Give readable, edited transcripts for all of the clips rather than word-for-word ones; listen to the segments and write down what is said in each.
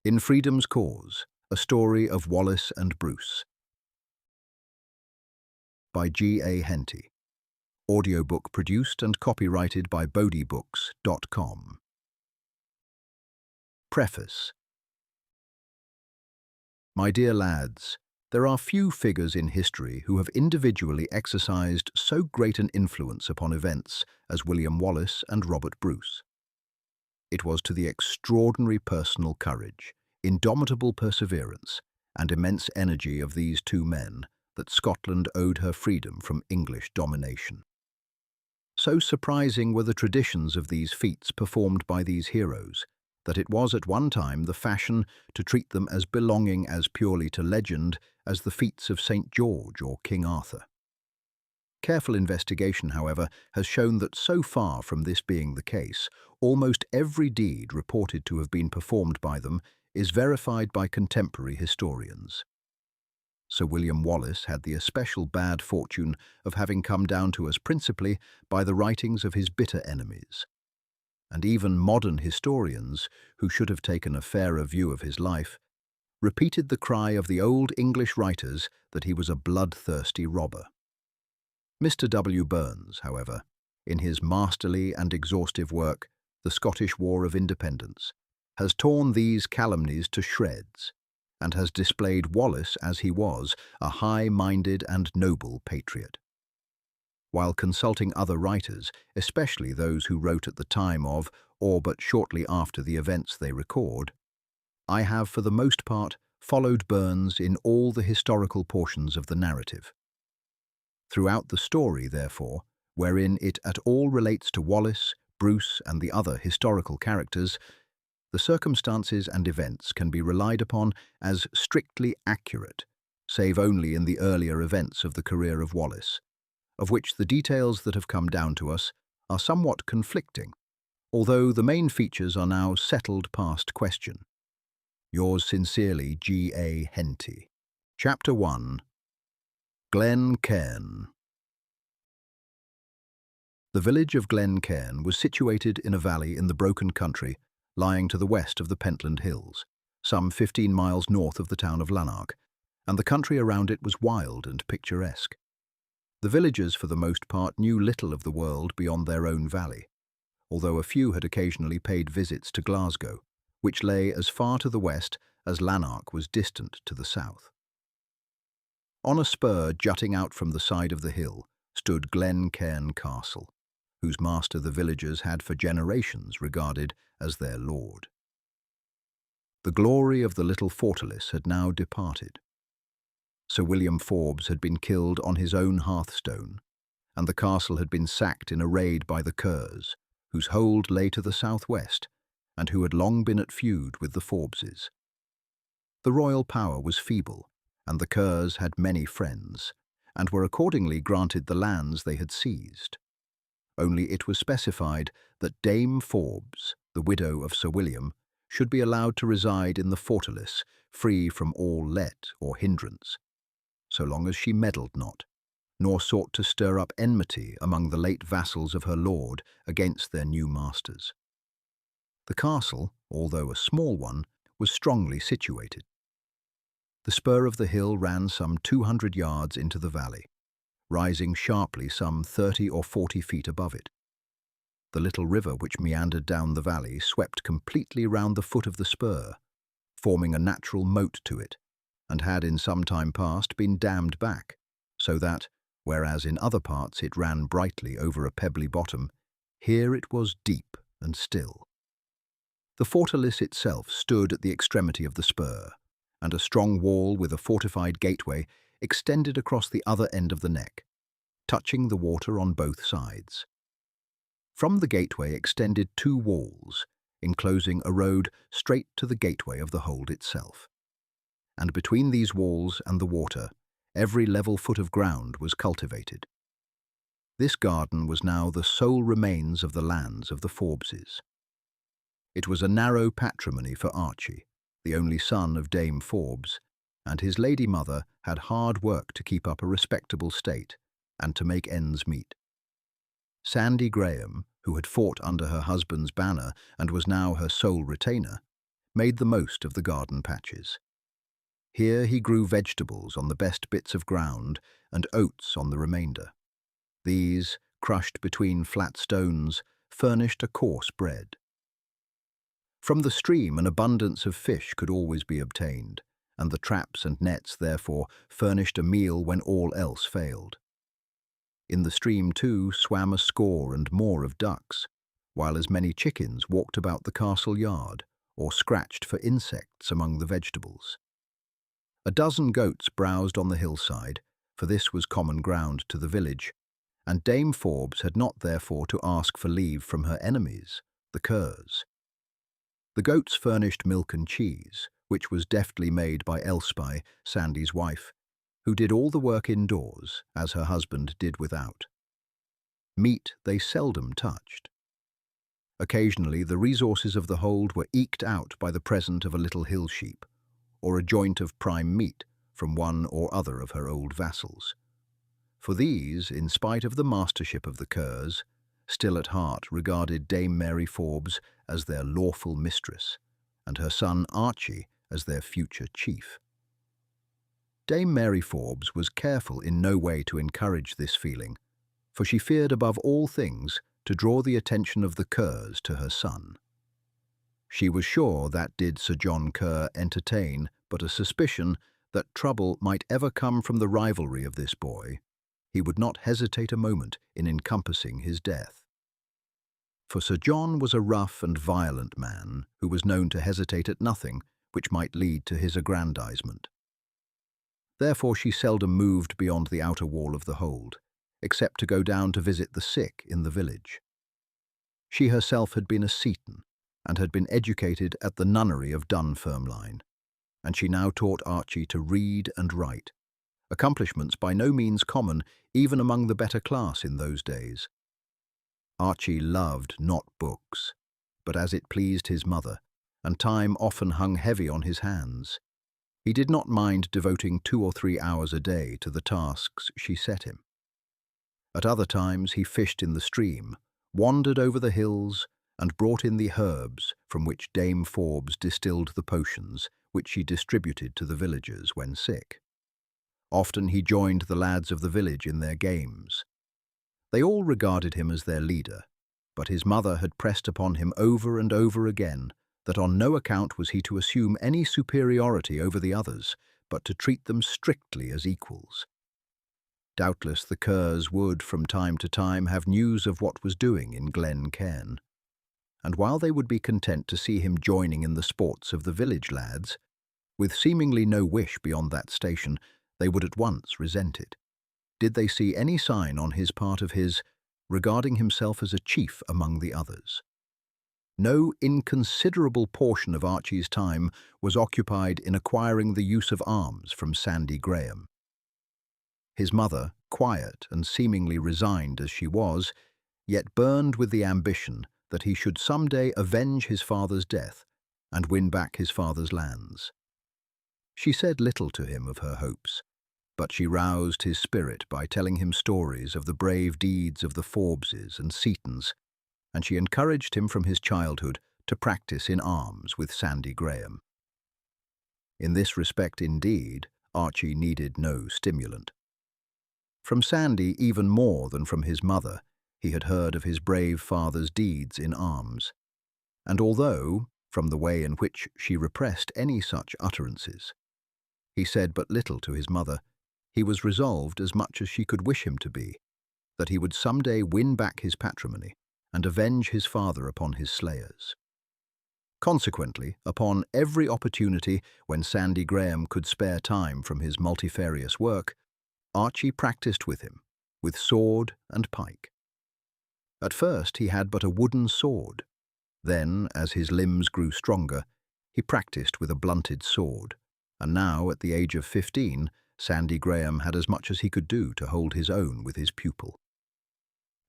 In Freedom's Cause, A Story of Wallace and Bruce by G.A. Henty. Audiobook produced and copyrighted by Books.com. Preface. My dear lads, there are few figures in history who have individually exercised so great an influence upon events as William Wallace and Robert Bruce. It was to the extraordinary personal courage, indomitable perseverance, and immense energy of these two men that Scotland owed her freedom from English domination. So surprising were the traditions of these feats performed by these heroes, that it was at one time the fashion to treat them as belonging as purely to legend as the feats of St. George or King Arthur. Careful investigation, however, has shown that so far from this being the case, almost every deed reported to have been performed by them is verified by contemporary historians. Sir William Wallace had the especial bad fortune of having come down to us principally by the writings of his bitter enemies. And even modern historians, who should have taken a fairer view of his life, repeated the cry of the old English writers that he was a bloodthirsty robber. Mr. W. Burns, however, in his masterly and exhaustive work, The Scottish War of Independence, has torn these calumnies to shreds, and has displayed Wallace as he was, a high-minded and noble patriot. While consulting other writers, especially those who wrote at the time of, or but shortly after the events they record, I have for the most part followed Burns in all the historical portions of the narrative. Throughout the story, therefore, wherein it at all relates to Wallace, Bruce, and the other historical characters, the circumstances and events can be relied upon as strictly accurate, save only in the earlier events of the career of Wallace, of which the details that have come down to us are somewhat conflicting, although the main features are now settled past question. Yours sincerely, G.A. Henty. Chapter 1. Glen Cairn. The village of Glen Cairn was situated in a valley in the broken country lying to the west of the Pentland Hills, some 15 miles north of the town of Lanark, and the country around it was wild and picturesque. The villagers, for the most part, knew little of the world beyond their own valley, although a few had occasionally paid visits to Glasgow, which lay as far to the west as Lanark was distant to the south. On a spur jutting out from the side of the hill stood Glen Cairn Castle, whose master the villagers had for generations regarded as their lord. The glory of the little fortalice had now departed. Sir William Forbes had been killed on his own hearthstone, and the castle had been sacked in a raid by the Kerrs, whose hold lay to the southwest, and who had long been at feud with the Forbeses. The royal power was feeble, and the Kerrs had many friends, and were accordingly granted the lands they had seized. Only it was specified that Dame Forbes, the widow of Sir William, should be allowed to reside in the fortalice, free from all let or hindrance, so long as she meddled not, nor sought to stir up enmity among the late vassals of her lord against their new masters. The castle, although a small one, was strongly situated. The spur of the hill ran some 200 yards into the valley, rising sharply some 30 or 40 feet above it. The little river which meandered down the valley swept completely round the foot of the spur, forming a natural moat to it, and had in some time past been dammed back, so that, whereas in other parts it ran brightly over a pebbly bottom, here it was deep and still. The fortalice itself stood at the extremity of the spur, and a strong wall with a fortified gateway extended across the other end of the neck, touching the water on both sides. From the gateway extended two walls, enclosing a road straight to the gateway of the hold itself. And between these walls and the water, every level foot of ground was cultivated. This garden was now the sole remains of the lands of the Forbeses. It was a narrow patrimony for Archie, the only son of Dame Forbes, and his lady mother had hard work to keep up a respectable state and to make ends meet. Sandy Graham, who had fought under her husband's banner and was now her sole retainer, made the most of the garden patches. Here he grew vegetables on the best bits of ground and oats on the remainder. These, crushed between flat stones, furnished a coarse bread. From the stream an abundance of fish could always be obtained, and the traps and nets therefore furnished a meal when all else failed. In the stream too swam a score and more of ducks, while as many chickens walked about the castle yard or scratched for insects among the vegetables. A dozen goats browsed on the hillside, for this was common ground to the village, and Dame Forbes had not therefore to ask for leave from her enemies, the curs. The goats furnished milk and cheese, which was deftly made by Elspie, Sandy's wife, who did all the work indoors, as her husband did without. Meat they seldom touched. Occasionally the resources of the hold were eked out by the present of a little hill sheep, or a joint of prime meat from one or other of her old vassals. For these, in spite of the mastership of the curs, still at heart regarded Dame Mary Forbes as their lawful mistress, and her son Archie as their future chief. Dame Mary Forbes was careful in no way to encourage this feeling, for she feared above all things to draw the attention of the curs to her son. She was sure that did Sir John Kerr entertain but a suspicion that trouble might ever come from the rivalry of this boy, he would not hesitate a moment in encompassing his death. For Sir John was a rough and violent man who was known to hesitate at nothing which might lead to his aggrandizement. Therefore she seldom moved beyond the outer wall of the hold, except to go down to visit the sick in the village. She herself had been a Seton, and had been educated at the nunnery of Dunfermline, and she now taught Archie to read and write, accomplishments by no means common even among the better class in those days. Archie loved not books, but as it pleased his mother, and time often hung heavy on his hands. He did not mind devoting 2 or 3 hours a day to the tasks she set him. At other times he fished in the stream, wandered over the hills, and brought in the herbs from which Dame Forbes distilled the potions which she distributed to the villagers when sick. Often he joined the lads of the village in their games. They all regarded him as their leader, but his mother had pressed upon him over and over again that on no account was he to assume any superiority over the others, but to treat them strictly as equals. Doubtless the curs would from time to time have news of what was doing in Glen Cairn, and while they would be content to see him joining in the sports of the village lads, with seemingly no wish beyond that station, they would at once resent it. Did they see any sign on his part of his regarding himself as a chief among the others? No inconsiderable portion of Archie's time was occupied in acquiring the use of arms from Sandy Graham. His mother, quiet and seemingly resigned as she was, yet burned with the ambition that he should some day avenge his father's death and win back his father's lands. She said little to him of her hopes, but she roused his spirit by telling him stories of the brave deeds of the Forbeses and Setons, and she encouraged him from his childhood to practice in arms with Sandy Graham. In this respect, indeed, Archie needed no stimulant. From Sandy, even more than from his mother, he had heard of his brave father's deeds in arms, and although, from the way in which she repressed any such utterances, he said but little to his mother, he was resolved, as much as she could wish him to be, that he would some day win back his patrimony and avenge his father upon his slayers. Consequently, upon every opportunity when Sandy Graham could spare time from his multifarious work, Archie practised with him, with sword and pike. At first he had but a wooden sword. Then, as his limbs grew stronger, he practised with a blunted sword, and now, at the age of 15, Sandy Graham had as much as he could do to hold his own with his pupil.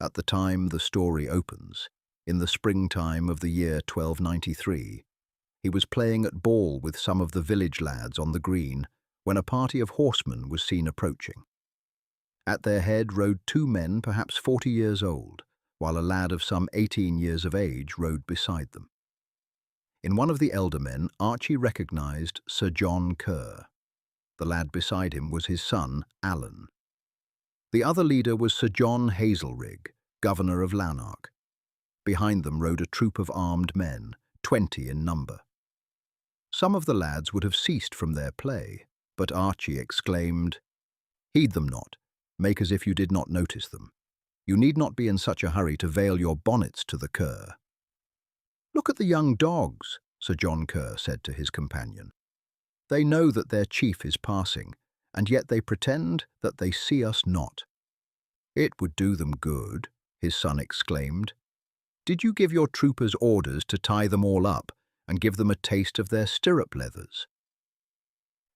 At the time the story opens, in the springtime of the year 1293, he was playing at ball with some of the village lads on the green when a party of horsemen was seen approaching. At their head rode 2 men perhaps 40 years old, while a lad of some 18 years of age rode beside them. In one of the elder men, Archie recognised Sir John Kerr. The lad beside him was his son, Alan. The other leader was Sir John Hazelrig, Governor of Lanark. Behind them rode a troop of armed men, 20 in number. Some of the lads would have ceased from their play, but Archie exclaimed, "Heed them not, make as if you did not notice them. You need not be in such a hurry to veil your bonnets to the Kerr." "Look at the young dogs," Sir John Kerr said to his companion. "They know that their chief is passing, and yet they pretend that they see us not." "It would do them good," his son exclaimed. "Did you give your troopers orders to tie them all up and give them a taste of their stirrup leathers?"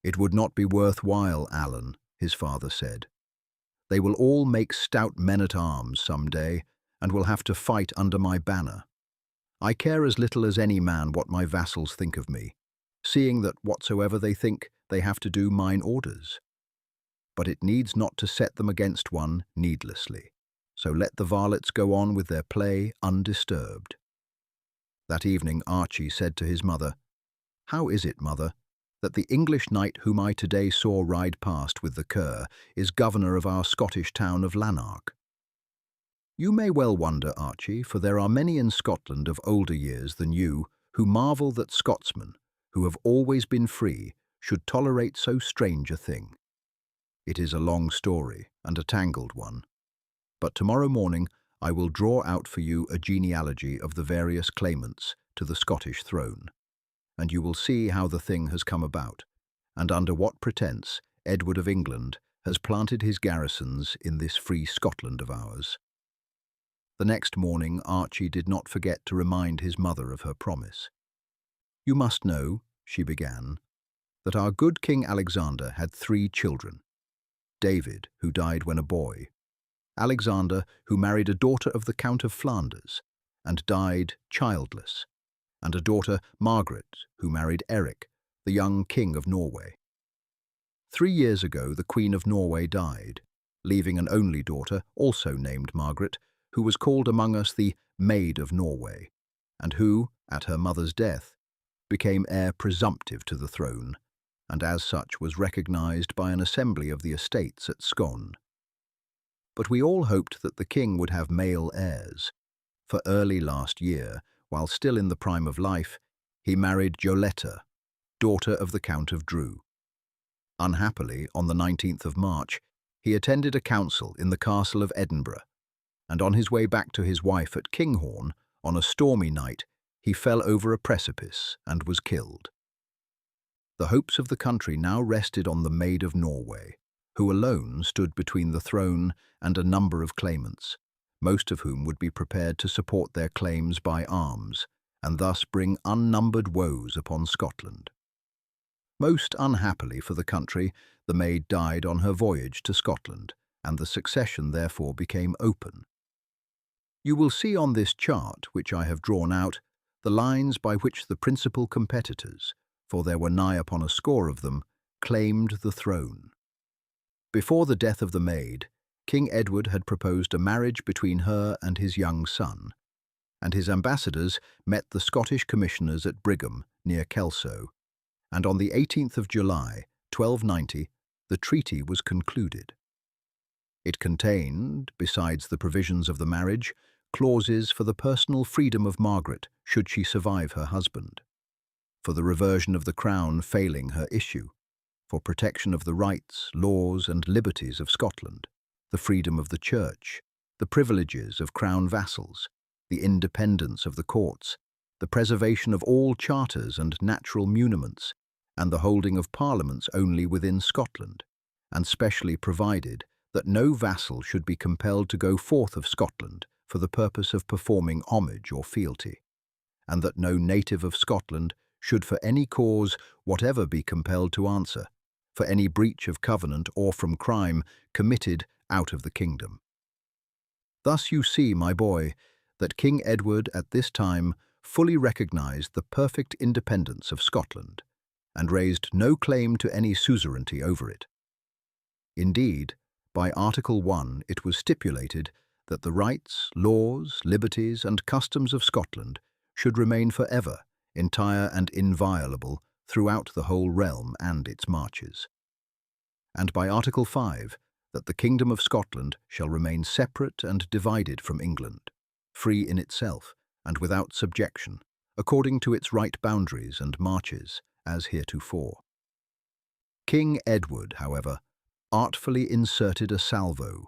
"It would not be worthwhile, Alan," his father said. "They will all make stout men-at-arms some day, and will have to fight under my banner. I care as little as any man what my vassals think of me, seeing that whatsoever they think, they have to do mine orders. But it needs not to set them against one needlessly, so let the varlets go on with their play undisturbed." That evening Archie said to his mother, "How is it, mother, that the English knight whom I today saw ride past with the Kerr is governor of our Scottish town of Lanark?" "You may well wonder, Archie, for there are many in Scotland of older years than you who marvel that Scotsmen, who have always been free, should tolerate so strange a thing. It is a long story and a tangled one, but tomorrow morning I will draw out for you a genealogy of the various claimants to the Scottish throne, and you will see how the thing has come about, and under what pretence Edward of England has planted his garrisons in this free Scotland of ours." The next morning Archie did not forget to remind his mother of her promise. "You must know," she began, "that our good King Alexander had 3 children. David, who died when a boy; Alexander, who married a daughter of the Count of Flanders, and died childless; and a daughter, Margaret, who married Eric, the young King of Norway. 3 years ago the Queen of Norway died, leaving an only daughter, also named Margaret, who was called among us the Maid of Norway, and who, at her mother's death, became heir presumptive to the throne, and as such was recognised by an assembly of the estates at Scone. But we all hoped that the king would have male heirs, for early last year, while still in the prime of life, he married Joletta, daughter of the Count of Drew. Unhappily, on the 19th of March, he attended a council in the castle of Edinburgh, and on his way back to his wife at Kinghorn, on a stormy night, he fell over a precipice and was killed. The hopes of the country now rested on the Maid of Norway, who alone stood between the throne and a number of claimants, most of whom would be prepared to support their claims by arms, and thus bring unnumbered woes upon Scotland. Most unhappily for the country, the maid died on her voyage to Scotland, and the succession therefore became open. You will see on this chart, which I have drawn out, the lines by which the principal competitors, for there were nigh upon a score of them, claimed the throne. Before the death of the maid, King Edward had proposed a marriage between her and his young son, and his ambassadors met the Scottish commissioners at Brigham, near Kelso, and on the 18th of July, 1290, the treaty was concluded. It contained, besides the provisions of the marriage, clauses for the personal freedom of Margaret should she survive her husband, for the reversion of the crown failing her issue, for protection of the rights, laws and liberties of Scotland, the freedom of the church, the privileges of crown vassals, the independence of the courts, the preservation of all charters and natural muniments, and the holding of parliaments only within Scotland, and specially provided that no vassal should be compelled to go forth of Scotland for the purpose of performing homage or fealty, and that no native of Scotland should for any cause whatever be compelled to answer, for any breach of covenant or from crime committed out of the kingdom. Thus you see, my boy, that King Edward at this time fully recognised the perfect independence of Scotland, and raised no claim to any suzerainty over it. Indeed, by Article 1 it was stipulated that the rights, laws, liberties and customs of Scotland should remain forever entire and inviolable throughout the whole realm and its marches. And by Article 5, that the Kingdom of Scotland shall remain separate and divided from England, free in itself and without subjection, according to its right boundaries and marches, as heretofore. King Edward, however, artfully inserted a salvo,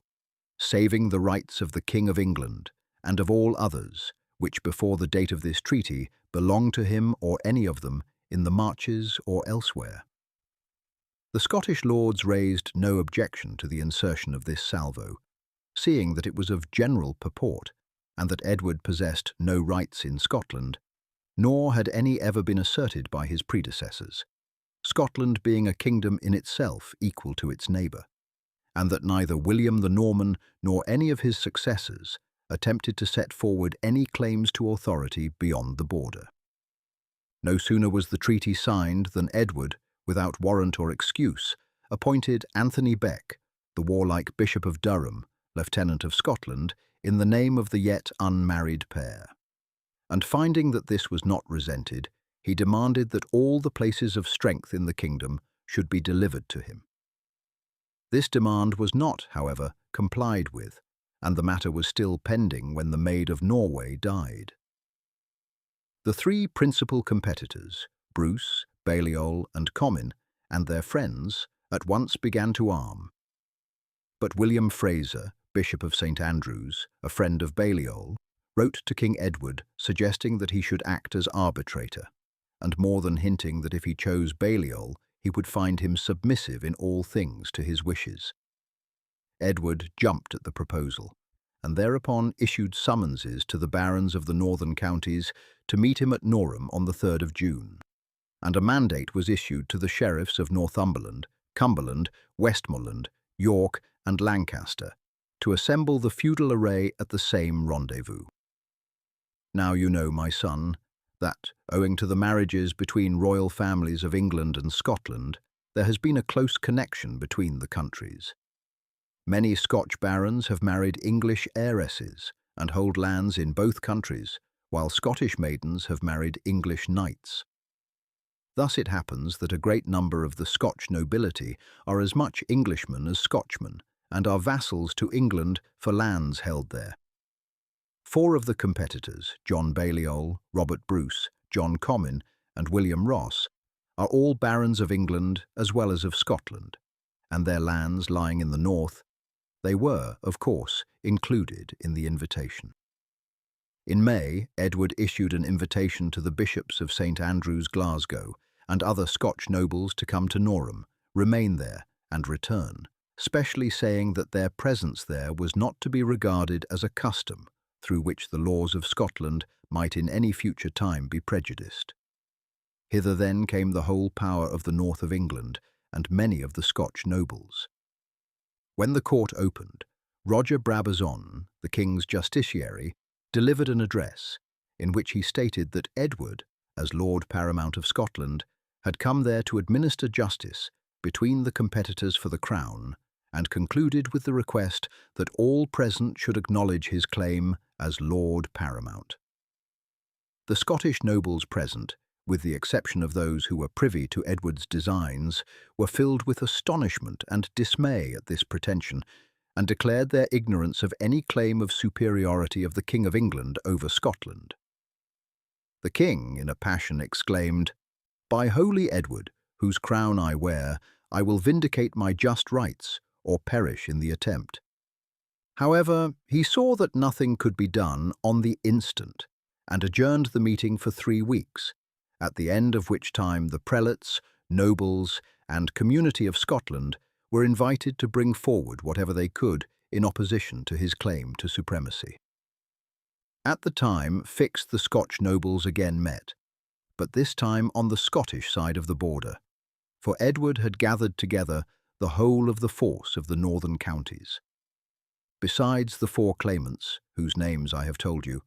saving the rights of the King of England and of all others, which before the date of this treaty belonged to him or any of them in the marches or elsewhere. The Scottish lords raised no objection to the insertion of this salvo, seeing that it was of general purport, and that Edward possessed no rights in Scotland, nor had any ever been asserted by his predecessors, Scotland being a kingdom in itself equal to its neighbour, and that neither William the Norman nor any of his successors attempted to set forward any claims to authority beyond the border. No sooner was the treaty signed than Edward, without warrant or excuse, appointed Anthony Beck, the warlike Bishop of Durham, Lieutenant of Scotland, in the name of the yet unmarried pair. And finding that this was not resented, he demanded that all the places of strength in the kingdom should be delivered to him. This demand was not, however, complied with, and the matter was still pending when the Maid of Norway died. The three principal competitors, Bruce, Balliol, and Comyn, and their friends, at once began to arm. But William Fraser, Bishop of St. Andrews, a friend of Balliol, wrote to King Edward suggesting that he should act as arbitrator, and more than hinting that if he chose Balliol, he would find him submissive in all things to his wishes. Edward jumped at the proposal, and thereupon issued summonses to the barons of the northern counties to meet him at Norham on the 3rd of June, and a mandate was issued to the sheriffs of Northumberland, Cumberland, Westmoreland, York, and Lancaster to assemble the feudal array at the same rendezvous. Now you know, my son, that, owing to the marriages between royal families of England and Scotland, there has been a close connection between the countries. Many Scotch barons have married English heiresses and hold lands in both countries, while Scottish maidens have married English knights. Thus it happens that a great number of the Scotch nobility are as much Englishmen as Scotchmen, and are vassals to England for lands held there. 4 of the competitors, John Balliol, Robert Bruce, John Comyn, and William Ross, are all barons of England as well as of Scotland, and their lands lying in the north, they were, of course, included in the invitation. In May, Edward issued an invitation to the bishops of St. Andrews, Glasgow, and other Scotch nobles to come to Norham, remain there, and return, specially saying that their presence there was not to be regarded as a custom through which the laws of Scotland might in any future time be prejudiced. Hither then came the whole power of the north of England and many of the Scotch nobles. When the court opened, Roger Brabazon, the king's justiciary, delivered an address in which he stated that Edward, as Lord Paramount of Scotland, had come there to administer justice between the competitors for the crown, and concluded with the request that all present should acknowledge his claim as Lord Paramount. The Scottish nobles present, with the exception of those who were privy to Edward's designs, were filled with astonishment and dismay at this pretension, and declared their ignorance of any claim of superiority of the King of England over Scotland. The king, in a passion, exclaimed, "By holy Edward, whose crown I wear, I will vindicate my just rights, or perish in the attempt." However, he saw that nothing could be done on the instant, and adjourned the meeting for 3 weeks, at the end of which time the prelates, nobles, and community of Scotland were invited to bring forward whatever they could in opposition to his claim to supremacy. At the time fixed, the Scotch nobles again met, but this time on the Scottish side of the border, for Edward had gathered together the whole of the force of the northern counties. Besides the 4 claimants, whose names I have told you,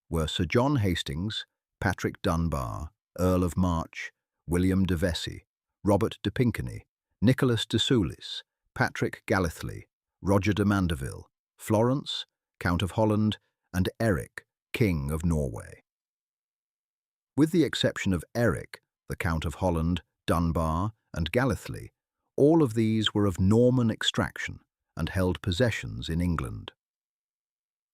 were Sir John Hastings, Patrick Dunbar, Earl of March, William de Vesey, Robert de Pinkeny, Nicholas de Soulis, Patrick Gallethley, Roger de Mandeville, Florence, Count of Holland, and Eric, King of Norway. With the exception of Eric, the Count of Holland, Dunbar, and Gallathly, all of these were of Norman extraction and held possessions in England.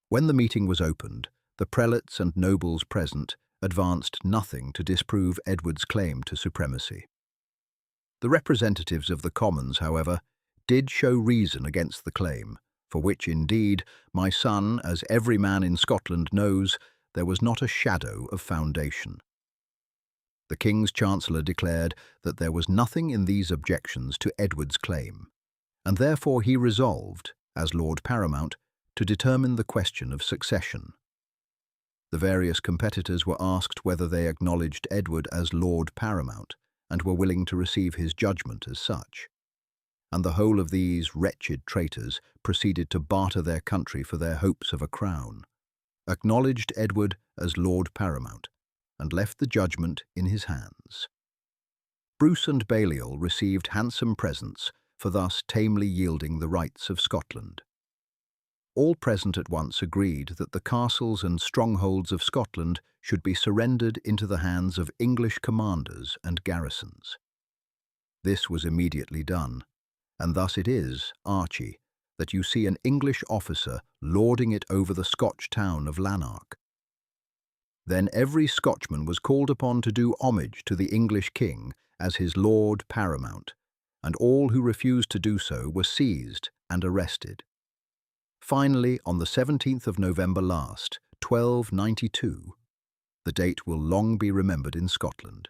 When the meeting was opened, the prelates and nobles present advanced nothing to disprove Edward's claim to supremacy. The representatives of the Commons, however, did show reason against the claim, for which, indeed, my son, as every man in Scotland knows, there was not a shadow of foundation. The King's Chancellor declared that there was nothing in these objections to Edward's claim, and therefore he resolved, as Lord Paramount, to determine the question of succession. The various competitors were asked whether they acknowledged Edward as Lord Paramount and were willing to receive his judgment as such, and the whole of these wretched traitors proceeded to barter their country for their hopes of a crown, acknowledged Edward as Lord Paramount, and left the judgment in his hands. Bruce and Balliol received handsome presents for thus tamely yielding the rights of Scotland. All present at once agreed that the castles and strongholds of Scotland should be surrendered into the hands of English commanders and garrisons. This was immediately done, and thus it is, Archie, that you see an English officer lording it over the Scotch town of Lanark. Then every Scotchman was called upon to do homage to the English king as his Lord Paramount, and all who refused to do so were seized and arrested. Finally, on the 17th of November last, 1292, the date will long be remembered in Scotland,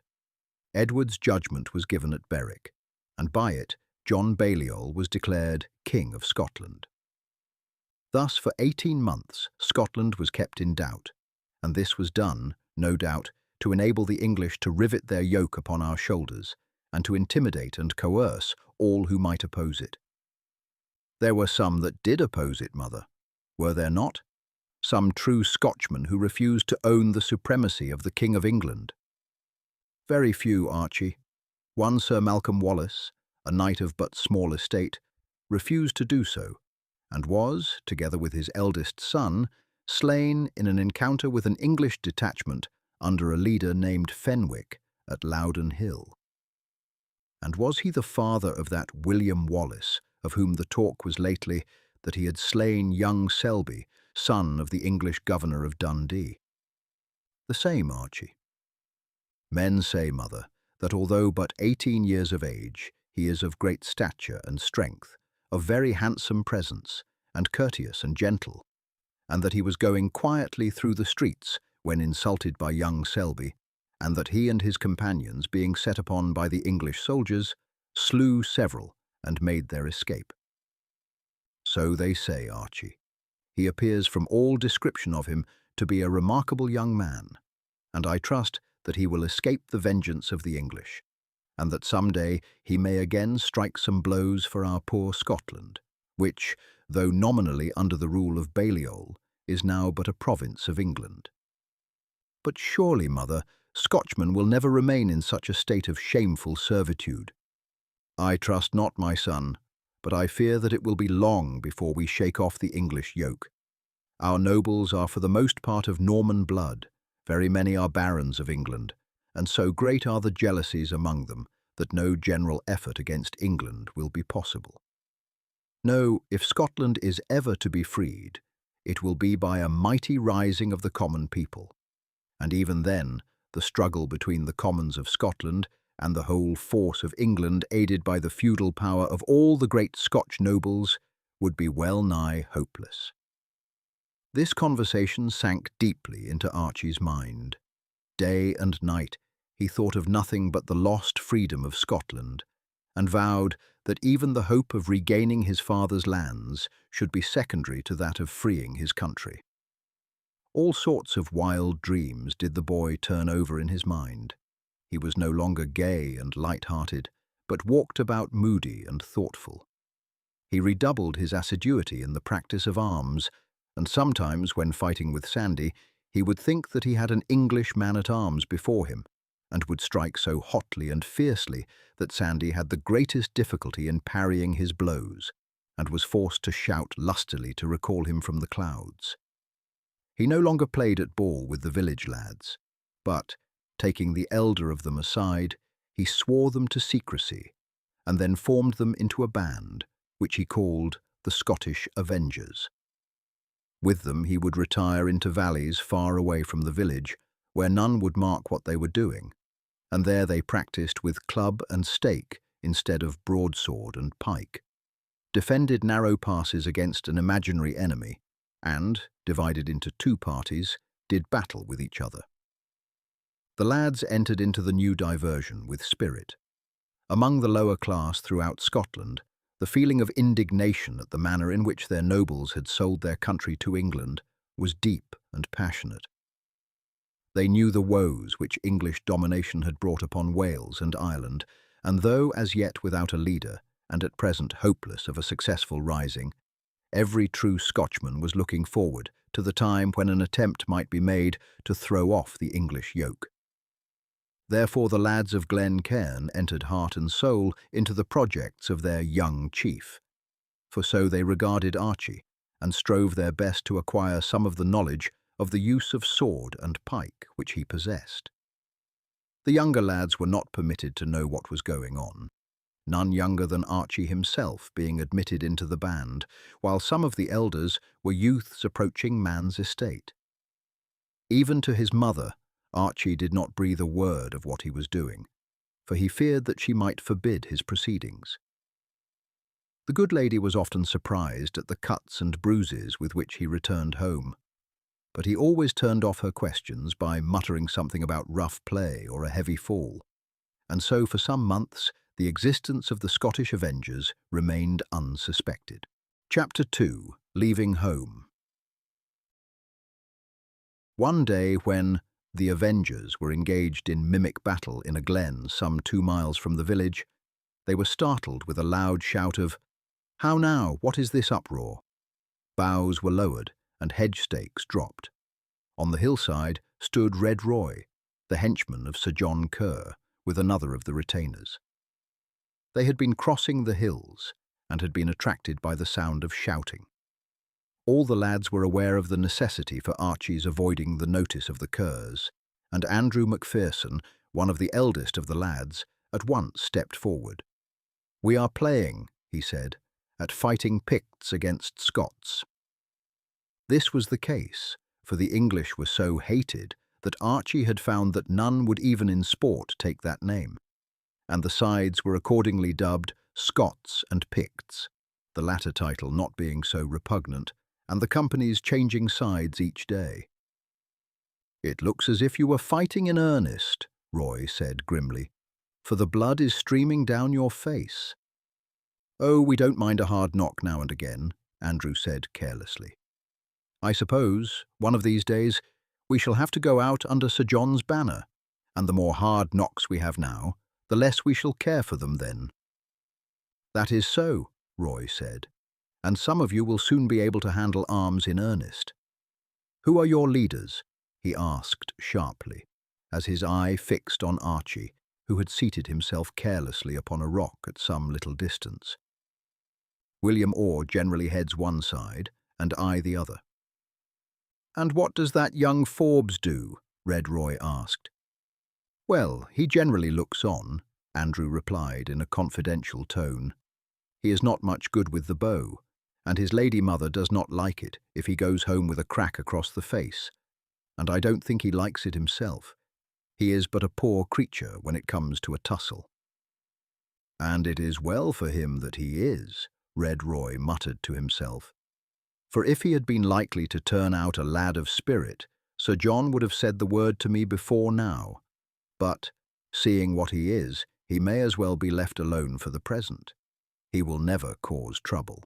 Edward's judgment was given at Berwick, and by it John Balliol was declared King of Scotland. Thus for 18 months Scotland was kept in doubt, and this was done, no doubt, to enable the English to rivet their yoke upon our shoulders, and to intimidate and coerce all who might oppose it. There were some that did oppose it, mother, were there not? Some true Scotchmen who refused to own the supremacy of the King of England. Very few, Archie. One Sir Malcolm Wallace, a knight of but small estate, refused to do so, and was, together with his eldest son, slain in an encounter with an English detachment under a leader named Fenwick at Loudon Hill. And was he the father of that William Wallace, of whom the talk was lately that he had slain young Selby, son of the English governor of Dundee? The same, Archie. Men say, mother, that although but 18 years of age, he is of great stature and strength, of very handsome presence, and courteous and gentle, and that he was going quietly through the streets when insulted by young Selby, and that he and his companions, being set upon by the English soldiers, slew several and made their escape. So they say, Archie. He appears from all description of him to be a remarkable young man, and I trust that he will escape the vengeance of the English, and that some day he may again strike some blows for our poor Scotland, which, though nominally under the rule of Balliol, is now but a province of England. But surely, mother, Scotchmen will never remain in such a state of shameful servitude. I trust not, my son, but I fear that it will be long before we shake off the English yoke. Our nobles are for the most part of Norman blood, very many are barons of England, and so great are the jealousies among them that no general effort against England will be possible. No, if Scotland is ever to be freed, it will be by a mighty rising of the common people, and even then the struggle between the Commons of Scotland and the whole force of England, aided by the feudal power of all the great Scotch nobles, would be well nigh hopeless. This conversation sank deeply into Archie's mind. Day and night he thought of nothing but the lost freedom of Scotland, and vowed that even the hope of regaining his father's lands should be secondary to that of freeing his country. All sorts of wild dreams did the boy turn over in his mind. He was no longer gay and light-hearted, but walked about moody and thoughtful. He redoubled his assiduity in the practice of arms, and sometimes, when fighting with Sandy, he would think that he had an English man-at-arms before him, and would strike so hotly and fiercely that Sandy had the greatest difficulty in parrying his blows, and was forced to shout lustily to recall him from the clouds. He no longer played at ball with the village lads, but, Taking the elder of them aside, he swore them to secrecy, and then formed them into a band, which he called the Scottish Avengers. With them he would retire into valleys far away from the village, where none would mark what they were doing, and there they practiced with club and stake instead of broadsword and pike, defended narrow passes against an imaginary enemy, and, divided into two parties, did battle with each other. The lads entered into the new diversion with spirit. Among the lower class throughout Scotland, the feeling of indignation at the manner in which their nobles had sold their country to England was deep and passionate. They knew the woes which English domination had brought upon Wales and Ireland, and though as yet without a leader, and at present hopeless of a successful rising, every true Scotchman was looking forward to the time when an attempt might be made to throw off the English yoke. Therefore the lads of Glen Cairn entered heart and soul into the projects of their young chief, for so they regarded Archie, and strove their best to acquire some of the knowledge of the use of sword and pike which he possessed. The younger lads were not permitted to know what was going on, none younger than Archie himself being admitted into the band, while some of the elders were youths approaching man's estate. Even to his mother, Archie did not breathe a word of what he was doing, for he feared that she might forbid his proceedings. The good lady was often surprised at the cuts and bruises with which he returned home, but he always turned off her questions by muttering something about rough play or a heavy fall, and so for some months the existence of the Scottish Avengers remained unsuspected. Chapter 2. Leaving Home. One day when the Avengers were engaged in mimic battle in a glen some 2 miles from the village, they were startled with a loud shout of, "How now, what is this uproar?" Boughs were lowered and hedge stakes dropped. On the hillside stood Red Roy, the henchman of Sir John Kerr, with another of the retainers. They had been crossing the hills and had been attracted by the sound of shouting. All the lads were aware of the necessity for Archie's avoiding the notice of the Kerrs, and Andrew Macpherson, one of the eldest of the lads, at once stepped forward. "We are playing," he said, "at fighting Picts against Scots." This was the case, for the English were so hated that Archie had found that none would even in sport take that name, and the sides were accordingly dubbed Scots and Picts, the latter title not being so repugnant, and the companies changing sides each day. "It looks as if you were fighting in earnest," Roy said grimly, "for the blood is streaming down your face." "Oh, we don't mind a hard knock now and again," Andrew said carelessly. "I suppose, one of these days, we shall have to go out under Sir John's banner, and the more hard knocks we have now, the less we shall care for them then." "That is so," Roy said, "and some of you will soon be able to handle arms in earnest. Who are your leaders?" he asked sharply, as his eye fixed on Archie, who had seated himself carelessly upon a rock at some little distance. "William Orr generally heads one side, and I the other." "And what does that young Forbes do?" Red Roy asked. "Well, he generally looks on," Andrew replied in a confidential tone. "He is not much good with the bow, and his lady mother does not like it if he goes home with a crack across the face, and I don't think he likes it himself. He is but a poor creature when it comes to a tussle." "And it is well for him that he is," Red Roy muttered to himself. "For if he had been likely to turn out a lad of spirit, Sir John would have said the word to me before now. But, seeing what he is, he may as well be left alone for the present. He will never cause trouble."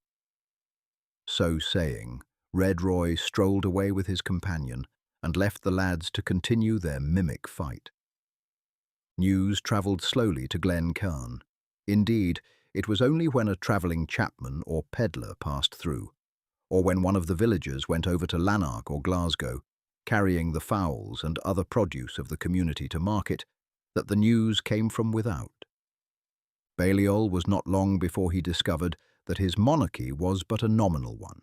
So saying, Red Roy strolled away with his companion and left the lads to continue their mimic fight. News travelled slowly to Glen Cairn. Indeed, it was only when a travelling chapman or pedlar passed through, or when one of the villagers went over to Lanark or Glasgow, carrying the fowls and other produce of the community to market, that the news came from without. Balliol was not long before he discovered that his monarchy was but a nominal one.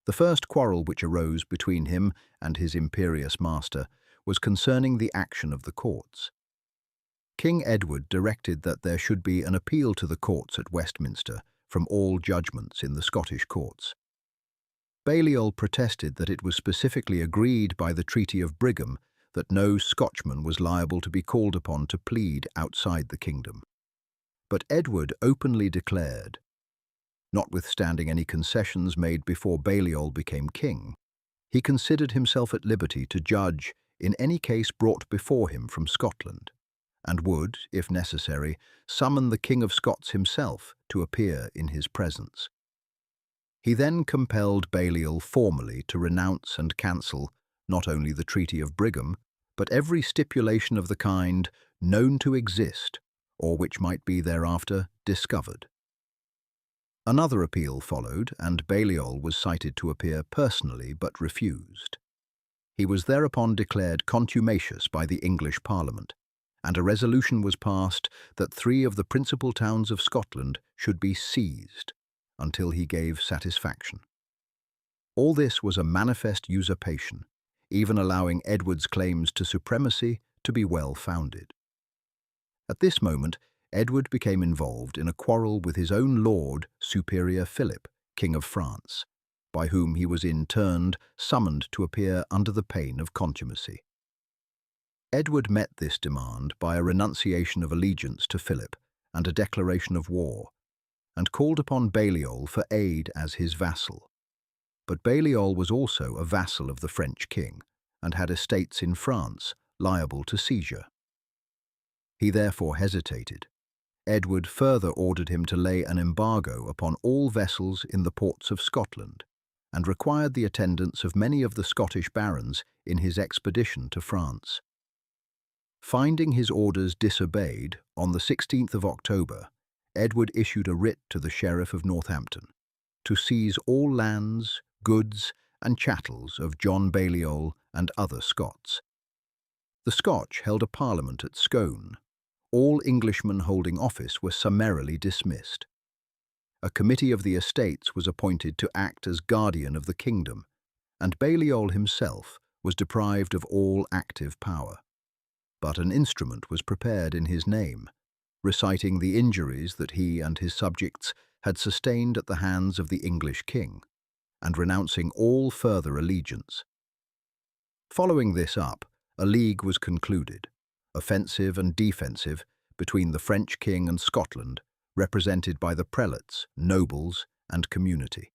The first quarrel which arose between him and his imperious master was concerning the action of the courts. King Edward directed that there should be an appeal to the courts at Westminster from all judgments in the Scottish courts. Balliol protested that it was specifically agreed by the Treaty of Brigham that no Scotchman was liable to be called upon to plead outside the kingdom. But Edward openly declared, notwithstanding any concessions made before Balliol became king, he considered himself at liberty to judge in any case brought before him from Scotland, and would, if necessary, summon the King of Scots himself to appear in his presence. He then compelled Balliol formally to renounce and cancel not only the Treaty of Brigham, but every stipulation of the kind known to exist, or which might be thereafter discovered. Another appeal followed, and Balliol was cited to appear personally but refused. He was thereupon declared contumacious by the English Parliament, and a resolution was passed that 3 of the principal towns of Scotland should be seized until he gave satisfaction. All this was a manifest usurpation, even allowing Edward's claims to supremacy to be well-founded. At this moment, Edward became involved in a quarrel with his own lord, Superior Philip, King of France, by whom he was in turn summoned to appear under the pain of contumacy. Edward met this demand by a renunciation of allegiance to Philip and a declaration of war, and called upon Balliol for aid as his vassal. But Balliol was also a vassal of the French king, and had estates in France liable to seizure. He therefore hesitated. Edward further ordered him to lay an embargo upon all vessels in the ports of Scotland, and required the attendance of many of the Scottish barons in his expedition to France. Finding his orders disobeyed, on the 16th of October, Edward issued a writ to the Sheriff of Northampton to seize all lands, goods, and chattels of John Balliol and other Scots. The Scotch held a parliament at Scone. All Englishmen holding office were summarily dismissed. A committee of the estates was appointed to act as guardian of the kingdom, and Balliol himself was deprived of all active power. But an instrument was prepared in his name, reciting the injuries that he and his subjects had sustained at the hands of the English king, and renouncing all further allegiance. Following this up, a league was concluded, offensive and defensive, between the French king and Scotland, represented by the prelates, nobles, and community.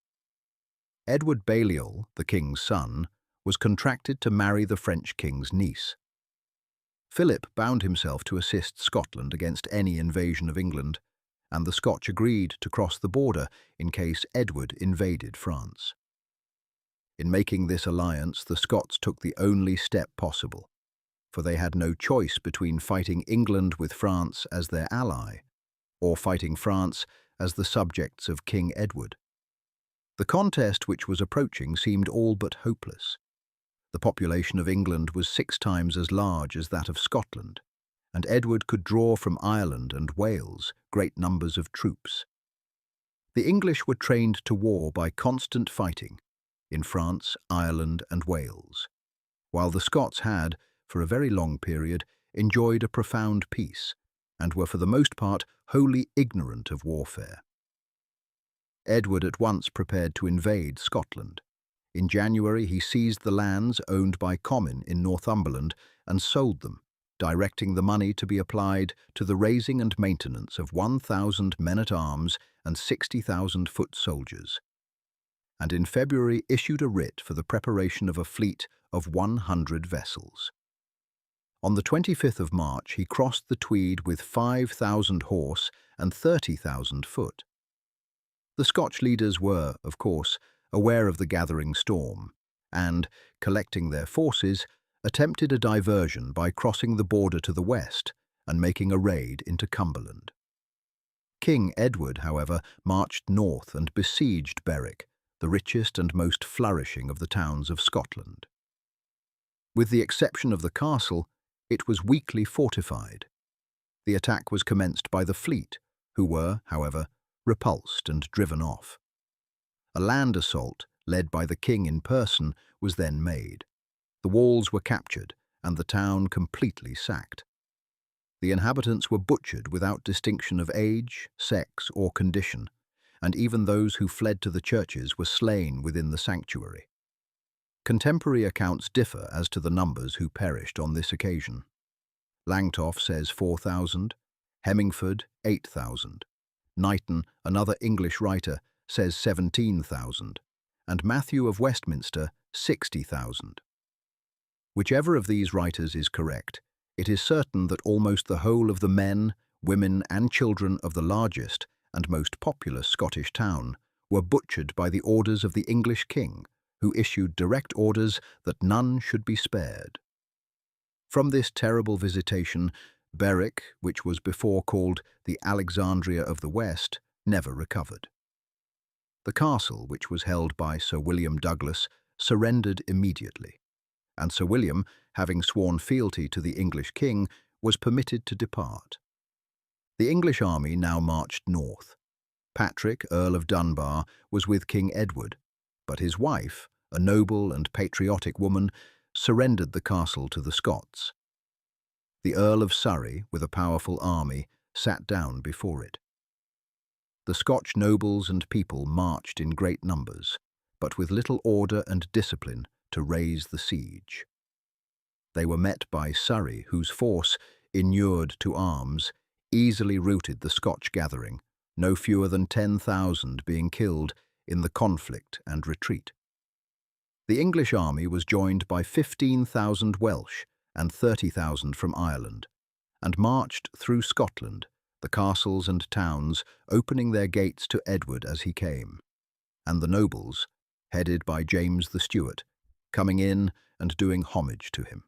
Edward Balliol, the king's son, was contracted to marry the French king's niece. Philip bound himself to assist Scotland against any invasion of England, and the Scotch agreed to cross the border in case Edward invaded France. In making this alliance, the Scots took the only step possible, for they had no choice between fighting England with France as their ally, or fighting France as the subjects of King Edward. The contest which was approaching seemed all but hopeless. The population of England was 6 times as large as that of Scotland, and Edward could draw from Ireland and Wales great numbers of troops. The English were trained to war by constant fighting in France, Ireland, and Wales, while the Scots had, for a very long period, enjoyed a profound peace, and were for the most part wholly ignorant of warfare. Edward at once prepared to invade Scotland. In January he seized the lands owned by Comyn in Northumberland and sold them, directing the money to be applied to the raising and maintenance of 1,000 men-at-arms and 60,000 foot soldiers, and in February issued a writ for the preparation of a fleet of 100 vessels. On the 25th of March he crossed the Tweed with 5,000 horse and 30,000 foot. The Scotch leaders were, of course, aware of the gathering storm, and, collecting their forces, attempted a diversion by crossing the border to the west and making a raid into Cumberland. King Edward, however, marched north and besieged Berwick, the richest and most flourishing of the towns of Scotland. With the exception of the castle, it was weakly fortified. The attack was commenced by the fleet, who were, however, repulsed and driven off. A land assault, led by the king in person, was then made. The walls were captured, and the town completely sacked. The inhabitants were butchered without distinction of age, sex, or condition, and even those who fled to the churches were slain within the sanctuary. Contemporary accounts differ as to the numbers who perished on this occasion. Langtoff says 4,000, Hemmingford 8,000, Knighton, another English writer, says 17,000, and Matthew of Westminster 60,000. Whichever of these writers is correct, it is certain that almost the whole of the men, women and children of the largest and most populous Scottish town were butchered by the orders of the English king, who issued direct orders that none should be spared. From this terrible visitation, Berwick, which was before called the Alexandria of the West, never recovered. The castle, which was held by Sir William Douglas, surrendered immediately, and Sir William, having sworn fealty to the English king, was permitted to depart. The English army now marched north. Patrick, Earl of Dunbar, was with King Edward, but his wife, a noble and patriotic woman, surrendered the castle to the Scots. The Earl of Surrey, with a powerful army, sat down before it. The Scotch nobles and people marched in great numbers, but with little order and discipline to raise the siege. They were met by Surrey, whose force, inured to arms, easily routed the Scotch gathering, no fewer than 10,000 being killed in the conflict and retreat. The English army was joined by 15,000 Welsh and 30,000 from Ireland, and marched through Scotland, the castles and towns opening their gates to Edward as he came, and the nobles, headed by James the Stewart, coming in and doing homage to him.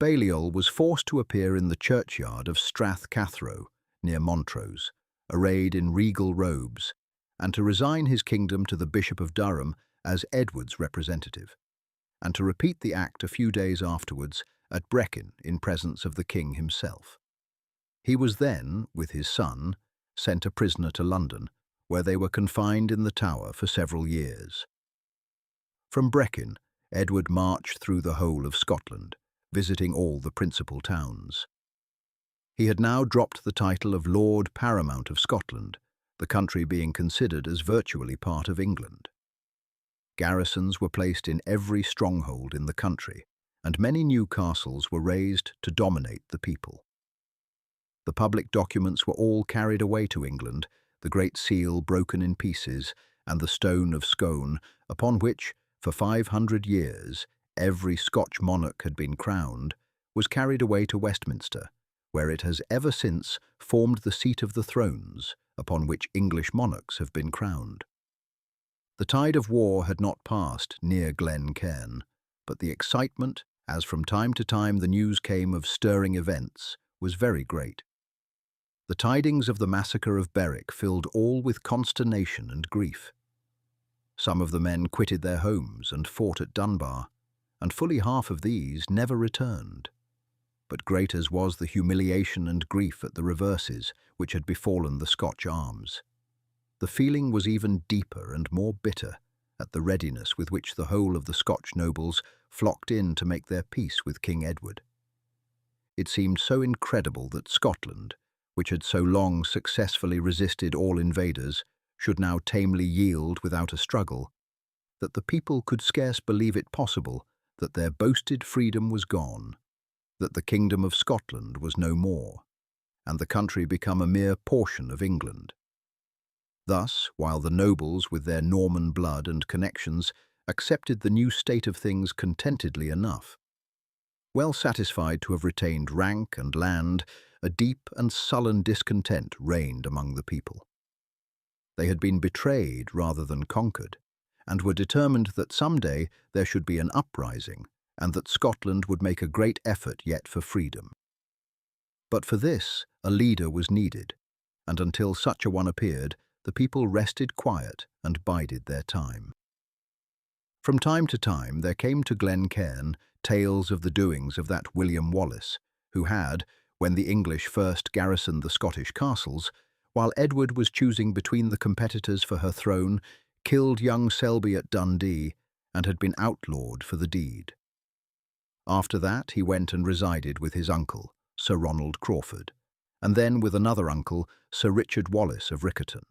Balliol was forced to appear in the churchyard of Strathcathro, near Montrose, arrayed in regal robes, and to resign his kingdom to the Bishop of Durham as Edward's representative, and to repeat the act a few days afterwards at Brechin in presence of the king himself. He was then, with his son, sent a prisoner to London, where they were confined in the Tower for several years. From Brechin, Edward marched through the whole of Scotland, visiting all the principal towns. He had now dropped the title of Lord Paramount of Scotland, the country being considered as virtually part of England. Garrisons were placed in every stronghold in the country, and many new castles were raised to dominate the people. The public documents were all carried away to England, the Great Seal broken in pieces, and the Stone of Scone, upon which, for 500 years, every Scotch monarch had been crowned, was carried away to Westminster, where it has ever since formed the seat of the thrones upon which English monarchs have been crowned. The tide of war had not passed near Glen Cairn, but the excitement, as from time to time the news came of stirring events, was very great. The tidings of the massacre of Berwick filled all with consternation and grief. Some of the men quitted their homes and fought at Dunbar, and fully half of these never returned. But great as was the humiliation and grief at the reverses which had befallen the Scotch arms, the feeling was even deeper and more bitter at the readiness with which the whole of the Scotch nobles flocked in to make their peace with King Edward. It seemed so incredible that Scotland, which had so long successfully resisted all invaders, should now tamely yield without a struggle, that the people could scarce believe it possible that their boasted freedom was gone, that the kingdom of Scotland was no more, and the country become a mere portion of England. Thus, while the nobles, with their Norman blood and connections, accepted the new state of things contentedly enough, well satisfied to have retained rank and land, a deep and sullen discontent reigned among the people. They had been betrayed rather than conquered, and were determined that some day there should be an uprising, and that Scotland would make a great effort yet for freedom. But for this, a leader was needed, and until such a one appeared, the people rested quiet and bided their time. From time to time there came to Glen Cairn tales of the doings of that William Wallace, who had, when the English first garrisoned the Scottish castles, while Edward was choosing between the competitors for her throne, killed young Selby at Dundee, and had been outlawed for the deed. After that, he went and resided with his uncle, Sir Ronald Crawford, and then with another uncle, Sir Richard Wallace of Riccarton.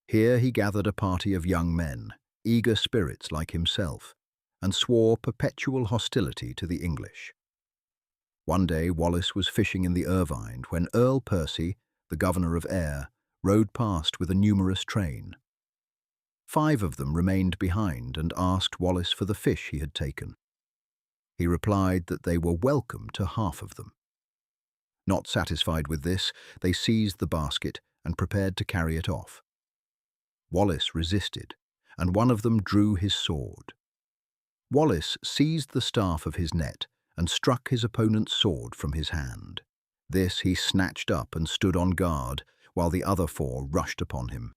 Here he gathered a party of young men, eager spirits like himself, and swore perpetual hostility to the English. One day Wallace was fishing in the Irvine when Earl Percy, the governor of Ayr, rode past with a numerous train. 5 of them remained behind and asked Wallace for the fish he had taken. He replied that they were welcome to half of them. Not satisfied with this, they seized the basket and prepared to carry it off. Wallace resisted, and one of them drew his sword. Wallace seized the staff of his net and struck his opponent's sword from his hand. This he snatched up and stood on guard, while the other 4 rushed upon him.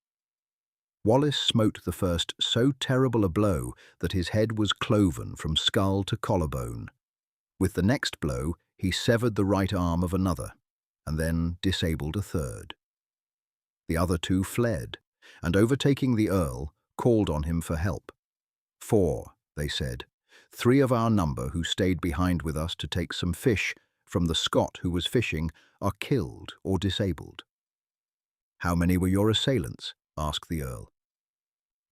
Wallace smote the first so terrible a blow that his head was cloven from skull to collarbone. With the next blow, he severed the right arm of another, and then disabled a third. The other 2 fled, and overtaking the Earl, called on him for help. 4, they said, 3 of our number who stayed behind with us to take some fish from the Scot who was fishing are killed or disabled. How many were your assailants? Asked the Earl.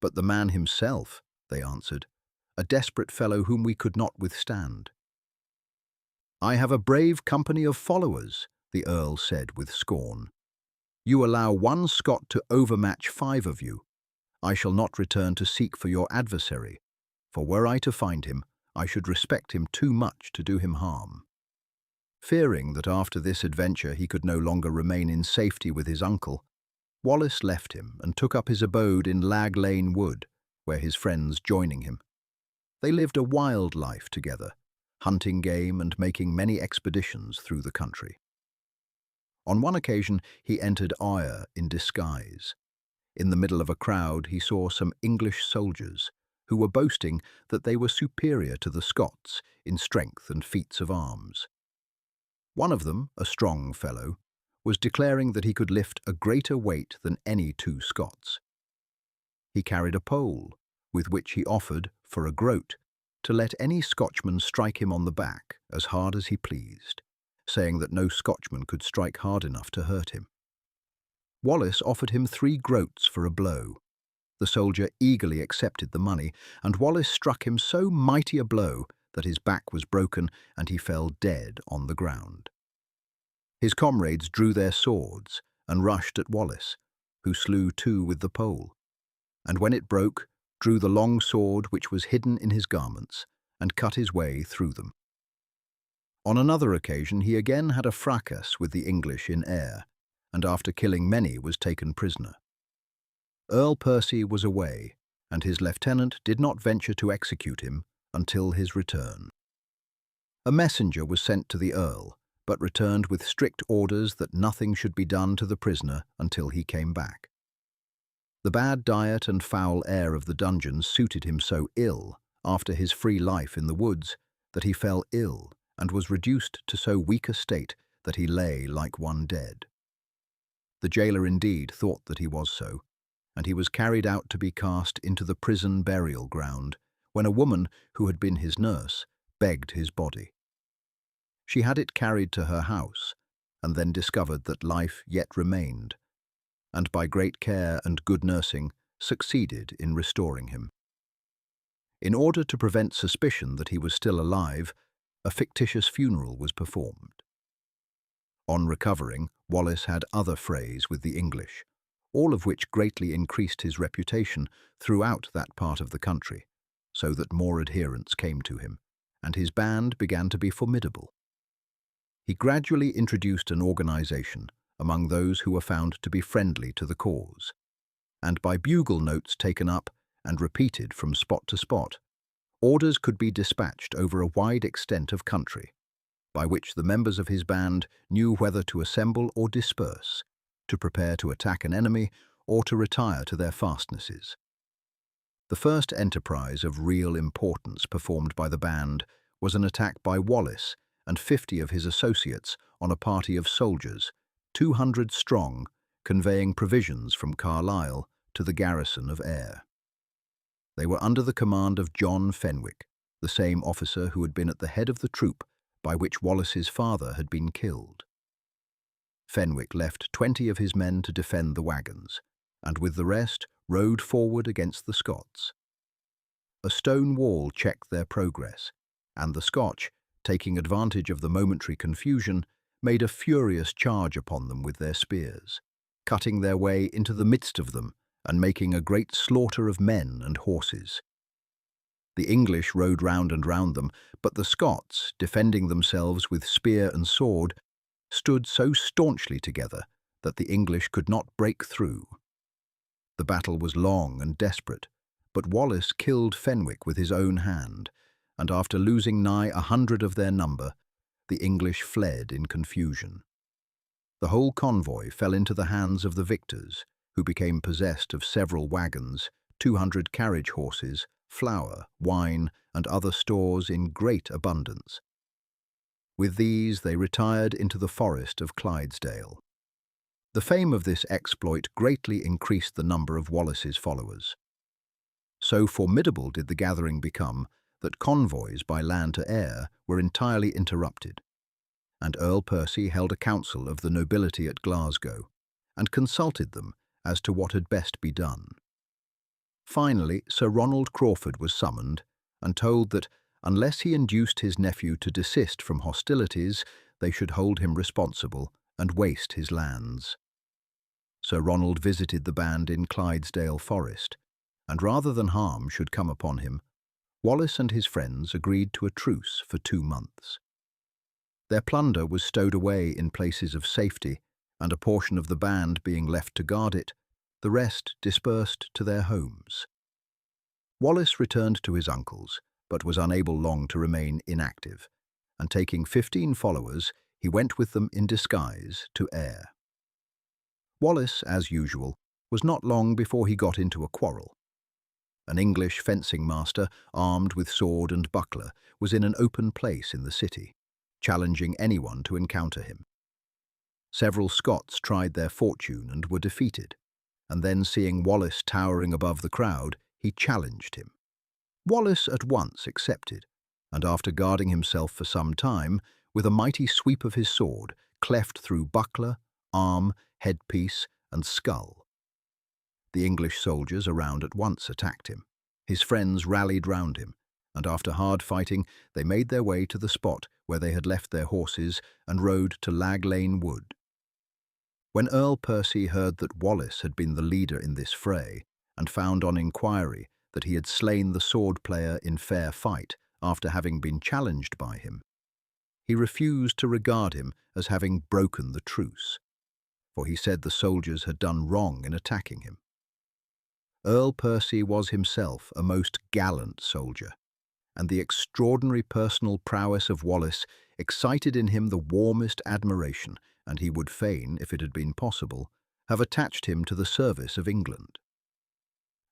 But the man himself, they answered, a desperate fellow whom we could not withstand. I have a brave company of followers, the Earl said with scorn. You allow 1 Scot to overmatch 5 of you. I shall not return to seek for your adversary, for were I to find him, I should respect him too much to do him harm. Fearing that after this adventure he could no longer remain in safety with his uncle, Wallace left him and took up his abode in Lag Lane Wood, where his friends joining him. They lived a wild life together, hunting game and making many expeditions through the country. On one occasion he entered Ayr in disguise. In the middle of a crowd he saw some English soldiers, who were boasting that they were superior to the Scots in strength and feats of arms. One of them, a strong fellow, was declaring that he could lift a greater weight than any 2 Scots. He carried a pole, with which he offered, for a groat, to let any Scotchman strike him on the back as hard as he pleased, saying that no Scotchman could strike hard enough to hurt him. Wallace offered him 3 groats for a blow. The soldier eagerly accepted the money, and Wallace struck him so mighty a blow that his back was broken and he fell dead on the ground. His comrades drew their swords and rushed at Wallace, who slew 2 with the pole, and when it broke, drew the long sword which was hidden in his garments, and cut his way through them. On another occasion he again had a fracas with the English in Ayr, and after killing many was taken prisoner. Earl Percy was away, and his lieutenant did not venture to execute him until his return. A messenger was sent to the Earl, but returned with strict orders that nothing should be done to the prisoner until he came back. The bad diet and foul air of the dungeons suited him so ill after his free life in the woods that he fell ill and was reduced to so weak a state that he lay like one dead. The jailer indeed thought that he was so, and he was carried out to be cast into the prison burial ground, when a woman who had been his nurse begged his body. She had it carried to her house, and then discovered that life yet remained, and by great care and good nursing succeeded in restoring him. In order to prevent suspicion that he was still alive, a fictitious funeral was performed. On recovering, Wallace had other frays with the English, all of which greatly increased his reputation throughout that part of the country, so that more adherents came to him, and his band began to be formidable. He gradually introduced an organization among those who were found to be friendly to the cause, and by bugle notes taken up and repeated from spot to spot, orders could be dispatched over a wide extent of country, by which the members of his band knew whether to assemble or disperse, to prepare to attack an enemy or to retire to their fastnesses. The first enterprise of real importance performed by the band was an attack by Wallace and 50 of his associates on a party of soldiers, 200 strong, conveying provisions from Carlisle to the garrison of Ayr. They were under the command of John Fenwick, the same officer who had been at the head of the troop by which Wallace's father had been killed. Fenwick left 20 of his men to defend the wagons, and with the rest rode forward against the Scots. A stone wall checked their progress, and the Scotch, taking advantage of the momentary confusion, made a furious charge upon them with their spears, cutting their way into the midst of them and making a great slaughter of men and horses. The English rode round and round them, but the Scots, defending themselves with spear and sword, stood so staunchly together that the English could not break through. The battle was long and desperate, but Wallace killed Fenwick with his own hand, and after losing nigh 100 of their number, the English fled in confusion. The whole convoy fell into the hands of the victors, who became possessed of several wagons, 200 carriage horses, flour, wine, and other stores in great abundance. With these they retired into the forest of Clydesdale. The fame of this exploit greatly increased the number of Wallace's followers. So formidable did the gathering become that convoys by land to Ayr were entirely interrupted, and Earl Percy held a council of the nobility at Glasgow and consulted them as to what had best be done. Finally, Sir Ronald Crawford was summoned and told that, unless he induced his nephew to desist from hostilities, they should hold him responsible and waste his lands. Sir Ronald visited the band in Clydesdale Forest, and rather than harm should come upon him, Wallace and his friends agreed to a truce for 2 months. Their plunder was stowed away in places of safety, and a portion of the band being left to guard it, the rest dispersed to their homes. Wallace returned to his uncle's, but was unable long to remain inactive, and taking 15 followers, he went with them in disguise to Ayr. Wallace, as usual, was not long before he got into a quarrel. An English fencing master, armed with sword and buckler, was in an open place in the city, challenging anyone to encounter him. Several Scots tried their fortune and were defeated, and then seeing Wallace towering above the crowd, he challenged him. Wallace at once accepted, and after guarding himself for some time, with a mighty sweep of his sword, cleft through buckler, arm, headpiece, and skull. The English soldiers around at once attacked him. His friends rallied round him, and after hard fighting, they made their way to the spot where they had left their horses and rode to Lag Lane Wood. When Earl Percy heard that Wallace had been the leader in this fray, and found on inquiry that he had slain the sword-player in fair fight after having been challenged by him, he refused to regard him as having broken the truce, for he said the soldiers had done wrong in attacking him. Earl Percy was himself a most gallant soldier, and the extraordinary personal prowess of Wallace excited in him the warmest admiration, and he would fain, if it had been possible, have attached him to the service of England.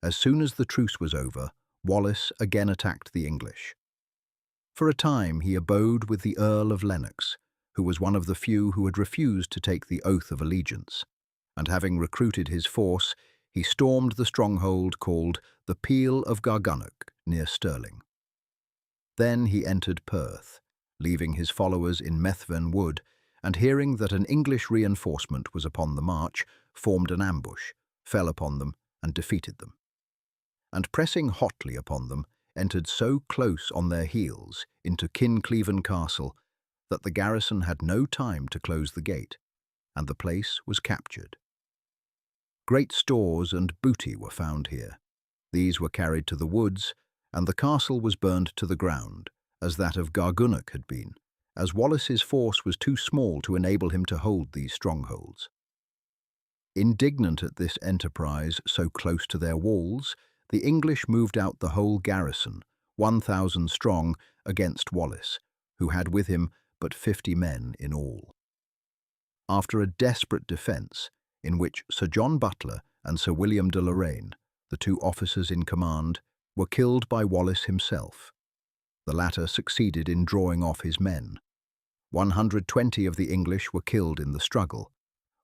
As soon as the truce was over, Wallace again attacked the English. For a time he abode with the Earl of Lennox, who was one of the few who had refused to take the oath of allegiance, and having recruited his force, he stormed the stronghold called the Peel of Gargunnock near Stirling. Then he entered Perth, leaving his followers in Methven Wood, and hearing that an English reinforcement was upon the march, formed an ambush, fell upon them, and defeated them. And pressing hotly upon them, entered so close on their heels into Kincleven Castle that the garrison had no time to close the gate, and the place was captured. Great stores and booty were found here. These were carried to the woods, and the castle was burned to the ground, as that of Gargunnock had been, as Wallace's force was too small to enable him to hold these strongholds. Indignant at this enterprise so close to their walls, the English moved out the whole garrison, 1,000 strong, against Wallace, who had with him but 50 men in all. After a desperate defence, in which Sir John Butler and Sir William de Lorraine, the 2 officers in command, were killed by Wallace himself, the latter succeeded in drawing off his men. 120 of the English were killed in the struggle,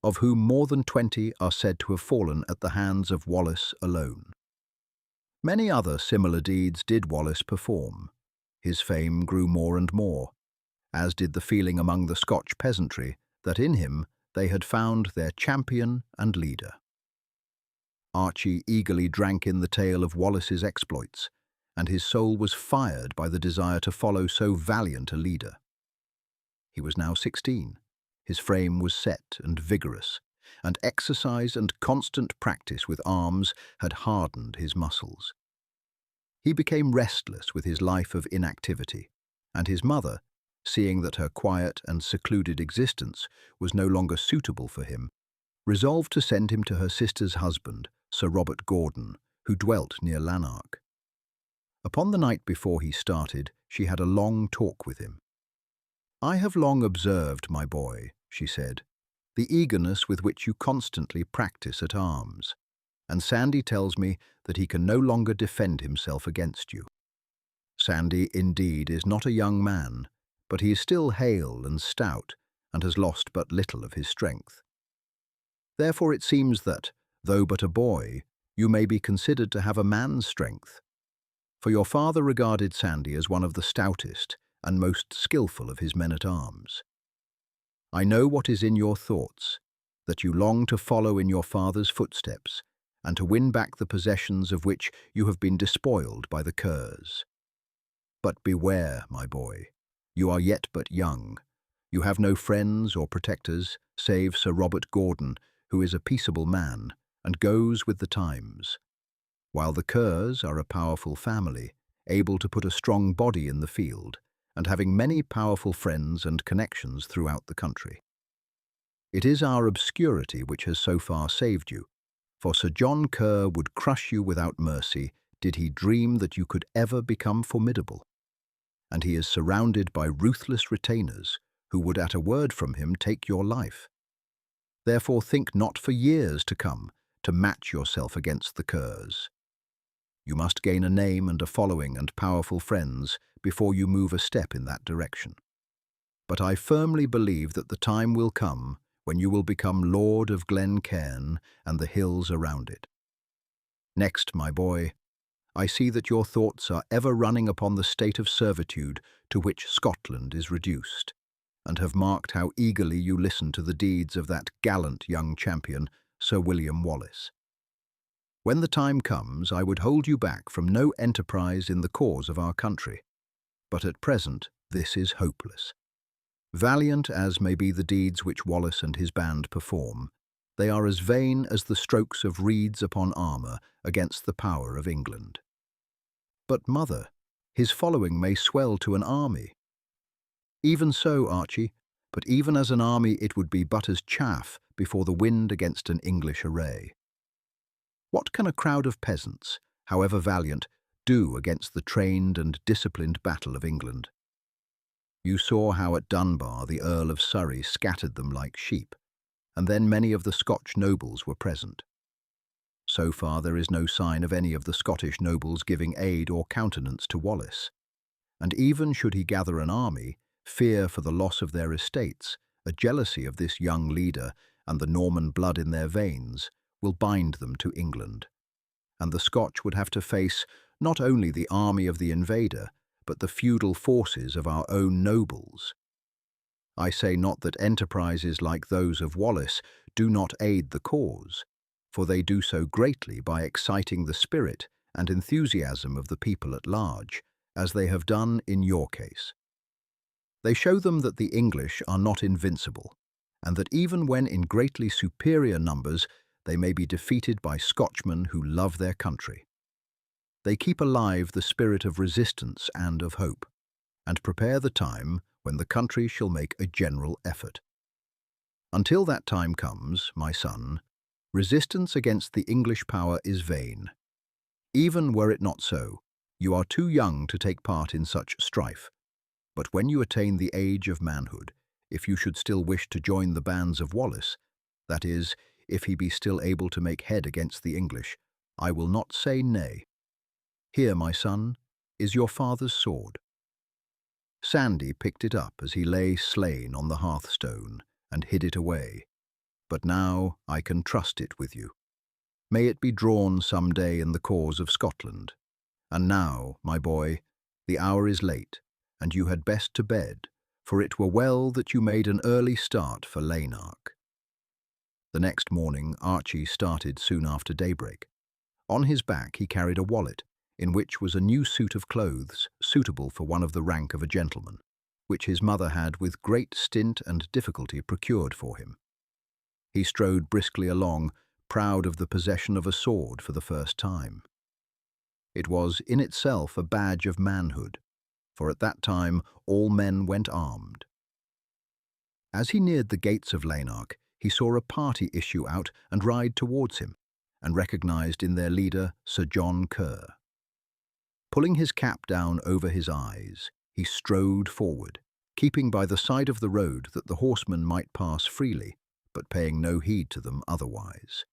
of whom more than 20 are said to have fallen at the hands of Wallace alone. Many other similar deeds did Wallace perform, His fame grew more and more, as did the feeling among the Scotch peasantry that in him they had found their champion and leader. Archie eagerly drank in the tale of Wallace's exploits, and his soul was fired by the desire to follow so valiant a leader. He was now 16. His frame was set and vigorous, and exercise and constant practice with arms had hardened his muscles. He became restless with his life of inactivity, and his mother, seeing that her quiet and secluded existence was no longer suitable for him, resolved to send him to her sister's husband, Sir Robert Gordon, who dwelt near Lanark. Upon the night before he started, she had a long talk with him. "I have long observed, my boy," she said, "the eagerness with which you constantly practice at arms, and Sandy tells me that he can no longer defend himself against you. Sandy, indeed, is not a young man, but he is still hale and stout, and has lost but little of his strength. Therefore it seems that, though but a boy, you may be considered to have a man's strength. For your father regarded Sandy as one of the stoutest and most skilful of his men-at-arms. I know what is in your thoughts, that you long to follow in your father's footsteps, and to win back the possessions of which you have been despoiled by the Kerrs. But beware, my boy, you are yet but young. You have no friends or protectors, save Sir Robert Gordon, who is a peaceable man, and goes with the times, while the Kerrs are a powerful family, able to put a strong body in the field, and having many powerful friends and connections throughout the country. It is our obscurity which has so far saved you, for Sir John Kerr would crush you without mercy did he dream that you could ever become formidable. And he is surrounded by ruthless retainers who would at a word from him take your life. Therefore think not for years to come to match yourself against the Kerrs. You must gain a name and a following and powerful friends before you move a step in that direction. But I firmly believe that the time will come when you will become Lord of Glen Cairn and the hills around it. Next, my boy, I see that your thoughts are ever running upon the state of servitude to which Scotland is reduced, and have marked how eagerly you listen to the deeds of that gallant young champion, Sir William Wallace. When the time comes, I would hold you back from no enterprise in the cause of our country, but at present this is hopeless. Valiant as may be the deeds which Wallace and his band perform, they are as vain as the strokes of reeds upon armour against the power of England. But, mother, his following may swell to an army. Even so, Archie, but even as an army it would be but as chaff before the wind against an English array. What can a crowd of peasants, however valiant, do against the trained and disciplined battle of England? You saw how at Dunbar the Earl of Surrey scattered them like sheep, and then many of the Scotch nobles were present. So far there is no sign of any of the Scottish nobles giving aid or countenance to Wallace, and even should he gather an army, fear for the loss of their estates, a jealousy of this young leader, and the Norman blood in their veins, will bind them to England, and the Scotch would have to face not only the army of the invader, but the feudal forces of our own nobles. I say not that enterprises like those of Wallace do not aid the cause, for they do so greatly by exciting the spirit and enthusiasm of the people at large, as they have done in your case. They show them that the English are not invincible, and that even when in greatly superior numbers, they may be defeated by Scotchmen who love their country. They keep alive the spirit of resistance and of hope, and prepare the time when the country shall make a general effort. Until that time comes, my son, resistance against the English power is vain. Even were it not so, you are too young to take part in such strife. But when you attain the age of manhood, if you should still wish to join the bands of Wallace, that is, if he be still able to make head against the English, I will not say nay. Here, my son, is your father's sword. Sandy picked it up as he lay slain on the hearthstone and hid it away. But now I can trust it with you. May it be drawn some day in the cause of Scotland. And now, my boy, The hour is late, and you had best to bed, for it were well that you made an early start for Lanark." The next morning Archie started soon after daybreak. On his back he carried a wallet, in which was a new suit of clothes suitable for one of the rank of a gentleman, which his mother had with great stint and difficulty procured for him. He strode briskly along, proud of the possession of a sword for the first time. It was in itself a badge of manhood, for at that time all men went armed. As he neared the gates of Lanark, he saw a party issue out and ride towards him, and recognized in their leader Sir John Kerr. Pulling his cap down over his eyes, he strode forward, keeping by the side of the road that the horsemen might pass freely, but paying no heed to them otherwise.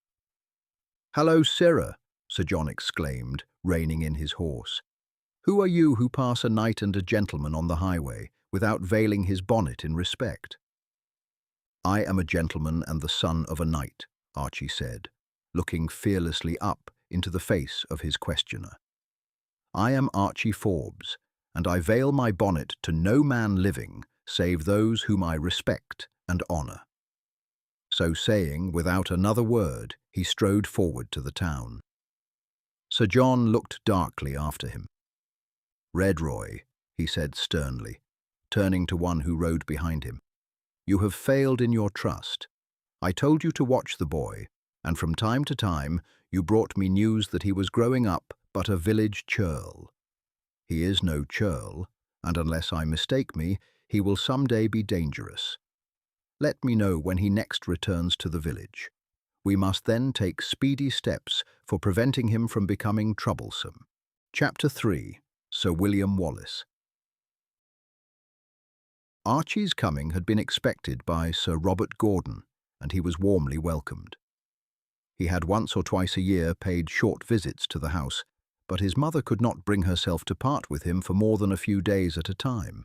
"Hallo, sirrah," Sir John exclaimed, reining in his horse. "Who are you who pass a knight and a gentleman on the highway, without veiling his bonnet in respect?" "I am a gentleman and the son of a knight," Archie said, looking fearlessly up into the face of his questioner. "I am Archie Forbes, and I veil my bonnet to no man living save those whom I respect and honour." So saying, without another word, he strode forward to the town. Sir John looked darkly after him. "Redroy," he said sternly, turning to one who rode behind him, "you have failed in your trust. I told you to watch the boy, and from time to time you brought me news that he was growing up but a village churl. He is no churl, and unless I mistake me, he will some day be dangerous. Let me know when he next returns to the village. We must then take speedy steps for preventing him from becoming troublesome." Chapter 3. Sir William Wallace. Archie's coming had been expected by Sir Robert Gordon, and he was warmly welcomed. He had once or twice a year paid short visits to the house, but his mother could not bring herself to part with him for more than a few days at a time.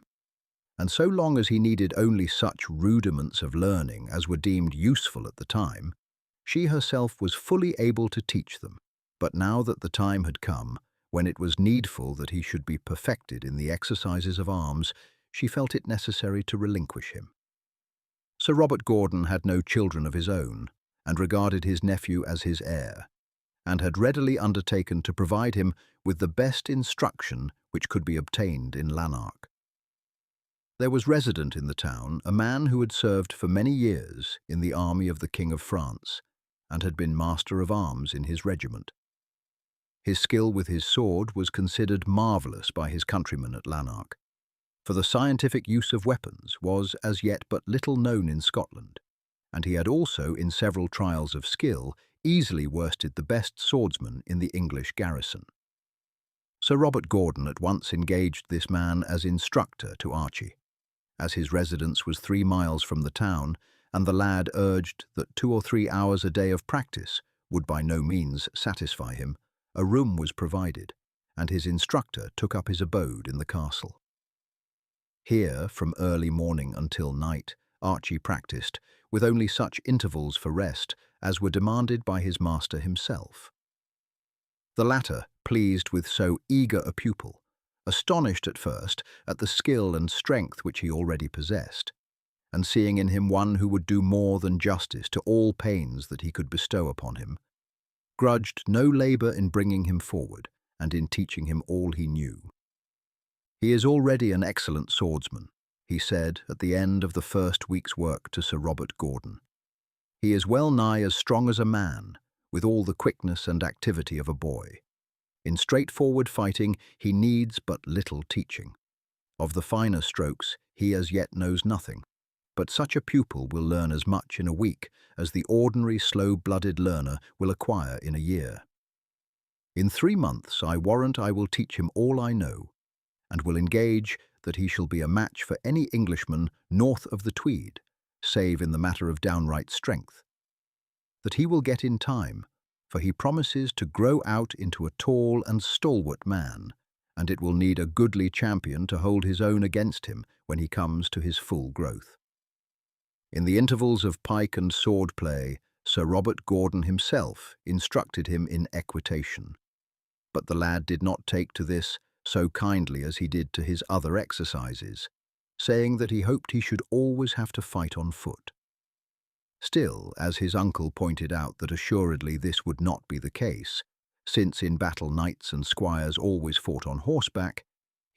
And so long as he needed only such rudiments of learning as were deemed useful at the time, she herself was fully able to teach them. But now that the time had come, when it was needful that he should be perfected in the exercises of arms, she felt it necessary to relinquish him. Sir Robert Gordon had no children of his own, and regarded his nephew as his heir, and had readily undertaken to provide him with the best instruction which could be obtained in Lanark. There was resident in the town a man who had served for many years in the army of the King of France, and had been master of arms in his regiment. His skill with his sword was considered marvellous by his countrymen at Lanark, for the scientific use of weapons was as yet but little known in Scotland, and he had also, in several trials of skill, easily worsted the best swordsman in the English garrison. Sir Robert Gordon at once engaged this man as instructor to Archie. As his residence was 3 miles from the town, and the lad urged that 2 or 3 hours a day of practice would by no means satisfy him, a room was provided, and his instructor took up his abode in the castle. Here, from early morning until night, Archie practised, with only such intervals for rest as were demanded by his master himself. The latter, pleased with so eager a pupil, astonished at first at the skill and strength which he already possessed, and seeing in him one who would do more than justice to all pains that he could bestow upon him, grudged no labour in bringing him forward and in teaching him all he knew. "He is already an excellent swordsman," he said at the end of the first week's work to Sir Robert Gordon. "He is well nigh as strong as a man, with all the quickness and activity of a boy. In straightforward fighting he needs but little teaching. Of the finer strokes he as yet knows nothing, but such a pupil will learn as much in a week as the ordinary slow-blooded learner will acquire in a year. In 3 months I warrant I will teach him all I know, and will engage that he shall be a match for any Englishman north of the Tweed, save in the matter of downright strength. That he will get in time, for he promises to grow out into a tall and stalwart man, and it will need a goodly champion to hold his own against him when he comes to his full growth." In the intervals of pike and sword play, Sir Robert Gordon himself instructed him in equitation, but the lad did not take to this so kindly as he did to his other exercises, saying that he hoped he should always have to fight on foot. Still, as his uncle pointed out that assuredly this would not be the case, since in battle knights and squires always fought on horseback,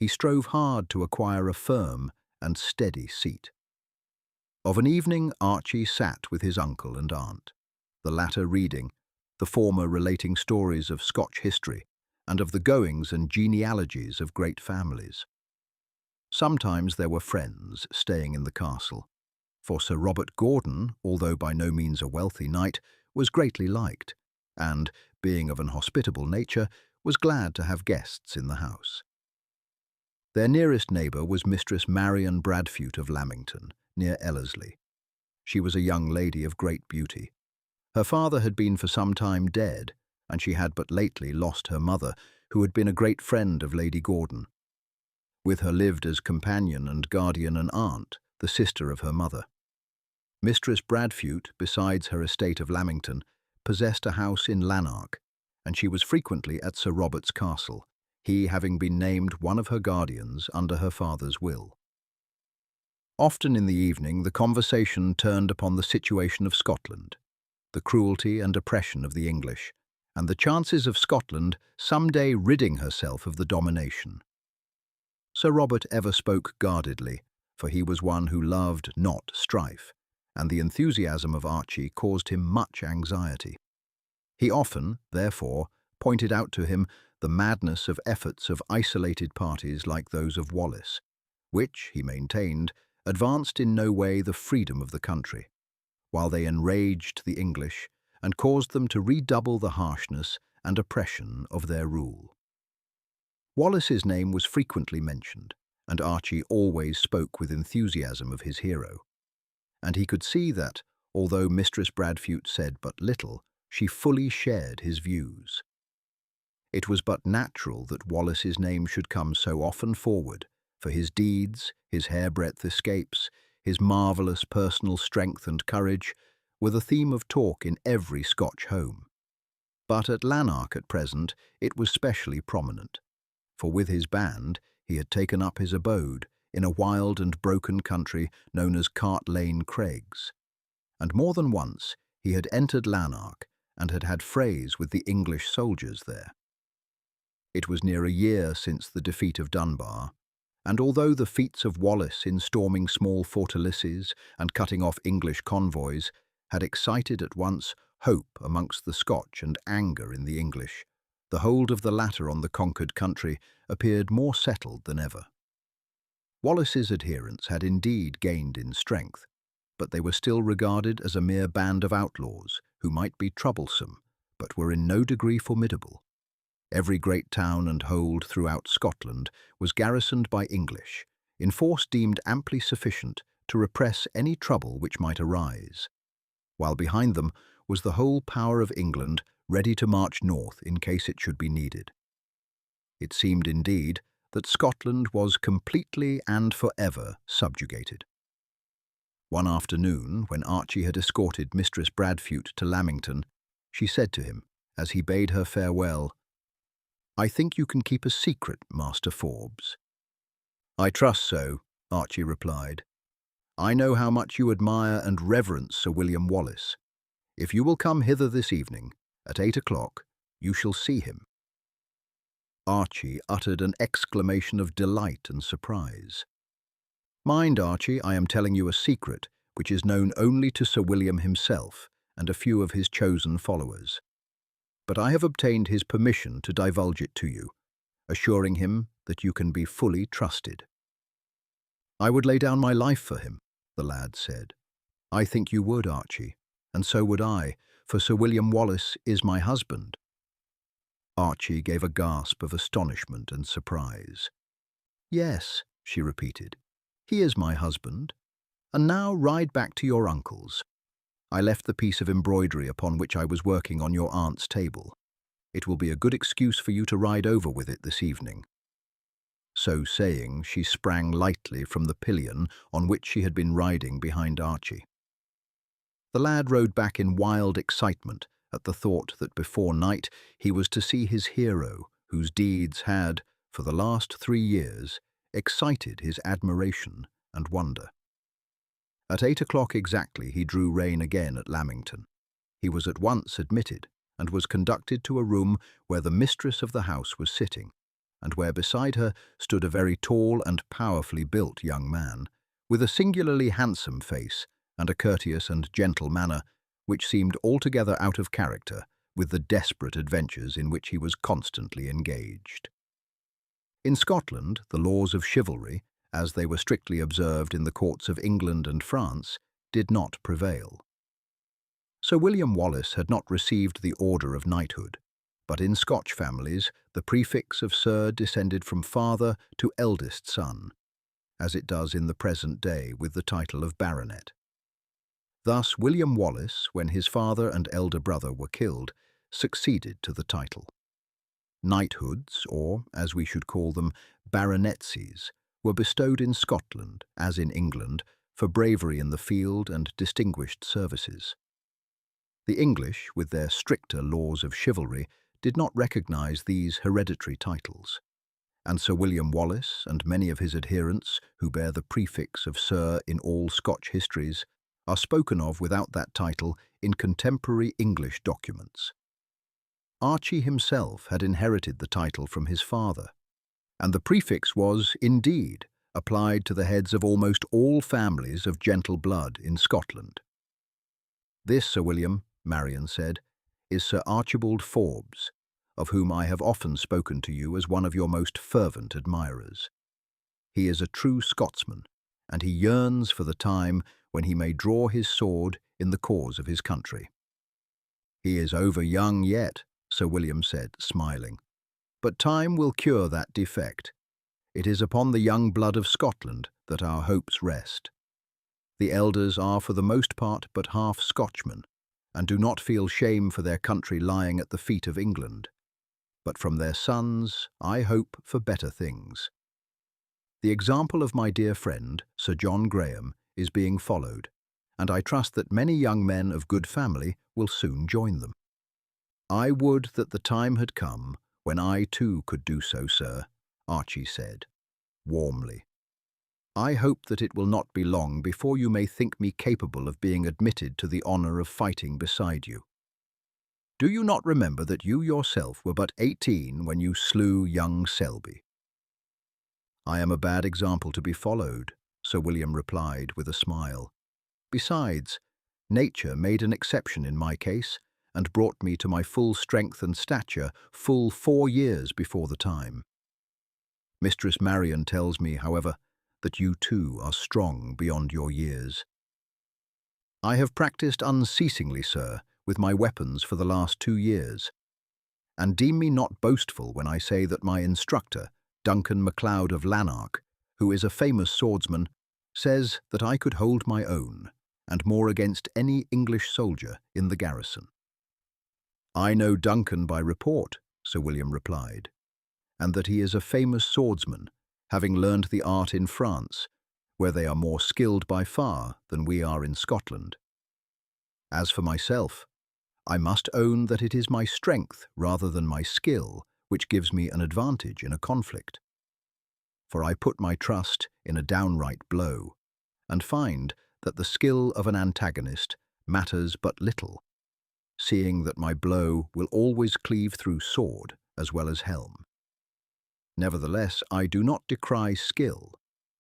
he strove hard to acquire a firm and steady seat. Of an evening, Archie sat with his uncle and aunt, the latter reading, the former relating stories of Scotch history and of the goings and genealogies of great families. Sometimes there were friends staying in the castle, for Sir Robert Gordon, although by no means a wealthy knight, was greatly liked, and, being of an hospitable nature, was glad to have guests in the house. Their nearest neighbour was Mistress Marian Bradfute of Lamington, near Ellerslie. She was a young lady of great beauty. Her father had been for some time dead, and she had but lately lost her mother, who had been a great friend of Lady Gordon. With her lived as companion and guardian an aunt, the sister of her mother. Mistress Bradfute, besides her estate of Lamington, possessed a house in Lanark, and she was frequently at Sir Robert's castle, he having been named one of her guardians under her father's will. Often in the evening the conversation turned upon the situation of Scotland, the cruelty and oppression of the English, and the chances of Scotland some day ridding herself of the domination. Sir Robert ever spoke guardedly, for he was one who loved not strife, and the enthusiasm of Archie caused him much anxiety. He often, therefore, pointed out to him the madness of efforts of isolated parties like those of Wallace, which, he maintained, advanced in no way the freedom of the country, while they enraged the English and caused them to redouble the harshness and oppression of their rule. Wallace's name was frequently mentioned, and Archie always spoke with enthusiasm of his hero. And he could see that, although Mistress Bradfute said but little, she fully shared his views. It was but natural that Wallace's name should come so often forward, for his deeds, his hairbreadth escapes, his marvellous personal strength and courage were the theme of talk in every Scotch home. But at Lanark at present it was specially prominent, for with his band he had taken up his abode in a wild and broken country known as Cart Lane Craigs, and more than once he had entered Lanark and had had frays with the English soldiers there. It was near a year since the defeat of Dunbar, and although the feats of Wallace in storming small fortalices and cutting off English convoys had excited at once hope amongst the Scotch and anger in the English, the hold of the latter on the conquered country appeared more settled than ever. Wallace's adherents had indeed gained in strength, but they were still regarded as a mere band of outlaws who might be troublesome, but were in no degree formidable. Every great town and hold throughout Scotland was garrisoned by English, in force deemed amply sufficient to repress any trouble which might arise, while behind them was the whole power of England ready to march north in case it should be needed. It seemed indeed that Scotland was completely and forever subjugated. One afternoon, when Archie had escorted Mistress Bradfute to Lamington, she said to him, as he bade her farewell, "I think you can keep a secret, Master Forbes." "I trust so," Archie replied. "I know how much you admire and reverence Sir William Wallace. If you will come hither this evening, at 8 o'clock, you shall see him." Archie uttered an exclamation of delight and surprise. "Mind, Archie, I am telling you a secret which is known only to Sir William himself and a few of his chosen followers. But I have obtained his permission to divulge it to you, assuring him that you can be fully trusted." "I would lay down my life for him," the lad said. "I think you would, Archie, and so would I, for Sir William Wallace is my husband." Archie gave a gasp of astonishment and surprise. "Yes," she repeated, "he is my husband. And now ride back to your uncle's. I left the piece of embroidery upon which I was working on your aunt's table. It will be a good excuse for you to ride over with it this evening." So saying, she sprang lightly from the pillion on which she had been riding behind Archie. The lad rode back in wild excitement at the thought that before night he was to see his hero, whose deeds had, for the last 3 years, excited his admiration and wonder. At 8 o'clock exactly he drew rein again at Lamington. He was at once admitted and was conducted to a room where the mistress of the house was sitting, and where beside her stood a very tall and powerfully built young man, with a singularly handsome face and a courteous and gentle manner which seemed altogether out of character with the desperate adventures in which he was constantly engaged. In Scotland, the laws of chivalry, as they were strictly observed in the courts of England and France, did not prevail. Sir William Wallace had not received the order of knighthood, but in Scotch families the prefix of Sir descended from father to eldest son, as it does in the present day with the title of baronet. Thus William Wallace, when his father and elder brother were killed, succeeded to the title. Knighthoods, or, as we should call them, baronetcies, were bestowed in Scotland, as in England, for bravery in the field and distinguished services. The English, with their stricter laws of chivalry, did not recognise these hereditary titles, and Sir William Wallace and many of his adherents, who bear the prefix of Sir in all Scotch histories, are spoken of without that title in contemporary English documents. Archie himself had inherited the title from his father, and the prefix was, indeed, applied to the heads of almost all families of gentle blood in Scotland. "This, Sir William," Marion said, "is Sir Archibald Forbes, of whom I have often spoken to you as one of your most fervent admirers. He is a true Scotsman, and he yearns for the time when he may draw his sword in the cause of his country." "He is over young yet," Sir William said, smiling, "but time will cure that defect. It is upon the young blood of Scotland that our hopes rest. The elders are for the most part but half Scotchmen, and do not feel shame for their country lying at the feet of England. But from their sons I hope for better things. The example of my dear friend, Sir John Graham, is being followed, and I trust that many young men of good family will soon join them." "I would that the time had come when I too could do so, sir," Archie said, warmly. "I hope that it will not be long before you may think me capable of being admitted to the honour of fighting beside you. Do you not remember that you yourself were but 18 when you slew young Selby?" "I am a bad example to be followed," Sir William replied with a smile. "Besides, nature made an exception in my case, and brought me to my full strength and stature full 4 years before the time. Mistress Marion tells me, however, that you too are strong beyond your years." "I have practised unceasingly, sir, with my weapons for the last 2 years, and deem me not boastful when I say that my instructor, Duncan MacLeod of Lanark, who is a famous swordsman, says that I could hold my own, and more against any English soldier in the garrison." "I know Duncan by report," Sir William replied, "and that he is a famous swordsman, having learned the art in France, where they are more skilled by far than we are in Scotland. As for myself, I must own that it is my strength rather than my skill which gives me an advantage in a conflict. For I put my trust in a downright blow, and find that the skill of an antagonist matters but little, seeing that my blow will always cleave through sword as well as helm. Nevertheless, I do not decry skill,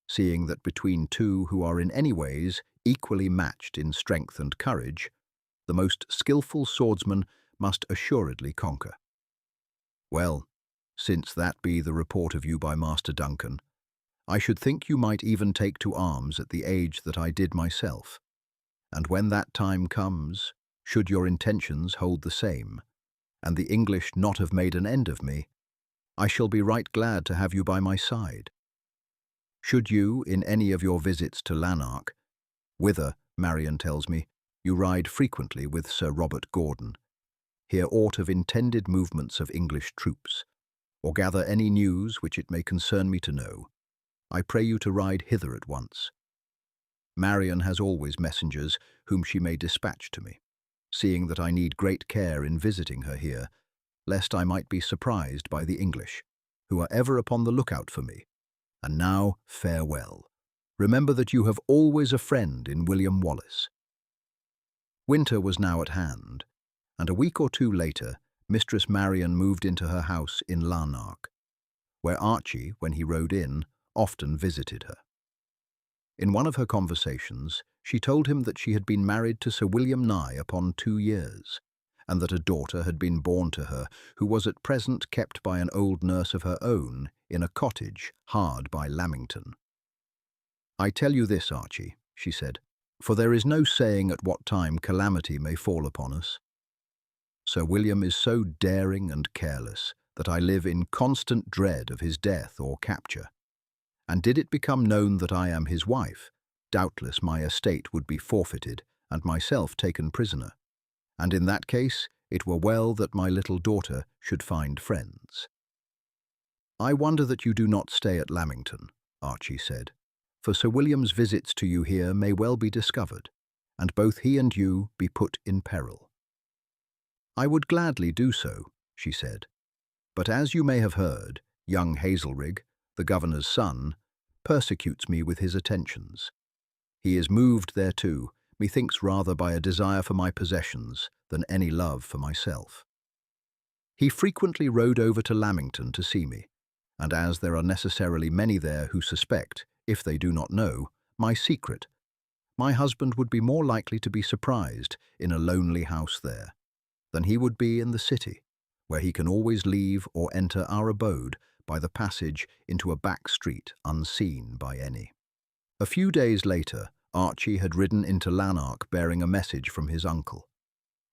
seeing that between two who are in any ways equally matched in strength and courage, the most skilful swordsman must assuredly conquer. Well, since that be the report of you by Master Duncan, I should think you might even take to arms at the age that I did myself, and when that time comes, should your intentions hold the same, and the English not have made an end of me, I shall be right glad to have you by my side. Should you, in any of your visits to Lanark, whither, Marion tells me, you ride frequently with Sir Robert Gordon, hear aught of intended movements of English troops, or gather any news which it may concern me to know, I pray you to ride hither at once. Marion has always messengers whom she may dispatch to me, seeing that I need great care in visiting her here, lest I might be surprised by the English, who are ever upon the lookout for me. And now, farewell. Remember that you have always a friend in William Wallace." Winter was now at hand, and a week or two later, Mistress Marian moved into her house in Lanark, where Archie, when he rode in, often visited her. In one of her conversations, she told him that she had been married to Sir William nigh upon 2 years, and that a daughter had been born to her who was at present kept by an old nurse of her own in a cottage hard by Lamington. "I tell you this, Archie," she said, "for there is no saying at what time calamity may fall upon us. Sir William is so daring and careless that I live in constant dread of his death or capture. And did it become known that I am his wife, doubtless my estate would be forfeited and myself taken prisoner. And in that case, it were well that my little daughter should find friends." "I wonder that you do not stay at Lamington," Archie said, "for Sir William's visits to you here may well be discovered, and both he and you be put in peril." "I would gladly do so," she said, "but as you may have heard, young Hazelrig, the governor's son, persecutes me with his attentions. He is moved thereto, methinks rather by a desire for my possessions than any love for myself. He frequently rode over to Lamington to see me, and as there are necessarily many there who suspect, if they do not know, my secret, my husband would be more likely to be surprised in a lonely house there than he would be in the city, where he can always leave or enter our abode by the passage into a back street unseen by any." A few days later, Archie had ridden into Lanark bearing a message from his uncle.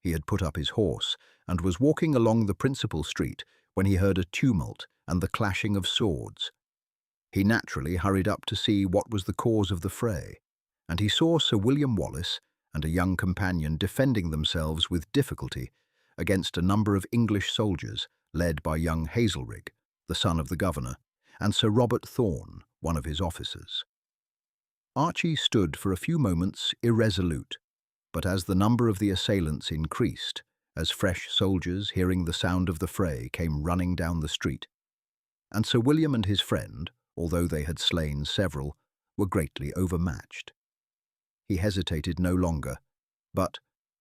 He had put up his horse and was walking along the principal street when he heard a tumult and the clashing of swords. He naturally hurried up to see what was the cause of the fray, and he saw Sir William Wallace and a young companion defending themselves with difficulty against a number of English soldiers led by young Hazelrig, the son of the governor, and Sir Robert Thorne, one of his officers. Archie stood for a few moments irresolute, but as the number of the assailants increased, as fresh soldiers, hearing the sound of the fray, came running down the street, and Sir William and his friend, although they had slain several, were greatly overmatched, he hesitated no longer, but,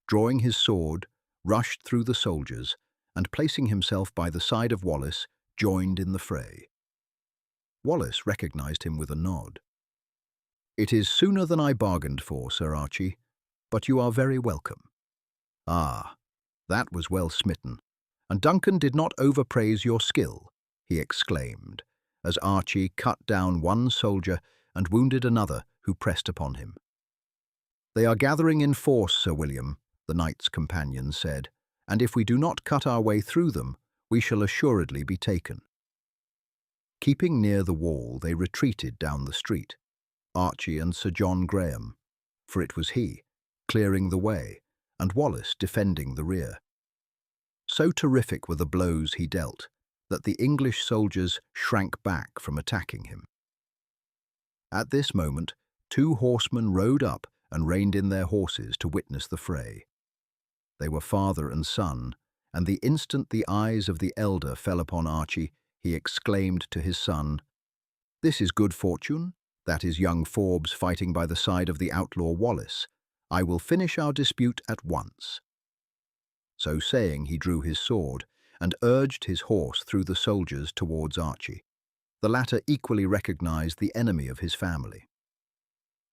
drawing his sword, rushed through the soldiers, and placing himself by the side of Wallace, joined in the fray. Wallace recognized him with a nod. "It is sooner than I bargained for, Sir Archie, but you are very welcome." "Ah, that was well smitten, and Duncan did not overpraise your skill," he exclaimed, as Archie cut down one soldier and wounded another who pressed upon him. "They are gathering in force, Sir William," the knight's companion said, "and if we do not cut our way through them, we shall assuredly be taken." Keeping near the wall, they retreated down the street, Archie and Sir John Graham, for it was he, clearing the way, and Wallace defending the rear. So terrific were the blows he dealt, that the English soldiers shrank back from attacking him. At this moment, 2 horsemen rode up and reined in their horses to witness the fray. They were father and son, and the instant the eyes of the elder fell upon Archie, he exclaimed to his son, "This is good fortune. That is young Forbes fighting by the side of the outlaw Wallace. I will finish our dispute at once." So saying, he drew his sword and urged his horse through the soldiers towards Archie. The latter equally recognized the enemy of his family.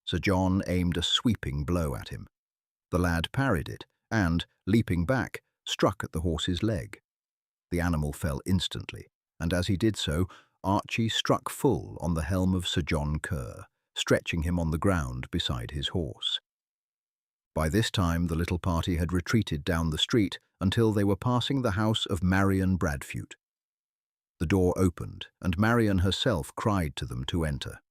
Sir John aimed a sweeping blow at him. The lad parried it and, leaping back, struck at the horse's leg. The animal fell instantly, and as he did so, Archie struck full on the helm of Sir John Kerr, stretching him on the ground beside his horse. By this time the little party had retreated down the street until they were passing the house of Marian Bradfute. The door opened, and Marian herself cried to them to enter.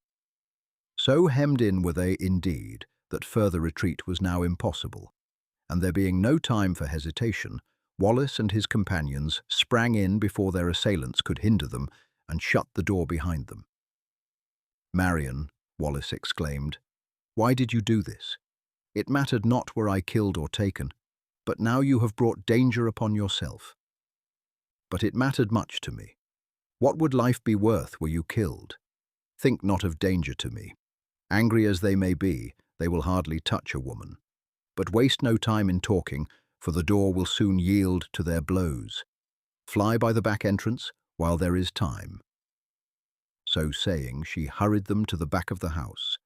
So hemmed in were they indeed that further retreat was now impossible, and there being no time for hesitation, Wallace and his companions sprang in before their assailants could hinder them and shut the door behind them. "Marian," Wallace exclaimed, "why did you do this? It mattered not were I killed or taken, but now you have brought danger upon yourself." "But it mattered much to me. What would life be worth were you killed? Think not of danger to me. Angry as they may be, they will hardly touch a woman. But waste no time in talking, for the door will soon yield to their blows. Fly by the back entrance while there is time." So saying, she hurried them to the back of the house,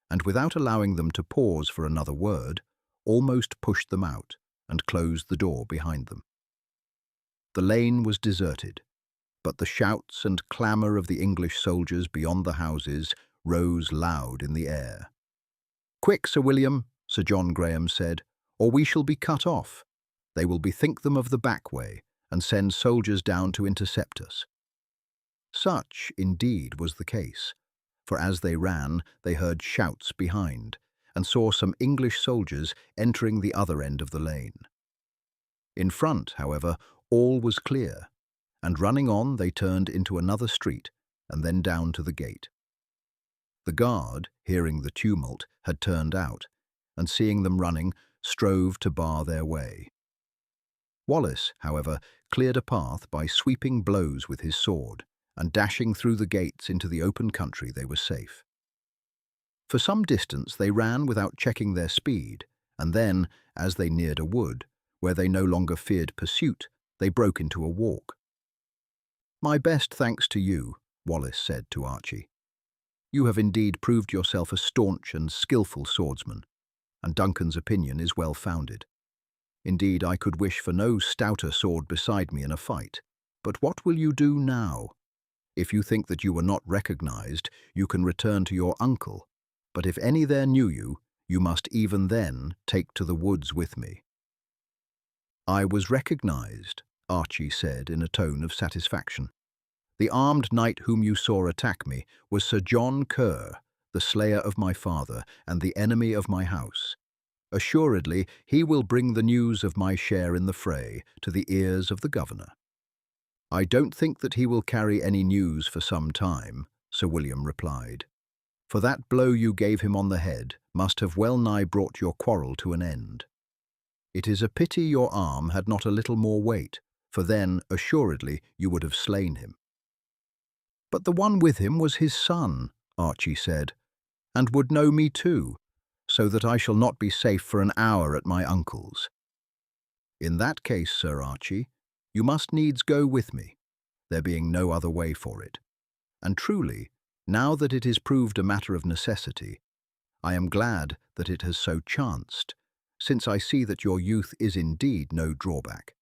and without allowing them to pause for another word, almost pushed them out and closed the door behind them. The lane was deserted, but the shouts and clamour of the English soldiers beyond the houses rose loud in the air. "Quick, Sir William," Sir John Graham said, "or we shall be cut off. They will bethink them of the back way, and send soldiers down to intercept us." Such, indeed, was the case, for as they ran, they heard shouts behind, and saw some English soldiers entering the other end of the lane. In front, however, all was clear, and running on, they turned into another street, and then down to the gate. The guard, hearing the tumult, had turned out, and seeing them running, strove to bar their way. Wallace, however, cleared a path by sweeping blows with his sword, and dashing through the gates into the open country they were safe. For some distance they ran without checking their speed, and then, as they neared a wood, where they no longer feared pursuit, they broke into a walk. "My best thanks to you," Wallace said to Archie. "You have indeed proved yourself a staunch and skilful swordsman, and Duncan's opinion is well founded. Indeed, I could wish for no stouter sword beside me in a fight. But what will you do now? If you think that you were not recognized, you can return to your uncle, but if any there knew you, you must even then take to the woods with me." "I was recognized," Archie said in a tone of satisfaction. "The armed knight whom you saw attack me was Sir John Kerr, the slayer of my father and the enemy of my house. Assuredly, he will bring the news of my share in the fray to the ears of the governor." "I don't think that he will carry any news for some time," Sir William replied, "for that blow you gave him on the head must have well nigh brought your quarrel to an end. It is a pity your arm had not a little more weight, for then, assuredly, you would have slain him." "But the one with him was his son," Archie said, "and would know me too, so that I shall not be safe for an hour at my uncle's." "In that case, Sir Archie, you must needs go with me, there being no other way for it. And truly, now that it is proved a matter of necessity, I am glad that it has so chanced, since I see that your youth is indeed no drawback.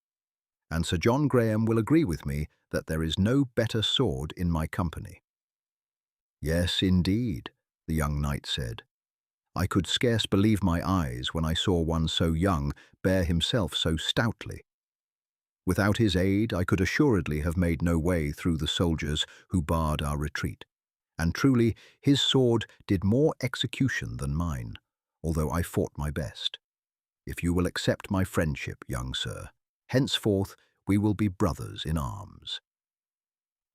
And Sir John Graham will agree with me that there is no better sword in my company." "Yes, indeed," the young knight said. "I could scarce believe my eyes when I saw one so young bear himself so stoutly. Without his aid, I could assuredly have made no way through the soldiers who barred our retreat. And truly, his sword did more execution than mine, although I fought my best. If you will accept my friendship, young sir, henceforth we will be brothers in arms."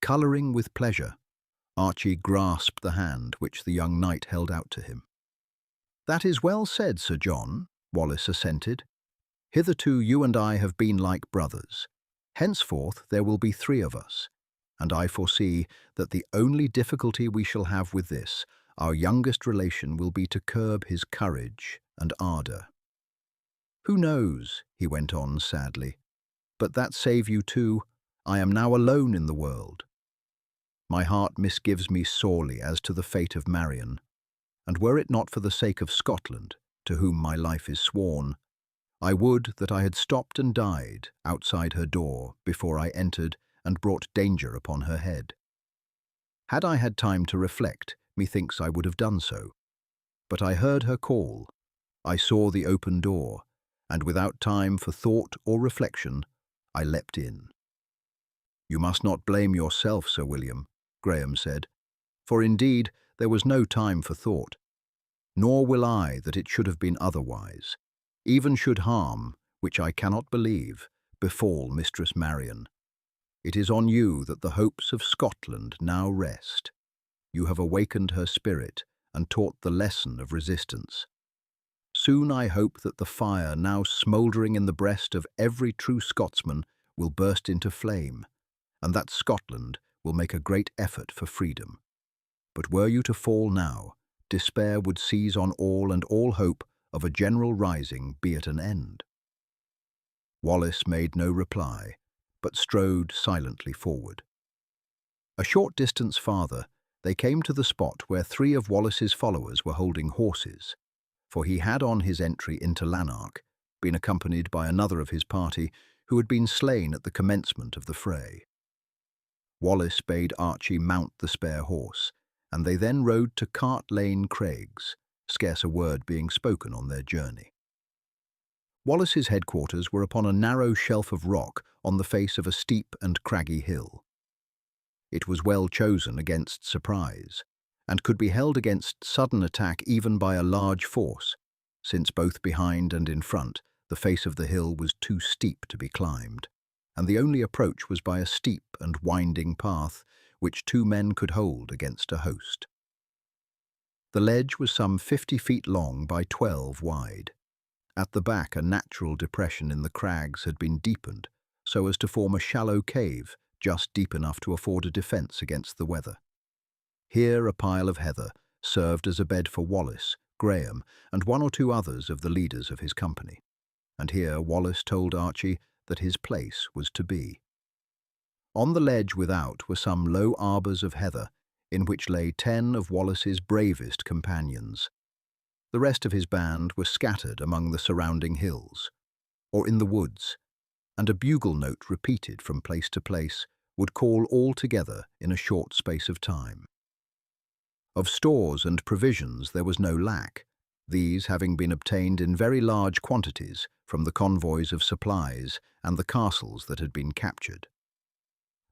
Colouring with pleasure, Archie grasped the hand which the young knight held out to him. "That is well said, Sir John," Wallace assented. "Hitherto you and I have been like brothers. Henceforth there will be three of us, and I foresee that the only difficulty we shall have with this, our youngest relation, will be to curb his courage and ardour. Who knows," he went on sadly, "but that save you too, I am now alone in the world. My heart misgives me sorely as to the fate of Marion, and were it not for the sake of Scotland, to whom my life is sworn, I would that I had stopped and died outside her door before I entered and brought danger upon her head. Had I had time to reflect, methinks I would have done so. But I heard her call, I saw the open door, and without time for thought or reflection, I leapt in." "You must not blame yourself, Sir William," Graham said, "for indeed there was no time for thought. Nor will I that it should have been otherwise, even should harm, which I cannot believe, befall Mistress Marion. It is on you that the hopes of Scotland now rest. You have awakened her spirit and taught the lesson of resistance. Soon I hope that the fire now smouldering in the breast of every true Scotsman will burst into flame, and that Scotland will make a great effort for freedom. But were you to fall now, despair would seize on all, and all hope of a general rising be at an end." Wallace made no reply, but strode silently forward. A short distance farther, they came to the spot where 3 of Wallace's followers were holding horses, for he had on his entry into Lanark been accompanied by another of his party who had been slain at the commencement of the fray. Wallace bade Archie mount the spare horse, and they then rode to Cart Lane Craigs, scarce a word being spoken on their journey. Wallace's headquarters were upon a narrow shelf of rock on the face of a steep and craggy hill. It was well chosen against surprise, and could be held against sudden attack even by a large force, since both behind and in front the face of the hill was too steep to be climbed, and the only approach was by a steep and winding path which 2 men could hold against a host. The ledge was some 50 feet long by 12 wide. At the back, a natural depression in the crags had been deepened so as to form a shallow cave just deep enough to afford a defence against the weather. Here a pile of heather served as a bed for Wallace, Graham, and 1 or 2 others of the leaders of his company, and here Wallace told Archie that his place was to be. On the ledge without were some low arbours of heather, in which lay 10 of Wallace's bravest companions. The rest of his band were scattered among the surrounding hills, or in the woods, and a bugle note repeated from place to place would call all together in a short space of time. Of stores and provisions there was no lack, these having been obtained in very large quantities from the convoys of supplies and the castles that had been captured.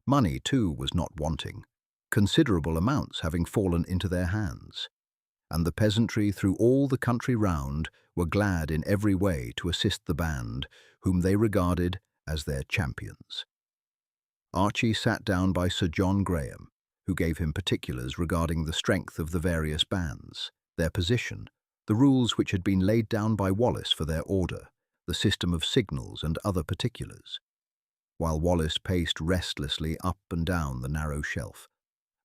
Money, too, was not wanting, considerable amounts having fallen into their hands, and the peasantry through all the country round were glad in every way to assist the band, whom they regarded as their champions. Archie sat down by Sir John Graham, who gave him particulars regarding the strength of the various bands, their position, the rules which had been laid down by Wallace for their order, the system of signals and other particulars, while Wallace paced restlessly up and down the narrow shelf,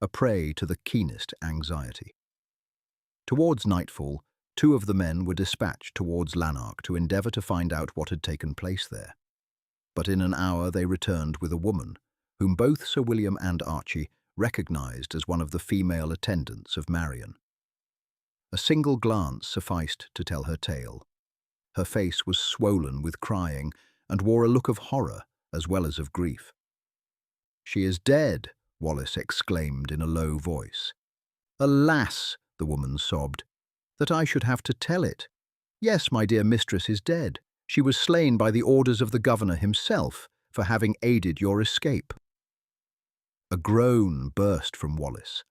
a prey to the keenest anxiety. Towards nightfall, 2 of the men were dispatched towards Lanark to endeavour to find out what had taken place there. But in an hour they returned with a woman, whom both Sir William and Archie recognised as one of the female attendants of Marion. A single glance sufficed to tell her tale. Her face was swollen with crying and wore a look of horror as well as of grief. "She is dead," Wallace exclaimed in a low voice. "Alas," the woman sobbed, "that I should have to tell it. Yes, my dear mistress is dead. She was slain by the orders of the governor himself for having aided your escape." A groan burst from Wallace,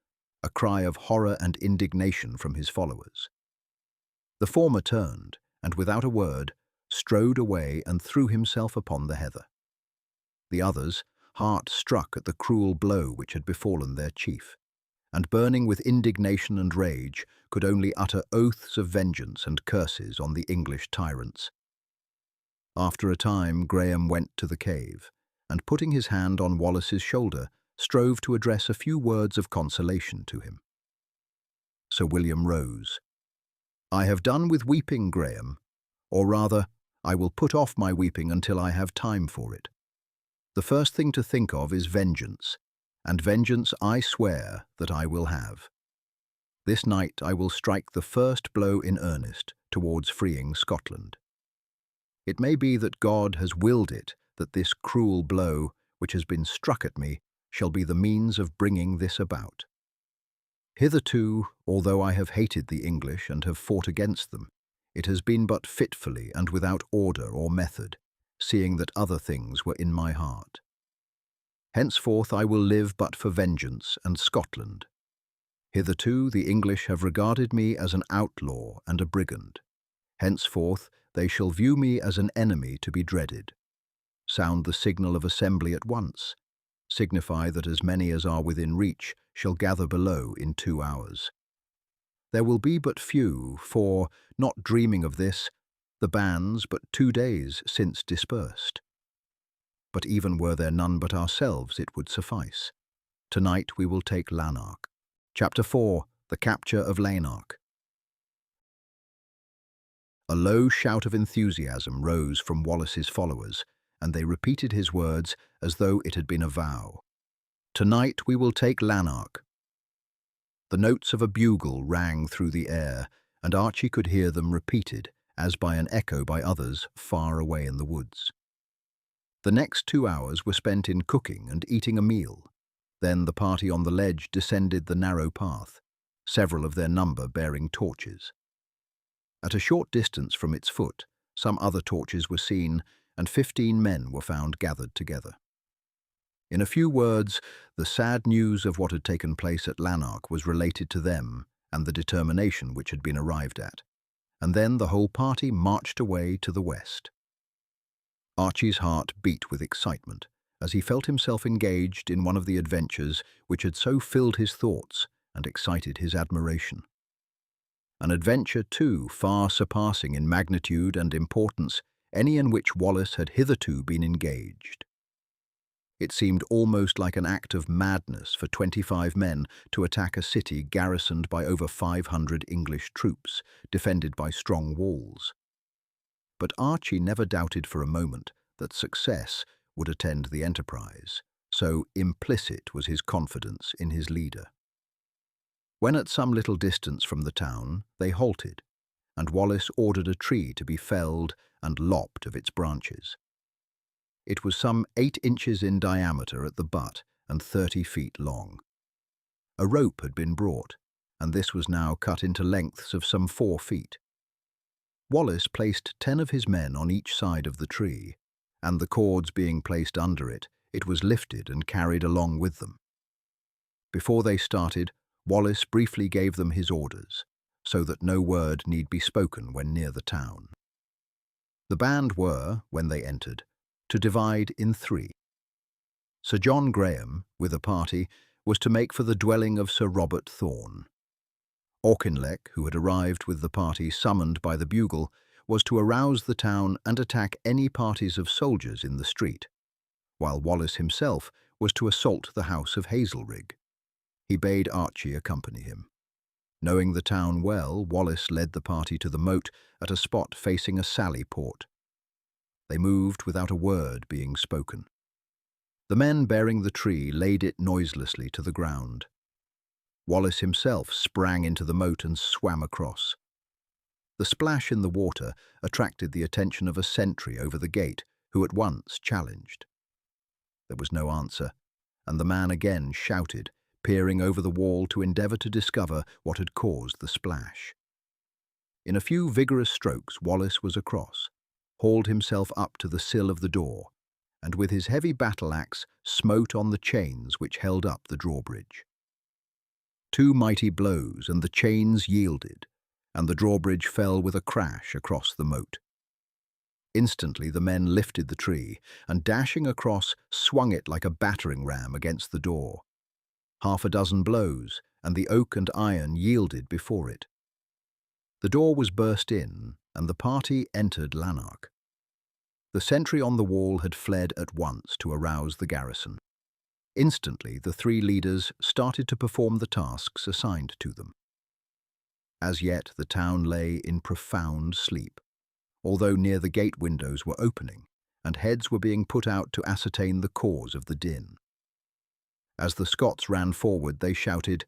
a cry of horror and indignation from his followers. The former turned, and without a word, strode away and threw himself upon the heather. The others, heart-struck at the cruel blow which had befallen their chief, and burning with indignation and rage, could only utter oaths of vengeance and curses on the English tyrants. After a time, Graham went to the cave, and putting his hand on Wallace's shoulder, strove to address a few words of consolation to him. Sir William rose. "I have done with weeping, Graham, or rather, I will put off my weeping until I have time for it. The first thing to think of is vengeance, and vengeance I swear that I will have. This night I will strike the first blow in earnest towards freeing Scotland. It may be that God has willed it that this cruel blow, which has been struck at me, shall be the means of bringing this about. Hitherto, although I have hated the English and have fought against them, it has been but fitfully and without order or method, seeing that other things were in my heart. Henceforth I will live but for vengeance and Scotland. Hitherto the English have regarded me as an outlaw and a brigand. Henceforth they shall view me as an enemy to be dreaded. Sound the signal of assembly at once. Signify that as many as are within reach shall gather below in 2 hours. There will be but few, for, not dreaming of this, the bands but 2 days since dispersed. But even were there none but ourselves, it would suffice. Tonight we will take Lanark. Chapter 4. The Capture of Lanark. A low shout of enthusiasm rose from Wallace's followers, and they repeated his words as though it had been a vow. Tonight we will take Lanark. The notes of a bugle rang through the air, and Archie could hear them repeated, as by an echo by others far away in the woods. The next 2 hours were spent in cooking and eating a meal. Then the party on the ledge descended the narrow path, several of their number bearing torches. At a short distance from its foot, some other torches were seen, and 15 men were found gathered together. In a few words, the sad news of what had taken place at Lanark was related to them and the determination which had been arrived at, and then the whole party marched away to the west. Archie's heart beat with excitement as he felt himself engaged in one of the adventures which had so filled his thoughts and excited his admiration. An adventure, too, far surpassing in magnitude and importance any in which Wallace had hitherto been engaged. It seemed almost like an act of madness for 25 men to attack a city garrisoned by over 500 English troops, defended by strong walls. But Archie never doubted for a moment that success would attend the enterprise, so implicit was his confidence in his leader. When at some little distance from the town, they halted, and Wallace ordered a tree to be felled and lopped of its branches. It was some 8 inches in diameter at the butt and 30 feet long. A rope had been brought, and this was now cut into lengths of some 4 feet. Wallace placed 10 of his men on each side of the tree, and the cords being placed under it, it was lifted and carried along with them. Before they started, Wallace briefly gave them his orders, so that no word need be spoken when near the town. The band were, when they entered, to divide in 3. Sir John Graham, with a party, was to make for the dwelling of Sir Robert Thorne. Auchinleck, who had arrived with the party summoned by the bugle, was to arouse the town and attack any parties of soldiers in the street, while Wallace himself was to assault the house of Hazelrig. He bade Archie accompany him. Knowing the town well, Wallace led the party to the moat at a spot facing a sally port. They moved without a word being spoken. The men bearing the tree laid it noiselessly to the ground. Wallace himself sprang into the moat and swam across. The splash in the water attracted the attention of a sentry over the gate, who at once challenged. There was no answer, and the man again shouted, peering over the wall to endeavour to discover what had caused the splash. In a few vigorous strokes Wallace was across, hauled himself up to the sill of the door, and with his heavy battle-axe smote on the chains which held up the drawbridge. 2 mighty blows, and the chains yielded, and the drawbridge fell with a crash across the moat. Instantly the men lifted the tree, and dashing across, swung it like a battering ram against the door. 6 blows, and the oak and iron yielded before it. The door was burst in, and the party entered Lanark. The sentry on the wall had fled at once to arouse the garrison. Instantly, the 3 leaders started to perform the tasks assigned to them. As yet, the town lay in profound sleep, although near the gate windows were opening, and heads were being put out to ascertain the cause of the din. As the Scots ran forward, they shouted,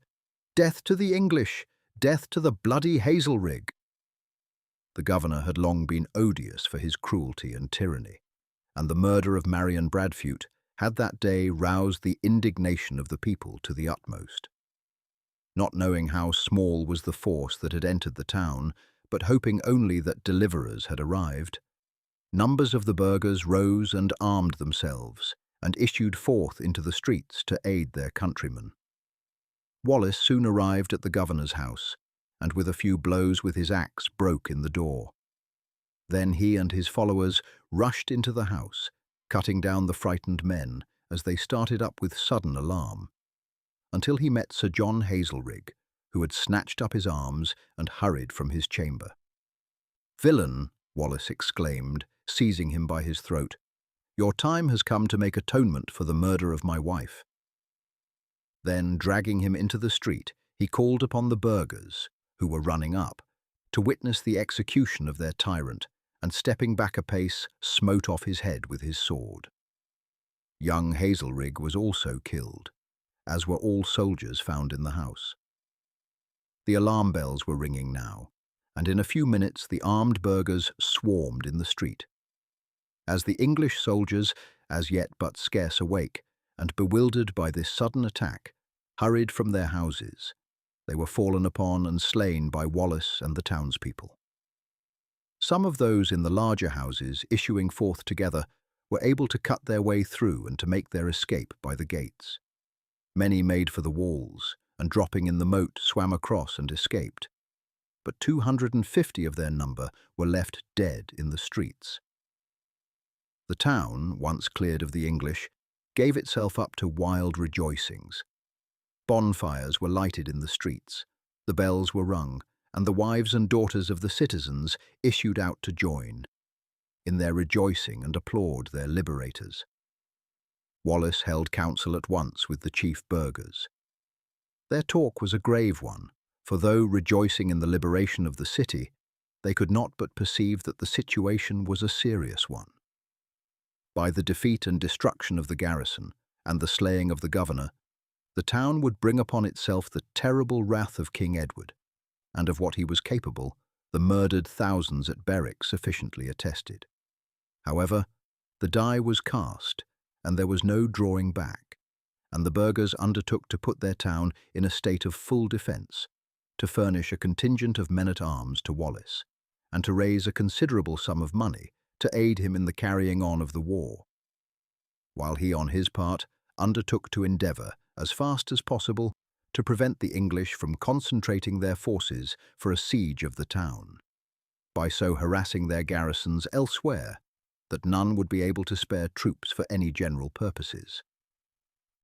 "Death to the English! Death to the bloody Hazelrig!" The governor had long been odious for his cruelty and tyranny, and the murder of Marion Bradfute had that day roused the indignation of the people to the utmost. Not knowing how small was the force that had entered the town, but hoping only that deliverers had arrived, numbers of the burghers rose and armed themselves, and issued forth into the streets to aid their countrymen. Wallace soon arrived at the governor's house, and with a few blows with his axe broke in the door. Then he and his followers rushed into the house, cutting down the frightened men as they started up with sudden alarm, until he met Sir John Hazelrig, who had snatched up his arms and hurried from his chamber. "Villain," Wallace exclaimed, seizing him by his throat, "your time has come to make atonement for the murder of my wife." Then, dragging him into the street, he called upon the burghers, who were running up, to witness the execution of their tyrant, and stepping back a pace, smote off his head with his sword. Young Hazelrig was also killed, as were all soldiers found in the house. The alarm bells were ringing now, and in a few minutes the armed burghers swarmed in the street. As the English soldiers, as yet but scarce awake, and bewildered by this sudden attack, hurried from their houses, they were fallen upon and slain by Wallace and the townspeople. Some of those in the larger houses, issuing forth together, were able to cut their way through and to make their escape by the gates. Many made for the walls, and dropping in the moat swam across and escaped. But 250 of their number were left dead in the streets. The town, once cleared of the English, gave itself up to wild rejoicings. Bonfires were lighted in the streets, the bells were rung, and the wives and daughters of the citizens issued out to join in their rejoicing and applaud their liberators. Wallace held council at once with the chief burghers. Their talk was a grave one, for though rejoicing in the liberation of the city, they could not but perceive that the situation was a serious one. By the defeat and destruction of the garrison, and the slaying of the governor, the town would bring upon itself the terrible wrath of King Edward, and of what he was capable, the murdered thousands at Berwick sufficiently attested. However, the die was cast, and there was no drawing back, and the burghers undertook to put their town in a state of full defence, to furnish a contingent of men-at-arms to Wallace, and to raise a considerable sum of money to aid him in the carrying on of the war, while he on his part undertook to endeavour, as fast as possible, to prevent the English from concentrating their forces for a siege of the town, by so harassing their garrisons elsewhere that none would be able to spare troops for any general purposes.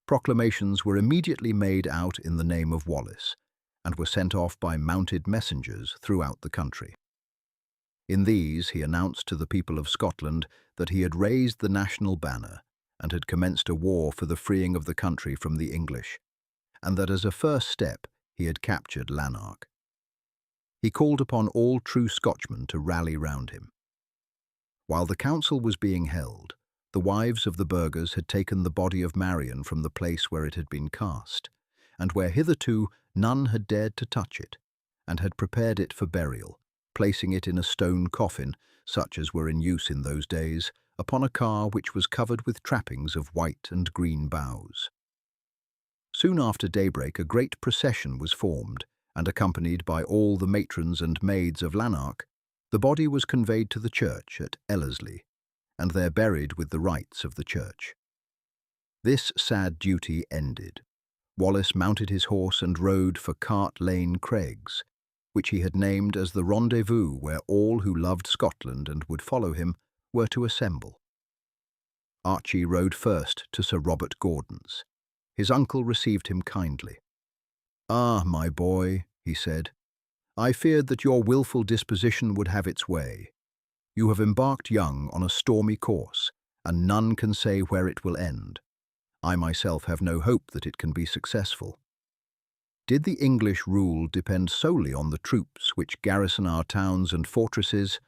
Proclamations were immediately made out in the name of Wallace, and were sent off by mounted messengers throughout the country. In these he announced to the people of Scotland that he had raised the national banner and had commenced a war for the freeing of the country from the English, and that as a first step he had captured Lanark. He called upon all true Scotchmen to rally round him. While the council was being held, the wives of the burghers had taken the body of Marion from the place where it had been cast, and where hitherto none had dared to touch it, and had prepared it for burial, placing it in a stone coffin, such as were in use in those days, upon a car which was covered with trappings of white and green boughs. Soon after daybreak a great procession was formed, and accompanied by all the matrons and maids of Lanark, the body was conveyed to the church at Ellerslie, and there buried with the rites of the church. This sad duty ended, Wallace mounted his horse and rode for Cart Lane Craigs, which he had named as the rendezvous where all who loved Scotland and would follow him were to assemble. Archie rode first to Sir Robert Gordon's. His uncle received him kindly. "Ah, my boy," he said, "I feared that your wilful disposition would have its way. You have embarked young on a stormy course, and none can say where it will end. I myself have no hope that it can be successful. Did the English rule depend solely on the troops which garrison our towns and fortresses,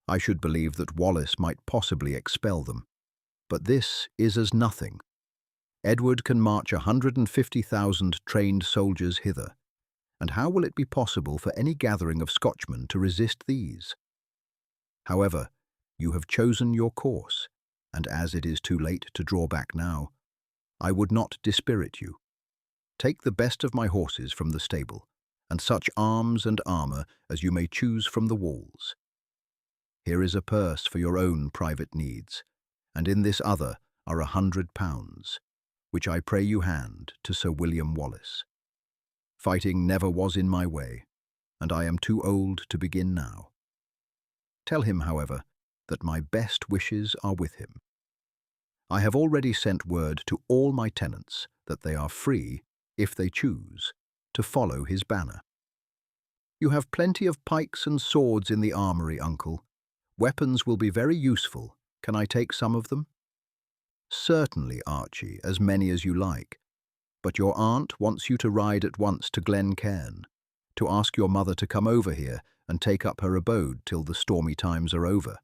I should believe that Wallace might possibly expel them. But this is as nothing. Edward can march 150,000 trained soldiers hither, and how will it be possible for any gathering of Scotchmen to resist these? However, you have chosen your course, and as it is too late to draw back now, I would not dispirit you. Take the best of my horses from the stable, and such arms and armour as you may choose from the walls. Here is a purse for your own private needs, and in this other are £100, which I pray you hand to Sir William Wallace. Fighting never was in my way, and I am too old to begin now. Tell him, however, that my best wishes are with him. I have already sent word to all my tenants that they are free, if they choose, to follow his banner. You have plenty of pikes and swords in the armoury, uncle. Weapons will be very useful. Can I take some of them? Certainly, Archie, as many as you like. but your aunt wants you to ride at once to Glen Cairn, to ask your mother to come over here and take up her abode till the stormy times are over.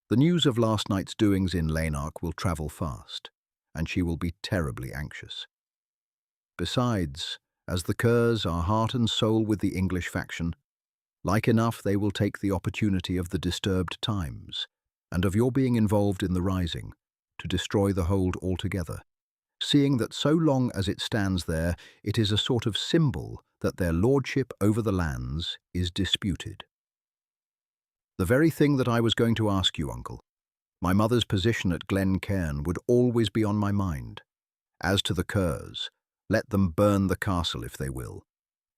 The news of last night's doings in Lanark will travel fast, and she will be terribly anxious. Besides, as the Kerrs are heart and soul with the English faction, like enough they will take the opportunity of the disturbed times, and of your being involved in the rising, to destroy the hold altogether, seeing that so long as it stands there, it is a sort of symbol that their lordship over the lands is disputed. The very thing that I was going to ask you, uncle. My mother's position at Glen Cairn would always be on my mind. As to the Kerrs, let them burn the castle if they will.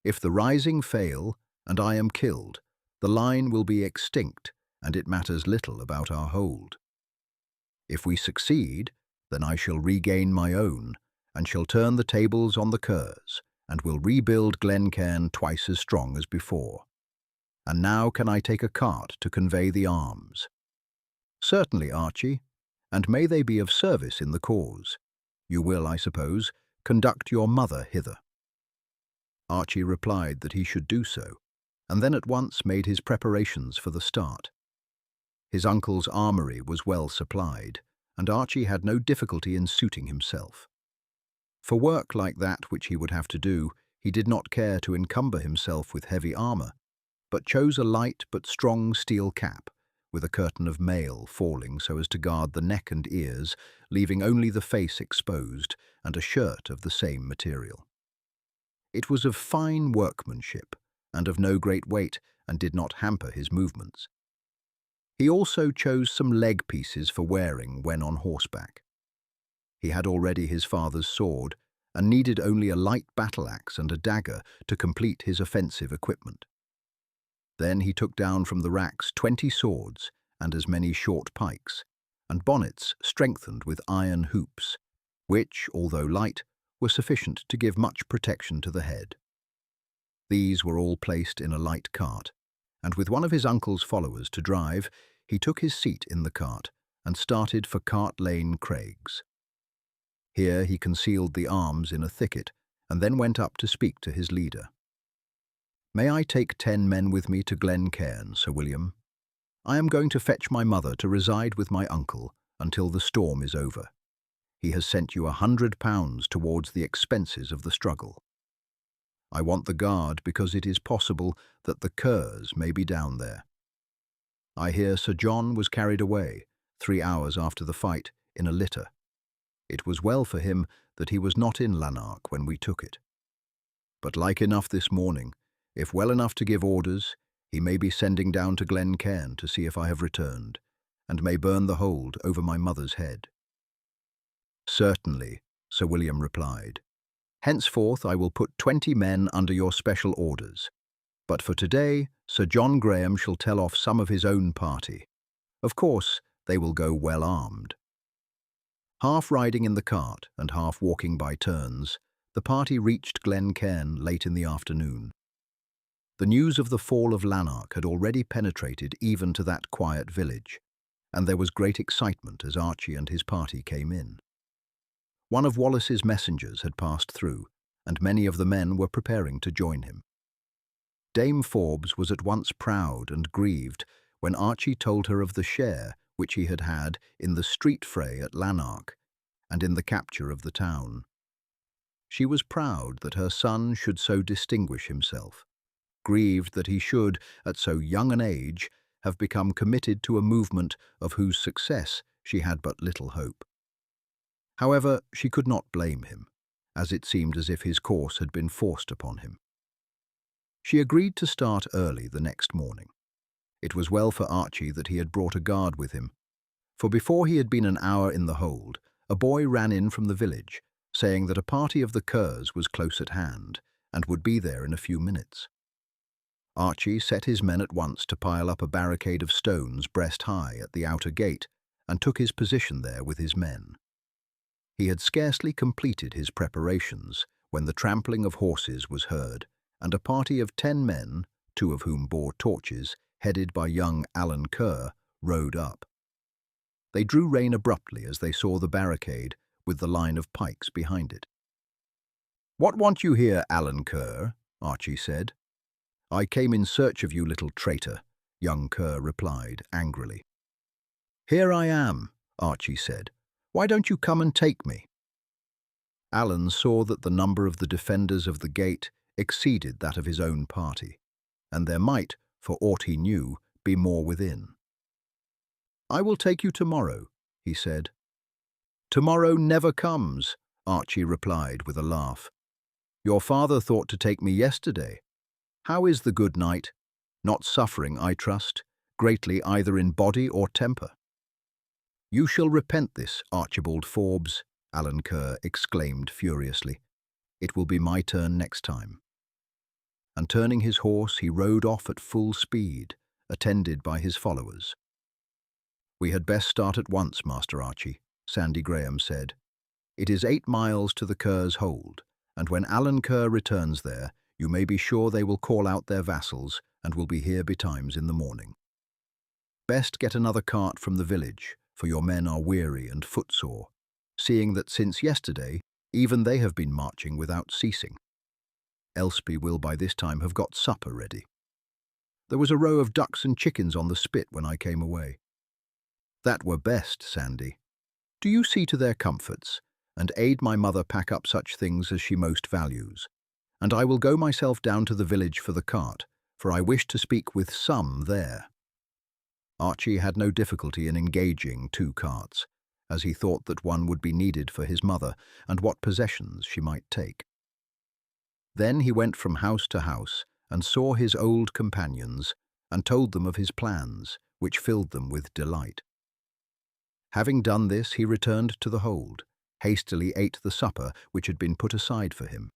If the rising fail, and I am killed, the line will be extinct, and it matters little about our hold. If we succeed, then I shall regain my own, and shall turn the tables on the Kerrs, and will rebuild Glen Cairn twice as strong as before. And now can I take a cart to convey the arms? Certainly, Archie, and may they be of service in the cause. You will, I suppose, conduct your mother hither. Archie replied that he should do so, and then at once made his preparations for the start. His uncle's armoury was well supplied, and Archie had no difficulty in suiting himself. For work like that which he would have to do, he did not care to encumber himself with heavy armour, but chose a light but strong steel cap, with a curtain of mail falling so as to guard the neck and ears, leaving only the face exposed, and a shirt of the same material. It was of fine workmanship, and of no great weight, and did not hamper his movements. He also chose some leg pieces for wearing when on horseback. He had already his father's sword, and needed only a light battle-axe and a dagger to complete his offensive equipment. Then he took down from the racks 20 swords and as many short pikes, and bonnets strengthened with iron hoops, which, although light, were sufficient to give much protection to the head. These were all placed in a light cart, and with one of his uncle's followers to drive, he took his seat in the cart and started for Cart Lane Craigs. Here he concealed the arms in a thicket, and then went up to speak to his leader. "May I take 10 men with me to Glen Cairn, Sir William? I am going to fetch my mother to reside with my uncle until the storm is over. He has sent you £100 towards the expenses of the struggle. I want the guard because it is possible that the Kerrs may be down there. I hear Sir John was carried away, 3 hours after the fight, in a litter. It was well for him that he was not in Lanark when we took it. But like enough this morning, if well enough to give orders, he may be sending down to Glen Cairn to see if I have returned, and may burn the hold over my mother's head." "Certainly," Sir William replied. "Henceforth I will put 20 men under your special orders. But for today, Sir John Graham shall tell off some of his own party. Of course, they will go well armed." Half riding in the cart and half walking by turns, the party reached Glen Cairn late in the afternoon. The news of the fall of Lanark had already penetrated even to that quiet village, and there was great excitement as Archie and his party came in. One of Wallace's messengers had passed through, and many of the men were preparing to join him. Dame Forbes was at once proud and grieved when Archie told her of the share which he had had in the street fray at Lanark and in the capture of the town. She was proud that her son should so distinguish himself, grieved that he should, at so young an age, have become committed to a movement of whose success she had but little hope. However, she could not blame him, as it seemed as if his course had been forced upon him. She agreed to start early the next morning. It was well for Archie that he had brought a guard with him, for before he had been an hour in the hold, a boy ran in from the village, saying that a party of the Kerrs was close at hand, and would be there in a few minutes. Archie set his men at once to pile up a barricade of stones breast high at the outer gate, and took his position there with his men. He had scarcely completed his preparations when the trampling of horses was heard, and a party of 10 men, 2 of whom bore torches, headed by young Alan Kerr, rode up. They drew rein abruptly as they saw the barricade, with the line of pikes behind it. "What want you here, Alan Kerr?" Archie said. "I came in search of you, little traitor," young Kerr replied angrily. "Here I am," Archie said. "Why don't you come and take me?" Alan saw that the number of the defenders of the gate exceeded that of his own party, and there might, for aught he knew, be more within. "I will take you tomorrow," he said. "Tomorrow never comes," Archie replied with a laugh. "Your father thought to take me yesterday. How is the good knight? Not suffering, I trust, greatly either in body or temper." "You shall repent this, Archibald Forbes," Alan Kerr exclaimed furiously. "It will be my turn next time." And turning his horse, he rode off at full speed, attended by his followers. "We had best start at once, Master Archie," Sandy Graham said. "It is 8 miles to the Kerr's hold, and when Alan Kerr returns there, you may be sure they will call out their vassals and will be here betimes in the morning. Best get another cart from the village, for your men are weary and footsore, seeing that since yesterday even they have been marching without ceasing. Elspie will by this time have got supper ready. There was a row of ducks and chickens on the spit when I came away." "That were best, Sandy. Do you see to their comforts, and aid my mother pack up such things as she most values, and I will go myself down to the village for the cart, for I wish to speak with some there." Archie had no difficulty in engaging 2 carts, as he thought that one would be needed for his mother and what possessions she might take. Then he went from house to house and saw his old companions and told them of his plans, which filled them with delight. Having done this, he returned to the hold, hastily ate the supper which had been put aside for him,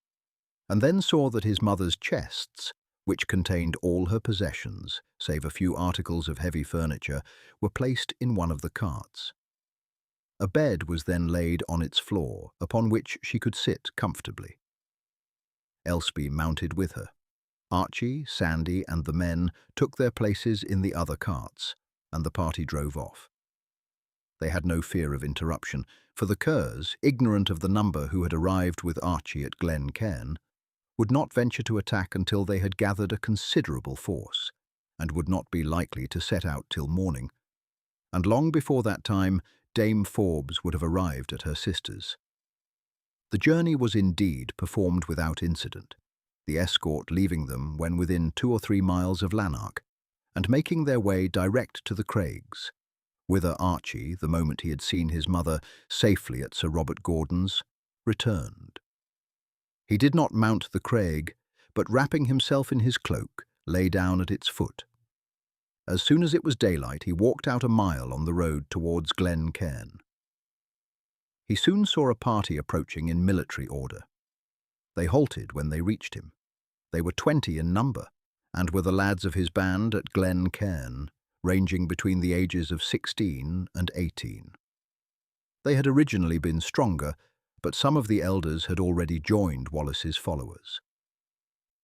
and then saw that his mother's chests, which contained all her possessions, save a few articles of heavy furniture, were placed in one of the carts. A bed was then laid on its floor, upon which she could sit comfortably. Elspie mounted with her. Archie, Sandy, and the men took their places in the other carts, and the party drove off. They had no fear of interruption, for the Kerrs, ignorant of the number who had arrived with Archie at Glen Cairn, would not venture to attack until they had gathered a considerable force, and would not be likely to set out till morning. And long before that time, Dame Forbes would have arrived at her sister's. The journey was indeed performed without incident, the escort leaving them when within 2 or 3 miles of Lanark, and making their way direct to the Craigs, whither Archie, the moment he had seen his mother safely at Sir Robert Gordon's, returned. He did not mount the Craig, but wrapping himself in his cloak, lay down at its foot. As soon as it was daylight, he walked out a mile on the road towards Glen Cairn. He soon saw a party approaching in military order. They halted when they reached him. They were 20 in number, and were the lads of his band at Glen Cairn, ranging between the ages of 16 and 18. They had originally been stronger, but some of the elders had already joined Wallace's followers.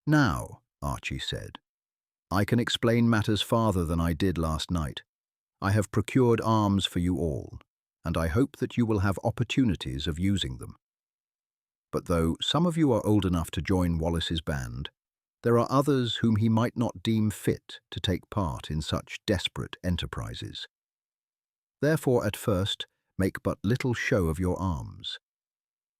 "Now," Archie said, "I can explain matters farther than I did last night. I have procured arms for you all, and I hope that you will have opportunities of using them. But though some of you are old enough to join Wallace's band, there are others whom he might not deem fit to take part in such desperate enterprises. Therefore, at first, make but little show of your arms.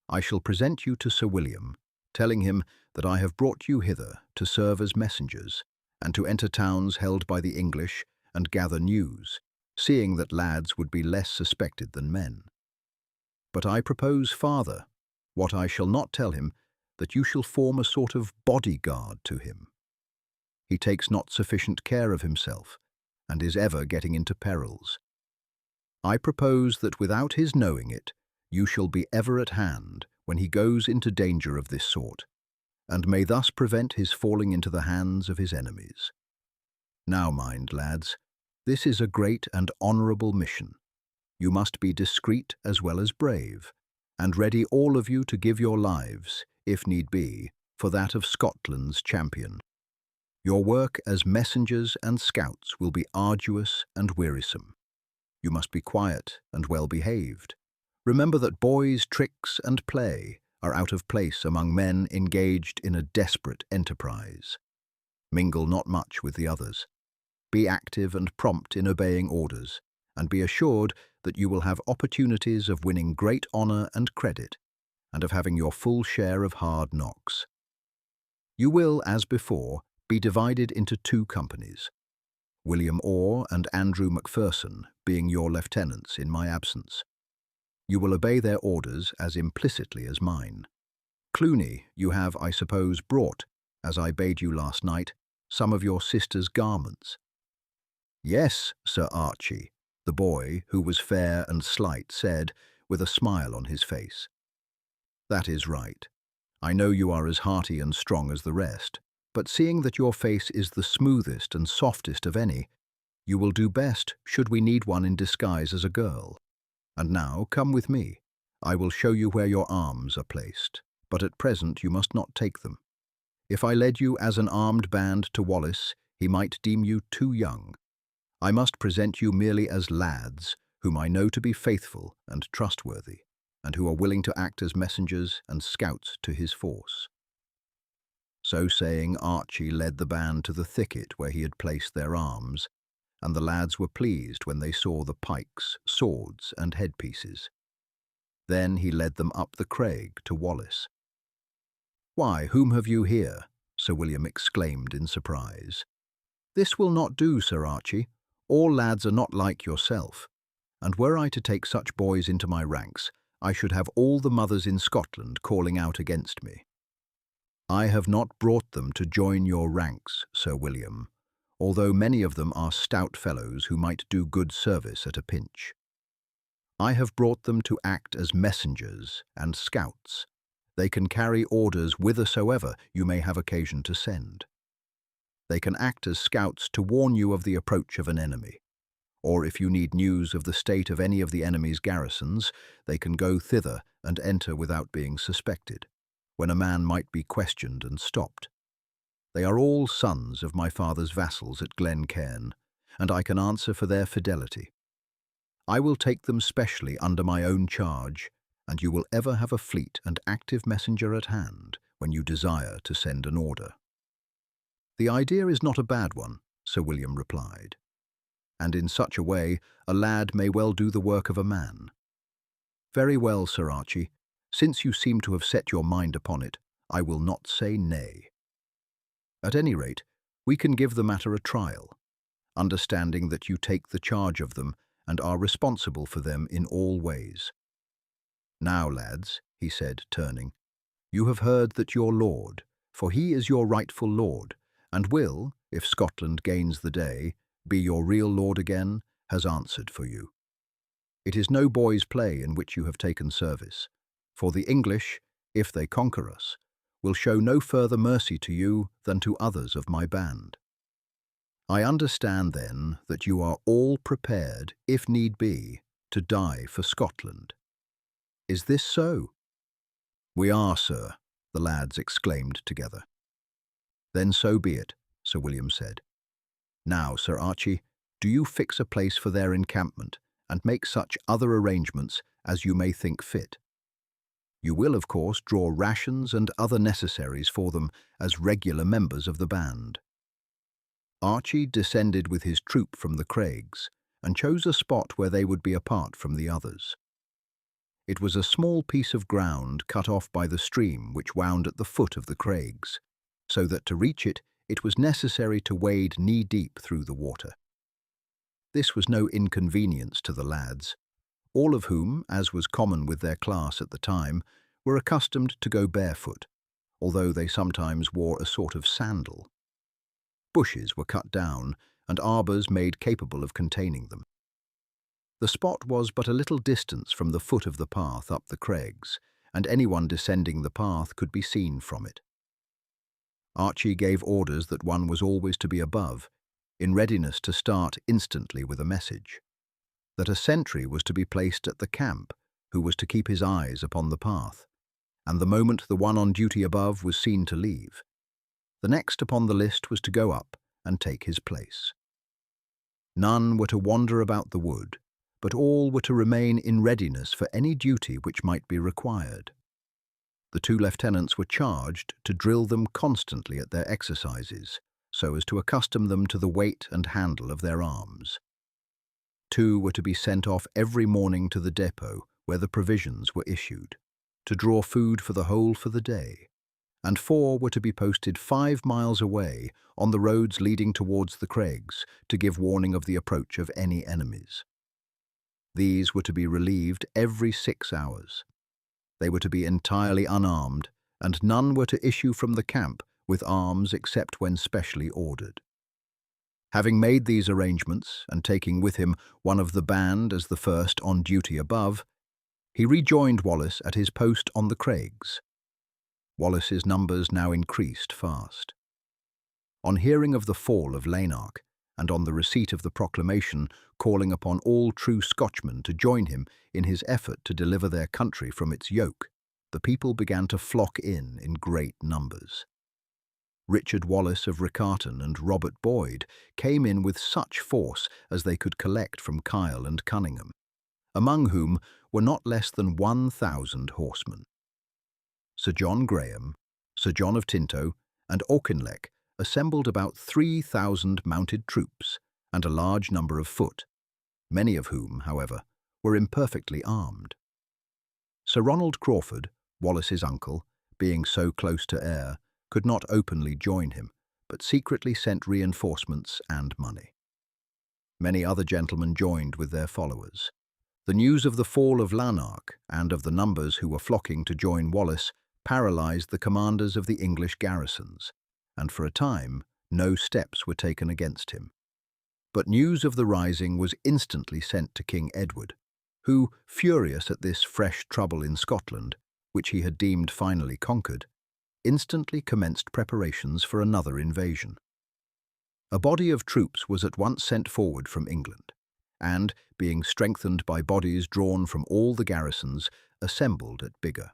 I shall present you to Sir William, telling him that I have brought you hither to serve as messengers, and to enter towns held by the English and gather news, seeing that lads would be less suspected than men. But I propose farther, what I shall not tell him, that you shall form a sort of bodyguard to him. He takes not sufficient care of himself, and is ever getting into perils. I propose that without his knowing it, you shall be ever at hand when he goes into danger of this sort, and may thus prevent his falling into the hands of his enemies. Now mind, lads, this is a great and honourable mission. You must be discreet as well as brave, and ready all of you to give your lives, if need be, for that of Scotland's champion. Your work as messengers and scouts will be arduous and wearisome. You must be quiet and well behaved. Remember that boys' tricks and play are out of place among men engaged in a desperate enterprise. Mingle not much with the others. Be active and prompt in obeying orders, and be assured that you will have opportunities of winning great honour and credit, and of having your full share of hard knocks. You will, as before, be divided into 2 companies, William Orr and Andrew Macpherson being your lieutenants in my absence. You will obey their orders as implicitly as mine. Cluny, you have, I suppose, brought, as I bade you last night, some of your sister's garments. Yes, Sir Archie, the boy, who was fair and slight, said, with a smile on his face. That is right. I know you are as hearty and strong as the rest, but seeing that your face is the smoothest and softest of any, you will do best should we need one in disguise as a girl. And now come with me. I will show you where your arms are placed, but at present you must not take them. If I led you as an armed band to Wallace, he might deem you too young. I must present you merely as lads, whom I know to be faithful and trustworthy, and who are willing to act as messengers and scouts to his force. So saying, Archie led the band to the thicket where he had placed their arms, and the lads were pleased when they saw the pikes, swords, and headpieces. Then he led them up the craig to Wallace. "Why, whom have you here?" Sir William exclaimed in surprise. "This will not do, Sir Archie. All lads are not like yourself, and were I to take such boys into my ranks, I should have all the mothers in Scotland calling out against me. I have not brought them to join your ranks, Sir William, although many of them are stout fellows who might do good service at a pinch. I have brought them to act as messengers and scouts. They can carry orders whithersoever you may have occasion to send. They can act as scouts to warn you of the approach of an enemy, or if you need news of the state of any of the enemy's garrisons, they can go thither and enter without being suspected, when a man might be questioned and stopped. They are all sons of my father's vassals at Glen Cairn, and I can answer for their fidelity. I will take them specially under my own charge, and you will ever have a fleet and active messenger at hand when you desire to send an order." "The idea is not a bad one," Sir William replied, "and in such a way a lad may well do the work of a man." "Very well, Sir Archie. Since you seem to have set your mind upon it, I will not say nay. At any rate, we can give the matter a trial, understanding that you take the charge of them and are responsible for them in all ways. Now, lads," he said, turning, "you have heard that your lord, for he is your rightful lord, and will, if Scotland gains the day, be your real lord again, has answered for you. It is no boy's play in which you have taken service, for the English, if they conquer us, will show no further mercy to you than to others of my band. I understand, then, that you are all prepared, if need be, to die for Scotland. Is this so?" "We are, sir," the lads exclaimed together. "Then so be it," Sir William said. "Now, Sir Archie, do you fix a place for their encampment and make such other arrangements as you may think fit. You will, of course, draw rations and other necessaries for them as regular members of the band." Archie descended with his troop from the craigs and chose a spot where they would be apart from the others. It was a small piece of ground cut off by the stream which wound at the foot of the craigs, so that to reach it, it was necessary to wade knee-deep through the water. This was no inconvenience to the lads, all of whom, as was common with their class at the time, were accustomed to go barefoot, although they sometimes wore a sort of sandal. Bushes were cut down, and arbours made capable of containing them. The spot was but a little distance from the foot of the path up the craigs, and anyone descending the path could be seen from it. Archie gave orders that one was always to be above, in readiness to start instantly with a message, that a sentry was to be placed at the camp, who was to keep his eyes upon the path, and the moment the one on duty above was seen to leave, the next upon the list was to go up and take his place. None were to wander about the wood, but all were to remain in readiness for any duty which might be required. The two lieutenants were charged to drill them constantly at their exercises, so as to accustom them to the weight and handle of their arms. 2 were to be sent off every morning to the depot where the provisions were issued, to draw food for the whole for the day, and 4 were to be posted 5 miles away on the roads leading towards the craigs to give warning of the approach of any enemies. These were to be relieved every 6 hours. They were to be entirely unarmed, and none were to issue from the camp with arms except when specially ordered. Having made these arrangements, and taking with him one of the band as the first on duty above, he rejoined Wallace at his post on the craigs. Wallace's numbers now increased fast. On hearing of the fall of Lanark, and on the receipt of the proclamation calling upon all true Scotchmen to join him in his effort to deliver their country from its yoke, the people began to flock in great numbers. Richard Wallace of Riccarton and Robert Boyd came in with such force as they could collect from Kyle and Cunningham, among whom were not less than 1,000 horsemen. Sir John Graham, Sir John of Tinto, and Auchinleck assembled about 3,000 mounted troops and a large number of foot, many of whom, however, were imperfectly armed. Sir Ronald Crawford, Wallace's uncle, being so close to Ayr, could not openly join him, but secretly sent reinforcements and money. Many other gentlemen joined with their followers. The news of the fall of Lanark and of the numbers who were flocking to join Wallace paralysed the commanders of the English garrisons, and for a time no steps were taken against him. But news of the rising was instantly sent to King Edward, who, furious at this fresh trouble in Scotland, which he had deemed finally conquered, instantly commenced preparations for another invasion. A body of troops was at once sent forward from England, and, being strengthened by bodies drawn from all the garrisons, assembled at Biggar.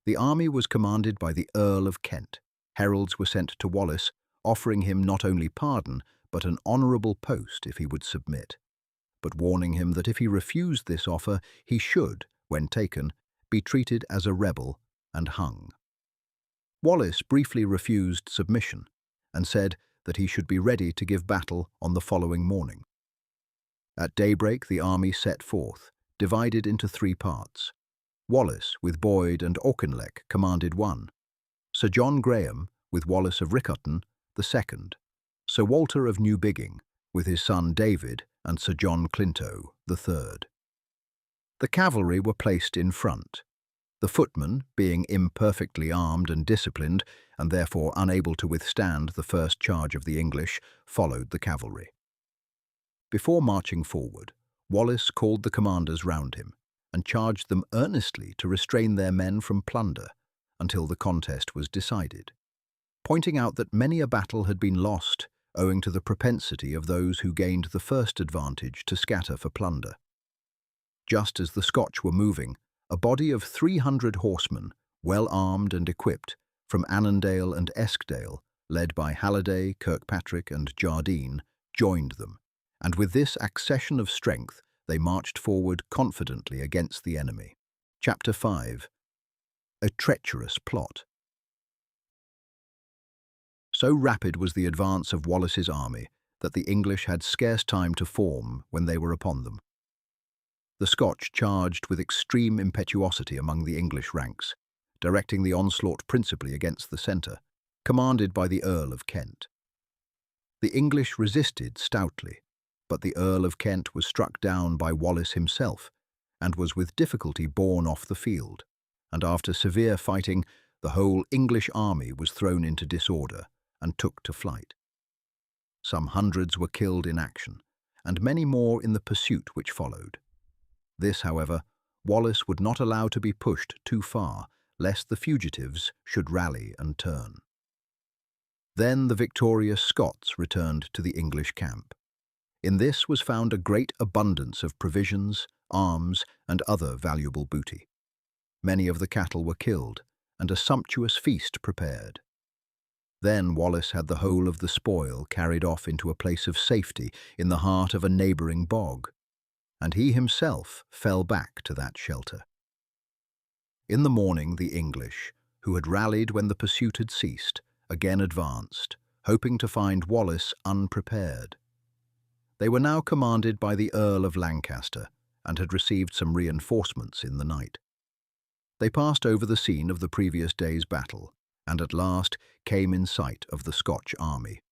The army was commanded by the Earl of Kent. Heralds were sent to Wallace, offering him not only pardon, but an honourable post if he would submit, but warning him that if he refused this offer, he should, when taken, be treated as a rebel and hung. Wallace briefly refused submission, and said that he should be ready to give battle on the following morning. At daybreak the army set forth, divided into 3 parts. Wallace, with Boyd and Auchinleck, commanded one; Sir John Graham, with Wallace of Riccarton, the second; Sir Walter of Newbigging, with his son David and Sir John Clinto, the third. The cavalry were placed in front. The footmen, being imperfectly armed and disciplined, and therefore unable to withstand the first charge of the English, followed the cavalry. Before marching forward, Wallace called the commanders round him, and charged them earnestly to restrain their men from plunder until the contest was decided, pointing out that many a battle had been lost owing to the propensity of those who gained the first advantage to scatter for plunder. Just as the Scotch were moving, a body of 300 horsemen, well armed and equipped, from Annandale and Eskdale, led by Halliday, Kirkpatrick and Jardine, joined them, and with this accession of strength they marched forward confidently against the enemy. Chapter 5. A Treacherous Plot. So rapid was the advance of Wallace's army that the English had scarce time to form when they were upon them. The Scotch charged with extreme impetuosity among the English ranks, directing the onslaught principally against the centre, commanded by the Earl of Kent. The English resisted stoutly, but the Earl of Kent was struck down by Wallace himself, and was with difficulty borne off the field, and after severe fighting, the whole English army was thrown into disorder and took to flight. Some hundreds were killed in action, and many more in the pursuit which followed. This, however, Wallace would not allow to be pushed too far, lest the fugitives should rally and turn. Then the victorious Scots returned to the English camp. In this was found a great abundance of provisions, arms, and other valuable booty. Many of the cattle were killed, and a sumptuous feast prepared. Then Wallace had the whole of the spoil carried off into a place of safety in the heart of a neighbouring bog, and he himself fell back to that shelter. In the morning, the English, who had rallied when the pursuit had ceased, again advanced, hoping to find Wallace unprepared. They were now commanded by the Earl of Lancaster and had received some reinforcements in the night. They passed over the scene of the previous day's battle and at last came in sight of the Scotch army.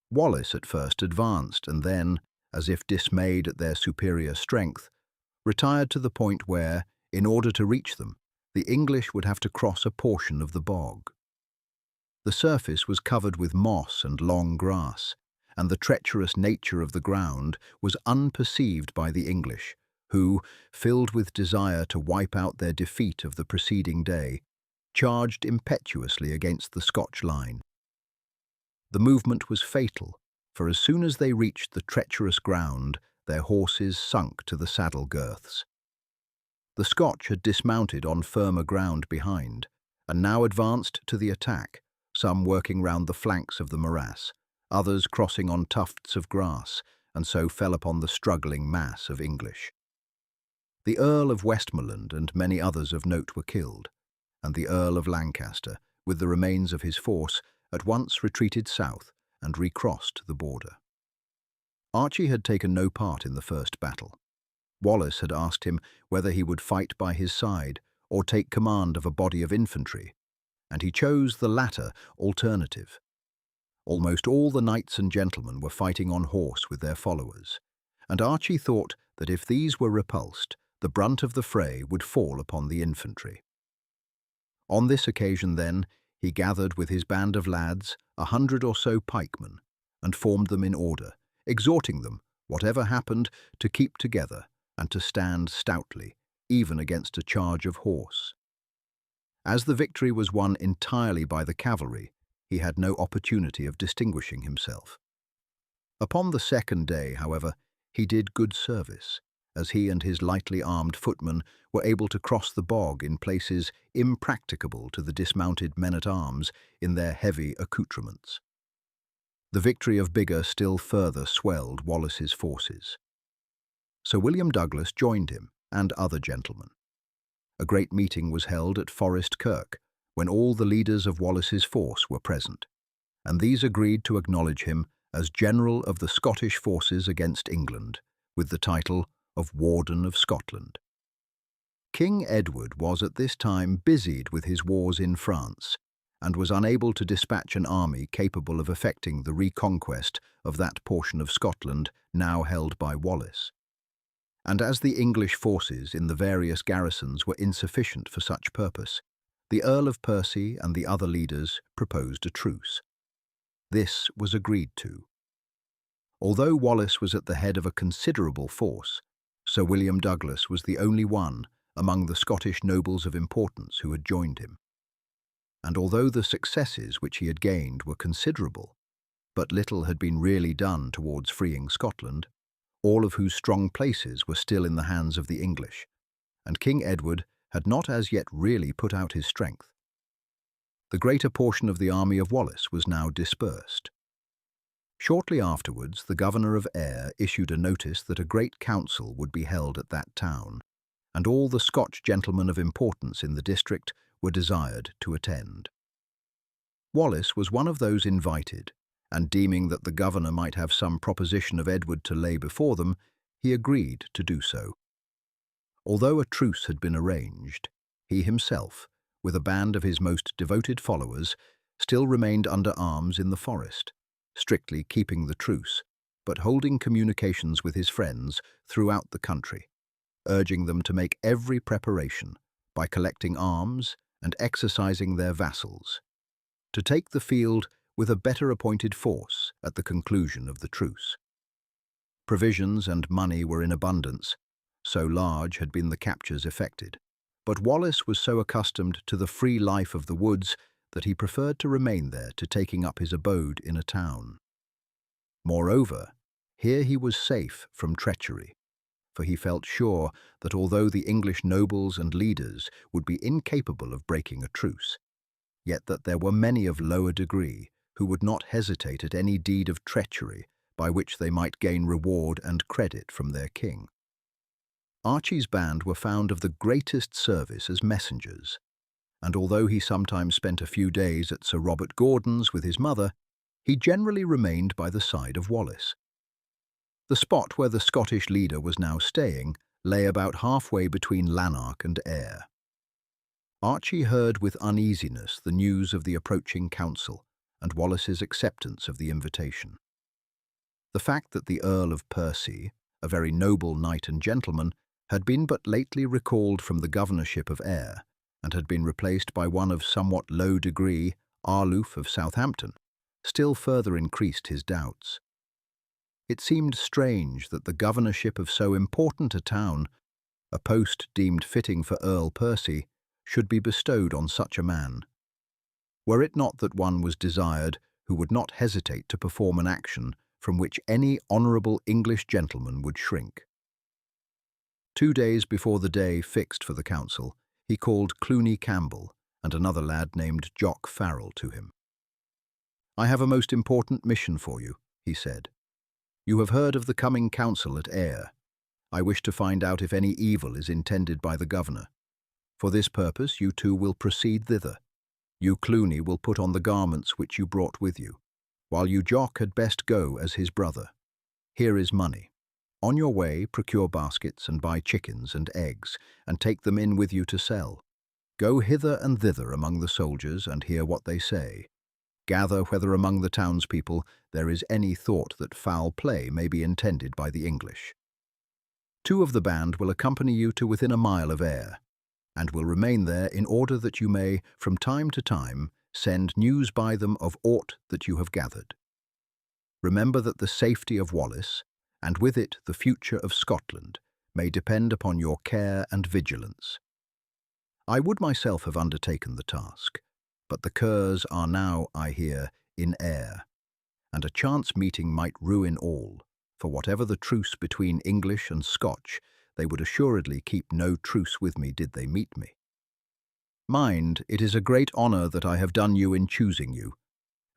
Wallace at first advanced and then, as if dismayed at their superior strength, retired to the point where, in order to reach them, the English would have to cross a portion of the bog. The surface was covered with moss and long grass, and the treacherous nature of the ground was unperceived by the English, who, filled with desire to wipe out their defeat of the preceding day, charged impetuously against the Scotch line. The movement was fatal, for as soon as they reached the treacherous ground, their horses sunk to the saddle girths. The Scotch had dismounted on firmer ground behind, and now advanced to the attack, some working round the flanks of the morass, others crossing on tufts of grass, and so fell upon the struggling mass of English. The Earl of Westmoreland and many others of note were killed, and the Earl of Lancaster, with the remains of his force, at once retreated south and recrossed the border. Archie had taken no part in the first battle. Wallace had asked him whether he would fight by his side or take command of a body of infantry, and he chose the latter alternative. Almost all the knights and gentlemen were fighting on horse with their followers, and Archie thought that if these were repulsed, the brunt of the fray would fall upon the infantry. On this occasion, then, he gathered with his band of lads 100 or so pikemen, and formed them in order, exhorting them, whatever happened, to keep together and to stand stoutly, even against a charge of horse. As the victory was won entirely by the cavalry, he had no opportunity of distinguishing himself. Upon the second day, however, he did good service, as he and his lightly armed footmen were able to cross the bog in places impracticable to the dismounted men-at-arms in their heavy accoutrements. The victory of Biggar still further swelled Wallace's forces. Sir William Douglas joined him and other gentlemen. A great meeting was held at Forest Kirk, when all the leaders of Wallace's force were present, and these agreed to acknowledge him as General of the Scottish forces against England, with the title of Warden of Scotland. King Edward was at this time busied with his wars in France, and was unable to dispatch an army capable of effecting the reconquest of that portion of Scotland now held by Wallace. And as the English forces in the various garrisons were insufficient for such purpose, the Earl of Percy and the other leaders proposed a truce. This was agreed to. Although Wallace was at the head of a considerable force, Sir William Douglas was the only one among the Scottish nobles of importance who had joined him. And although the successes which he had gained were considerable, but little had been really done towards freeing Scotland, all of whose strong places were still in the hands of the English, and King Edward had not as yet really put out his strength. The greater portion of the army of Wallace was now dispersed. Shortly afterwards, the governor of Ayr issued a notice that a great council would be held at that town, and all the Scotch gentlemen of importance in the district were desired to attend. Wallace was one of those invited, and deeming that the governor might have some proposition of Edward to lay before them, he agreed to do so. Although a truce had been arranged, he himself, with a band of his most devoted followers, still remained under arms in the forest, strictly keeping the truce, but holding communications with his friends throughout the country, urging them to make every preparation by collecting arms and exercising their vassals, to take the field with a better appointed force at the conclusion of the truce. Provisions and money were in abundance, so large had been the captures effected, but Wallace was so accustomed to the free life of the woods that he preferred to remain there to taking up his abode in a town. Moreover, here he was safe from treachery, for he felt sure that although the English nobles and leaders would be incapable of breaking a truce, yet that there were many of lower degree who would not hesitate at any deed of treachery by which they might gain reward and credit from their king. Archie's band were found of the greatest service as messengers, and although he sometimes spent a few days at Sir Robert Gordon's with his mother, he generally remained by the side of Wallace. The spot where the Scottish leader was now staying lay about halfway between Lanark and Ayr. Archie heard with uneasiness the news of the approaching council and Wallace's acceptance of the invitation. The fact that the Earl of Percy, a very noble knight and gentleman, had been but lately recalled from the governorship of Ayr and had been replaced by one of somewhat low degree, Arluf of Southampton, still further increased his doubts. It seemed strange that the governorship of so important a town, a post deemed fitting for Earl Percy, should be bestowed on such a man. Were it not that one was desired who would not hesitate to perform an action from which any honourable English gentleman would shrink. 2 days before the day fixed for the council, he called Cluny Campbell and another lad named Jock Farrell to him. "I have a most important mission for you," he said. "You have heard of the coming council at Ayr. I wish to find out if any evil is intended by the governor. For this purpose you two will proceed thither. You, Cluny, will put on the garments which you brought with you, while you, Jock, had best go as his brother. Here is money. On your way, procure baskets and buy chickens and eggs, and take them in with you to sell. Go hither and thither among the soldiers and hear what they say. Gather whether among the townspeople there is any thought that foul play may be intended by the English. 2 of the band will accompany you to within a mile of Ayr, and will remain there in order that you may, from time to time, send news by them of aught that you have gathered. Remember that the safety of Wallace, and with it the future of Scotland, may depend upon your care and vigilance. I would myself have undertaken the task, but the Kerrs are now, I hear, in Ayr, and a chance meeting might ruin all, for whatever the truce between English and Scotch, they would assuredly keep no truce with me did they meet me. Mind, it is a great honour that I have done you in choosing you,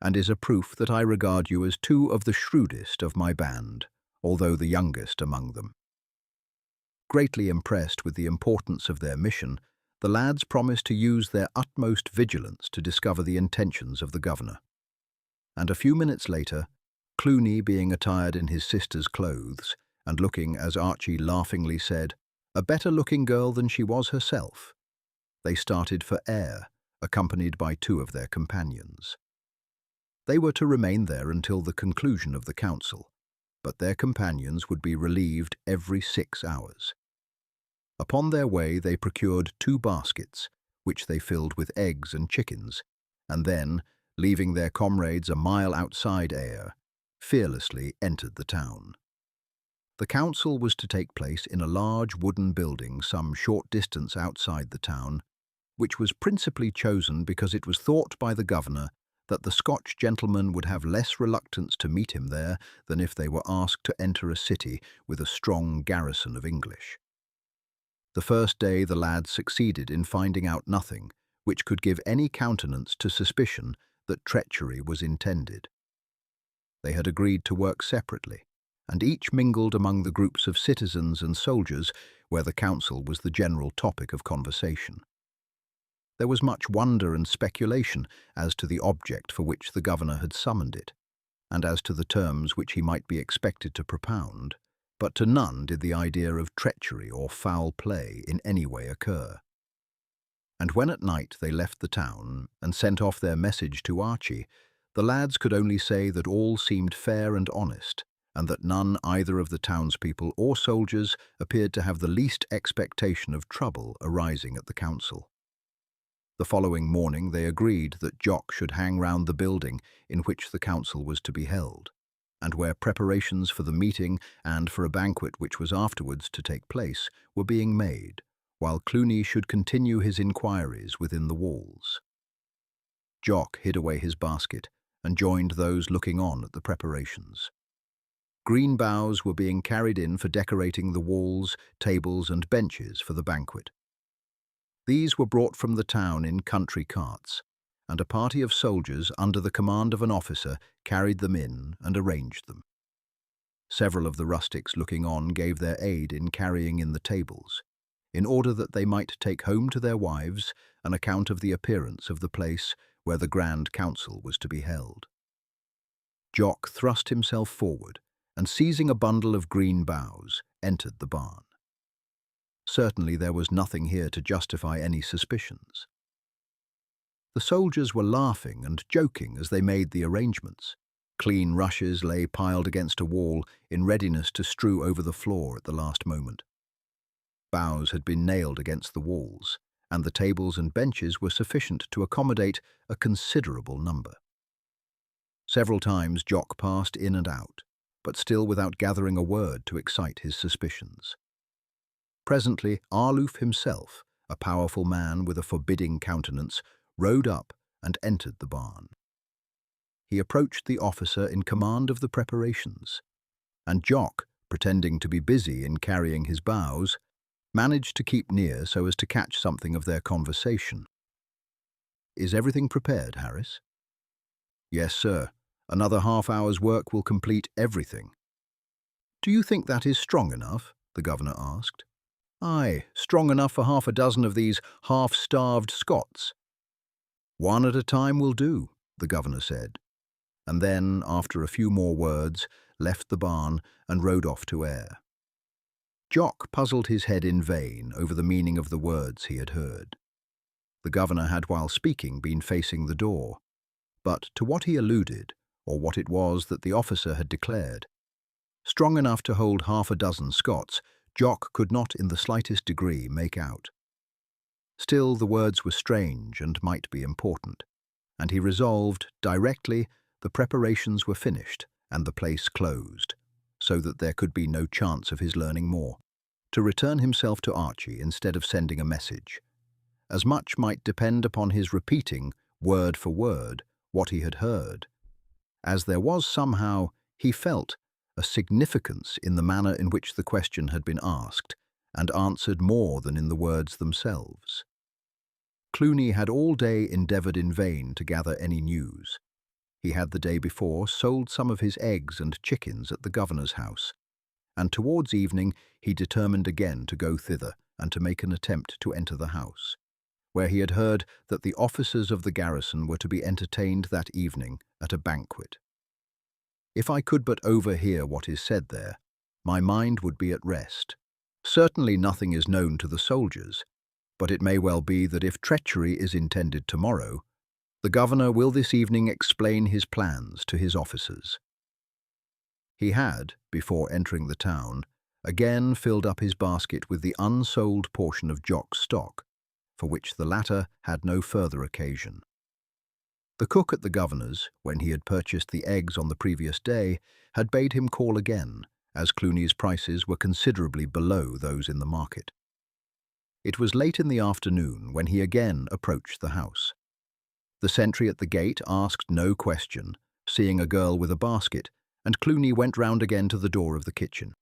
and is a proof that I regard you as 2 of the shrewdest of my band, although the youngest among them." Greatly impressed with the importance of their mission, the lads promised to use their utmost vigilance to discover the intentions of the governor. And a few minutes later, Cluny, being attired in his sister's clothes, and looking, as Archie laughingly said, a better-looking girl than she was herself, they started for Ayr, accompanied by 2 of their companions. They were to remain there until the conclusion of the council, but their companions would be relieved every 6 hours. Upon their way they procured 2 baskets, which they filled with eggs and chickens, and then, leaving their comrades a mile outside Ayr, fearlessly entered the town. The council was to take place in a large wooden building some short distance outside the town, which was principally chosen because it was thought by the governor that the Scotch gentlemen would have less reluctance to meet him there than if they were asked to enter a city with a strong garrison of English. The first day the lads succeeded in finding out nothing which could give any countenance to suspicion that treachery was intended. They had agreed to work separately, and each mingled among the groups of citizens and soldiers where the council was the general topic of conversation. There was much wonder and speculation as to the object for which the governor had summoned it, and as to the terms which he might be expected to propound, but to none did the idea of treachery or foul play in any way occur. And when at night they left the town and sent off their message to Archie, the lads could only say that all seemed fair and honest, and that none either of the townspeople or soldiers appeared to have the least expectation of trouble arising at the council. The following morning they agreed that Jock should hang round the building in which the council was to be held, and where preparations for the meeting and for a banquet which was afterwards to take place were being made, while Cluny should continue his inquiries within the walls. Jock hid away his basket and joined those looking on at the preparations. Green boughs were being carried in for decorating the walls, tables and benches for the banquet. These were brought from the town in country carts, and a party of soldiers under the command of an officer carried them in and arranged them. Several of the rustics looking on gave their aid in carrying in the tables, in order that they might take home to their wives an account of the appearance of the place where the grand council was to be held. Jock thrust himself forward and, seizing a bundle of green boughs, entered the barn. Certainly there was nothing here to justify any suspicions. The soldiers were laughing and joking as they made the arrangements. Clean rushes lay piled against a wall in readiness to strew over the floor at the last moment. Boughs had been nailed against the walls, and the tables and benches were sufficient to accommodate a considerable number. Several times Jock passed in and out, but still without gathering a word to excite his suspicions. Presently, Arloof himself, a powerful man with a forbidding countenance, rode up and entered the barn. He approached the officer in command of the preparations, and Jock, pretending to be busy in carrying his boughs, managed to keep near so as to catch something of their conversation. "Is everything prepared, Harris?" "Yes, sir. Another half-hour's work will complete everything." "Do you think that is strong enough?" the governor asked. "Aye, strong enough for half a dozen of these half-starved Scots." "One at a time will do," the governor said, and then, after a few more words, left the barn and rode off to Ayr. Jock puzzled his head in vain over the meaning of the words he had heard. The governor had, while speaking, been facing the door, but to what he alluded, or what it was that the officer had declared, strong enough to hold half a dozen Scots, Jock could not in the slightest degree make out. Still, the words were strange and might be important, and he resolved, directly the preparations were finished and the place closed, so that there could be no chance of his learning more, to return himself to Archie instead of sending a message. As much might depend upon his repeating, word for word, what he had heard, as there was somehow, he felt, a significance in the manner in which the question had been asked, and answered more than in the words themselves. Cluny had all day endeavoured in vain to gather any news. He had the day before sold some of his eggs and chickens at the governor's house, and towards evening he determined again to go thither and to make an attempt to enter the house, where he had heard that the officers of the garrison were to be entertained that evening at a banquet. "If I could but overhear what is said there, my mind would be at rest. Certainly nothing is known to the soldiers, but it may well be that if treachery is intended tomorrow, the governor will this evening explain his plans to his officers." He had, before entering the town, again filled up his basket with the unsold portion of Jock's stock, for which the latter had no further occasion. The cook at the governor's, when he had purchased the eggs on the previous day, had bade him call again, as Cluny's prices were considerably below those in the market. It was late in the afternoon when he again approached the house. The sentry at the gate asked no question, seeing a girl with a basket, and Cluny went round again to the door of the kitchen.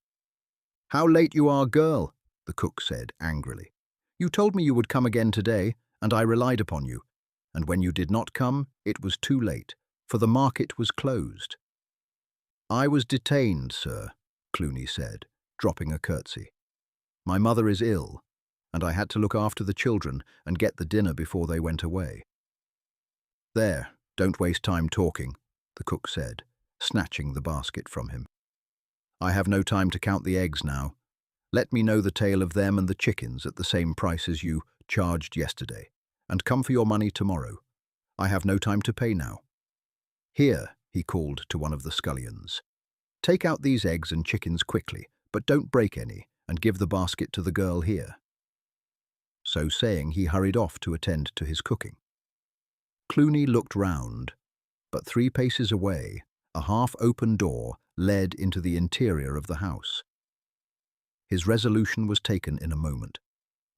"How late you are, girl," the cook said angrily. "You told me you would come again today, and I relied upon you, and when you did not come, it was too late, for the market was closed." "I was detained, sir," Cluny said, dropping a curtsy. "My mother is ill, and I had to look after the children and get the dinner before they went away." "There, don't waste time talking," the cook said, snatching the basket from him. "I have no time to count the eggs now. Let me know the tale of them and the chickens at the same price as you charged yesterday, and come for your money tomorrow. I have no time to pay now. Here," he called to one of the scullions, "take out these eggs and chickens quickly, but don't break any, and give the basket to the girl here." So saying, he hurried off to attend to his cooking. Cluny looked round, but 3 paces away, a half-open door led into the interior of the house. His resolution was taken in a moment.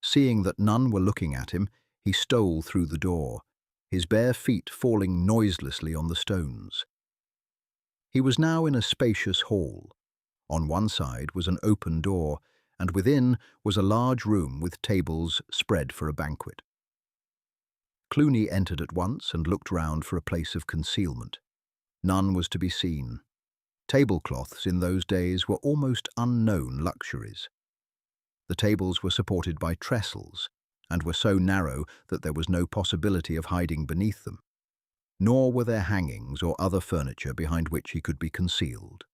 Seeing that none were looking at him, he stole through the door, his bare feet falling noiselessly on the stones. He was now in a spacious hall. On one side was an open door, and within was a large room with tables spread for a banquet. Cluny entered at once and looked round for a place of concealment. None was to be seen. Tablecloths in those days were almost unknown luxuries. The tables were supported by trestles, and were so narrow that there was no possibility of hiding beneath them, nor were there hangings or other furniture behind which he could be concealed.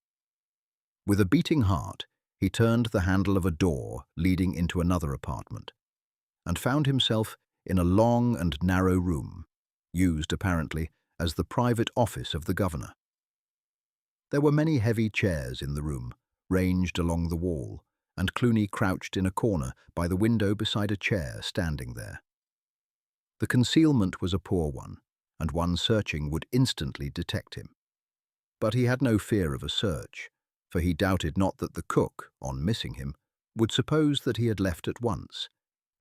With a beating heart, he turned the handle of a door leading into another apartment, and found himself in a long and narrow room, used apparently as the private office of the governor. There were many heavy chairs in the room, ranged along the wall, and Cluny crouched in a corner by the window beside a chair standing there. The concealment was a poor one, and one searching would instantly detect him. But he had no fear of a search, for he doubted not that the cook, on missing him, would suppose that he had left at once,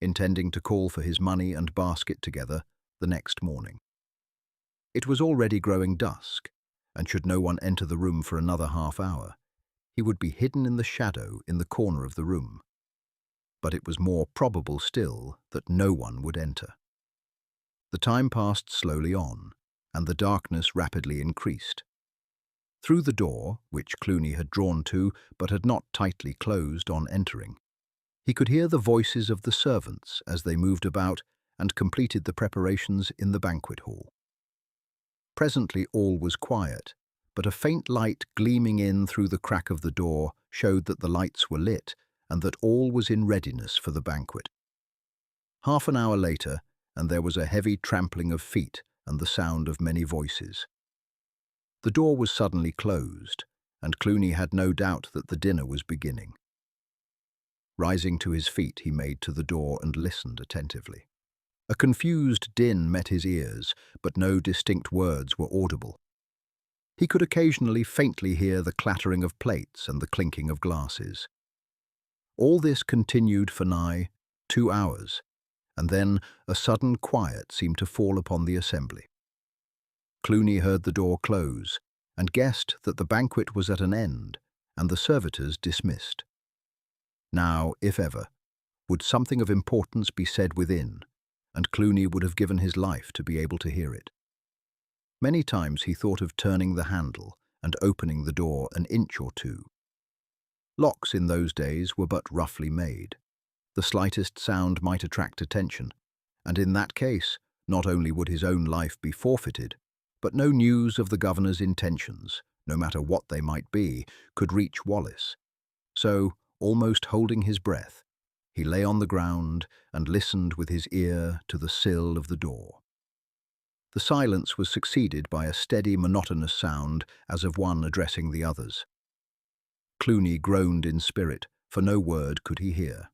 intending to call for his money and basket together the next morning. It was already growing dusk, and should no one enter the room for another half-hour, he would be hidden in the shadow in the corner of the room. But it was more probable still that no one would enter. The time passed slowly on, and the darkness rapidly increased. Through the door, which Cluny had drawn to but had not tightly closed on entering, he could hear the voices of the servants as they moved about and completed the preparations in the banquet hall. Presently all was quiet, but a faint light gleaming in through the crack of the door showed that the lights were lit and that all was in readiness for the banquet. Half an hour later, and there was a heavy trampling of feet and the sound of many voices. The door was suddenly closed, and Cluny had no doubt that the dinner was beginning. Rising to his feet, he made to the door and listened attentively. A confused din met his ears, but no distinct words were audible. He could occasionally faintly hear the clattering of plates and the clinking of glasses. All this continued for nigh 2 hours, and then a sudden quiet seemed to fall upon the assembly. Cluny heard the door close, and guessed that the banquet was at an end, and the servitors dismissed. Now, if ever, would something of importance be said within, and Cluny would have given his life to be able to hear it. Many times he thought of turning the handle and opening the door an inch or two. Locks in those days were but roughly made. The slightest sound might attract attention, and in that case, not only would his own life be forfeited, but no news of the governor's intentions, no matter what they might be, could reach Wallace. So, almost holding his breath, he lay on the ground and listened with his ear to the sill of the door. The silence was succeeded by a steady, monotonous sound as of one addressing the others. Cluny groaned in spirit, for no word could he hear.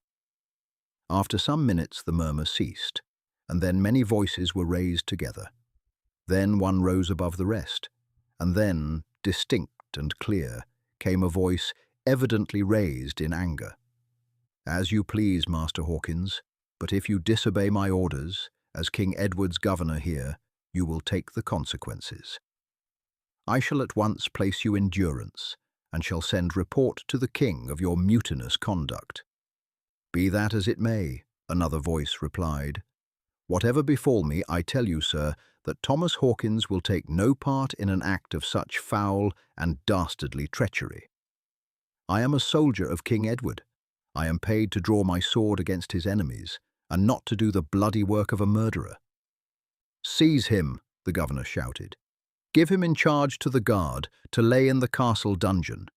After some minutes the murmur ceased, and then many voices were raised together. Then one rose above the rest, and then, distinct and clear, came a voice evidently raised in anger. "As you please, Master Hawkins, but if you disobey my orders, as King Edward's governor here, you will take the consequences. I shall at once place you in durance, and shall send report to the king of your mutinous conduct." "Be that as it may," another voice replied. "Whatever befall me, I tell you, sir, that Thomas Hawkins will take no part in an act of such foul and dastardly treachery. I am a soldier of King Edward. I am paid to draw my sword against his enemies, and not to do the bloody work of a murderer." "Seize him," the governor shouted. "Give him in charge to the guard, to lay in the castle dungeon."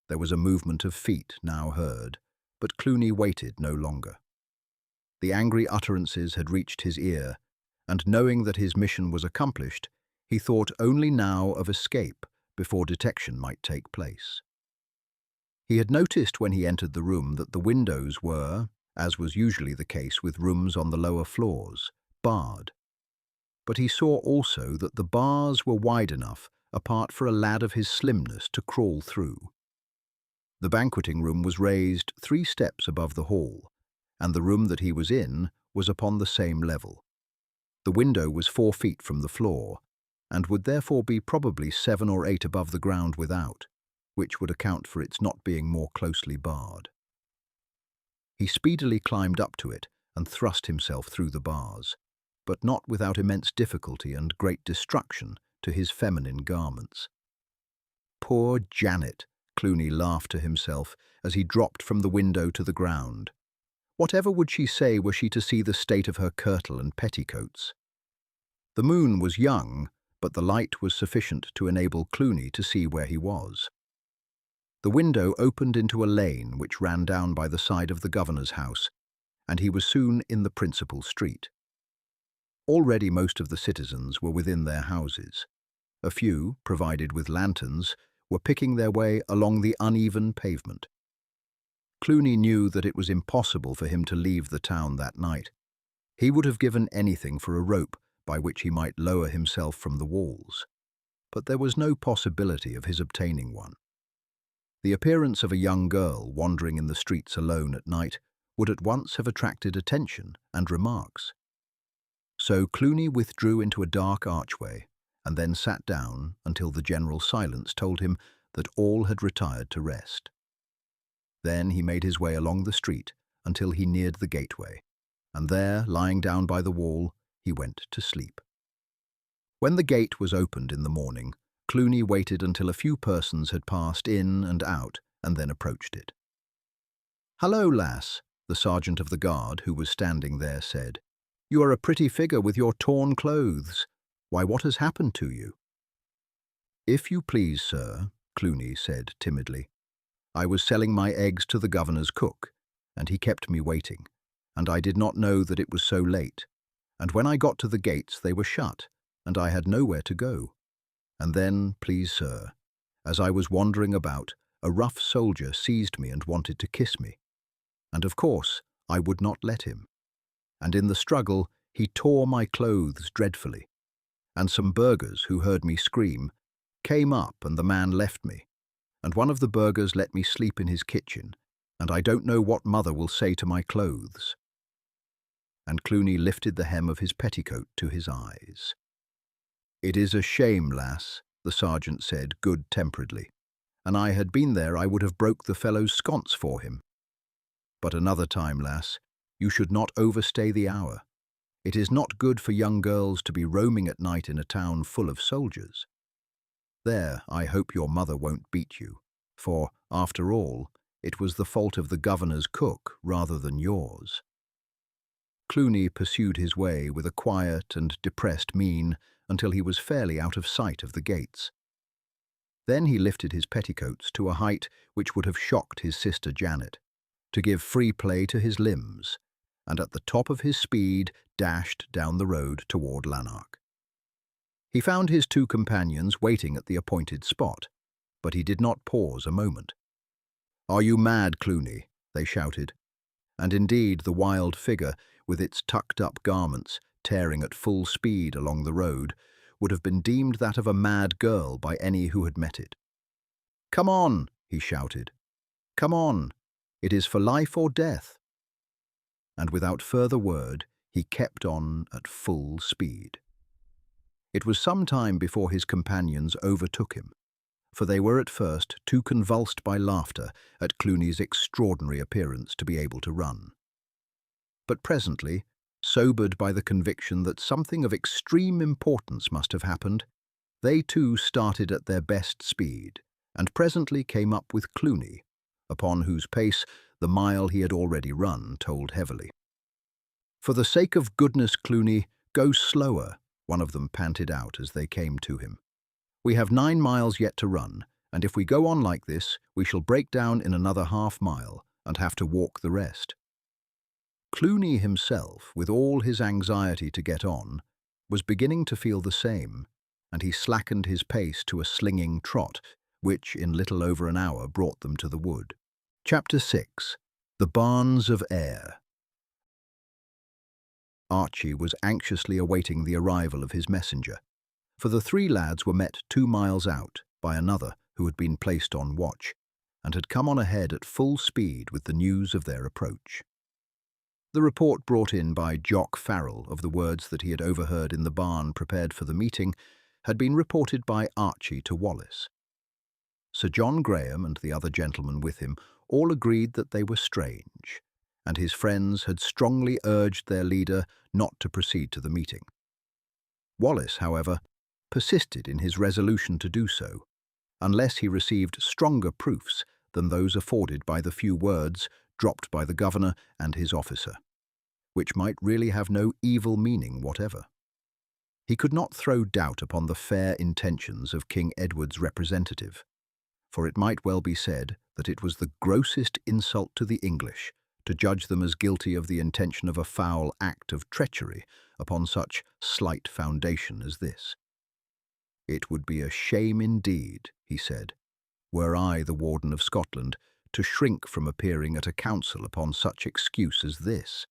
There was a movement of feet now heard, but Cluny waited no longer. The angry utterances had reached his ear, and knowing that his mission was accomplished, he thought only now of escape before detection might take place. He had noticed when he entered the room that the windows were, as was usually the case with rooms on the lower floors, barred. But he saw also that the bars were wide enough apart for a lad of his slimness to crawl through. The banqueting room was raised 3 steps above the hall, and the room that he was in was upon the same level. The window was 4 feet from the floor, and would therefore be probably 7 or 8 above the ground without, which would account for its not being more closely barred. He speedily climbed up to it and thrust himself through the bars, but not without immense difficulty and great destruction to his feminine garments. poor Janet, Clooney laughed to himself as he dropped from the window to the ground. Whatever would she say were she to see the state of her kirtle and petticoats? The moon was young, but the light was sufficient to enable Clooney to see where he was. The window opened into a lane which ran down by the side of the governor's house, and he was soon in the principal street. Already most of the citizens were within their houses. A few, provided with lanterns, were picking their way along the uneven pavement. Clooney knew that it was impossible for him to leave the town that night. He would have given anything for a rope by which he might lower himself from the walls, but there was no possibility of his obtaining one. The appearance of a young girl wandering in the streets alone at night would at once have attracted attention and remarks. So Clooney withdrew into a dark archway and then sat down until the general silence told him that all had retired to rest. Then he made his way along the street until he neared the gateway, and there, lying down by the wall, he went to sleep. When the gate was opened in the morning, Clooney waited until a few persons had passed in and out and then approached it. "Hello, lass," the sergeant of the guard, who was standing there, said. "You are a pretty figure with your torn clothes. Why, what has happened to you?" "If you please, sir," Clooney said timidly. "I was selling my eggs to the governor's cook, and he kept me waiting, and I did not know that it was so late. And when I got to the gates, they were shut, and I had nowhere to go. And then, please, sir, as I was wandering about, a rough soldier seized me and wanted to kiss me. And of course, I would not let him. And in the struggle, he tore my clothes dreadfully. And some burghers, who heard me scream, came up and the man left me. And one of the burghers let me sleep in his kitchen, and I don't know what mother will say to my clothes." And Clooney lifted the hem of his petticoat to his eyes. "It is a shame, lass," the sergeant said good-temperedly. "An I had been there, I would have broke the fellow's sconce for him. But another time, lass, you should not overstay the hour. It is not good for young girls to be roaming at night in a town full of soldiers. There, I hope your mother won't beat you, for, after all, it was the fault of the governor's cook rather than yours." Clooney pursued his way with a quiet and depressed mien until he was fairly out of sight of the gates. Then he lifted his petticoats to a height which would have shocked his sister Janet, to give free play to his limbs, and at the top of his speed dashed down the road toward Lanark. He found his two companions waiting at the appointed spot, but he did not pause a moment. "Are you mad, Clooney?" they shouted. And indeed the wild figure, with its tucked-up garments, tearing at full speed along the road, would have been deemed that of a mad girl by any who had met it. "Come on," he shouted. "Come on. It is for life or death." And without further word, he kept on at full speed. It was some time before his companions overtook him, for they were at first too convulsed by laughter at Clooney's extraordinary appearance to be able to run. But presently, sobered by the conviction that something of extreme importance must have happened, they too started at their best speed, and presently came up with Clooney, upon whose pace the mile he had already run told heavily. "For the sake of goodness, Clooney, go slower," one of them panted out as they came to him. "We have 9 miles yet to run, and if we go on like this, we shall break down in another half-mile and have to walk the rest." Clooney himself, with all his anxiety to get on, was beginning to feel the same, and he slackened his pace to a slinging trot, which in little over an hour brought them to the wood. Chapter 6. The Barns of Ayr. Archie was anxiously awaiting the arrival of his messenger, for the 3 lads were met 2 miles out by another who had been placed on watch, and had come on ahead at full speed with the news of their approach. The report brought in by Jock Farrell of the words that he had overheard in the barn prepared for the meeting had been reported by Archie to Wallace. Sir John Graham and the other gentlemen with him all agreed that they were strange, and his friends had strongly urged their leader not to proceed to the meeting. Wallace, however, persisted in his resolution to do so, unless he received stronger proofs than those afforded by the few words dropped by the governor and his officer, which might really have no evil meaning whatever. He could not throw doubt upon the fair intentions of King Edward's representative, for it might well be said that it was the grossest insult to the English to judge them as guilty of the intention of a foul act of treachery upon such slight foundation as this. "It would be a shame indeed," he said, "were I the Warden of Scotland, to shrink from appearing at a council upon such excuse as this."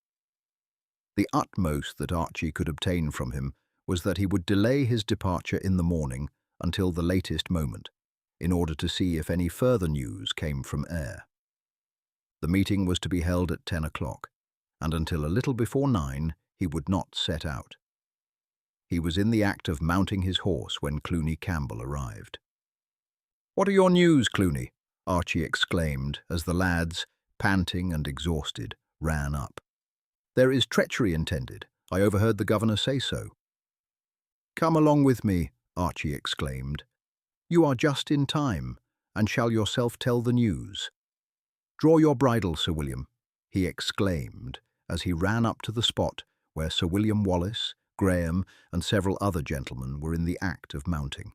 The utmost that Archie could obtain from him was that he would delay his departure in the morning until the latest moment, in order to see if any further news came from Ayr. The meeting was to be held at 10 o'clock, and until a little before 9 he would not set out. He was in the act of mounting his horse when Cluny Campbell arrived. "What are your news, Cluny?" Archie exclaimed as the lads, panting and exhausted, ran up. "There is treachery intended. I overheard the governor say so." "Come along with me," Archie exclaimed. "You are just in time, and shall yourself tell the news. Draw your bridle, Sir William," he exclaimed as he ran up to the spot where Sir William Wallace, Graham, and several other gentlemen were in the act of mounting.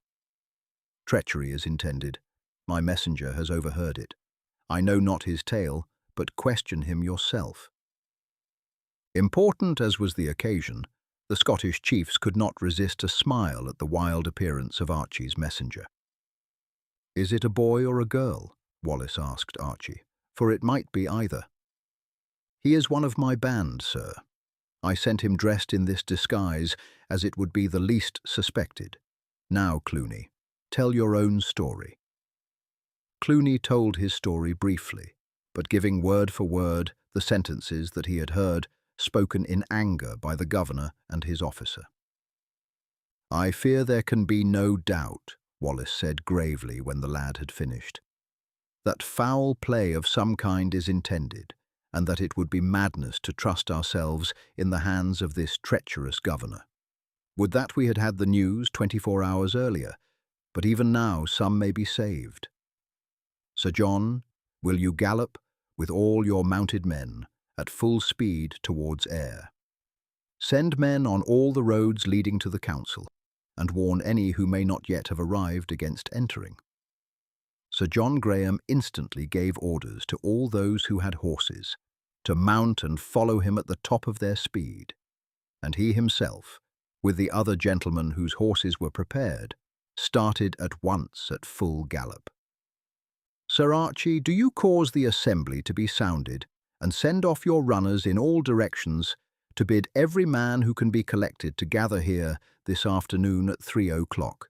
"Treachery is intended. My messenger has overheard it. I know not his tale, but question him yourself." Important as was the occasion, the Scottish chiefs could not resist a smile at the wild appearance of Archie's messenger. "Is it a boy or a girl?" Wallace asked Archie, "for it might be either." "He is one of my band, sir. I sent him dressed in this disguise, as it would be the least suspected. Now, Cluny, tell your own story." Cluny told his story briefly, but giving word for word the sentences that he had heard, spoken in anger by the governor and his officer. "I fear there can be no doubt," Wallace said gravely when the lad had finished, "that foul play of some kind is intended, and that it would be madness to trust ourselves in the hands of this treacherous governor. Would that we had had the news 24 hours earlier, but even now some may be saved. Sir John, will you gallop, with all your mounted men, at full speed towards Ayr? Send men on all the roads leading to the council, and warn any who may not yet have arrived against entering." Sir John Graham instantly gave orders to all those who had horses to mount and follow him at the top of their speed, and he himself, with the other gentlemen whose horses were prepared, started at once at full gallop. "Sir Archie, do you cause the assembly to be sounded, and send off your runners in all directions to bid every man who can be collected to gather here this afternoon at 3 o'clock.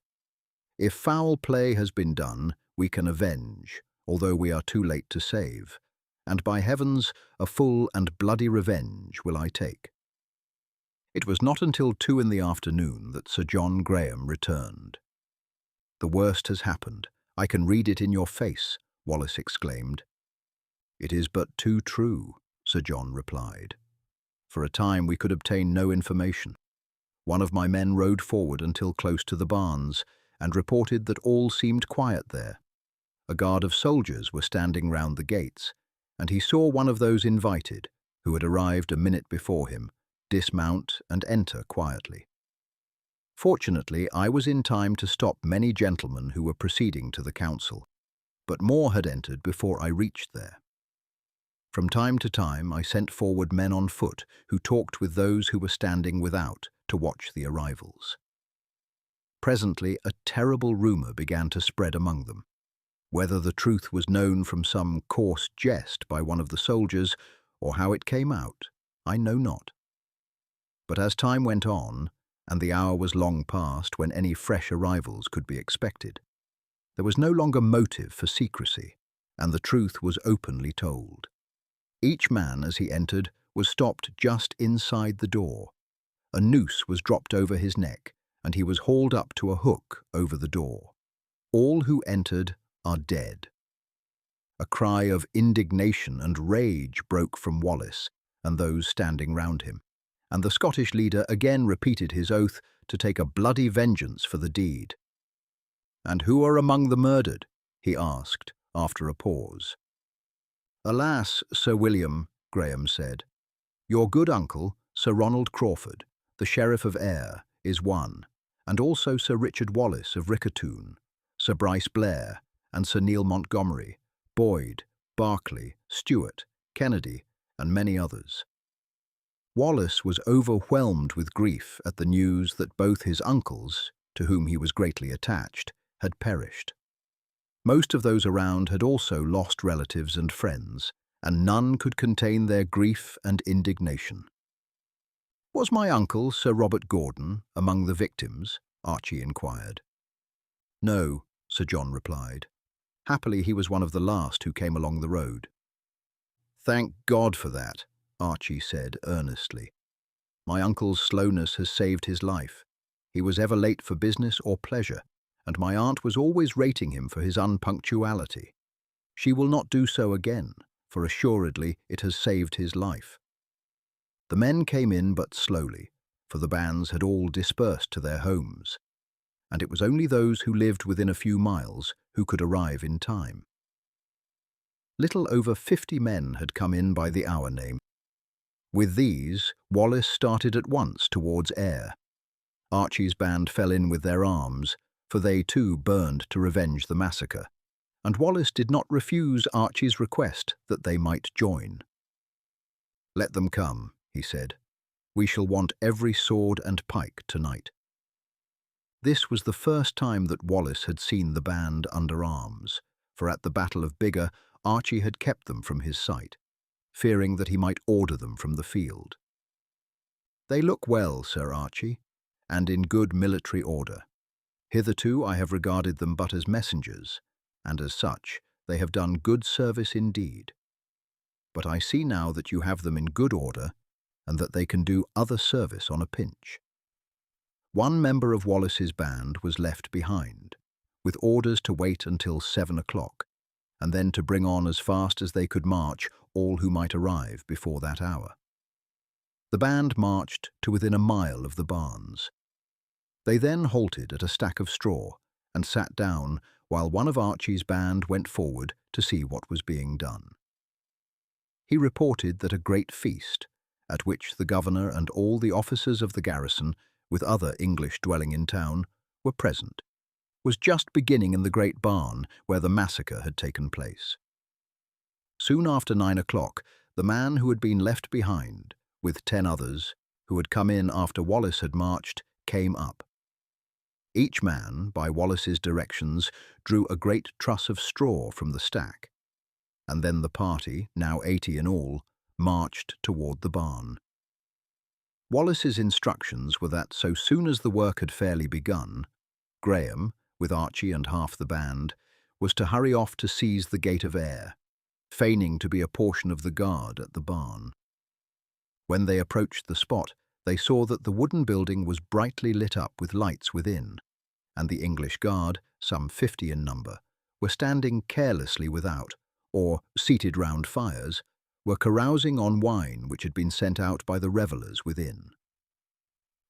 If foul play has been done, we can avenge, although we are too late to save, and by heavens, a full and bloody revenge will I take." It was not until 2 in the afternoon that Sir John Graham returned. "The worst has happened. I can read it in your face," Wallace exclaimed. "It is but too true," Sir John replied. "For a time we could obtain no information. One of my men rode forward until close to the barns, and reported that all seemed quiet there. A guard of soldiers were standing round the gates, and he saw one of those invited, who had arrived a minute before him, dismount and enter quietly. Fortunately, I was in time to stop many gentlemen who were proceeding to the council, but more had entered before I reached there. From time to time I sent forward men on foot who talked with those who were standing without to watch the arrivals. Presently a terrible rumour began to spread among them. Whether the truth was known from some coarse jest by one of the soldiers, or how it came out, I know not. But as time went on, and the hour was long past when any fresh arrivals could be expected, there was no longer motive for secrecy, and the truth was openly told. Each man, as he entered, was stopped just inside the door. A noose was dropped over his neck, and he was hauled up to a hook over the door. All who entered are dead. A cry of indignation and rage broke from Wallace and those standing round him, and the Scottish leader again repeated his oath to take a bloody vengeance for the deed. "And who are among the murdered?" he asked, after a pause. "Alas, Sir William," Graham said, "your good uncle, Sir Ronald Crawford, the Sheriff of Ayr, is one, and also Sir Richard Wallace of Riccartoun, Sir Bryce Blair, and Sir Neil Montgomery, Boyd, Berkeley, Stewart, Kennedy, and many others." Wallace was overwhelmed with grief at the news that both his uncles, to whom he was greatly attached, had perished. Most of those around had also lost relatives and friends, and none could contain their grief and indignation. "Was my uncle, Sir Robert Gordon, among the victims?" Archie inquired. "No," Sir John replied. "Happily he was one of the last who came along the road." "Thank God for that," Archie said earnestly. "My uncle's slowness has saved his life. He was ever late for business or pleasure, and my aunt was always rating him for his unpunctuality. She will not do so again, for assuredly it has saved his life." The men came in but slowly, for the bands had all dispersed to their homes, and it was only those who lived within a few miles who could arrive in time. Little over 50 men had come in by the hour name. With these, Wallace started at once towards Ayr. Archie's band fell in with their arms, for they too burned to revenge the massacre, and Wallace did not refuse Archie's request that they might join. "Let them come," he said. "We shall want every sword and pike tonight." This was the first time that Wallace had seen the band under arms, for at the Battle of Biggar, Archie had kept them from his sight, fearing that he might order them from the field. "They look well, Sir Archie, and in good military order. Hitherto I have regarded them but as messengers, and as such they have done good service indeed. But I see now that you have them in good order, and that they can do other service on a pinch." One member of Wallace's band was left behind, with orders to wait until 7 o'clock, and then to bring on as fast as they could march all who might arrive before that hour. The band marched to within a mile of the barns. They then halted at a stack of straw and sat down while one of Archie's band went forward to see what was being done. He reported that a great feast, at which the governor and all the officers of the garrison, with other English dwelling in town, were present, was just beginning in the great barn where the massacre had taken place. Soon after 9 o'clock, the man who had been left behind, with 10 others, who had come in after Wallace had marched, came up. Each man, by Wallace's directions, drew a great truss of straw from the stack, and then the party, now 80 in all, marched toward the barn. Wallace's instructions were that so soon as the work had fairly begun, Graham, with Archie and half the band, was to hurry off to seize the Gate of Ayr, feigning to be a portion of the guard at the barn. When they approached the spot, they saw that the wooden building was brightly lit up with lights within, and the English guard, some 50 in number, were standing carelessly without, or, seated round fires, were carousing on wine which had been sent out by the revellers within.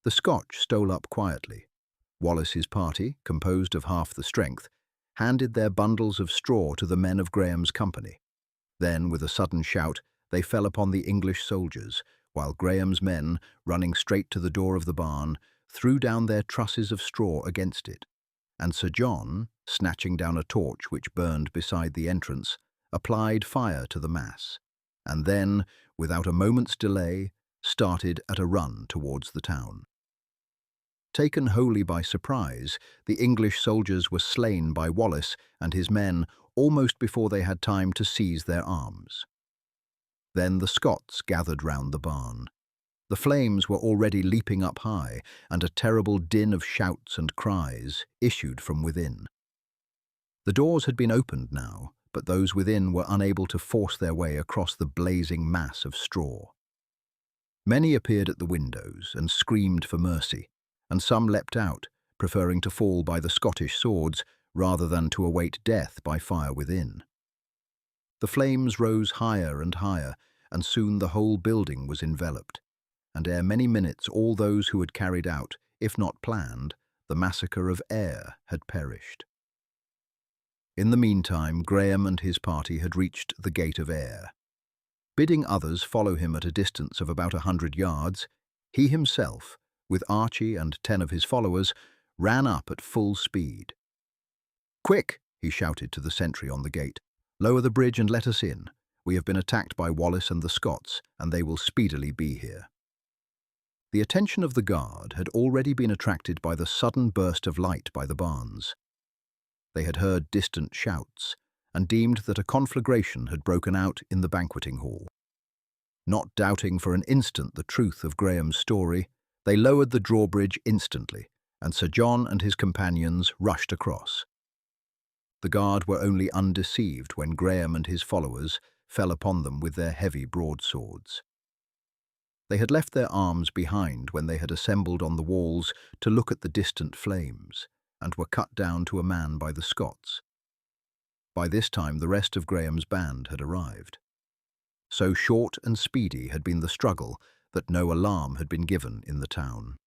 The Scotch stole up quietly. Wallace's party, composed of half the strength, handed their bundles of straw to the men of Graham's company. Then, with a sudden shout, they fell upon the English soldiers, while Graham's men, running straight to the door of the barn, threw down their trusses of straw against it, and Sir John, snatching down a torch which burned beside the entrance, applied fire to the mass, and then, without a moment's delay, started at a run towards the town. Taken wholly by surprise, the English soldiers were slain by Wallace and his men almost before they had time to seize their arms. Then the Scots gathered round the barn. The flames were already leaping up high, and a terrible din of shouts and cries issued from within. The doors had been opened now, but those within were unable to force their way across the blazing mass of straw. Many appeared at the windows and screamed for mercy, and some leapt out, preferring to fall by the Scottish swords rather than to await death by fire within. The flames rose higher and higher, and soon the whole building was enveloped, and ere many minutes all those who had carried out, if not planned, the massacre of Ayr had perished. In the meantime, Graham and his party had reached the Gate of Ayr. Bidding others follow him at a distance of about 100 yards, he himself, with Archie and 10 of his followers, ran up at full speed. "Quick!" he shouted to the sentry on the gate. "Lower the bridge and let us in. We have been attacked by Wallace and the Scots, and they will speedily be here." The attention of the guard had already been attracted by the sudden burst of light by the barns. They had heard distant shouts, and deemed that a conflagration had broken out in the banqueting hall. Not doubting for an instant the truth of Graham's story, they lowered the drawbridge instantly, and Sir John and his companions rushed across. The guard were only undeceived when Graham and his followers fell upon them with their heavy broadswords. They had left their arms behind when they had assembled on the walls to look at the distant flames, and were cut down to a man by the Scots. By this time the rest of Graham's band had arrived. So short and speedy had been the struggle that no alarm had been given in the town.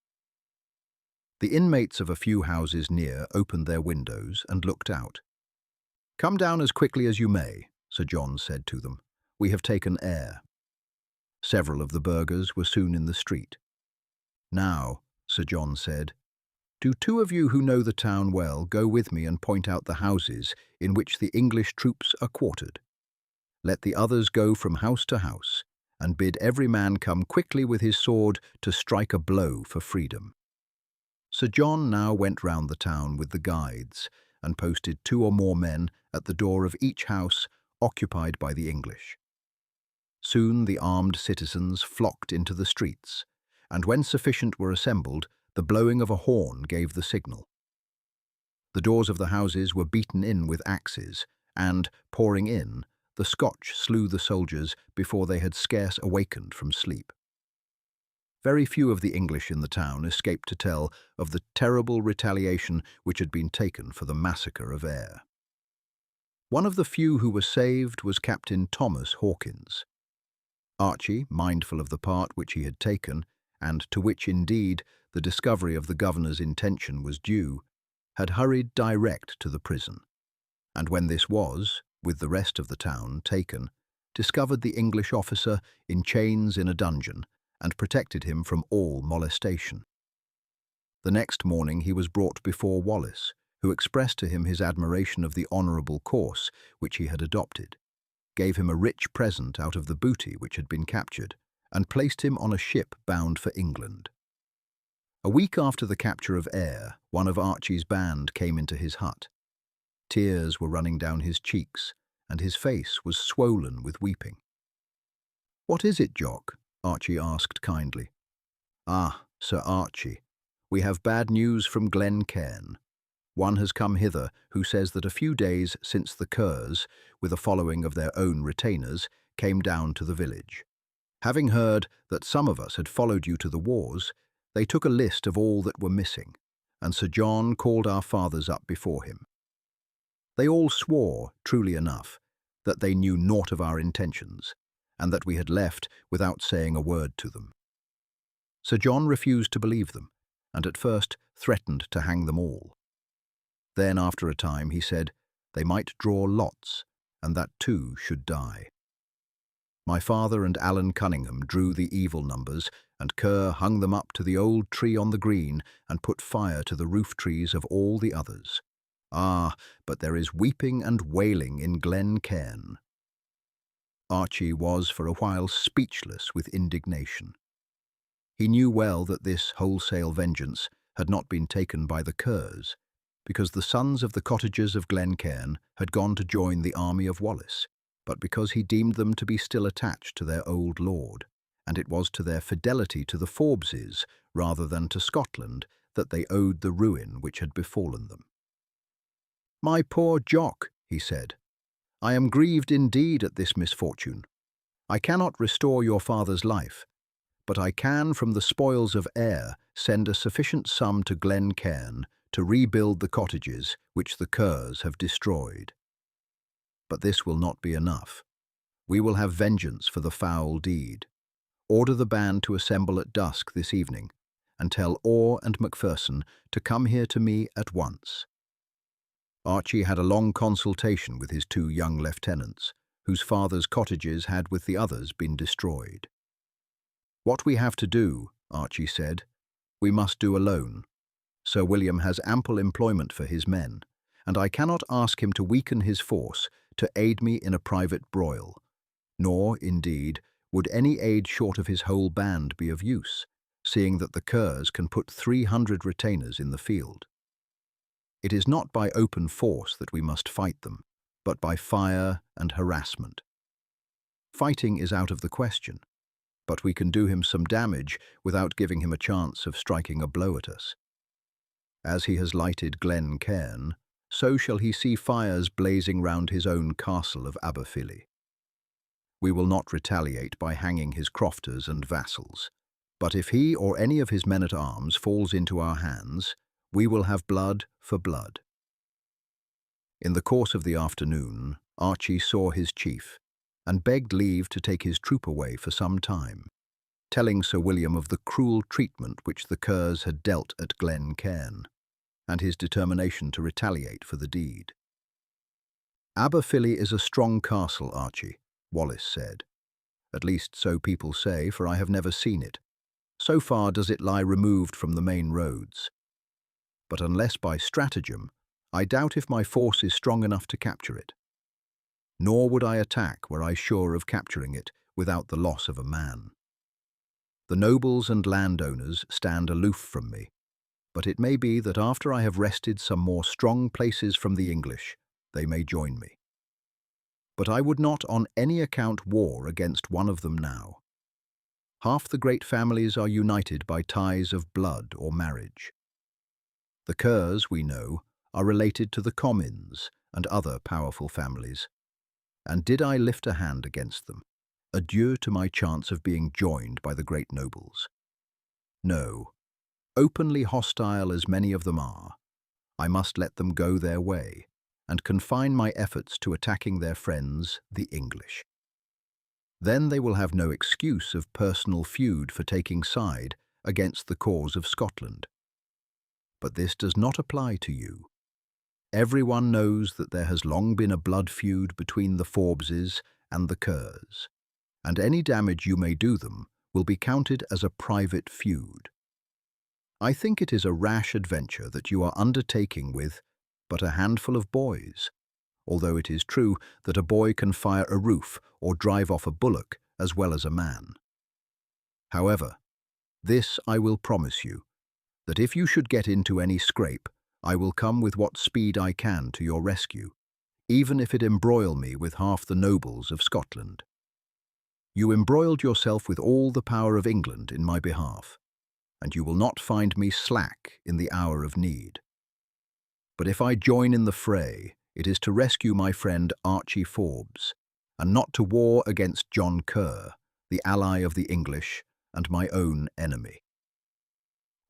The inmates of a few houses near opened their windows and looked out. "Come down as quickly as you may," Sir John said to them. "We have taken Ayr." Several of the burghers were soon in the street. "Now," Sir John said, "do 2 of you who know the town well go with me and point out the houses in which the English troops are quartered. Let the others go from house to house, and bid every man come quickly with his sword to strike a blow for freedom." Sir John now went round the town with the guides, and posted 2 or more men at the door of each house occupied by the English. Soon the armed citizens flocked into the streets, and when sufficient were assembled, the blowing of a horn gave the signal. The doors of the houses were beaten in with axes, and, pouring in, the Scotch slew the soldiers before they had scarce awakened from sleep. Very few of the English in the town escaped to tell of the terrible retaliation which had been taken for the massacre of Ayr. One of the few who was saved was Captain Thomas Hawkins. Archie, mindful of the part which he had taken, and to which, indeed, the discovery of the governor's intention was due, had hurried direct to the prison, and when this was, with the rest of the town, taken, discovered the English officer in chains in a dungeon, and protected him from all molestation. The next morning he was brought before Wallace, who expressed to him his admiration of the honourable course which he had adopted, gave him a rich present out of the booty which had been captured, and placed him on a ship bound for England. A week after the capture of Ayr, one of Archie's band came into his hut. Tears were running down his cheeks, and his face was swollen with weeping. "What is it, Jock?" Archie asked kindly. "Ah, Sir Archie, we have bad news from Glen Cairn. One has come hither who says that a few days since the Kerrs, with a following of their own retainers, came down to the village. Having heard that some of us had followed you to the wars, they took a list of all that were missing, and Sir John called our fathers up before him. They all swore, truly enough, that they knew naught of our intentions, and that we had left without saying a word to them. Sir John refused to believe them, and at first threatened to hang them all. Then, after a time, he said they might draw lots, and that 2 should die. My father and Alan Cunningham drew the evil numbers, and Kerr hung them up to the old tree on the green and put fire to the roof trees of all the others. Ah, but there is weeping and wailing in Glen Cairn." Archie was for a while speechless with indignation. He knew well that this wholesale vengeance had not been taken by the Kerrs, because the sons of the cottagers of Glen Cairn had gone to join the army of Wallace, but because he deemed them to be still attached to their old lord, and it was to their fidelity to the Forbeses, rather than to Scotland, that they owed the ruin which had befallen them. "My poor Jock," he said, "I am grieved indeed at this misfortune. I cannot restore your father's life, but I can from the spoils of Ayr send a sufficient sum to Glen Cairn to rebuild the cottages which the Kerrs have destroyed. But this will not be enough. We will have vengeance for the foul deed. Order the band to assemble at dusk this evening, and tell Orr and Macpherson to come here to me at once." Archie had a long consultation with his two young lieutenants, whose fathers' cottages had with the others been destroyed. "What we have to do," Archie said, "we must do alone. Sir William has ample employment for his men, and I cannot ask him to weaken his force to aid me in a private broil, nor, indeed, would any aid short of his whole band be of use, seeing that the Kerrs can put 300 retainers in the field. It is not by open force that we must fight them, but by fire and harassment. Fighting is out of the question, but we can do him some damage without giving him a chance of striking a blow at us. As he has lighted Glen Cairn, so shall he see fires blazing round his own castle of Aberfilly. We will not retaliate by hanging his crofters and vassals, but if he or any of his men-at-arms falls into our hands, we will have blood for blood." In the course of the afternoon, Archie saw his chief, and begged leave to take his troop away for some time, telling Sir William of the cruel treatment which the Kerrs had dealt at Glen Cairn, and his determination to retaliate for the deed. "Aberfilly is a strong castle, Archie," Wallace said. "At least so people say, for I have never seen it. So far does it lie removed from the main roads. But unless by stratagem, I doubt if my force is strong enough to capture it. Nor would I attack were I sure of capturing it without the loss of a man. The nobles and landowners stand aloof from me, but it may be that after I have wrested some more strong places from the English, they may join me. But I would not on any account war against one of them now. Half the great families are united by ties of blood or marriage. The Kerrs, we know, are related to the Commons and other powerful families, and did I lift a hand against them, adieu to my chance of being joined by the great nobles. No, openly hostile as many of them are, I must let them go their way, and confine my efforts to attacking their friends, the English. Then they will have no excuse of personal feud for taking side against the cause of Scotland. But this does not apply to you. Everyone knows that there has long been a blood feud between the Forbeses and the Kerrs, and any damage you may do them will be counted as a private feud. I think it is a rash adventure that you are undertaking with but a handful of boys, although it is true that a boy can fire a roof or drive off a bullock as well as a man. However, this I will promise you, that if you should get into any scrape, I will come with what speed I can to your rescue, even if it embroil me with half the nobles of Scotland. You embroiled yourself with all the power of England in my behalf, and you will not find me slack in the hour of need. But if I join in the fray, it is to rescue my friend Archie Forbes, and not to war against John Kerr, the ally of the English and my own enemy."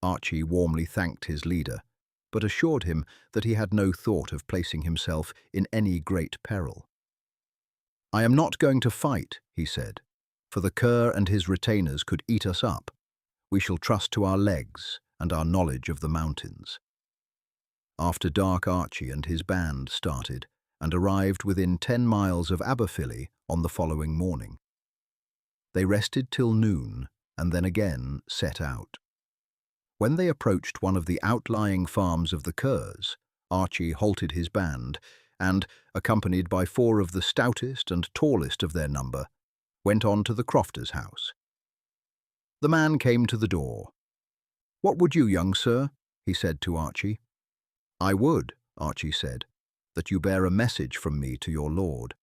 Archie warmly thanked his leader, but assured him that he had no thought of placing himself in any great peril. "I am not going to fight," he said, "for the Kerr and his retainers could eat us up. We shall trust to our legs and our knowledge of the mountains." After dark, Archie and his band started and arrived within 10 miles of Aberfilly on the following morning. They rested till noon and then again set out. When they approached one of the outlying farms of the Kerrs, Archie halted his band and, accompanied by 4 of the stoutest and tallest of their number, went on to the crofter's house. The man came to the door. "What would you, young sir?" he said to Archie. "I would," Archie said, "that you bear a message from me to your lord."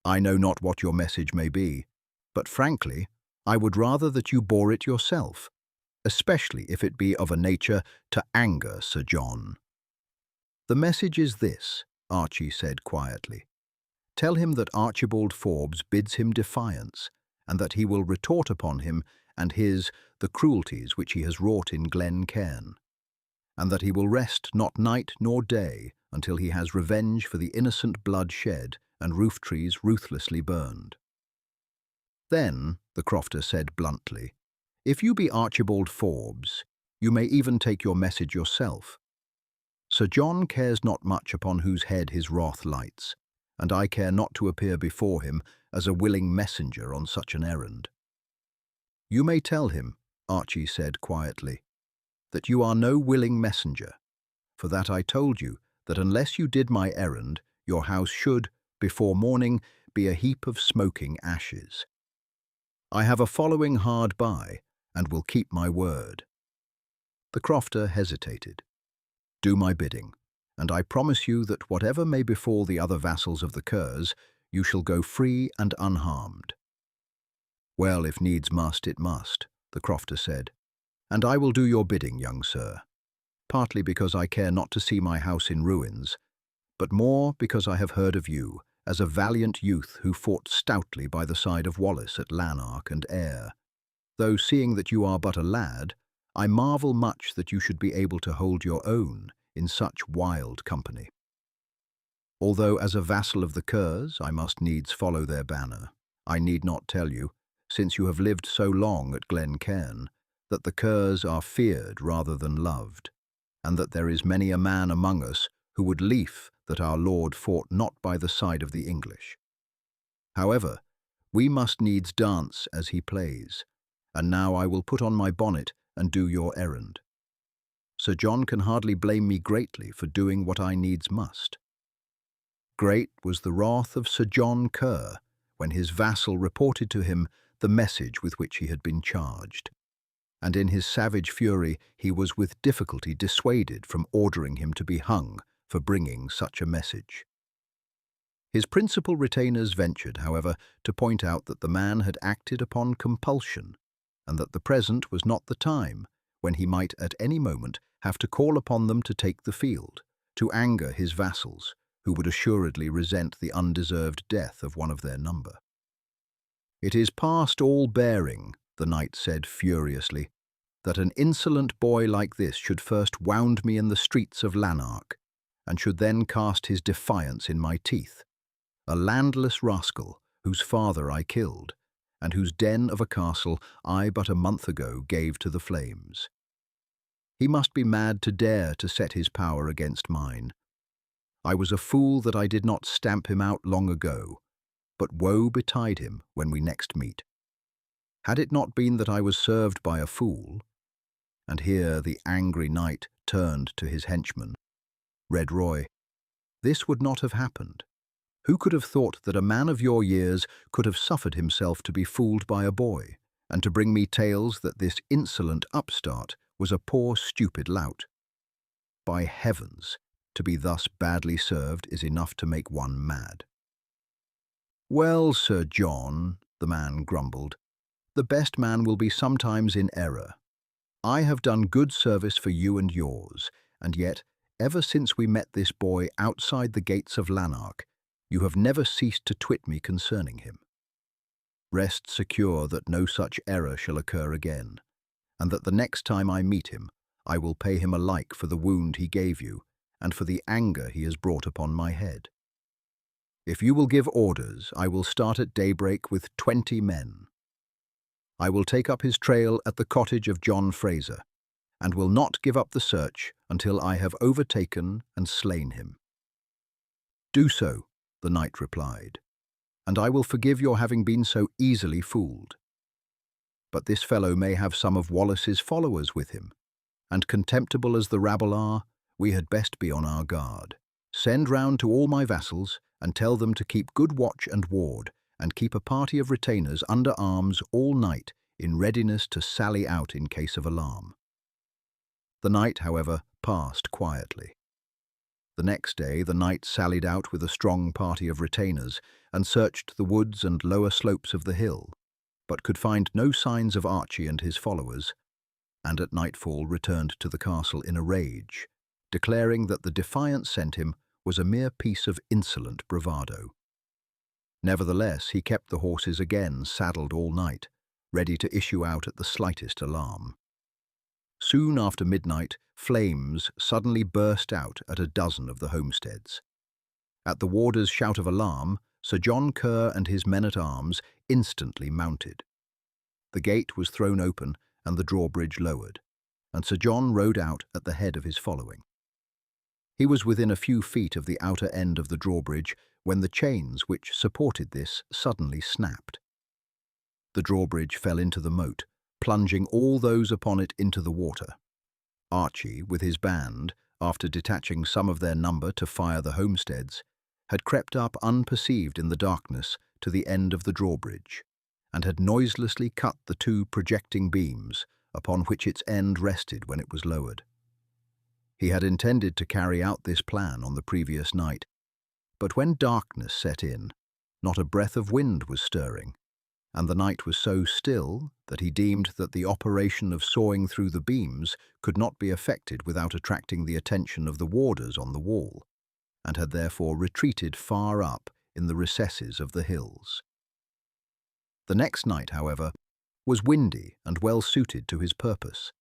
"I know not what your message may be, but frankly, I would rather that you bore it yourself, especially if it be of a nature to anger Sir John." "The message is this," Archie said quietly. "Tell him that Archibald Forbes bids him defiance, and that he will retort upon him and his the cruelties which he has wrought in Glen Cairn, and that he will rest not night nor day until he has revenge for the innocent blood shed and roof trees ruthlessly burned." "Then," the crofter said bluntly, "if you be Archibald Forbes, you may even take your message yourself. Sir John cares not much upon whose head his wrath lights, and I care not to appear before him as a willing messenger on such an errand." "You may tell him," Archie said quietly, "that you are no willing messenger, for that I told you that unless you did my errand, your house should, before morning, be a heap of smoking ashes. I have a following hard by, and will keep my word." The crofter hesitated. "Do my bidding, and I promise you that whatever may befall the other vassals of the Kerrs, you shall go free and unharmed." "Well, if needs must, it must," the crofter said, "and I will do your bidding, young sir, partly because I care not to see my house in ruins, but more because I have heard of you as a valiant youth who fought stoutly by the side of Wallace at Lanark and Ayr. Though, seeing that you are but a lad, I marvel much that you should be able to hold your own in such wild company. Although as a vassal of the Kerrs I must needs follow their banner, I need not tell you, since you have lived so long at Glen Cairn, that the Kerrs are feared rather than loved, and that there is many a man among us who would lief that our Lord fought not by the side of the English. However, we must needs dance as he plays, and now I will put on my bonnet and do your errand. Sir John can hardly blame me greatly for doing what I needs must." Great was the wrath of Sir John Kerr when his vassal reported to him the message with which he had been charged, and in his savage fury he was with difficulty dissuaded from ordering him to be hung for bringing such a message. His principal retainers ventured, however, to point out that the man had acted upon compulsion, and that the present was not the time when he might at any moment have to call upon them to take the field, to anger his vassals, who would assuredly resent the undeserved death of one of their number. "It is past all bearing," the knight said furiously, "that an insolent boy like this should first wound me in the streets of Lanark, and should then cast his defiance in my teeth. A landless rascal, whose father I killed, and whose den of a castle I but a month ago gave to the flames. He must be mad to dare to set his power against mine. I was a fool that I did not stamp him out long ago, but woe betide him when we next meet. Had it not been that I was served by a fool," and here the angry knight turned to his henchman, Red Roy, "this would not have happened. Who could have thought that a man of your years could have suffered himself to be fooled by a boy, and to bring me tales that this insolent upstart was a poor stupid lout? By heavens, to be thus badly served is enough to make one mad." "Well, Sir John," the man grumbled, "the best man will be sometimes in error. I have done good service for you and yours, and yet, ever since we met this boy outside the gates of Lanark, you have never ceased to twit me concerning him. Rest secure that no such error shall occur again, and that the next time I meet him, I will pay him alike for the wound he gave you, and for the anger he has brought upon my head. If you will give orders, I will start at daybreak with 20 men. I will take up his trail at the cottage of John Fraser, and will not give up the search until I have overtaken and slain him." "Do so," the knight replied, "and I will forgive your having been so easily fooled. But this fellow may have some of Wallace's followers with him, and contemptible as the rabble are, we had best be on our guard. Send round to all my vassals, and tell them to keep good watch and ward, and keep a party of retainers under arms all night in readiness to sally out in case of alarm." The night, however, passed quietly. The next day the knight sallied out with a strong party of retainers and searched the woods and lower slopes of the hill, but could find no signs of Archie and his followers, and at nightfall returned to the castle in a rage, declaring that the defiance sent him was a mere piece of insolent bravado. Nevertheless, he kept the horses again saddled all night, ready to issue out at the slightest alarm. Soon after midnight, flames suddenly burst out at a dozen of the homesteads. At the warder's shout of alarm, Sir John Kerr and his men-at-arms instantly mounted. The gate was thrown open and the drawbridge lowered, and Sir John rode out at the head of his following. He was within a few feet of the outer end of the drawbridge when the chains which supported this suddenly snapped. The drawbridge fell into the moat, plunging all those upon it into the water. Archie, with his band, after detaching some of their number to fire the homesteads, had crept up unperceived in the darkness to the end of the drawbridge, and had noiselessly cut the two projecting beams upon which its end rested when it was lowered. He had intended to carry out this plan on the previous night, but when darkness set in, not a breath of wind was stirring, and the night was so still that he deemed that the operation of sawing through the beams could not be effected without attracting the attention of the warders on the wall, and had therefore retreated far up in the recesses of the hills. The next night, however, was windy and well suited to his purpose,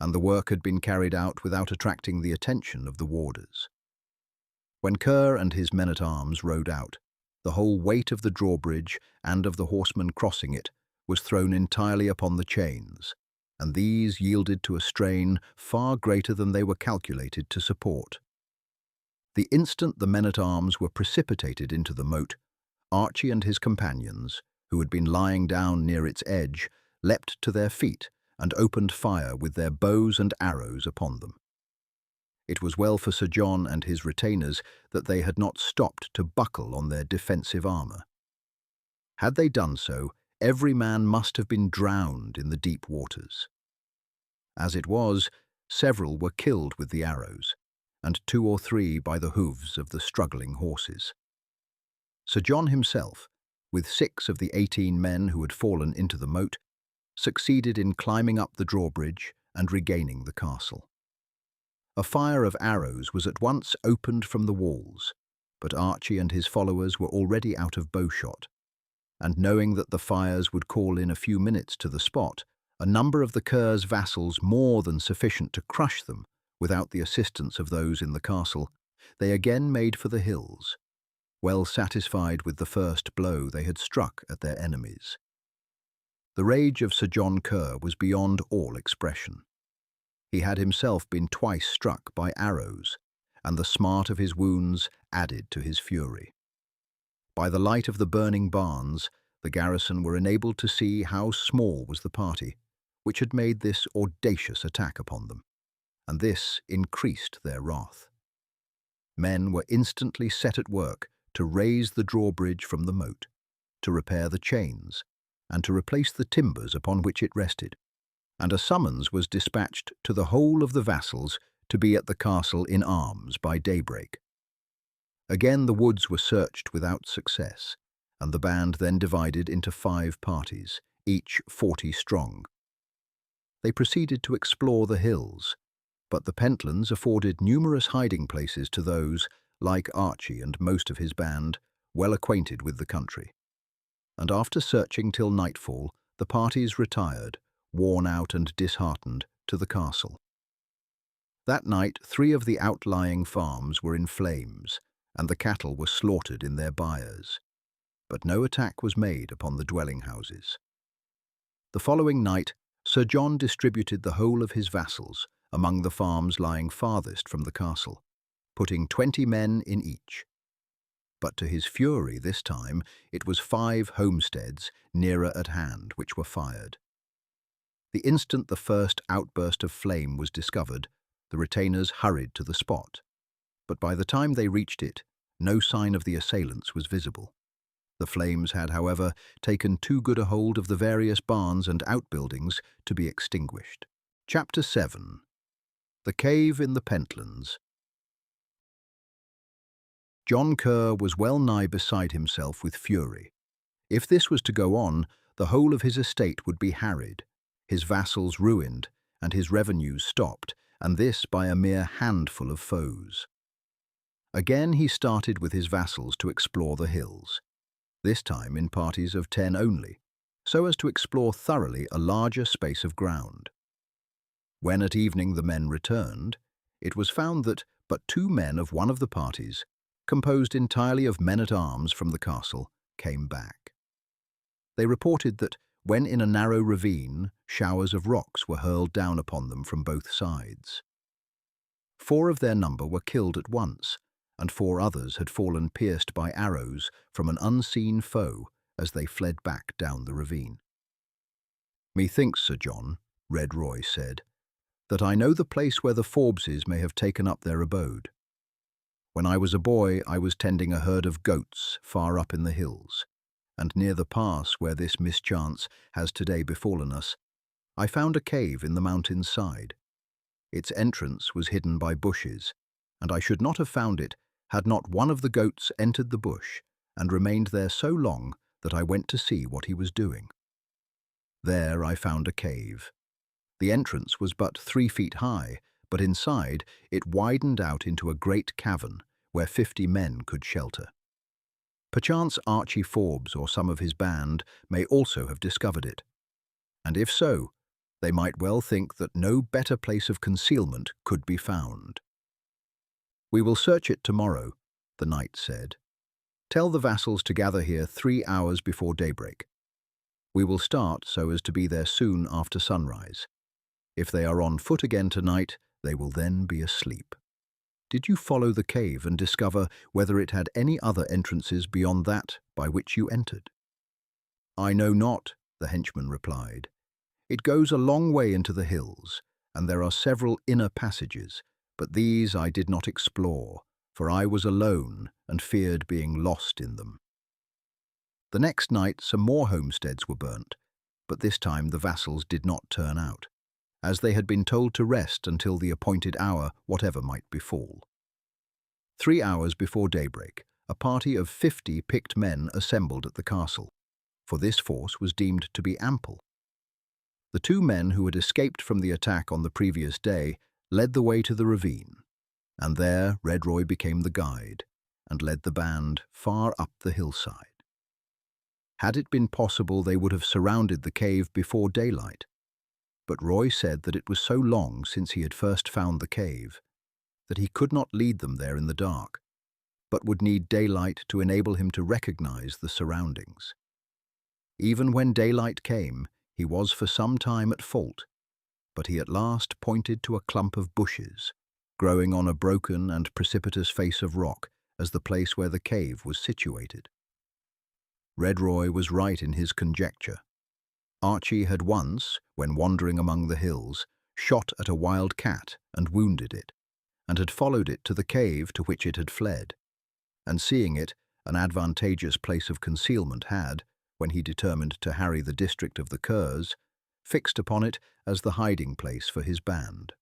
and the work had been carried out without attracting the attention of the warders. When Kerr and his men-at-arms rode out, the whole weight of the drawbridge and of the horsemen crossing it was thrown entirely upon the chains, and these yielded to a strain far greater than they were calculated to support. The instant the men-at-arms were precipitated into the moat, Archie and his companions, who had been lying down near its edge, leapt to their feet and opened fire with their bows and arrows upon them. It was well for Sir John and his retainers that they had not stopped to buckle on their defensive armour. Had they done so, every man must have been drowned in the deep waters. As it was, several were killed with the arrows, and 2 or 3 by the hoofs of the struggling horses. Sir John himself, with 6 of the 18 men who had fallen into the moat, succeeded in climbing up the drawbridge and regaining the castle. A fire of arrows was at once opened from the walls, but Archie and his followers were already out of bowshot, and knowing that the fires would call in a few minutes to the spot, a number of the Kerr's vassals more than sufficient to crush them without the assistance of those in the castle, they again made for the hills, well satisfied with the first blow they had struck at their enemies. The rage of Sir John Kerr was beyond all expression. He had himself been twice struck by arrows, and the smart of his wounds added to his fury. By the light of the burning barns, the garrison were enabled to see how small was the party which had made this audacious attack upon them, and this increased their wrath. Men were instantly set at work to raise the drawbridge from the moat, to repair the chains, and to replace the timbers upon which it rested, and a summons was dispatched to the whole of the vassals to be at the castle in arms by daybreak. Again the woods were searched without success, and the band then divided into 5 parties, each 40 strong. They proceeded to explore the hills, but the Pentlands afforded numerous hiding places to those, like Archie and most of his band, well acquainted with the country. And after searching till nightfall, the parties retired, worn out and disheartened, to the castle. That night 3 of the outlying farms were in flames, and the cattle were slaughtered in their byres, but no attack was made upon the dwelling houses. The following night, Sir John distributed the whole of his vassals among the farms lying farthest from the castle, putting 20 men in each. But to his fury this time, it was 5 homesteads nearer at hand which were fired. The instant the first outburst of flame was discovered, the retainers hurried to the spot, but by the time they reached it, no sign of the assailants was visible. The flames had, however, taken too good a hold of the various barns and outbuildings to be extinguished. Chapter 7. The Cave in the Pentlands. John Kerr was well nigh beside himself with fury. If this was to go on, the whole of his estate would be harried, his vassals ruined, and his revenues stopped, and this by a mere handful of foes. Again he started with his vassals to explore the hills, this time in parties of 10 only, so as to explore thoroughly a larger space of ground. When at evening the men returned, it was found that but 2 men of one of the parties, composed entirely of men-at-arms from the castle, came back. They reported that, when in a narrow ravine, showers of rocks were hurled down upon them from both sides. 4 of their number were killed at once, and 4 others had fallen pierced by arrows from an unseen foe as they fled back down the ravine. "Methinks, Sir John," Red Roy said, "that I know the place where the Forbeses may have taken up their abode. When I was a boy, I was tending a herd of goats far up in the hills, and near the pass where this mischance has today befallen us, I found a cave in the mountain's side. Its entrance was hidden by bushes, and I should not have found it had not one of the goats entered the bush and remained there so long that I went to see what he was doing. There I found a cave. The entrance was but 3 feet high, but inside it widened out into a great cavern where 50 men could shelter. Perchance Archie Forbes or some of his band may also have discovered it, and if so, they might well think that no better place of concealment could be found. "We will search it tomorrow," the knight said. "Tell the vassals to gather here 3 hours before daybreak. We will start so as to be there soon after sunrise. If they are on foot again tonight, they will then be asleep." "Did you follow the cave and discover whether it had any other entrances beyond that by which you entered?" "I know not," the henchman replied. "It goes a long way into the hills, and there are several inner passages, but these I did not explore, for I was alone and feared being lost in them." The next night some more homesteads were burnt, but this time the vassals did not turn out, as they had been told to rest until the appointed hour, whatever might befall. 3 hours before daybreak, a party of 50 picked men assembled at the castle, for this force was deemed to be ample. The 2 men who had escaped from the attack on the previous day led the way to the ravine, and there Red Roy became the guide and led the band far up the hillside. Had it been possible, they would have surrounded the cave before daylight, but Roy said that it was so long since he had first found the cave that he could not lead them there in the dark, but would need daylight to enable him to recognize the surroundings. Even when daylight came, he was for some time at fault, but he at last pointed to a clump of bushes, growing on a broken and precipitous face of rock as the place where the cave was situated. Red Roy was right in his conjecture. Archie had once, when wandering among the hills, shot at a wild cat and wounded it, and had followed it to the cave to which it had fled, and seeing it an advantageous place of concealment had, when he determined to harry the district of the Kerrs, fixed upon it as the hiding place for his band.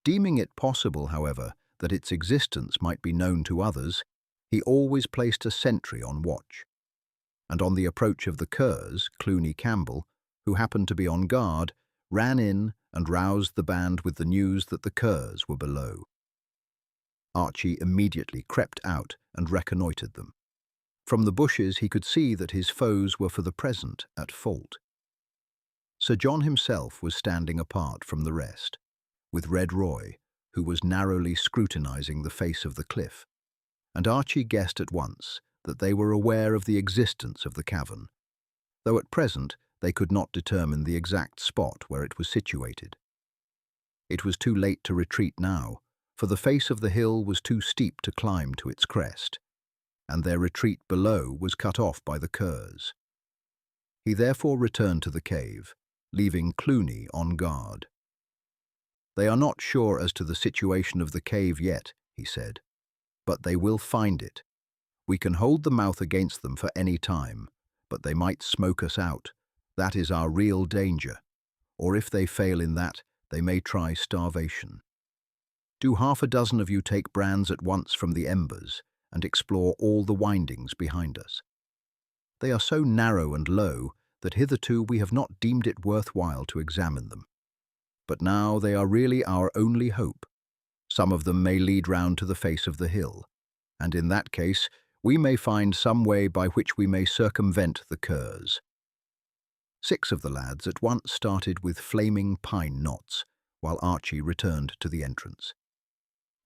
Deeming it possible, however, that its existence might be known to others, he always placed a sentry on watch, and on the approach of the Kerrs, Clooney Campbell, who happened to be on guard, ran in and roused the band with the news that the Kerrs were below. Archie immediately crept out and reconnoitred them. From the bushes he could see that his foes were for the present at fault. Sir John himself was standing apart from the rest, with Red Roy, who was narrowly scrutinizing the face of the cliff, and Archie guessed at once that they were aware of the existence of the cavern, though at present they could not determine the exact spot where it was situated. It was too late to retreat now, for the face of the hill was too steep to climb to its crest, and their retreat below was cut off by the Kerrs. He therefore returned to the cave, leaving Clooney on guard. "They are not sure as to the situation of the cave yet," he said, "but they will find it. We can hold the mouth against them for any time, but they might smoke us out. That is our real danger, or if they fail in that, they may try starvation. Do 6 of you take brands at once from the embers and explore all the windings behind us. They are so narrow and low that hitherto we have not deemed it worthwhile to examine them. But now they are really our only hope. Some of them may lead round to the face of the hill, and in that case we may find some way by which we may circumvent the Kerrs." 6 of the lads at once started with flaming pine knots, while Archie returned to the entrance.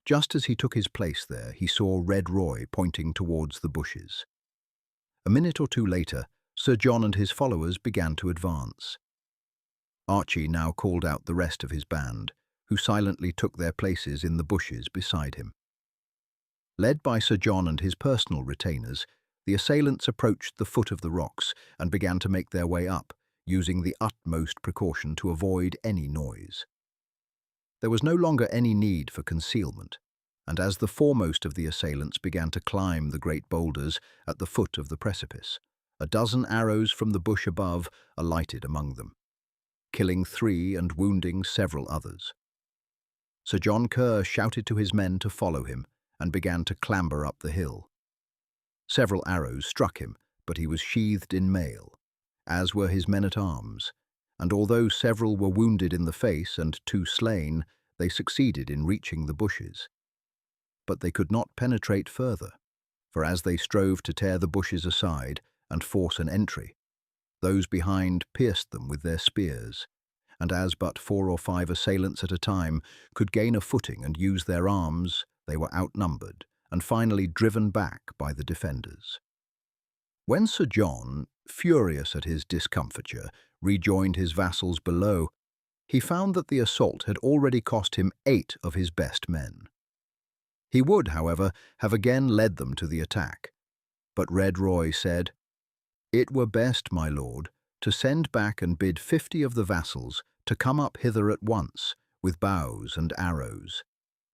Just as he took his place there, he saw Red Roy pointing towards the bushes. A minute or two later, Sir John and his followers began to advance. Archie now called out the rest of his band, who silently took their places in the bushes beside him. Led by Sir John and his personal retainers, the assailants approached the foot of the rocks and began to make their way up, using the utmost precaution to avoid any noise. There was no longer any need for concealment, and as the foremost of the assailants began to climb the great boulders at the foot of the precipice, a dozen arrows from the bush above alighted among them, killing 3 and wounding several others. Sir John Kerr shouted to his men to follow him and began to clamber up the hill. Several arrows struck him, but he was sheathed in mail, as were his men-at-arms, and although several were wounded in the face and 2 slain, they succeeded in reaching the bushes. But they could not penetrate further, for as they strove to tear the bushes aside and force an entry, those behind pierced them with their spears, and as but 4 or 5 assailants at a time could gain a footing and use their arms, they were outnumbered and finally driven back by the defenders. When Sir John, furious at his discomfiture, rejoined his vassals below, he found that the assault had already cost him 8 of his best men. He would, however, have again led them to the attack, but Red Roy said, "It were best, my lord, to send back and bid 50 of the vassals to come up hither at once, with bows and arrows.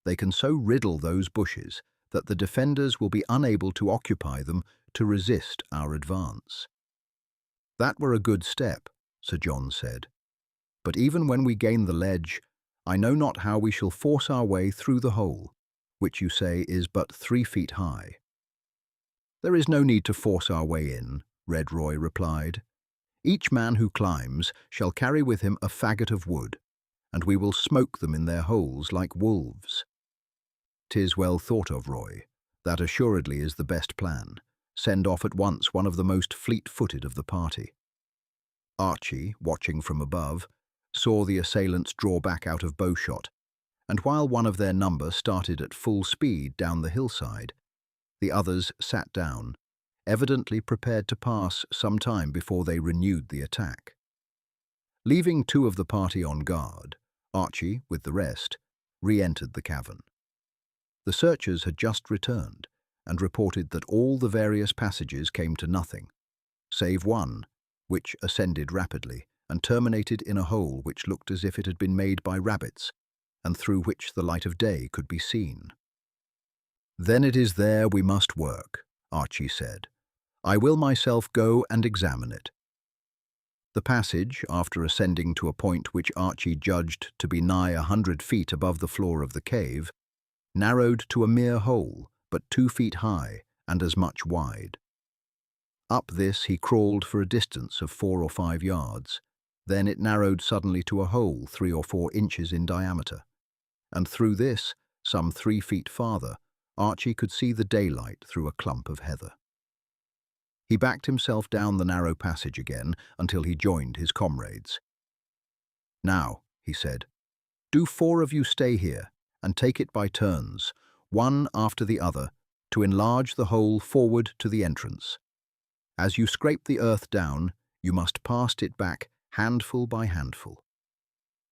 They can so riddle those bushes that the defenders will be unable to occupy them to resist our advance." "That were a good step," Sir John said, "but even when we gain the ledge, I know not how we shall force our way through the hole, which you say is but 3 feet high." "There is no need to force our way in," Red Roy replied. "Each man who climbs shall carry with him a faggot of wood, and we will smoke them in their holes like wolves." "'Tis well thought of, Roy. That assuredly is the best plan. Send off at once one of the most fleet-footed of the party." Archie, watching from above, saw the assailants draw back out of bowshot, and while one of their number started at full speed down the hillside, the others sat down, evidently prepared to pass some time before they renewed the attack. Leaving 2 of the party on guard, Archie, with the rest, re-entered the cavern. The searchers had just returned and reported that all the various passages came to nothing, save one, which ascended rapidly and terminated in a hole which looked as if it had been made by rabbits, and through which the light of day could be seen. "Then it is there we must work," Archie said. "I will myself go and examine it." The passage, after ascending to a point which Archie judged to be nigh 100 feet above the floor of the cave, narrowed to a mere hole, but 2 feet high and as much wide. Up this he crawled for a distance of 4 or 5 yards. Then it narrowed suddenly to a hole 3 or 4 inches in diameter, and through this, some 3 feet farther, Archie could see the daylight through a clump of heather. He backed himself down the narrow passage again until he joined his comrades. "Now," he said, "do 4 of you stay here and take it by turns, one after the other, to enlarge the hole forward to the entrance. As you scrape the earth down, you must pass it back handful by handful.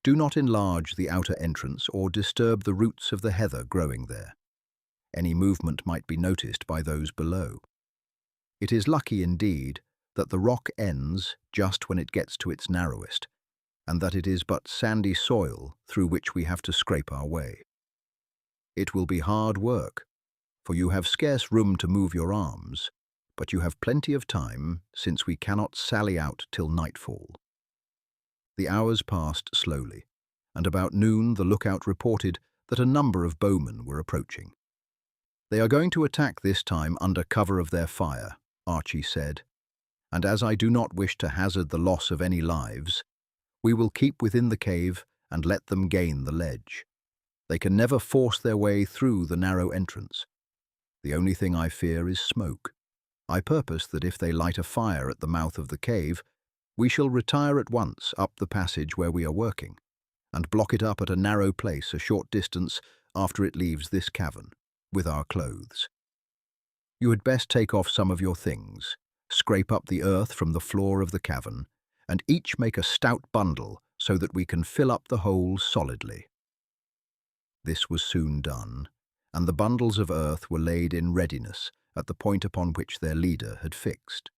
Do not enlarge the outer entrance or disturb the roots of the heather growing there. Any movement might be noticed by those below. It is lucky indeed that the rock ends just when it gets to its narrowest, and that it is but sandy soil through which we have to scrape our way. It will be hard work, for you have scarce room to move your arms, but you have plenty of time, since we cannot sally out till nightfall." The hours passed slowly, and about noon the lookout reported that a number of bowmen were approaching. "They are going to attack this time under cover of their fire," Archie said, "and as I do not wish to hazard the loss of any lives, we will keep within the cave and let them gain the ledge. They can never force their way through the narrow entrance. The only thing I fear is smoke. I purpose that if they light a fire at the mouth of the cave, we shall retire at once up the passage where we are working, and block it up at a narrow place a short distance after it leaves this cavern, with our clothes. You had best take off some of your things, scrape up the earth from the floor of the cavern, and each make a stout bundle so that we can fill up the hole solidly. This was soon done, and the bundles of earth were laid in readiness at the point upon which their leader had fixed.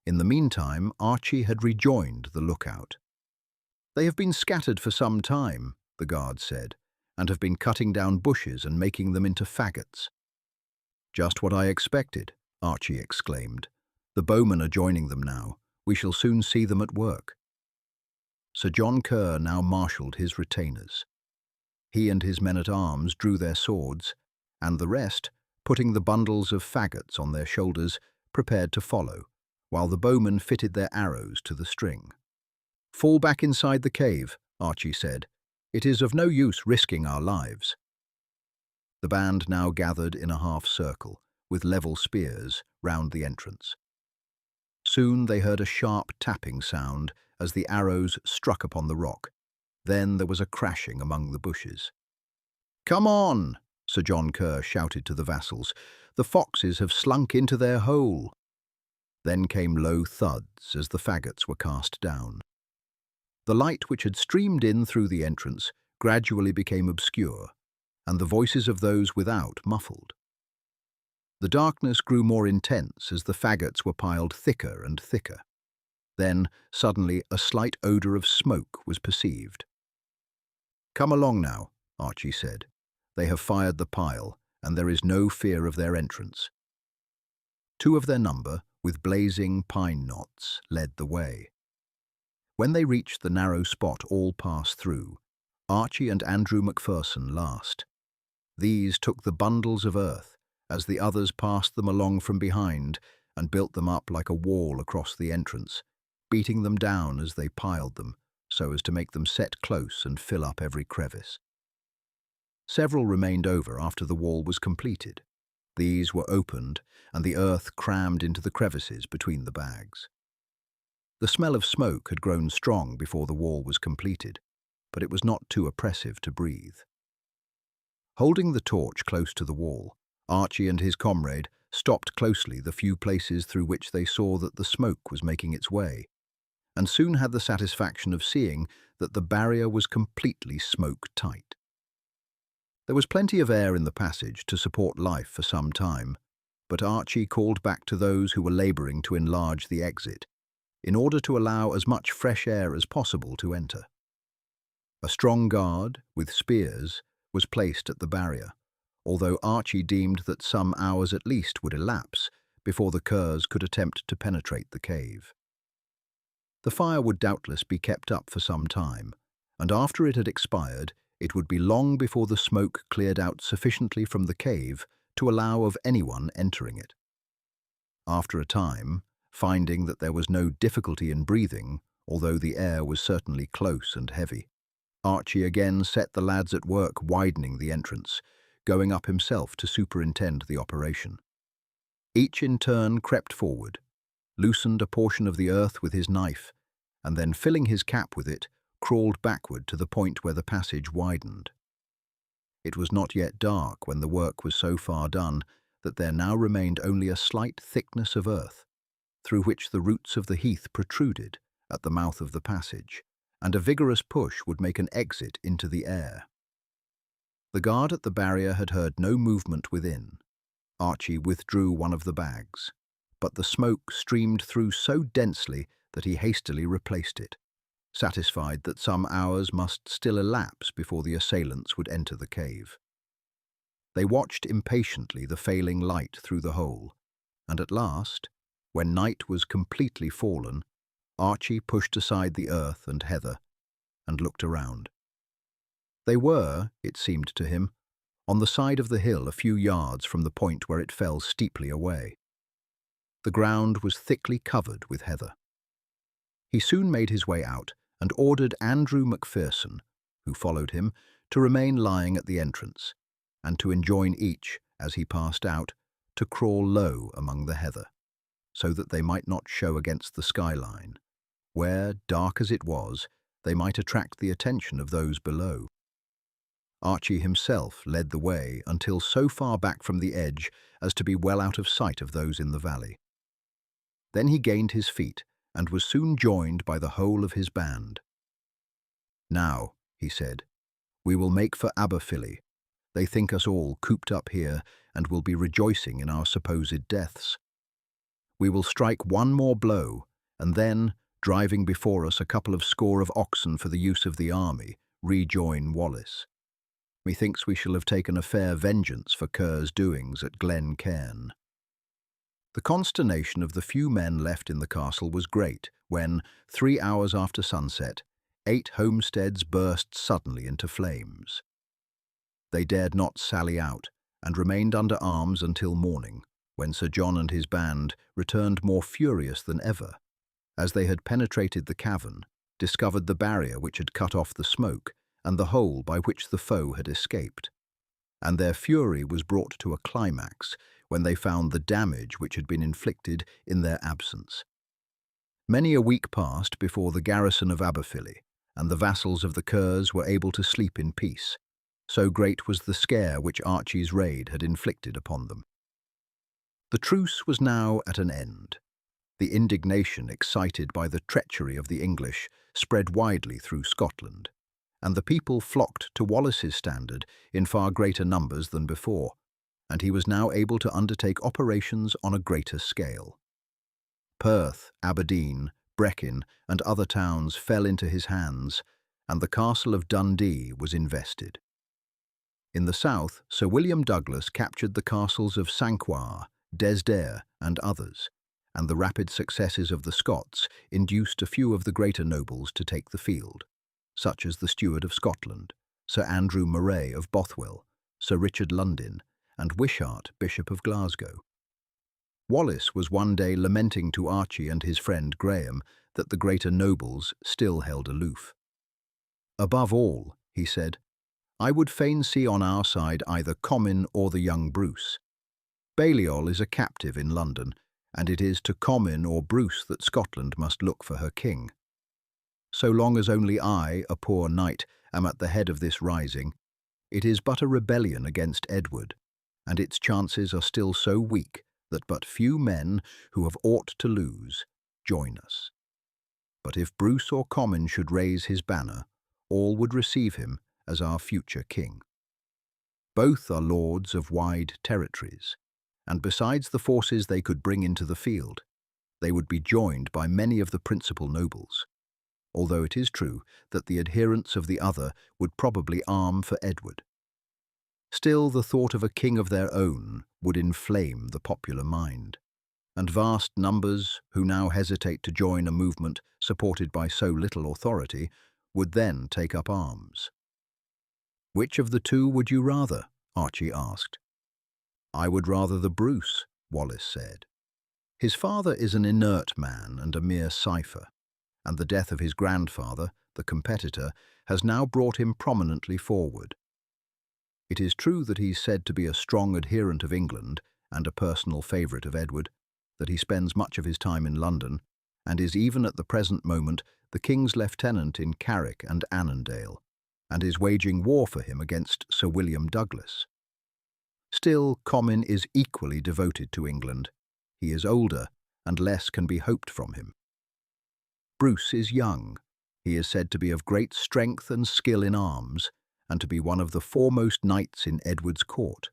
In the meantime, Archie had rejoined the lookout. "They have been scattered for some time," the guard said, "and have been cutting down bushes and making them into faggots." "Just what I expected," Archie exclaimed. "The bowmen are joining them now. We shall soon see them at work." Sir John Kerr now marshalled his retainers. He and his men-at-arms drew their swords, and the rest, putting the bundles of faggots on their shoulders, prepared to follow, while the bowmen fitted their arrows to the string. "Fall back inside the cave," Archie said. "It is of no use risking our lives." The band now gathered in a half-circle, with level spears, round the entrance. Soon they heard a sharp tapping sound as the arrows struck upon the rock. Then there was a crashing among the bushes. "Come on!" Sir John Kerr shouted to the vassals. "The foxes have slunk into their hole." Then came low thuds as the faggots were cast down. The light which had streamed in through the entrance gradually became obscure, and the voices of those without muffled. The darkness grew more intense as the faggots were piled thicker and thicker. Then, suddenly, a slight odour of smoke was perceived. "Come along now," Archie said. "They have fired the pile, and there is no fear of their entrance." Two of their number, with blazing pine knots, led the way. When they reached the narrow spot all passed through, Archie and Andrew Macpherson last. These took the bundles of earth, as the others passed them along from behind and built them up like a wall across the entrance, beating them down as they piled them, so as to make them set close and fill up every crevice. Several remained over after the wall was completed. These were opened, and the earth crammed into the crevices between the bags. The smell of smoke had grown strong before the wall was completed, but it was not too oppressive to breathe. Holding the torch close to the wall, Archie and his comrade stopped closely the few places through which they saw that the smoke was making its way, and soon had the satisfaction of seeing that the barrier was completely smoke-tight. There was plenty of air in the passage to support life for some time, but Archie called back to those who were labouring to enlarge the exit, in order to allow as much fresh air as possible to enter. A strong guard, with spears, was placed at the barrier, although Archie deemed that some hours at least would elapse before the Kerrs could attempt to penetrate the cave. The fire would doubtless be kept up for some time, and after it had expired, it would be long before the smoke cleared out sufficiently from the cave to allow of anyone entering it. After a time, finding that there was no difficulty in breathing, although the air was certainly close and heavy, Archie again set the lads at work widening the entrance, going up himself to superintend the operation. Each in turn crept forward, loosened a portion of the earth with his knife, and then filling his cap with it, crawled backward to the point where the passage widened. It was not yet dark when the work was so far done that there now remained only a slight thickness of earth, through which the roots of the heath protruded at the mouth of the passage, and a vigorous push would make an exit into the air. The guard at the barrier had heard no movement within. Archie withdrew one of the bags, but the smoke streamed through so densely that he hastily replaced it, satisfied that some hours must still elapse before the assailants would enter the cave. They watched impatiently the failing light through the hole, and at last, when night was completely fallen, Archie pushed aside the earth and heather and looked around. They were, it seemed to him, on the side of the hill a few yards from the point where it fell steeply away. The ground was thickly covered with heather. He soon made his way out and ordered Andrew Macpherson, who followed him, to remain lying at the entrance, and to enjoin each, as he passed out, to crawl low among the heather, so that they might not show against the skyline, where, dark as it was, they might attract the attention of those below. Archie himself led the way until so far back from the edge as to be well out of sight of those in the valley. Then he gained his feet and was soon joined by the whole of his band. "Now," he said, We will make for Aberfilly. They think us all cooped up here and will be rejoicing in our supposed deaths. We will strike one more blow, and then, driving before us a couple of score of oxen for the use of the army, rejoin Wallace. Methinks we shall have taken a fair vengeance for Kerr's doings at Glen Cairn. The consternation of the few men left in the castle was great when, 3 hours after sunset, 8 homesteads burst suddenly into flames. They dared not sally out, and remained under arms until morning, when Sir John and his band returned more furious than ever, as they had penetrated the cavern, discovered the barrier which had cut off the smoke, and the hole by which the foe had escaped. And their fury was brought to a climax when they found the damage which had been inflicted in their absence. Many a week passed before the garrison of Aberfilly and the vassals of the Kerrs were able to sleep in peace. So great was the scare which Archie's raid had inflicted upon them. The truce was now at an end. The indignation excited by the treachery of the English spread widely through Scotland, and the people flocked to Wallace's standard in far greater numbers than before, and he was now able to undertake operations on a greater scale. Perth, Aberdeen, Brechin, and other towns fell into his hands, and the castle of Dundee was invested. In the south, Sir William Douglas captured the castles of Sanquhar, Desdare, and others, and the rapid successes of the Scots induced a few of the greater nobles to take the field, such as the Steward of Scotland, Sir Andrew Moray of Bothwell, Sir Richard Lundin, and Wishart, Bishop of Glasgow. Wallace was one day lamenting to Archie and his friend Graham that the greater nobles still held aloof. "Above all," he said, "I would fain see on our side either Comyn or the young Bruce. Balliol is a captive in London, and it is to Comyn or Bruce that Scotland must look for her king. So long as only I, a poor knight, am at the head of this rising, it is but a rebellion against Edward, and its chances are still so weak that but few men who have aught to lose join us. But if Bruce or Comyn should raise his banner, all would receive him as our future king. Both are lords of wide territories, and besides the forces they could bring into the field, they would be joined by many of the principal nobles, although it is true that the adherents of the other would probably arm for Edward. Still, the thought of a king of their own would inflame the popular mind, and vast numbers who now hesitate to join a movement supported by so little authority would then take up arms. "Which of the two would you rather?" Archie asked. "I would rather the Bruce," Wallace said. "His father is an inert man and a mere cipher, and the death of his grandfather, the competitor, has now brought him prominently forward. It is true that he is said to be a strong adherent of England and a personal favourite of Edward, that he spends much of his time in London, and is even at the present moment the King's lieutenant in Carrick and Annandale, and is waging war for him against Sir William Douglas. Still, Comyn is equally devoted to England. He is older, and less can be hoped from him. Bruce is young. He is said to be of great strength and skill in arms, and to be one of the foremost knights in Edward's court.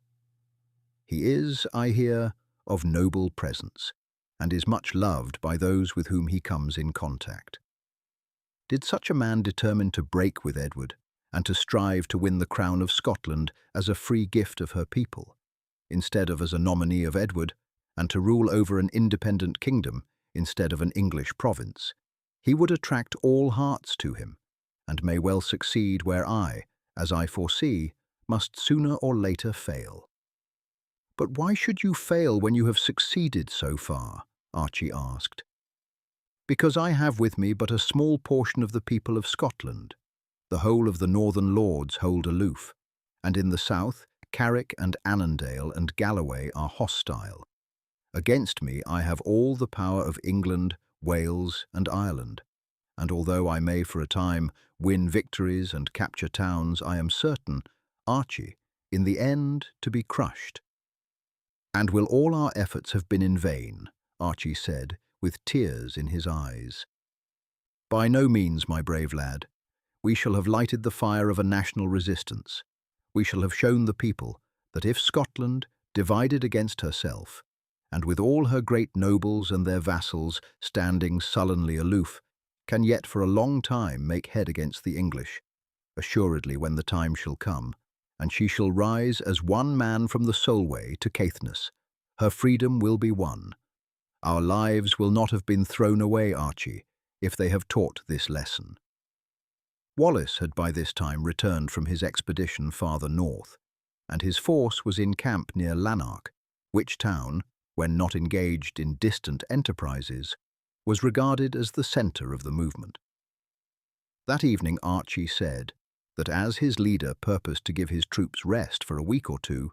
He is, I hear, of noble presence, and is much loved by those with whom he comes in contact. Did such a man determine to break with Edward, and to strive to win the crown of Scotland as a free gift of her people, instead of as a nominee of Edward, and to rule over an independent kingdom instead of an English province, he would attract all hearts to him, and may well succeed where I, as I foresee, must sooner or later fail." "But why should you fail when you have succeeded so far?" Archie asked. "Because I have with me but a small portion of the people of Scotland. The whole of the northern lords hold aloof, and in the south, Carrick and Annandale and Galloway are hostile. Against me I have all the power of England, Wales, and Ireland, and although I may for a time win victories and capture towns, I am certain, Archie, in the end to be crushed." "And will all our efforts have been in vain?" Archie said, with tears in his eyes. "By no means, my brave lad. We shall have lighted the fire of a national resistance. We shall have shown the people that if Scotland, divided against herself, and with all her great nobles and their vassals standing sullenly aloof, can yet for a long time make head against the English, assuredly when the time shall come, and she shall rise as one man from the Solway to Caithness, her freedom will be won. Our lives will not have been thrown away, Archie, if they have taught this lesson. Wallace had by this time returned from his expedition farther north, and his force was in camp near Lanark, which town, when not engaged in distant enterprises, was regarded as the centre of the movement. That evening Archie said that as his leader purposed to give his troops rest for a week or two,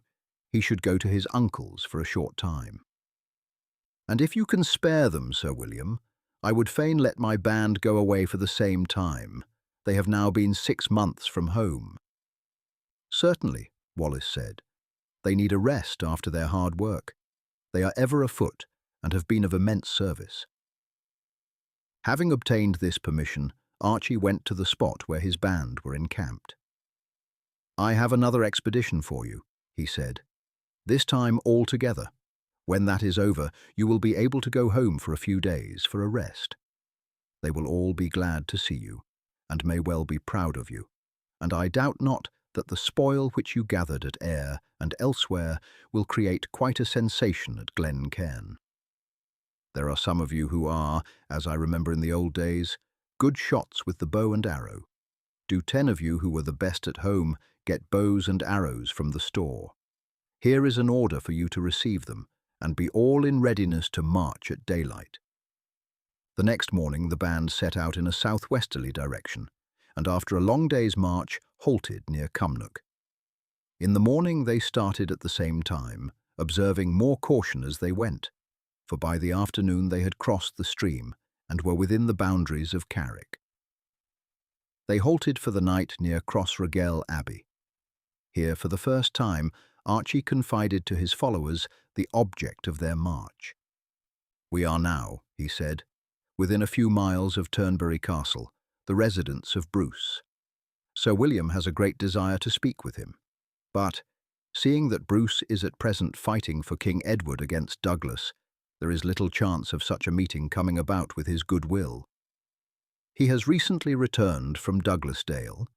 he should go to his uncle's for a short time. "And if you can spare them, Sir William, I would fain let my band go away for the same time. They have now been 6 months from home." "Certainly," Wallace said. "They need a rest after their hard work. They are ever afoot and have been of immense service." Having obtained this permission, Archie went to the spot where his band were encamped. "I have another expedition for you," he said. "This time all together. When that is over, you will be able to go home for a few days for a rest. They will all be glad to see you, and may well be proud of you, and I doubt not that the spoil which you gathered at Ayr and elsewhere will create quite a sensation at Glen Cairn. There are some of you who are, as I remember in the old days, good shots with the bow and arrow. Do 10 of you who were the best at home get bows and arrows from the store. Here is an order for you to receive them, and be all in readiness to march at daylight." The next morning the band set out in a southwesterly direction, and after a long day's march halted near Cumnock. In the morning they started at the same time, observing more caution as they went, for by the afternoon they had crossed the stream and were within the boundaries of Carrick. They halted for the night near Crossregel Abbey. Here, for the first time, Archie confided to his followers the object of their march. "We are now," he said, "within a few miles of Turnberry Castle, the residence of Bruce. Sir William has a great desire to speak with him, but, seeing that Bruce is at present fighting for King Edward against Douglas, there is little chance of such a meeting coming about with his good will. He has recently returned from Douglasdale.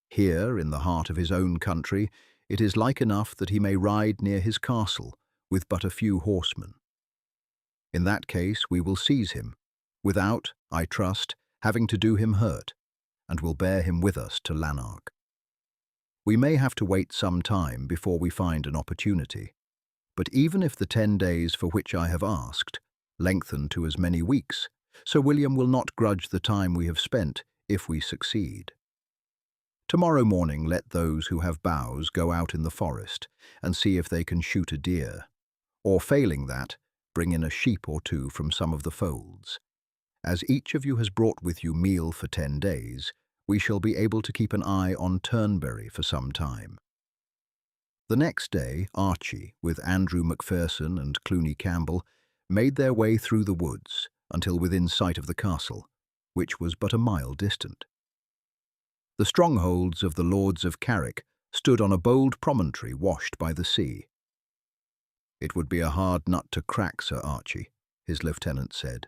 Here, in the heart of his own country, it is like enough that he may ride near his castle with but a few horsemen. In that case we will seize him, without, I trust, having to do him hurt, and will bear him with us to Lanark. We may have to wait some time before we find an opportunity, but even if the 10 days for which I have asked lengthen to as many weeks, Sir William will not grudge the time we have spent if we succeed. Tomorrow morning let those who have bows go out in the forest and see if they can shoot a deer, or failing that, bring in a sheep or two from some of the folds. As each of you has brought with you meal for 10 days, we shall be able to keep an eye on Turnberry for some time." The next day, Archie, with Andrew Macpherson and Cluny Campbell, made their way through the woods until within sight of the castle, which was but a mile distant. The strongholds of the Lords of Carrick stood on a bold promontory washed by the sea. "It would be a hard nut to crack, Sir Archie," his lieutenant said.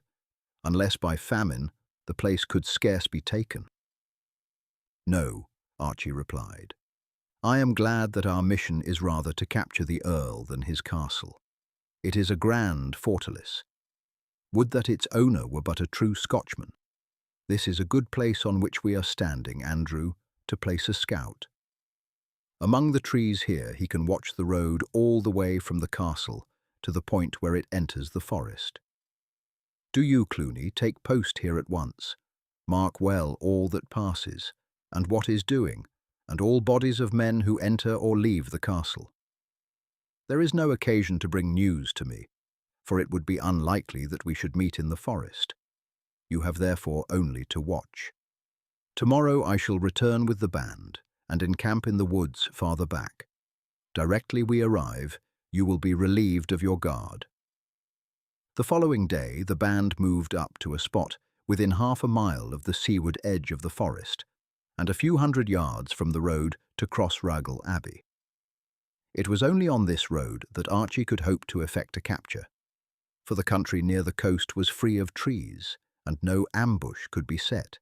"Unless by famine, the place could scarce be taken." "No," Archie replied. "I am glad that our mission is rather to capture the Earl than his castle. It is a grand fortalice. Would that its owner were but a true Scotchman. This is a good place on which we are standing, Andrew, to place a scout. Among the trees here he can watch the road all the way from the castle to the point where it enters the forest. Do you, Cluny, take post here at once. Mark well all that passes, and what is doing, and all bodies of men who enter or leave the castle. There is no occasion to bring news to me, for it would be unlikely that we should meet in the forest. You have therefore only to watch. Tomorrow I shall return with the band and encamp in the woods farther back. Directly we arrive, you will be relieved of your guard." The following day the band moved up to a spot within half a mile of the seaward edge of the forest, and a few hundred yards from the road to Crossraguel Abbey. It was only on this road that Archie could hope to effect a capture, for the country near the coast was free of trees, and no ambush could be set.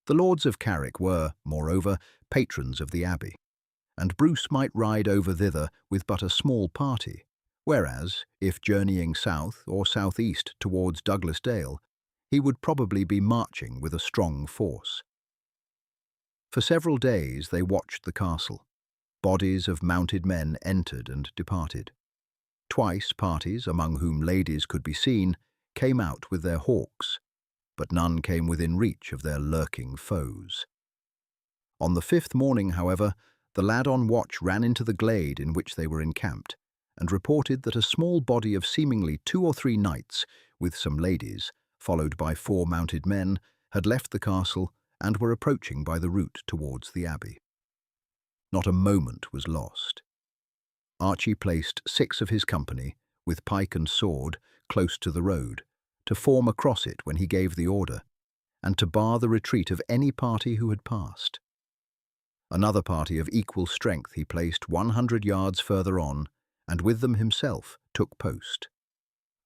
The lords of Carrick were, moreover, patrons of the abbey, and Bruce might ride over thither with but a small party, whereas, if journeying south or southeast towards Douglasdale, he would probably be marching with a strong force. For several days they watched the castle. Bodies of mounted men entered and departed. Twice parties, among whom ladies could be seen, came out with their hawks, but none came within reach of their lurking foes. On the fifth morning, however, the lad on watch ran into the glade in which they were encamped, and reported that a small body of seemingly 2 or 3 knights, with some ladies, followed by 4 mounted men, had left the castle and were approaching by the route towards the abbey. Not a moment was lost. Archie placed 6 of his company, with pike and sword, close to the road, to form across it when he gave the order, and to bar the retreat of any party who had passed. Another party of equal strength he placed 100 yards further on, and with them himself took post,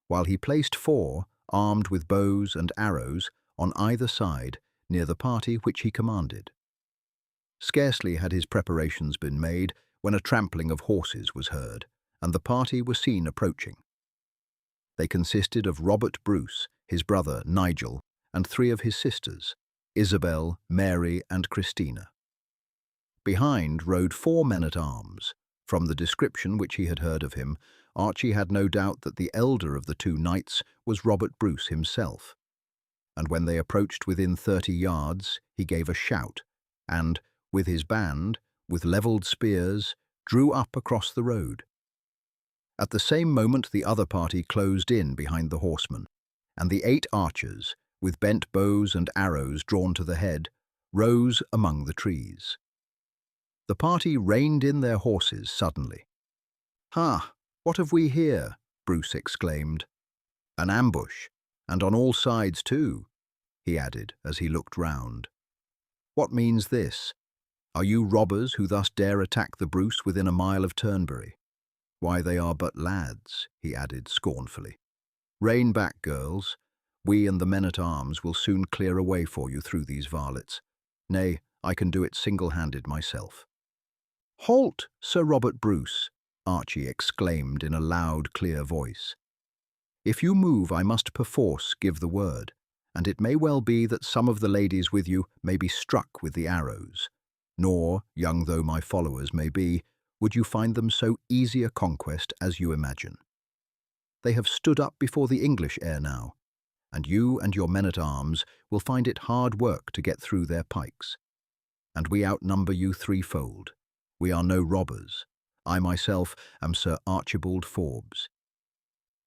while he placed 4, armed with bows and arrows, on either side, near the party which he commanded. Scarcely had his preparations been made when a trampling of horses was heard, and the party were seen approaching. They consisted of Robert Bruce, his brother Nigel, and 3 of his sisters, Isabel, Mary, and Christina. Behind rode 4 men-at-arms. From the description which he had heard of him, Archie had no doubt that the elder of the 2 knights was Robert Bruce himself, and when they approached within 30 yards, he gave a shout, and, with his band, with levelled spears, drew up across the road. At the same moment the other party closed in behind the horsemen, and the 8 archers, with bent bows and arrows drawn to the head, rose among the trees. The party reined in their horses suddenly. "Ha! What have we here?" Bruce exclaimed. "An ambush, and on all sides too," he added as he looked round. "What means this? Are you robbers who thus dare attack the Bruce within a mile of Turnberry? Why, they are but lads," he added scornfully. "Rein back, girls. We and the men-at-arms will soon clear a way for you through these varlets. Nay, I can do it single-handed myself." "Halt, Sir Robert Bruce!" Archie exclaimed in a loud, clear voice. "If you move, I must perforce give the word, and it may well be that some of the ladies with you may be struck with the arrows. Nor, young though my followers may be, would you find them so easy a conquest as you imagine. They have stood up before the English ere now, and you and your men-at-arms will find it hard work to get through their pikes. And we outnumber you 3-fold. We are no robbers. I myself am Sir Archibald Forbes."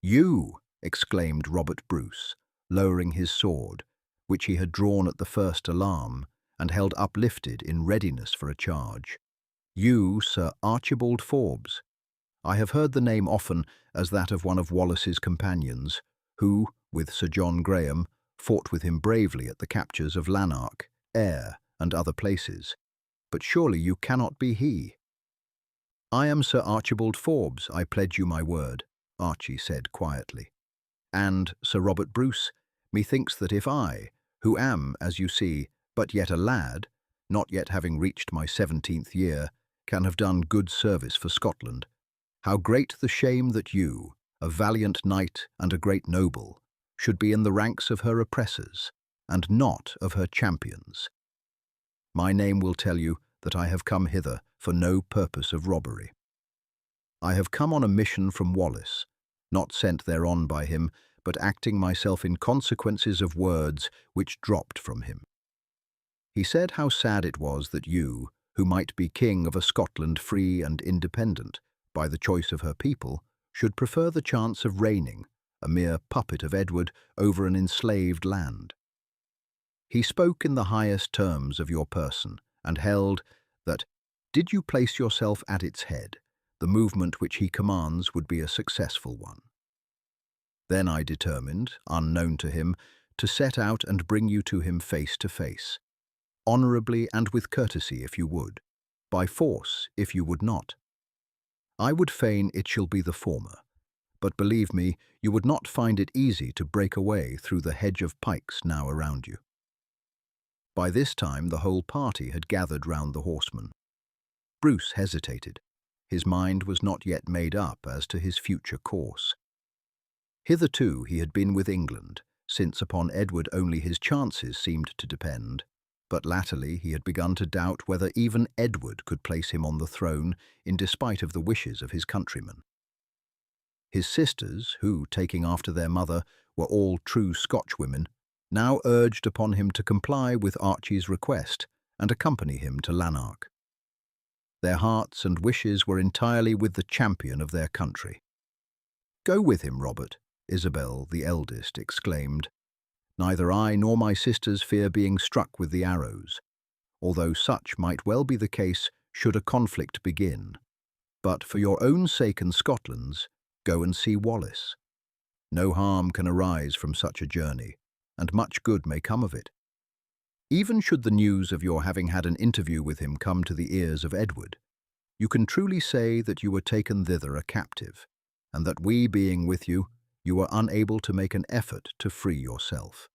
"You!" exclaimed Robert Bruce, lowering his sword, which he had drawn at the first alarm, and held uplifted in readiness for a charge. "You, Sir Archibald Forbes. I have heard the name often as that of one of Wallace's companions, who, with Sir John Graham, fought with him bravely at the captures of Lanark, Ayr, and other places. But surely you cannot be he." "I am Sir Archibald Forbes, I pledge you my word," Archie said quietly. "And, Sir Robert Bruce, methinks that if I, who am, as you see, but yet a lad, not yet having reached my 17th year, can have done good service for Scotland, how great the shame that you, a valiant knight and a great noble, should be in the ranks of her oppressors, and not of her champions. My name will tell you that I have come hither for no purpose of robbery. I have come on a mission from Wallace, not sent thereon by him, but acting myself in consequences of words which dropped from him. He said how sad it was that you, who might be king of a Scotland free and independent, by the choice of her people, should prefer the chance of reigning, a mere puppet of Edward, over an enslaved land. He spoke in the highest terms of your person, and held that, did you place yourself at its head, the movement which he commands would be a successful one. Then I determined, unknown to him, to set out and bring you to him face to face. honourably and with courtesy if you would, by force if you would not. I would fain it shall be the former, but believe me, you would not find it easy to break away through the hedge of pikes now around you." By this time the whole party had gathered round the horseman. Bruce hesitated. His mind was not yet made up as to his future course. Hitherto he had been with England, since upon Edward only his chances seemed to depend, but latterly he had begun to doubt whether even Edward could place him on the throne in despite of the wishes of his countrymen. His sisters, who, taking after their mother, were all true Scotchwomen, now urged upon him to comply with Archie's request and accompany him to Lanark. Their hearts and wishes were entirely with the champion of their country. "Go with him, Robert," Isabel, the eldest, exclaimed. "Neither I nor my sisters fear being struck with the arrows, although such might well be the case should a conflict begin. But for your own sake and Scotland's, go and see Wallace. No harm can arise from such a journey, and much good may come of it. Even should the news of your having had an interview with him come to the ears of Edward, you can truly say that you were taken thither a captive, and that we being with you, you were unable to make an effort to free yourself.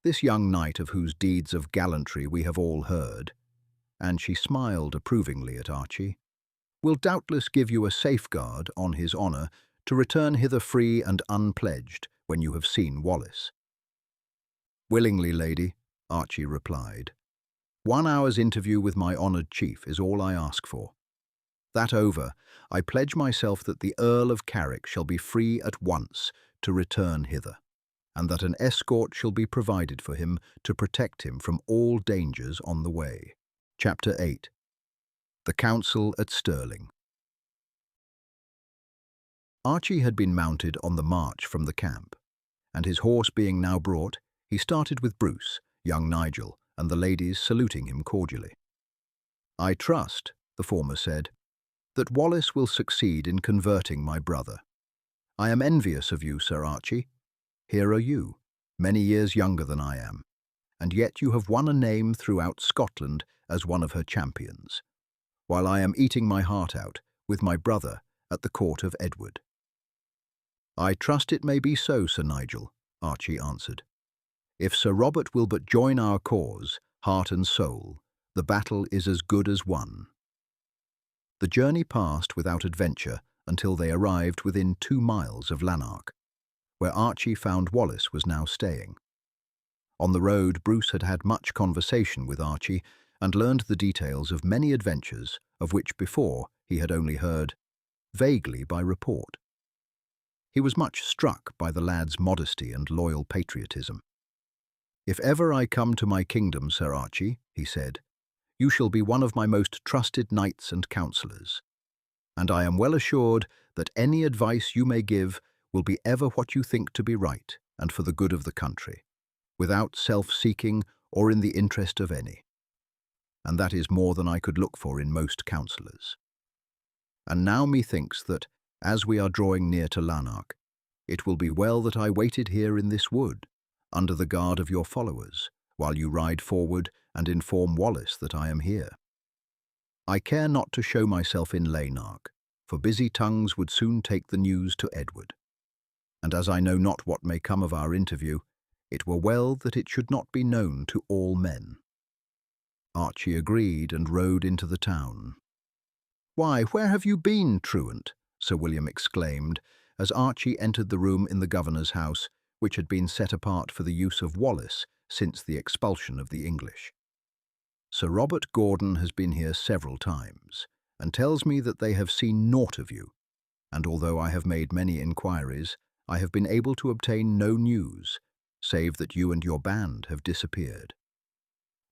This young knight of whose deeds of gallantry we have all heard," and she smiled approvingly at Archie, "will doubtless give you a safeguard on his honour to return hither free and unpledged when you have seen Wallace." "Willingly, lady," Archie replied. "1 hour's interview with my honoured chief is all I ask for. That over, I pledge myself that the Earl of Carrick shall be free at once to return hither, and that an escort shall be provided for him to protect him from all dangers on the way." Chapter 8. The Council at Stirling. Archie had been mounted on the march from the camp, and his horse being now brought, he started with Bruce, young Nigel, and the ladies saluting him cordially. "I trust," the former said, "that Wallace will succeed in converting my brother. I am envious of you, Sir Archie. Here are you, many years younger than I am, and yet you have won a name throughout Scotland as one of her champions, while I am eating my heart out with my brother at the court of Edward." "I trust it may be so, Sir Nigel," Archie answered. "If Sir Robert will but join our cause, heart and soul, the battle is as good as won." The journey passed without adventure until they arrived within 2 miles of Lanark, where Archie found Wallace was now staying. On the road, Bruce had had much conversation with Archie and learned the details of many adventures of which before he had only heard vaguely by report. He was much struck by the lad's modesty and loyal patriotism. "If ever I come to my kingdom, Sir Archie," he said, "you shall be one of my most trusted knights and counsellors, and I am well assured that any advice you may give will be ever what you think to be right and for the good of the country, without self-seeking or in the interest of any. And that is more than I could look for in most counsellors. And now methinks that, as we are drawing near to Lanark, it will be well that I waited here in this wood, under the guard of your followers, while you ride forward and inform Wallace that I am here. I care not to show myself in Lanark, for busy tongues would soon take the news to Edward. And as I know not what may come of our interview, it were well that it should not be known to all men." Archie agreed and rode into the town. "Why, where have you been, truant?" Sir William exclaimed, as Archie entered the room in the governor's house, which had been set apart for the use of Wallace since the expulsion of the English. "Sir Robert Gordon has been here several times, and tells me that they have seen naught of you, and although I have made many inquiries, I have been able to obtain no news, save that you and your band have disappeared.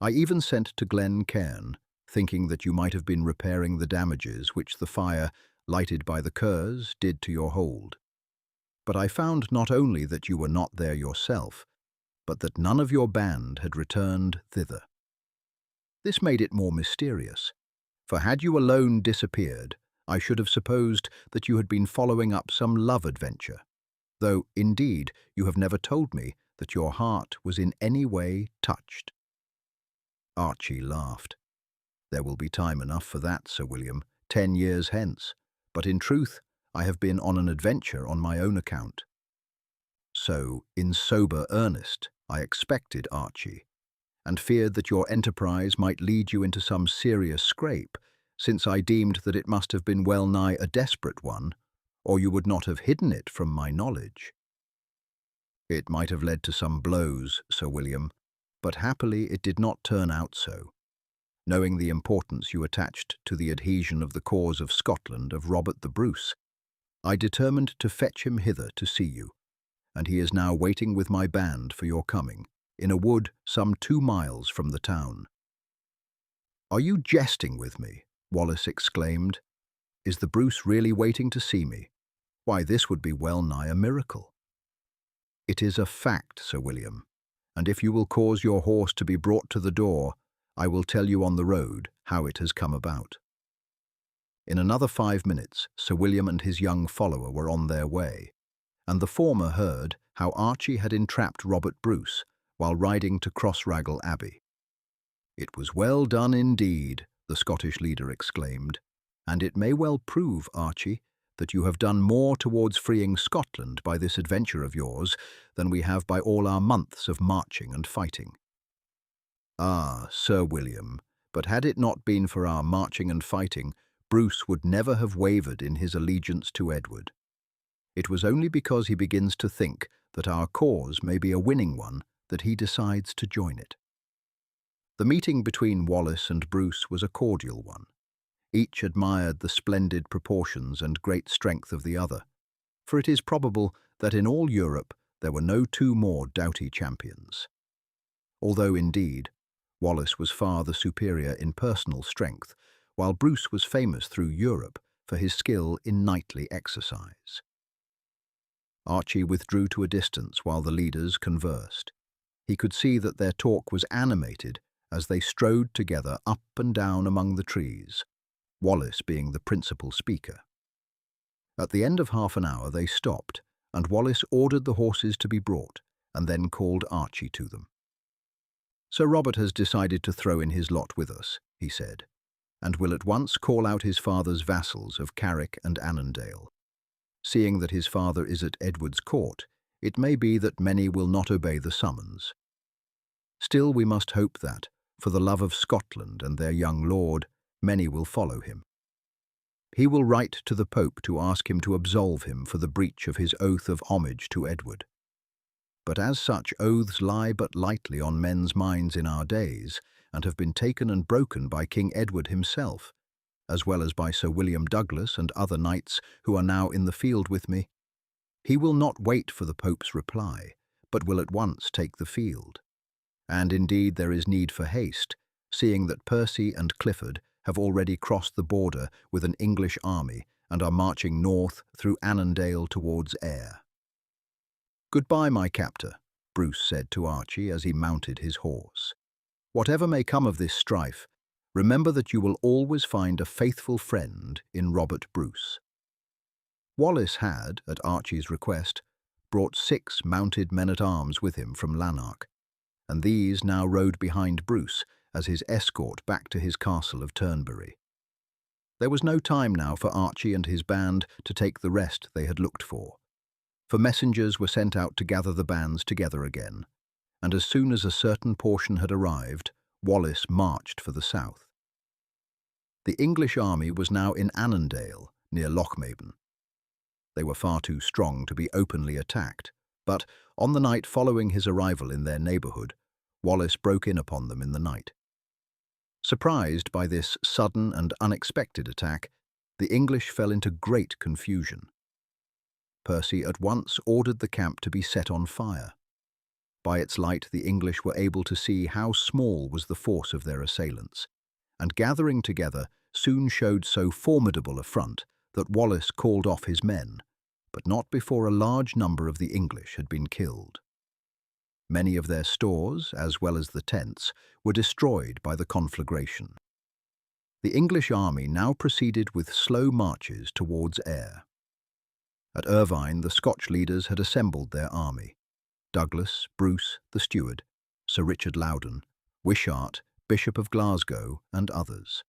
I even sent to Glen Cairn, thinking that you might have been repairing the damages which the fire, lighted by the curs, did to your hold. But I found not only that you were not there yourself, but that none of your band had returned thither. This made it more mysterious, for had you alone disappeared, I should have supposed that you had been following up some love adventure, though, indeed, you have never told me that your heart was in any way touched." Archie laughed. "There will be time enough for that, Sir William, 10 years hence. But in truth, I have been on an adventure on my own account." "So, in sober earnest, I expected, Archie, and feared that your enterprise might lead you into some serious scrape, since I deemed that it must have been well nigh a desperate one, or you would not have hidden it from my knowledge." "It might have led to some blows, Sir William, but happily it did not turn out so. Knowing the importance you attached to the adhesion of the cause of Scotland of Robert the Bruce, I determined to fetch him hither to see you, and he is now waiting with my band for your coming, in a wood some 2 miles from the town." "Are you jesting with me?" Wallace exclaimed. "Is the Bruce really waiting to see me? Why, this would be well nigh a miracle." "It is a fact, Sir William, and if you will cause your horse to be brought to the door, I will tell you on the road how it has come about." In another 5 minutes, Sir William and his young follower were on their way, and the former heard how Archie had entrapped Robert Bruce while riding to Crossraguel Abbey. "It was well done indeed," the Scottish leader exclaimed, "and it may well prove, Archie, that you have done more towards freeing Scotland by this adventure of yours than we have by all our months of marching and fighting." "Ah, Sir William, but had it not been for our marching and fighting, Bruce would never have wavered in his allegiance to Edward. It was only because he begins to think that our cause may be a winning one that he decides to join it." The meeting between Wallace and Bruce was a cordial one. Each admired the splendid proportions and great strength of the other, for it is probable that in all Europe there were no 2 more doughty champions. Although, indeed, Wallace was far the superior in personal strength, while Bruce was famous through Europe for his skill in knightly exercise. Archie withdrew to a distance while the leaders conversed. He could see that their talk was animated as they strode together up and down among the trees, Wallace being the principal speaker. At the end of half an hour they stopped, and Wallace ordered the horses to be brought, and then called Archie to them. "Sir Robert has decided to throw in his lot with us," he said, "and will at once call out his father's vassals of Carrick and Annandale. Seeing that his father is at Edward's court, it may be that many will not obey the summons. Still we must hope that, for the love of Scotland and their young lord, many will follow him. He will write to the Pope to ask him to absolve him for the breach of his oath of homage to Edward. But as such oaths lie but lightly on men's minds in our days, and have been taken and broken by King Edward himself, as well as by Sir William Douglas and other knights who are now in the field with me, he will not wait for the Pope's reply, but will at once take the field. And indeed there is need for haste, seeing that Percy and Clifford have already crossed the border with an English army and are marching north through Annandale towards Ayr." "Goodbye, my captor," Bruce said to Archie as he mounted his horse. "Whatever may come of this strife, remember that you will always find a faithful friend in Robert Bruce." Wallace had, at Archie's request, brought 6 mounted men-at-arms with him from Lanark, and these now rode behind Bruce as his escort back to his castle of Turnberry. There was no time now for Archie and his band to take the rest they had looked for messengers were sent out to gather the bands together again, and as soon as a certain portion had arrived, Wallace marched for the south. The English army was now in Annandale, near Lochmaben. They were far too strong to be openly attacked, but on the night following his arrival in their neighbourhood, Wallace broke in upon them in the night. Surprised by this sudden and unexpected attack, the English fell into great confusion. Percy at once ordered the camp to be set on fire. By its light the English were able to see how small was the force of their assailants, and gathering together soon showed so formidable a front that Wallace called off his men, but not before a large number of the English had been killed. Many of their stores, as well as the tents, were destroyed by the conflagration. The English army now proceeded with slow marches towards Ayr. At Irvine, the Scotch leaders had assembled their army. Douglas, Bruce, the steward, Sir Richard Loudon, Wishart, Bishop of Glasgow, and others.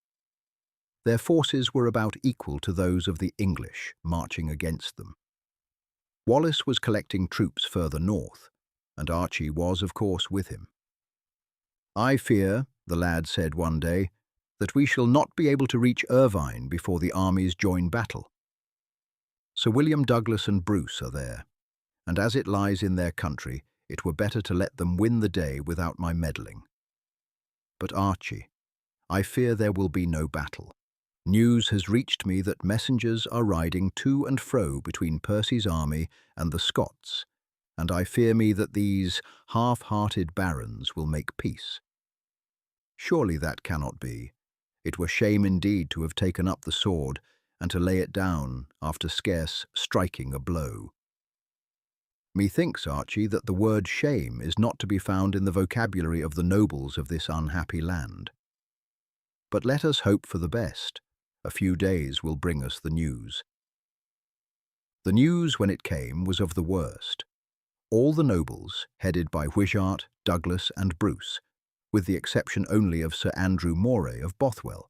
Their forces were about equal to those of the English marching against them. Wallace was collecting troops further north, and Archie was, of course, with him. "I fear," the lad said one day, "that we shall not be able to reach Irvine before the armies join battle. Sir William Douglas and Bruce are there, and as it lies in their country, it were better to let them win the day without my meddling. But Archie, I fear there will be no battle. News has reached me that messengers are riding to and fro between Percy's army and the Scots, and I fear me that these half-hearted barons will make peace. Surely that cannot be. It were shame indeed to have taken up the sword and to lay it down after scarce striking a blow." "Methinks, Archie, that the word shame is not to be found in the vocabulary of the nobles of this unhappy land. But let us hope for the best. A few days will bring us the news." The news, when it came, was of the worst. All the nobles, headed by Wishart, Douglas and Bruce, with the exception only of Sir Andrew Moray of Bothwell,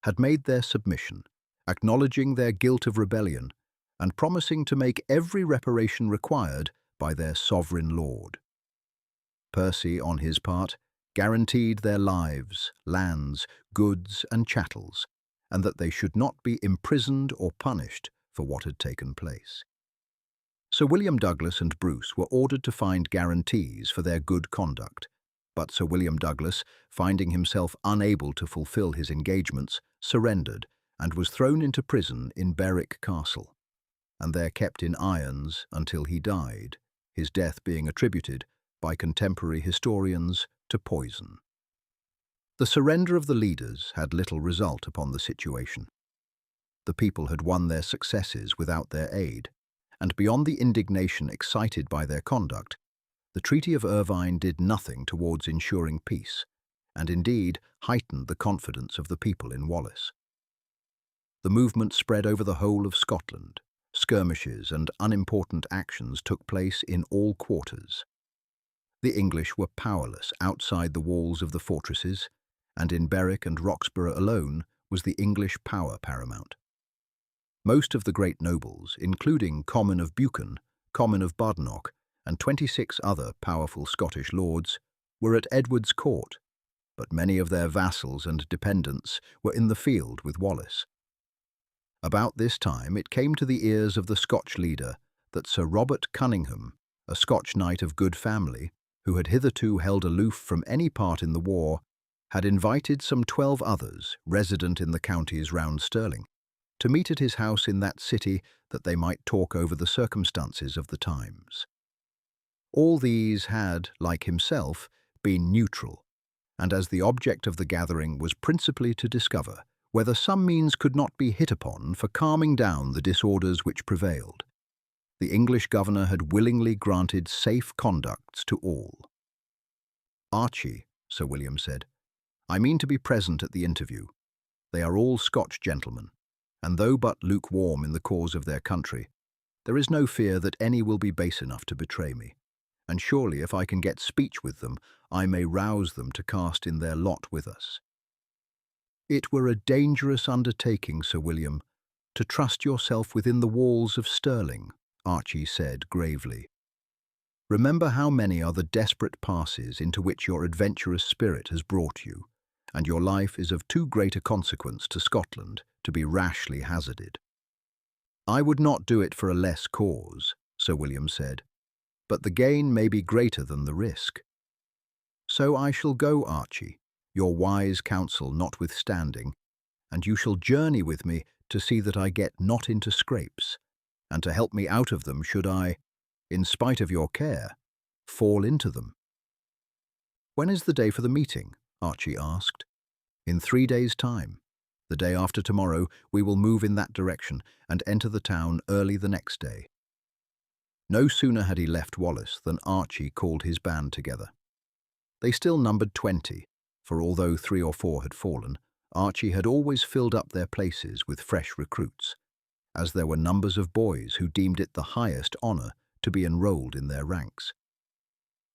had made their submission, acknowledging their guilt of rebellion and promising to make every reparation required by their sovereign lord. Percy, on his part, guaranteed their lives, lands, goods and chattels, and that they should not be imprisoned or punished for what had taken place. Sir William Douglas and Bruce were ordered to find guarantees for their good conduct, but Sir William Douglas, finding himself unable to fulfil his engagements, surrendered and was thrown into prison in Berwick Castle, and there kept in irons until he died, his death being attributed, by contemporary historians, to poison. The surrender of the leaders had little result upon the situation. The people had won their successes without their aid, and beyond the indignation excited by their conduct, the Treaty of Irvine did nothing towards ensuring peace, and indeed heightened the confidence of the people in Wallace. The movement spread over the whole of Scotland. Skirmishes and unimportant actions took place in all quarters. The English were powerless outside the walls of the fortresses, and in Berwick and Roxburgh alone was the English power paramount. Most of the great nobles, including Comyn of Buchan, Comyn of Badenoch, and 26 other powerful Scottish lords, were at Edward's court, but many of their vassals and dependents were in the field with Wallace. About this time it came to the ears of the Scotch leader that Sir Robert Cunningham, a Scotch knight of good family, who had hitherto held aloof from any part in the war, had invited some 12 others, resident in the counties round Stirling, to meet at his house in that city that they might talk over the circumstances of the times. All these had, like himself, been neutral, and as the object of the gathering was principally to discover whether some means could not be hit upon for calming down the disorders which prevailed, the English governor had willingly granted safe conducts to all. "Archie," Sir William said, "I mean to be present at the interview. They are all Scotch gentlemen, and though but lukewarm in the cause of their country, there is no fear that any will be base enough to betray me, and surely if I can get speech with them, I may rouse them to cast in their lot with us." "It were a dangerous undertaking, Sir William, to trust yourself within the walls of Stirling," Archie said gravely. "Remember how many are the desperate passes into which your adventurous spirit has brought you, and your life is of too great a consequence to Scotland to be rashly hazarded." "I would not do it for a less cause," Sir William said, "but the gain may be greater than the risk. So I shall go, Archie, your wise counsel notwithstanding, and you shall journey with me to see that I get not into scrapes, and to help me out of them should I, in spite of your care, fall into them." "When is the day for the meeting?" Archie asked. "In 3 days' time. The day after tomorrow we will move in that direction and enter the town early the next day." No sooner had he left Wallace than Archie called his band together. They still numbered 20, for although 3 or 4 had fallen, Archie had always filled up their places with fresh recruits, as there were numbers of boys who deemed it the highest honour to be enrolled in their ranks.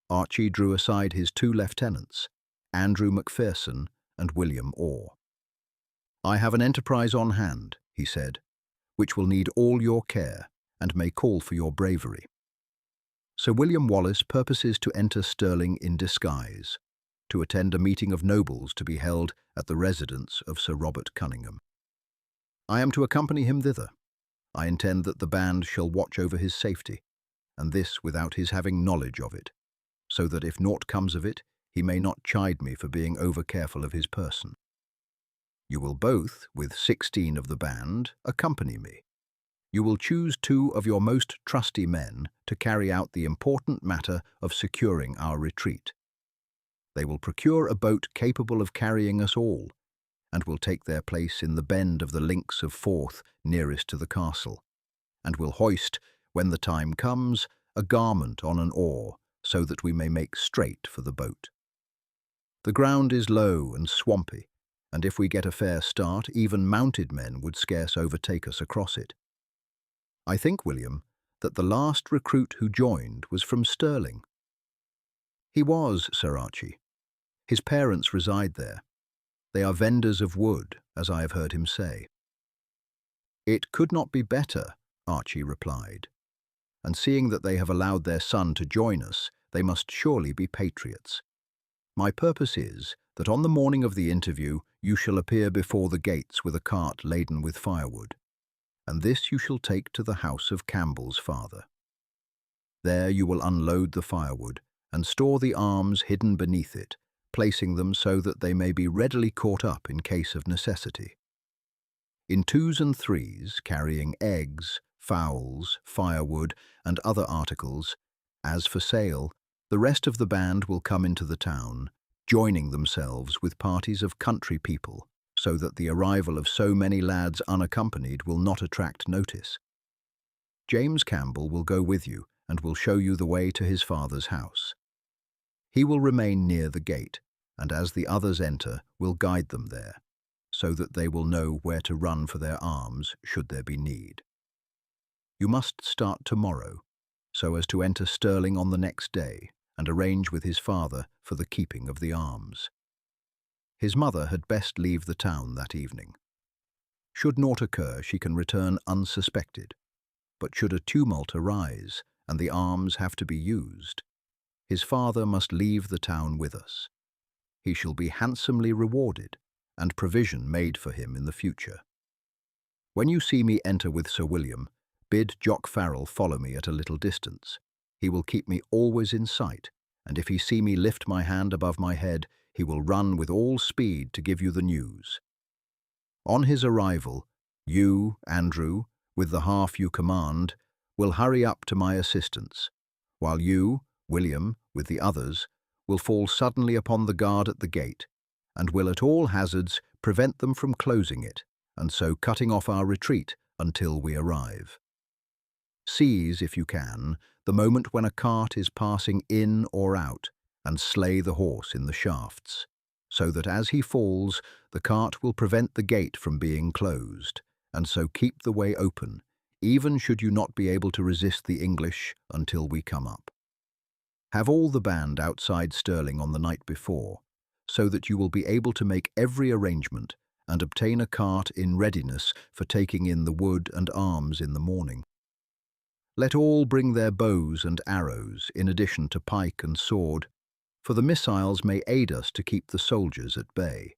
Archie drew aside his 2 lieutenants, Andrew Macpherson and William Orr. "I have an enterprise on hand," he said, "which will need all your care and may call for your bravery." Sir William Wallace purposes to enter Stirling in disguise, to attend a meeting of nobles to be held at the residence of Sir Robert Cunningham. I am to accompany him thither. I intend that the band shall watch over his safety, and this without his having knowledge of it, so that if naught comes of it, he may not chide me for being over-careful of his person. You will both, with 16 of the band, accompany me. You will choose 2 of your most trusty men to carry out the important matter of securing our retreat. They will procure a boat capable of carrying us all, and will take their place in the bend of the links of Forth nearest to the castle, and will hoist, when the time comes, a garment on an oar, so that we may make straight for the boat. The ground is low and swampy, and if we get a fair start, even mounted men would scarce overtake us across it. I think, William, that the last recruit who joined was from Stirling. He was, Sir Archie. His parents reside there. They are vendors of wood, as I have heard him say. It could not be better, Archie replied. And seeing that they have allowed their son to join us, they must surely be patriots. My purpose is that on the morning of the interview you shall appear before the gates with a cart laden with firewood, and this you shall take to the house of Campbell's father. There you will unload the firewood and store the arms hidden beneath it, placing them so that they may be readily caught up in case of necessity. In 2s and 3s, carrying eggs, fowls, firewood, and other articles, as for sale, the rest of the band will come into the town, joining themselves with parties of country people, so that the arrival of so many lads unaccompanied will not attract notice. James Campbell will go with you and will show you the way to his father's house. He will remain near the gate, and as the others enter, will guide them there, so that they will know where to run for their arms should there be need. You must start tomorrow, so as to enter Stirling on the next day and arrange with his father for the keeping of the arms. His mother had best leave the town that evening. Should naught occur, she can return unsuspected, but should a tumult arise and the arms have to be used, his father must leave the town with us. He shall be handsomely rewarded, and provision made for him in the future. When you see me enter with Sir William, bid Jock Farrell follow me at a little distance. He will keep me always in sight, and if he see me lift my hand above my head, he will run with all speed to give you the news. On his arrival, you, Andrew, with the half you command, will hurry up to my assistance, while you, William, with the others, will fall suddenly upon the guard at the gate, and will at all hazards prevent them from closing it, and so cutting off our retreat until we arrive. Seize, if you can, the moment when a cart is passing in or out, and slay the horse in the shafts, so that as he falls, the cart will prevent the gate from being closed, and so keep the way open, even should you not be able to resist the English until we come up. Have all the band outside Stirling on the night before, so that you will be able to make every arrangement and obtain a cart in readiness for taking in the wood and arms in the morning. Let all bring their bows and arrows, in addition to pike and sword, for the missiles may aid us to keep the soldiers at bay.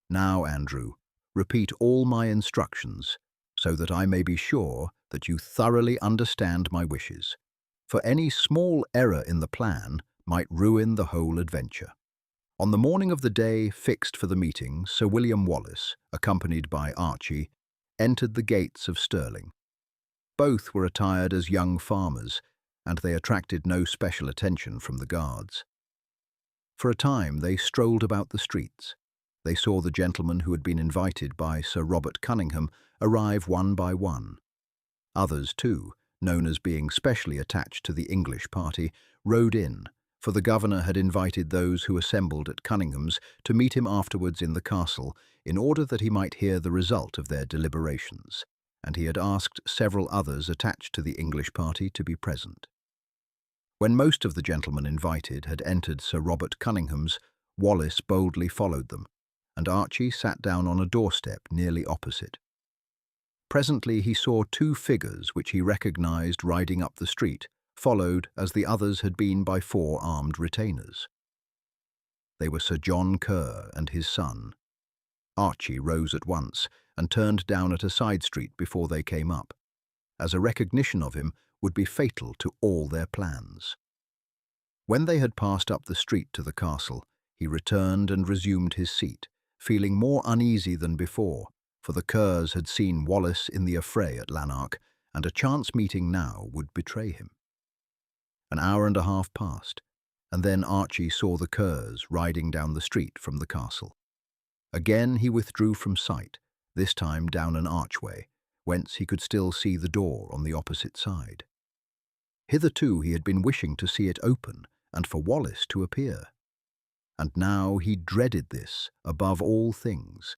Now, Andrew, repeat all my instructions, so that I may be sure that you thoroughly understand my wishes, for any small error in the plan might ruin the whole adventure. On the morning of the day fixed for the meeting, Sir William Wallace, accompanied by Archie, entered the gates of Stirling. Both were attired as young farmers, and they attracted no special attention from the guards. For a time they strolled about the streets. They saw the gentlemen who had been invited by Sir Robert Cunningham arrive one by one. Others, too, known as being specially attached to the English party, rode in, for the governor had invited those who assembled at Cunningham's to meet him afterwards in the castle in order that he might hear the result of their deliberations, and he had asked several others attached to the English party to be present. When most of the gentlemen invited had entered Sir Robert Cunningham's, Wallace boldly followed them, and Archie sat down on a doorstep nearly opposite. Presently he saw two figures which he recognized riding up the street, followed, as the others had been, by 4 armed retainers. They were Sir John Kerr and his son. Archie rose at once and turned down at a side street before they came up, as a recognition of him would be fatal to all their plans. When they had passed up the street to the castle, he returned and resumed his seat, feeling more uneasy than before, for the Kerrs had seen Wallace in the affray at Lanark, and a chance meeting now would betray him. An hour and a half passed, and then Archie saw the Kerrs riding down the street from the castle. Again he withdrew from sight, this time down an archway, whence he could still see the door on the opposite side. Hitherto he had been wishing to see it open and for Wallace to appear, and now he dreaded this above all things.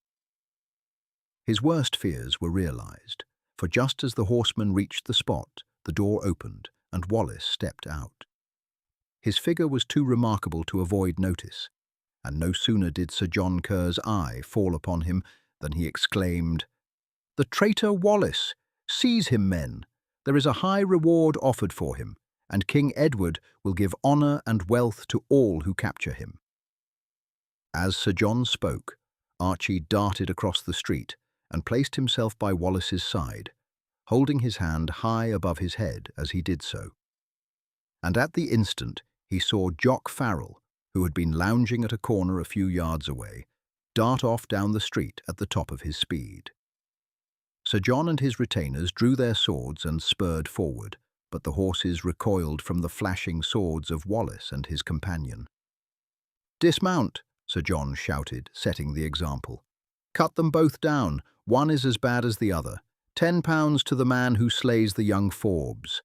His worst fears were realized, for just as the horseman reached the spot, the door opened and Wallace stepped out. His figure was too remarkable to avoid notice, and no sooner did Sir John Kerr's eye fall upon him than he exclaimed, "The traitor Wallace! Seize him, men! There is a high reward offered for him, and King Edward will give honour and wealth to all who capture him." As Sir John spoke, Archie darted across the street and placed himself by Wallace's side, holding his hand high above his head as he did so. And at the instant he saw Jock Farrell, who had been lounging at a corner a few yards away, dart off down the street at the top of his speed. Sir John and his retainers drew their swords and spurred forward, but the horses recoiled from the flashing swords of Wallace and his companion. "Dismount!" Sir John shouted, setting the example. "Cut them both down. One is as bad as the other. £10 to the man who slays the young Forbes."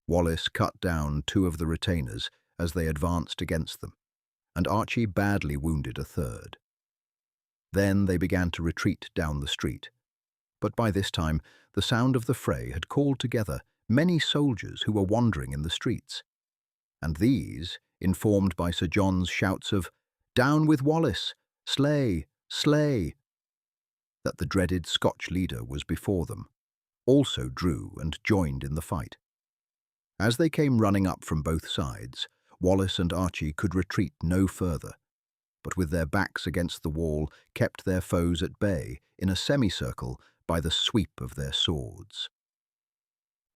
Wallace cut down 2 of the retainers as they advanced against them, and Archie badly wounded a third. Then they began to retreat down the street. But by this time, the sound of the fray had called together many soldiers who were wandering in the streets, and these, informed by Sir John's shouts of "Down with Wallace! Slay! Slay!" that the dreaded Scotch leader was before them, also drew and joined in the fight. As they came running up from both sides, Wallace and Archie could retreat no further, but with their backs against the wall kept their foes at bay in a semicircle by the sweep of their swords.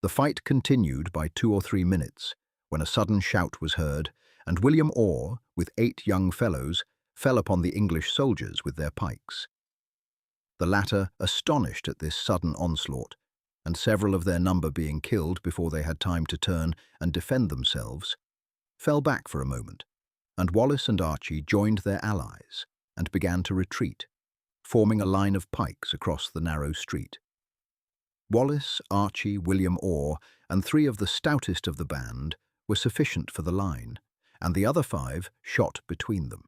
The fight continued by 2 or 3 minutes, when a sudden shout was heard, and William Wallace, with 8 young fellows, fell upon the English soldiers with their pikes. The latter, astonished at this sudden onslaught, and several of their number being killed before they had time to turn and defend themselves, fell back for a moment, and Wallace and Archie joined their allies and began to retreat, forming a line of pikes across the narrow street. Wallace, Archie, William Wallace, and 3 of the stoutest of the band were sufficient for the line, and the other 5 shot between them.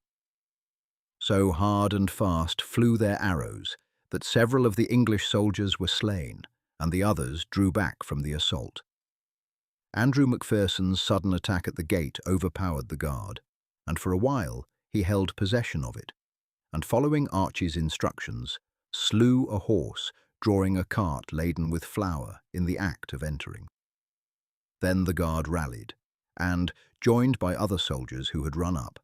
So hard and fast flew their arrows that several of the English soldiers were slain, and the others drew back from the assault. Andrew Macpherson's sudden attack at the gate overpowered the guard, and for a while he held possession of it, and following Archie's instructions, slew a horse drawing a cart laden with flour in the act of entering. Then the guard rallied, and, joined by other soldiers who had run up,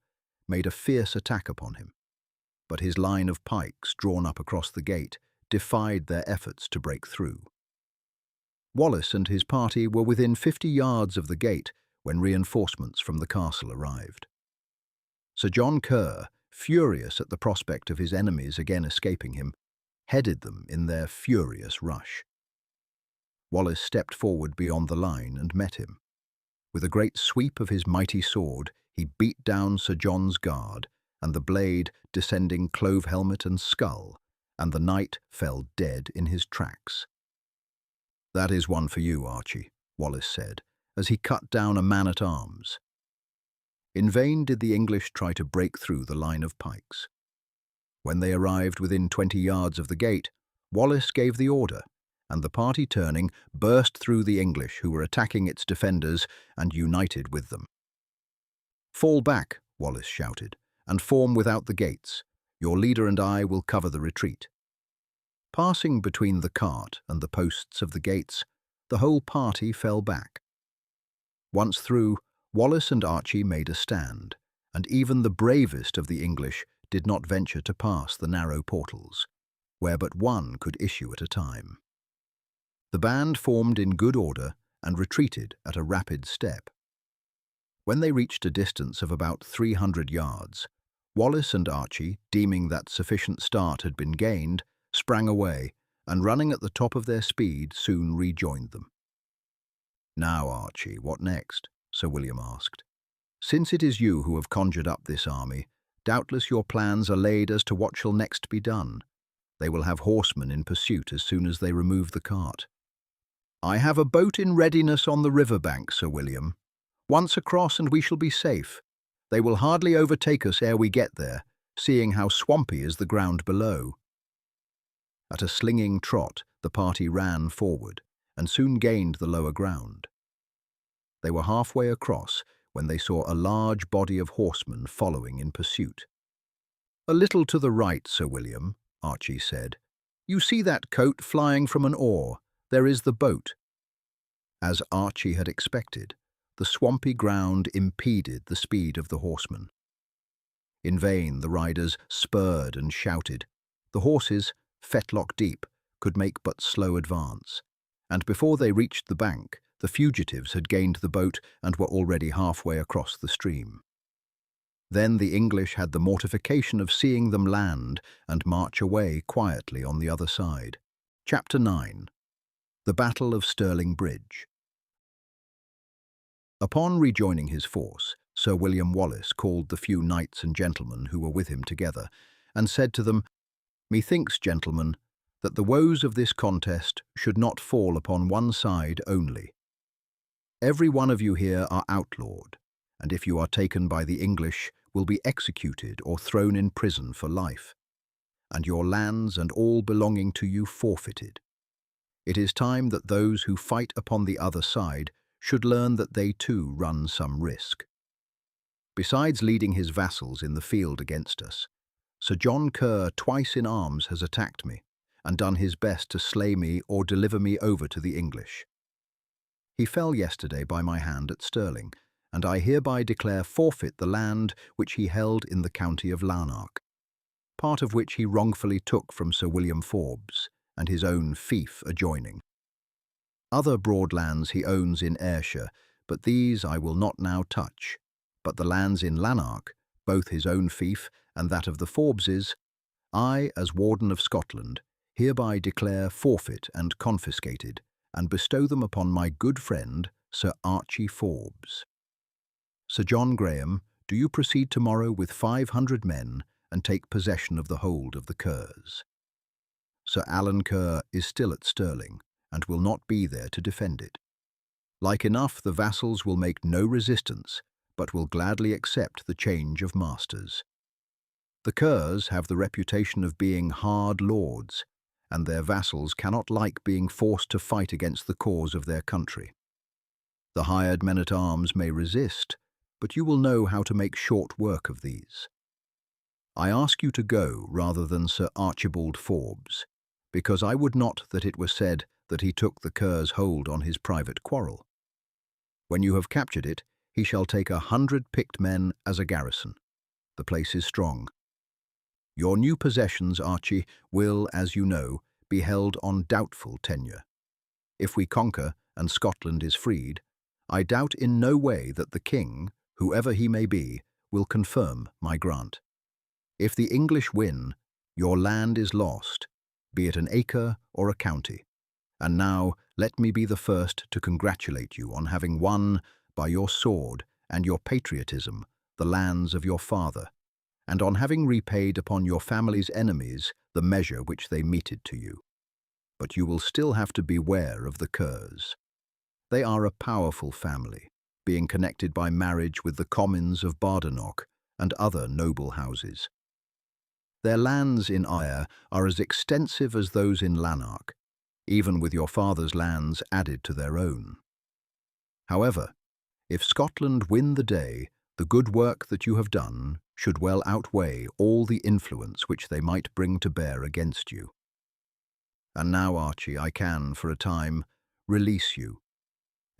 made a fierce attack upon him. But his line of pikes drawn up across the gate defied their efforts to break through. Wallace and his party were within 50 yards of the gate when reinforcements from the castle arrived. Sir John Kerr, furious at the prospect of his enemies again escaping him, headed them in their furious rush. Wallace stepped forward beyond the line and met him. With a great sweep of his mighty sword, he beat down Sir John's guard, and the blade descending clove helmet and skull, and the knight fell dead in his tracks. "That is one for you, Archie," Wallace said, as he cut down a man-at-arms. In vain did the English try to break through the line of pikes. When they arrived within 20 yards of the gate, Wallace gave the order, and the party turning, burst through the English who were attacking its defenders and united with them. "Fall back," Wallace shouted, and form without the gates. Your leader and I will cover the retreat." Passing between the cart and the posts of the gates, the whole party fell back. Once through, Wallace and Archie made a stand, and even the bravest of the English did not venture to pass the narrow portals, where but one could issue at a time. The band formed in good order and retreated at a rapid step. When they reached a distance of about 300 yards, Wallace and Archie, deeming that sufficient start had been gained, sprang away, and running at the top of their speed, soon rejoined them. "Now, Archie, what next?" Sir William asked. "Since it is you who have conjured up this army, doubtless your plans are laid as to what shall next be done. They will have horsemen in pursuit as soon as they remove the cart." "I have a boat in readiness on the river bank, Sir William. Once across and we shall be safe. They will hardly overtake us ere we get there, seeing how swampy is the ground below." At a slinging trot, the party ran forward, and soon gained the lower ground. They were halfway across when they saw a large body of horsemen following in pursuit. "A little to the right, Sir William," Archie said. "You see that coat flying from an oar? There is the boat." As Archie had expected, the swampy ground impeded the speed of the horsemen. In vain the riders spurred and shouted. The horses, fetlock deep, could make but slow advance, and before they reached the bank, the fugitives had gained the boat and were already halfway across the stream. Then the English had the mortification of seeing them land and march away quietly on the other side. Chapter 9. The Battle of Stirling Bridge. Upon rejoining his force, Sir William Wallace called the few knights and gentlemen who were with him together, and said to them, "Methinks, gentlemen, that the woes of this contest should not fall upon one side only. Every one of you here are outlawed, and if you are taken by the English, will be executed or thrown in prison for life, and your lands and all belonging to you forfeited. It is time that those who fight upon the other side should learn that they too run some risk. Besides leading his vassals in the field against us, Sir John Kerr twice in arms has attacked me, and done his best to slay me or deliver me over to the English. He fell yesterday by my hand at Stirling, and I hereby declare forfeit the land which he held in the county of Lanark, part of which he wrongfully took from Sir William Forbes, and his own fief adjoining. Other broad lands he owns in Ayrshire, but these I will not now touch, but the lands in Lanark, both his own fief and that of the Forbeses, I, as Warden of Scotland, hereby declare forfeit and confiscated, and bestow them upon my good friend, Sir Archie Forbes. Sir John Graham, do you proceed tomorrow with 500 men and take possession of the hold of the Kerrs. Sir Alan Kerr is still at Stirling, and will not be there to defend it. Like enough, the vassals will make no resistance, but will gladly accept the change of masters. The Kerrs have the reputation of being hard lords, and their vassals cannot like being forced to fight against the cause of their country. The hired men-at-arms may resist, but you will know how to make short work of these. I ask you to go rather than Sir Archibald Forbes, because I would not that it were said that he took the Kerrs' hold on his private quarrel. When you have captured it, he shall take 100 picked men as a garrison. The place is strong. Your new possessions, Archie, will, as you know, be held on doubtful tenure. If we conquer and Scotland is freed, I doubt in no way that the king, whoever he may be, will confirm my grant. If the English win, your land is lost, be it an acre or a county. And now let me be the first to congratulate you on having won, by your sword and your patriotism, the lands of your father, and on having repaid upon your family's enemies the measure which they meted to you. But you will still have to beware of the Kerrs. They are a powerful family, being connected by marriage with the Commons of Badenoch and other noble houses. Their lands in Ayr are as extensive as those in Lanark, even with your father's lands added to their own. However, if Scotland win the day, The good work that you have done should well outweigh all the influence which they might bring to bear against you. And now, Archie, I can, for a time, release you.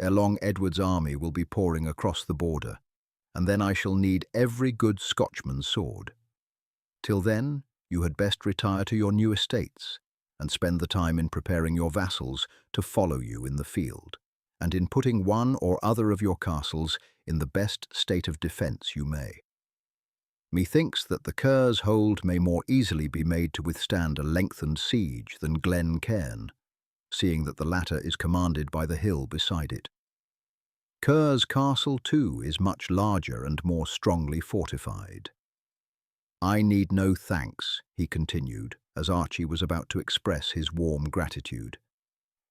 Ere long Edward's army will be pouring across the border, and then I shall need every good Scotchman's sword. Till then, you had best retire to your new estates, and spend the time in preparing your vassals to follow you in the field, and in putting one or other of your castles in the best state of defence you may. Methinks that the Kerr's hold may more easily be made to withstand a lengthened siege than Glen Cairn, seeing that the latter is commanded by the hill beside it. Kerr's castle, too, is much larger and more strongly fortified. I need no thanks, he continued, as Archie was about to express his warm gratitude.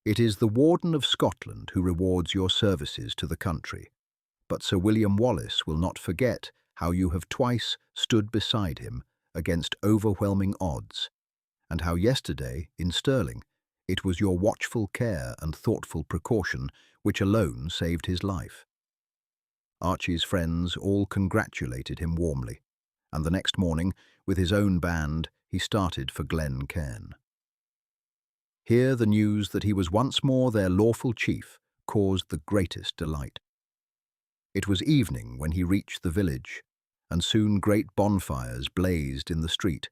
It is the Warden of Scotland who rewards your services to the country, but Sir William Wallace will not forget how you have twice stood beside him against overwhelming odds, and how yesterday, in Stirling, it was your watchful care and thoughtful precaution which alone saved his life. Archie's friends all congratulated him warmly, and the next morning, with his own band, he started for Glen Cairn. Here the news that he was once more their lawful chief caused the greatest delight. It was evening when he reached the village, and soon great bonfires blazed in the street,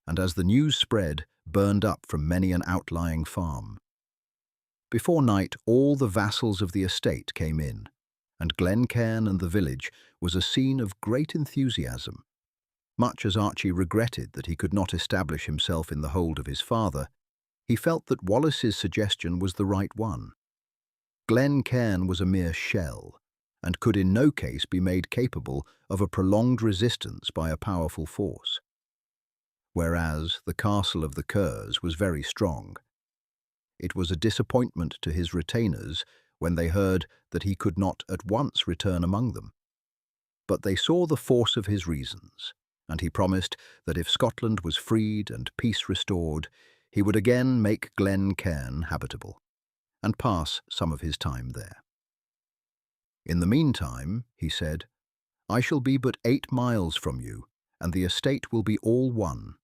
and as the news spread, burned up from many an outlying farm. Before night, all the vassals of the estate came in, and Glen Cairn and the village was a scene of great enthusiasm. Much as Archie regretted that he could not establish himself in the hold of his father, he felt that Wallace's suggestion was the right one. Glen Cairn was a mere shell, and could in no case be made capable of a prolonged resistance by a powerful force. Whereas the castle of the Kerrs was very strong. It was a disappointment to his retainers when they heard that he could not at once return among them. But they saw the force of his reasons, and he promised that if Scotland was freed and peace restored, he would again make Glen Cairn habitable, and pass some of his time there. In the meantime, he said, I shall be but 8 miles from you, and the estate will be all one.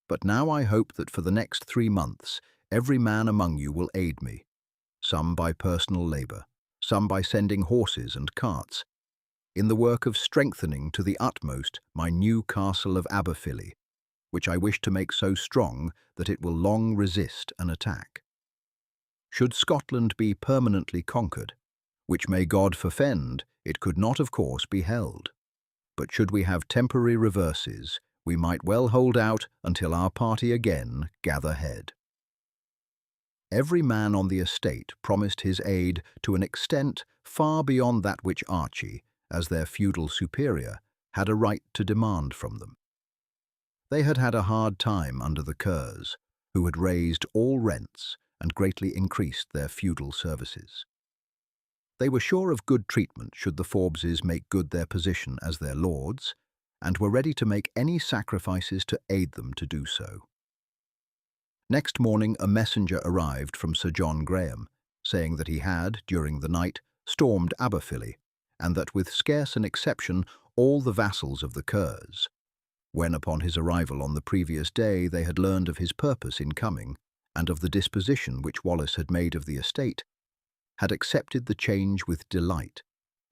But now I hope that for the next 3 months every man among you will aid me, some by personal labour, some by sending horses and carts, in the work of strengthening to the utmost my new castle of Aberfilly, which I wish to make so strong that it will long resist an attack. Should Scotland be permanently conquered, which may God forfend, it could not of course be held. But should we have temporary reverses, we might well hold out until our party again gather head. Every man on the estate promised his aid to an extent far beyond that which Archie, as their feudal superior, had a right to demand from them. They had had a hard time under the Kerrs, who had raised all rents and greatly increased their feudal services. They were sure of good treatment should the Forbeses make good their position as their lords, and were ready to make any sacrifices to aid them to do so. Next morning a messenger arrived from Sir John Graham, saying that he had, during the night, stormed Aberfilly, and that with scarce an exception all the vassals of the Kerrs, when upon his arrival on the previous day they had learned of his purpose in coming, and of the disposition which Wallace had made of the estate, had accepted the change with delight,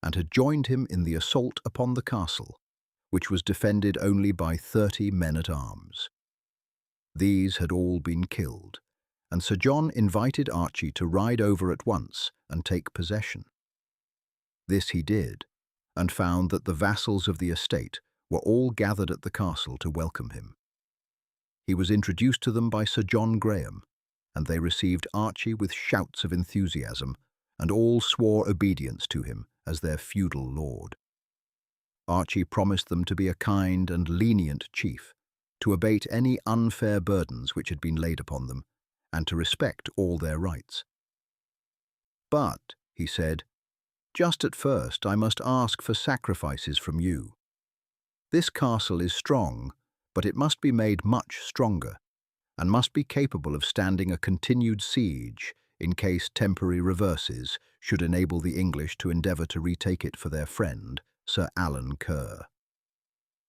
and had joined him in the assault upon the castle, which was defended only by 30 men-at-arms. These had all been killed, and Sir John invited Archie to ride over at once and take possession. This he did, and found that the vassals of the estate were all gathered at the castle to welcome him. He was introduced to them by Sir John Graham, and they received Archie with shouts of enthusiasm, and all swore obedience to him as their feudal lord. Archie promised them to be a kind and lenient chief, to abate any unfair burdens which had been laid upon them, and to respect all their rights. But, he said, just at first I must ask for sacrifices from you. This castle is strong, but it must be made much stronger, and must be capable of standing a continued siege in case temporary reverses should enable the English to endeavour to retake it for their friend, Sir Alan Kerr.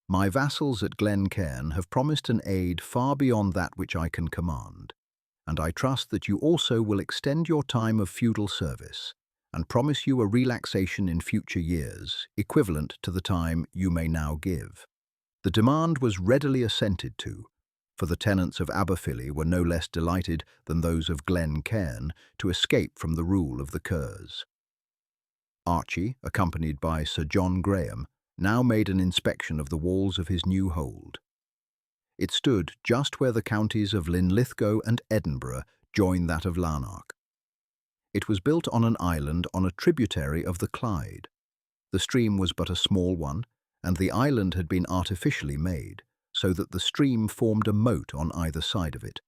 My vassals at Glen Cairn have promised an aid far beyond that which I can command, and I trust that you also will extend your time of feudal service and promise you a relaxation in future years, equivalent to the time you may now give. The demand was readily assented to, for the tenants of Aberfilly were no less delighted than those of Glen Cairn to escape from the rule of the Kerrs. Archie, accompanied by Sir John Graham, now made an inspection of the walls of his new hold. It stood just where the counties of Linlithgow and Edinburgh join that of Lanark. It was built on an island on a tributary of the Clyde. The stream was but a small one, and the island had been artificially made, so that the stream formed a moat on either side of it,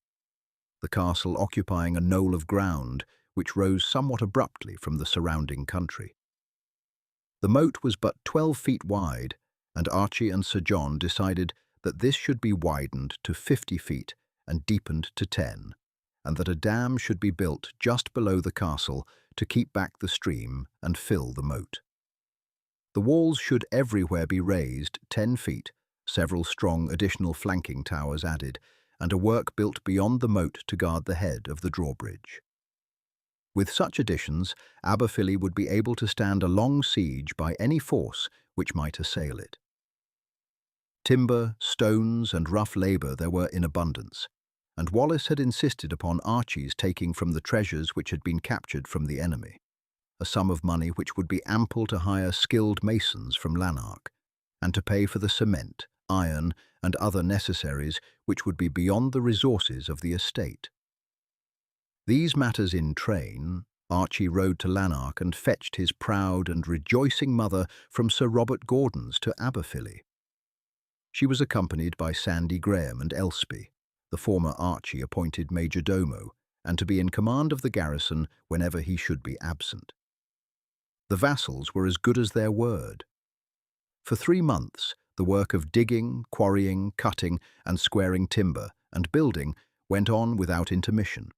the castle occupying a knoll of ground which rose somewhat abruptly from the surrounding country. The moat was but 12 feet wide, and Archie and Sir John decided that this should be widened to 50 feet and deepened to 10, and that a dam should be built just below the castle to keep back the stream and fill the moat. The walls should everywhere be raised 10 feet, several strong additional flanking towers added, and a work built beyond the moat to guard the head of the drawbridge. With such additions, Aberfilly would be able to stand a long siege by any force which might assail it. Timber, stones, and rough labour there were in abundance, and Wallace had insisted upon Archie's taking from the treasures which had been captured from the enemy, a sum of money which would be ample to hire skilled masons from Lanark, and to pay for the cement, iron, and other necessaries which would be beyond the resources of the estate. These matters in train, Archie rode to Lanark and fetched his proud and rejoicing mother from Sir Robert Gordon's to Aberfilly. She was accompanied by Sandy Graham and Elspie, the former Archie appointed major domo, and to be in command of the garrison whenever he should be absent. The vassals were as good as their word. For 3 months, the work of digging, quarrying, cutting, and squaring timber, and building went on without intermission.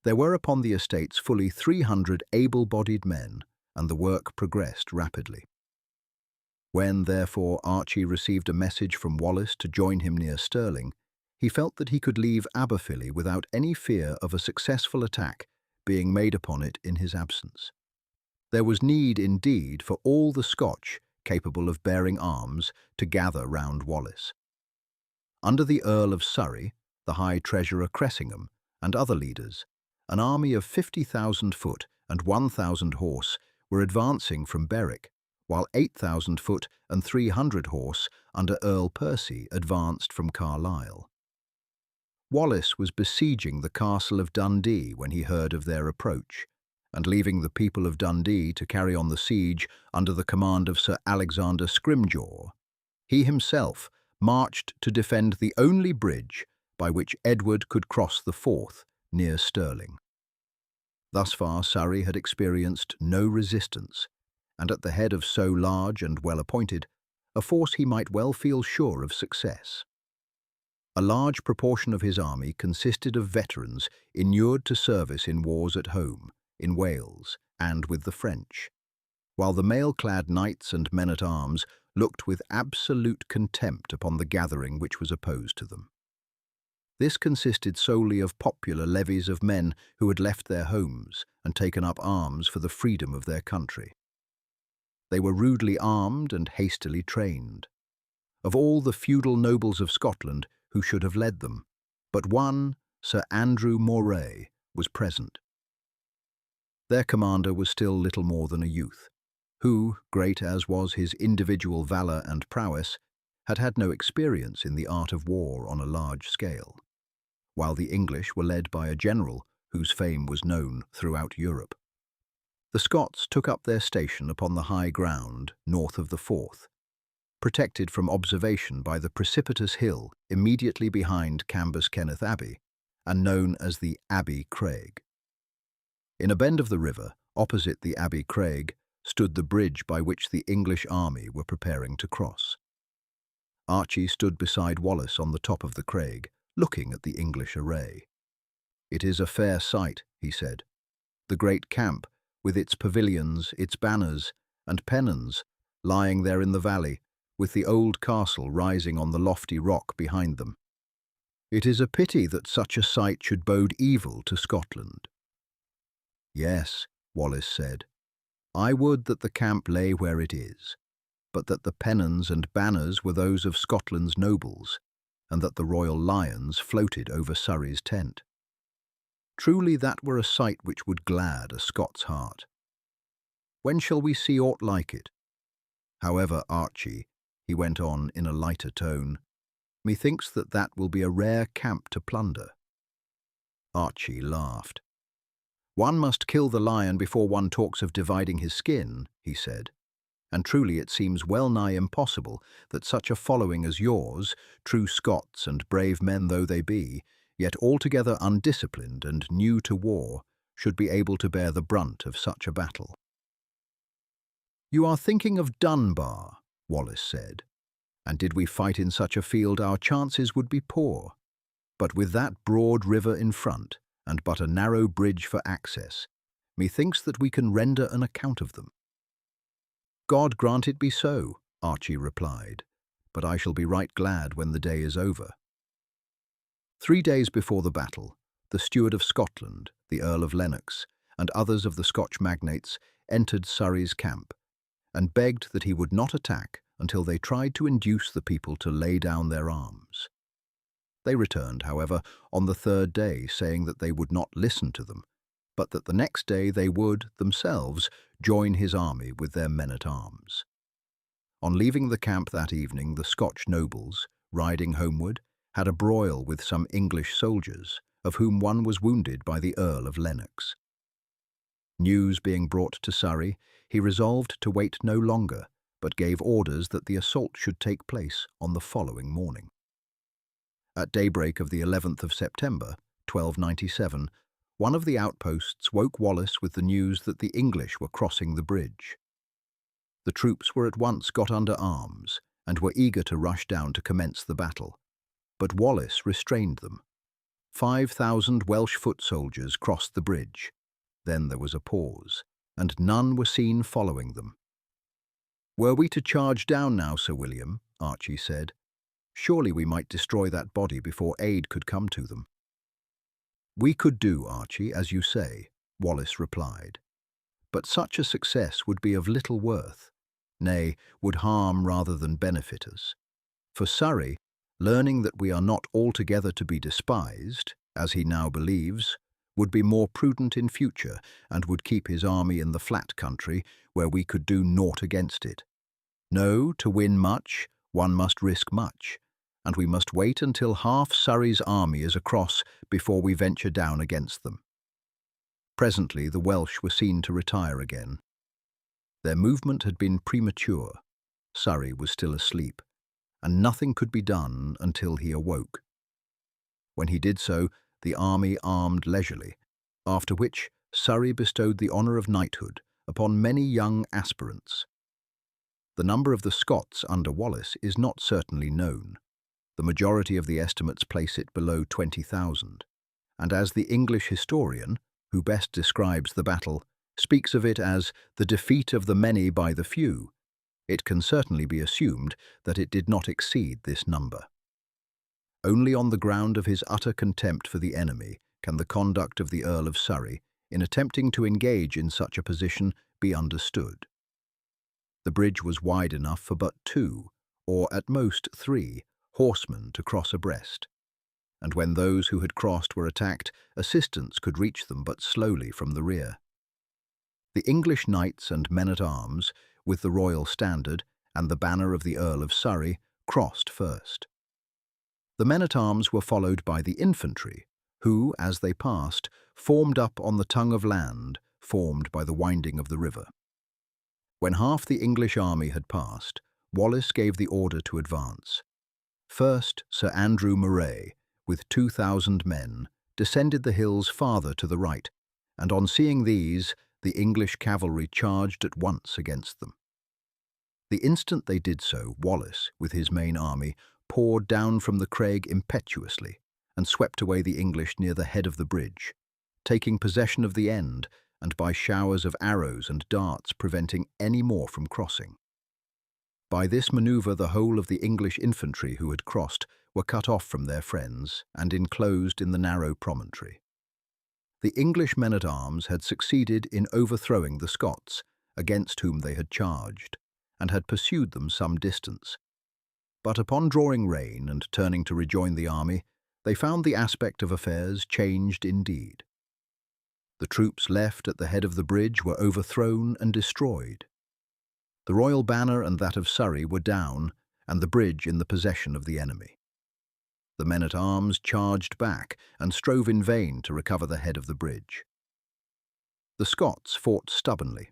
There were upon the estates fully 300 able-bodied men, and the work progressed rapidly. When, therefore, Archie received a message from Wallace to join him near Stirling, he felt that he could leave Aberfilly without any fear of a successful attack being made upon it in his absence. There was need, indeed, for all the Scotch capable of bearing arms to gather round Wallace. Under the Earl of Surrey, the High Treasurer Cressingham, and other leaders, an army of 50,000 foot and 1,000 horse were advancing from Berwick, while 8,000 foot and 300 horse under Earl Percy advanced from Carlisle. Wallace was besieging the castle of Dundee when he heard of their approach, and leaving the people of Dundee to carry on the siege under the command of Sir Alexander Scrimgeour, he himself marched to defend the only bridge by which Edward could cross the Forth near Stirling. Thus far Surrey had experienced no resistance, and at the head of so large and well-appointed a force he might well feel sure of success. A large proportion of his army consisted of veterans inured to service in wars at home, in Wales, and with the French, while the mail-clad knights and men-at-arms looked with absolute contempt upon the gathering which was opposed to them. This consisted solely of popular levies of men who had left their homes and taken up arms for the freedom of their country. They were rudely armed and hastily trained. Of all the feudal nobles of Scotland who should have led them, but one, Sir Andrew Moray, was present. Their commander was still little more than a youth, who, great as was his individual valour and prowess, had had no experience in the art of war on a large scale, while the English were led by a general whose fame was known throughout Europe. The Scots took up their station upon the high ground north of the Forth, protected from observation by the precipitous hill immediately behind Cambus-Kenneth Abbey, and known as the Abbey Craig. In a bend of the river, opposite the Abbey Craig, stood the bridge by which the English army were preparing to cross. Archie stood beside Wallace on the top of the Craig, looking at the English array. "It is a fair sight," he said. "The great camp, with its pavilions, its banners, and pennons, lying there in the valley, with the old castle rising on the lofty rock behind them. It is a pity that such a sight should bode evil to Scotland. Yes, Wallace said, I would that the camp lay where it is, but that the pennons and banners were those of Scotland's nobles, and that the royal lions floated over Surrey's tent. Truly that were a sight which would glad a Scot's heart. When shall we see aught like it? However, Archie, he went on in a lighter tone, methinks that will be a rare camp to plunder. Archie laughed. One must kill the lion before one talks of dividing his skin, he said, and truly it seems well nigh impossible that such a following as yours, true Scots and brave men though they be, yet altogether undisciplined and new to war, should be able to bear the brunt of such a battle. You are thinking of Dunbar, Wallace said, and did we fight in such a field our chances would be poor. But with that broad river in front, and but a narrow bridge for access, methinks that we can render an account of them. God grant it be so, Archie replied, but I shall be right glad when the day is over. 3 days before the battle, the Steward of Scotland, the Earl of Lennox, and others of the Scotch magnates entered Surrey's camp, and begged that he would not attack until they tried to induce the people to lay down their arms. They returned, however, on the 3rd day, saying that they would not listen to them, but that the next day they would, themselves, join his army with their men-at-arms. On leaving the camp that evening, the Scotch nobles, riding homeward, had a broil with some English soldiers, of whom one was wounded by the Earl of Lennox. News being brought to Surrey, he resolved to wait no longer, but gave orders that the assault should take place on the following morning. At daybreak of the 11th of September, 1297, one of the outposts woke Wallace with the news that the English were crossing the bridge. The troops were at once got under arms, and were eager to rush down to commence the battle. But Wallace restrained them. 5,000 Welsh foot soldiers crossed the bridge. Then there was a pause, and none were seen following them. Were we to charge down now, Sir William, Archie said, surely we might destroy that body before aid could come to them. We could do, Archie, as you say, Wallace replied. But such a success would be of little worth, nay, would harm rather than benefit us. For Surrey, learning that we are not altogether to be despised, as he now believes, would be more prudent in future, and would keep his army in the flat country, where we could do naught against it. No, to win much, one must risk much, and we must wait until half Surrey's army is across before we venture down against them. Presently the Welsh were seen to retire again. Their movement had been premature. Surrey was still asleep, and nothing could be done until he awoke. When he did so, the army armed leisurely, after which Surrey bestowed the honour of knighthood upon many young aspirants. The number of the Scots under Wallace is not certainly known. The majority of the estimates place it below 20,000, and as the English historian, who best describes the battle, speaks of it as the defeat of the many by the few, it can certainly be assumed that it did not exceed this number. Only on the ground of his utter contempt for the enemy can the conduct of the Earl of Surrey, in attempting to engage in such a position, be understood. The bridge was wide enough for but 2, or at most 3, horsemen to cross abreast, and when those who had crossed were attacked, assistance could reach them but slowly from the rear. The English knights and men-at-arms, with the royal standard and the banner of the Earl of Surrey, crossed first. The men-at-arms were followed by the infantry, who, as they passed, formed up on the tongue of land formed by the winding of the river. When half the English army had passed, Wallace gave the order to advance. First, Sir Andrew Moray, with 2,000 men, descended the hills farther to the right, and on seeing these, the English cavalry charged at once against them. The instant they did so, Wallace, with his main army, poured down from the crag impetuously, and swept away the English near the head of the bridge, taking possession of the end, and by showers of arrows and darts preventing any more from crossing. By this manoeuvre, the whole of the English infantry who had crossed were cut off from their friends and enclosed in the narrow promontory. The English men-at-arms had succeeded in overthrowing the Scots, against whom they had charged, and had pursued them some distance. But upon drawing rein and turning to rejoin the army, they found the aspect of affairs changed indeed. The troops left at the head of the bridge were overthrown and destroyed. The royal banner and that of Surrey were down, and the bridge in the possession of the enemy. The men-at-arms charged back and strove in vain to recover the head of the bridge. The Scots fought stubbornly.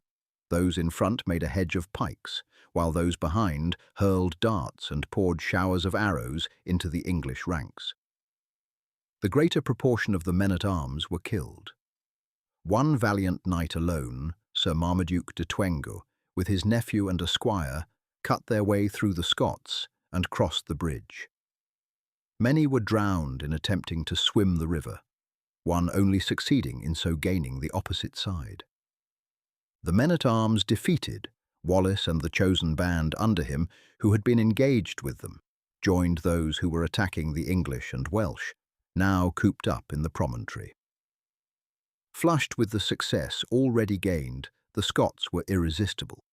Those in front made a hedge of pikes, while those behind hurled darts and poured showers of arrows into the English ranks. The greater proportion of the men-at-arms were killed. One valiant knight alone, Sir Marmaduke de Twengo, with his nephew and a squire, cut their way through the Scots and crossed the bridge. Many were drowned in attempting to swim the river, one only succeeding in so gaining the opposite side. The men-at-arms defeated Wallace and the chosen band under him who had been engaged with them, joined those who were attacking the English and Welsh, now cooped up in the promontory. Flushed with the success already gained, the Scots were irresistible,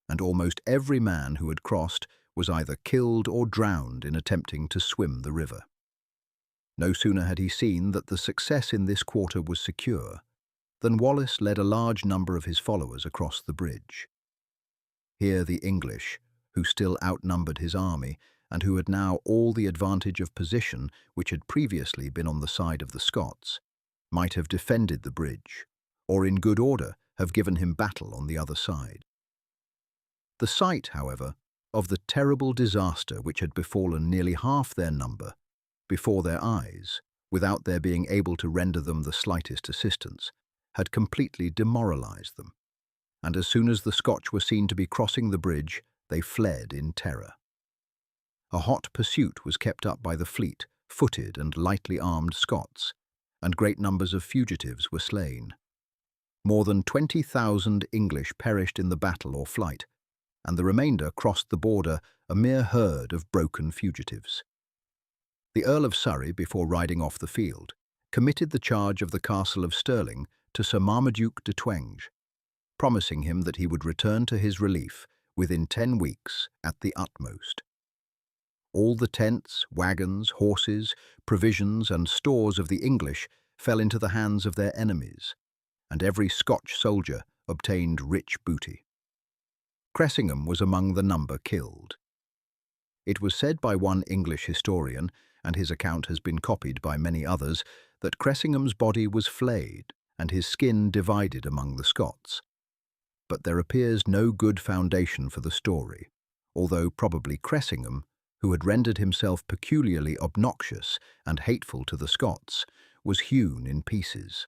and almost every man who had crossed was either killed or drowned in attempting to swim the river. No sooner had he seen that the success in this quarter was secure than Wallace led a large number of his followers across the bridge. Here the English, who still outnumbered his army and who had now all the advantage of position which had previously been on the side of the Scots, might have defended the bridge, or in good order have given him battle on the other side. The sight, however, of the terrible disaster which had befallen nearly half their number before their eyes, without their being able to render them the slightest assistance, had completely demoralized them, and as soon as the Scotch were seen to be crossing the bridge, they fled in terror. A hot pursuit was kept up by the fleet-footed and lightly armed Scots, and great numbers of fugitives were slain. More than 20,000 English perished in the battle or flight, and the remainder crossed the border a mere herd of broken fugitives. The Earl of Surrey, before riding off the field, committed the charge of the castle of Stirling to Sir Marmaduke de Twengo, promising him that he would return to his relief within 10 weeks at the utmost. All the tents, wagons, horses, provisions and stores of the English fell into the hands of their enemies, and every Scotch soldier obtained rich booty. Cressingham was among the number killed. It was said by one English historian, and his account has been copied by many others, that Cressingham's body was flayed and his skin divided among the Scots. But there appears no good foundation for the story, although probably Cressingham, who had rendered himself peculiarly obnoxious and hateful to the Scots, was hewn in pieces.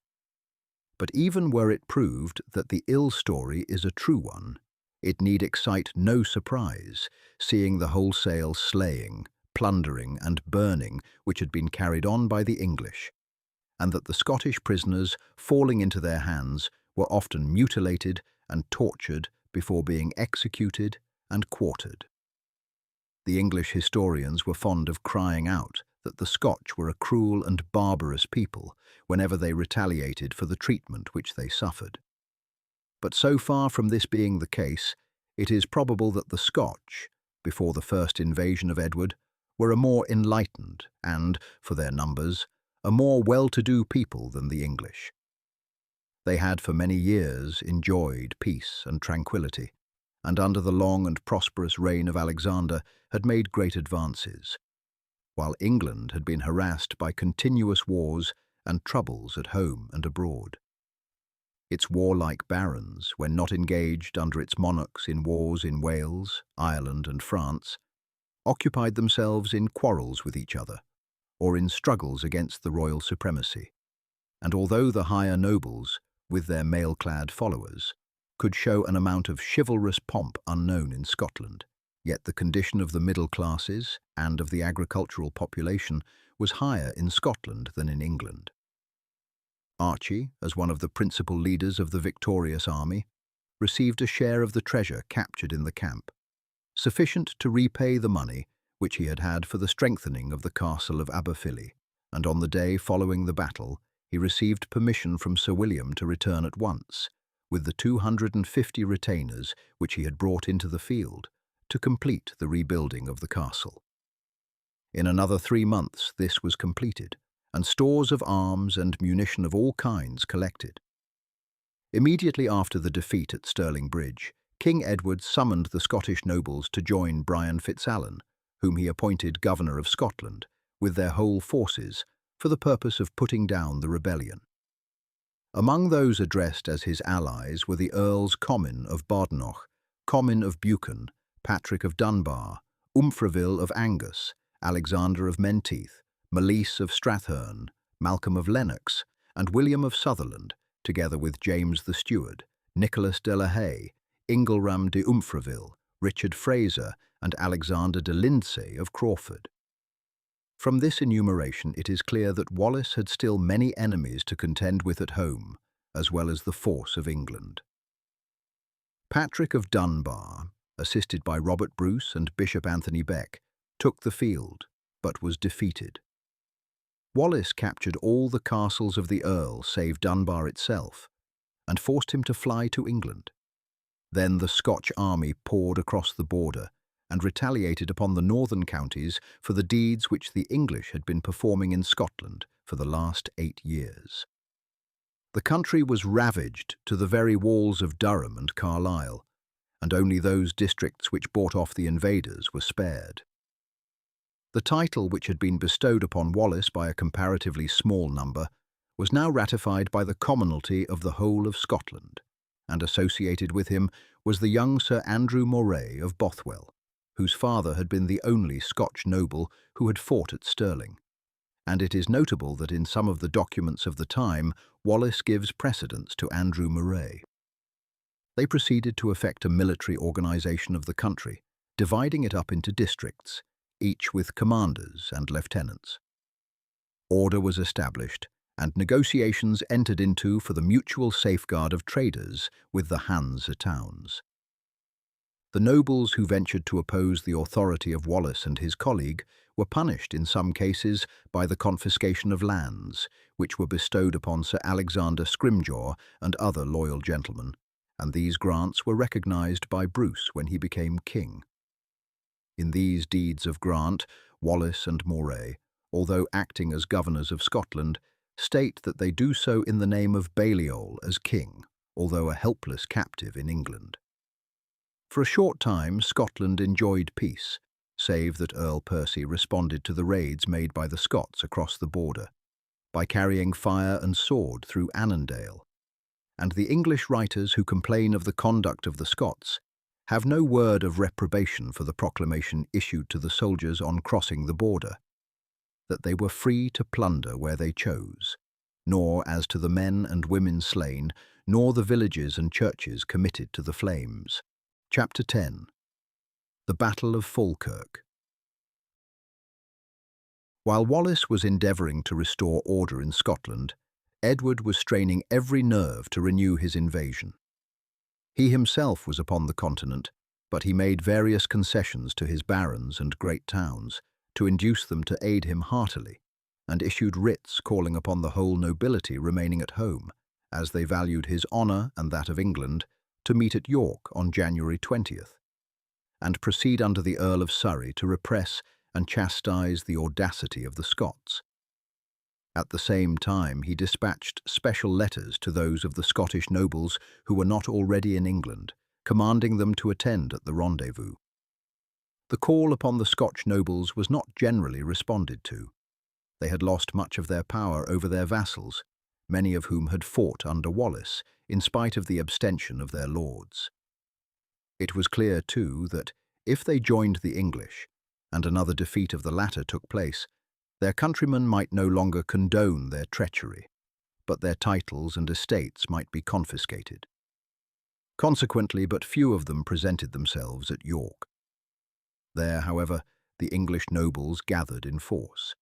But even were it proved that the ill story is a true one, it need excite no surprise, seeing the wholesale slaying, plundering and burning which had been carried on by the English, and that the Scottish prisoners, falling into their hands, were often mutilated and tortured before being executed and quartered. The English historians were fond of crying out that the Scotch were a cruel and barbarous people whenever they retaliated for the treatment which they suffered. But so far from this being the case, it is probable that the Scotch, before the first invasion of Edward, were a more enlightened and, for their numbers, a more well-to-do people than the English. They had for many years enjoyed peace and tranquillity, and under the long and prosperous reign of Alexander had made great advances, while England had been harassed by continuous wars and troubles at home and abroad. Its warlike barons, when not engaged under its monarchs in wars in Wales, Ireland and France, occupied themselves in quarrels with each other, or in struggles against the royal supremacy, and although the higher nobles, with their mail-clad followers, could show an amount of chivalrous pomp unknown in Scotland, yet the condition of the middle classes and of the agricultural population was higher in Scotland than in England. Archie, as one of the principal leaders of the victorious army, received a share of the treasure captured in the camp, sufficient to repay the money which he had had for the strengthening of the castle of Aberfilly, and on the day following the battle he received permission from Sir William to return at once, with the 250 retainers which he had brought into the field, to complete the rebuilding of the castle. In another 3 months this was completed, and stores of arms and munition of all kinds collected. Immediately after the defeat at Stirling Bridge, King Edward summoned the Scottish nobles to join Brian Fitzalan, whom he appointed Governor of Scotland, with their whole forces, for the purpose of putting down the rebellion. Among those addressed as his allies were the Earls Comyn of Badenoch, Comyn of Buchan, Patrick of Dunbar, Umfraville of Angus, Alexander of Menteith, Malise of Strathern, Malcolm of Lennox, and William of Sutherland, together with James the Steward, Nicholas de la Haye, Ingelram de Umfraville, Richard Fraser, and Alexander de Lindsay of Crawford. From this enumeration it is clear that Wallace had still many enemies to contend with at home, as well as the force of England. Patrick of Dunbar, assisted by Robert Bruce and Bishop Anthony Beck, took the field, but was defeated. Wallace captured all the castles of the Earl save Dunbar itself, and forced him to fly to England. Then the Scotch army poured across the border and retaliated upon the northern counties for the deeds which the English had been performing in Scotland for the last 8 years. The country was ravaged to the very walls of Durham and Carlisle, and only those districts which bought off the invaders were spared. The title which had been bestowed upon Wallace by a comparatively small number was now ratified by the commonalty of the whole of Scotland, and associated with him was the young Sir Andrew Moray of Bothwell, whose father had been the only Scotch noble who had fought at Stirling, and it is notable that in some of the documents of the time Wallace gives precedence to Andrew Moray. They proceeded to effect a military organisation of the country, dividing it up into districts, each with commanders and lieutenants. Order was established, and negotiations entered into for the mutual safeguard of traders with the Hanse towns. The nobles who ventured to oppose the authority of Wallace and his colleague were punished in some cases by the confiscation of lands, which were bestowed upon Sir Alexander Scrimgeour and other loyal gentlemen, and these grants were recognised by Bruce when he became king. In these deeds of grant, Wallace and Moray, although acting as governors of Scotland, state that they do so in the name of Balliol as king, although a helpless captive in England. For a short time, Scotland enjoyed peace, save that Earl Percy responded to the raids made by the Scots across the border, by carrying fire and sword through Annandale, and the English writers who complain of the conduct of the Scots have no word of reprobation for the proclamation issued to the soldiers on crossing the border, that they were free to plunder where they chose, nor as to the men and women slain, nor the villages and churches committed to the flames. Chapter 10. The Battle of Falkirk. While Wallace was endeavouring to restore order in Scotland, Edward was straining every nerve to renew his invasion. He himself was upon the continent, but he made various concessions to his barons and great towns to induce them to aid him heartily, and issued writs calling upon the whole nobility remaining at home, as they valued his honour and that of England, to meet at York on January 20th, and proceed under the Earl of Surrey to repress and chastise the audacity of the Scots. At the same time, he dispatched special letters to those of the Scottish nobles who were not already in England, commanding them to attend at the rendezvous. The call upon the Scotch nobles was not generally responded to. They had lost much of their power over their vassals, many of whom had fought under Wallace, in spite of the abstention of their lords. It was clear, too, that if they joined the English, and another defeat of the latter took place, their countrymen might no longer condone their treachery, but their titles and estates might be confiscated. Consequently, but few of them presented themselves at York. There, however, the English nobles gathered in force.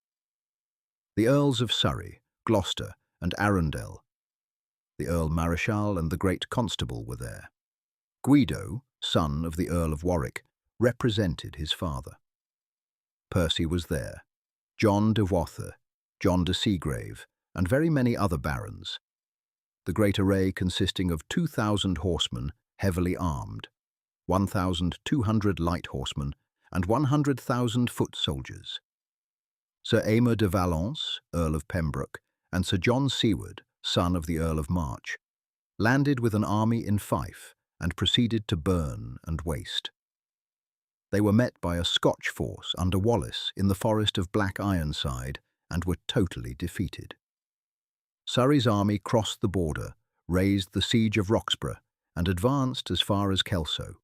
The Earls of Surrey, Gloucester, and Arundel, the Earl Marischal and the Great Constable were there. Guido, son of the Earl of Warwick, represented his father. Percy was there, John de Wather, John de Seagrave, and very many other barons. The great array consisting of 2,000 horsemen heavily armed, 1,200 light horsemen, and 100,000 foot soldiers. Sir Aymer de Valence, Earl of Pembroke, and Sir John Seward, son of the Earl of March, landed with an army in Fife and proceeded to burn and waste. They were met by a Scotch force under Wallace in the forest of Black Ironside and were totally defeated. Surrey's army crossed the border, raised the siege of Roxburgh, and advanced as far as Kelso.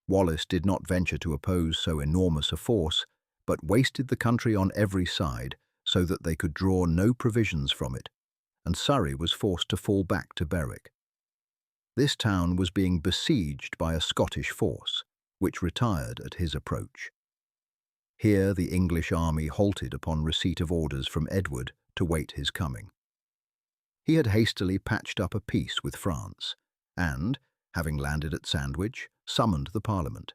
Wallace did not venture to oppose so enormous a force, but wasted the country on every side so that they could draw no provisions from it, and Surrey was forced to fall back to Berwick. This town was being besieged by a Scottish force, which retired at his approach. Here the English army halted upon receipt of orders from Edward to wait his coming. He had hastily patched up a peace with France, and, having landed at Sandwich, summoned the Parliament,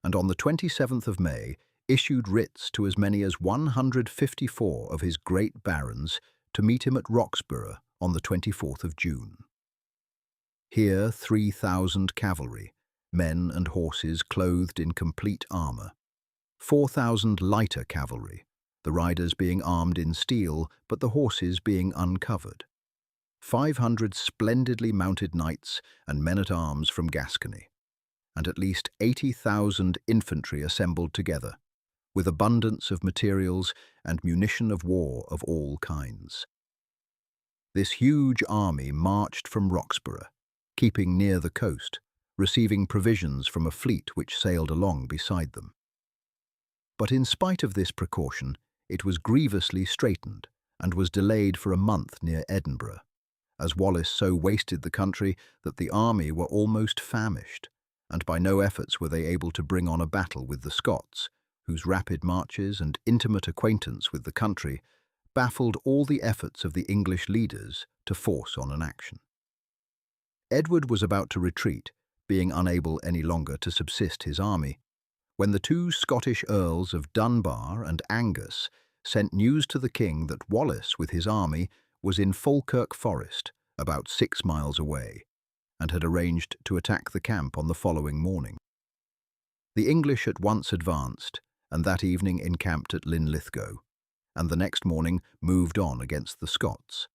and on the 27th of May issued writs to as many as 154 of his great barons to meet him at Roxburgh on the 24th of June. Here 3,000 cavalry, men and horses clothed in complete armour, 4,000 lighter cavalry, the riders being armed in steel but the horses being uncovered, 500 splendidly mounted knights and men-at-arms from Gascony, and at least 80,000 infantry assembled together, with abundance of materials and munition of war of all kinds. This huge army marched from Roxburgh, keeping near the coast, receiving provisions from a fleet which sailed along beside them. But in spite of this precaution, it was grievously straitened and was delayed for a month near Edinburgh, as Wallace so wasted the country that the army were almost famished, and by no efforts were they able to bring on a battle with the Scots, whose rapid marches and intimate acquaintance with the country baffled all the efforts of the English leaders to force on an action. Edward was about to retreat, being unable any longer to subsist his army, when the two Scottish earls of Dunbar and Angus sent news to the king that Wallace with his army was in Falkirk Forest, about 6 miles away, and had arranged to attack the camp on the following morning. The English at once advanced, and that evening encamped at Linlithgow, and the next morning moved on against the Scots.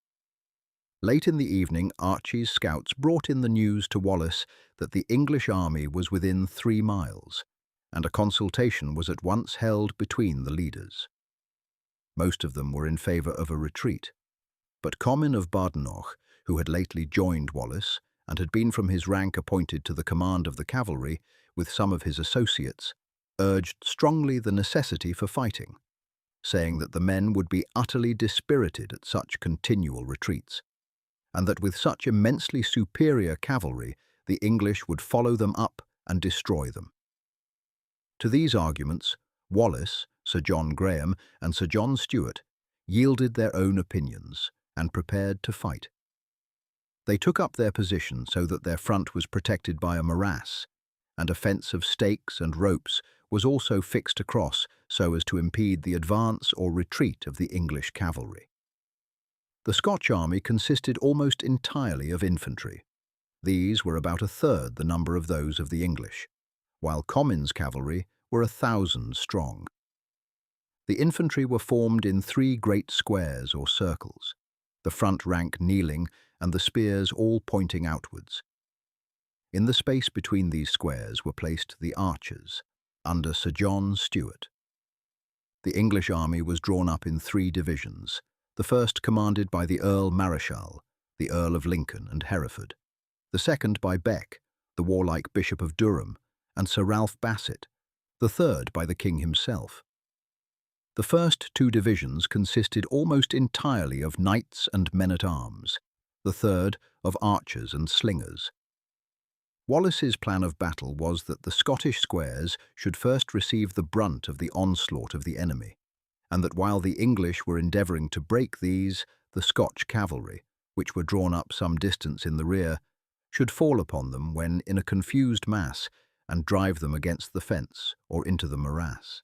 Late in the evening, Archie's scouts brought in the news to Wallace that the English army was within 3 miles, and a consultation was at once held between the leaders. Most of them were in favour of a retreat, but Comyn of Badenoch, who had lately joined Wallace and had been from his rank appointed to the command of the cavalry with some of his associates, urged strongly the necessity for fighting, saying that the men would be utterly dispirited at such continual retreats, and that with such immensely superior cavalry the English would follow them up and destroy them. To these arguments, Wallace, Sir John Graham, and Sir John Stewart yielded their own opinions and prepared to fight. They took up their position so that their front was protected by a morass, and a fence of stakes and ropes was also fixed across so as to impede the advance or retreat of the English cavalry. The Scotch army consisted almost entirely of infantry. These were about 1/3 the number of those of the English, while Comyn's cavalry were 1,000 strong. The infantry were formed in 3 great squares or circles, the front rank kneeling and the spears all pointing outwards. In the space between these squares were placed the archers, under Sir John Stewart. The English army was drawn up in 3 divisions, the first commanded by the Earl Marischal, the Earl of Lincoln and Hereford, the second by Beck, the warlike Bishop of Durham, and Sir Ralph Basset, the third by the King himself. The first 2 divisions consisted almost entirely of knights and men-at-arms, the third of archers and slingers. Wallace's plan of battle was that the Scottish squares should first receive the brunt of the onslaught of the enemy, and that while the English were endeavouring to break these, the Scotch cavalry, which were drawn up some distance in the rear, should fall upon them when, in a confused mass, and drive them against the fence or into the morass.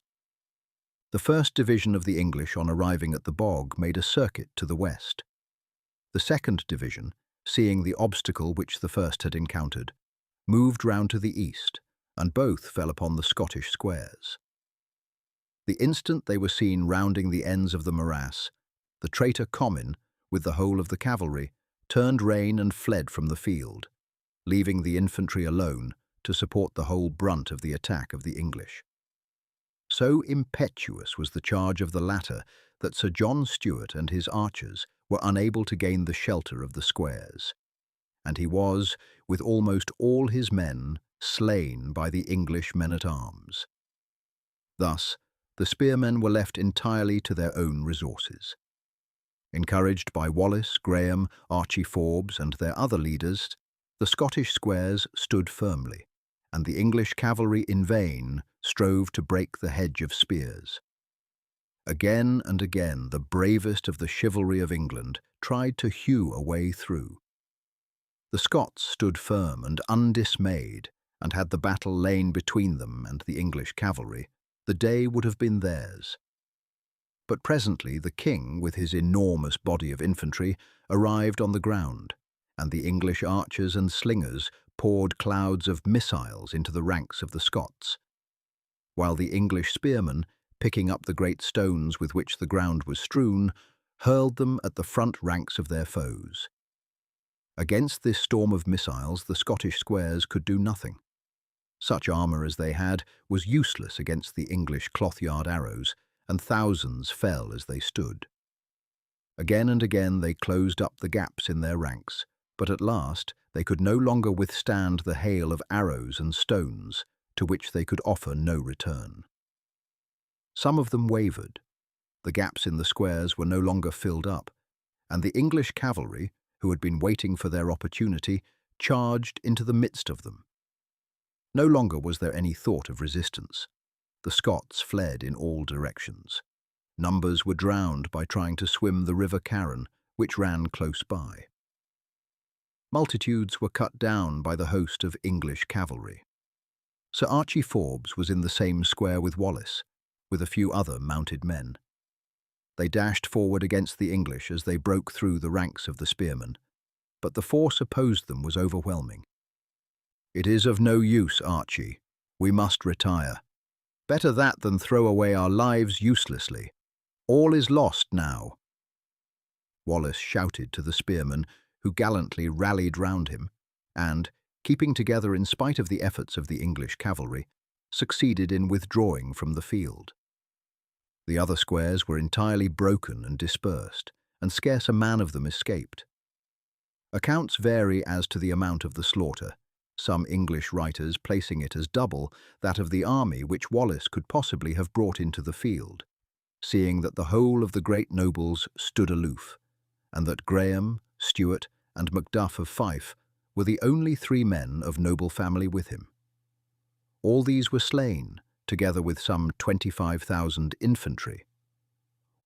The first division of the English, on arriving at the bog, made a circuit to the west. The second division, seeing the obstacle which the first had encountered, moved round to the east, and both fell upon the Scottish squares. The instant they were seen rounding the ends of the morass, the traitor Comyn, with the whole of the cavalry, turned rein and fled from the field, leaving the infantry alone to support the whole brunt of the attack of the English. So impetuous was the charge of the latter that Sir John Stewart and his archers were unable to gain the shelter of the squares, and he was, with almost all his men, slain by the English men-at-arms. Thus, the spearmen were left entirely to their own resources. Encouraged by Wallace, Graham, Archie Forbes, and their other leaders, the Scottish squares stood firmly, and the English cavalry in vain strove to break the hedge of spears. Again and again the bravest of the chivalry of England tried to hew a way through. The Scots stood firm and undismayed, and had the battle lain between them and the English cavalry, the day would have been theirs. But presently the king, with his enormous body of infantry, arrived on the ground, and the English archers and slingers poured clouds of missiles into the ranks of the Scots, while the English spearmen, picking up the great stones with which the ground was strewn, hurled them at the front ranks of their foes. Against this storm of missiles the Scottish squares could do nothing. Such armour as they had was useless against the English cloth-yard arrows, and thousands fell as they stood. Again and again they closed up the gaps in their ranks, but at last they could no longer withstand the hail of arrows and stones, to which they could offer no return. Some of them wavered. The gaps in the squares were no longer filled up, and the English cavalry, who had been waiting for their opportunity, charged into the midst of them. No longer was there any thought of resistance. The Scots fled in all directions. Numbers were drowned by trying to swim the River Cairn, which ran close by. Multitudes were cut down by the host of English cavalry. Sir Archie Forbes was in the same square with Wallace, with a few other mounted men. They dashed forward against the English as they broke through the ranks of the spearmen, but the force opposed them was overwhelming. "It is of no use, Archie. We must retire. Better that than throw away our lives uselessly. All is lost now." Wallace shouted to the spearmen, who gallantly rallied round him, and, keeping together in spite of the efforts of the English cavalry, succeeded in withdrawing from the field. The other squares were entirely broken and dispersed, and scarce a man of them escaped. Accounts vary as to the amount of the slaughter, some English writers placing it as double that of the army which Wallace could possibly have brought into the field, seeing that the whole of the great nobles stood aloof, and that Graham, Stewart, and Macduff of Fife were the only 3 men of noble family with him. All these were slain, together with some 25,000 infantry.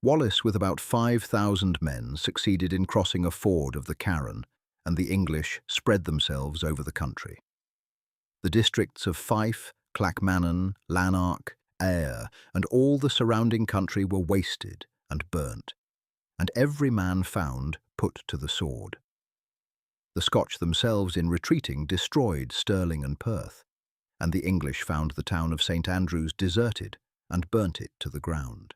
Wallace, with about 5,000 men, succeeded in crossing a ford of the Cairn, and the English spread themselves over the country. The districts of Fife, Clackmannan, Lanark, Ayr, and all the surrounding country were wasted and burnt, and every man found put to the sword. The Scotch themselves, in retreating, destroyed Stirling and Perth, and the English found the town of St. Andrews deserted and burnt it to the ground.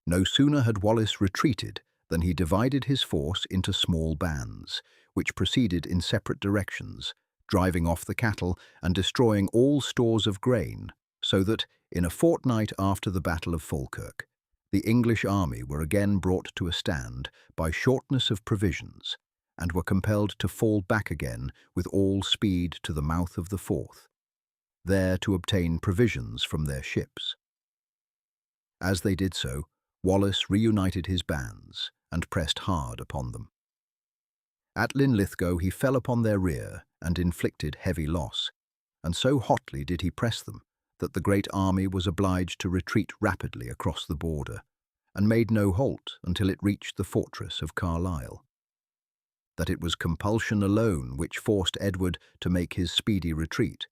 No sooner had Wallace retreated than he divided his force into small bands, which proceeded in separate directions, driving off the cattle and destroying all stores of grain, so that, in a fortnight after the Battle of Falkirk, the English army were again brought to a stand by shortness of provisions, and were compelled to fall back again with all speed to the mouth of the Forth, there to obtain provisions from their ships. As they did so, Wallace reunited his bands and pressed hard upon them. At Linlithgow he fell upon their rear and inflicted heavy loss, and so hotly did he press them that the great army was obliged to retreat rapidly across the border, and made no halt until it reached the fortress of Carlisle. That it was compulsion alone which forced Edward to make his speedy retreat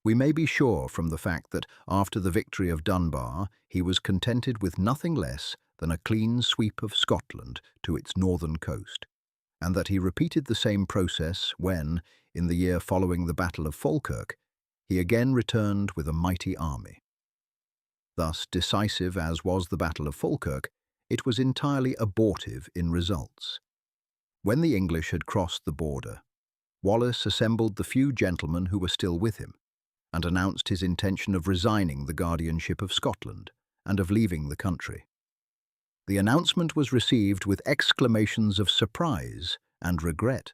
We may be sure from the fact that after the victory of Dunbar, he was contented with nothing less than a clean sweep of Scotland to its northern coast, and that he repeated the same process when, in the year following the Battle of Falkirk, he again returned with a mighty army. Thus, decisive as was the Battle of Falkirk, it was entirely abortive in results. When the English had crossed the border, Wallace assembled the few gentlemen who were still with him, and announced his intention of resigning the guardianship of Scotland and of leaving the country. The announcement was received with exclamations of surprise and regret.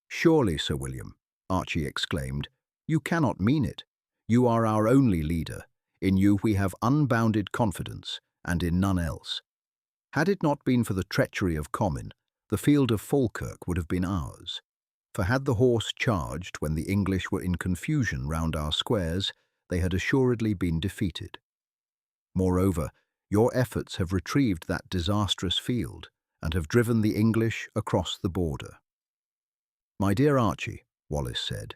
"Surely, Sir William," Archie exclaimed, "you cannot mean it. You are our only leader. In you we have unbounded confidence, and in none else. Had it not been for the treachery of Comyn, the field of Falkirk would have been ours. For had the horse charged when the English were in confusion round our squares, they had assuredly been defeated. Moreover, your efforts have retrieved that disastrous field, and have driven the English across the border." "My dear Archie," Wallace said,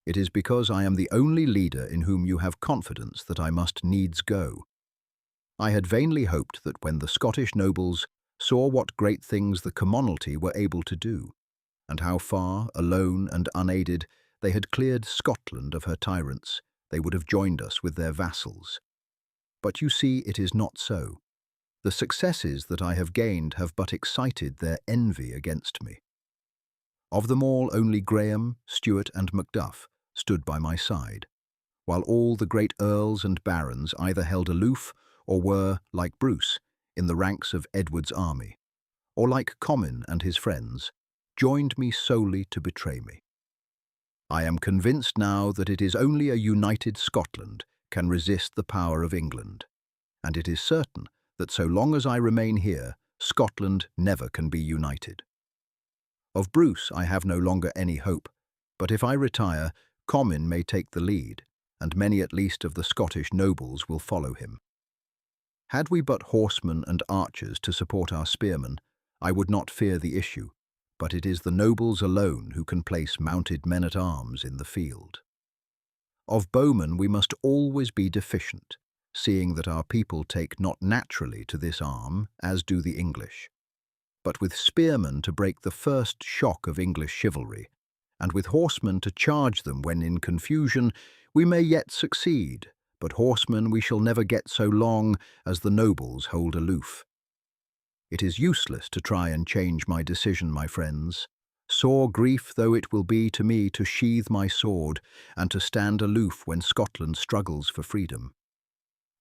"it is because I am the only leader in whom you have confidence that I must needs go. I had vainly hoped that when the Scottish nobles saw what great things the commonalty were able to do, and how far, alone and unaided, they had cleared Scotland of her tyrants, they would have joined us with their vassals. But you see it is not so. The successes that I have gained have but excited their envy against me. Of them all only Graham, Stuart and Macduff stood by my side, while all the great earls and barons either held aloof or were, like Bruce, in the ranks of Edward's army, or like Comyn and his friends, joined me solely to betray me. I am convinced now that it is only a united Scotland can resist the power of England, and it is certain that so long as I remain here, Scotland never can be united. Of Bruce I have no longer any hope, but if I retire, Comyn may take the lead, and many at least of the Scottish nobles will follow him. Had we but horsemen and archers to support our spearmen, I would not fear the issue, but it is the nobles alone who can place mounted men-at-arms in the field. Of bowmen we must always be deficient, seeing that our people take not naturally to this arm, as do the English. But with spearmen to break the first shock of English chivalry, and with horsemen to charge them when in confusion, we may yet succeed, but horsemen we shall never get so long as the nobles hold aloof. It is useless to try and change my decision, my friends. Sore grief though it will be to me to sheathe my sword and to stand aloof when Scotland struggles for freedom.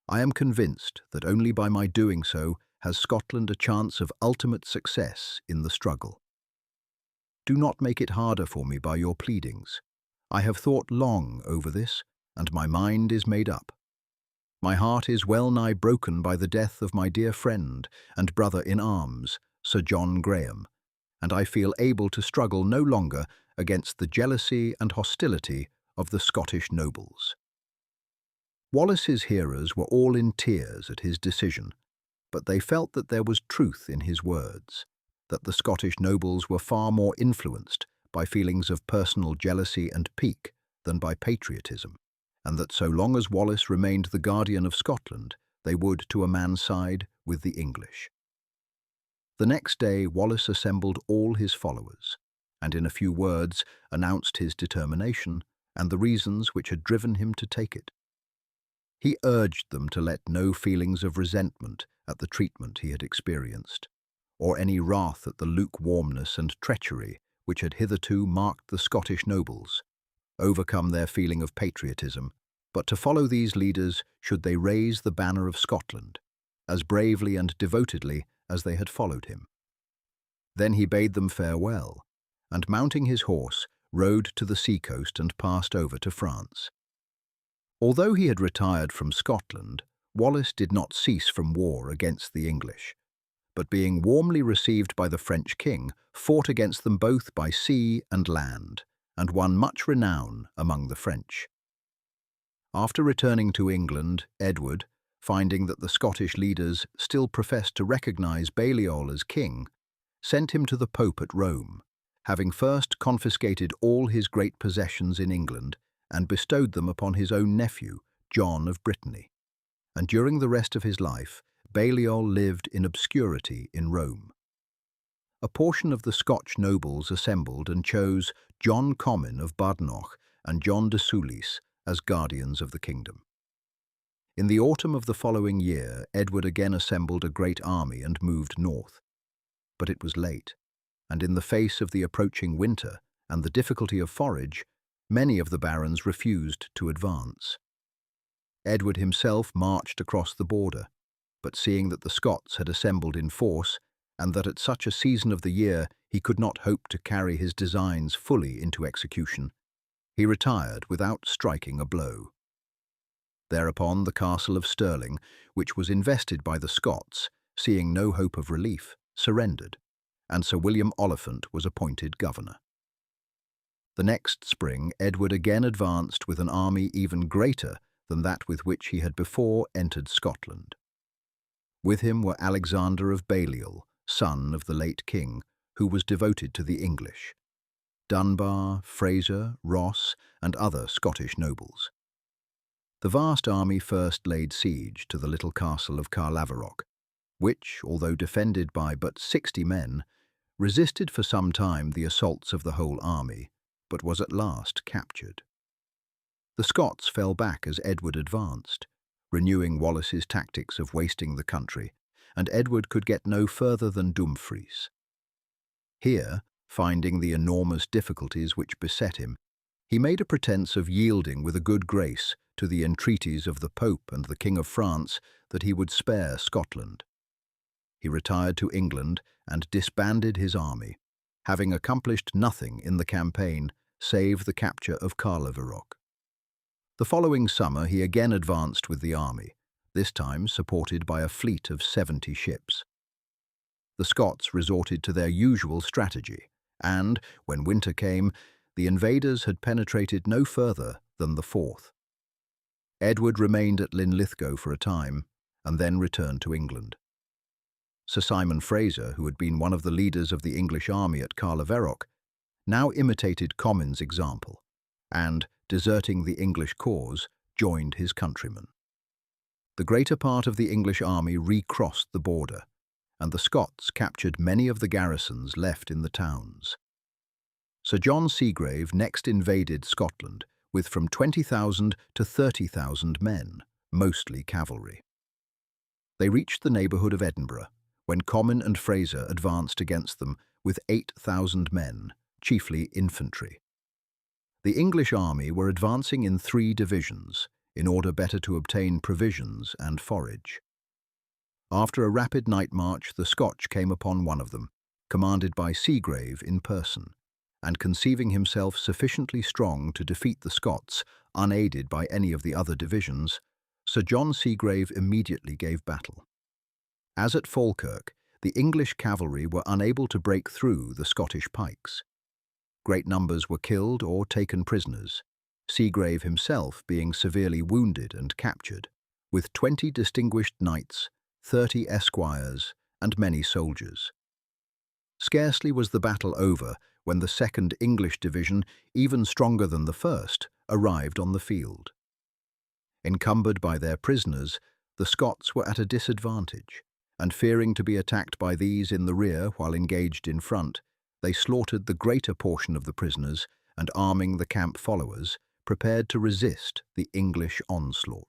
I am convinced that only by my doing so has Scotland a chance of ultimate success in the struggle. Do not make it harder for me by your pleadings. I have thought long over this, and my mind is made up. My heart is well nigh broken by the death of my dear friend and brother in arms, Sir John Graham, and I feel able to struggle no longer against the jealousy and hostility of the Scottish nobles." Wallace's hearers were all in tears at his decision, but they felt that there was truth in his words, that the Scottish nobles were far more influenced by feelings of personal jealousy and pique than by patriotism, and that so long as Wallace remained the guardian of Scotland, they would, to a man's side, with the English. The next day Wallace assembled all his followers, and in a few words announced his determination and the reasons which had driven him to take it. He urged them to let no feelings of resentment at the treatment he had experienced, or any wrath at the lukewarmness and treachery which had hitherto marked the Scottish nobles, overcome their feeling of patriotism, but to follow these leaders should they raise the banner of Scotland, as bravely and devotedly as they had followed him. Then he bade them farewell, and mounting his horse, rode to the sea-coast and passed over to France. Although he had retired from Scotland, Wallace did not cease from war against the English, but being warmly received by the French king, fought against them both by sea and land, and won much renown among the French. After returning to England, Edward, finding that the Scottish leaders still professed to recognize Balliol as king, sent him to the Pope at Rome, having first confiscated all his great possessions in England and bestowed them upon his own nephew, John of Brittany. And during the rest of his life, Balliol lived in obscurity in Rome. A portion of the Scotch nobles assembled and chose John Comyn of Badenoch and John de Soulis as guardians of the kingdom. In the autumn of the following year, Edward again assembled a great army and moved north. But it was late, and in the face of the approaching winter and the difficulty of forage, many of the barons refused to advance. Edward himself marched across the border, but seeing that the Scots had assembled in force, and that at such a season of the year he could not hope to carry his designs fully into execution, he retired without striking a blow. Thereupon the castle of Stirling, which was invested by the Scots, seeing no hope of relief, surrendered, and Sir William Oliphant was appointed governor. The next spring, Edward again advanced with an army even greater than that with which he had before entered Scotland. With him were Alexander of Balliol, son of the late king, who was devoted to the English, Dunbar, Fraser, Ross, and other Scottish nobles. The vast army first laid siege to the little castle of Carlaverock, which, although defended by but 60 men, resisted for some time the assaults of the whole army, but was at last captured. The Scots fell back as Edward advanced, renewing Wallace's tactics of wasting the country, and Edward could get no further than Dumfries. Here, finding the enormous difficulties which beset him, he made a pretence of yielding with a good grace to the entreaties of the Pope and the King of France that he would spare Scotland. He retired to England and disbanded his army, having accomplished nothing in the campaign save the capture of Carlaverock. The following summer he again advanced with the army, this time supported by a fleet of 70 ships. The Scots resorted to their usual strategy, and, when winter came, the invaders had penetrated no further than the Forth. Edward remained at Linlithgow for a time, and then returned to England. Sir Simon Fraser, who had been one of the leaders of the English army at Carlaverock, now imitated Comyn's example, and, deserting the English cause, joined his countrymen. The greater part of the English army recrossed the border, and the Scots captured many of the garrisons left in the towns. Sir John Seagrave next invaded Scotland with from 20,000 to 30,000 men, mostly cavalry. They reached the neighbourhood of Edinburgh, when Comyn and Fraser advanced against them with 8,000 men, chiefly infantry. The English army were advancing in 3 divisions, in order better to obtain provisions and forage. After a rapid night march, the Scotch came upon one of them, commanded by Seagrave in person, and conceiving himself sufficiently strong to defeat the Scots, unaided by any of the other divisions, Sir John Seagrave immediately gave battle. As at Falkirk, the English cavalry were unable to break through the Scottish pikes. Great numbers were killed or taken prisoners, Seagrave himself being severely wounded and captured, with 20 distinguished knights, 30 esquires, and many soldiers. Scarcely was the battle over when the 2nd English division, even stronger than the 1st, arrived on the field. Encumbered by their prisoners, the Scots were at a disadvantage, and fearing to be attacked by these in the rear while engaged in front, they slaughtered the greater portion of the prisoners and, arming the camp followers, prepared to resist the English onslaught.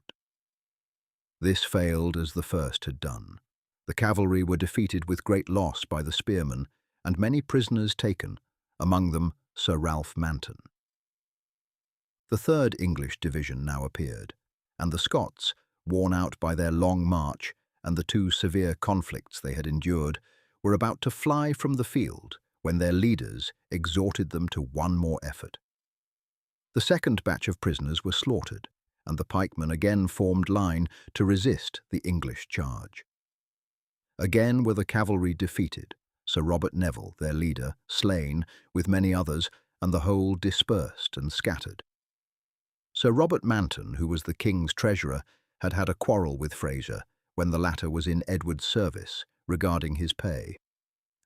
This failed as the first had done. The cavalry were defeated with great loss by the spearmen, and many prisoners taken, among them Sir Ralph Manton. The 3rd English division now appeared, and the Scots, worn out by their long march and the 2 severe conflicts they had endured, were about to fly from the field when their leaders exhorted them to one more effort. The 2nd batch of prisoners were slaughtered, and the pikemen again formed line to resist the English charge. Again were the cavalry defeated, Sir Robert Neville, their leader, slain, with many others, and the whole dispersed and scattered. Sir Robert Manton, who was the king's treasurer, had had a quarrel with Fraser when the latter was in Edward's service regarding his pay,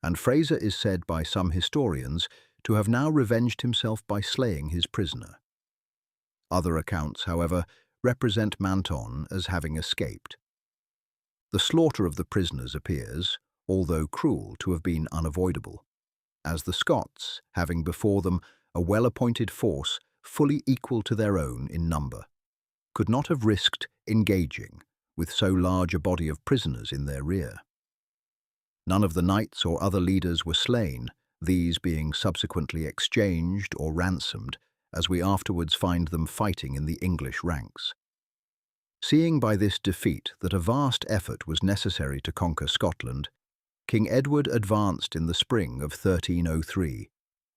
and Fraser is said by some historians to have now revenged himself by slaying his prisoner. Other accounts, however, represent Menton as having escaped. The slaughter of the prisoners appears, although cruel, to have been unavoidable, as the Scots, having before them a well-appointed force fully equal to their own in number, could not have risked engaging with so large a body of prisoners in their rear. None of the knights or other leaders were slain, these being subsequently exchanged or ransomed, as we afterwards find them fighting in the English ranks. Seeing by this defeat that a vast effort was necessary to conquer Scotland, King Edward advanced in the spring of 1303,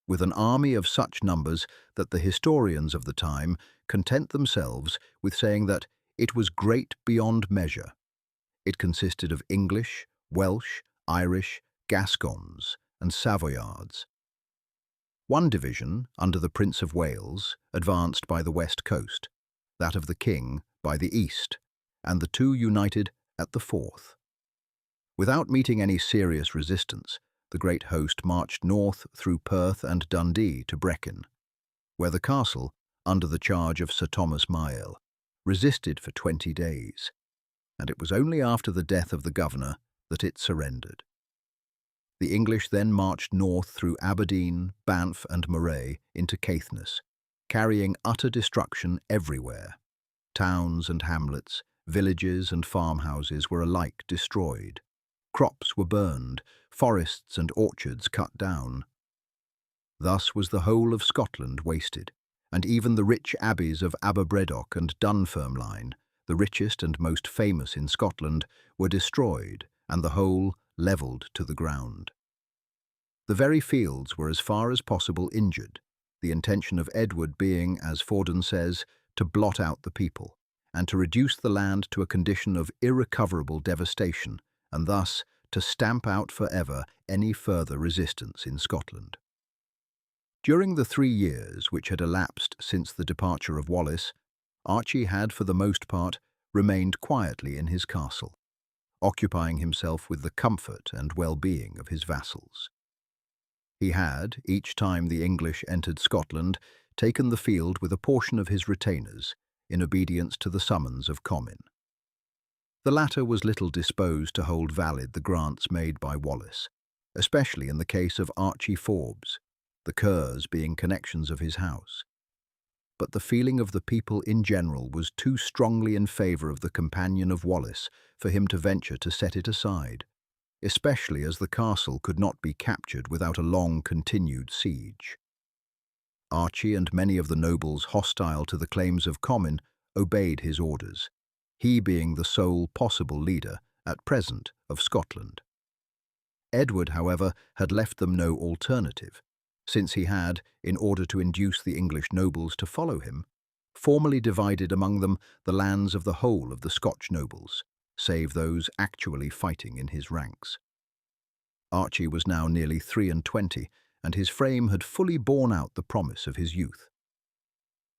with an army of such numbers that the historians of the time content themselves with saying that it was great beyond measure. It consisted of English, Welsh, Irish, Gascons, and Savoyards. One division, under the Prince of Wales, advanced by the west coast, that of the King by the east, and the two united at the fourth. Without meeting any serious resistance, the great host marched north through Perth and Dundee to Brecon, where the castle, under the charge of Sir Thomas Mael, resisted for 20 days, and it was only after the death of the governor that it surrendered. The English then marched north through Aberdeen, Banff and Moray into Caithness, carrying utter destruction everywhere. Towns and hamlets, villages and farmhouses were alike destroyed. Crops were burned, forests and orchards cut down. Thus was the whole of Scotland wasted, and even the rich abbeys of Aberbredock and Dunfermline, the richest and most famous in Scotland, were destroyed, and the whole levelled to the ground. The very fields were as far as possible injured, the intention of Edward being, as Forden says, to blot out the people, and to reduce the land to a condition of irrecoverable devastation, and thus to stamp out forever any further resistance in Scotland. During the 3 years which had elapsed since the departure of Wallace, Archie had for the most part remained quietly in his castle, occupying himself with the comfort and well-being of his vassals. He had, each time the English entered Scotland, taken the field with a portion of his retainers, in obedience to the summons of Comyn. The latter was little disposed to hold valid the grants made by Wallace, especially in the case of Archie Forbes, the Kerrs being connections of his house. But the feeling of the people in general was too strongly in favour of the companion of Wallace for him to venture to set it aside, especially as the castle could not be captured without a long-continued siege. Archie and many of the nobles hostile to the claims of Comyn obeyed his orders, he being the sole possible leader, at present, of Scotland. Edward, however, had left them no alternative, since he had, in order to induce the English nobles to follow him, formally divided among them the lands of the whole of the Scotch nobles, save those actually fighting in his ranks. Archie was now nearly 23, and his frame had fully borne out the promise of his youth.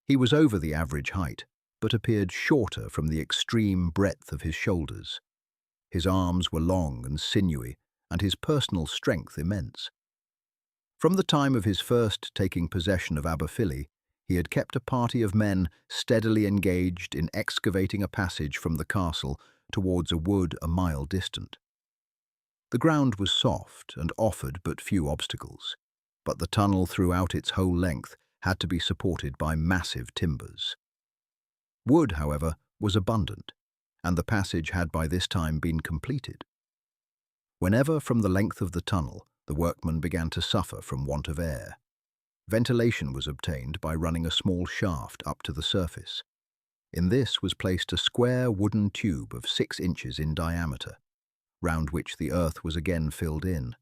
He was over the average height, but appeared shorter from the extreme breadth of his shoulders. His arms were long and sinewy, and his personal strength immense. From the time of his first taking possession of Aberfilly, he had kept a party of men steadily engaged in excavating a passage from the castle towards a wood a mile distant. The ground was soft and offered but few obstacles, but the tunnel throughout its whole length had to be supported by massive timbers. Wood, however, was abundant, and the passage had by this time been completed. Whenever from the length of the tunnel the workmen began to suffer from want of air, ventilation was obtained by running a small shaft up to the surface. In this was placed a square wooden tube of 6 inches in diameter, round which the earth was again filled in,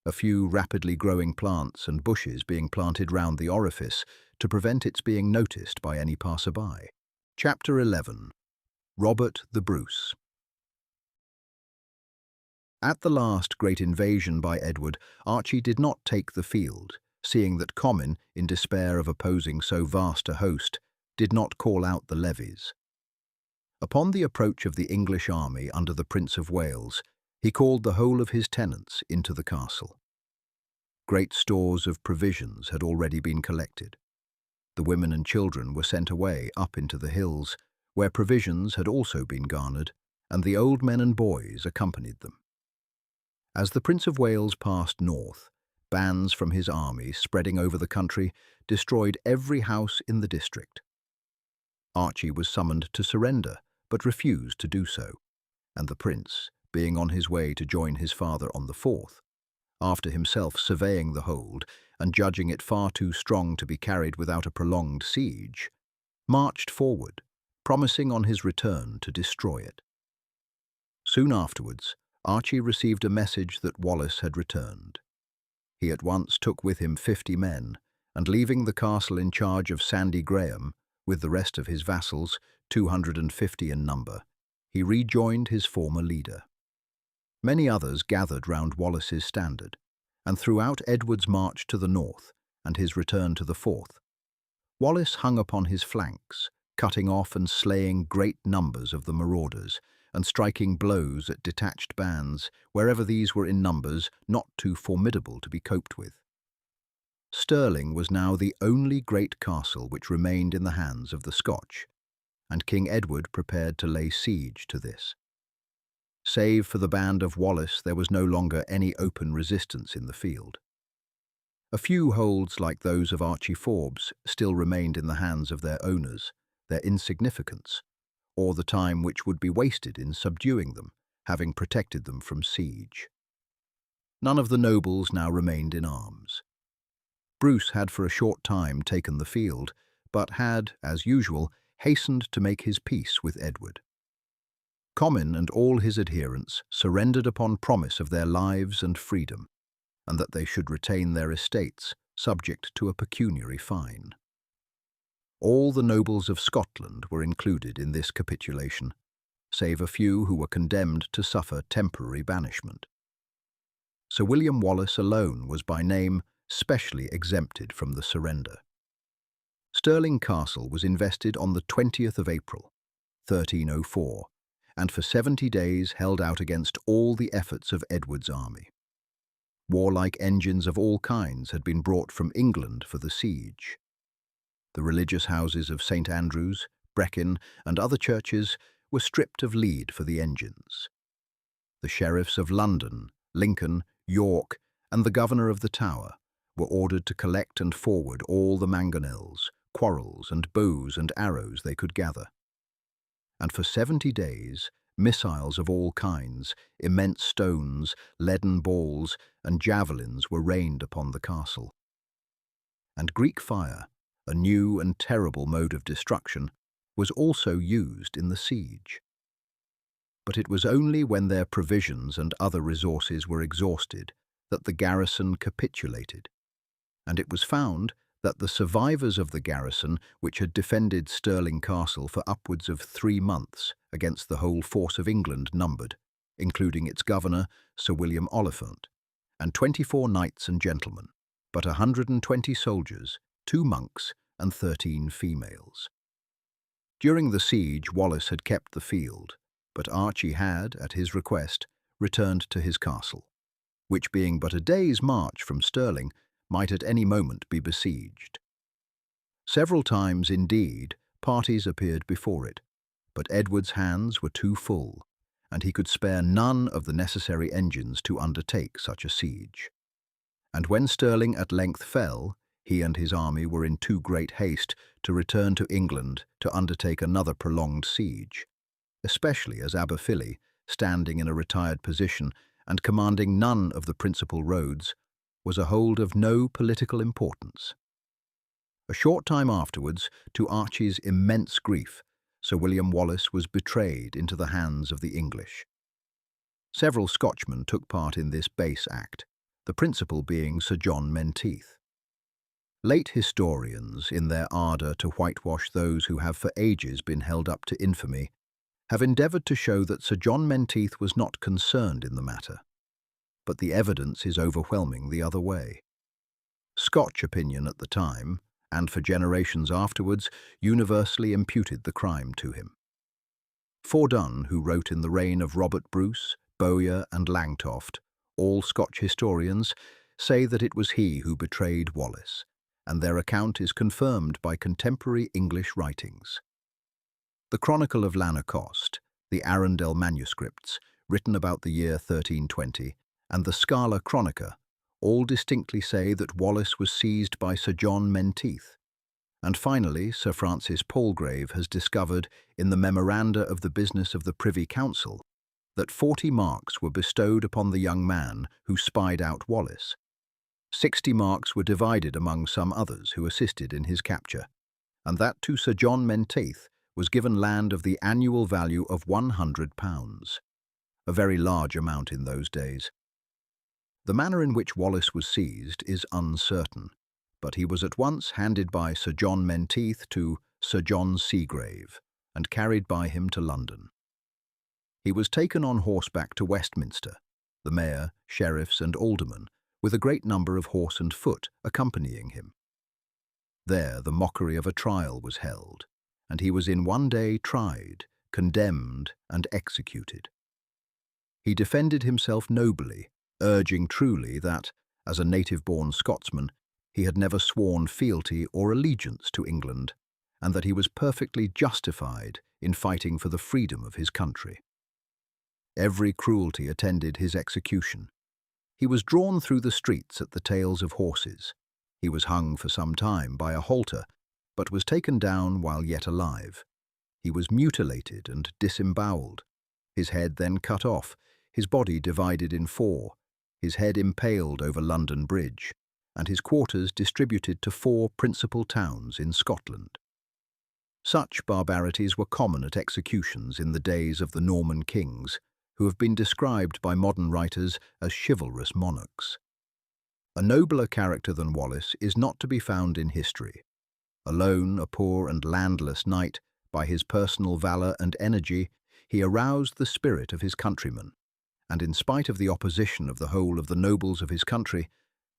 a few rapidly growing plants and bushes being planted round the orifice to prevent its being noticed by any passer-by. Chapter 11. Robert the Bruce. At the last great invasion by Edward, Archie did not take the field, seeing that Comyn, in despair of opposing so vast a host, did not call out the levies. Upon the approach of the English army under the Prince of Wales, he called the whole of his tenants into the castle. Great stores of provisions had already been collected. The women and children were sent away up into the hills, where provisions had also been garnered, and the old men and boys accompanied them. As the Prince of Wales passed north, bands from his army spreading over the country destroyed every house in the district. Archie was summoned to surrender, but refused to do so, and the prince, being on his way to join his father on the 4th, after himself surveying the hold and judging it far too strong to be carried without a prolonged siege, marched forward, promising on his return to destroy it. Soon afterwards, Archie received a message that Wallace had returned. He at once took with him 50 men, and leaving the castle in charge of Sandy Graham, with the rest of his vassals, 250 in number, he rejoined his former leader. Many others gathered round Wallace's standard, and throughout Edward's march to the north and his return to the 4th, Wallace hung upon his flanks, cutting off and slaying great numbers of the marauders, and striking blows at detached bands wherever these were in numbers not too formidable to be coped with. Stirling was now the only great castle which remained in the hands of the Scotch, and King Edward prepared to lay siege to this. Save for the band of Wallace, there was no longer any open resistance in the field. A few holds like those of Archie Forbes still remained in the hands of their owners, their insignificance, or the time which would be wasted in subduing them, having protected them from siege. None of the nobles now remained in arms. Bruce had for a short time taken the field, but had, as usual, hastened to make his peace with Edward. Comyn and all his adherents surrendered upon promise of their lives and freedom, and that they should retain their estates, subject to a pecuniary fine. All the nobles of Scotland were included in this capitulation, save a few who were condemned to suffer temporary banishment. Sir William Wallace alone was by name specially exempted from the surrender. Stirling Castle was invested on the 20th of April, 1304, and for 70 days held out against all the efforts of Edward's army. Warlike engines of all kinds had been brought from England for the siege. The religious houses of St. Andrew's, Brechin, and other churches were stripped of lead for the engines. The sheriffs of London, Lincoln, York, and the governor of the Tower were ordered to collect and forward all the mangonels, quarrels, and bows and arrows they could gather. And for 70 days, missiles of all kinds, immense stones, leaden balls, and javelins were rained upon the castle. And Greek fire, a new and terrible mode of destruction, was also used in the siege. But it was only when their provisions and other resources were exhausted that the garrison capitulated, and it was found that the survivors of the garrison, which had defended Stirling Castle for upwards of 3 months against the whole force of England, numbered, including its governor, Sir William Oliphant, and 24 knights and gentlemen, but 120 soldiers, 2 monks, and 13 females. During the siege, Wallace had kept the field, but Archie had, at his request, returned to his castle, which being but a day's march from Stirling, might at any moment be besieged. Several times, indeed, parties appeared before it, but Edward's hands were too full, and he could spare none of the necessary engines to undertake such a siege. And when Stirling at length fell, he and his army were in too great haste to return to England to undertake another prolonged siege, especially as Aberfilly, standing in a retired position and commanding none of the principal roads, was a hold of no political importance. A short time afterwards, to Archie's immense grief, Sir William Wallace was betrayed into the hands of the English. Several Scotchmen took part in this base act, the principal being Sir John Menteith. Late historians, in their ardour to whitewash those who have for ages been held up to infamy, have endeavoured to show that Sir John Menteith was not concerned in the matter, but the evidence is overwhelming the other way. Scotch opinion at the time, and for generations afterwards, universally imputed the crime to him. Fordun, who wrote in the reign of Robert Bruce, Bowyer, and Langtoft, all Scotch historians, say that it was he who betrayed Wallace, and their account is confirmed by contemporary English writings. The Chronicle of Lanark, the Arundel manuscripts, written about the year 1320, and the Scala Chronica, all distinctly say that Wallace was seized by Sir John Menteith. And finally, Sir Francis Palgrave has discovered in the memoranda of the business of the Privy Council that 40 marks were bestowed upon the young man who spied out Wallace. 60 marks were divided among some others who assisted in his capture, and that to Sir John Menteith was given land of the annual value of £100, a very large amount in those days. The manner in which Wallace was seized is uncertain, but he was at once handed by Sir John Menteith to Sir John Seagrave and carried by him to London. He was taken on horseback to Westminster, the mayor, sheriffs and aldermen, with a great number of horse and foot accompanying him. There the mockery of a trial was held, and he was in one day tried, condemned and executed. He defended himself nobly, urging truly that, as a native-born Scotsman, he had never sworn fealty or allegiance to England, and that he was perfectly justified in fighting for the freedom of his country. Every cruelty attended his execution. He was drawn through the streets at the tails of horses. He was hung for some time by a halter, but was taken down while yet alive. He was mutilated and disemboweled, his head then cut off, his body divided in 4, his head impaled over London Bridge, and his quarters distributed to 4 principal towns in Scotland. Such barbarities were common at executions in the days of the Norman kings, who have been described by modern writers as chivalrous monarchs. A nobler character than Wallace is not to be found in history. Alone, a poor and landless knight, by his personal valour and energy, he aroused the spirit of his countrymen, and in spite of the opposition of the whole of the nobles of his country,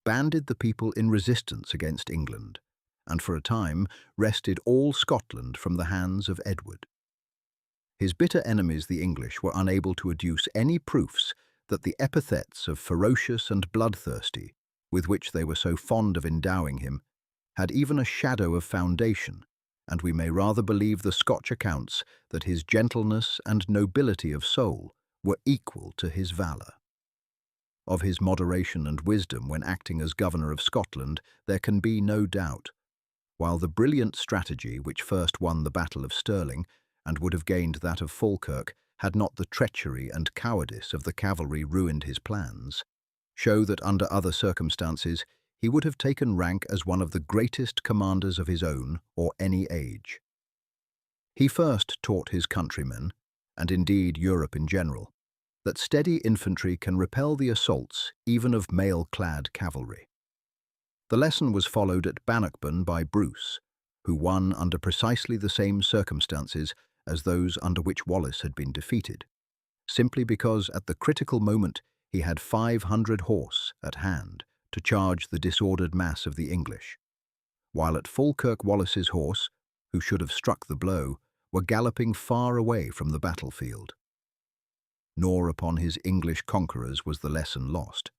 banded the people in resistance against England, and for a time wrested all Scotland from the hands of Edward. His bitter enemies, the English, were unable to adduce any proofs that the epithets of ferocious and bloodthirsty, with which they were so fond of endowing him, had even a shadow of foundation, and we may rather believe the Scotch accounts that his gentleness and nobility of soul were equal to his valour. Of his moderation and wisdom when acting as governor of Scotland there can be no doubt, while the brilliant strategy which first won the Battle of Stirling and would have gained that of Falkirk had not the treachery and cowardice of the cavalry ruined his plans, show that under other circumstances he would have taken rank as one of the greatest commanders of his own or any age. He first taught his countrymen, and indeed Europe in general, that steady infantry can repel the assaults even of mail-clad cavalry. The lesson was followed at Bannockburn by Bruce, who won under precisely the same circumstances as those under which Wallace had been defeated, simply because at the critical moment he had 500 horse at hand to charge the disordered mass of the English, while at Falkirk Wallace's horse, who should have struck the blow, were galloping far away from the battlefield. Nor upon his English conquerors was the lesson lost,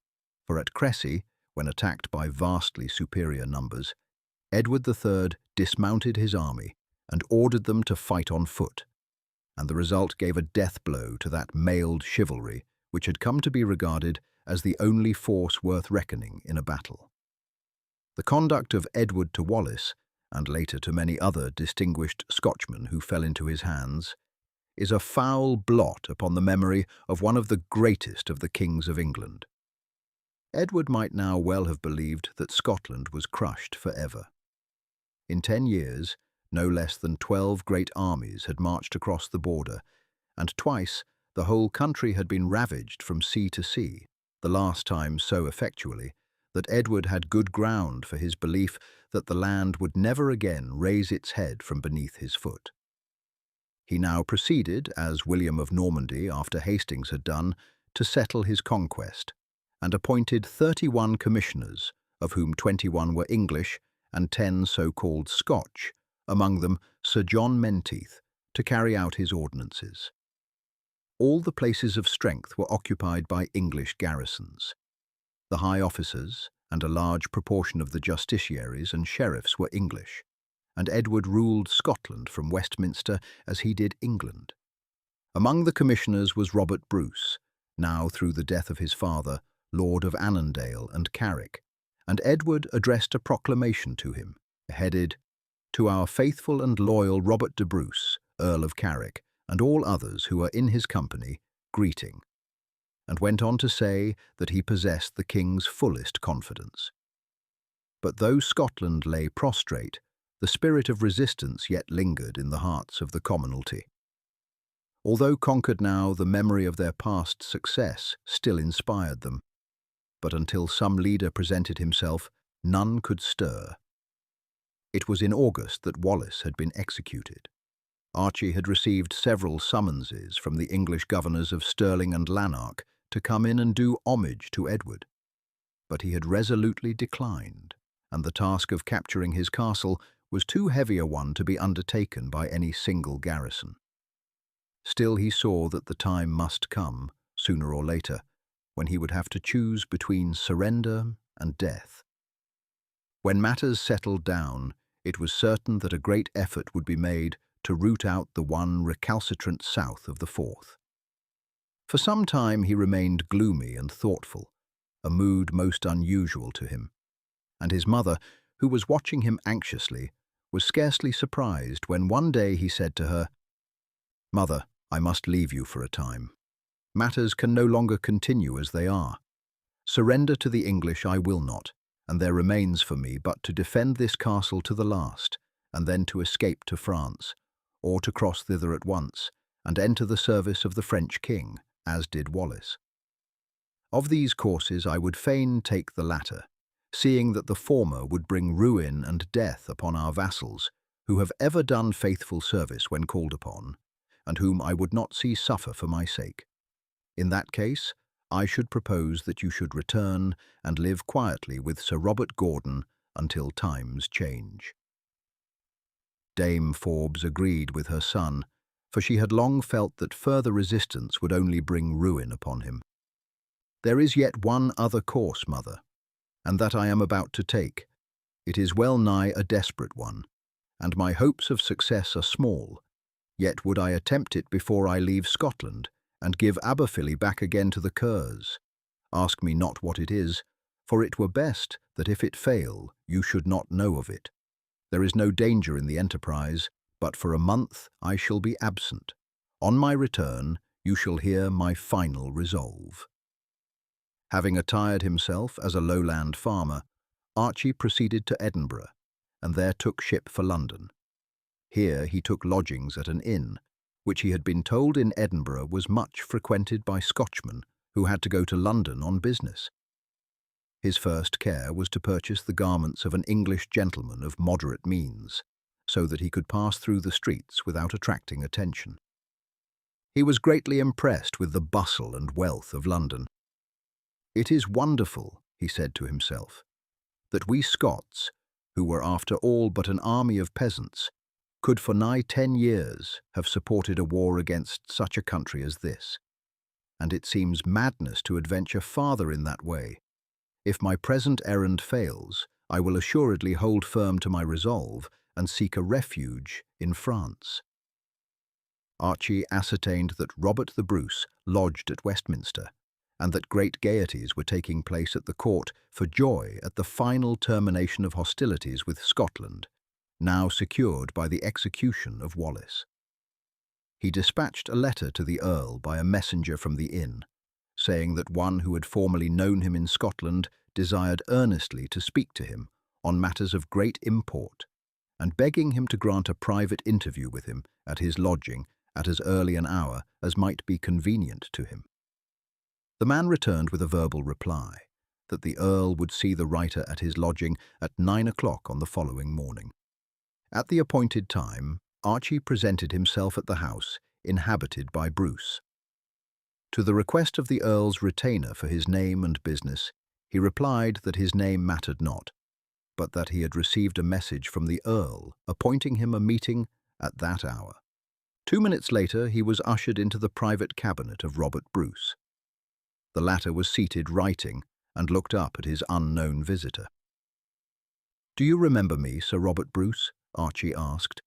for at Crecy, when attacked by vastly superior numbers, Edward III dismounted his army and ordered them to fight on foot, and the result gave a death blow to that mailed chivalry which had come to be regarded as the only force worth reckoning in a battle. The conduct of Edward to Wallace, and later to many other distinguished Scotchmen who fell into his hands, is a foul blot upon the memory of one of the greatest of the kings of England. Edward might now well have believed that Scotland was crushed forever. In 10 years, no less than 12 great armies had marched across the border, and twice the whole country had been ravaged from sea to sea, the last time so effectually that Edward had good ground for his belief that the land would never again raise its head from beneath his foot. He now proceeded, as William of Normandy after Hastings had done, to settle his conquest, and appointed 31 commissioners, of whom 21 were English and 10 so-called Scotch, among them Sir John Menteith, to carry out his ordinances. All the places of strength were occupied by English garrisons. The high officers, and a large proportion of the justiciaries and sheriffs were English, and Edward ruled Scotland from Westminster as he did England. Among the commissioners was Robert Bruce, now through the death of his father, Lord of Annandale and Carrick, and Edward addressed a proclamation to him, headed, "To our faithful and loyal Robert de Bruce, Earl of Carrick, and all others who are in his company, greeting," and went on to say that he possessed the king's fullest confidence. But though Scotland lay prostrate, the spirit of resistance yet lingered in the hearts of the commonalty. Although conquered now, the memory of their past success still inspired them. But until some leader presented himself, none could stir. It was in August that Wallace had been executed. Archie had received several summonses from the English governors of Stirling and Lanark to come in and do homage to Edward. But he had resolutely declined, and the task of capturing his castle was too heavy a one to be undertaken by any single garrison. Still he saw that the time must come, sooner or later, when he would have to choose between surrender and death. When matters settled down, it was certain that a great effort would be made to root out the one recalcitrant south of the Forth. For some time he remained gloomy and thoughtful, a mood most unusual to him, and his mother, who was watching him anxiously, was scarcely surprised when one day he said to her, "Mother, I must leave you for a time. Matters can no longer continue as they are. Surrender to the English I will not, and there remains for me but to defend this castle to the last, and then to escape to France, or to cross thither at once, and enter the service of the French king, as did Wallace. Of these courses I would fain take the latter, seeing that the former would bring ruin and death upon our vassals, who have ever done faithful service when called upon, and whom I would not see suffer for my sake. In that case, I should propose that you should return and live quietly with Sir Robert Gordon until times change." Dame Forbes agreed with her son, for she had long felt that further resistance would only bring ruin upon him. "There is yet one other course, mother, and that I am about to take. It is well nigh a desperate one, and my hopes of success are small. Yet would I attempt it before I leave Scotland, and give Aberfilly back again to the Kerrs. Ask me not what it is, for it were best that if it fail, you should not know of it. There is no danger in the enterprise, but for a month I shall be absent. On my return, you shall hear my final resolve." Having attired himself as a lowland farmer, Archie proceeded to Edinburgh, and there took ship for London. Here he took lodgings at an inn, which he had been told in Edinburgh was much frequented by Scotchmen who had to go to London on business. His first care was to purchase the garments of an English gentleman of moderate means, so that he could pass through the streets without attracting attention. He was greatly impressed with the bustle and wealth of London. "It is wonderful," he said to himself, "that we Scots, who were after all but an army of peasants, could for nigh 10 years have supported a war against such a country as this. And it seems madness to adventure farther in that way. If my present errand fails, I will assuredly hold firm to my resolve and seek a refuge in France." Archie ascertained that Robert the Bruce lodged at Westminster, and that great gaieties were taking place at the court for joy at the final termination of hostilities with Scotland, now secured by the execution of Wallace. He dispatched a letter to the Earl by a messenger from the inn, saying that one who had formerly known him in Scotland desired earnestly to speak to him on matters of great import, and begging him to grant a private interview with him at his lodging at as early an hour as might be convenient to him. The man returned with a verbal reply, that the Earl would see the writer at his lodging at 9 o'clock on the following morning. At the appointed time, Archie presented himself at the house inhabited by Bruce. To the request of the Earl's retainer for his name and business, he replied that his name mattered not, but that he had received a message from the Earl appointing him a meeting at that hour. 2 minutes later, he was ushered into the private cabinet of Robert Bruce. The latter was seated writing, and looked up at his unknown visitor. "Do you remember me, Sir Robert Bruce?" Archie asked.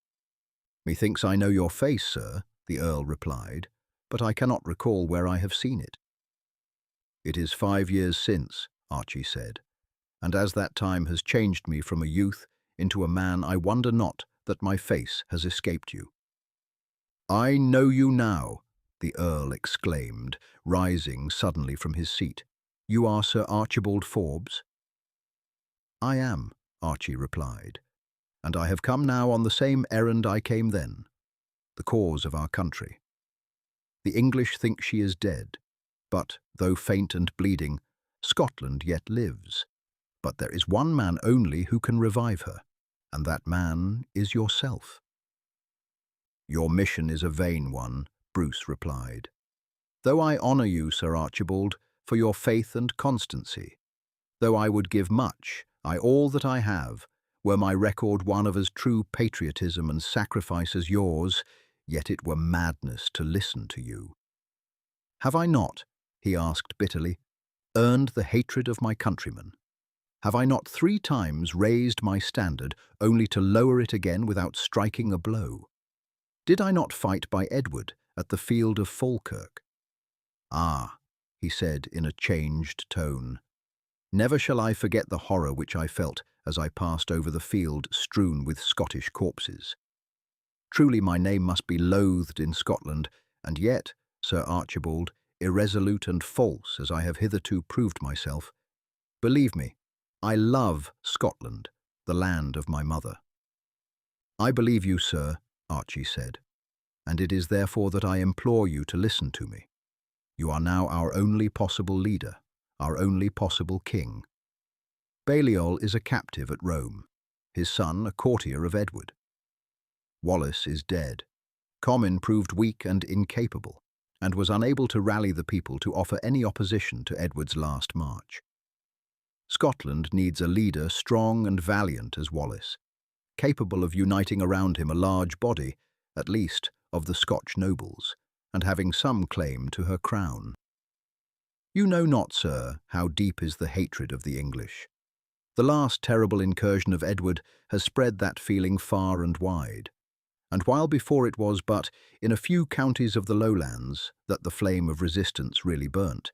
"Methinks I know your face, sir," the Earl replied, "but I cannot recall where I have seen it." "It is 5 years since," Archie said, "and as that time has changed me from a youth into a man, I wonder not that my face has escaped you." "I know you now," the Earl exclaimed, rising suddenly from his seat. "You are Sir Archibald Forbes?" "I am," Archie replied, "and I have come now on the same errand I came then, the cause of our country. The English think she is dead, but, though faint and bleeding, Scotland yet lives. But there is one man only who can revive her, and that man is yourself." "Your mission is a vain one," Bruce replied, "though I honour you, Sir Archibald, for your faith and constancy. Though I would give much, all that I have, were my record one of as true patriotism and sacrifice as yours, yet it were madness to listen to you. Have I not," he asked bitterly, "earned the hatred of my countrymen? Have I not 3 times raised my standard, only to lower it again without striking a blow? Did I not fight by Edward at the field of Falkirk?" "Ah," he said in a changed tone, "never shall I forget the horror which I felt as I passed over the field strewn with Scottish corpses. Truly my name must be loathed in Scotland, and yet, Sir Archibald, irresolute and false as I have hitherto proved myself, believe me, I love Scotland, the land of my mother." "I believe you, sir," Archie said, "and it is therefore that I implore you to listen to me. You are now our only possible leader, our only possible king. Balliol is a captive at Rome, his son a courtier of Edward. Wallace is dead. Comyn proved weak and incapable, and was unable to rally the people to offer any opposition to Edward's last march. Scotland needs a leader strong and valiant as Wallace, capable of uniting around him a large body, at least, of the Scotch nobles, and having some claim to her crown. You know not, sir, how deep is the hatred of the English. The last terrible incursion of Edward has spread that feeling far and wide, and while before it was but in a few counties of the lowlands that the flame of resistance really burnt,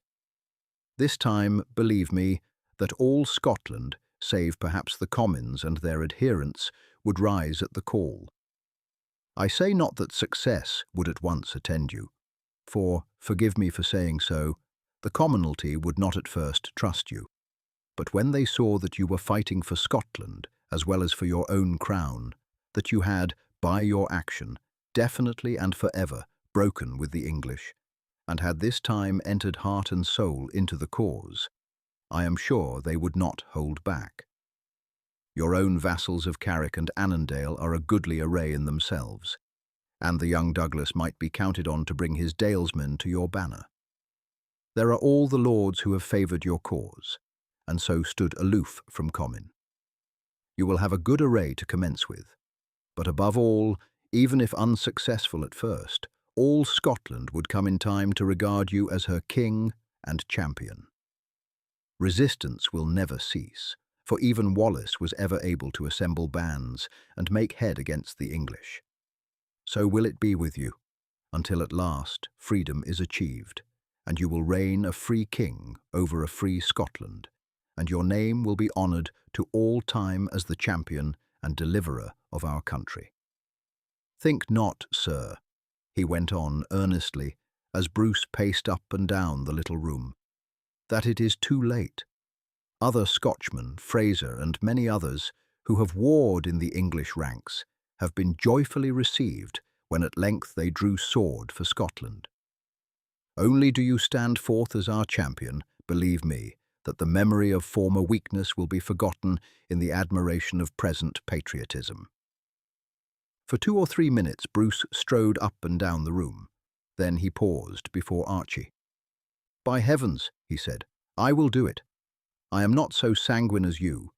this time, believe me, that all Scotland, save perhaps the Commons and their adherents, would rise at the call. I say not that success would at once attend you, for, forgive me for saying so, the commonalty would not at first trust you. But when they saw that you were fighting for Scotland as well as for your own crown, that you had, by your action, definitely and forever broken with the English, and had this time entered heart and soul into the cause, I am sure they would not hold back. Your own vassals of Carrick and Annandale are a goodly array in themselves, and the young Douglas might be counted on to bring his dalesmen to your banner. There are all the lords who have favoured your cause, and so stood aloof from Comyn. You will have a good array to commence with, but above all, even if unsuccessful at first, all Scotland would come in time to regard you as her king and champion. Resistance will never cease, for even Wallace was ever able to assemble bands and make head against the English. So will it be with you, until at last freedom is achieved, and you will reign a free king over a free Scotland, and your name will be honoured to all time as the champion and deliverer of our country. Think not, sir," he went on earnestly as Bruce paced up and down the little room, "that it is too late. Other Scotchmen, Fraser and many others, who have warred in the English ranks, have been joyfully received when at length they drew sword for Scotland. Only do you stand forth as our champion, believe me, that the memory of former weakness will be forgotten in the admiration of present patriotism." For 2 or 3 minutes Bruce strode up and down the room. Then he paused before Archie. "By heavens," he said, "I will do it. I am not so sanguine as you.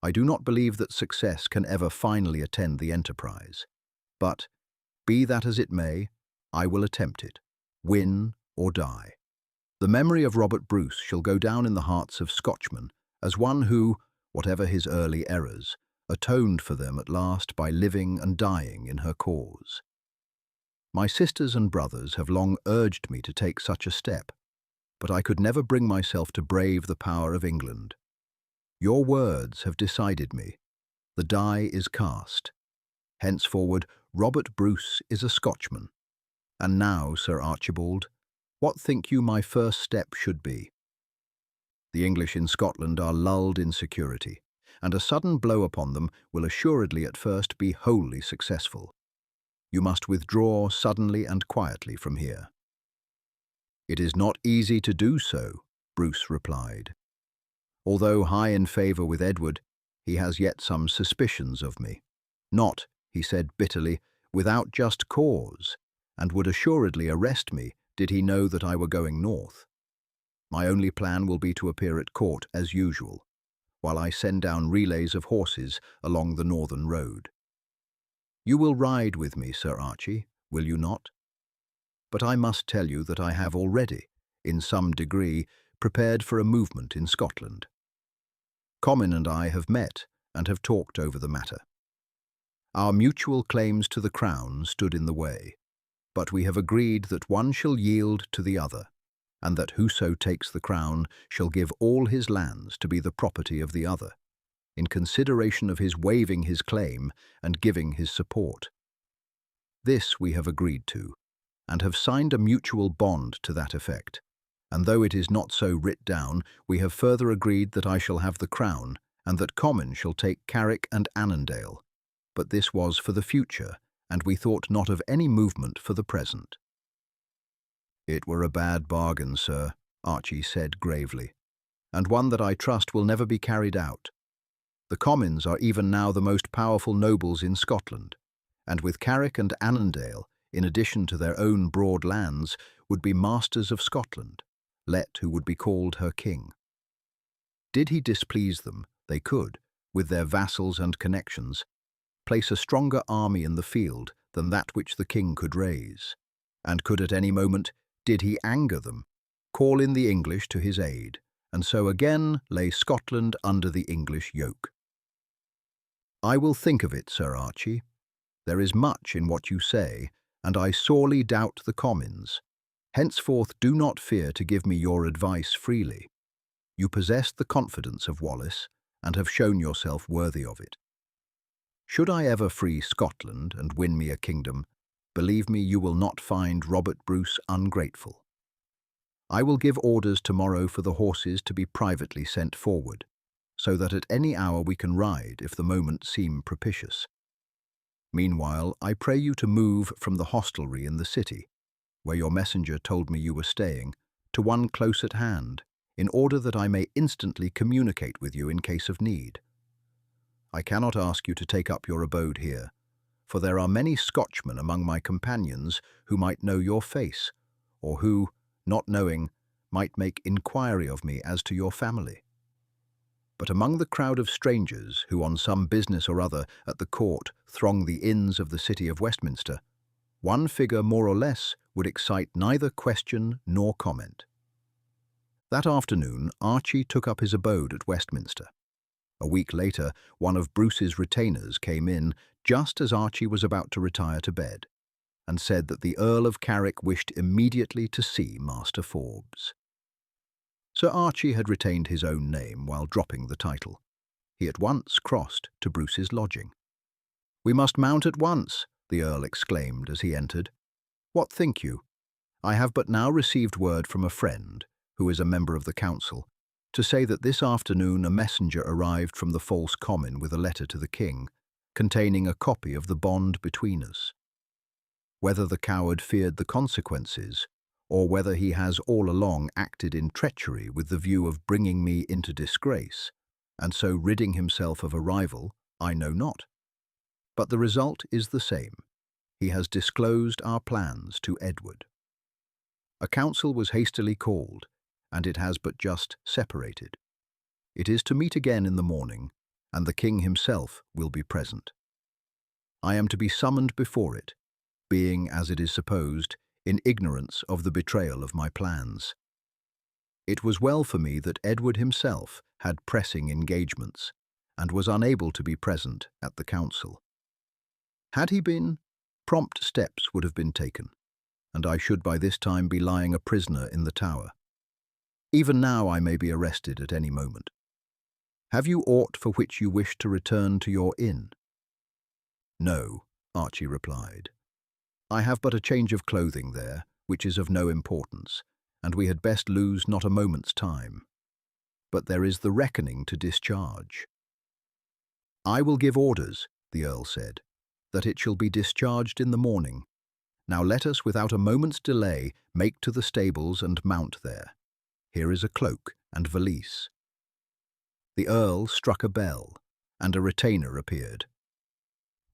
I do not believe that success can ever finally attend the enterprise. But, be that as it may, I will attempt it, win or die. The memory of Robert Bruce shall go down in the hearts of Scotchmen as one who, whatever his early errors, atoned for them at last by living and dying in her cause. My sisters and brothers have long urged me to take such a step, but I could never bring myself to brave the power of England. Your words have decided me. The die is cast. Henceforward, Robert Bruce is a Scotchman. And now, Sir Archibald, what think you my first step should be? The English in Scotland are lulled in security, and a sudden blow upon them will assuredly at first be wholly successful. You must withdraw suddenly and quietly from here. It is not easy to do so, Bruce replied. Although high in favour with Edward, he has yet some suspicions of me. Not, he said bitterly, without just cause, and would assuredly arrest me did he know that I were going north. My only plan will be to appear at court as usual, while I send down relays of horses along the northern road. You will ride with me, Sir Archie, will you not? But I must tell you that I have already, in some degree, prepared for a movement in Scotland. Comyn and I have met and have talked over the matter. Our mutual claims to the crown stood in the way, but we have agreed that one shall yield to the other, and that whoso takes the crown shall give all his lands to be the property of the other, in consideration of his waiving his claim and giving his support. This we have agreed to, and have signed a mutual bond to that effect, and though it is not so writ down, we have further agreed that I shall have the crown, and that Comyn shall take Carrick and Annandale. But this was for the future, and we thought not of any movement for the present. It were a bad bargain, sir, Archie said gravely, and one that I trust will never be carried out. The Comyns are even now the most powerful nobles in Scotland, and with Carrick and Annandale, in addition to their own broad lands, would be masters of Scotland, let who would be called her king. Did he displease them, they could, with their vassals and connections, place a stronger army in the field than that which the king could raise, and could at any moment, did he anger them, call in the English to his aid, and so again lay Scotland under the English yoke. I will think of it, Sir Archie. There is much in what you say, and I sorely doubt the Comyns. Henceforth do not fear to give me your advice freely. You possess the confidence of Wallace, and have shown yourself worthy of it. Should I ever free Scotland and win me a kingdom, believe me, you will not find Robert Bruce ungrateful. I will give orders tomorrow for the horses to be privately sent forward, so that at any hour we can ride if the moment seem propitious. Meanwhile, I pray you to move from the hostelry in the city, where your messenger told me you were staying, to one close at hand, in order that I may instantly communicate with you in case of need. I cannot ask you to take up your abode here, for there are many Scotchmen among my companions who might know your face, or who, not knowing, might make inquiry of me as to your family. But among the crowd of strangers who on some business or other at the court throng the inns of the city of Westminster, one figure more or less would excite neither question nor comment. That afternoon, Archie took up his abode at Westminster. A week later, one of Bruce's retainers came in just as Archie was about to retire to bed, and said that the Earl of Carrick wished immediately to see Master Forbes. Sir Archie had retained his own name while dropping the title. He at once crossed to Bruce's lodging. "We must mount at once," the Earl exclaimed as he entered. "What think you? I have but now received word from a friend, who is a member of the council, to say that this afternoon a messenger arrived from the false Comyn with a letter to the king, containing a copy of the bond between us. Whether the coward feared the consequences, or whether he has all along acted in treachery with the view of bringing me into disgrace, and so ridding himself of a rival, I know not. But the result is the same. He has disclosed our plans to Edward. A council was hastily called, and it has but just separated. It is to meet again in the morning, and the king himself will be present. I am to be summoned before it, being, as it is supposed, in ignorance of the betrayal of my plans. It was well for me that Edward himself had pressing engagements and was unable to be present at the council. Had he been, prompt steps would have been taken, and I should by this time be lying a prisoner in the Tower. Even now I may be arrested at any moment. Have you aught for which you wish to return to your inn? No, Archie replied. I have but a change of clothing there, which is of no importance, and we had best lose not a moment's time. But there is the reckoning to discharge. I will give orders, the Earl said, that it shall be discharged in the morning. Now let us, without a moment's delay, make to the stables and mount there. Here is a cloak and valise. The Earl struck a bell, and a retainer appeared.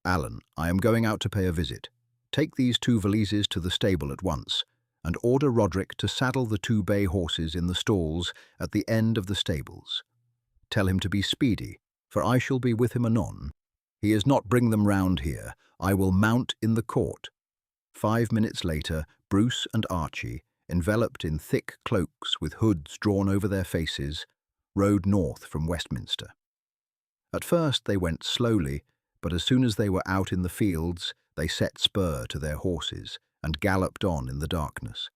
Alan, I am going out to pay a visit. Take these 2 valises to the stable at once, and order Roderick to saddle the 2 bay horses in the stalls at the end of the stables. Tell him to be speedy, for I shall be with him anon. He is not bring them round here. I will mount in the court. 5 minutes later, Bruce and Archie, enveloped in thick cloaks with hoods drawn over their faces, rode north from Westminster. At first they went slowly, but as soon as they were out in the fields, they set spur to their horses and galloped on in the darkness.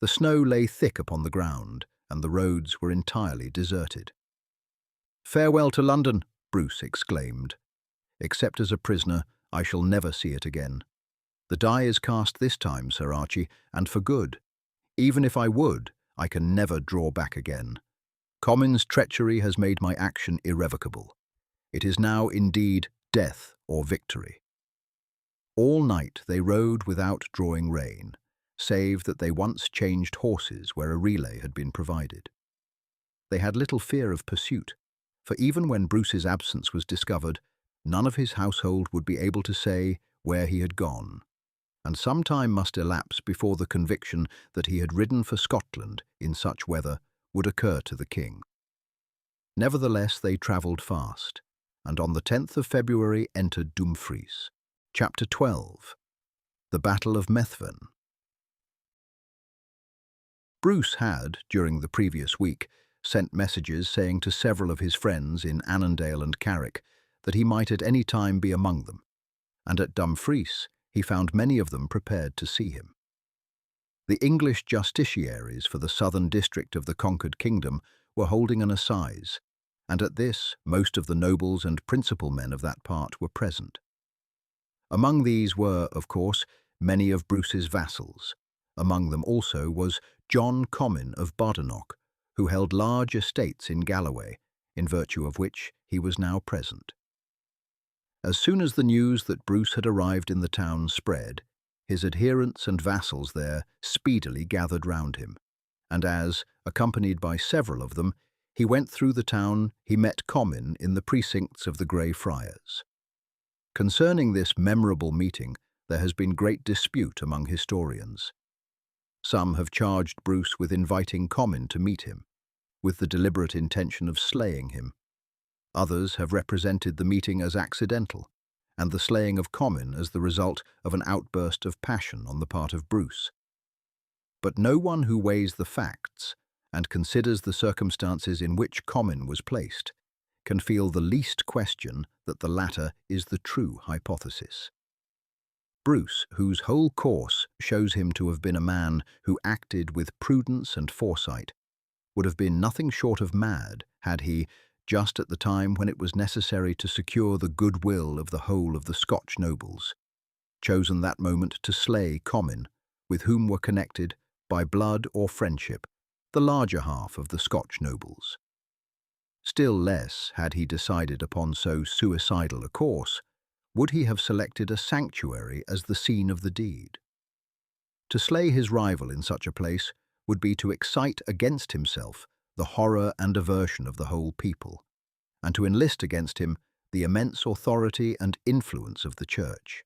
The snow lay thick upon the ground, and the roads were entirely deserted. "Farewell to London," Bruce exclaimed. "Except as a prisoner, I shall never see it again. The die is cast this time, Sir Archie, and for good. Even if I would, I can never draw back again. Comyn's treachery has made my action irrevocable. It is now indeed death or victory." All night they rode without drawing rein, save that they once changed horses where a relay had been provided. They had little fear of pursuit, for even when Bruce's absence was discovered, none of his household would be able to say where he had gone, and some time must elapse before the conviction that he had ridden for Scotland in such weather would occur to the king. Nevertheless, they travelled fast, and on the 10th of February entered Dumfries. Chapter 12. The Battle of Methven. Bruce had, during the previous week, sent messages saying to several of his friends in Annandale and Carrick that he might at any time be among them, and at Dumfries he found many of them prepared to see him. The English justiciaries for the southern district of the conquered kingdom were holding an assize, and at this most of the nobles and principal men of that part were present. Among these were, of course, many of Bruce's vassals. Among them also was John Comyn of Badenoch, who held large estates in Galloway, in virtue of which he was now present. As soon as the news that Bruce had arrived in the town spread, his adherents and vassals there speedily gathered round him, and as, accompanied by several of them, he went through the town, he met Comyn in the precincts of the Grey Friars. Concerning this memorable meeting, there has been great dispute among historians. Some have charged Bruce with inviting Comyn to meet him, with the deliberate intention of slaying him. Others have represented the meeting as accidental, and the slaying of Comyn as the result of an outburst of passion on the part of Bruce. But no one who weighs the facts and considers the circumstances in which Comyn was placed can feel the least question that the latter is the true hypothesis. Bruce, whose whole course shows him to have been a man who acted with prudence and foresight, would have been nothing short of mad had he, just at the time when it was necessary to secure the goodwill of the whole of the Scotch nobles, chosen that moment to slay Comyn, with whom were connected, by blood or friendship, the larger half of the Scotch nobles. Still less, had he decided upon so suicidal a course, would he have selected a sanctuary as the scene of the deed. To slay his rival in such a place would be to excite against himself the horror and aversion of the whole people, and to enlist against him the immense authority and influence of the Church.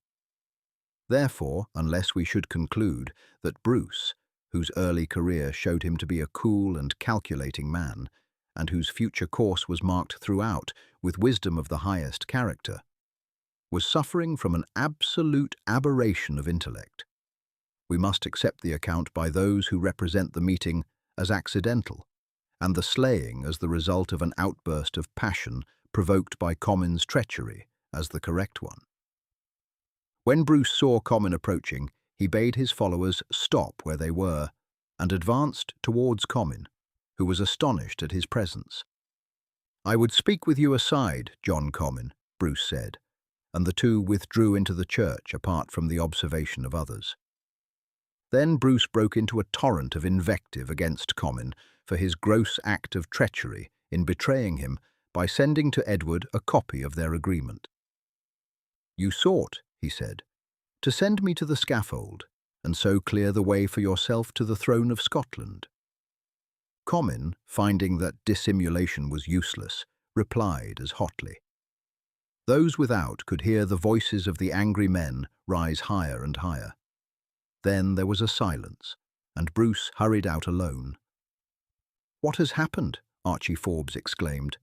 Therefore, unless we should conclude that Bruce, whose early career showed him to be a cool and calculating man, and whose future course was marked throughout with wisdom of the highest character, was suffering from an absolute aberration of intellect, we must accept the account by those who represent the meeting as accidental, and the slaying as the result of an outburst of passion provoked by Comyn's treachery as the correct one. When Bruce saw Comyn approaching, he bade his followers stop where they were and advanced towards Comyn, who was astonished at his presence. "I would speak with you aside, John Comyn," Bruce said, and the two withdrew into the church apart from the observation of others. Then Bruce broke into a torrent of invective against Comyn for his gross act of treachery in betraying him by sending to Edward a copy of their agreement. "You sought," he said, "to send me to the scaffold, and so clear the way for yourself to the throne of Scotland." Comyn, finding that dissimulation was useless, replied as hotly. Those without could hear the voices of the angry men rise higher and higher. Then there was a silence, and Bruce hurried out alone. "What has happened?" Archie Forbes exclaimed.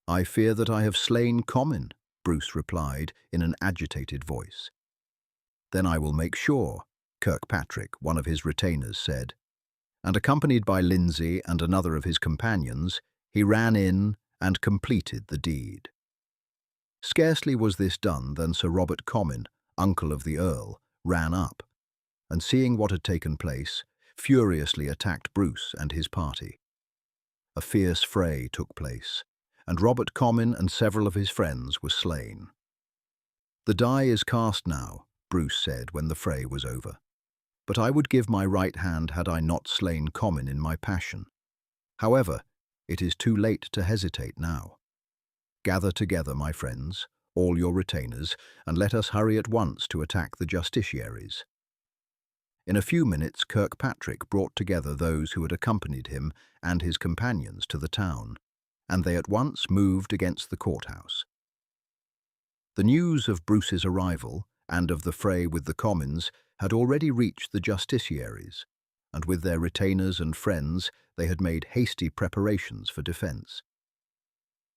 "I fear that I have slain Comyn," Bruce replied in an agitated voice. "Then I will make sure," Kirkpatrick, one of his retainers, said, and accompanied by Lindsay and another of his companions, he ran in and completed the deed. Scarcely was this done than Sir Robert Comyn, uncle of the Earl, ran up, and seeing what had taken place, furiously attacked Bruce and his party. A fierce fray took place, and Robert Comyn and several of his friends were slain. "The die is cast now," Bruce said when the fray was over. "But I would give my right hand had I not slain Comyn in my passion. However, it is too late to hesitate now. Gather together, my friends, all your retainers, and let us hurry at once to attack the justiciaries." In a few minutes Kirkpatrick brought together those who had accompanied him and his companions to the town, and they at once moved against the courthouse. The news of Bruce's arrival and of the fray with the Comyns had already reached the justiciaries, and with their retainers and friends they had made hasty preparations for defence.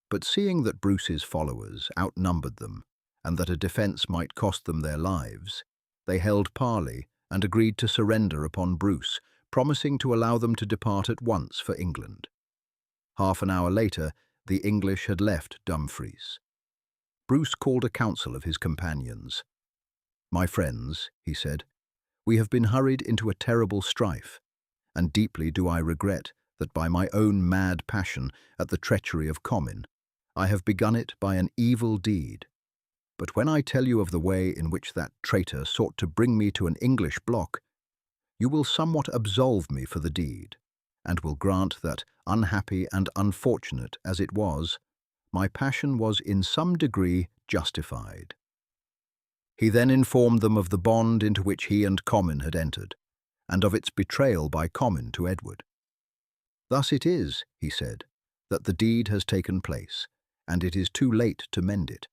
But seeing that Bruce's followers outnumbered them, and that a defence might cost them their lives, they held parley and agreed to surrender upon Bruce, promising to allow them to depart at once for England. Half an hour later, the English had left Dumfries. Bruce called a council of his companions. "My friends," he said, "we have been hurried into a terrible strife, and deeply do I regret that by my own mad passion at the treachery of Comyn, I have begun it by an evil deed. But when I tell you of the way in which that traitor sought to bring me to an English block, you will somewhat absolve me for the deed, and will grant that, unhappy and unfortunate as it was, my passion was in some degree justified." He then informed them of the bond into which he and Comyn had entered, and of its betrayal by Comyn to Edward. "Thus it is," he said, "that the deed has taken place, and it is too late to mend it.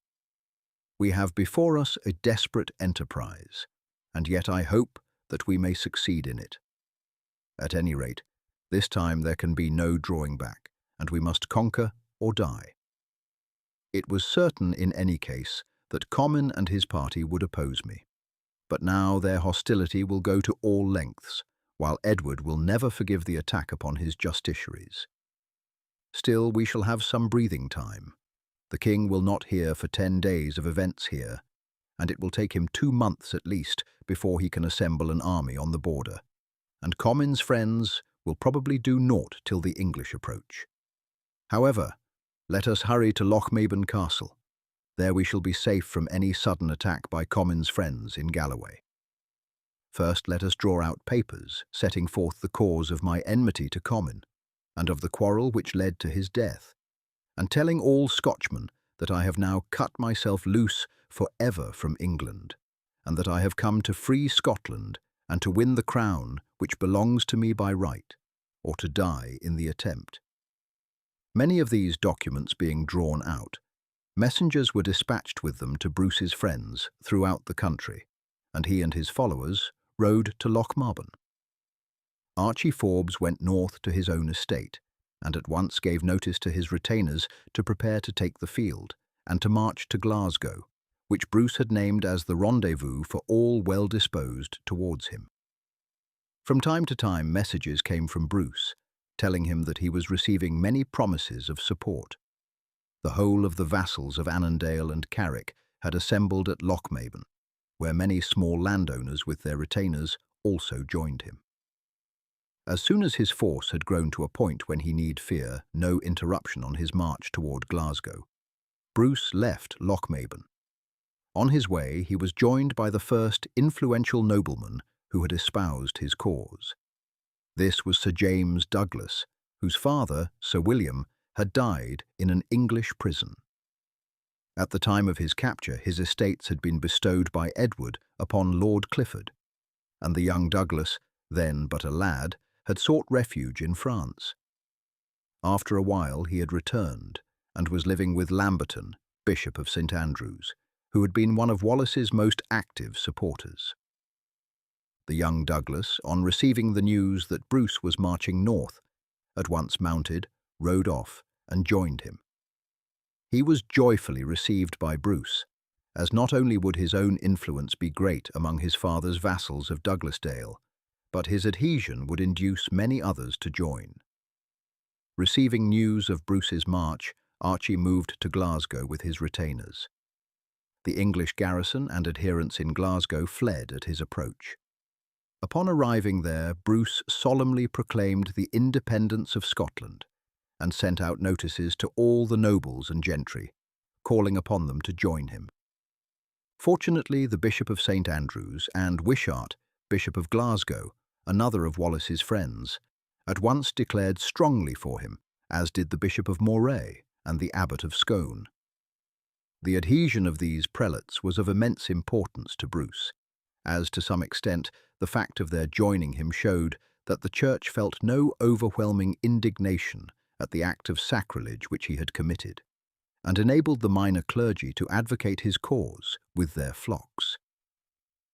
We have before us a desperate enterprise, and yet I hope that we may succeed in it. At any rate, this time there can be no drawing back, and we must conquer or die." It was certain in any case that Comyn and his party would oppose me, but now their hostility will go to all lengths, while Edward will never forgive the attack upon his justiciaries. Still, we shall have some breathing time. The king will not hear for 10 days of events here, and it will take him 2 months at least before he can assemble an army on the border, and Comyn's friends will probably do naught till the English approach. However, let us hurry to Lochmaben Castle. There we shall be safe from any sudden attack by Comyn's friends in Galloway. First let us draw out papers setting forth the cause of my enmity to Comyn, and of the quarrel which led to his death, and telling all Scotchmen that I have now cut myself loose for ever from England, and that I have come to free Scotland and to win the crown which belongs to me by right, or to die in the attempt. Many of these documents being drawn out, messengers were dispatched with them to Bruce's friends throughout the country, and he and his followers rode to Lochmaben. Archie Forbes went north to his own estate, and at once gave notice to his retainers to prepare to take the field, and to march to Glasgow, which Bruce had named as the rendezvous for all well disposed towards him. From time to time messages came from Bruce, telling him that he was receiving many promises of support. The whole of the vassals of Annandale and Carrick had assembled at Lochmaben, where many small landowners with their retainers also joined him. As soon as his force had grown to a point when he need fear no interruption on his march toward Glasgow, Bruce left Lochmaben. On his way, he was joined by the first influential nobleman who had espoused his cause. This was Sir James Douglas, whose father, Sir William, had died in an English prison. At the time of his capture, his estates had been bestowed by Edward upon Lord Clifford, and the young Douglas, then but a lad, had sought refuge in France. After a while he had returned, and was living with Lamberton, Bishop of St. Andrews, who had been one of Wallace's most active supporters. The young Douglas, on receiving the news that Bruce was marching north, at once mounted, rode off, and joined him. He was joyfully received by Bruce, as not only would his own influence be great among his father's vassals of Douglasdale, but his adhesion would induce many others to join. Receiving news of Bruce's march, Archie moved to Glasgow with his retainers. The English garrison and adherents in Glasgow fled at his approach. Upon arriving there, Bruce solemnly proclaimed the independence of Scotland and sent out notices to all the nobles and gentry, calling upon them to join him. Fortunately, the Bishop of St. Andrews and Wishart, Bishop of Glasgow, another of Wallace's friends, at once declared strongly for him, as did the Bishop of Moray and the Abbot of Scone. The adhesion of these prelates was of immense importance to Bruce, as to some extent the fact of their joining him showed that the Church felt no overwhelming indignation at the act of sacrilege which he had committed, and enabled the minor clergy to advocate his cause with their flocks.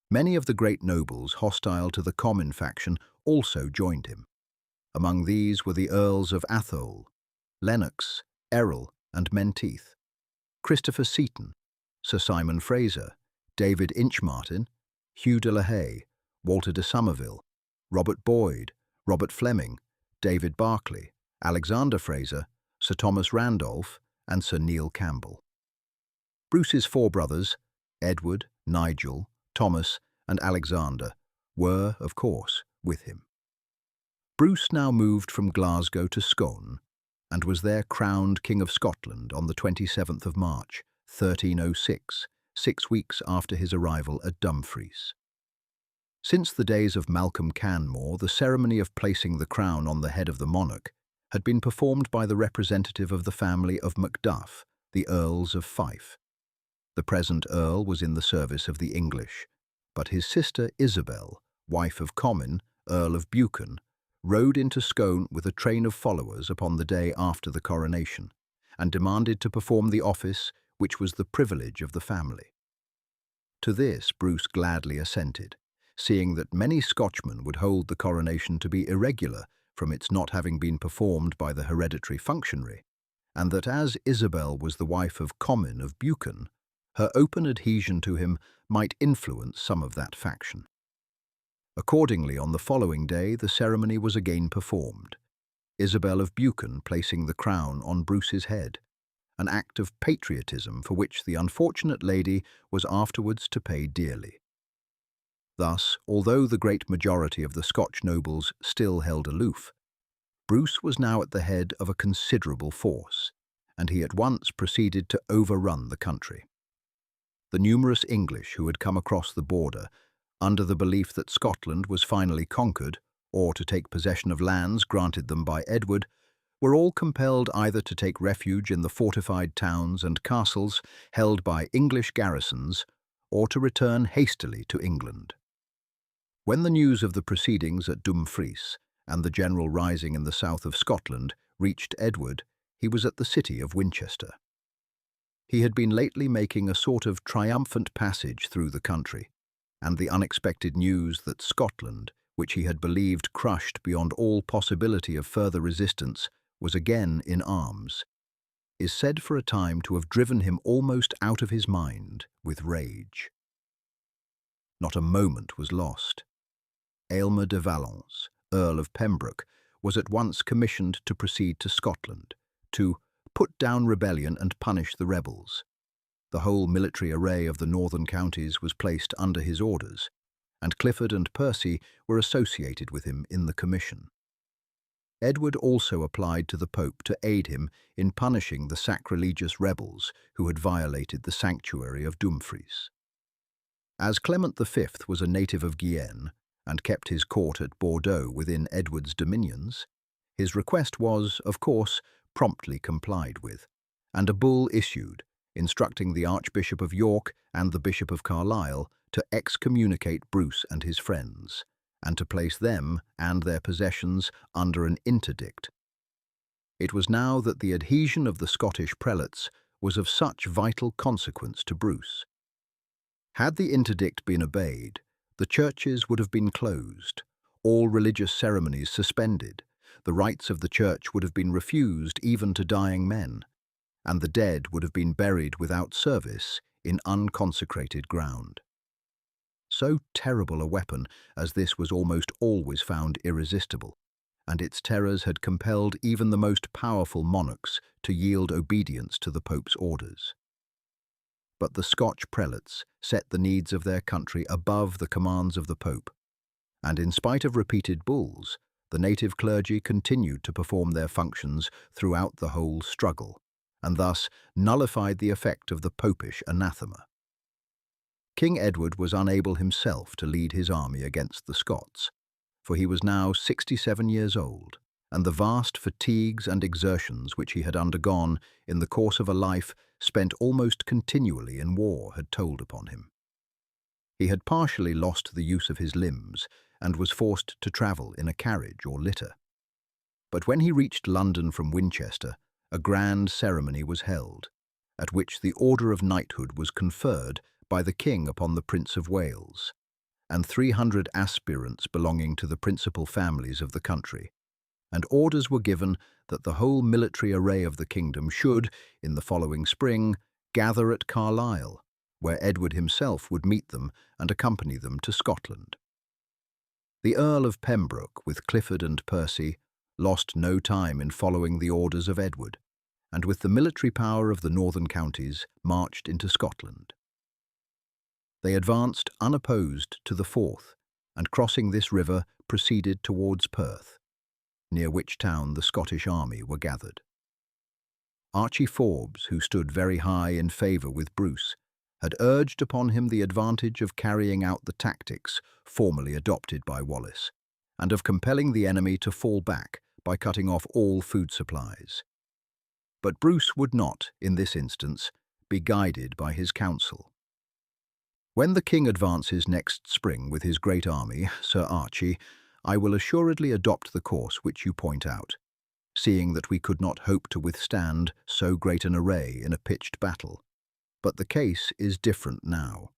Many of the great nobles hostile to the Comyn faction also joined him. Among these were the Earls of Atholl, Lennox, Errol and Menteith, Christopher Seaton, Sir Simon Fraser, David Inchmartin, Hugh de la Haye, Walter de Somerville, Robert Boyd, Robert Fleming, David Berkeley, Alexander Fraser, Sir Thomas Randolph, and Sir Neil Campbell. Bruce's four brothers, Edward, Nigel, Thomas, and Alexander, were, of course, with him. Bruce now moved from Glasgow to Scone, and was there crowned King of Scotland on the 27th of March, 1306, 6 weeks after his arrival at Dumfries. Since the days of Malcolm Canmore, the ceremony of placing the crown on the head of the monarch had been performed by the representative of the family of Macduff, the Earls of Fife. The present Earl was in the service of the English, but his sister Isabel, wife of Comyn, Earl of Buchan, rode into Scone with a train of followers upon the day after the coronation, and demanded to perform the office which was the privilege of the family. To this Bruce gladly assented, seeing that many Scotchmen would hold the coronation to be irregular from its not having been performed by the hereditary functionary, and that as Isabel was the wife of Comyn of Buchan, her open adhesion to him might influence some of that faction. Accordingly, on the following day, the ceremony was again performed, Isabel of Buchan placing the crown on Bruce's head, an act of patriotism for which the unfortunate lady was afterwards to pay dearly. Thus, although the great majority of the Scotch nobles still held aloof, Bruce was now at the head of a considerable force, and he at once proceeded to overrun the country. The numerous English who had come across the border, under the belief that Scotland was finally conquered, or to take possession of lands granted them by Edward, were all compelled either to take refuge in the fortified towns and castles held by English garrisons, or to return hastily to England. When the news of the proceedings at Dumfries and the general rising in the south of Scotland reached Edward, he was at the city of Winchester. He had been lately making a sort of triumphant passage through the country, and the unexpected news that Scotland, which he had believed crushed beyond all possibility of further resistance, was again in arms, is said for a time to have driven him almost out of his mind with rage. Not a moment was lost. Aylmer de Valence, Earl of Pembroke, was at once commissioned to proceed to Scotland, to put down rebellion and punish the rebels. The whole military array of the northern counties was placed under his orders, and Clifford and Percy were associated with him in the commission. Edward also applied to the Pope to aid him in punishing the sacrilegious rebels who had violated the sanctuary of Dumfries. As Clement V was a native of Guienne and kept his court at Bordeaux within Edward's dominions, his request was, of course, promptly complied with, and a bull issued, instructing the Archbishop of York and the Bishop of Carlisle to excommunicate Bruce and his friends, and to place them and their possessions under an interdict. It was now that the adhesion of the Scottish prelates was of such vital consequence to Bruce. Had the interdict been obeyed, the churches would have been closed, all religious ceremonies suspended, the rites of the church would have been refused even to dying men, and the dead would have been buried without service in unconsecrated ground. So terrible a weapon as this was almost always found irresistible, and its terrors had compelled even the most powerful monarchs to yield obedience to the Pope's orders. But the Scotch prelates set the needs of their country above the commands of the Pope, and in spite of repeated bulls, the native clergy continued to perform their functions throughout the whole struggle, and thus nullified the effect of the popish anathema. King Edward was unable himself to lead his army against the Scots, for he was now 67 years old, and the vast fatigues and exertions which he had undergone in the course of a life spent almost continually in war had told upon him. He had partially lost the use of his limbs and was forced to travel in a carriage or litter. But when he reached London from Winchester, a grand ceremony was held, at which the order of knighthood was conferred by the King upon the Prince of Wales, and 300 aspirants belonging to the principal families of the country, and orders were given that the whole military array of the kingdom should, in the following spring, gather at Carlisle, where Edward himself would meet them and accompany them to Scotland. The Earl of Pembroke, with Clifford and Percy, lost no time in following the orders of Edward, and with the military power of the northern counties marched into Scotland. They advanced unopposed to the Forth, and crossing this river proceeded towards Perth, near which town the Scottish army were gathered. Archie Forbes, who stood very high in favour with Bruce, had urged upon him the advantage of carrying out the tactics formerly adopted by Wallace, and of compelling the enemy to fall back by cutting off all food supplies. But Bruce would not, in this instance, be guided by his counsel. When the king advances next spring with his great army, Sir Archie, I will assuredly adopt the course which you point out, seeing that we could not hope to withstand so great an array in a pitched battle. But the case is different now.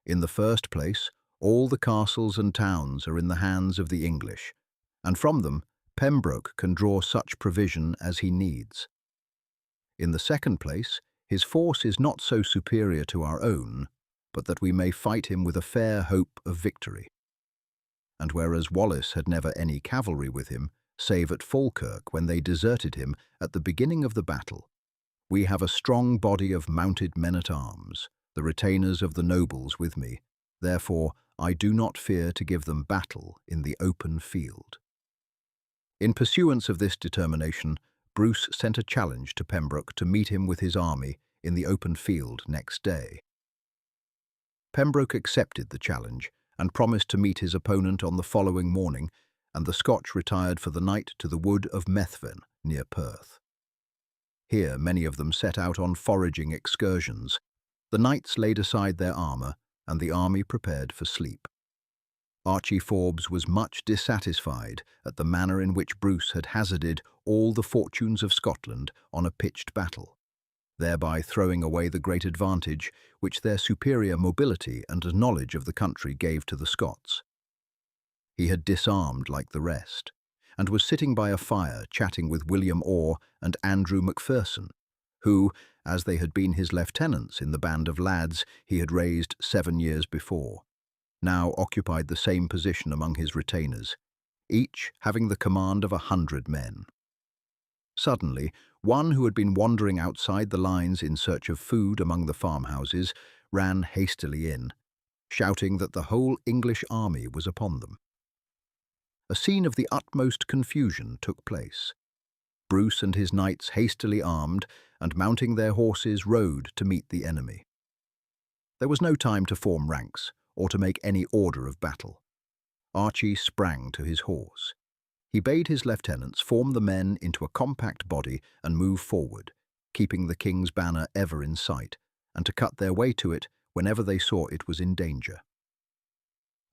In the first place, all the castles and towns are in the hands of the English, and from them Pembroke can draw such provision as he needs. In the second place, his force is not so superior to our own, but that we may fight him with a fair hope of victory. And whereas Wallace had never any cavalry with him, save at Falkirk when they deserted him at the beginning of the battle, we have a strong body of mounted men-at-arms, the retainers of the nobles with me. Therefore, I do not fear to give them battle in the open field. In pursuance of this determination, Bruce sent a challenge to Pembroke to meet him with his army in the open field next day. Pembroke accepted the challenge and promised to meet his opponent on the following morning, and the Scotch retired for the night to the wood of Methven near Perth. Here many of them set out on foraging excursions. The knights laid aside their armour, and the army prepared for sleep. Archie Forbes was much dissatisfied at the manner in which Bruce had hazarded all the fortunes of Scotland on a pitched battle, thereby throwing away the great advantage which their superior mobility and knowledge of the country gave to the Scots. He had disarmed like the rest, and was sitting by a fire chatting with William Orr and Andrew Macpherson, who, as they had been his lieutenants in the band of lads he had raised 7 years before, now occupied the same position among his retainers, each having the command of 100 men. Suddenly, one who had been wandering outside the lines in search of food among the farmhouses ran hastily in, shouting that the whole English army was upon them. A scene of the utmost confusion took place. Bruce and his knights, hastily armed and mounting their horses, rode to meet the enemy. There was no time to form ranks or to make any order of battle. Archie sprang to his horse. He bade his lieutenants form the men into a compact body and move forward, keeping the king's banner ever in sight, and to cut their way to it whenever they saw it was in danger.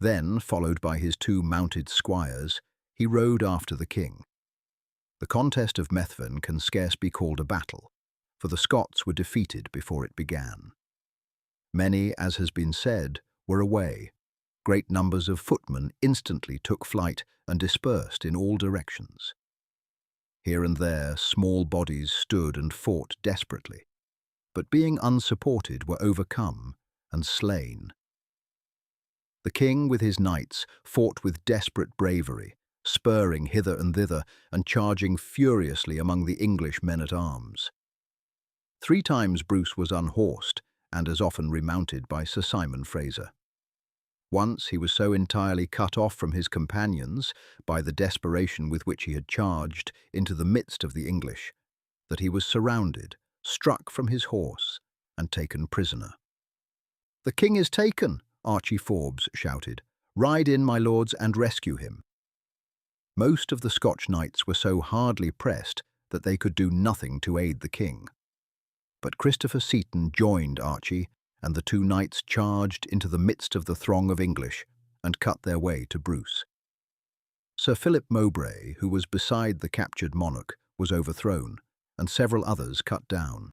Then, followed by his 2 mounted squires, he rode after the king. The contest of Methven can scarce be called a battle, for the Scots were defeated before it began. Many, as has been said, were away. Great numbers of footmen instantly took flight and dispersed in all directions. Here and there, small bodies stood and fought desperately, but being unsupported were overcome and slain. The king with his knights fought with desperate bravery, spurring hither and thither and charging furiously among the English men-at-arms. 3 times Bruce was unhorsed and as often remounted by Sir Simon Fraser. Once he was so entirely cut off from his companions by the desperation with which he had charged into the midst of the English, that he was surrounded, struck from his horse, and taken prisoner. "The king is taken," Archie Forbes shouted. "Ride in, my lords, and rescue him." Most of the Scotch knights were so hardly pressed that they could do nothing to aid the king. But Christopher Seaton joined Archie, and the 2 knights charged into the midst of the throng of English and cut their way to Bruce. Sir Philip Mowbray, who was beside the captured monarch, was overthrown, and several others cut down.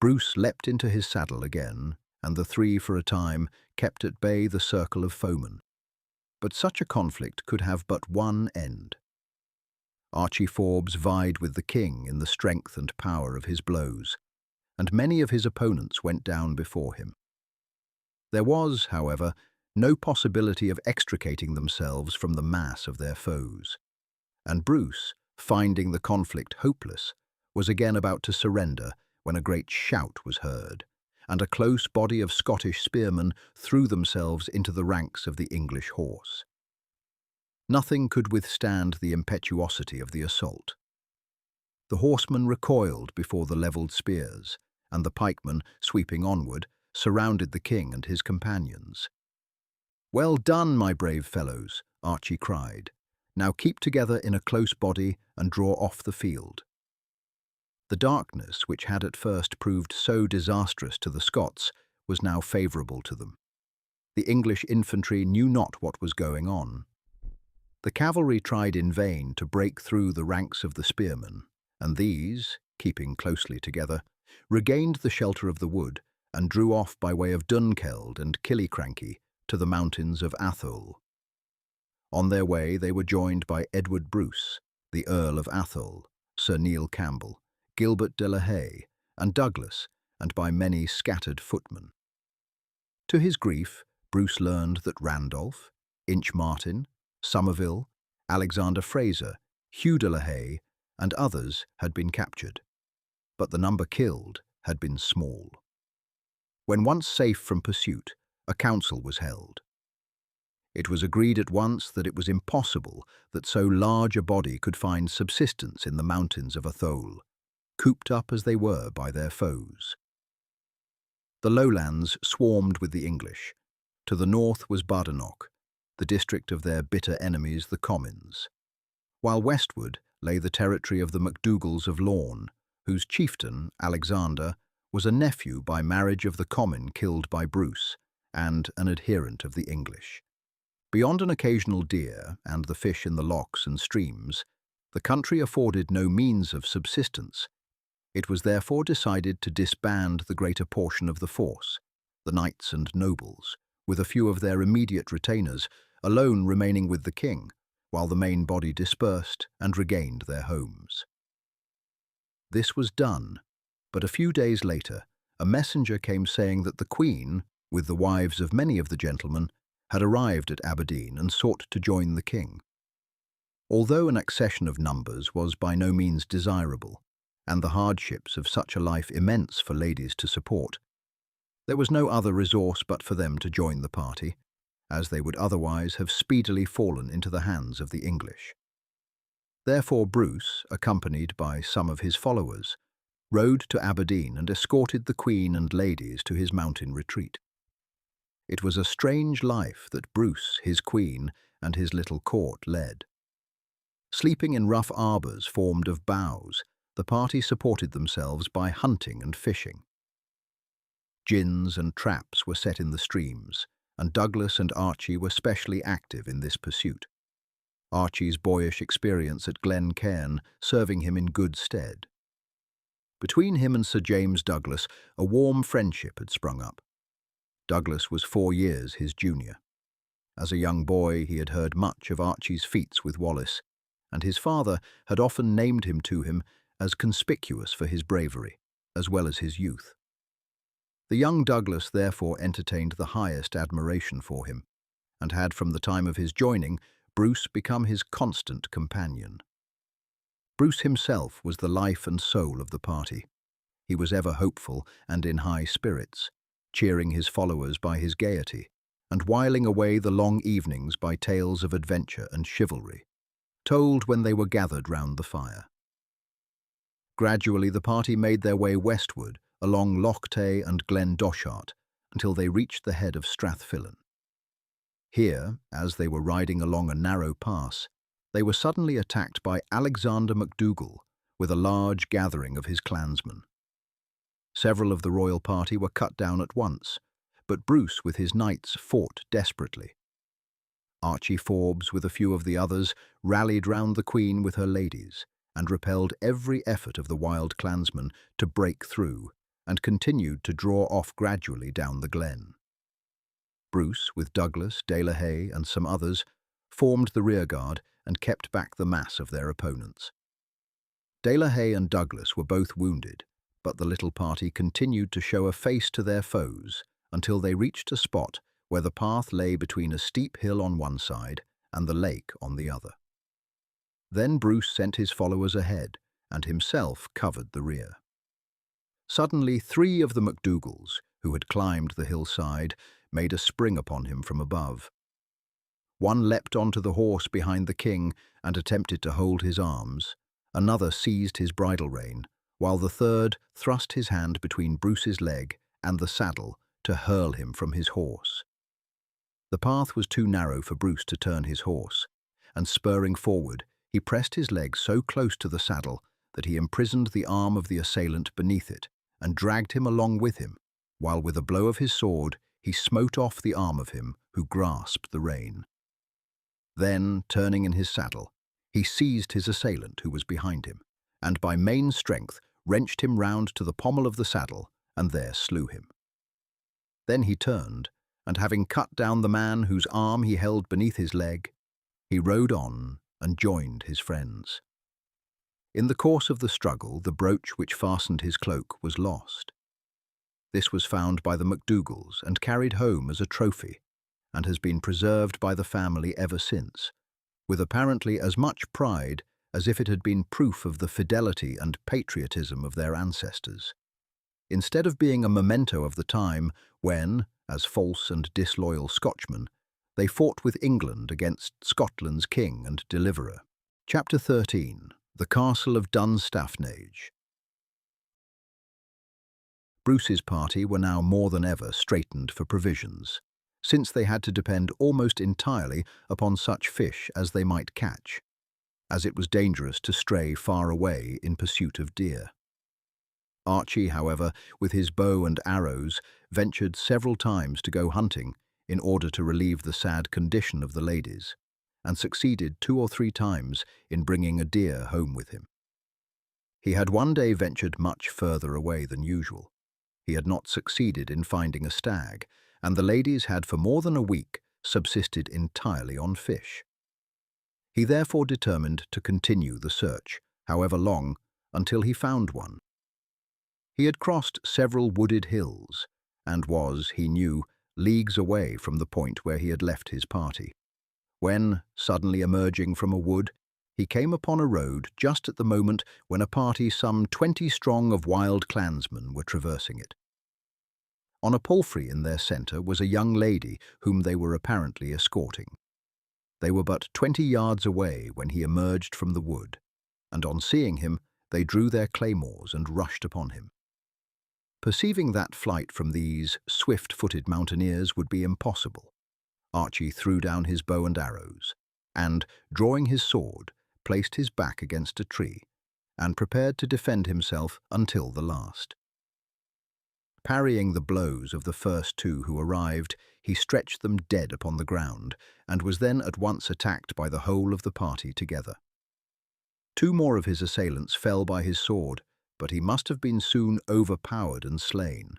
Bruce leapt into his saddle again, and the 3 for a time kept at bay the circle of foemen. But such a conflict could have but one end. Archie Forbes vied with the king in the strength and power of his blows, and many of his opponents went down before him. There was, however, no possibility of extricating themselves from the mass of their foes, and Bruce, finding the conflict hopeless, was again about to surrender when a great shout was heard, and a close body of Scottish spearmen threw themselves into the ranks of the English horse. Nothing could withstand the impetuosity of the assault. The horsemen recoiled before the levelled spears, and the pikemen, sweeping onward, surrounded the king and his companions. "Well done, my brave fellows," Archie cried. "Now keep together in a close body and draw off the field." The darkness, which had at first proved so disastrous to the Scots, was now favourable to them. The English infantry knew not what was going on. The cavalry tried in vain to break through the ranks of the spearmen, and these, keeping closely together, regained the shelter of the wood and drew off by way of Dunkeld and Killiecrankie to the mountains of Atholl. On their way they were joined by Edward Bruce, the Earl of Atholl, Sir Neil Campbell, Gilbert de la Haye, and Douglas, and by many scattered footmen. To his grief, Bruce learned that Randolph, Inchmartin, Somerville, Alexander Fraser, Hugh de la Haye, and others had been captured, but the number killed had been small. When once safe from pursuit, a council was held. It was agreed at once that it was impossible that so large a body could find subsistence in the mountains of Atholl, cooped up as they were by their foes. The lowlands swarmed with the English. To the north was Badenoch, the district of their bitter enemies, the Comyns, while westward lay the territory of the MacDougals of Lorne, whose chieftain, Alexander, was a nephew by marriage of the Comyn killed by Bruce, and an adherent of the English. Beyond an occasional deer and the fish in the lochs and streams, the country afforded no means of subsistence. It was therefore decided to disband the greater portion of the force, the knights and nobles, with a few of their immediate retainers, alone remaining with the king, while the main body dispersed and regained their homes. This was done, but a few days later, a messenger came saying that the Queen, with the wives of many of the gentlemen, had arrived at Aberdeen and sought to join the king. Although an accession of numbers was by no means desirable, and the hardships of such a life immense for ladies to support, there was no other resource but for them to join the party, as they would otherwise have speedily fallen into the hands of the English. Therefore Bruce, accompanied by some of his followers, rode to Aberdeen and escorted the Queen and ladies to his mountain retreat. It was a strange life that Bruce, his Queen, and his little court led. Sleeping in rough arbours formed of boughs, the party supported themselves by hunting and fishing. Gins and traps were set in the streams, and Douglas and Archie were specially active in this pursuit, Archie's boyish experience at Glen Cairn serving him in good stead. Between him and Sir James Douglas, a warm friendship had sprung up. Douglas was 4 years his junior. As a young boy, he had heard much of Archie's feats with Wallace, and his father had often named him to him as conspicuous for his bravery, as well as his youth. The young Douglas therefore entertained the highest admiration for him, and had from the time of his joining Bruce become his constant companion. Bruce himself was the life and soul of the party. He was ever hopeful and in high spirits, cheering his followers by his gaiety, and whiling away the long evenings by tales of adventure and chivalry, told when they were gathered round the fire. Gradually the party made their way westward along Loch Tay and Glen Dochart until they reached the head of Strathfillan. Here, as they were riding along a narrow pass, they were suddenly attacked by Alexander MacDougall with a large gathering of his clansmen. Several of the royal party were cut down at once, but Bruce with his knights fought desperately. Archie Forbes with a few of the others rallied round the Queen with her ladies and repelled every effort of the wild clansmen to break through and continued to draw off gradually down the glen. Bruce, with Douglas, De la Haye and some others, formed the rearguard and kept back the mass of their opponents. De la Haye and Douglas were both wounded, but the little party continued to show a face to their foes until they reached a spot where the path lay between a steep hill on one side and the lake on the other. Then Bruce sent his followers ahead and himself covered the rear. Suddenly 3 of the MacDougalls, who had climbed the hillside, made a spring upon him from above. One leapt onto the horse behind the king and attempted to hold his arms. Another seized his bridle rein, while the third thrust his hand between Bruce's leg and the saddle to hurl him from his horse. The path was too narrow for Bruce to turn his horse, and spurring forward, he pressed his leg so close to the saddle that he imprisoned the arm of the assailant beneath it and dragged him along with him, while with a blow of his sword he smote off the arm of him who grasped the rein. Then, turning in his saddle, he seized his assailant who was behind him, and by main strength wrenched him round to the pommel of the saddle and there slew him. Then he turned, and having cut down the man whose arm he held beneath his leg, he rode on and joined his friends. In the course of the struggle, the brooch which fastened his cloak was lost. This was found by the MacDougalls and carried home as a trophy, and has been preserved by the family ever since, with apparently as much pride as if it had been proof of the fidelity and patriotism of their ancestors. Instead of being a memento of the time when, as false and disloyal Scotchmen, they fought with England against Scotland's king and deliverer. Chapter 13. The Castle of Dunstaffnage. Bruce's party were now more than ever straitened for provisions, since they had to depend almost entirely upon such fish as they might catch, as it was dangerous to stray far away in pursuit of deer. Archie, however, with his bow and arrows, ventured several times to go hunting in order to relieve the sad condition of the ladies, and succeeded 2 or 3 times in bringing a deer home with him. He had one day ventured much further away than usual. He had not succeeded in finding a stag, and the ladies had for more than a week subsisted entirely on fish. He therefore determined to continue the search, however long, until he found one. He had crossed several wooded hills, and was, he knew, leagues away from the point where he had left his party, when, suddenly emerging from a wood, he came upon a road just at the moment when a party some 20 strong of wild clansmen were traversing it. On a palfrey in their centre was a young lady whom they were apparently escorting. They were but 20 yards away when he emerged from the wood, and on seeing him, they drew their claymores and rushed upon him. Perceiving that flight from these swift-footed mountaineers would be impossible, Archie threw down his bow and arrows, and, drawing his sword, placed his back against a tree, and prepared to defend himself until the last. Parrying the blows of the first two who arrived, he stretched them dead upon the ground, and was then at once attacked by the whole of the party together. 2 more of his assailants fell by his sword, but he must have been soon overpowered and slain.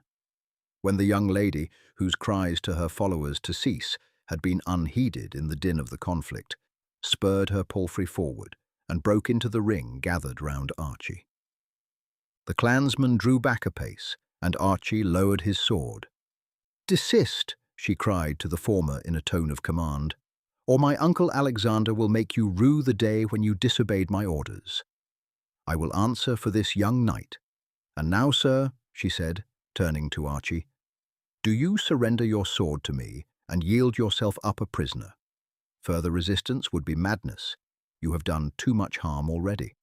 When the young lady, whose cries to her followers to cease had been unheeded in the din of the conflict, spurred her palfrey forward and broke into the ring gathered round Archie. The clansmen drew back a pace, and Archie lowered his sword. "Desist," she cried to the former in a tone of command, "or my uncle Alexander will make you rue the day when you disobeyed my orders. I will answer for this young knight. And now, sir," she said, turning to Archie, "do you surrender your sword to me and yield yourself up a prisoner? Further resistance would be madness. You have done too much harm already.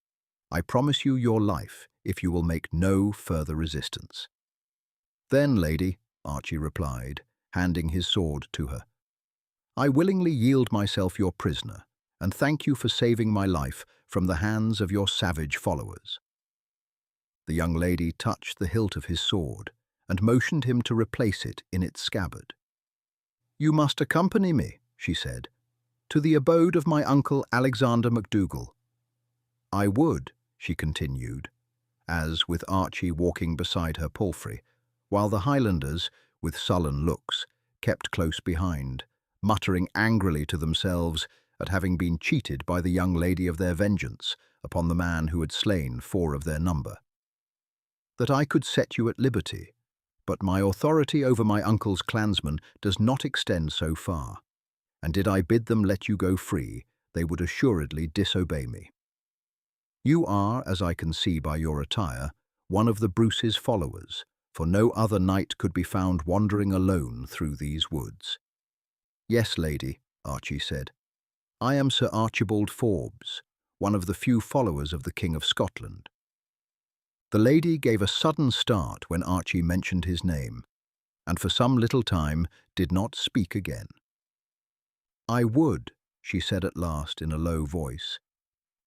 I promise you your life if you will make no further resistance." "Then, lady," Archie replied, handing his sword to her, "I willingly yield myself your prisoner, and thank you for saving my life from the hands of your savage followers." The young lady touched the hilt of his sword and motioned him to replace it in its scabbard. "You must accompany me," she said, "to the abode of my uncle Alexander MacDougall." "I would," she continued, as, with Archie walking beside her palfrey, while the Highlanders, with sullen looks, kept close behind, muttering angrily to themselves at having been cheated by the young lady of their vengeance upon the man who had slain 4 of their number, "that I could set you at liberty, but my authority over my uncle's clansmen does not extend so far, and did I bid them let you go free, they would assuredly disobey me. You are, as I can see by your attire, one of the Bruce's followers, for no other knight could be found wandering alone through these woods." "Yes, lady," Archie said. "I am Sir Archibald Forbes, one of the few followers of the King of Scotland." The lady gave a sudden start when Archie mentioned his name, and for some little time did not speak again. "I would," she said at last in a low voice,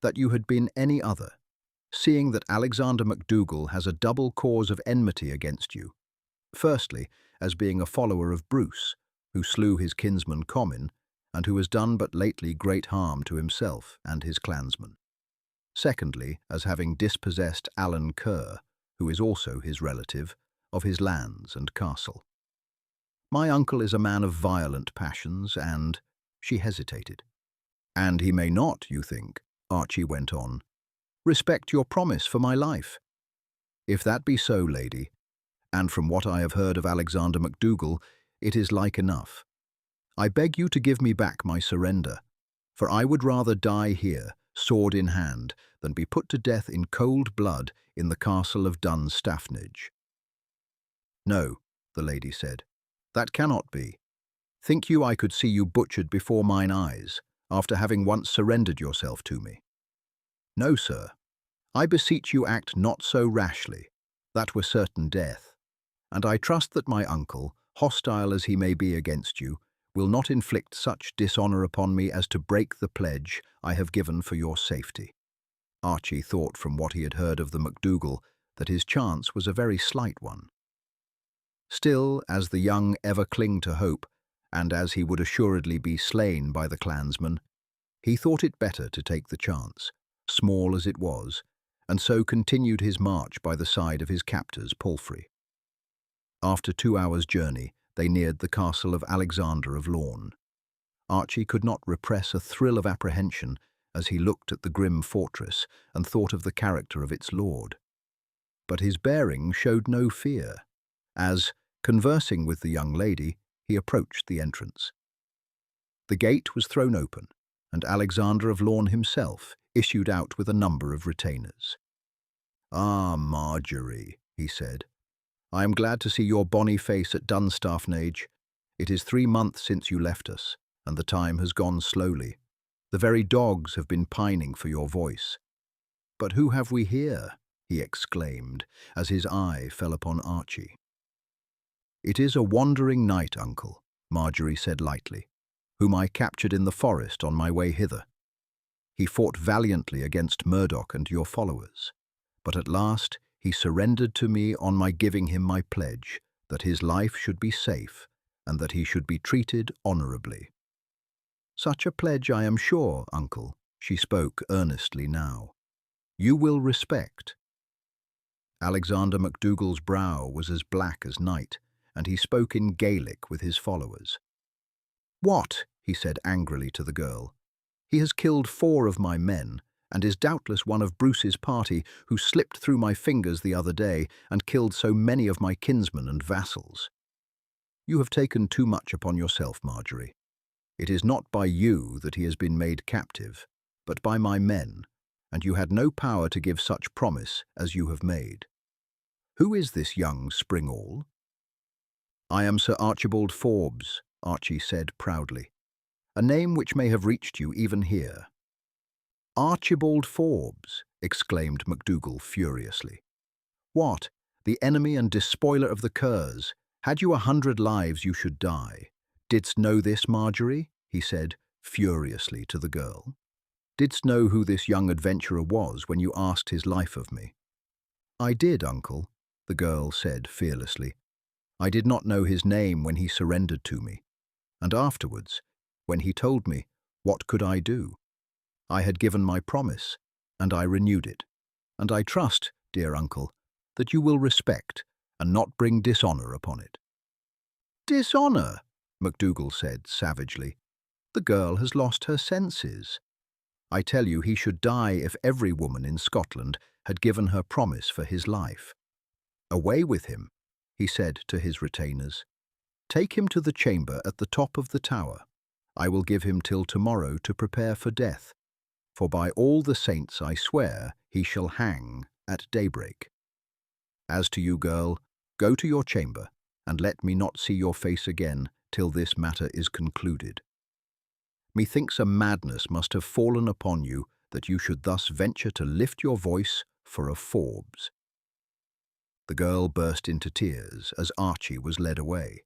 "that you had been any other, seeing that Alexander MacDougall has a double cause of enmity against you. Firstly, as being a follower of Bruce, who slew his kinsman Comyn, and who has done but lately great harm to himself and his clansmen. Secondly, as having dispossessed Alan Kerr, who is also his relative, of his lands and castle. My uncle is a man of violent passions and—" She hesitated. "And he may not, you think," Archie went on, "respect your promise for my life. If that be so, lady, and from what I have heard of Alexander MacDougall, it is like enough. I beg you to give me back my surrender, for I would rather die here, sword in hand, than be put to death in cold blood in the castle of Dunstaffnage." "No," the lady said, "that cannot be. Think you I could see you butchered before mine eyes, after having once surrendered yourself to me? No, sir. I beseech you act not so rashly. That were certain death. And I trust that my uncle, hostile as he may be against you, will not inflict such dishonour upon me as to break the pledge I have given for your safety." Archie thought from what he had heard of the MacDougall that his chance was a very slight one. Still, as the young ever cling to hope, and as he would assuredly be slain by the clansmen, he thought it better to take the chance, small as it was, and so continued his march by the side of his captor's palfrey. After 2 hours' journey, they neared the castle of Alexander of Lorne. Archie could not repress a thrill of apprehension as he looked at the grim fortress and thought of the character of its lord. But his bearing showed no fear, as, conversing with the young lady, he approached the entrance. The gate was thrown open, and Alexander of Lorne himself, issued out with a number of retainers. "Ah, Marjorie," he said, "I am glad to see your bonny face at Dunstaffnage. It is 3 months since you left us, and the time has gone slowly. The very dogs have been pining for your voice. But who have we here?" he exclaimed, as his eye fell upon Archie. "It is a wandering knight, uncle," Marjorie said lightly, "whom I captured in the forest on my way hither. He fought valiantly against Murdoch and your followers, but at last he surrendered to me on my giving him my pledge that his life should be safe and that he should be treated honourably." "Such a pledge, I am sure, uncle," she spoke earnestly now, "you will respect." Alexander MacDougall's brow was as black as night, and he spoke in Gaelic with his followers. "What?" he said angrily to the girl. "He has killed 4 of my men, and is doubtless one of Bruce's party who slipped through my fingers the other day and killed so many of my kinsmen and vassals. You have taken too much upon yourself, Marjorie. It is not by you that he has been made captive, but by my men, and you had no power to give such promise as you have made. Who is this young Springall?" "I am Sir Archibald Forbes," Archie said proudly, "a name which may have reached you even here." "Archibald Forbes!" exclaimed MacDougall furiously. "What, the enemy and despoiler of the Kerrs? Had you 100 lives you should die. Didst know this, Marjorie?" he said furiously to the girl. "Didst know who this young adventurer was when you asked his life of me?" "I did, uncle," the girl said fearlessly. "I did not know his name when he surrendered to me. And afterwards, when he told me, what could I do? I had given my promise, and I renewed it. And I trust, dear uncle, that you will respect and not bring dishonour upon it." "Dishonour?" MacDougall said savagely. "The girl has lost her senses. I tell you he should die if every woman in Scotland had given her promise for his life. Away with him," he said to his retainers. "Take him to the chamber at the top of the tower. I will give him till tomorrow to prepare for death. For by all the saints I swear he shall hang at daybreak. As to you, girl, go to your chamber, and let me not see your face again till this matter is concluded. Methinks a madness must have fallen upon you that you should thus venture to lift your voice for a Forbes." The girl burst into tears as Archie was led away.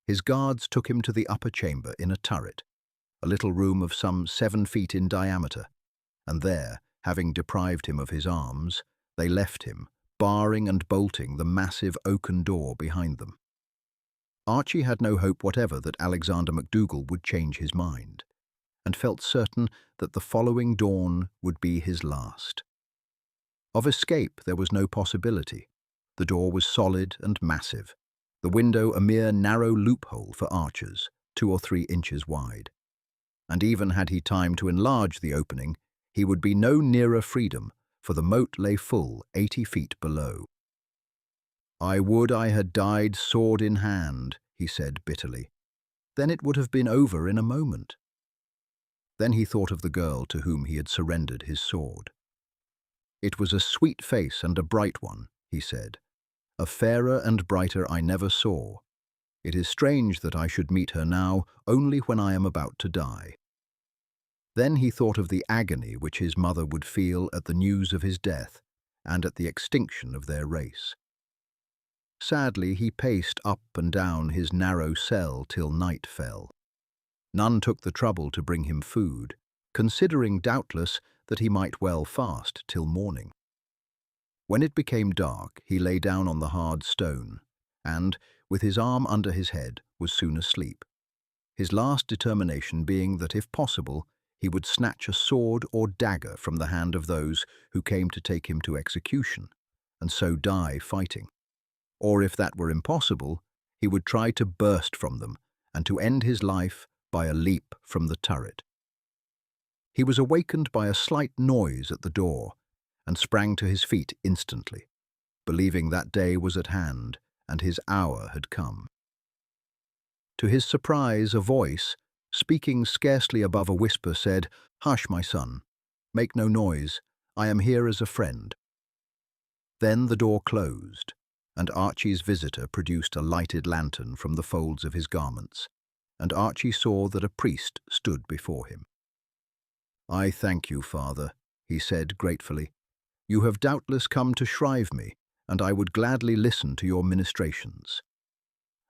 His guards took him to the upper chamber in a turret, a little room of some 7 feet in diameter, and there, having deprived him of his arms, they left him, barring and bolting the massive oaken door behind them. Archie had no hope whatever that Alexander MacDougall would change his mind, and felt certain that the following dawn would be his last. Of escape there was no possibility. The door was solid and massive, the window a mere narrow loophole for archers, 2 or 3 inches wide. And even had he time to enlarge the opening, he would be no nearer freedom, for the moat lay full 80 feet below. "I would I had died sword in hand," he said bitterly. "Then it would have been over in a moment." Then he thought of the girl to whom he had surrendered his sword. "It was a sweet face and a bright one," he said. "A fairer and brighter I never saw. It is strange that I should meet her now only when I am about to die." Then he thought of the agony which his mother would feel at the news of his death and at the extinction of their race. Sadly, he paced up and down his narrow cell till night fell. None took the trouble to bring him food, considering doubtless that he might well fast till morning. When it became dark, he lay down on the hard stone, and, with his arm under his head, was soon asleep, his last determination being that, if possible, he would snatch a sword or dagger from the hand of those who came to take him to execution, and so die fighting. Or, if that were impossible, he would try to burst from them, and to end his life by a leap from the turret. He was awakened by a slight noise at the door, and sprang to his feet instantly, believing that day was at hand and his hour had come. To his surprise, a voice, speaking scarcely above a whisper, said, "Hush, my son. Make no noise. I am here as a friend." Then the door closed, and Archie's visitor produced a lighted lantern from the folds of his garments, and Archie saw that a priest stood before him. "I thank you, Father," he said gratefully. "You have doubtless come to shrive me, and I would gladly listen to your ministrations.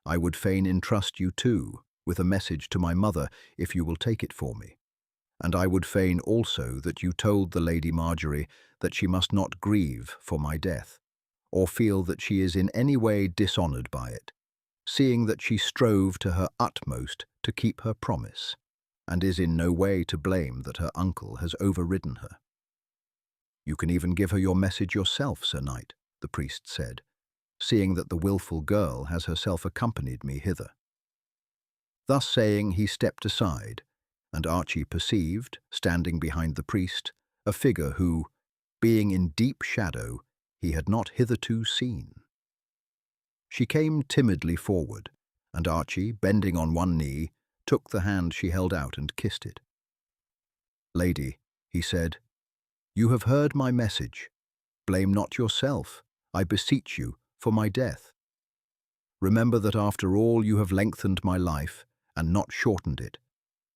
I would fain entrust you too with a message to my mother if you will take it for me. And I would fain also that you told the Lady Marjorie that she must not grieve for my death, or feel that she is in any way dishonoured by it, seeing that she strove to her utmost to keep her promise, and is in no way to blame that her uncle has overridden her." "You can even give her your message yourself, Sir Knight," the priest said, "seeing that the wilful girl has herself accompanied me hither." Thus saying, he stepped aside, and Archie perceived, standing behind the priest, a figure who, being in deep shadow, he had not hitherto seen. She came timidly forward, and Archie, bending on one knee, took the hand she held out and kissed it. "Lady," he said, "you have heard my message. Blame not yourself, I beseech you, for my death. Remember that after all you have lengthened my life, and not shortened it,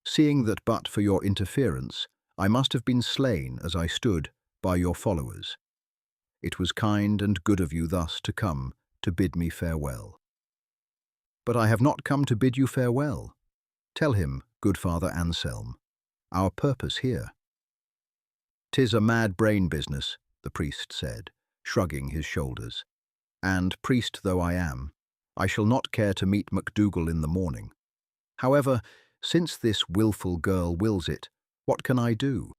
seeing that but for your interference I must have been slain as I stood by your followers. It was kind and good of you thus to come to bid me farewell. But I have not come to bid you farewell. Tell him, good Father Anselm, our purpose here." "'Tis a mad brain business," the priest said, shrugging his shoulders, "and, priest though I am, I shall not care to meet MacDougall in the morning. However, since this wilful girl wills it, what can I do?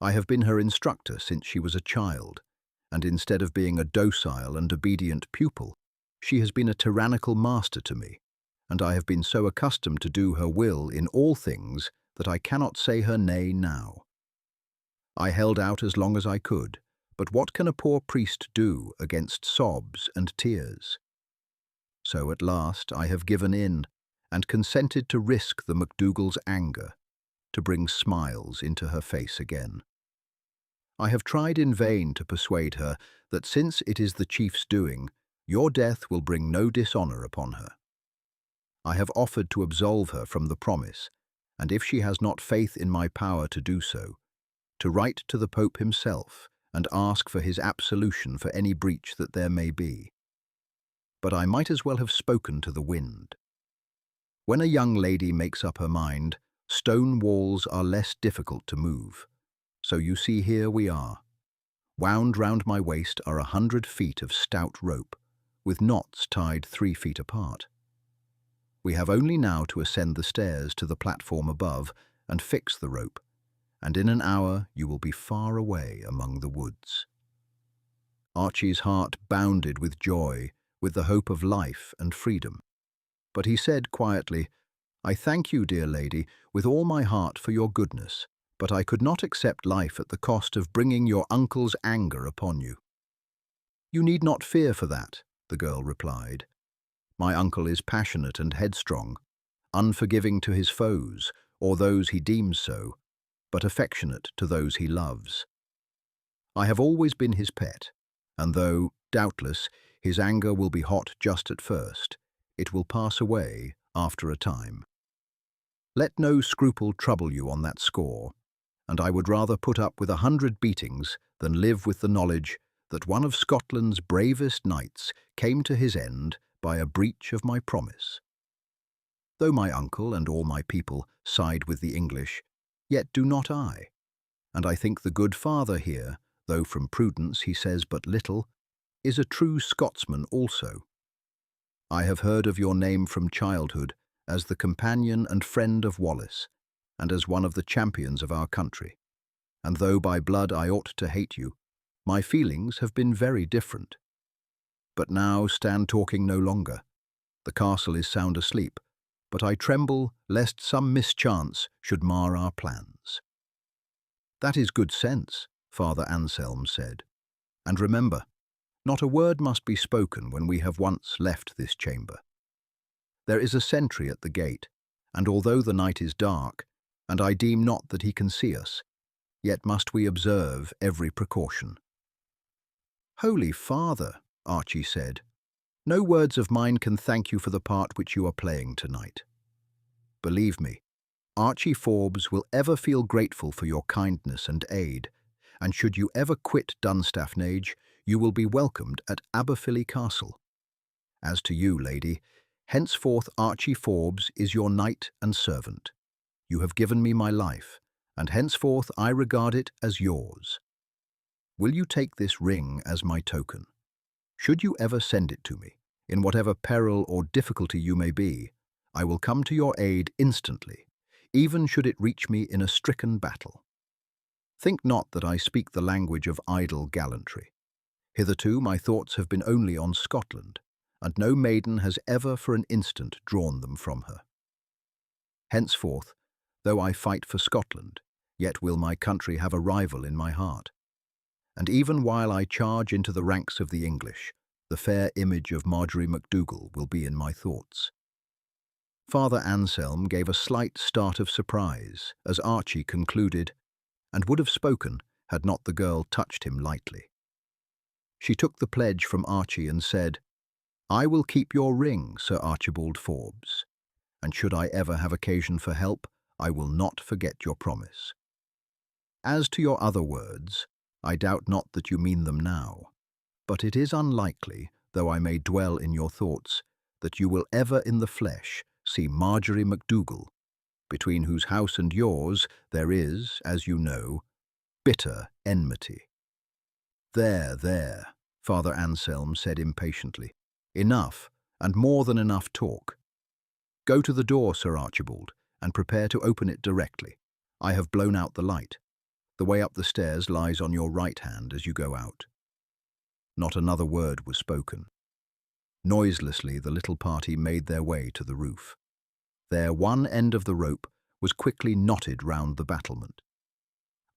I have been her instructor since she was a child, and instead of being a docile and obedient pupil, she has been a tyrannical master to me, and I have been so accustomed to do her will in all things that I cannot say her nay now. I held out as long as I could, but what can a poor priest do against sobs and tears? So at last I have given in, and consented to risk the MacDougall's anger, to bring smiles into her face again. I have tried in vain to persuade her that since it is the chief's doing, your death will bring no dishonour upon her. I have offered to absolve her from the promise, and if she has not faith in my power to do so, to write to the Pope himself and ask for his absolution for any breach that there may be. But I might as well have spoken to the wind. When a young lady makes up her mind, stone walls are less difficult to move. So you see here we are. Wound round my waist are 100 feet of stout rope, with knots tied 3 feet apart. We have only now to ascend the stairs to the platform above and fix the rope, and in an hour you will be far away among the woods." Archie's heart bounded with joy, with the hope of life and freedom. But he said quietly, "I thank you, dear lady, with all my heart for your goodness, but I could not accept life at the cost of bringing your uncle's anger upon you." "You need not fear for that," the girl replied. "My uncle is passionate and headstrong, unforgiving to his foes, or those he deems so, but affectionate to those he loves. I have always been his pet, and though, doubtless, his anger will be hot just at first, it will pass away after a time. Let no scruple trouble you on that score, and I would rather put up with 100 beatings than live with the knowledge that one of Scotland's bravest knights came to his end by a breach of my promise. Though my uncle and all my people side with the English, yet do not I, and I think the good father here, though from prudence he says but little, is a true Scotsman also. I have heard of your name from childhood as the companion and friend of Wallace, and as one of the champions of our country, and though by blood I ought to hate you, my feelings have been very different. But now stand talking no longer. The castle is sound asleep, but I tremble lest some mischance should mar our plans." "That is good sense," Father Anselm said. "And remember, not a word must be spoken when we have once left this chamber. There is a sentry at the gate, and although the night is dark, and I deem not that he can see us, yet must we observe every precaution." "Holy Father," Archie said, "no words of mine can thank you for the part which you are playing tonight. Believe me, Archie Forbes will ever feel grateful for your kindness and aid, and should you ever quit Dunstaffnage, you will be welcomed at Aberfilly Castle. As to you, lady, henceforth Archie Forbes is your knight and servant. You have given me my life, and henceforth I regard it as yours. Will you take this ring as my token? Should you ever send it to me, in whatever peril or difficulty you may be, I will come to your aid instantly, even should it reach me in a stricken battle. Think not that I speak the language of idle gallantry. Hitherto my thoughts have been only on Scotland, and no maiden has ever for an instant drawn them from her. Henceforth, though I fight for Scotland, yet will my country have a rival in my heart. And even while I charge into the ranks of the English, the fair image of Marjorie MacDougall will be in my thoughts." Father Anselm gave a slight start of surprise as Archie concluded, and would have spoken had not the girl touched him lightly. She took the pledge from Archie and said, "I will keep your ring, Sir Archibald Forbes, and should I ever have occasion for help, I will not forget your promise. As to your other words, I doubt not that you mean them now, but it is unlikely, though I may dwell in your thoughts, that you will ever in the flesh see Marjorie MacDougall, between whose house and yours there is, as you know, bitter enmity." There, Father Anselm said impatiently. "Enough, and more than enough talk. Go to the door, Sir Archibald, and prepare to open it directly. I have blown out the light. The way up the stairs lies on your right hand as you go out." Not another word was spoken. Noiselessly the little party made their way to the roof. There one end of the rope was quickly knotted round the battlement.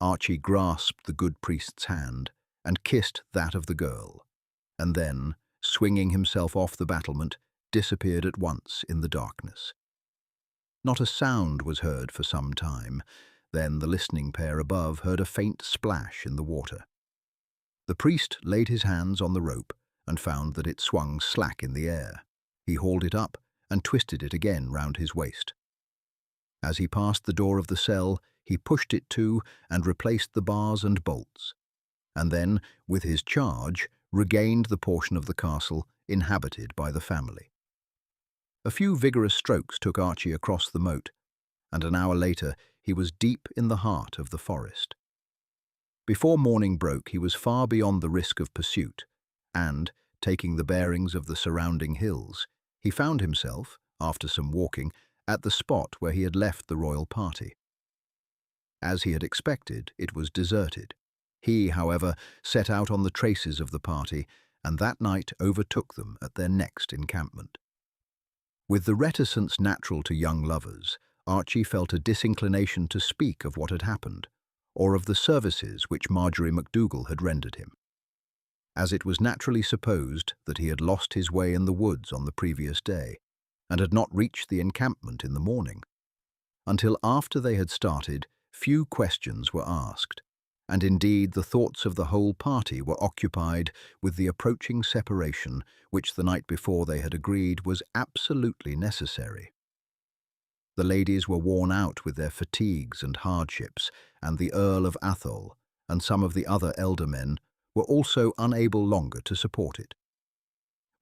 Archie grasped the good priest's hand and kissed that of the girl, and then, swinging himself off the battlement, disappeared at once in the darkness. Not a sound was heard for some time. Then the listening pair above heard a faint splash in the water. The priest laid his hands on the rope and found that it swung slack in the air. He hauled it up and twisted it again round his waist. As he passed the door of the cell, he pushed it to and replaced the bars and bolts, and then, with his charge, regained the portion of the castle inhabited by the family. A few vigorous strokes took Archie across the moat, and an hour later he was deep in the heart of the forest. Before morning broke he was far beyond the risk of pursuit, and, taking the bearings of the surrounding hills, he found himself, after some walking, at the spot where he had left the royal party. As he had expected, it was deserted. He, however, set out on the traces of the party, and that night overtook them at their next encampment. With the reticence natural to young lovers, Archie felt a disinclination to speak of what had happened, or of the services which Marjorie MacDougall had rendered him, as it was naturally supposed that he had lost his way in the woods on the previous day, and had not reached the encampment in the morning. Until after they had started, few questions were asked, and indeed the thoughts of the whole party were occupied with the approaching separation which the night before they had agreed was absolutely necessary. The ladies were worn out with their fatigues and hardships, and the Earl of Atholl and some of the other elder men were also unable longer to support it.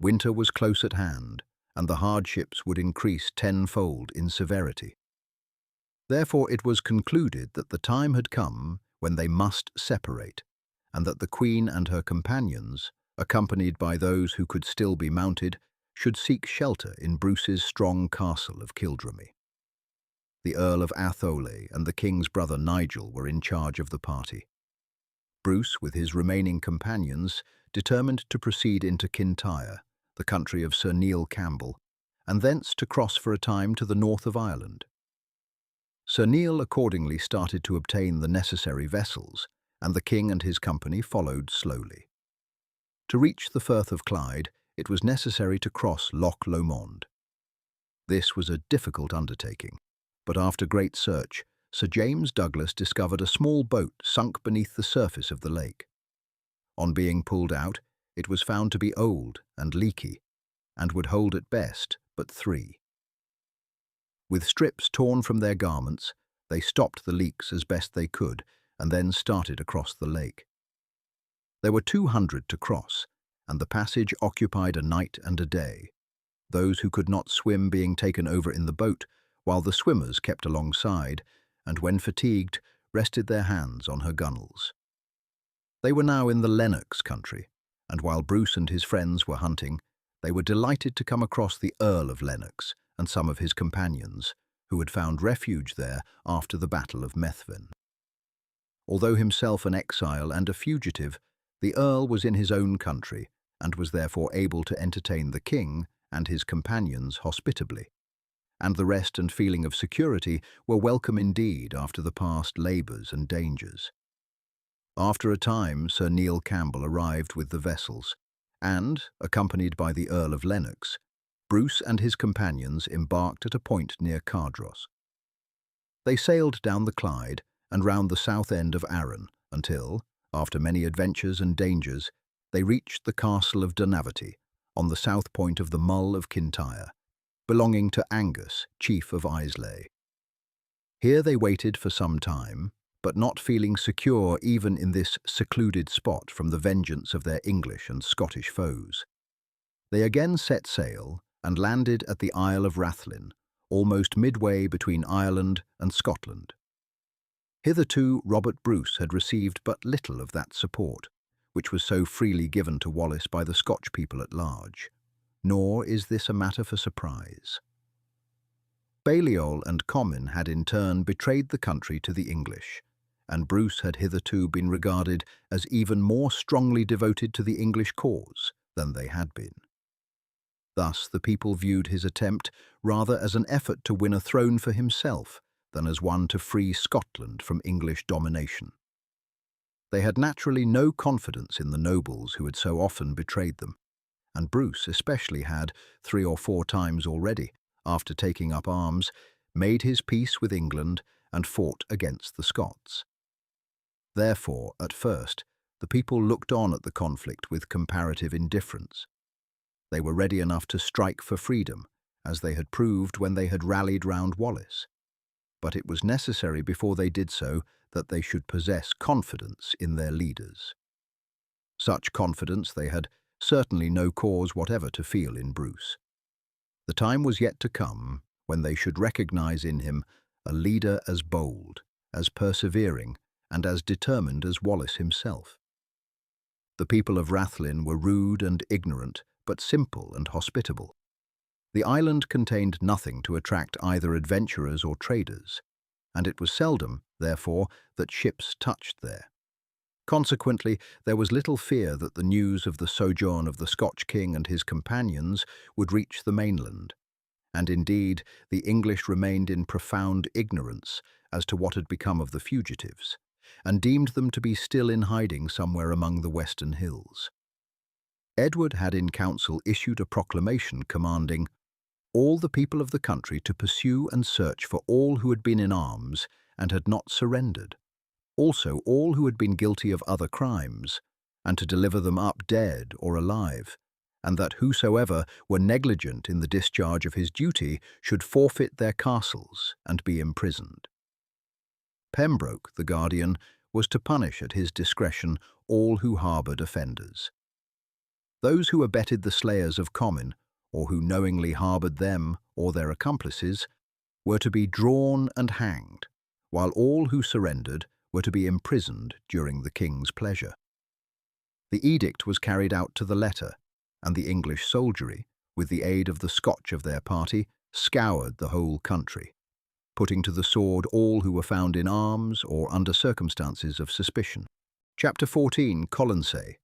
Winter was close at hand, and the hardships would increase tenfold in severity. Therefore it was concluded that the time had come when they must separate, and that the Queen and her companions, accompanied by those who could still be mounted, should seek shelter in Bruce's strong castle of Kildrummy. The Earl of Atholl and the King's brother Nigel were in charge of the party. Bruce, with his remaining companions, determined to proceed into Kintyre, the country of Sir Neil Campbell, and thence to cross for a time to the north of Ireland. Sir Neil accordingly started to obtain the necessary vessels, and the King and his company followed slowly. To reach the Firth of Clyde, it was necessary to cross Loch Lomond. This was a difficult undertaking, but after great search, Sir James Douglas discovered a small boat sunk beneath the surface of the lake. On being pulled out, it was found to be old and leaky, and would hold at best but 3. With strips torn from their garments, they stopped the leaks as best they could and then started across the lake. There were 200 to cross, and the passage occupied a night and a day, those who could not swim being taken over in the boat, while the swimmers kept alongside and, when fatigued, rested their hands on her gunwales. They were now in the Lennox country, and while Bruce and his friends were hunting, they were delighted to come across the Earl of Lennox and some of his companions, who had found refuge there after the Battle of Methven. Although himself an exile and a fugitive, the Earl was in his own country and was therefore able to entertain the king and his companions hospitably, and the rest and feeling of security were welcome indeed after the past labours and dangers. After a time, Sir Neil Campbell arrived with the vessels, and, accompanied by the Earl of Lennox, Bruce and his companions embarked at a point near Cardross. They sailed down the Clyde and round the south end of Arran until, after many adventures and dangers, they reached the castle of Dunavity on the south point of the Mull of Kintyre, belonging to Angus, chief of Islay. Here they waited for some time, but not feeling secure even in this secluded spot from the vengeance of their English and Scottish foes. They again set sail and landed at the Isle of Rathlin, almost midway between Ireland and Scotland. Hitherto Robert Bruce had received but little of that support, which was so freely given to Wallace by the Scotch people at large, nor is this a matter for surprise. Balliol and Comyn had in turn betrayed the country to the English, and Bruce had hitherto been regarded as even more strongly devoted to the English cause than they had been. Thus the people viewed his attempt rather as an effort to win a throne for himself than as one to free Scotland from English domination. They had naturally no confidence in the nobles who had so often betrayed them, and Bruce especially had, 3 or 4 times already, after taking up arms, made his peace with England and fought against the Scots. Therefore, at first, the people looked on at the conflict with comparative indifference. They were ready enough to strike for freedom, as they had proved when they had rallied round Wallace. But it was necessary before they did so that they should possess confidence in their leaders. Such confidence they had certainly no cause whatever to feel in Bruce. The time was yet to come when they should recognize in him a leader as bold, as persevering, and as determined as Wallace himself. The people of Rathlin were rude and ignorant, but simple and hospitable. The island contained nothing to attract either adventurers or traders, and it was seldom, therefore, that ships touched there. Consequently, there was little fear that the news of the sojourn of the Scotch king and his companions would reach the mainland, and indeed the English remained in profound ignorance as to what had become of the fugitives, and deemed them to be still in hiding somewhere among the western hills. Edward had in council issued a proclamation commanding all the people of the country to pursue and search for all who had been in arms and had not surrendered, also all who had been guilty of other crimes, and to deliver them up dead or alive, and that whosoever were negligent in the discharge of his duty should forfeit their castles and be imprisoned. Pembroke, the guardian, was to punish at his discretion all who harboured offenders. Those who abetted the slayers of Comyn, or who knowingly harboured them or their accomplices, were to be drawn and hanged, while all who surrendered were to be imprisoned during the king's pleasure. The edict was carried out to the letter, and the English soldiery, with the aid of the Scotch of their party, scoured the whole country, putting to the sword all who were found in arms or under circumstances of suspicion. Chapter 14, Colonsay.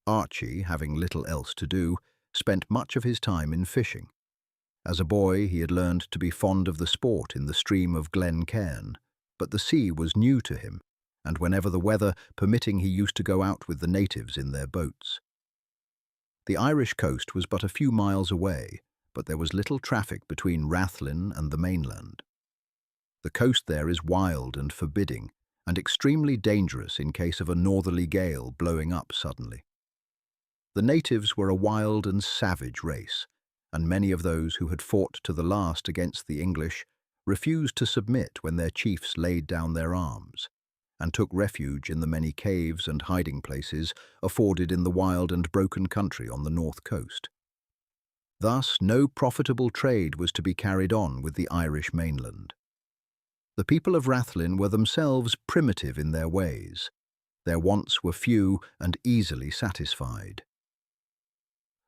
Archie, having little else to do, spent much of his time in fishing. As a boy, he had learned to be fond of the sport in the stream of Glen Cairn, but the sea was new to him, and whenever the weather permitting he used to go out with the natives in their boats. The Irish coast was but a few miles away, but there was little traffic between Rathlin and the mainland. The coast there is wild and forbidding, and extremely dangerous in case of a northerly gale blowing up suddenly. The natives were a wild and savage race, and many of those who had fought to the last against the English refused to submit when their chiefs laid down their arms, and took refuge in the many caves and hiding places afforded in the wild and broken country on the north coast. Thus, no profitable trade was to be carried on with the Irish mainland. The people of Rathlin were themselves primitive in their ways. Their wants were few and easily satisfied.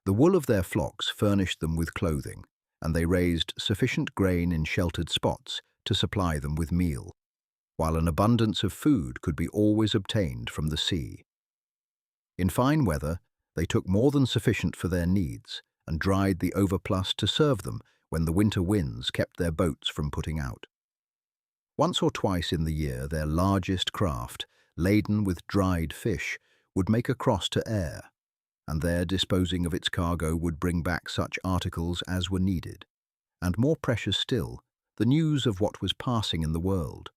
The wool of their flocks furnished them with clothing, and they raised sufficient grain in sheltered spots to supply them with meal, while an abundance of food could be always obtained from the sea. In fine weather, they took more than sufficient for their needs, and dried the overplus to serve them when the winter winds kept their boats from putting out. Once or twice in the year, their largest craft, laden with dried fish, would make across to Ayr, and there disposing of its cargo would bring back such articles as were needed, and more precious still, the news of what was passing in the world,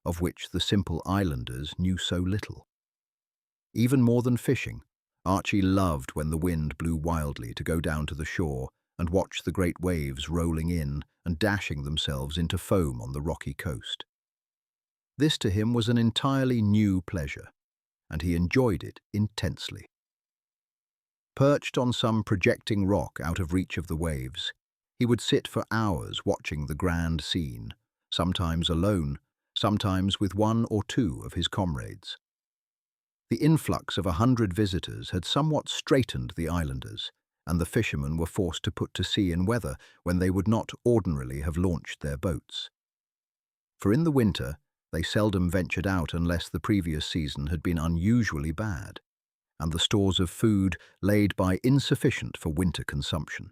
of which the simple islanders knew so little. Even more than fishing, Archie loved when the wind blew wildly to go down to the shore and watch the great waves rolling in and dashing themselves into foam on the rocky coast. This to him was an entirely new pleasure, and he enjoyed it intensely. Perched on some projecting rock out of reach of the waves, he would sit for hours watching the grand scene, sometimes alone, sometimes with one or two of his comrades. The influx of 100 visitors had somewhat straitened the islanders, and the fishermen were forced to put to sea in weather when they would not ordinarily have launched their boats. For in the winter, they seldom ventured out unless the previous season had been unusually bad, and the stores of food laid by insufficient for winter consumption.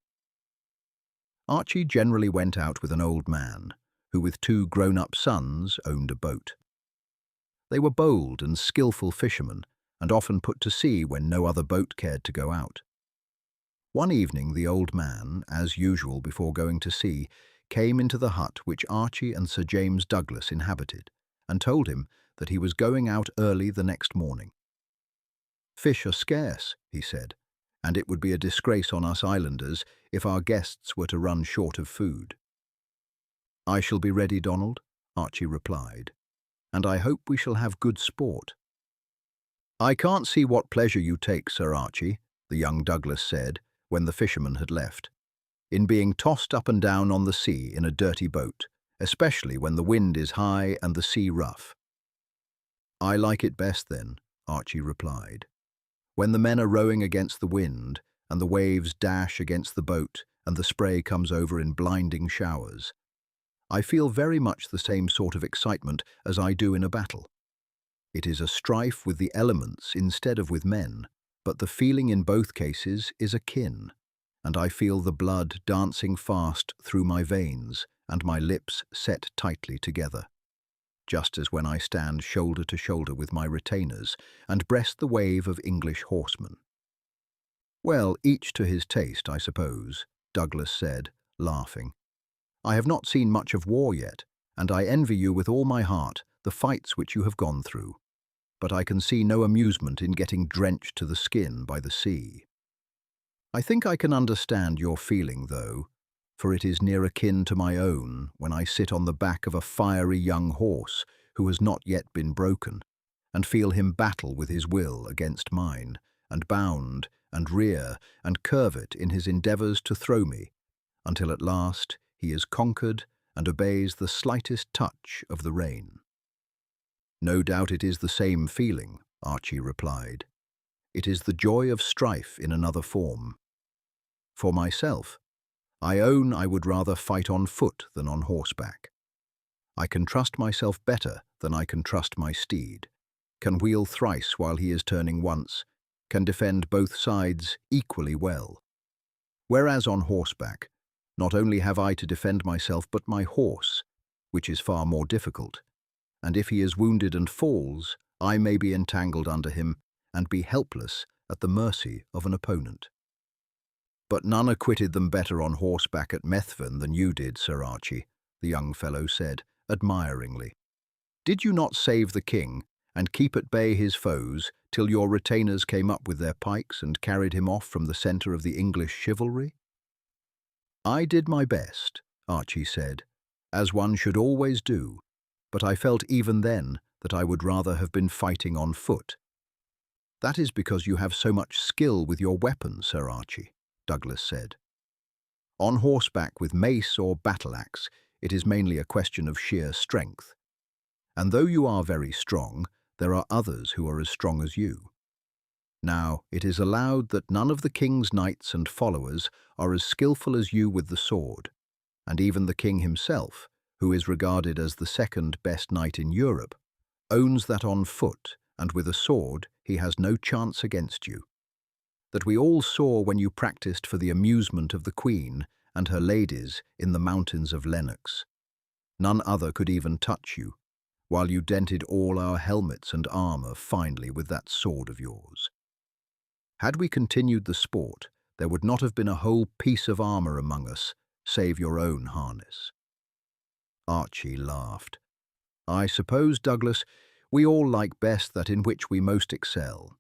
Archie generally went out with an old man, who with 2 grown-up sons owned a boat. They were bold and skillful fishermen, and often put to sea when no other boat cared to go out. One evening the old man, as usual before going to sea, came into the hut which Archie and Sir James Douglas inhabited, and told him that he was going out early the next morning. "Fish are scarce," he said, "and it would be a disgrace on us islanders if our guests were to run short of food." "I shall be ready, Donald," Archie replied, "and I hope we shall have good sport." "I can't see what pleasure you take, Sir Archie," the young Douglas said, when the fisherman had left, "in being tossed up and down on the sea in a dirty boat, especially when the wind is high and the sea rough." "I like it best then," Archie replied, "when the men are rowing against the wind, and the waves dash against the boat, and the spray comes over in blinding showers. I feel very much the same sort of excitement as I do in a battle. It is a strife with the elements instead of with men, but the feeling in both cases is akin, and I feel the blood dancing fast through my veins and my lips set tightly together, just as when I stand shoulder to shoulder with my retainers and breast the wave of English horsemen." "Well, each to his taste, I suppose," Douglas said, laughing. "I have not seen much of war yet, and I envy you with all my heart the fights which you have gone through. But I can see no amusement in getting drenched to the skin by the sea. I think I can understand your feeling, though, for it is near akin to my own when I sit on the back of a fiery young horse who has not yet been broken, and feel him battle with his will against mine, and bound, and rear, and curvet in his endeavours to throw me, until at last he is conquered and obeys the slightest touch of the rein." "No doubt it is the same feeling," Archie replied. "It is the joy of strife in another form. For myself, I own I would rather fight on foot than on horseback. I can trust myself better than I can trust my steed, can wheel thrice while he is turning once, can defend both sides equally well. Whereas on horseback, not only have I to defend myself but my horse, which is far more difficult, and if he is wounded and falls, I may be entangled under him and be helpless at the mercy of an opponent." "But none acquitted them better on horseback at Methven than you did, Sir Archie," the young fellow said, admiringly. "Did you not save the king and keep at bay his foes till your retainers came up with their pikes and carried him off from the centre of the English chivalry?" "I did my best," Archie said, "as one should always do, but I felt even then that I would rather have been fighting on foot." "That is because you have so much skill with your weapons, Sir Archie," Douglas said. "On horseback with mace or battle-axe, it is mainly a question of sheer strength. And though you are very strong, there are others who are as strong as you. Now, it is allowed that none of the king's knights and followers are as skillful as you with the sword, and even the king himself, who is regarded as the second best knight in Europe, owns that on foot and with a sword he has no chance against you. That we all saw when you practiced for the amusement of the Queen and her ladies in the mountains of Lennox. None other could even touch you, while you dented all our helmets and armour finely with that sword of yours. Had we continued the sport, there would not have been a whole piece of armour among us, save your own harness." Archie laughed. "I suppose, Douglas, we all like best that in which we most excel.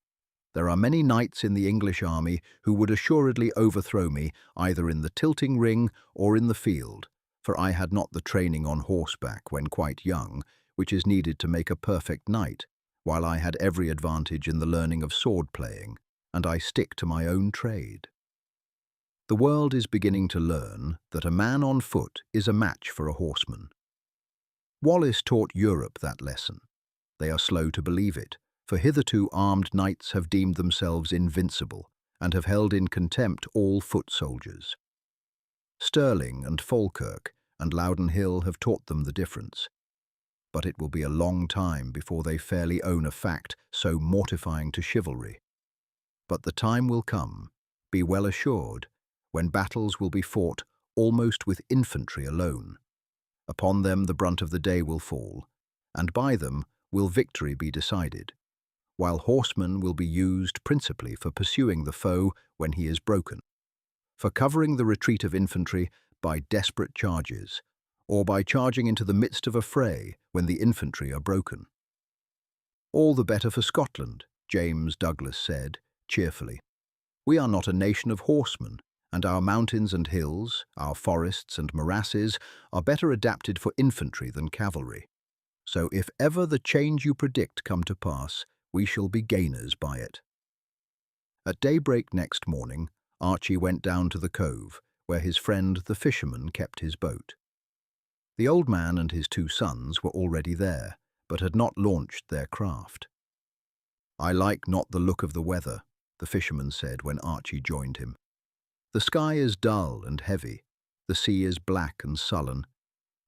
There are many knights in the English army who would assuredly overthrow me either in the tilting ring or in the field, for I had not the training on horseback when quite young, which is needed to make a perfect knight, while I had every advantage in the learning of sword-playing, and I stick to my own trade. The world is beginning to learn that a man on foot is a match for a horseman. Wallace taught Europe that lesson. They are slow to believe it, for hitherto armed knights have deemed themselves invincible and have held in contempt all foot soldiers. Stirling and Falkirk and Loudon Hill have taught them the difference. But it will be a long time before they fairly own a fact so mortifying to chivalry. But the time will come, be well assured, when battles will be fought almost with infantry alone. Upon them the brunt of the day will fall, and by them will victory be decided, while horsemen will be used principally for pursuing the foe when he is broken, for covering the retreat of infantry by desperate charges, or by charging into the midst of a fray when the infantry are broken. "All the better for Scotland," James Douglas said, cheerfully. "We are not a nation of horsemen, and our mountains and hills, our forests and morasses are better adapted for infantry than cavalry. So if ever the change you predict come to pass, we shall be gainers by it." At daybreak next morning, Archie went down to the cove, where his friend the fisherman kept his boat. The old man and his 2 sons were already there, but had not launched their craft. "I like not the look of the weather," the fisherman said when Archie joined him. "The sky is dull and heavy, the sea is black and sullen,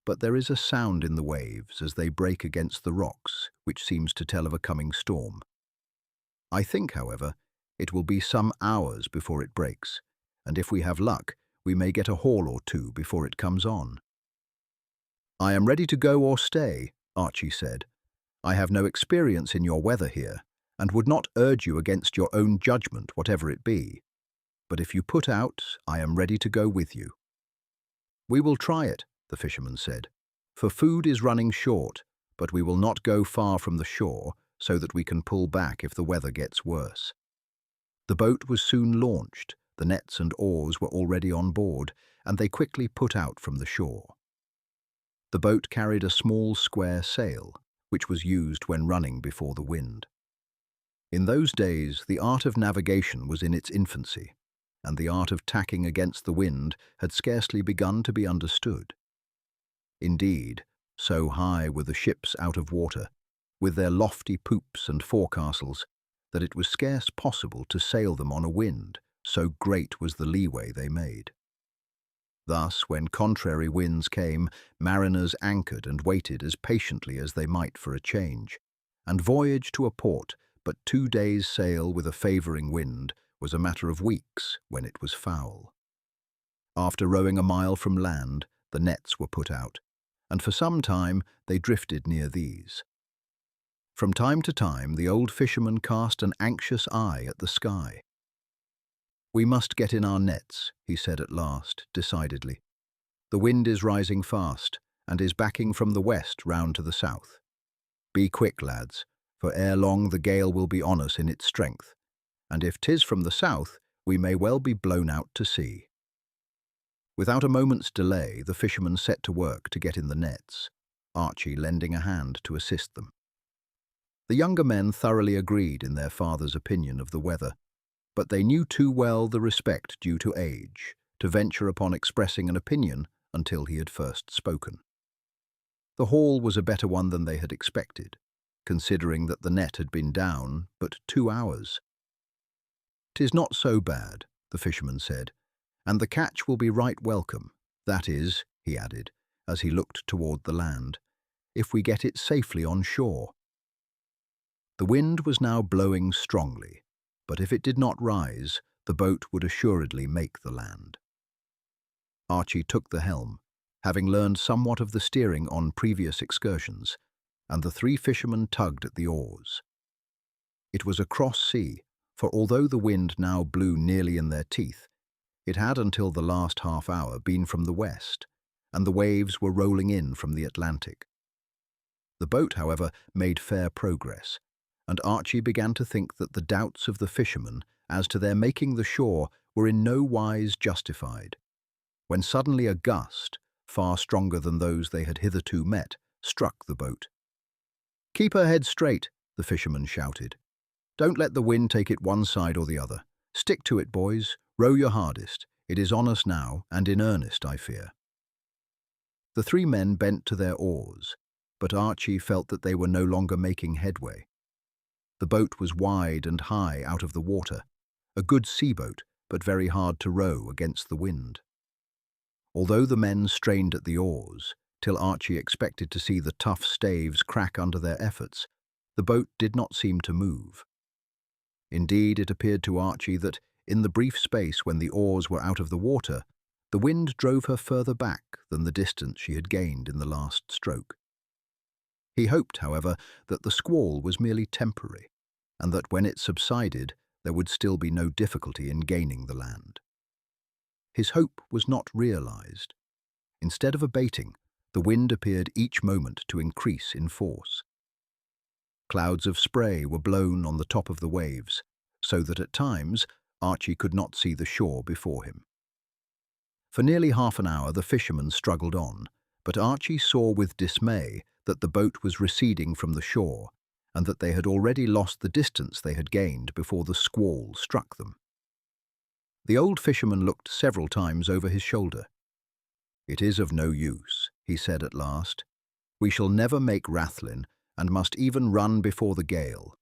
but there is a sound in the waves as they break against the rocks, which seems to tell of a coming storm. I think, however, it will be some hours before it breaks, and if we have luck, we may get a haul or 2 before it comes on." "I am ready to go or stay," Archie said. "I have no experience in your weather here, and would not urge you against your own judgment, whatever it be. But if you put out, I am ready to go with you." "We will try it," the fisherman said, "for food is running short, but we will not go far from the shore so that we can pull back if the weather gets worse." The boat was soon launched, the nets and oars were already on board, and they quickly put out from the shore. The boat carried a small square sail, which was used when running before the wind. In those days, the art of navigation was in its infancy, and the art of tacking against the wind had scarcely begun to be understood. Indeed, so high were the ships out of water, with their lofty poops and forecastles, that it was scarce possible to sail them on a wind, so great was the leeway they made. Thus, when contrary winds came, mariners anchored and waited as patiently as they might for a change, and voyage to a port but 2 days' sail with a favouring wind was a matter of weeks when it was foul. After rowing a mile from land, the nets were put out, and for some time they drifted near these. From time to time the old fisherman cast an anxious eye at the sky. "We must get in our nets," he said at last, decidedly. "The wind is rising fast, and is backing from the west round to the south. Be quick, lads, for ere long the gale will be on us in its strength, and if 'tis from the south, we may well be blown out to sea." Without a moment's delay, the fishermen set to work to get in the nets, Archie lending a hand to assist them. The younger men thoroughly agreed in their father's opinion of the weather, but they knew too well the respect due to age to venture upon expressing an opinion until he had first spoken. The haul was a better one than they had expected, considering that the net had been down but 2 hours. "'Tis not so bad," the fisherman said, "and the catch will be right welcome. That is," he added, as he looked toward the land, "if we get it safely on shore." The wind was now blowing strongly, but if it did not rise, the boat would assuredly make the land. Archie took the helm, having learned somewhat of the steering on previous excursions, and the 3 fishermen tugged at the oars. It was a cross sea, for although the wind now blew nearly in their teeth, it had until the last half hour been from the west, and the waves were rolling in from the Atlantic. The boat, however, made fair progress, and Archie began to think that the doubts of the fishermen as to their making the shore were in no wise justified, when suddenly a gust, far stronger than those they had hitherto met, struck the boat. "Keep her head straight," the fisherman shouted. "Don't let the wind take it one side or the other. Stick to it, boys. Row your hardest. It is on us now, and in earnest, I fear." The 3 men bent to their oars, but Archie felt that they were no longer making headway. The boat was wide and high out of the water, a good sea-boat, but very hard to row against the wind. Although the men strained at the oars, till Archie expected to see the tough staves crack under their efforts, the boat did not seem to move. Indeed, it appeared to Archie that, in the brief space when the oars were out of the water, the wind drove her further back than the distance she had gained in the last stroke. He hoped, however, that the squall was merely temporary, and that when it subsided, there would still be no difficulty in gaining the land. His hope was not realized. Instead of abating, the wind appeared each moment to increase in force. Clouds of spray were blown on the top of the waves, so that at times Archie could not see the shore before him. For nearly half an hour the fishermen struggled on, but Archie saw with dismay that the boat was receding from the shore, and that they had already lost the distance they had gained before the squall struck them. The old fisherman looked several times over his shoulder. "It is of no use," he said at last. "We shall never make Rathlin, and must even run before the gale.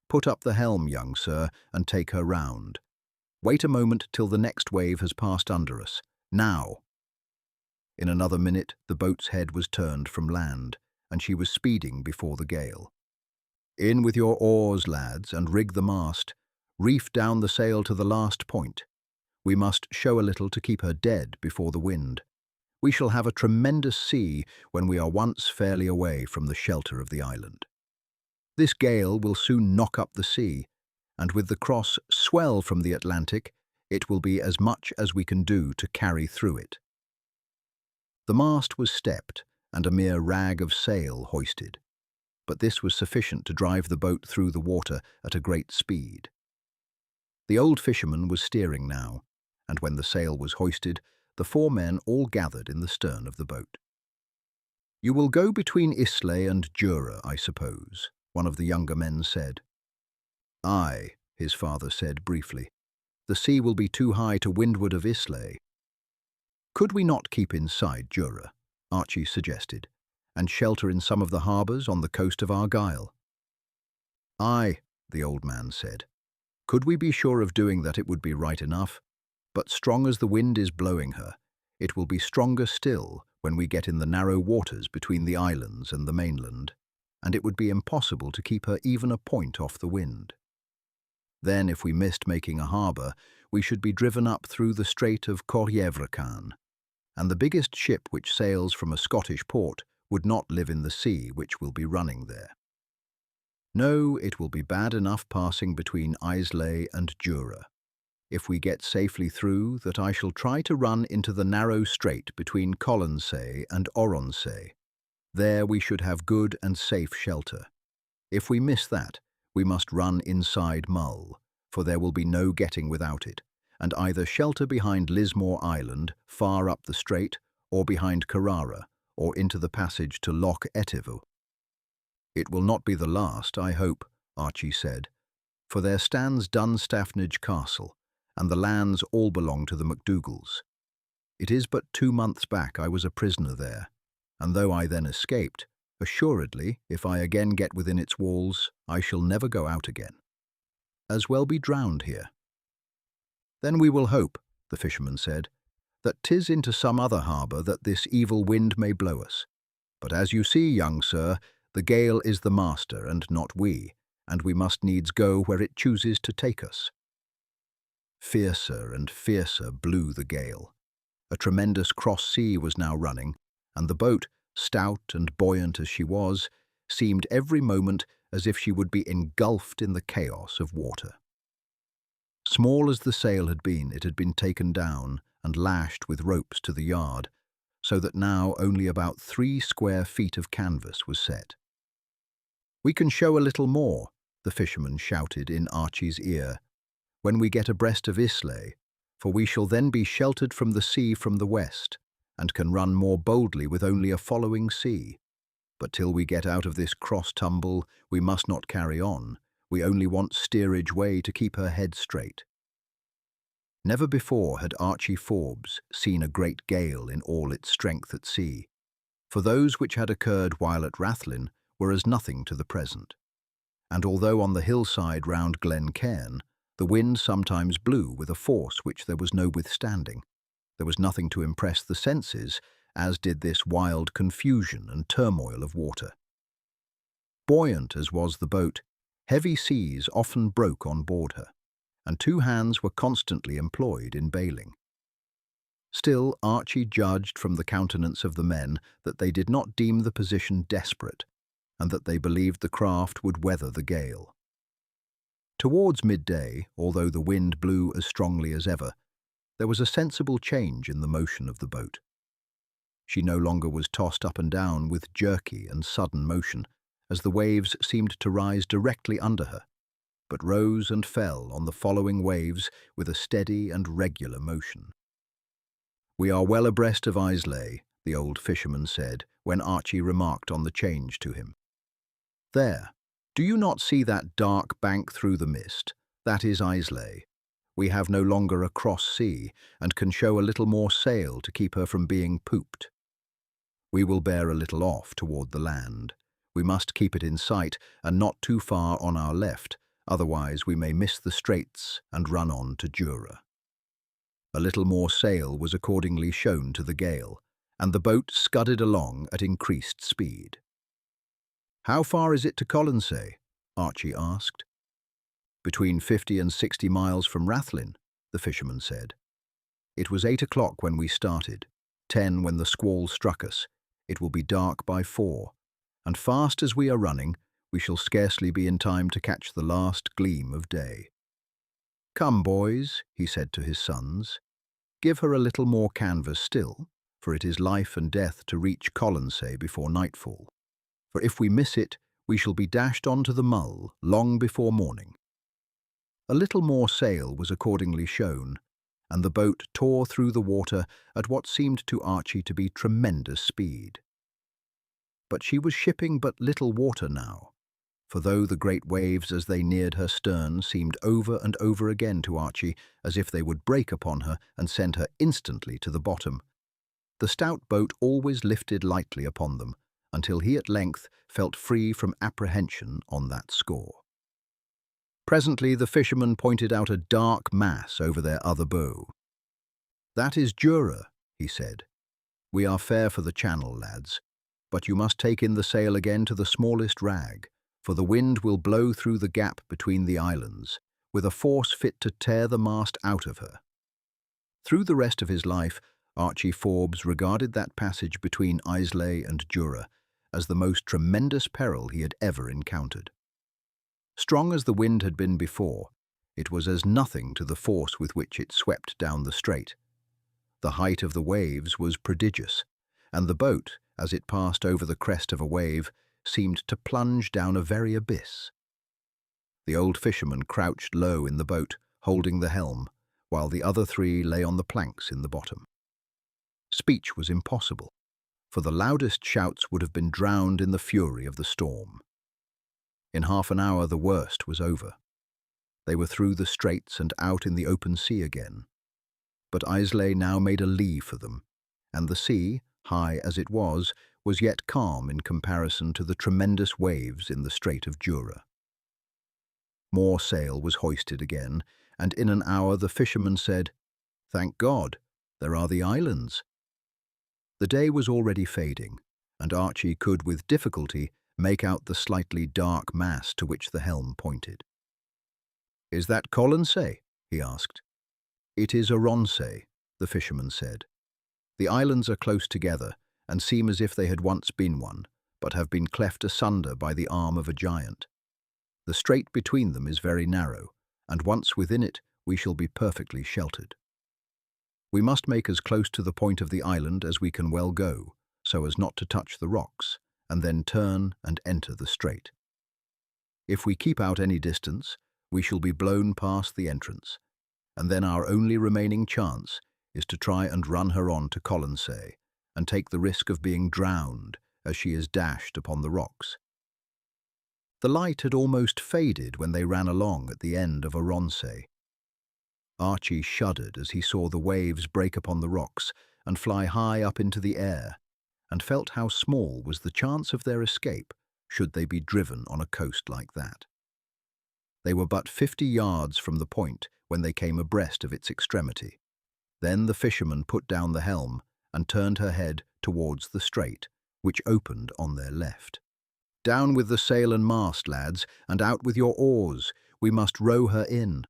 Put up the helm, young sir, and take her round. Wait a moment till the next wave has passed under us. Now!" In another minute the boat's head was turned from land, and she was speeding before the gale. "In with your oars, lads, and rig the mast. Reef down the sail to the last point. We must show a little to keep her dead before the wind. We shall have a tremendous sea when we are once fairly away from the shelter of the island. This gale will soon knock up the sea, and with the cross swell from the Atlantic, it will be as much as we can do to carry through it." The mast was stepped, and a mere rag of sail hoisted, but this was sufficient to drive the boat through the water at a great speed. The old fisherman was steering now, and when the sail was hoisted, the 4 men all gathered in the stern of the boat. "You will go between Islay and Jura, I suppose," one of the younger men said. "Aye," his father said briefly. "The sea will be too high to windward of Islay." "Could we not keep inside Jura," Archie suggested, "and shelter in some of the harbours on the coast of Argyll?" "Aye," the old man said. "Could we be sure of doing that, it would be right enough. But strong as the wind is blowing her, it will be stronger still when we get in the narrow waters between the islands and the mainland, and it would be impossible to keep her even a point off the wind. Then, if we missed making a harbour, we should be driven up through the Strait of Corrievrekan, and the biggest ship which sails from a Scottish port would not live in the sea which will be running there. No, it will be bad enough passing between Islay and Jura. if we get safely through, that I shall try to run into the narrow strait between Colonsay and Oronsay. There we should have good and safe shelter. If we miss that, we must run inside Mull, for there will be no getting without it, and either shelter behind Lismore Island, far up the strait, or behind Carrara, or into the passage to Loch Etive. It will not be the last, I hope, Archie said, for there stands Dunstaffnage Castle, and the lands all belong to the MacDougalls. It is but 2 months back I was a prisoner there, and though I then escaped, assuredly, if I again get within its walls, I shall never go out again. As well be drowned here. Then we will hope, the fisherman said, that 'tis into some other harbour that this evil wind may blow us. But as you see, young sir, the gale is the master and not we, and we must needs go where it chooses to take us. Fiercer and fiercer blew the gale. A tremendous cross sea was now running, and the boat, stout and buoyant as she was, seemed every moment as if she would be engulfed in the chaos of water. Small as the sail had been, it had been taken down and lashed with ropes to the yard, so that now only about 3 square feet of canvas was set. "We can show a little more," the fisherman shouted in Archie's ear, "when we get abreast of Islay, for we shall then be sheltered from the sea from the west, and can run more boldly with only a following sea. But till we get out of this cross-tumble, we must not carry on. We only want steerage way to keep her head straight." Never before had Archie Forbes seen a great gale in all its strength at sea, for those which had occurred while at Rathlin were as nothing to the present. And although on the hillside round Glen Cairn, the wind sometimes blew with a force which there was no withstanding, there was nothing to impress the senses, as did this wild confusion and turmoil of water. Buoyant as was the boat, heavy seas often broke on board her, and 2 hands were constantly employed in bailing. Still, Archie judged from the countenance of the men that they did not deem the position desperate, and that they believed the craft would weather the gale. Towards midday, although the wind blew as strongly as ever, there was a sensible change in the motion of the boat. She no longer was tossed up and down with jerky and sudden motion, as the waves seemed to rise directly under her, but rose and fell on the following waves with a steady and regular motion. "We are well abreast of Islay," the old fisherman said, when Archie remarked on the change to him. "There, do you not see that dark bank through the mist? That is Islay. We have no longer a cross sea, and can show a little more sail to keep her from being pooped. We will bear a little off toward the land. We must keep it in sight, and not too far on our left, otherwise we may miss the straits and run on to Jura." A little more sail was accordingly shown to the gale, and the boat scudded along at increased speed. "How far is it to Colonsay?" Archie asked. "Between 50 and 60 miles from Rathlin," the fisherman said. "It was 8 o'clock when we started, 10 when the squall struck us. It will be dark by 4, and fast as we are running, we shall scarcely be in time to catch the last gleam of day. Come, boys," he said to his sons, "give her a little more canvas still, for it is life and death to reach Colonsay before nightfall. For if we miss it, we shall be dashed on to the Mull long before morning." A little more sail was accordingly shown, and the boat tore through the water at what seemed to Archie to be tremendous speed. But she was shipping but little water now, for though the great waves as they neared her stern seemed over and over again to Archie as if they would break upon her and send her instantly to the bottom, the stout boat always lifted lightly upon them, until he at length felt free from apprehension on that score. Presently the fisherman pointed out a dark mass over their other bow. "That is Jura," he said. "We are fair for the channel, lads, but you must take in the sail again to the smallest rag, for the wind will blow through the gap between the islands, with a force fit to tear the mast out of her." Through the rest of his life, Archie Forbes regarded that passage between Islay and Jura as the most tremendous peril he had ever encountered. Strong as the wind had been before, It was as nothing to the force with which it swept down the strait. The height of the waves was prodigious, and the boat, as it passed over the crest of a wave, seemed to plunge down a very abyss. The old fisherman crouched low in the boat, holding the helm, while the other three lay on the planks in the bottom. Speech was impossible, for the loudest shouts would have been drowned in the fury of the storm. In half an hour the worst was over. They were through the straits and out in the open sea again. But Islay now made a lee for them, and the sea, high as it was yet calm in comparison to the tremendous waves in the Strait of Jura. More sail was hoisted again, and in an hour the fisherman said, "Thank God, there are the islands." The day was already fading, and Archie could with difficulty make out the slightly dark mass to which the helm pointed. "Is that Colonsay?" he asked. "It is a Ronsay," the fisherman said. "The islands are close together, and seem as if they had once been one, but have been cleft asunder by the arm of a giant. The strait between them is very narrow, and once within it we shall be perfectly sheltered. We must make as close to the point of the island as we can well go, so as not to touch the rocks, and then turn and enter the strait. If we keep out any distance, we shall be blown past the entrance, and then our only remaining chance is to try and run her on to Colonsay, and take the risk of being drowned as she is dashed upon the rocks." The light had almost faded when they ran along at the end of a Ronsay. Archie shuddered as he saw the waves break upon the rocks and fly high up into the air, and felt how small was the chance of their escape should they be driven on a coast like that. They were but 50 yards from the point when they came abreast of its extremity. Then the fisherman put down the helm and turned her head towards the strait, which opened on their left. "Down with the sail and mast, lads, and out with your oars. We must row her in."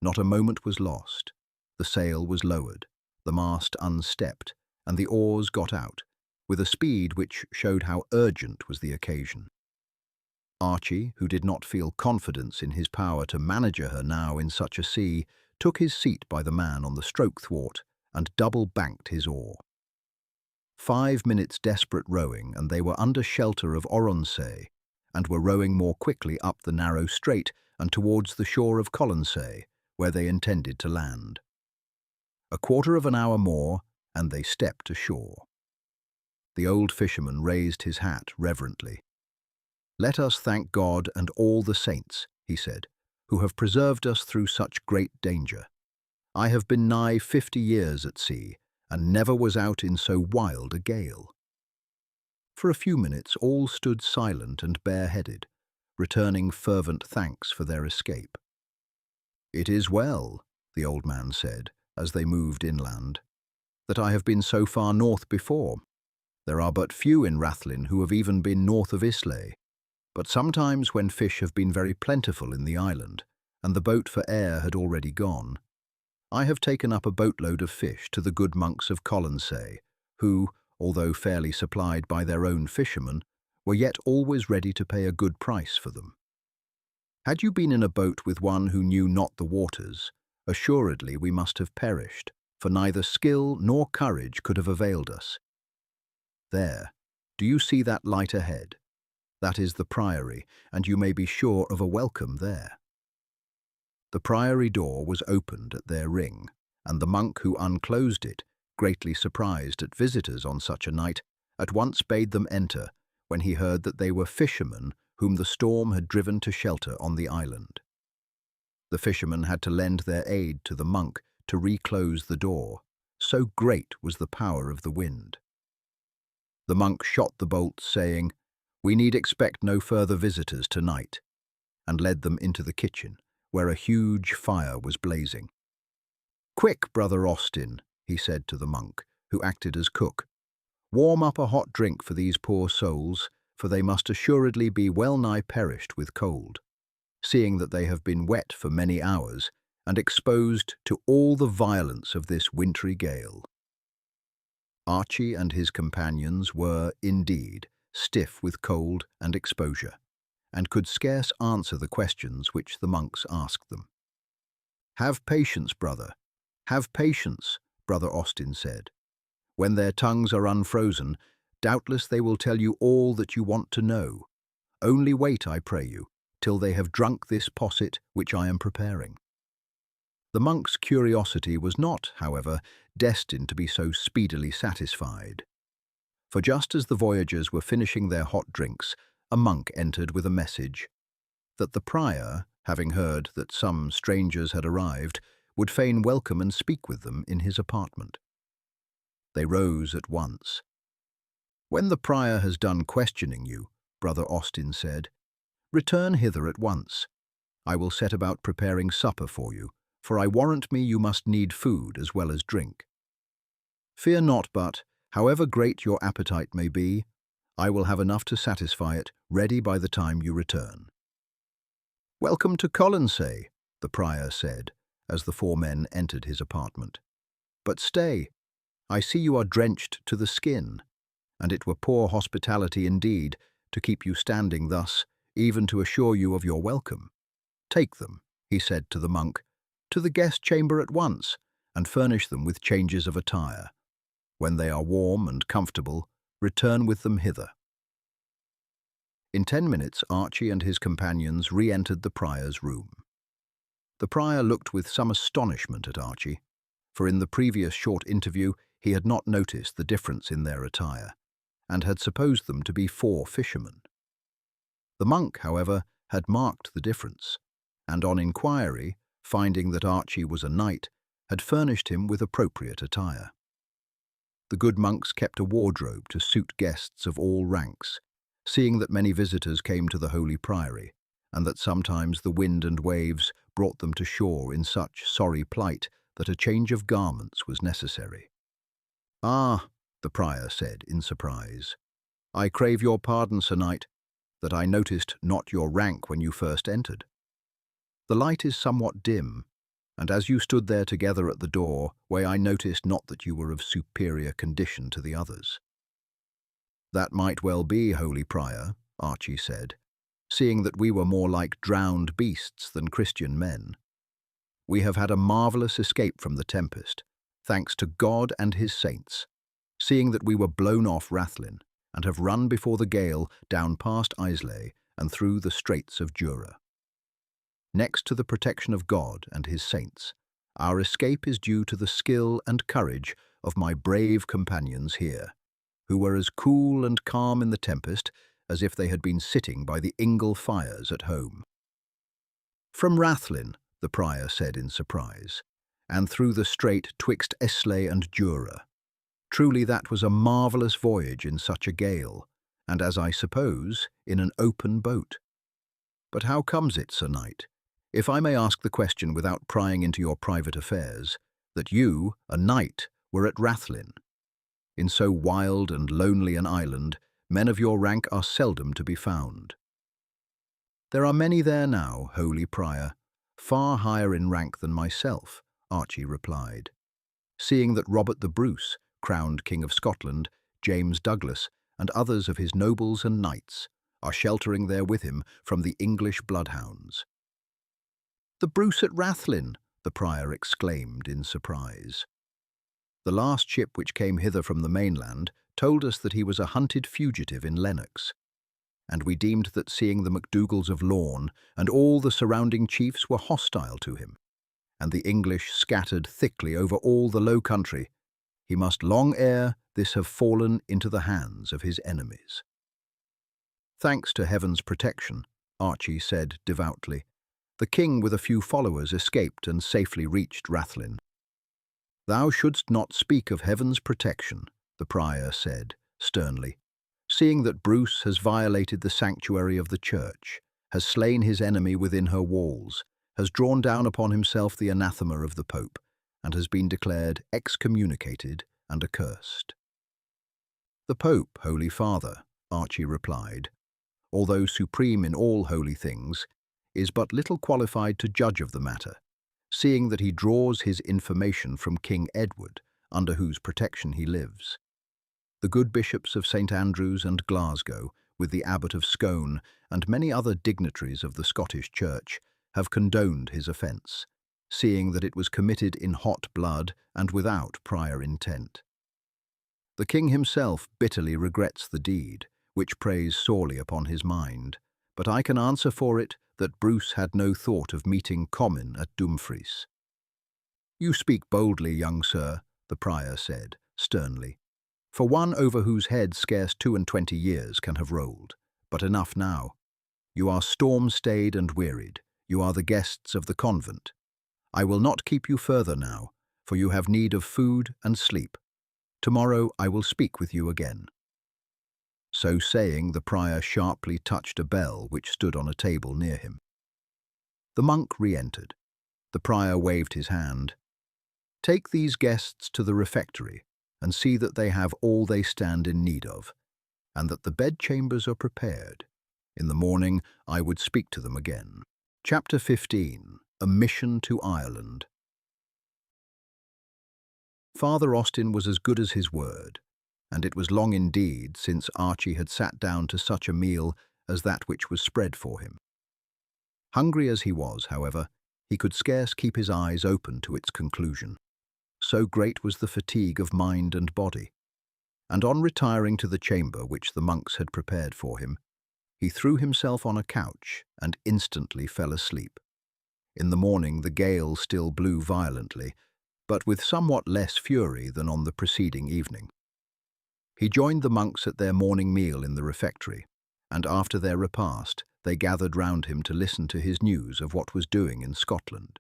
Not a moment was lost. The sail was lowered, the mast unstepped, and the oars got out, with a speed which showed how urgent was the occasion. Archie, who did not feel confidence in his power to manage her now in such a sea, took his seat by the man on the stroke thwart and double-banked his oar. 5 minutes' desperate rowing, and they were under shelter of Oronsay, and were rowing more quickly up the narrow strait and towards the shore of Colonsay, where they intended to land. A quarter of an hour more, and they stepped ashore. The old fisherman raised his hat reverently. "Let us thank God and all the saints," he said, "who have preserved us through such great danger. I have been nigh 50 years at sea, and never was out in so wild a gale." For a few minutes all stood silent and bareheaded, returning fervent thanks for their escape. "It is well," the old man said, as they moved inland, "that I have been so far north before. There are but few in Rathlin who have even been north of Islay, but sometimes when fish have been very plentiful in the island, and the boat for Ayr had already gone, I have taken up a boatload of fish to the good monks of Colonsay, who, although fairly supplied by their own fishermen, were yet always ready to pay a good price for them. Had you been in a boat with one who knew not the waters, assuredly we must have perished, for neither skill nor courage could have availed us. There, do you see that light ahead? That is the priory, and you may be sure of a welcome there." The priory door was opened at their ring, and the monk who unclosed it, greatly surprised at visitors on such a night, at once bade them enter, when he heard that they were fishermen whom the storm had driven to shelter on the island. The fishermen had to lend their aid to the monk to reclose the door, so great was the power of the wind. The monk shot the bolts, saying, "We need expect no further visitors tonight," and led them into the kitchen, where a huge fire was blazing. "Quick, Brother Austin," he said to the monk, who acted as cook. "Warm up a hot drink for these poor souls, for they must assuredly be well nigh perished with cold, seeing that they have been wet for many hours and exposed to all the violence of this wintry gale." Archie and his companions were, indeed, stiff with cold and exposure, and could scarce answer the questions which the monks asked them. "Have patience, brother. Have patience," Brother Austin said. "When their tongues are unfrozen, doubtless they will tell you all that you want to know. Only wait, I pray you, till they have drunk this posset which I am preparing." The monk's curiosity was not, however, destined to be so speedily satisfied. For just as the voyagers were finishing their hot drinks, a monk entered with a message that the prior, having heard that some strangers had arrived, would fain welcome and speak with them in his apartment. They rose at once. "When the prior has done questioning you," Brother Austin said, "return hither at once. I will set about preparing supper for you, for I warrant me you must need food as well as drink. Fear not but, however great your appetite may be, I will have enough to satisfy it, ready by the time you return." "Welcome to Colonsay," the prior said, as the four men entered his apartment. "But stay, I see you are drenched to the skin, and it were poor hospitality indeed to keep you standing thus, even to assure you of your welcome. Take them," he said to the monk, "to the guest chamber at once, and furnish them with changes of attire. When they are warm and comfortable, return with them hither." In 10 minutes, Archie and his companions re-entered the prior's room. The prior looked with some astonishment at Archie, for in the previous short interview he had not noticed the difference in their attire, and had supposed them to be 4 fishermen. The monk, however, had marked the difference, and on inquiry, finding that Archie was a knight, had furnished him with appropriate attire. The good monks kept a wardrobe to suit guests of all ranks, seeing that many visitors came to the holy priory, and that sometimes the wind and waves brought them to shore in such sorry plight that a change of garments was necessary. "Ah," the prior said in surprise, "I crave your pardon, Sir Knight, that I noticed not your rank when you first entered. The light is somewhat dim, and as you stood there together at the doorway, I noticed not that you were of superior condition to the others." "That might well be, holy prior," Archie said, "seeing that we were more like drowned beasts than Christian men. We have had a marvellous escape from the tempest, thanks to God and his saints, seeing that we were blown off Rathlin, and have run before the gale down past Islay and through the Straits of Jura. Next to the protection of God and his saints, our escape is due to the skill and courage of my brave companions here, who were as cool and calm in the tempest as if they had been sitting by the ingle fires at home." "From Rathlin," the prior said in surprise, "and through the strait twixt Islay and Jura. Truly that was a marvellous voyage in such a gale, and as I suppose, in an open boat. But how comes it, Sir Knight, if I may ask the question without prying into your private affairs, that you, a knight, were at Rathlin? In so wild and lonely an island, men of your rank are seldom to be found." "There are many there now, holy prior, far higher in rank than myself," Archie replied, "seeing that Robert the Bruce, crowned King of Scotland, James Douglas, and others of his nobles and knights are sheltering there with him from the English bloodhounds." "The Bruce at Rathlin!" the prior exclaimed in surprise. "The last ship which came hither from the mainland told us that he was a hunted fugitive in Lennox, and we deemed that seeing the MacDougals of Lorne and all the surrounding chiefs were hostile to him, and the English scattered thickly over all the low country, he must long ere this have fallen into the hands of his enemies." "Thanks to heaven's protection," Archie said devoutly, "the king with a few followers escaped and safely reached Rathlin." "Thou shouldst not speak of heaven's protection," the prior said sternly, "seeing that Bruce has violated the sanctuary of the church, has slain his enemy within her walls, has drawn down upon himself the anathema of the Pope, and has been declared excommunicated and accursed." "The Pope, Holy Father," Archie replied, "although supreme in all holy things, is but little qualified to judge of the matter, seeing that he draws his information from King Edward, under whose protection he lives. The good bishops of St. Andrews and Glasgow, with the Abbot of Scone and many other dignitaries of the Scottish Church, have condoned his offence, seeing that it was committed in hot blood and without prior intent. The king himself bitterly regrets the deed, which preys sorely upon his mind, but I can answer for it that Bruce had no thought of meeting Comyn at Dumfries. "You speak boldly, young sir," the prior said, sternly, "for one over whose head scarce 22 years can have rolled. But enough now. You are storm-stayed and wearied. You are the guests of the convent. I will not keep you further now, for you have need of food and sleep. Tomorrow I will speak with you again." So saying, the prior sharply touched a bell which stood on a table near him. The monk re-entered. The prior waved his hand. "Take these guests to the refectory, and see that they have all they stand in need of, and that the bedchambers are prepared. In the morning I would speak to them again." Chapter 15. A Mission to Ireland. Father Austin was as good as his word, and it was long indeed since Archie had sat down to such a meal as that which was spread for him. Hungry as he was, however, he could scarce keep his eyes open to its conclusion. So great was the fatigue of mind and body, and on retiring to the chamber which the monks had prepared for him, he threw himself on a couch and instantly fell asleep. In the morning the gale still blew violently, but with somewhat less fury than on the preceding evening. He joined the monks at their morning meal in the refectory, and after their repast they gathered round him to listen to his news of what was doing in Scotland.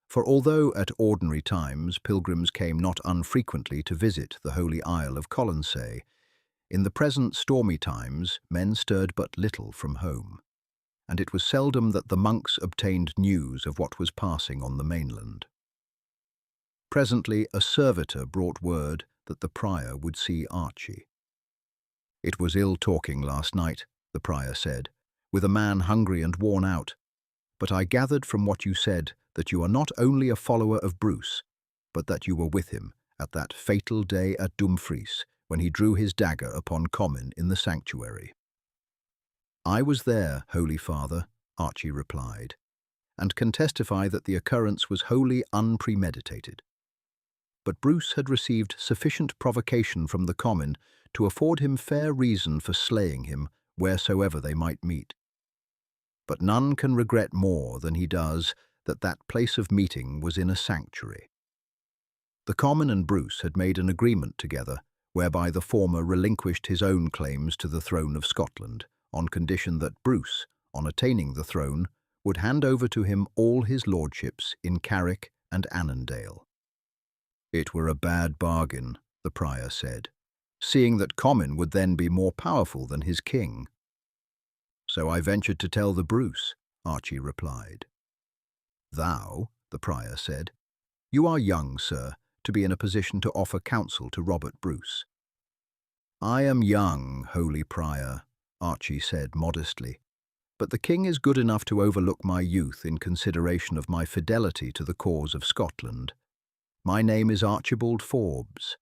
For although at ordinary times pilgrims came not unfrequently to visit the holy isle of Colonsay, in the present stormy times men stirred but little from home, and it was seldom that the monks obtained news of what was passing on the mainland. Presently a servitor brought word that the prior would see Archie. "It was ill talking last night," the prior said, "with a man hungry and worn out, but I gathered from what you said that you are not only a follower of Bruce, but that you were with him at that fatal day at Dumfries, when he drew his dagger upon Comyn in the sanctuary." "I was there, Holy Father," Archie replied, "and can testify that the occurrence was wholly unpremeditated. But Bruce had received sufficient provocation from the Comyn to afford him fair reason for slaying him wheresoever they might meet. But none can regret more than he does that that place of meeting was in a sanctuary. The Comyn and Bruce had made an agreement together whereby the former relinquished his own claims to the throne of Scotland on condition that Bruce, on attaining the throne, would hand over to him all his lordships in Carrick and Annandale. "It were a bad bargain," the prior said, "seeing that Comyn would then be more powerful than his king." "So I ventured to tell the Bruce," Archie replied. "Thou," the prior said, "you are young, sir, to be in a position to offer counsel to Robert Bruce." "I am young, holy prior," Archie said modestly, "but the king is good enough to overlook my youth in consideration of my fidelity to the cause of Scotland. My name is Archibald Forbes."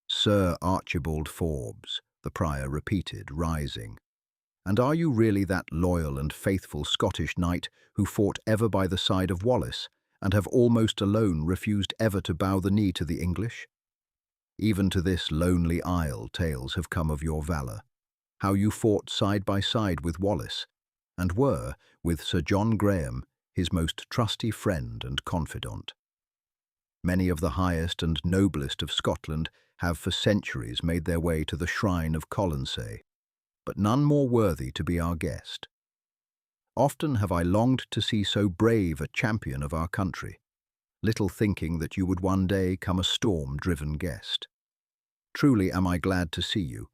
"Sir Archibald Forbes," the prior repeated, rising. "And are you really that loyal and faithful Scottish knight who fought ever by the side of Wallace, and have almost alone refused ever to bow the knee to the English? Even to this lonely isle tales have come of your valour, how you fought side by side with Wallace, and were, with Sir John Graham, his most trusty friend and confidant. Many of the highest and noblest of Scotland have for centuries made their way to the shrine of Colonsay, but none more worthy to be our guest. Often have I longed to see so brave a champion of our country, little thinking that you would one day come a storm-driven guest. Truly am I glad to see you,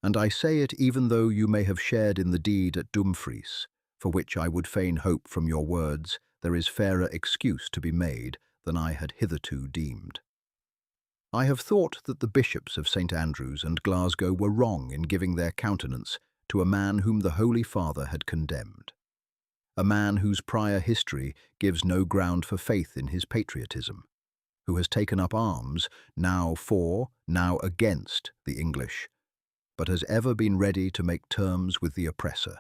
and I say it even though you may have shared in the deed at Dumfries, for which I would fain hope from your words there is fairer excuse to be made than I had hitherto deemed. I have thought that the bishops of St. Andrews and Glasgow were wrong in giving their countenance to a man whom the Holy Father had condemned, a man whose prior history gives no ground for faith in his patriotism, who has taken up arms, now for, now against the English, but has ever been ready to make terms with the oppressor,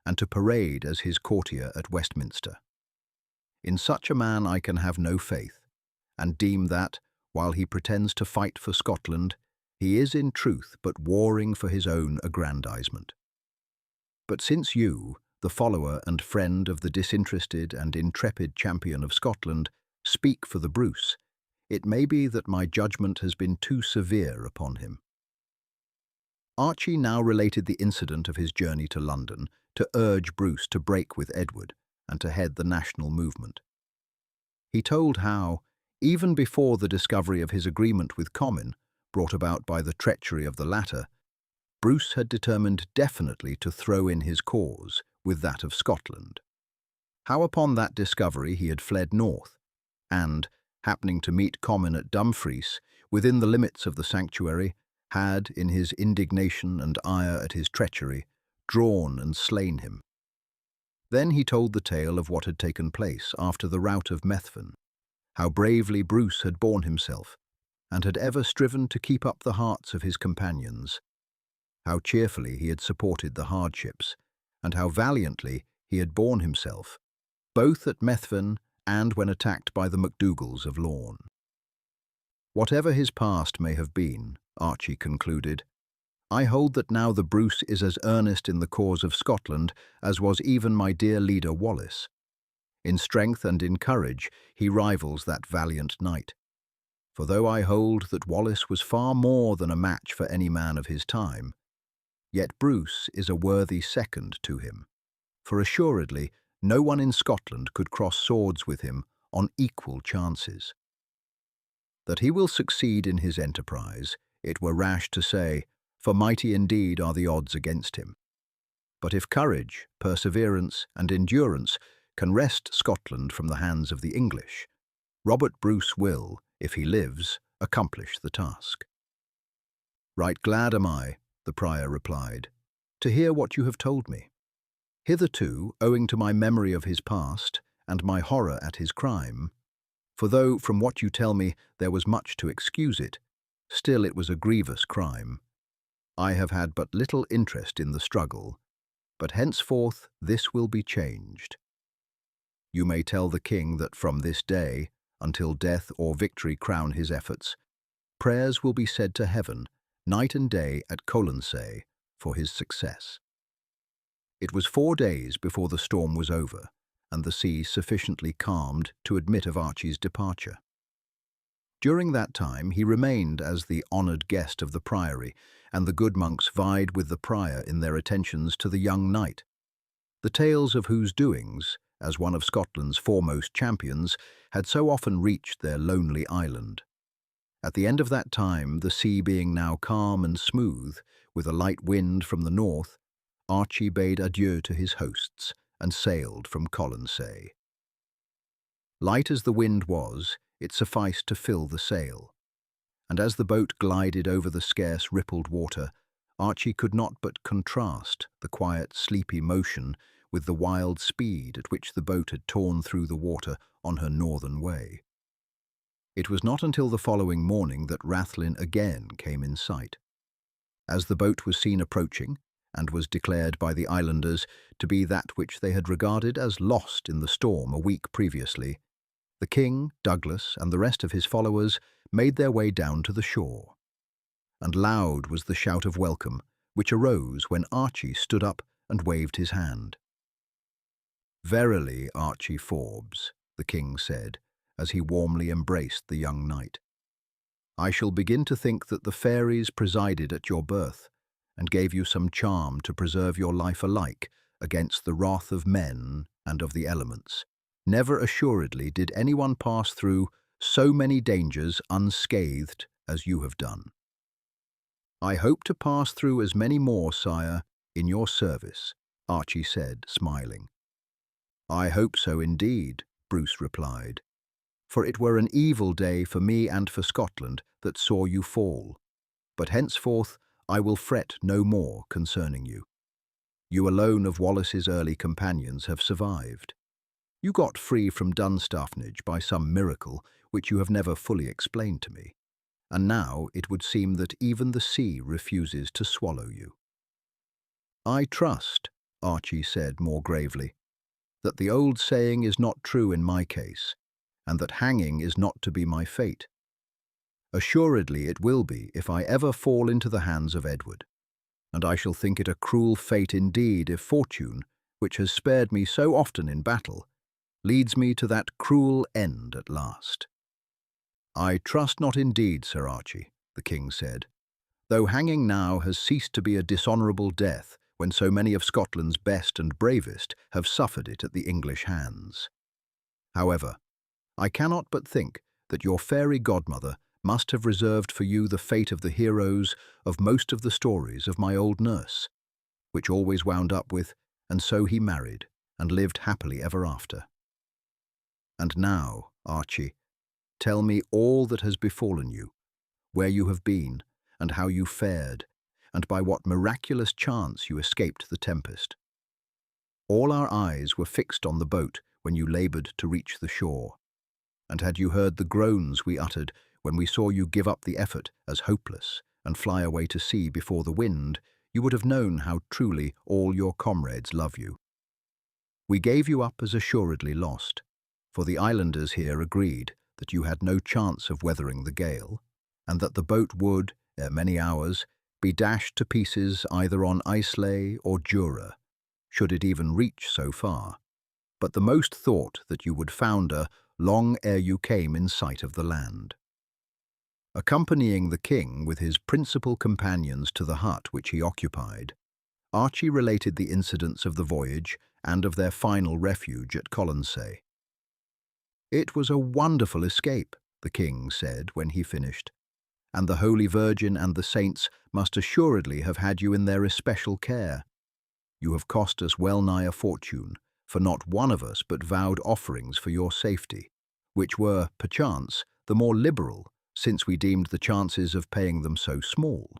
and to parade as his courtier at Westminster. In such a man I can have no faith, and deem that, while he pretends to fight for Scotland, he is in truth but warring for his own aggrandizement. But since you, the follower and friend of the disinterested and intrepid champion of Scotland, speak for the Bruce, it may be that my judgment has been too severe upon him." Archie now related the incident of his journey to London to urge Bruce to break with Edward and to head the national movement. He told how, even before the discovery of his agreement with Comyn, brought about by the treachery of the latter, Bruce had determined definitely to throw in his cause with that of Scotland. How upon that discovery he had fled north, and, happening to meet Comyn at Dumfries, within the limits of the sanctuary, had, in his indignation and ire at his treachery, drawn and slain him. Then he told the tale of what had taken place after the rout of Methven, how bravely Bruce had borne himself, and had ever striven to keep up the hearts of his companions, how cheerfully he had supported the hardships, and how valiantly he had borne himself, both at Methven and when attacked by the MacDougals of Lorne. Whatever his past may have been, Archie concluded, I hold that now the Bruce is as earnest in the cause of Scotland as was even my dear leader Wallace. In strength and in courage he rivals that valiant knight. For though I hold that Wallace was far more than a match for any man of his time, yet Bruce is a worthy second to him, for assuredly no one in Scotland could cross swords with him on equal chances. That he will succeed in his enterprise, it were rash to say, for mighty indeed are the odds against him. But if courage, perseverance, and endurance can wrest Scotland from the hands of the English, Robert Bruce will, if he lives, accomplish the task. Right glad am I, the prior replied, to hear what you have told me. Hitherto, owing to my memory of his past and my horror at his crime, for though from what you tell me there was much to excuse it, still it was a grievous crime. I have had but little interest in the struggle, but henceforth this will be changed. You may tell the king that from this day, until death or victory crown his efforts, prayers will be said to heaven, night and day at Colonsay, for his success. It was 4 days before the storm was over, and the sea sufficiently calmed to admit of Archie's departure. During that time he remained as the honoured guest of the priory, and the good monks vied with the prior in their attentions to the young knight, the tales of whose doings, as one of Scotland's foremost champions, had so often reached their lonely island. At the end of that time, the sea being now calm and smooth, with a light wind from the north, Archie bade adieu to his hosts and sailed from Colonsay. Light as the wind was, it sufficed to fill the sail, and as the boat glided over the scarce rippled water, Archie could not but contrast the quiet, sleepy motion with the wild speed at which the boat had torn through the water on her northern way. It was not until the following morning that Rathlin again came in sight. As the boat was seen approaching, and was declared by the islanders to be that which they had regarded as lost in the storm a week previously, the king, Douglas, and the rest of his followers made their way down to the shore. And loud was the shout of welcome, which arose when Archie stood up and waved his hand. "Verily, Archie Forbes," the king said, as he warmly embraced the young knight, "I shall begin to think that the fairies presided at your birth, and gave you some charm to preserve your life alike against the wrath of men and of the elements. Never assuredly did anyone pass through so many dangers unscathed as you have done. I hope to pass through as many more, sire, in your service," Archie said, smiling. "I hope so indeed," Bruce replied, "for it were an evil day for me and for Scotland that saw you fall. But henceforth I will fret no more concerning you. You alone of Wallace's early companions have survived. You got free from Dunstaffnage by some miracle which you have never fully explained to me, and now it would seem that even the sea refuses to swallow you. I trust, Archie said more gravely, that the old saying is not true in my case, and that hanging is not to be my fate. Assuredly it will be if I ever fall into the hands of Edward, and I shall think it a cruel fate indeed if fortune, which has spared me so often in battle, leads me to that cruel end at last. I trust not indeed, Sir Archie, the king said, though hanging now has ceased to be a dishonourable death when so many of Scotland's best and bravest have suffered it at the English hands. However, I cannot but think that your fairy godmother must have reserved for you the fate of the heroes of most of the stories of my old nurse, which always wound up with, and so he married and lived happily ever after. And now, Archie, tell me all that has befallen you, where you have been, and how you fared, and by what miraculous chance you escaped the tempest. All our eyes were fixed on the boat when you laboured to reach the shore, and had you heard the groans we uttered when we saw you give up the effort as hopeless and fly away to sea before the wind, you would have known how truly all your comrades love you. We gave you up as assuredly lost, for the islanders here agreed that you had no chance of weathering the gale, and that the boat would, ere many hours, be dashed to pieces either on Islay or Jura, should it even reach so far. But the most thought that you would founder long ere you came in sight of the land. Accompanying the king with his principal companions to the hut which he occupied, Archie related the incidents of the voyage and of their final refuge at Colonsay. It was a wonderful escape, the king said when he finished, and the Holy Virgin and the saints must assuredly have had you in their especial care. You have cost us well nigh a fortune, for not one of us but vowed offerings for your safety, which were, perchance, the more liberal, since we deemed the chances of paying them so small.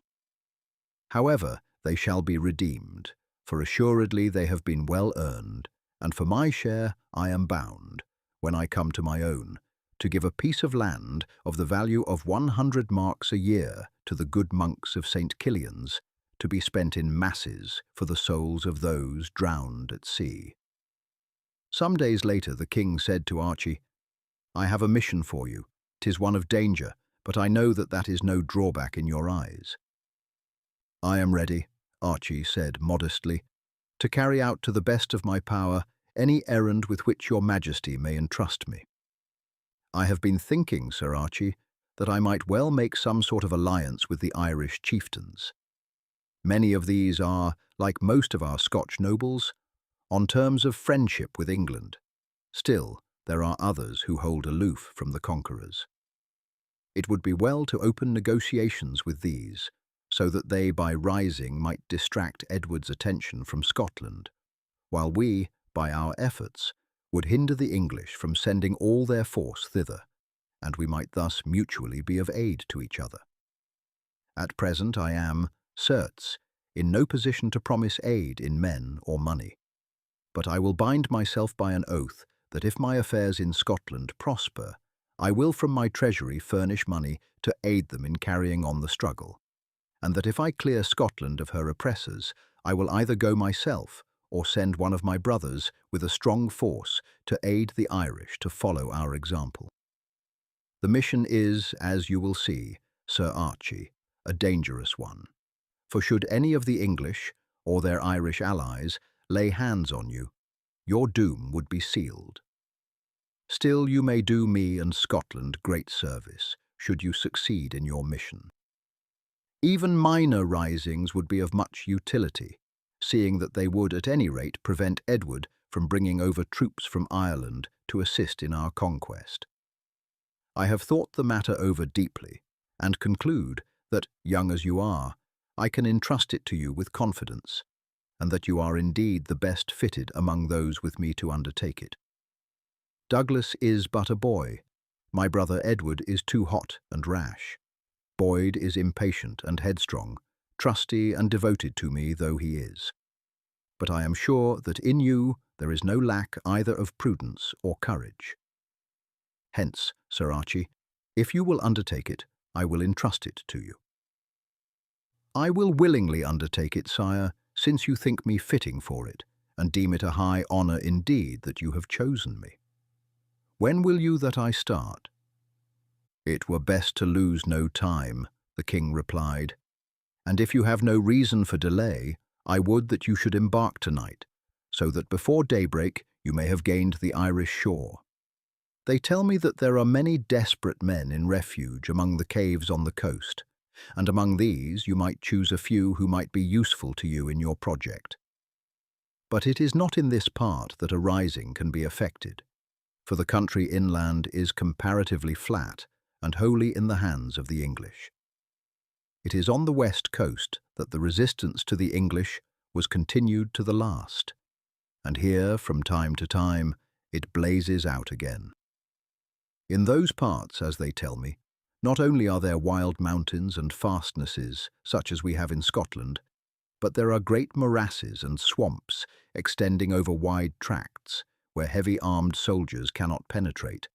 However, they shall be redeemed, for assuredly they have been well earned, and for my share I am bound, when I come to my own, to give a piece of land of the value of 100 marks a year to the good monks of St. Kilian's, to be spent in masses for the souls of those drowned at sea. Some days later the king said to Archie, I have a mission for you. 'Tis one of danger, but I know that that is no drawback in your eyes. I am ready, Archie said modestly, to carry out to the best of my power any errand with which your majesty may entrust me. I have been thinking, Sir Archie, that I might well make some sort of alliance with the Irish chieftains. Many of these are, like most of our Scotch nobles, on terms of friendship with England. Still, there are others who hold aloof from the conquerors. It would be well to open negotiations with these, so that they by rising might distract Edward's attention from Scotland, while we, by our efforts, would hinder the English from sending all their force thither, and we might thus mutually be of aid to each other. At present I am, certes, in no position to promise aid in men or money, but I will bind myself by an oath that if my affairs in Scotland prosper, I will from my treasury furnish money to aid them in carrying on the struggle, and that if I clear Scotland of her oppressors, I will either go myself or send one of my brothers with a strong force to aid the Irish to follow our example. The mission is, as you will see, Sir Archie, a dangerous one, for should any of the English, or their Irish allies, lay hands on you, your doom would be sealed. Still you may do me and Scotland great service, should you succeed in your mission. Even minor risings would be of much utility, seeing that they would at any rate prevent Edward from bringing over troops from Ireland to assist in our conquest. I have thought the matter over deeply, and conclude that, young as you are, I can entrust it to you with confidence, and that you are indeed the best fitted among those with me to undertake it. Douglas is but a boy. My brother Edward is too hot and rash. Boyd is impatient and headstrong, trusty and devoted to me though he is. But I am sure that in you there is no lack either of prudence or courage. Hence, Sir Archie, if you will undertake it, I will entrust it to you." "I will willingly undertake it, sire, since you think me fitting for it, and deem it a high honour indeed that you have chosen me." "When will you that I start?" "It were best to lose no time," the king replied, "and if you have no reason for delay, I would that you should embark tonight, so that before daybreak you may have gained the Irish shore. They tell me that there are many desperate men in refuge among the caves on the coast, and among these you might choose a few who might be useful to you in your project. But it is not in this part that a rising can be effected, for the country inland is comparatively flat and wholly in the hands of the English. It is on the west coast that the resistance to the English was continued to the last, and here, from time to time, it blazes out again. In those parts, as they tell me, not only are there wild mountains and fastnesses, such as we have in Scotland, but there are great morasses and swamps extending over wide tracts, where heavy armed soldiers cannot penetrate,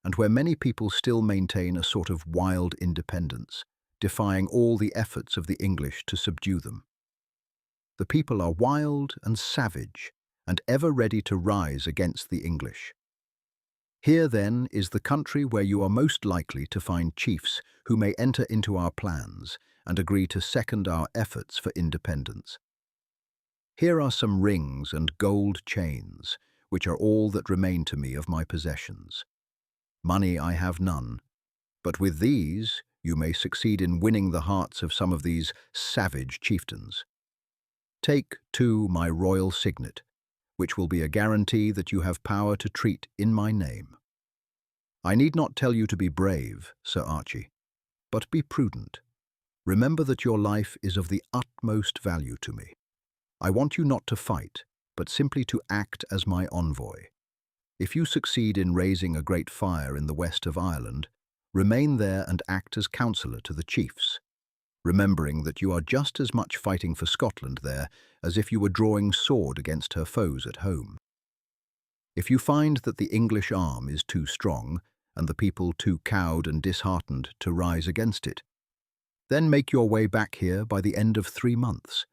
and where many people still maintain a sort of wild independence, defying all the efforts of the English to subdue them. The people are wild and savage, and ever ready to rise against the English. Here, then, is the country where you are most likely to find chiefs who may enter into our plans and agree to second our efforts for independence. Here are some rings and gold chains, which are all that remain to me of my possessions. Money I have none, but with these you may succeed in winning the hearts of some of these savage chieftains. Take, too, my royal signet, which will be a guarantee that you have power to treat in my name. I need not tell you to be brave, Sir Archie, but be prudent. Remember that your life is of the utmost value to me. I want you not to fight, but simply to act as my envoy. If you succeed in raising a great fire in the west of Ireland, remain there and act as counsellor to the chiefs, remembering that you are just as much fighting for Scotland there as if you were drawing sword against her foes at home. If you find that the English arm is too strong and the people too cowed and disheartened to rise against it, then make your way back here by the end of 3 months,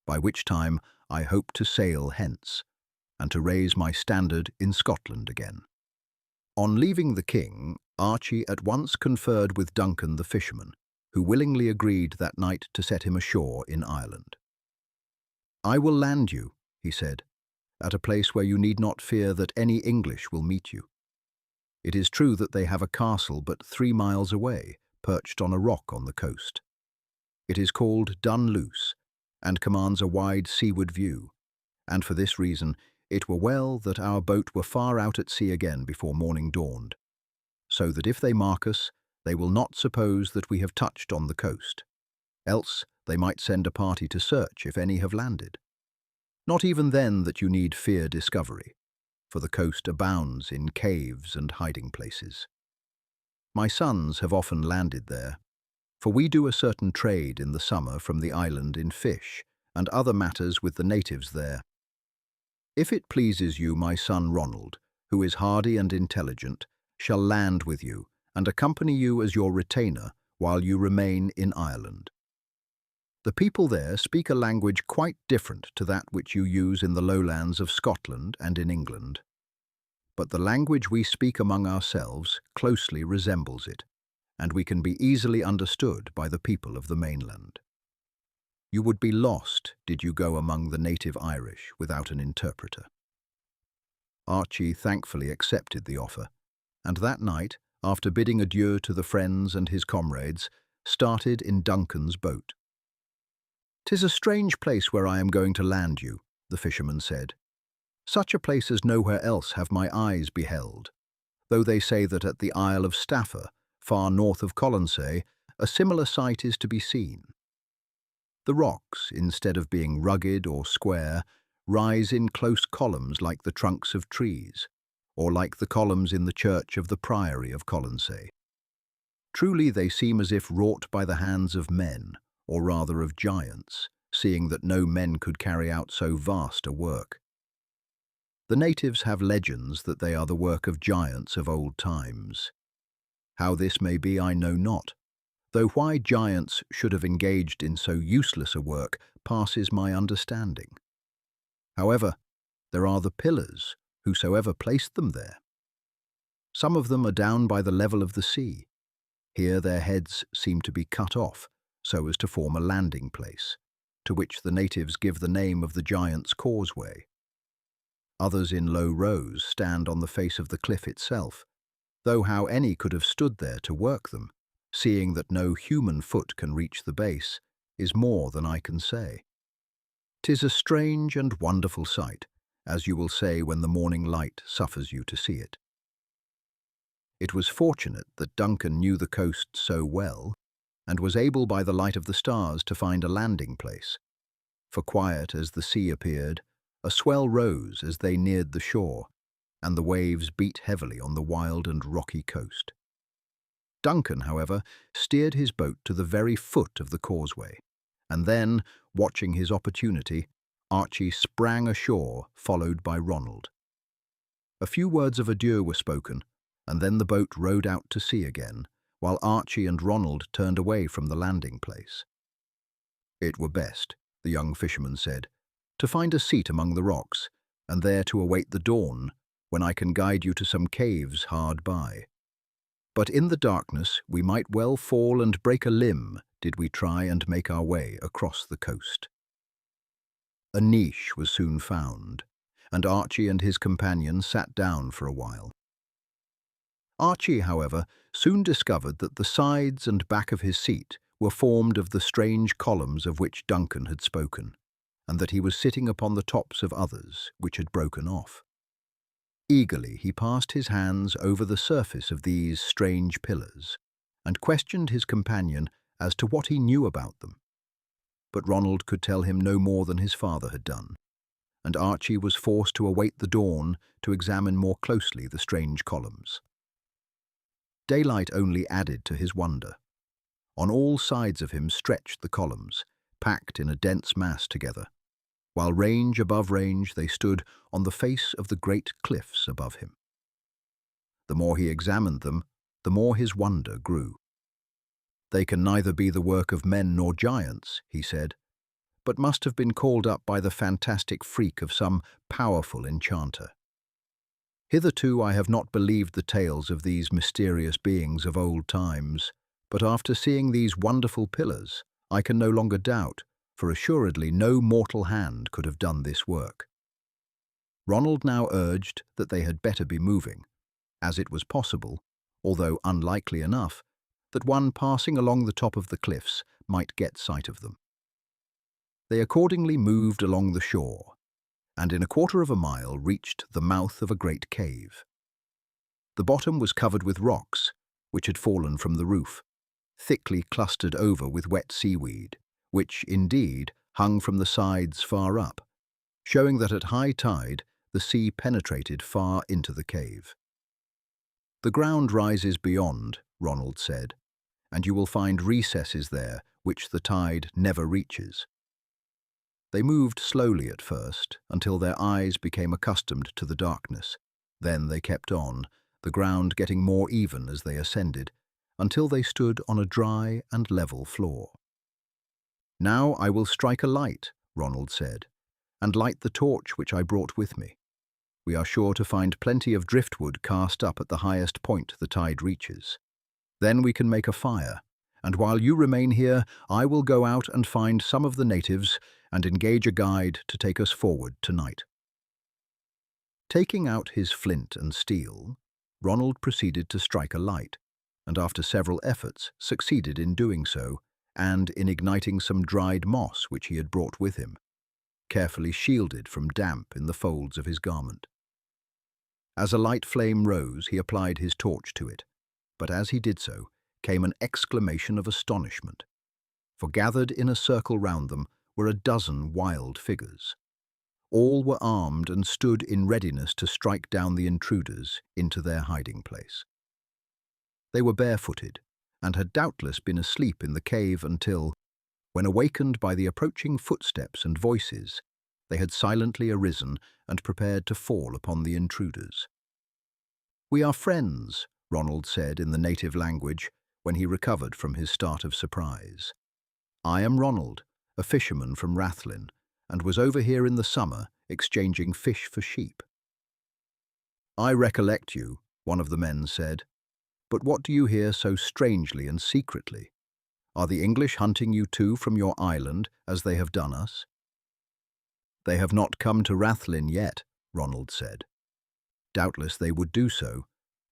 by which time I hope to sail hence, and to raise my standard in Scotland again." On leaving the king, Archie at once conferred with Duncan the fisherman, who willingly agreed that night to set him ashore in Ireland. "I will land you," he said, "at a place where you need not fear that any English will meet you. It is true that they have a castle but 3 miles away, perched on a rock on the coast. It is called Dunluce, and commands a wide seaward view, and for this reason it were well that our boat were far out at sea again before morning dawned, so that if they mark us, they will not suppose that we have touched on the coast. Else they might send a party to search if any have landed. Not even then that you need fear discovery, for the coast abounds in caves and hiding places. My sons have often landed there, for we do a certain trade in the summer from the island in fish and other matters with the natives there. If it pleases you, my son Ronald, who is hardy and intelligent, shall land with you and accompany you as your retainer while you remain in Ireland. The people there speak a language quite different to that which you use in the lowlands of Scotland and in England, but the language we speak among ourselves closely resembles it, and we can be easily understood by the people of the mainland. You would be lost did you go among the native Irish without an interpreter." Archie thankfully accepted the offer, and that night, after bidding adieu to the friends and his comrades, started in Duncan's boat. "'Tis a strange place where I am going to land you," the fisherman said. "Such a place as nowhere else have my eyes beheld, though they say that at the Isle of Staffa, far north of Colonsay, a similar sight is to be seen. The rocks, instead of being rugged or square, rise in close columns like the trunks of trees, or like the columns in the church of the Priory of Colonsay. Truly they seem as if wrought by the hands of men, or rather of giants, seeing that no men could carry out so vast a work. The natives have legends that they are the work of giants of old times. How this may be I know not, though why giants should have engaged in so useless a work passes my understanding. However, there are the pillars, whosoever placed them there. Some of them are down by the level of the sea. Here their heads seem to be cut off, so as to form a landing place, to which the natives give the name of the Giant's Causeway. Others in low rows stand on the face of the cliff itself, though how any could have stood there to work them, seeing that no human foot can reach the base, is more than I can say. 'Tis a strange and wonderful sight, as you will say when the morning light suffers you to see it. It was fortunate that Duncan knew the coast so well, and was able by the light of the stars to find a landing place. For quiet as the sea appeared, a swell rose as they neared the shore, and the waves beat heavily on the wild and rocky coast. Duncan, however, steered his boat to the very foot of the causeway, and then, watching his opportunity, Archie sprang ashore, followed by Ronald. A few words of adieu were spoken, and then the boat rowed out to sea again, while Archie and Ronald turned away from the landing place. "It were best," the young fisherman said, "to find a seat among the rocks, and there to await the dawn, when I can guide you to some caves hard by. But in the darkness we might well fall and break a limb did we try and make our way across the coast." A niche was soon found, and Archie and his companion sat down for a while. Archie, however, soon discovered that the sides and back of his seat were formed of the strange columns of which Duncan had spoken, and that he was sitting upon the tops of others which had broken off. Eagerly he passed his hands over the surface of these strange pillars, and questioned his companion as to what he knew about them. But Ronald could tell him no more than his father had done, and Archie was forced to await the dawn to examine more closely the strange columns. Daylight only added to his wonder. On all sides of him stretched the columns, packed in a dense mass together, while range above range they stood on the face of the great cliffs above him. The more he examined them, the more his wonder grew. "They can neither be the work of men nor giants," he said, "but must have been called up by the fantastic freak of some powerful enchanter. Hitherto I have not believed the tales of these mysterious beings of old times, but after seeing these wonderful pillars, I can no longer doubt, for assuredly no mortal hand could have done this work." Ronald now urged that they had better be moving, as it was possible, although unlikely enough, that one passing along the top of the cliffs might get sight of them. They accordingly moved along the shore, and in a quarter of a mile reached the mouth of a great cave. The bottom was covered with rocks, which had fallen from the roof, thickly clustered over with wet seaweed, which, indeed, hung from the sides far up, showing that at high tide the sea penetrated far into the cave. "The ground rises beyond," Ronald said, "and you will find recesses there which the tide never reaches." They moved slowly at first, until their eyes became accustomed to the darkness. Then they kept on, the ground getting more even as they ascended, until they stood on a dry and level floor. "Now I will strike a light," Ronald said, "and light the torch which I brought with me. We are sure to find plenty of driftwood cast up at the highest point the tide reaches. Then we can make a fire, and while you remain here, I will go out and find some of the natives and engage a guide to take us forward tonight." Taking out his flint and steel, Ronald proceeded to strike a light, and after several efforts succeeded in doing so, and in igniting some dried moss which he had brought with him, carefully shielded from damp in the folds of his garment. As a light flame rose, he applied his torch to it, but as he did so, came an exclamation of astonishment, for gathered in a circle round them were a dozen wild figures. All were armed and stood in readiness to strike down the intruders into their hiding place. They were barefooted, and had doubtless been asleep in the cave until, when awakened by the approaching footsteps and voices, they had silently arisen and prepared to fall upon the intruders. "We are friends," Ronald said in the native language, when he recovered from his start of surprise. "I am Ronald, a fisherman from Rathlin, and was over here in the summer exchanging fish for sheep." "I recollect you," one of the men said. "But what do you here so strangely and secretly? Are the English hunting you too from your island, as they have done us?" "They have not come to Rathlin yet," Ronald said. "Doubtless they would do so,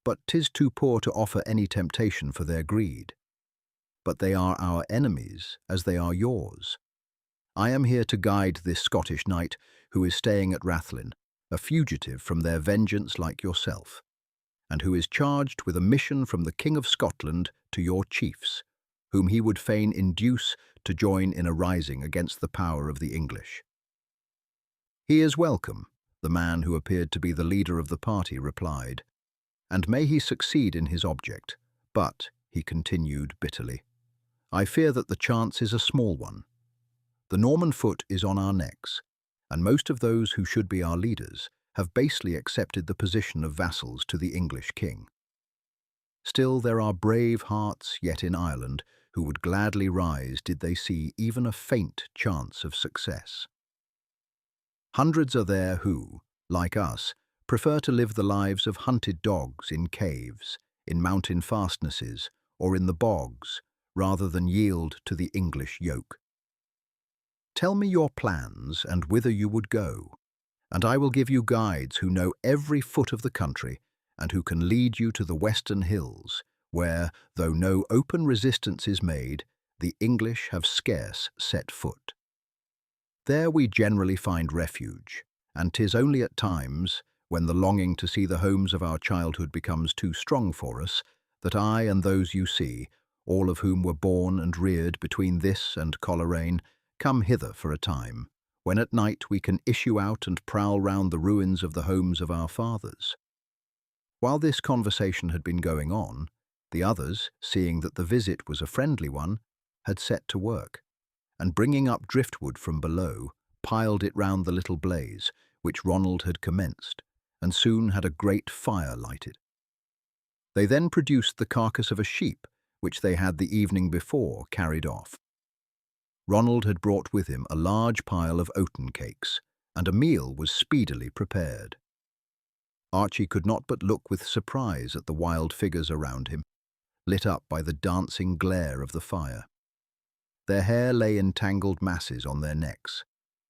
but 'tis too poor to offer any temptation for their greed. But they are our enemies, as they are yours. I am here to guide this Scottish knight who is staying at Rathlin, a fugitive from their vengeance like yourself, and who is charged with a mission from the King of Scotland to your chiefs, whom he would fain induce to join in a rising against the power of the English." "He is welcome," the man who appeared to be the leader of the party replied, "and may he succeed in his object. But," he continued bitterly, "I fear that the chance is a small one. The Norman foot is on our necks, and most of those who should be our leaders have basely accepted the position of vassals to the English king. Still, there are brave hearts yet in Ireland who would gladly rise did they see even a faint chance of success. Hundreds are there who, like us, prefer to live the lives of hunted dogs in caves, in mountain fastnesses, or in the bogs, rather than yield to the English yoke. Tell me your plans and whither you would go, and I will give you guides who know every foot of the country and who can lead you to the western hills, where, though no open resistance is made, the English have scarce set foot. There we generally find refuge, and 'tis only at times, when the longing to see the homes of our childhood becomes too strong for us, that I and those you see, all of whom were born and reared between this and Coleraine, come hither for a time, when at night we can issue out and prowl round the ruins of the homes of our fathers." While this conversation had been going on, the others, seeing that the visit was a friendly one, had set to work, and bringing up driftwood from below, piled it round the little blaze, which Ronald had commenced, and soon had a great fire lighted. They then produced the carcass of a sheep, which they had the evening before carried off. Ronald had brought with him a large pile of oaten cakes, and a meal was speedily prepared. Archie could not but look with surprise at the wild figures around him, lit up by the dancing glare of the fire. Their hair lay in tangled masses on their necks.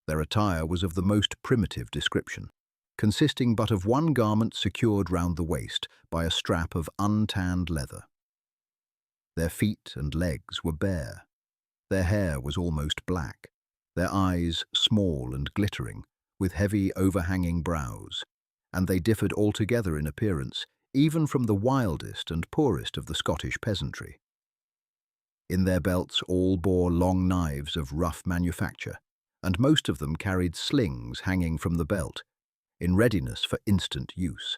Their attire was of the most primitive description, consisting but of one garment secured round the waist by a strap of untanned leather. Their feet and legs were bare. Their hair was almost black, their eyes small and glittering, with heavy overhanging brows, and they differed altogether in appearance, even from the wildest and poorest of the Scottish peasantry. In their belts all bore long knives of rough manufacture, and most of them carried slings hanging from the belt, in readiness for instant use.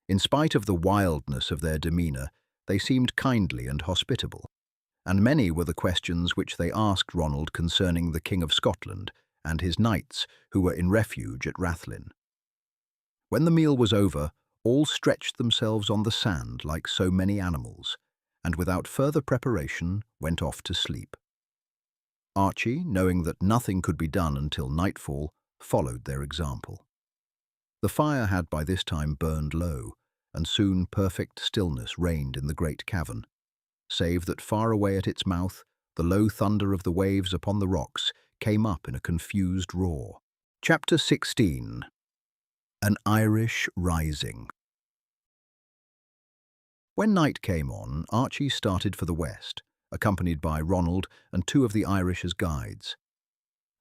In spite of the wildness of their demeanour, they seemed kindly and hospitable, and many were the questions which they asked Ronald concerning the King of Scotland and his knights who were in refuge at Rathlin. When the meal was over, all stretched themselves on the sand like so many animals, and without further preparation went off to sleep. Archie, knowing that nothing could be done until nightfall, followed their example. The fire had by this time burned low, and soon perfect stillness reigned in the great cavern, save that far away at its mouth, the low thunder of the waves upon the rocks came up in a confused roar. Chapter 16. An Irish Rising. When night came on, Archie started for the west, accompanied by Ronald and two of the Irish as guides.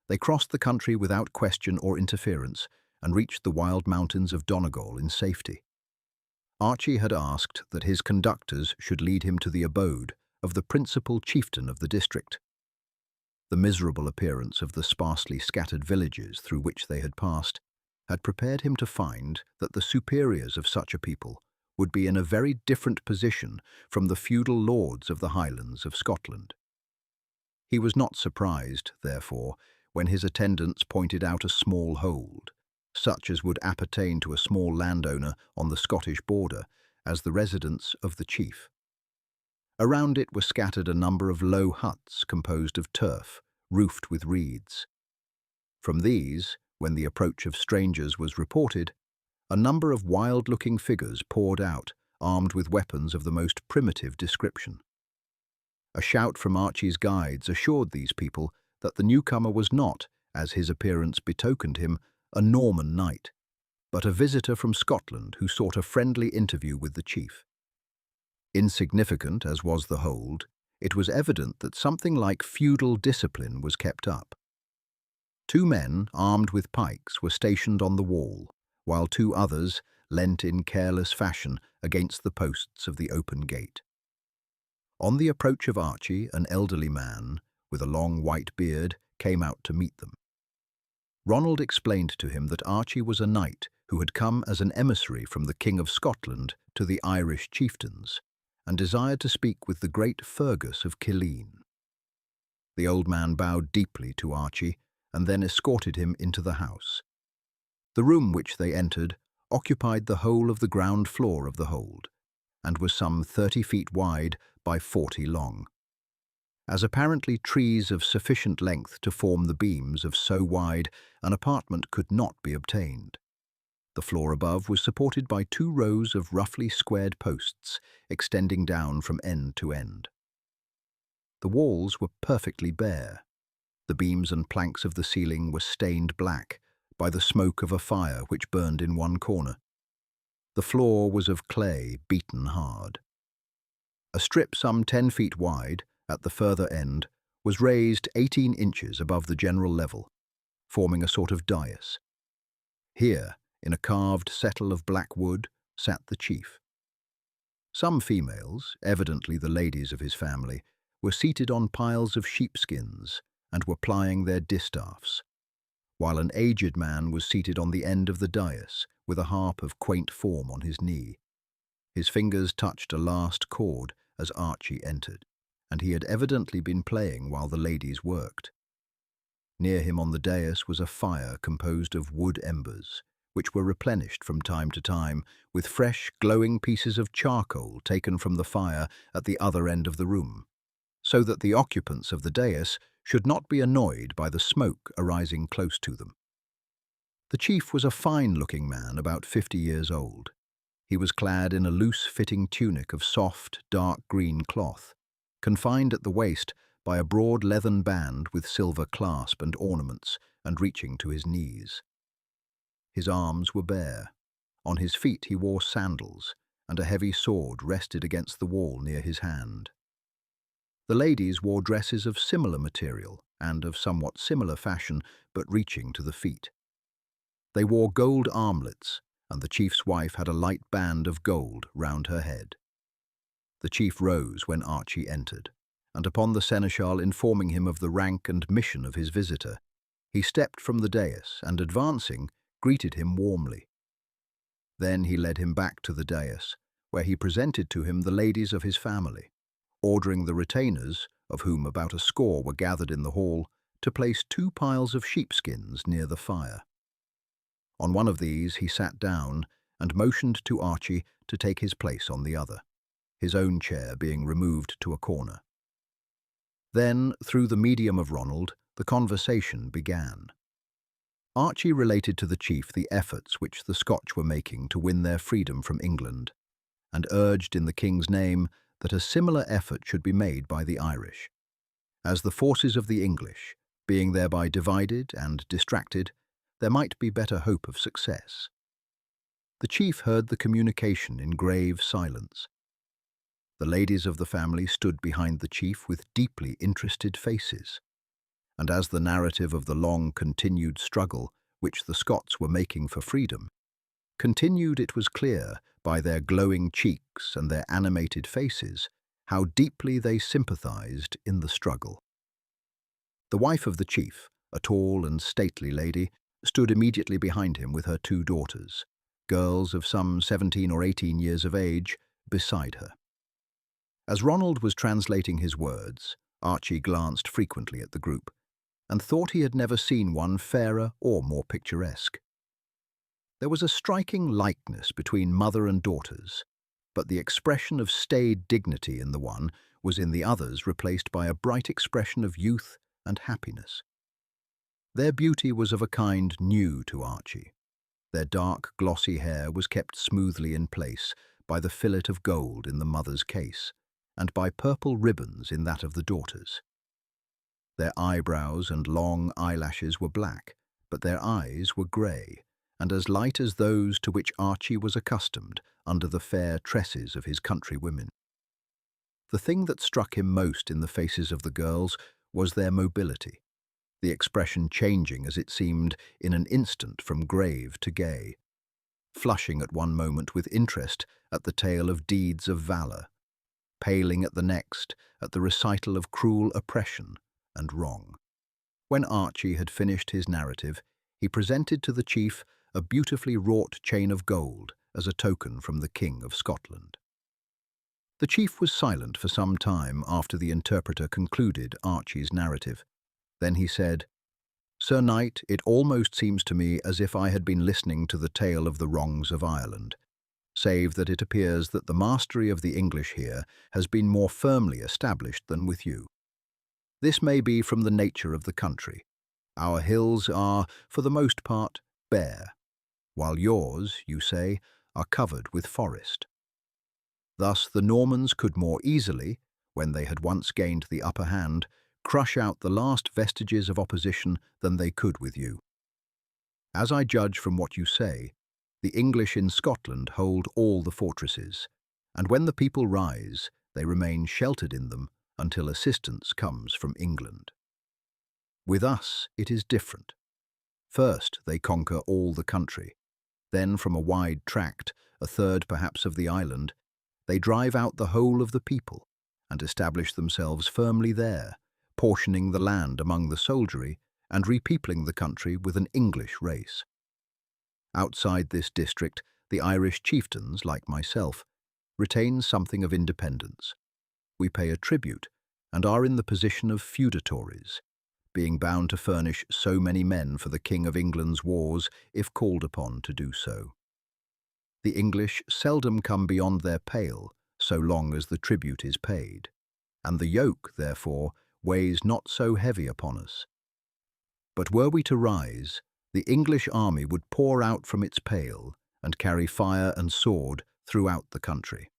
They crossed the country without question or interference and reached the wild mountains of Donegal in safety. Archie had asked that his conductors should lead him to the abode of the principal chieftain of the district. The miserable appearance of the sparsely scattered villages through which they had passed had prepared him to find that the superiors of such a people would be in a very different position from the feudal lords of the Highlands of Scotland. He was not surprised, therefore, when his attendants pointed out a small hold, such as would appertain to a small landowner on the Scottish border, as the residence of the chief. Around it were scattered a number of low huts composed of turf, roofed with reeds. From these, when the approach of strangers was reported, a number of wild-looking figures poured out, armed with weapons of the most primitive description. A shout from Archie's guides assured these people that the newcomer was not, as his appearance betokened him, a Norman knight, but a visitor from Scotland who sought a friendly interview with the chief. Insignificant as was the hold, it was evident that something like feudal discipline was kept up. 2 men, armed with pikes, were stationed on the wall, while 2 others leant in careless fashion against the posts of the open gate. On the approach of Archie, an elderly man, with a long white beard, came out to meet them. Ronald explained to him that Archie was a knight who had come as an emissary from the King of Scotland to the Irish chieftains, and desired to speak with the great Fergus of Killeen. The old man bowed deeply to Archie, and then escorted him into the house. The room which they entered occupied the whole of the ground floor of the hold, and was some 30 feet wide by 40 long. As apparently trees of sufficient length to form the beams of so wide an apartment could not be obtained. The floor above was supported by 2 rows of roughly squared posts extending down from end to end. The walls were perfectly bare. The beams and planks of the ceiling were stained black by the smoke of a fire which burned in one corner. The floor was of clay beaten hard. A strip some 10 feet wide, at the further end, was raised 18 inches above the general level, forming a sort of dais. Here, in a carved settle of black wood, sat the chief. Some females, evidently the ladies of his family, were seated on piles of sheepskins and were plying their distaffs, while an aged man was seated on the end of the dais with a harp of quaint form on his knee. His fingers touched a last chord as Archie entered, and he had evidently been playing while the ladies worked. Near him on the dais was a fire composed of wood embers, which were replenished from time to time with fresh, glowing pieces of charcoal taken from the fire at the other end of the room, so that the occupants of the dais should not be annoyed by the smoke arising close to them. The chief was a fine-looking man about 50 years old. He was clad in a loose-fitting tunic of soft, dark green cloth, confined at the waist by a broad leathern band with silver clasp and ornaments, and reaching to his knees. His arms were bare. On his feet he wore sandals, and a heavy sword rested against the wall near his hand. The ladies wore dresses of similar material and of somewhat similar fashion, but reaching to the feet. They wore gold armlets, and the chief's wife had a light band of gold round her head. The chief rose when Archie entered, and upon the seneschal informing him of the rank and mission of his visitor, he stepped from the dais and, advancing, greeted him warmly. Then he led him back to the dais, where he presented to him the ladies of his family, ordering the retainers, of whom about a score were gathered in the hall, to place 2 piles of sheepskins near the fire. On one of these he sat down and motioned to Archie to take his place on the other, his own chair being removed to a corner. Then, through the medium of Ronald, the conversation began. Archie related to the chief the efforts which the Scotch were making to win their freedom from England, and urged in the king's name that a similar effort should be made by the Irish. As the forces of the English, being thereby divided and distracted, there might be better hope of success. The chief heard the communication in grave silence. The ladies of the family stood behind the chief with deeply interested faces, and as the narrative of the long-continued struggle which the Scots were making for freedom continued, it was clear, by their glowing cheeks and their animated faces, how deeply they sympathized in the struggle. The wife of the chief, a tall and stately lady, stood immediately behind him with her 2 daughters, girls of some 17 or 18 years of age, beside her. As Ronald was translating his words, Archie glanced frequently at the group, and thought he had never seen one fairer or more picturesque. There was a striking likeness between mother and daughters, but the expression of staid dignity in the one was in the others replaced by a bright expression of youth and happiness. Their beauty was of a kind new to Archie. Their dark, glossy hair was kept smoothly in place by the fillet of gold in the mother's case, and by purple ribbons in that of the daughters. Their eyebrows and long eyelashes were black, but their eyes were grey, and as light as those to which Archie was accustomed under the fair tresses of his countrywomen. The thing that struck him most in the faces of the girls was their mobility, the expression changing as it seemed in an instant from grave to gay, flushing at one moment with interest at the tale of deeds of valour, paling at the next at the recital of cruel oppression and wrong. When Archie had finished his narrative, he presented to the chief a beautifully wrought chain of gold as a token from the King of Scotland. The chief was silent for some time after the interpreter concluded Archie's narrative. Then he said, "Sir Knight, it almost seems to me as if I had been listening to the tale of the wrongs of Ireland, save that it appears that the mastery of the English here has been more firmly established than with you. This may be from the nature of the country. Our hills are, for the most part, bare, while yours, you say, are covered with forest. Thus the Normans could more easily, when they had once gained the upper hand, crush out the last vestiges of opposition than they could with you. As I judge from what you say, the English in Scotland hold all the fortresses, and when the people rise, they remain sheltered in them until assistance comes from England. With us it is different. First they conquer all the country, then from a wide tract, a third perhaps of the island, they drive out the whole of the people and establish themselves firmly there, portioning the land among the soldiery and repeopling the country with an English race. Outside this district, the Irish chieftains, like myself, retain something of independence. We pay a tribute and are in the position of feudatories, being bound to furnish so many men for the King of England's wars if called upon to do so. The English seldom come beyond their pale so long as the tribute is paid, and the yoke, therefore, weighs not so heavy upon us. But were we to rise, the English army would pour out from its pale and carry fire and sword throughout the country.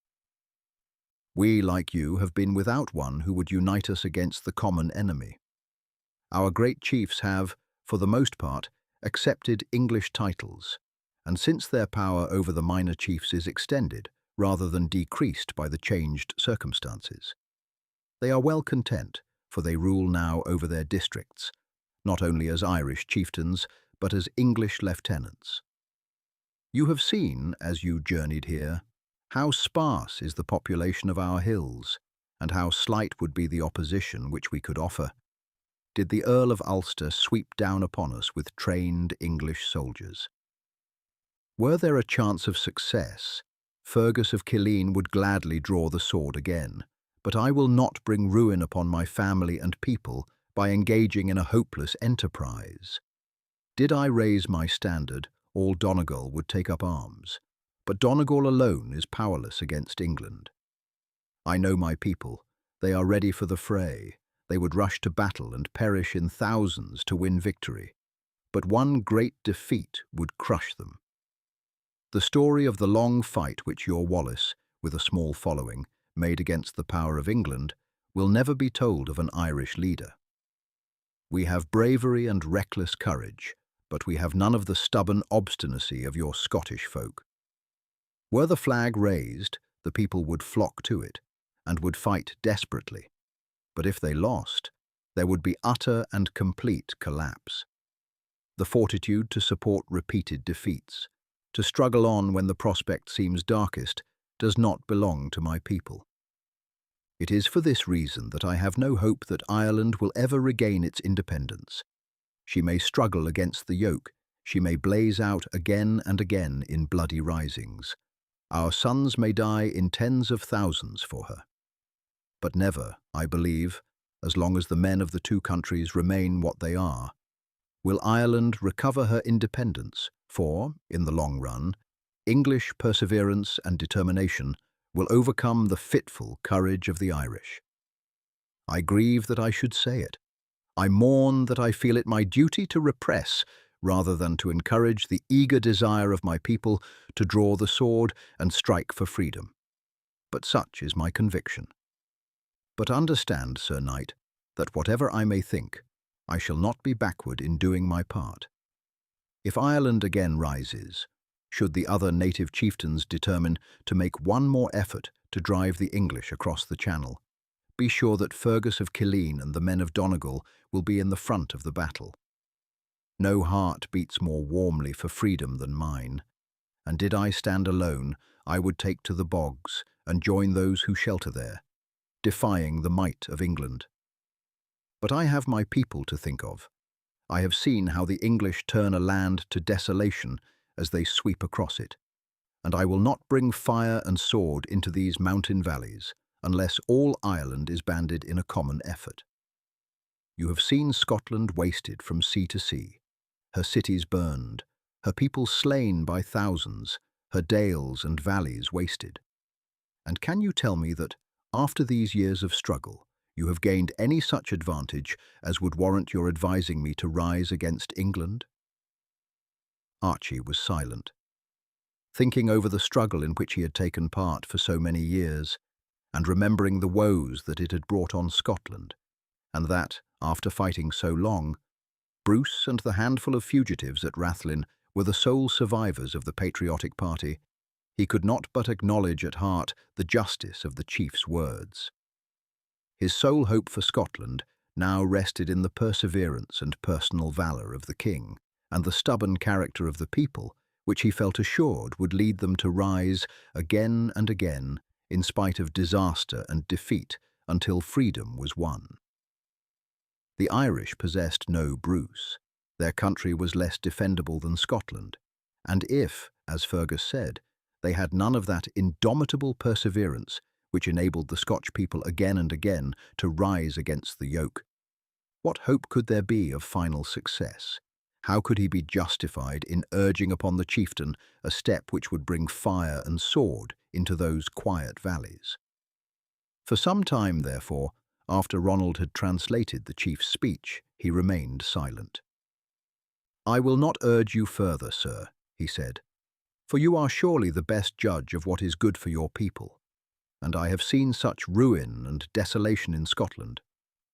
We, like you, have been without one who would unite us against the common enemy. Our great chiefs have, for the most part, accepted English titles, and since their power over the minor chiefs is extended rather than decreased by the changed circumstances, they are well content, for they rule now over their districts, not only as Irish chieftains, but as English lieutenants. You have seen, as you journeyed here, how sparse is the population of our hills, and how slight would be the opposition which we could offer, did the Earl of Ulster sweep down upon us with trained English soldiers. Were there a chance of success, Fergus of Killeen would gladly draw the sword again, but I will not bring ruin upon my family and people by engaging in a hopeless enterprise. Did I raise my standard, all Donegal would take up arms, but Donegal alone is powerless against England. I know my people, they are ready for the fray, they would rush to battle and perish in thousands to win victory, but one great defeat would crush them. The story of the long fight which your Wallace, with a small following, made against the power of England will never be told of an Irish leader. We have bravery and reckless courage, but we have none of the stubborn obstinacy of your Scottish folk. Were the flag raised, the people would flock to it, and would fight desperately. But if they lost, there would be utter and complete collapse. The fortitude to support repeated defeats, to struggle on when the prospect seems darkest, does not belong to my people. It is for this reason that I have no hope that Ireland will ever regain its independence. She may struggle against the yoke, she may blaze out again and again in bloody risings. Our sons may die in tens of thousands for her. But never, I believe, as long as the men of the two countries remain what they are, will Ireland recover her independence, for, in the long run, English perseverance and determination will overcome the fitful courage of the Irish. I grieve that I should say it. I mourn that I feel it my duty to repress, rather than to encourage the eager desire of my people to draw the sword and strike for freedom. But such is my conviction. But understand, Sir Knight, that whatever I may think, I shall not be backward in doing my part. If Ireland again rises, should the other native chieftains determine to make one more effort to drive the English across the Channel, be sure that Fergus of Killeen and the men of Donegal will be in the front of the battle. No heart beats more warmly for freedom than mine, and did I stand alone, I would take to the bogs and join those who shelter there, defying the might of England. But I have my people to think of. I have seen how the English turn a land to desolation as they sweep across it, and I will not bring fire and sword into these mountain valleys unless all Ireland is banded in a common effort. You have seen Scotland wasted from sea to sea, her cities burned, her people slain by thousands, her dales and valleys wasted. And can you tell me that, after these years of struggle, you have gained any such advantage as would warrant your advising me to rise against England? Archie was silent, thinking over the struggle in which he had taken part for so many years, and remembering the woes that it had brought on Scotland, and that, after fighting so long, Bruce and the handful of fugitives at Rathlin were the sole survivors of the patriotic party. He could not but acknowledge at heart the justice of the chief's words. His sole hope for Scotland now rested in the perseverance and personal valour of the king, and the stubborn character of the people, which he felt assured would lead them to rise again and again, in spite of disaster and defeat, until freedom was won. The Irish possessed no Bruce. Their country was less defendable than Scotland, and if, as Fergus said, they had none of that indomitable perseverance which enabled the Scotch people again and again to rise against the yoke, what hope could there be of final success? How could he be justified in urging upon the chieftain a step which would bring fire and sword into those quiet valleys? For some time, therefore, after Ronald had translated the chief's speech, he remained silent. "I will not urge you further, sir," he said, "for you are surely the best judge of what is good for your people, and I have seen such ruin and desolation in Scotland,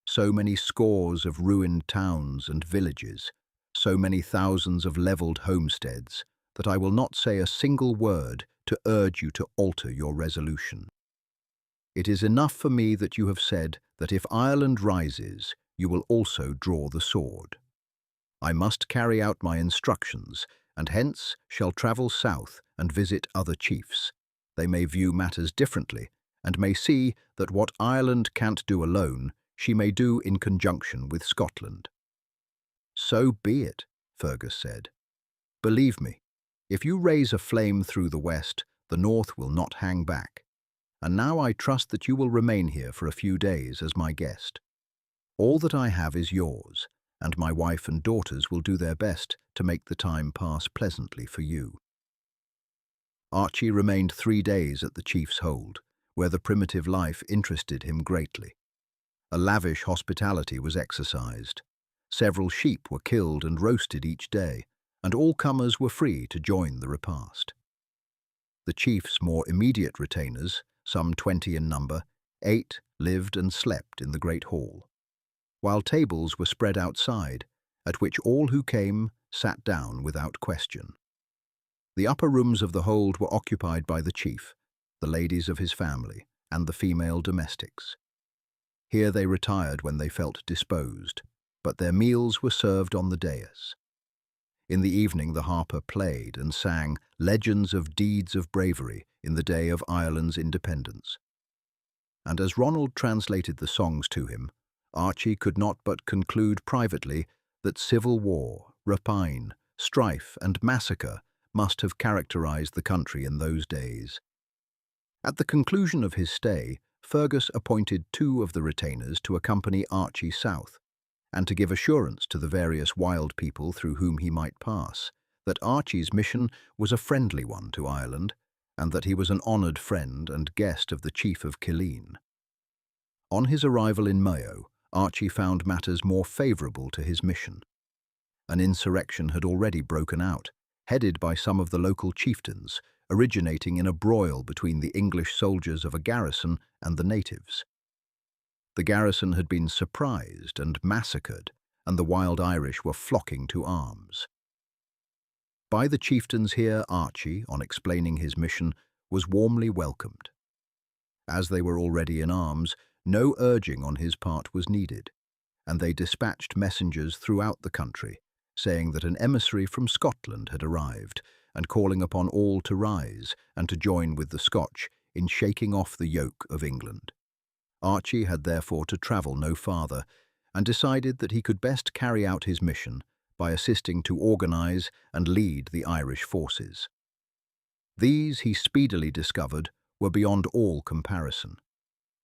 so many scores of ruined towns and villages, so many thousands of levelled homesteads, that I will not say a single word to urge you to alter your resolution. It is enough for me that you have said that if Ireland rises, you will also draw the sword. I must carry out my instructions, and hence shall travel south and visit other chiefs. They may view matters differently, and may see that what Ireland can't do alone, she may do in conjunction with Scotland." "So be it," Fergus said. "Believe me, if you raise a flame through the west, the north will not hang back. And now I trust that you will remain here for a few days as my guest. All that I have is yours, and my wife and daughters will do their best to make the time pass pleasantly for you." Archie remained 3 days at the chief's hold, where the primitive life interested him greatly. A lavish hospitality was exercised. Several sheep were killed and roasted each day, and all comers were free to join the repast. The chief's more immediate retainers, some 20 in number, ate, lived and slept in the great hall, while tables were spread outside, at which all who came sat down without question. The upper rooms of the hold were occupied by the chief, the ladies of his family, and the female domestics. Here they retired when they felt disposed, but their meals were served on the dais. In the evening the harper played and sang legends of deeds of bravery in the day of Ireland's independence. And as Ronald translated the songs to him, Archie could not but conclude privately that civil war, rapine, strife and massacre must have characterized the country in those days. At the conclusion of his stay, Fergus appointed 2 of the retainers to accompany Archie south, and to give assurance to the various wild people through whom he might pass, that Archie's mission was a friendly one to Ireland, and that he was an honoured friend and guest of the Chief of Killeen. On his arrival in Mayo, Archie found matters more favourable to his mission. An insurrection had already broken out, headed by some of the local chieftains, originating in a broil between the English soldiers of a garrison and the natives. The garrison had been surprised and massacred, and the wild Irish were flocking to arms. By the chieftains here, Archie, on explaining his mission, was warmly welcomed. As they were already in arms, no urging on his part was needed, and they dispatched messengers throughout the country, saying that an emissary from Scotland had arrived, and calling upon all to rise and to join with the Scotch in shaking off the yoke of England. Archie had therefore to travel no farther, and decided that he could best carry out his mission by assisting to organise and lead the Irish forces. These, he speedily discovered, were beyond all comparison.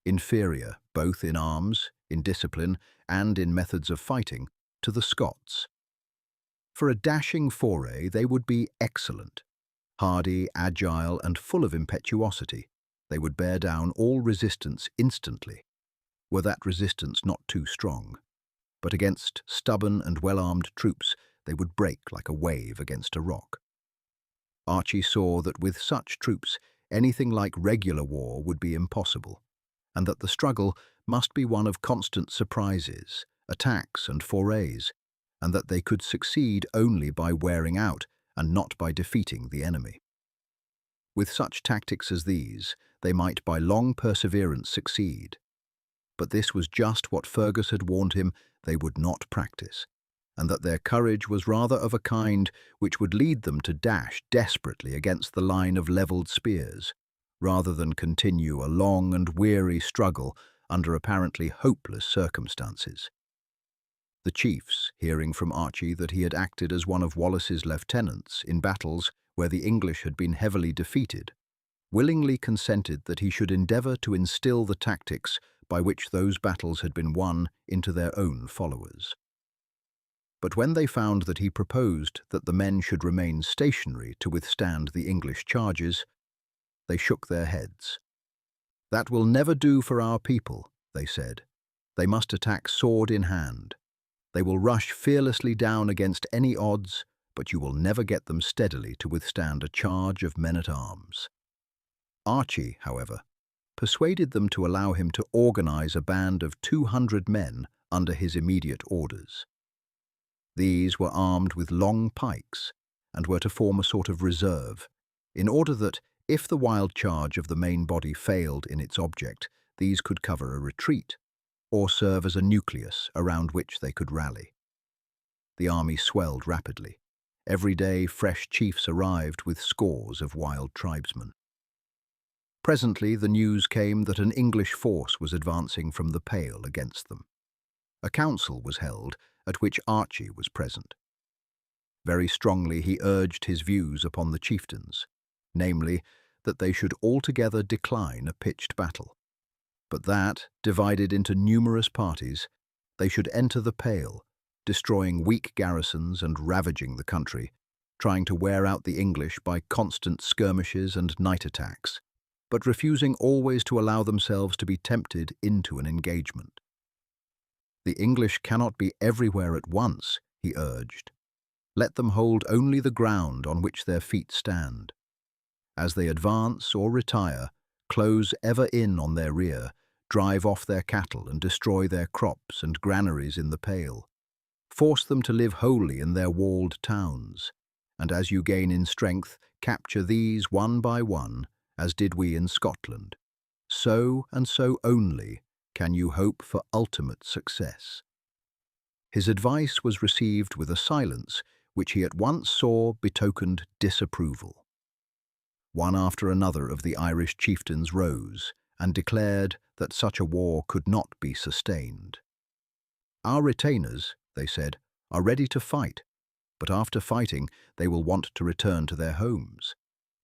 Inferior, both in arms, in discipline, and in methods of fighting, to the Scots. For a dashing foray, they would be excellent. Hardy, agile, and full of impetuosity, they would bear down all resistance instantly, were that resistance not too strong. But against stubborn and well-armed troops, they would break like a wave against a rock. Archie saw that with such troops, anything like regular war would be impossible, and that the struggle must be one of constant surprises, attacks and forays, and that they could succeed only by wearing out and not by defeating the enemy. With such tactics as these, they might by long perseverance succeed. But this was just what Fergus had warned him they would not practice, and that their courage was rather of a kind which would lead them to dash desperately against the line of levelled spears, rather than continue a long and weary struggle under apparently hopeless circumstances. The chiefs, hearing from Archie that he had acted as one of Wallace's lieutenants in battles where the English had been heavily defeated, willingly consented that he should endeavour to instil the tactics by which those battles had been won into their own followers. But when they found that he proposed that the men should remain stationary to withstand the English charges, they shook their heads. "That will never do for our people," they said. "They must attack sword in hand. They will rush fearlessly down against any odds, but you will never get them steadily to withstand a charge of men-at-arms." Archie, however, persuaded them to allow him to organise a band of 200 men under his immediate orders. These were armed with long pikes and were to form a sort of reserve, in order that, if the wild charge of the main body failed in its object, these could cover a retreat, or serve as a nucleus around which they could rally. The army swelled rapidly. Every day fresh chiefs arrived with scores of wild tribesmen. Presently the news came that an English force was advancing from the Pale against them. A council was held, at which Archie was present. Very strongly he urged his views upon the chieftains, namely, that they should altogether decline a pitched battle, but that, divided into numerous parties, they should enter the Pale, destroying weak garrisons and ravaging the country, trying to wear out the English by constant skirmishes and night attacks, but refusing always to allow themselves to be tempted into an engagement. "The English cannot be everywhere at once," he urged. "Let them hold only the ground on which their feet stand. As they advance or retire, close ever in on their rear, drive off their cattle and destroy their crops and granaries in the Pale. Force them to live wholly in their walled towns, and as you gain in strength, capture these one by one, as did we in Scotland. So, and so only, can you hope for ultimate success." His advice was received with a silence which he at once saw betokened disapproval. One after another of the Irish chieftains rose and declared that such a war could not be sustained. "Our retainers," they said, "are ready to fight, but after fighting they will want to return to their homes.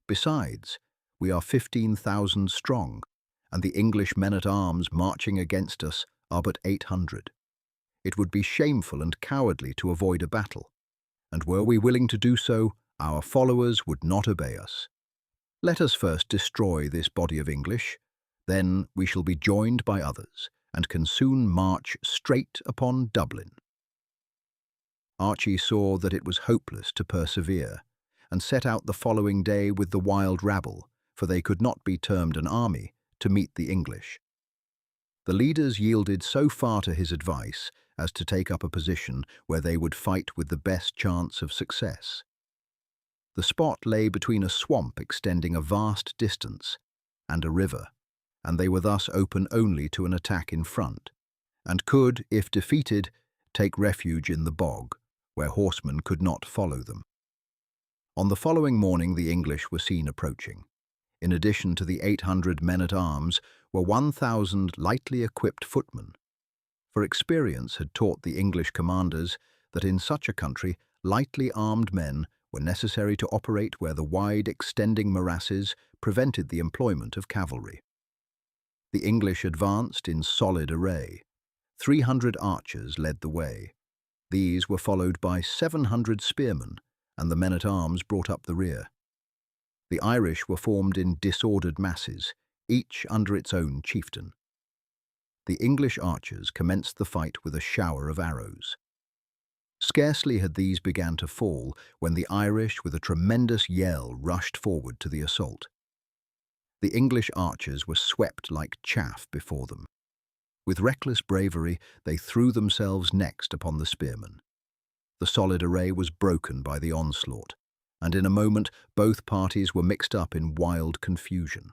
Besides, we are 15,000 strong, and the English men-at-arms marching against us are but 800. It would be shameful and cowardly to avoid a battle, and were we willing to do so, our followers would not obey us. Let us first destroy this body of English, then we shall be joined by others, and can soon march straight upon Dublin." Archie saw that it was hopeless to persevere, and set out the following day with the wild rabble, for they could not be termed an army, to meet the English. The leaders yielded so far to his advice as to take up a position where they would fight with the best chance of success. The spot lay between a swamp extending a vast distance and a river, and they were thus open only to an attack in front, and could, if defeated, take refuge in the bog, where horsemen could not follow them. On the following morning the English were seen approaching. In addition to the 800 men-at-arms were 1,000 lightly equipped footmen, for experience had taught the English commanders that in such a country lightly armed men were necessary to operate where the wide extending morasses prevented the employment of cavalry. The English advanced in solid array. 300 archers led the way. These were followed by 700 spearmen, and the men-at-arms brought up the rear. The Irish were formed in disordered masses, each under its own chieftain. The English archers commenced the fight with a shower of arrows. Scarcely had these begun to fall when the Irish, with a tremendous yell, rushed forward to the assault. The English archers were swept like chaff before them. With reckless bravery, they threw themselves next upon the spearmen. The solid array was broken by the onslaught, and in a moment both parties were mixed up in wild confusion.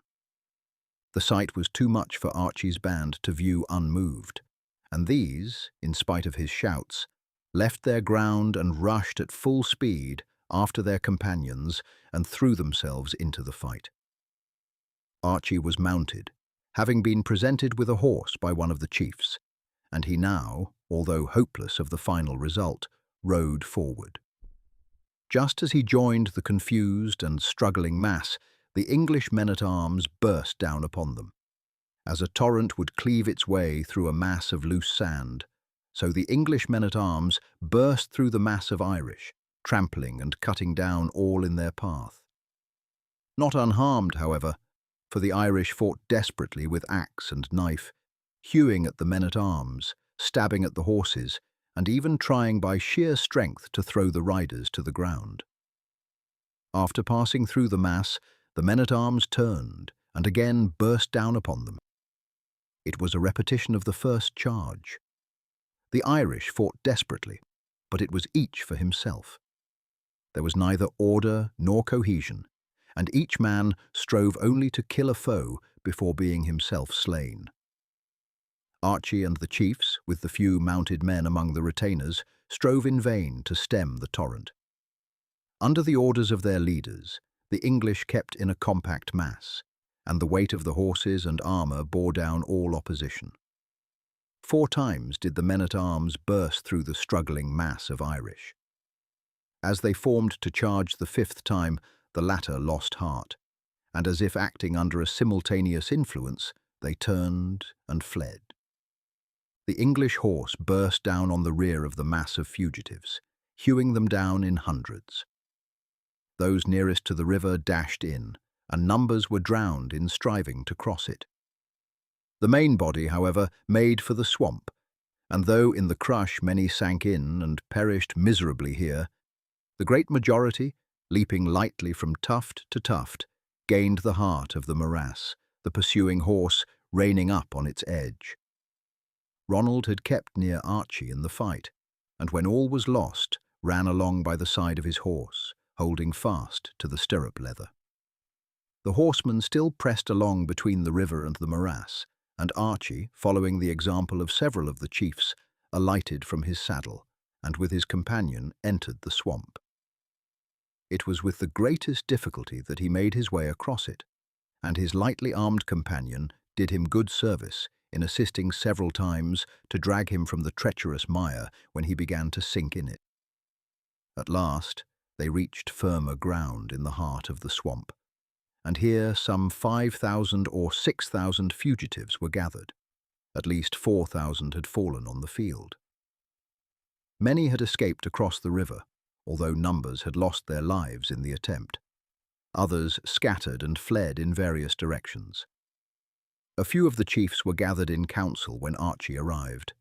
The sight was too much for Archie's band to view unmoved, and these, in spite of his shouts, left their ground and rushed at full speed after their companions and threw themselves into the fight. Archie was mounted, having been presented with a horse by one of the chiefs, and he now, although hopeless of the final result, rode forward. Just as he joined the confused and struggling mass, the English men-at-arms burst down upon them. As a torrent would cleave its way through a mass of loose sand, so the English men-at-arms burst through the mass of Irish, trampling and cutting down all in their path. Not unharmed, however, for the Irish fought desperately with axe and knife, hewing at the men-at-arms, stabbing at the horses, and even trying by sheer strength to throw the riders to the ground. After passing through the mass, the men-at-arms turned and again burst down upon them. It was a repetition of the first charge. The Irish fought desperately, but it was each for himself. There was neither order nor cohesion, and each man strove only to kill a foe before being himself slain. Archie and the chiefs, with the few mounted men among the retainers, strove in vain to stem the torrent. Under the orders of their leaders, the English kept in a compact mass, and the weight of the horses and armour bore down all opposition. 4 times did the men-at-arms burst through the struggling mass of Irish. As they formed to charge the 5th time, the latter lost heart, and as if acting under a simultaneous influence, they turned and fled. The English horse burst down on the rear of the mass of fugitives, hewing them down in hundreds. Those nearest to the river dashed in, and numbers were drowned in striving to cross it. The main body, however, made for the swamp, and though in the crush many sank in and perished miserably here, the great majority, leaping lightly from tuft to tuft, gained the heart of the morass, the pursuing horse reining up on its edge. Ronald had kept near Archie in the fight, and when all was lost, ran along by the side of his horse, holding fast to the stirrup leather. The horsemen still pressed along between the river and the morass, and Archie, following the example of several of the chiefs, alighted from his saddle, and with his companion entered the swamp. It was with the greatest difficulty that he made his way across it, and his lightly armed companion did him good service in assisting several times to drag him from the treacherous mire when he began to sink in it. At last, they reached firmer ground in the heart of the swamp, and here some 5,000 or 6,000 fugitives were gathered. At least 4,000 had fallen on the field. Many had escaped across the river, although numbers had lost their lives in the attempt. Others scattered and fled in various directions. A few of the chiefs were gathered in council when Archie arrived.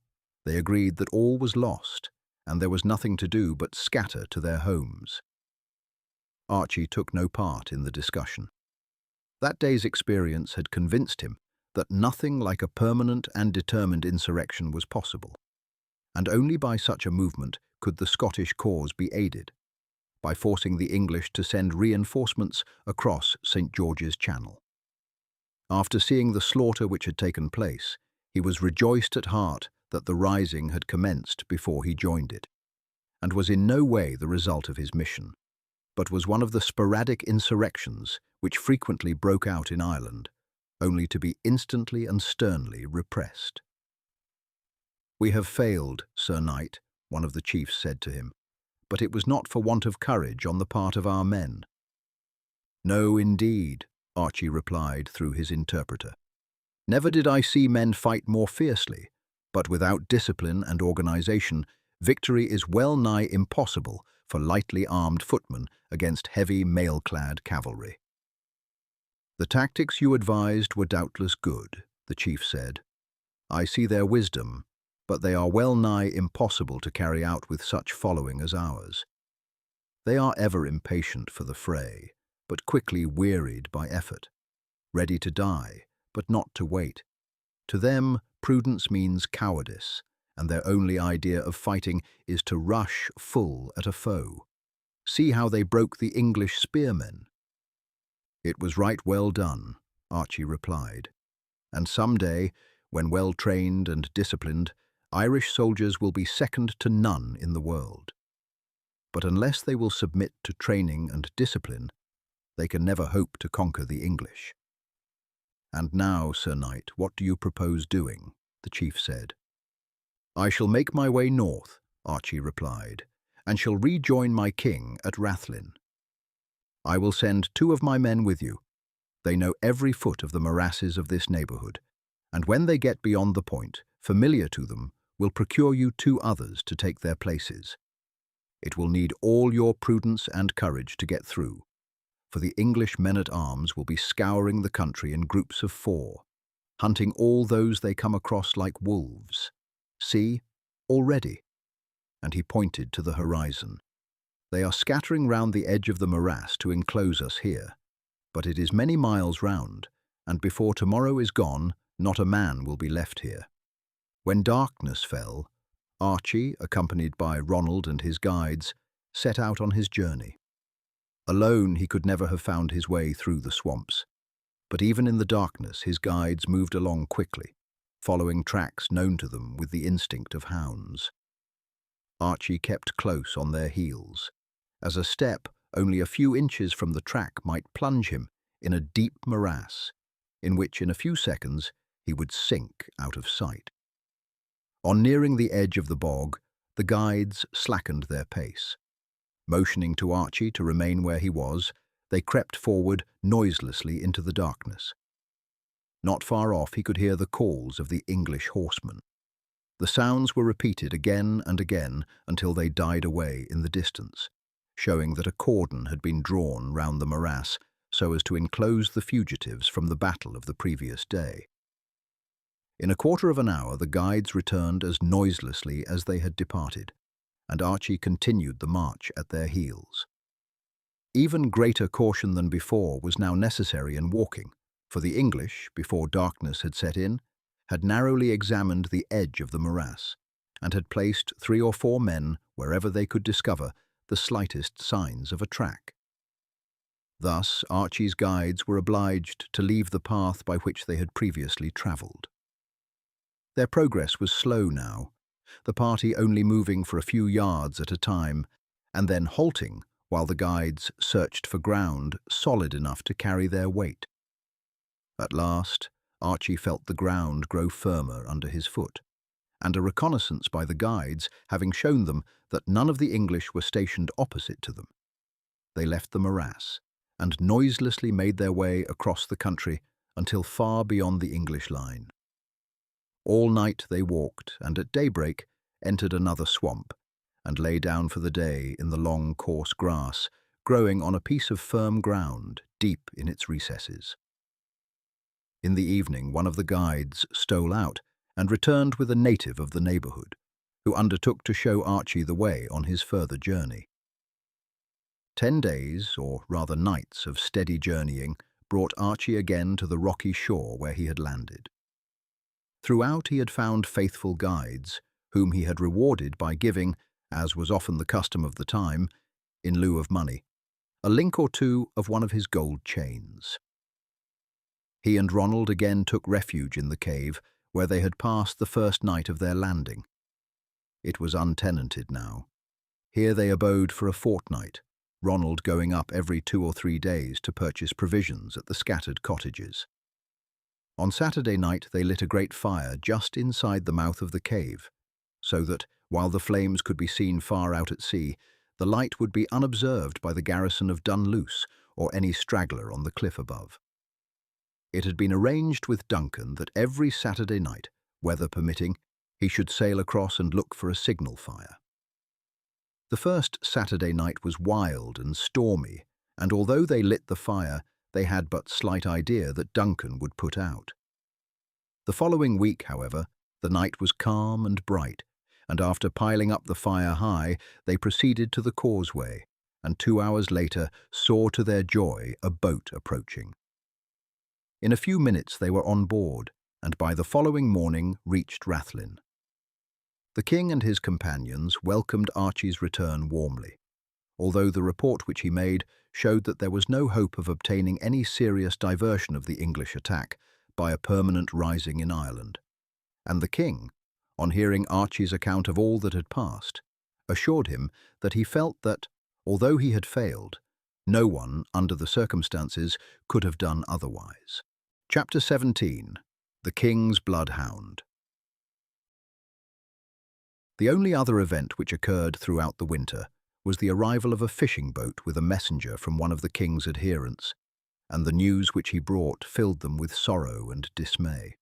They agreed that all was lost, and there was nothing to do but scatter to their homes. Archie took no part in the discussion. That day's experience had convinced him that nothing like a permanent and determined insurrection was possible, and only by such a movement could the Scottish cause be aided, by forcing the English to send reinforcements across St. George's Channel. After seeing the slaughter which had taken place, he was rejoiced at heart that the rising had commenced before he joined it, and was in no way the result of his mission, but was one of the sporadic insurrections which frequently broke out in Ireland, only to be instantly and sternly repressed. "We have failed, Sir Knight," one of the chiefs said to him, "but it was not for want of courage on the part of our men." "No, indeed," Archie replied through his interpreter. "Never did I see men fight more fiercely, but without discipline and organization, victory is well nigh impossible for lightly armed footmen against heavy mail-clad cavalry." "The tactics you advised were doubtless good," the chief said. "I see their wisdom, but they are well nigh impossible to carry out with such following as ours. They are ever impatient for the fray, but quickly wearied by effort, ready to die, but not to wait. To them, prudence means cowardice, and their only idea of fighting is to rush full at a foe. See how they broke the English spearmen." "It was right well done," Archie replied, "and some day, when well trained and disciplined, Irish soldiers will be second to none in the world. But unless they will submit to training and discipline, they can never hope to conquer the English." "And now, Sir Knight, what do you propose doing?" the chief said. "I shall make my way north," Archie replied, "and shall rejoin my king at Rathlin. I will send 2 of my men with you. They know every foot of the morasses of this neighbourhood, and when they get beyond the point, familiar to them, will procure you 2 others to take their places. It will need all your prudence and courage to get through, for the English men-at-arms will be scouring the country in groups of 4, hunting all those they come across like wolves. See, already," and he pointed to the horizon. "They are scattering round the edge of the morass to enclose us here, but it is many miles round, and before tomorrow is gone, not a man will be left here." When darkness fell, Archie, accompanied by Ronald and his guides, set out on his journey. Alone, he could never have found his way through the swamps, but even in the darkness his guides moved along quickly, following tracks known to them with the instinct of hounds. Archie kept close on their heels, as a step only a few inches from the track might plunge him in a deep morass, in which in a few seconds he would sink out of sight. On nearing the edge of the bog, the guides slackened their pace. Motioning to Archie to remain where he was, they crept forward noiselessly into the darkness. Not far off he could hear the calls of the English horsemen. The sounds were repeated again and again until they died away in the distance, showing that a cordon had been drawn round the morass so as to enclose the fugitives from the battle of the previous day. In a quarter of an hour the guides returned as noiselessly as they had departed, and Archie continued the march at their heels. Even greater caution than before was now necessary in walking, for the English, before darkness had set in, had narrowly examined the edge of the morass, and had placed 3 or 4 men wherever they could discover the slightest signs of a track. Thus Archie's guides were obliged to leave the path by which they had previously travelled. Their progress was slow now, the party only moving for a few yards at a time, and then halting while the guides searched for ground solid enough to carry their weight. At last, Archie felt the ground grow firmer under his foot, and a reconnaissance by the guides having shown them that none of the English were stationed opposite to them. They left the morass, and noiselessly made their way across the country until far beyond the English line. All night they walked, and at daybreak entered another swamp, and lay down for the day in the long, coarse grass, growing on a piece of firm ground deep in its recesses. In the evening, one of the guides stole out and returned with a native of the neighbourhood, who undertook to show Archie the way on his further journey. 10 days, or rather nights, of steady journeying brought Archie again to the rocky shore where he had landed. Throughout he had found faithful guides, whom he had rewarded by giving, as was often the custom of the time, in lieu of money, a link or two of one of his gold chains. He and Ronald again took refuge in the cave where they had passed the first night of their landing. It was untenanted now. Here they abode for a fortnight, Ronald going up every 2 or 3 days to purchase provisions at the scattered cottages. On Saturday night they lit a great fire just inside the mouth of the cave, so that, while the flames could be seen far out at sea, the light would be unobserved by the garrison of Dunluce or any straggler on the cliff above. It had been arranged with Duncan that every Saturday night, weather permitting, he should sail across and look for a signal fire. The first Saturday night was wild and stormy, and although they lit the fire, they had but slight idea that Duncan would put out. The following week, however, the night was calm and bright, and after piling up the fire high, they proceeded to the causeway, and 2 hours later saw to their joy a boat approaching. In a few minutes they were on board, and by the following morning reached Rathlin. The king and his companions welcomed Archie's return warmly, although the report which he made showed that there was no hope of obtaining any serious diversion of the English attack by a permanent rising in Ireland. And the king, on hearing Archie's account of all that had passed, assured him that he felt that, although he had failed, no one, under the circumstances, could have done otherwise. Chapter 17. The King's Bloodhound. The only other event which occurred throughout the winter was the arrival of a fishing boat with a messenger from one of the king's adherents, and the news which he brought filled them with sorrow and dismay.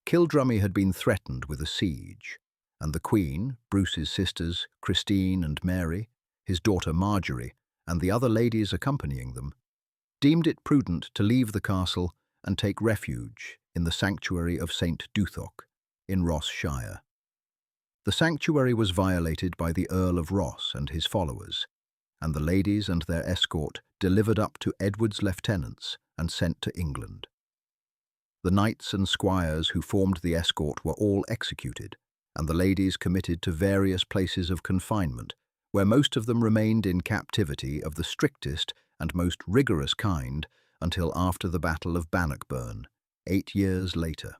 Kildrummy had been threatened with a siege, and the Queen, Bruce's sisters, Christine and Mary, his daughter Marjorie, and the other ladies accompanying them, deemed it prudent to leave the castle and take refuge in the sanctuary of St. Duthoc in Ross Shire. The sanctuary was violated by the Earl of Ross and his followers, and the ladies and their escort delivered up to Edward's lieutenants and sent to England. The knights and squires who formed the escort were all executed, and the ladies committed to various places of confinement, where most of them remained in captivity of the strictest and most rigorous kind until after the Battle of Bannockburn, 8 years later.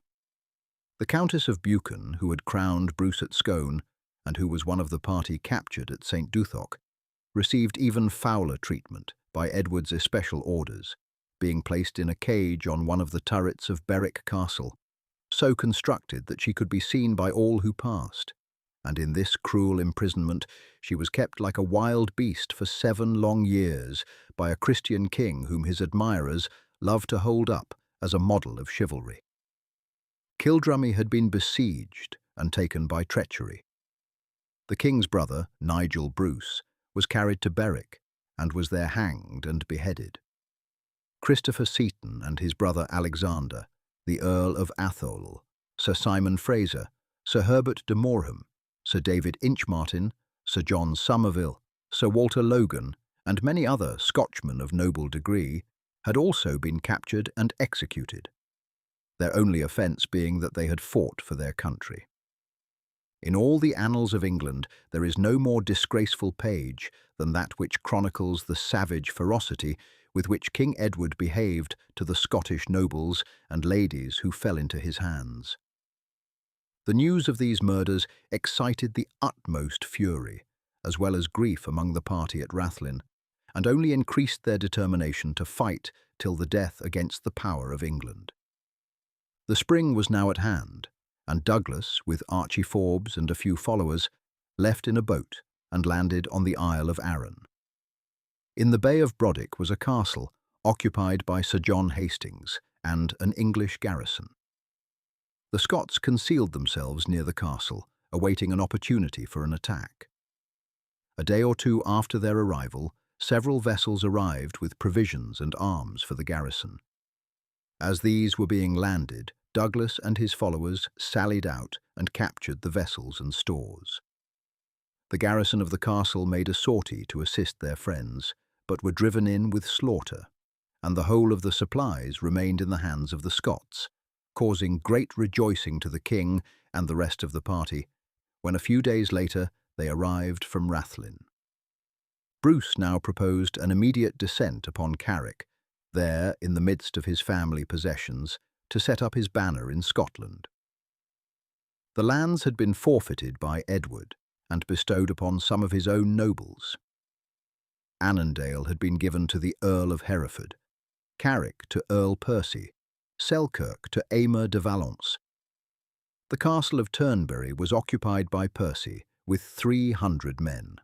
The Countess of Buchan, who had crowned Bruce at Scone, and who was one of the party captured at St. Duthoc, received even fouler treatment by Edward's especial orders, being placed in a cage on one of the turrets of Berwick Castle, so constructed that she could be seen by all who passed, and in this cruel imprisonment she was kept like a wild beast for 7 long years by a Christian king whom his admirers loved to hold up as a model of chivalry. Kildrummy had been besieged and taken by treachery. The king's brother, Nigel Bruce, was carried to Berwick and was there hanged and beheaded. Christopher Seaton and his brother Alexander, the Earl of Atholl, Sir Simon Fraser, Sir Herbert de Moreham, Sir David Inchmartin, Sir John Somerville, Sir Walter Logan, and many other Scotchmen of noble degree, had also been captured and executed, their only offence being that they had fought for their country. In all the annals of England there is no more disgraceful page than that which chronicles the savage ferocity with which King Edward behaved to the Scottish nobles and ladies who fell into his hands. The news of these murders excited the utmost fury, as well as grief among the party at Rathlin, and only increased their determination to fight till the death against the power of England. The spring was now at hand, and Douglas, with Archie Forbes and a few followers, left in a boat and landed on the Isle of Arran. In the Bay of Brodick was a castle occupied by Sir John Hastings and an English garrison. The Scots concealed themselves near the castle, awaiting an opportunity for an attack. A day or two after their arrival, several vessels arrived with provisions and arms for the garrison. As these were being landed, Douglas and his followers sallied out and captured the vessels and stores. The garrison of the castle made a sortie to assist their friends, but were driven in with slaughter, and the whole of the supplies remained in the hands of the Scots, causing great rejoicing to the king and the rest of the party, when a few days later they arrived from Rathlin. Bruce now proposed an immediate descent upon Carrick, there, in the midst of his family possessions, to set up his banner in Scotland. The lands had been forfeited by Edward and bestowed upon some of his own nobles. Annandale had been given to the Earl of Hereford, Carrick to Earl Percy, Selkirk to Aymer de Valence. The castle of Turnberry was occupied by Percy with 300 men.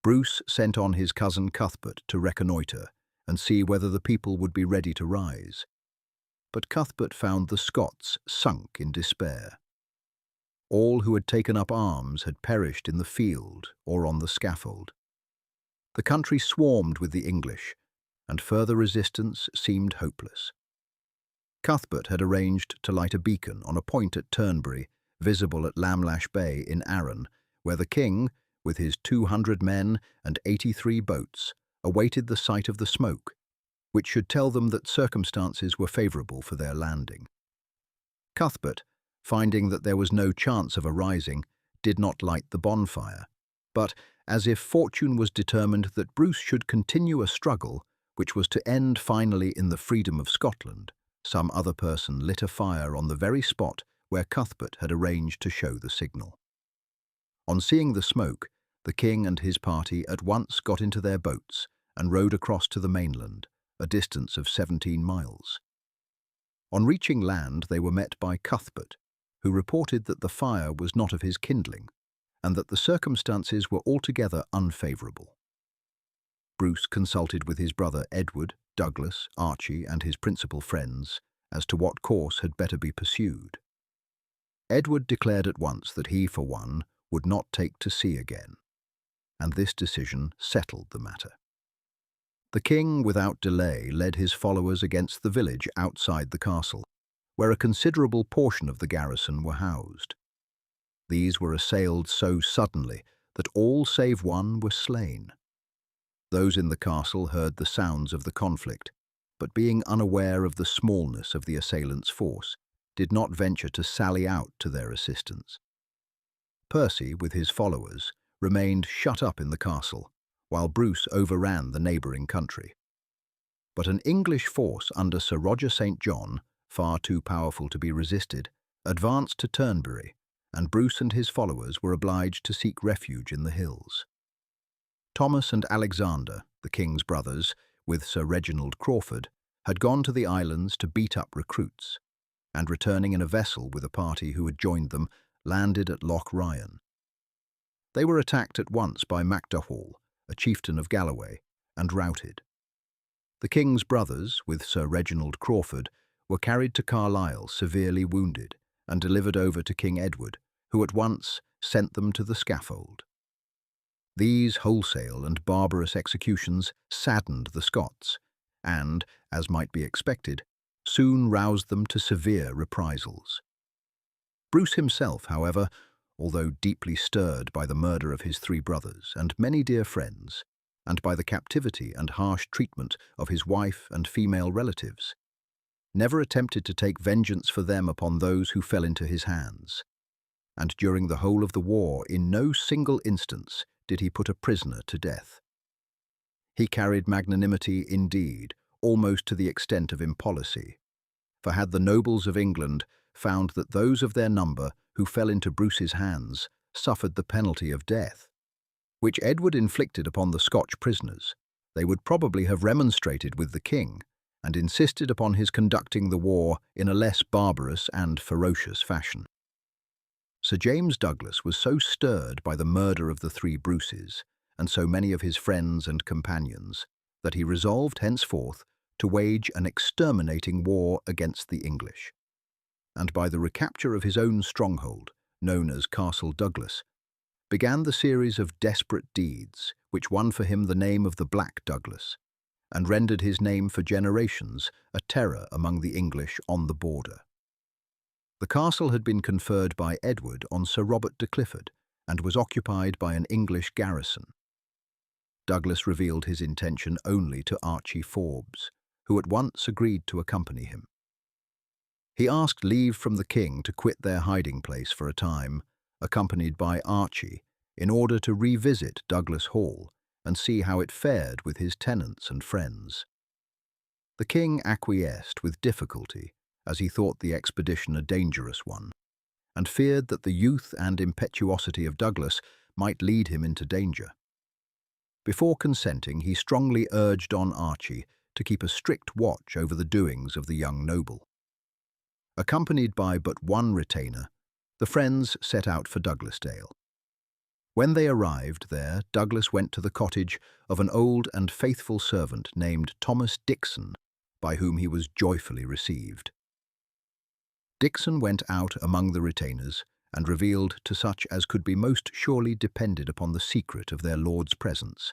Bruce sent on his cousin Cuthbert to reconnoitre and see whether the people would be ready to rise. But Cuthbert found the Scots sunk in despair. All who had taken up arms had perished in the field or on the scaffold. The country swarmed with the English, and further resistance seemed hopeless. Cuthbert had arranged to light a beacon on a point at Turnberry, visible at Lamlash Bay in Arran, where the king, with his 200 men and 83 boats, awaited the sight of the smoke, which should tell them that circumstances were favourable for their landing. Cuthbert, finding that there was no chance of a rising, did not light the bonfire, but, as if fortune was determined that Bruce should continue a struggle which was to end finally in the freedom of Scotland, some other person lit a fire on the very spot where Cuthbert had arranged to show the signal. On seeing the smoke, the king and his party at once got into their boats and rowed across to the mainland, a distance of 17 miles. On reaching land, they were met by Cuthbert, who reported that the fire was not of his kindling, and that the circumstances were altogether unfavourable. Bruce consulted with his brother Edward, Douglas, Archie, and his principal friends as to what course had better be pursued. Edward declared at once that he, for one, would not take to sea again, and this decision settled the matter. The king, without delay, led his followers against the village outside the castle, where a considerable portion of the garrison were housed. These were assailed so suddenly that all save one were slain. Those in the castle heard the sounds of the conflict, but being unaware of the smallness of the assailants' force, did not venture to sally out to their assistance. Percy, with his followers, remained shut up in the castle, while Bruce overran the neighbouring country. But an English force under Sir Roger St. John, far too powerful to be resisted, advanced to Turnberry, and Bruce and his followers were obliged to seek refuge in the hills. Thomas and Alexander, the king's brothers, with Sir Reginald Crawford, had gone to the islands to beat up recruits, and returning in a vessel with a party who had joined them, landed at Loch Ryan. They were attacked at once by MacDohall, a chieftain of Galloway, and routed. The king's brothers, with Sir Reginald Crawford, were carried to Carlisle severely wounded and delivered over to King Edward, who at once sent them to the scaffold. These wholesale and barbarous executions saddened the Scots, and, as might be expected, soon roused them to severe reprisals. Bruce himself, however, although deeply stirred by the murder of his 3 brothers and many dear friends, and by the captivity and harsh treatment of his wife and female relatives, never attempted to take vengeance for them upon those who fell into his hands, and during the whole of the war in no single instance did he put a prisoner to death. He carried magnanimity indeed, almost to the extent of impolicy, for had the nobles of England found that those of their number who fell into Bruce's hands suffered the penalty of death, which Edward inflicted upon the Scotch prisoners, they would probably have remonstrated with the king and insisted upon his conducting the war in a less barbarous and ferocious fashion. Sir James Douglas was so stirred by the murder of the 3 Bruces and so many of his friends and companions that he resolved henceforth to wage an exterminating war against the English, and by the recapture of his own stronghold, known as Castle Douglas, began the series of desperate deeds which won for him the name of the Black Douglas, and rendered his name for generations a terror among the English on the border. The castle had been conferred by Edward on Sir Robert de Clifford and was occupied by an English garrison. Douglas revealed his intention only to Archie Forbes, who at once agreed to accompany him. He asked leave from the king to quit their hiding place for a time, accompanied by Archie, in order to revisit Douglas Hall and see how it fared with his tenants and friends. The king acquiesced with difficulty, as he thought the expedition a dangerous one, and feared that the youth and impetuosity of Douglas might lead him into danger. Before consenting, he strongly urged on Archie to keep a strict watch over the doings of the young noble. Accompanied by but one retainer, the friends set out for Douglasdale. When they arrived there, Douglas went to the cottage of an old and faithful servant named Thomas Dixon, by whom he was joyfully received. Dixon went out among the retainers and revealed to such as could be most surely depended upon the secret of their lord's presence,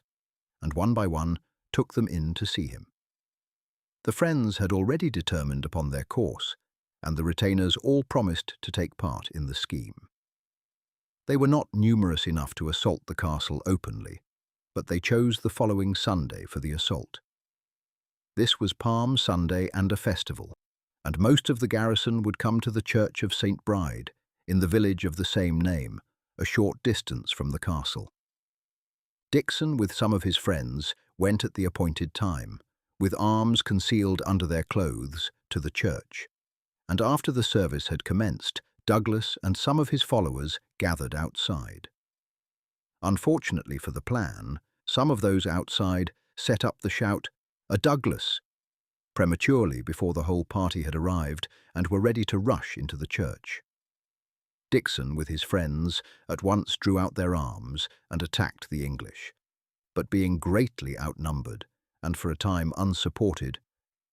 and one by one took them in to see him. The friends had already determined upon their course, and the retainers all promised to take part in the scheme. They were not numerous enough to assault the castle openly, but they chose the following Sunday for the assault. This was Palm Sunday and a festival, and most of the garrison would come to the church of St. Bride, in the village of the same name, a short distance from the castle. Dixon, with some of his friends, went at the appointed time, with arms concealed under their clothes, to the church, and after the service had commenced, Douglas and some of his followers gathered outside. Unfortunately for the plan, some of those outside set up the shout, "A Douglas!" prematurely before the whole party had arrived and were ready to rush into the church. Dixon, with his friends, at once drew out their arms and attacked the English, but being greatly outnumbered and for a time unsupported,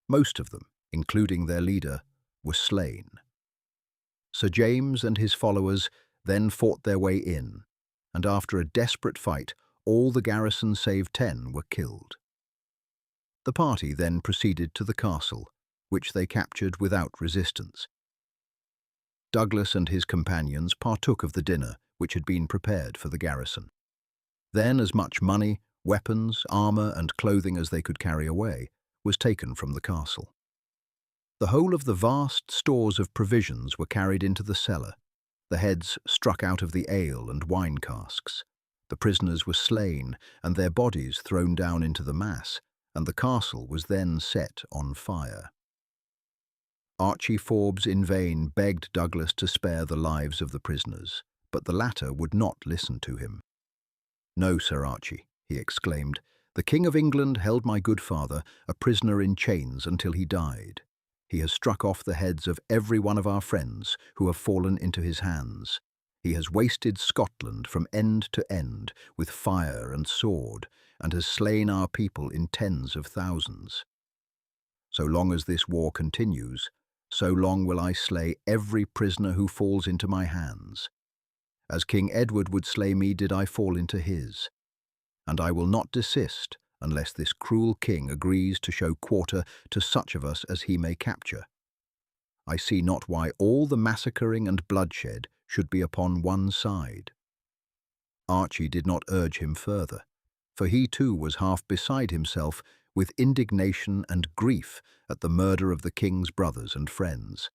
most of them, including their leader, were slain. Sir James and his followers then fought their way in, and after a desperate fight, all the garrison save 10 were killed. The party then proceeded to the castle, which they captured without resistance. Douglas and his companions partook of the dinner which had been prepared for the garrison. Then as much money, weapons, armour and clothing as they could carry away was taken from the castle. The whole of the vast stores of provisions were carried into the cellar, the heads struck out of the ale and wine casks. The prisoners were slain and their bodies thrown down into the mass, and the castle was then set on fire. Archie Forbes in vain begged Douglas to spare the lives of the prisoners, but the latter would not listen to him. "No, Sir Archie," he exclaimed, "the King of England held my good father a prisoner in chains until he died. He has struck off the heads of every one of our friends who have fallen into his hands. He has wasted Scotland from end to end with fire and sword, and has slain our people in tens of thousands. So long as this war continues, so long will I slay every prisoner who falls into my hands. As King Edward would slay me did I fall into his. And I will not desist unless this cruel king agrees to show quarter to such of us as he may capture. I see not why all the massacring and bloodshed should be upon one side." Archie did not urge him further, for he too was half beside himself with indignation and grief at the murder of the king's brothers and friends,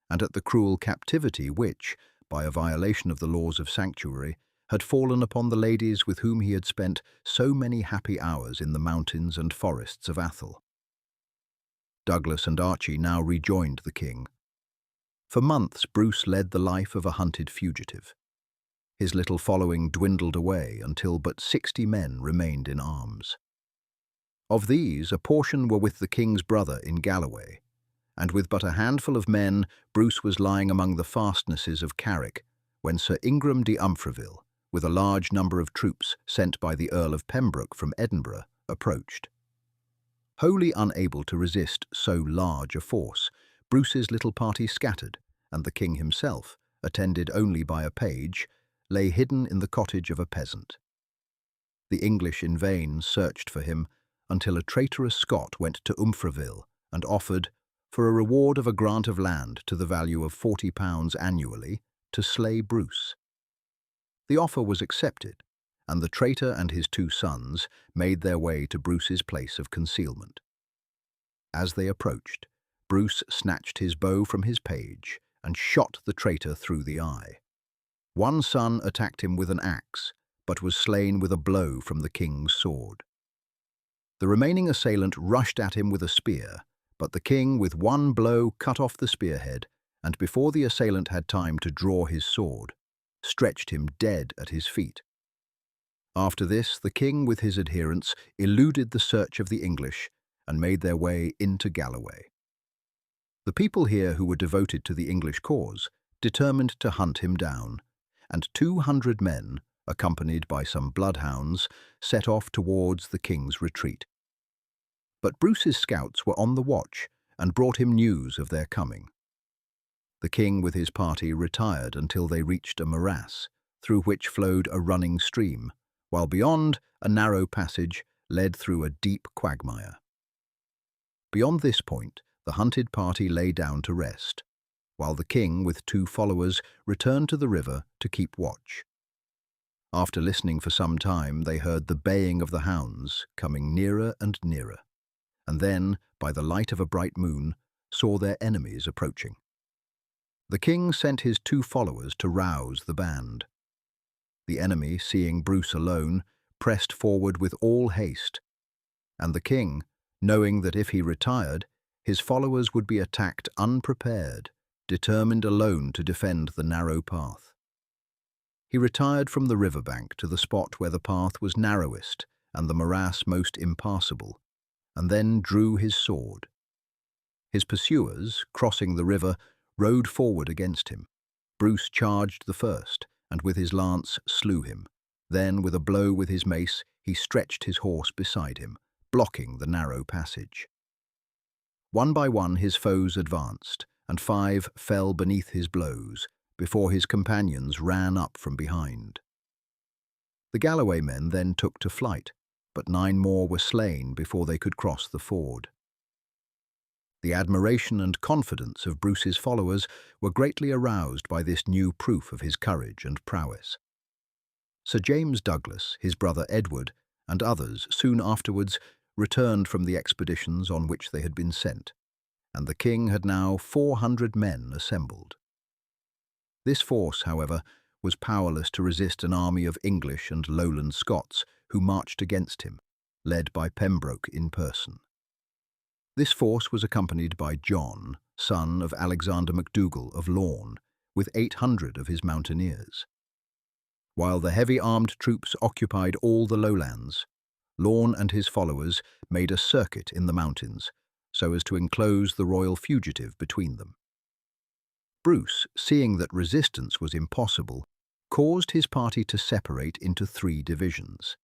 and at the cruel captivity which, by a violation of the laws of sanctuary, had fallen upon the ladies with whom he had spent so many happy hours in the mountains and forests of Athol. Douglas and Archie now rejoined the king. For months Bruce led the life of a hunted fugitive. His little following dwindled away until but 60 men remained in arms. Of these, a portion were with the king's brother in Galloway, and with but a handful of men, Bruce was lying among the fastnesses of Carrick when Sir Ingram de Umfraville, with a large number of troops sent by the Earl of Pembroke from Edinburgh, approached. Wholly unable to resist so large a force, Bruce's little party scattered, and the king himself, attended only by a page, lay hidden in the cottage of a peasant. The English in vain searched for him until a traitorous Scot went to Umfraville and offered, for a reward of a grant of land to the value of £40 annually, to slay Bruce. The offer was accepted, and the traitor and his 2 sons made their way to Bruce's place of concealment. As they approached, Bruce snatched his bow from his page and shot the traitor through the eye. One son attacked him with an axe, but was slain with a blow from the king's sword. The remaining assailant rushed at him with a spear, but the king with one blow cut off the spearhead, and before the assailant had time to draw his sword, stretched him dead at his feet. After this, the king with his adherents eluded the search of the English and made their way into Galloway. The people here who were devoted to the English cause determined to hunt him down, and 200 men, accompanied by some bloodhounds, set off towards the king's retreat. But Bruce's scouts were on the watch and brought him news of their coming. The king with his party retired until they reached a morass, through which flowed a running stream, while beyond, a narrow passage led through a deep quagmire. Beyond this point, the hunted party lay down to rest, while the king with 2 followers returned to the river to keep watch. After listening for some time, they heard the baying of the hounds coming nearer and nearer, and then, by the light of a bright moon, saw their enemies approaching. The king sent his 2 followers to rouse the band. The enemy, seeing Bruce alone, pressed forward with all haste, and the king, knowing that if he retired, his followers would be attacked unprepared, determined alone to defend the narrow path. He retired from the riverbank to the spot where the path was narrowest and the morass most impassable, and then drew his sword. His pursuers, crossing the river, rode forward against him. Bruce charged the first, and with his lance slew him. Then, with a blow with his mace, he stretched his horse beside him, blocking the narrow passage. One by one his foes advanced, and 5 fell beneath his blows, before his companions ran up from behind. The Galloway men then took to flight, but 9 more were slain before they could cross the ford. The admiration and confidence of Bruce's followers were greatly aroused by this new proof of his courage and prowess. Sir James Douglas, his brother Edward, and others soon afterwards returned from the expeditions on which they had been sent, and the king had now 400 men assembled. This force, however, was powerless to resist an army of English and Lowland Scots who marched against him, led by Pembroke in person. This force was accompanied by John, son of Alexander MacDougall of Lorne, with 800 of his mountaineers. While the heavy armed troops occupied all the lowlands, Lorne and his followers made a circuit in the mountains so as to enclose the royal fugitive between them. Bruce, seeing that resistance was impossible, caused his party to separate into 3 divisions,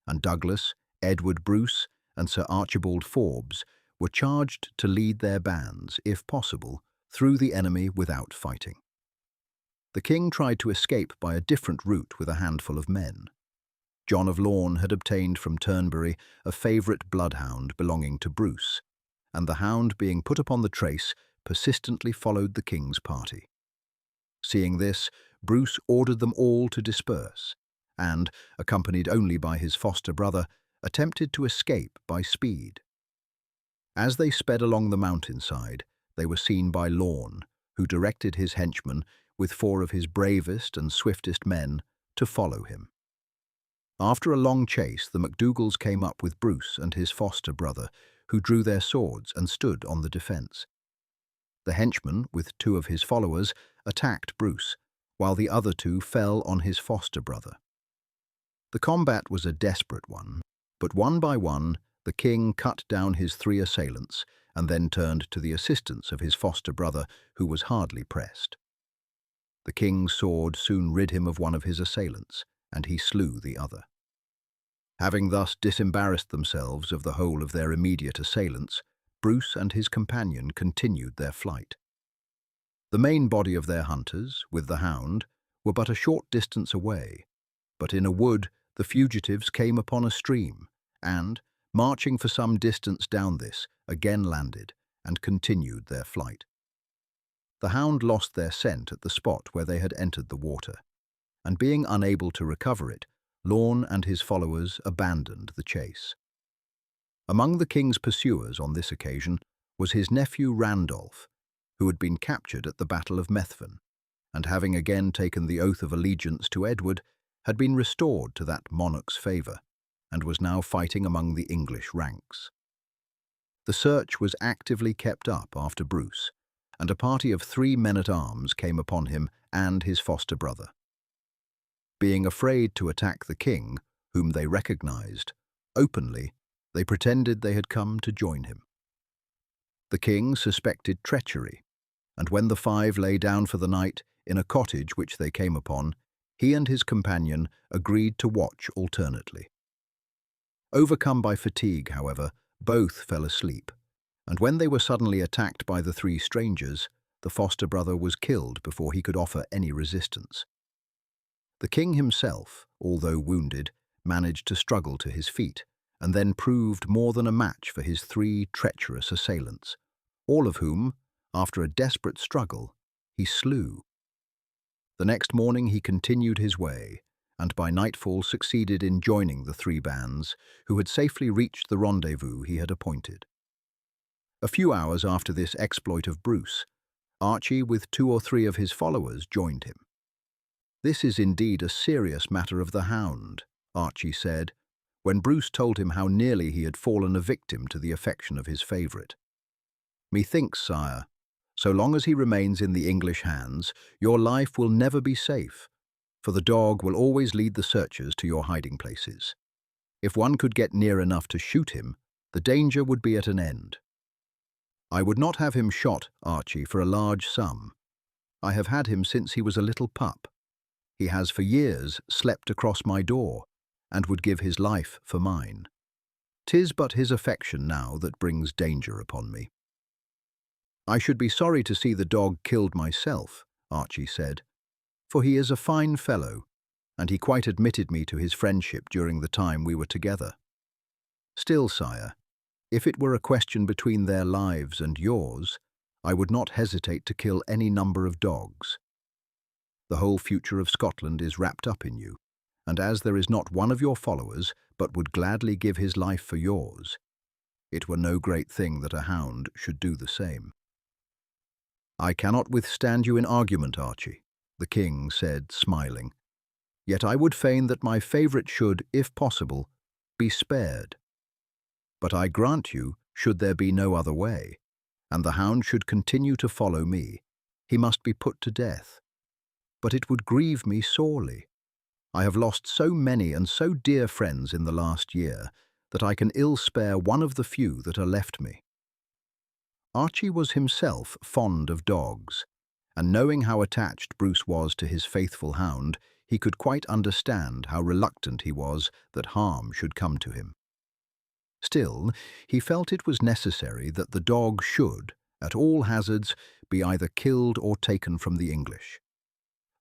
and Douglas, Edward Bruce, and Sir Archibald Forbes were charged to lead their bands, if possible, through the enemy without fighting. The king tried to escape by a different route with a handful of men. John of Lorne had obtained from Turnberry a favourite bloodhound belonging to Bruce, and the hound, being put upon the trace, persistently followed the king's party. Seeing this, Bruce ordered them all to disperse, and, accompanied only by his foster brother, attempted to escape by speed. As they sped along the mountainside, they were seen by Lorne, who directed his henchmen, with 4 of his bravest and swiftest men, to follow him. After a long chase, the MacDougalls came up with Bruce and his foster brother, who drew their swords and stood on the defence. The henchman, with 2 of his followers, attacked Bruce, while the other 2 fell on his foster brother. The combat was a desperate one, but one by one the king cut down his 3 assailants and then turned to the assistance of his foster brother, who was hardly pressed. The king's sword soon rid him of one of his assailants, and he slew the other. Having thus disembarrassed themselves of the whole of their immediate assailants, Bruce and his companion continued their flight. The main body of their hunters, with the hound, were but a short distance away, but in a wood the fugitives came upon a stream, and, marching for some distance down this, again landed and continued their flight. The hound lost their scent at the spot where they had entered the water, and being unable to recover it, Lorne and his followers abandoned the chase. Among the king's pursuers on this occasion was his nephew Randolph, who had been captured at the Battle of Methven, and having again taken the oath of allegiance to Edward, had been restored to that monarch's favour, and was now fighting among the English ranks. The search was actively kept up after Bruce, and a party of 3 men-at-arms came upon him and his foster brother. Being afraid to attack the king, whom they recognised, openly, they pretended they had come to join him. The king suspected treachery, and when the 5 lay down for the night in a cottage which they came upon, he and his companion agreed to watch alternately. Overcome by fatigue, however, both fell asleep, and when they were suddenly attacked by the 3 strangers, the foster brother was killed before he could offer any resistance. The king himself, although wounded, managed to struggle to his feet, and then proved more than a match for his 3 treacherous assailants, all of whom, after a desperate struggle, he slew. The next morning he continued his way, and by nightfall succeeded in joining the 3 bands, who had safely reached the rendezvous he had appointed. A few hours after this exploit of Bruce, Archie with 2 or 3 of his followers joined him. "This is indeed a serious matter of the hound," Archie said, when Bruce told him how nearly he had fallen a victim to the affection of his favourite. "Methinks, sire, so long as he remains in the English hands, your life will never be safe, for the dog will always lead the searchers to your hiding places. If one could get near enough to shoot him, the danger would be at an end." "I would not have him shot, Archie, for a large sum. I have had him since he was a little pup. He has for years slept across my door, and would give his life for mine. 'Tis but his affection now that brings danger upon me." "I should be sorry to see the dog killed myself," Archie said, "for he is a fine fellow, and he quite admitted me to his friendship during the time we were together. Still, sire, if it were a question between their lives and yours, I would not hesitate to kill any number of dogs. The whole future of Scotland is wrapped up in you, and as there is not one of your followers but would gladly give his life for yours, it were no great thing that a hound should do the same." "I cannot withstand you in argument, Archie," the king said, smiling. "Yet I would fain that my favourite should, if possible, be spared. But I grant you, should there be no other way, and the hound should continue to follow me, he must be put to death. But it would grieve me sorely. I have lost so many and so dear friends in the last year that I can ill spare one of the few that are left me." Archie was himself fond of dogs, and knowing how attached Bruce was to his faithful hound, he could quite understand how reluctant he was that harm should come to him. Still, he felt it was necessary that the dog should, at all hazards, be either killed or taken from the English.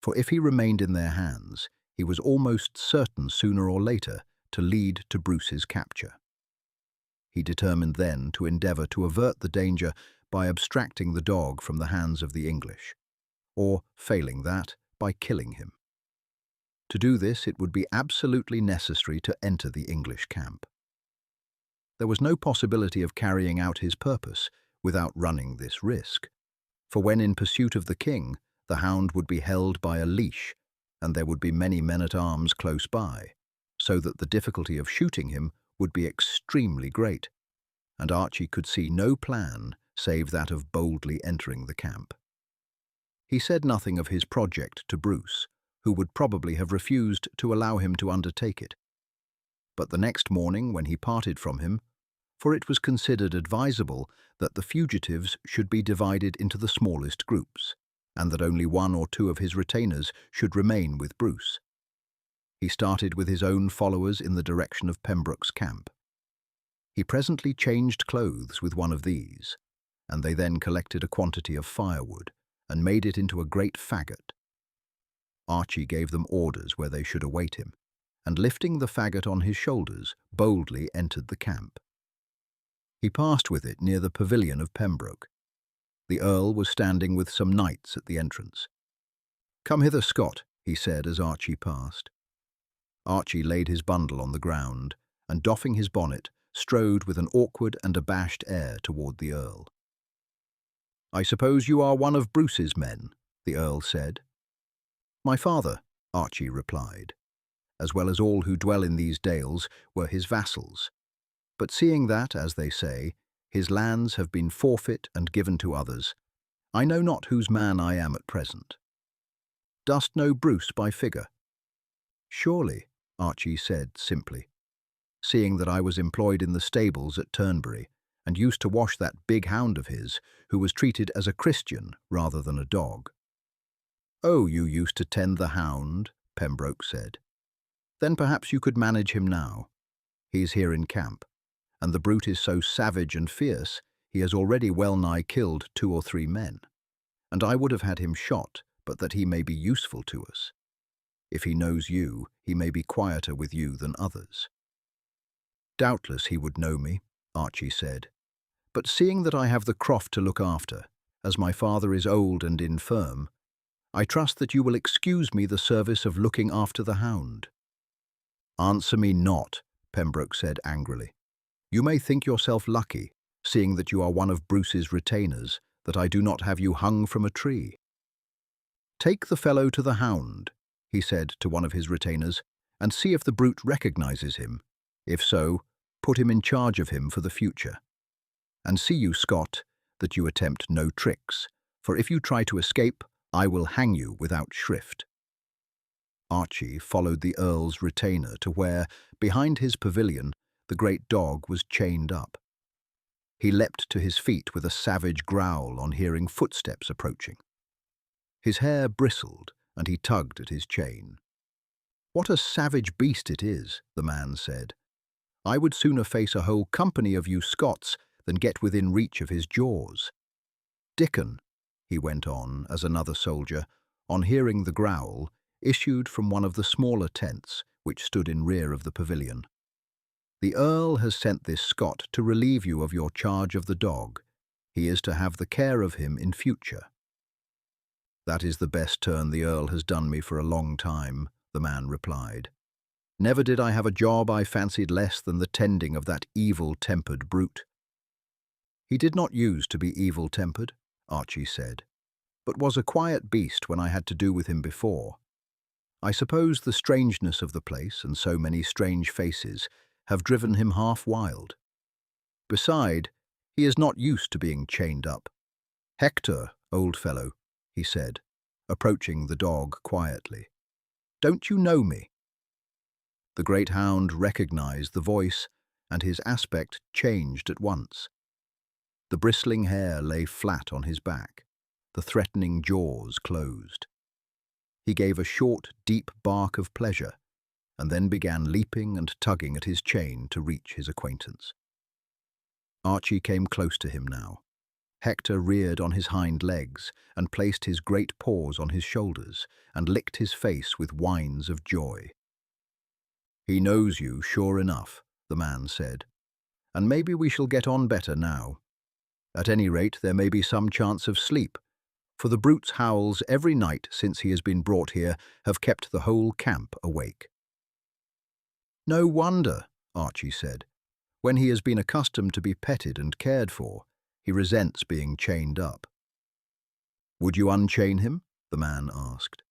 For if he remained in their hands, he was almost certain sooner or later to lead to Bruce's capture. He determined then to endeavour to avert the danger by abstracting the dog from the hands of the English, or, failing that, by killing him. To do this, it would be absolutely necessary to enter the English camp. There was no possibility of carrying out his purpose without running this risk, for when in pursuit of the king, the hound would be held by a leash, and there would be many men-at-arms close by, so that the difficulty of shooting him would be extremely great, and Archie could see no plan save that of boldly entering the camp. He said nothing of his project to Bruce, who would probably have refused to allow him to undertake it. But the next morning, when he parted from him, for it was considered advisable that the fugitives should be divided into the smallest groups, and that only 1 or 2 of his retainers should remain with Bruce, he started with his own followers in the direction of Pembroke's camp. He presently changed clothes with one of these, and they then collected a quantity of firewood and made it into a great faggot. Archie gave them orders where they should await him, and lifting the faggot on his shoulders, boldly entered the camp. He passed with it near the pavilion of Pembroke. The Earl was standing with some knights at the entrance. "Come hither, Scot," he said as Archie passed. Archie laid his bundle on the ground, and doffing his bonnet, strode with an awkward and abashed air toward the Earl. "I suppose you are one of Bruce's men," the Earl said. "My father," Archie replied, "as well as all who dwell in these dales, were his vassals. But seeing that, as they say, his lands have been forfeit and given to others, I know not whose man I am at present." "Dost know Bruce by figure?" "Surely," Archie said simply, "seeing that I was employed in the stables at Turnberry, and used to wash that big hound of his, who was treated as a Christian rather than a dog." "Oh, you used to tend the hound," Pembroke said. "Then perhaps you could manage him now. He's here in camp, and the brute is so savage and fierce he has already well-nigh killed 2 or 3 men, and I would have had him shot, but that he may be useful to us. If he knows you, he may be quieter with you than others." "Doubtless he would know me," Archie said, "but seeing that I have the croft to look after, as my father is old and infirm, I trust that you will excuse me the service of looking after the hound." "Answer me not," Pembroke said angrily. "You may think yourself lucky, seeing that you are one of Bruce's retainers, that I do not have you hung from a tree." "Take the fellow to the hound," he said to one of his retainers, "and see if the brute recognizes him. If so, put him in charge of him for the future. And see you, Scot, that you attempt no tricks, for if you try to escape, I will hang you without shrift." Archie followed the Earl's retainer to where, behind his pavilion, the great dog was chained up. He leapt to his feet with a savage growl on hearing footsteps approaching. His hair bristled, and he tugged at his chain. "What a savage beast it is," the man said. "I would sooner face a whole company of you Scots than get within reach of his jaws. Dickon," he went on as another soldier, on hearing the growl, issued from one of the smaller tents which stood in rear of the pavilion. "The Earl has sent this Scot to relieve you of your charge of the dog. He is to have the care of him in future." "That is the best turn the Earl has done me for a long time," the man replied. "Never did I have a job I fancied less than the tending of that evil-tempered brute." "He did not use to be evil-tempered," Archie said, "but was a quiet beast when I had to do with him before. I suppose the strangeness of the place and so many strange faces have driven him half wild. Beside, he is not used to being chained up. Hector, old fellow," he said, approaching the dog quietly, "don't you know me?" The great hound recognized the voice, and his aspect changed at once. The bristling hair lay flat on his back, the threatening jaws closed. He gave a short, deep bark of pleasure, and then began leaping and tugging at his chain to reach his acquaintance. Archie came close to him now. Hector reared on his hind legs and placed his great paws on his shoulders and licked his face with whines of joy. "He knows you, sure enough," the man said, "and maybe we shall get on better now. At any rate, there may be some chance of sleep, for the brute's howls every night since he has been brought here have kept the whole camp awake." "No wonder," Archie said. "When he has been accustomed to be petted and cared for, he resents being chained up." "Would you unchain him?" the man asked.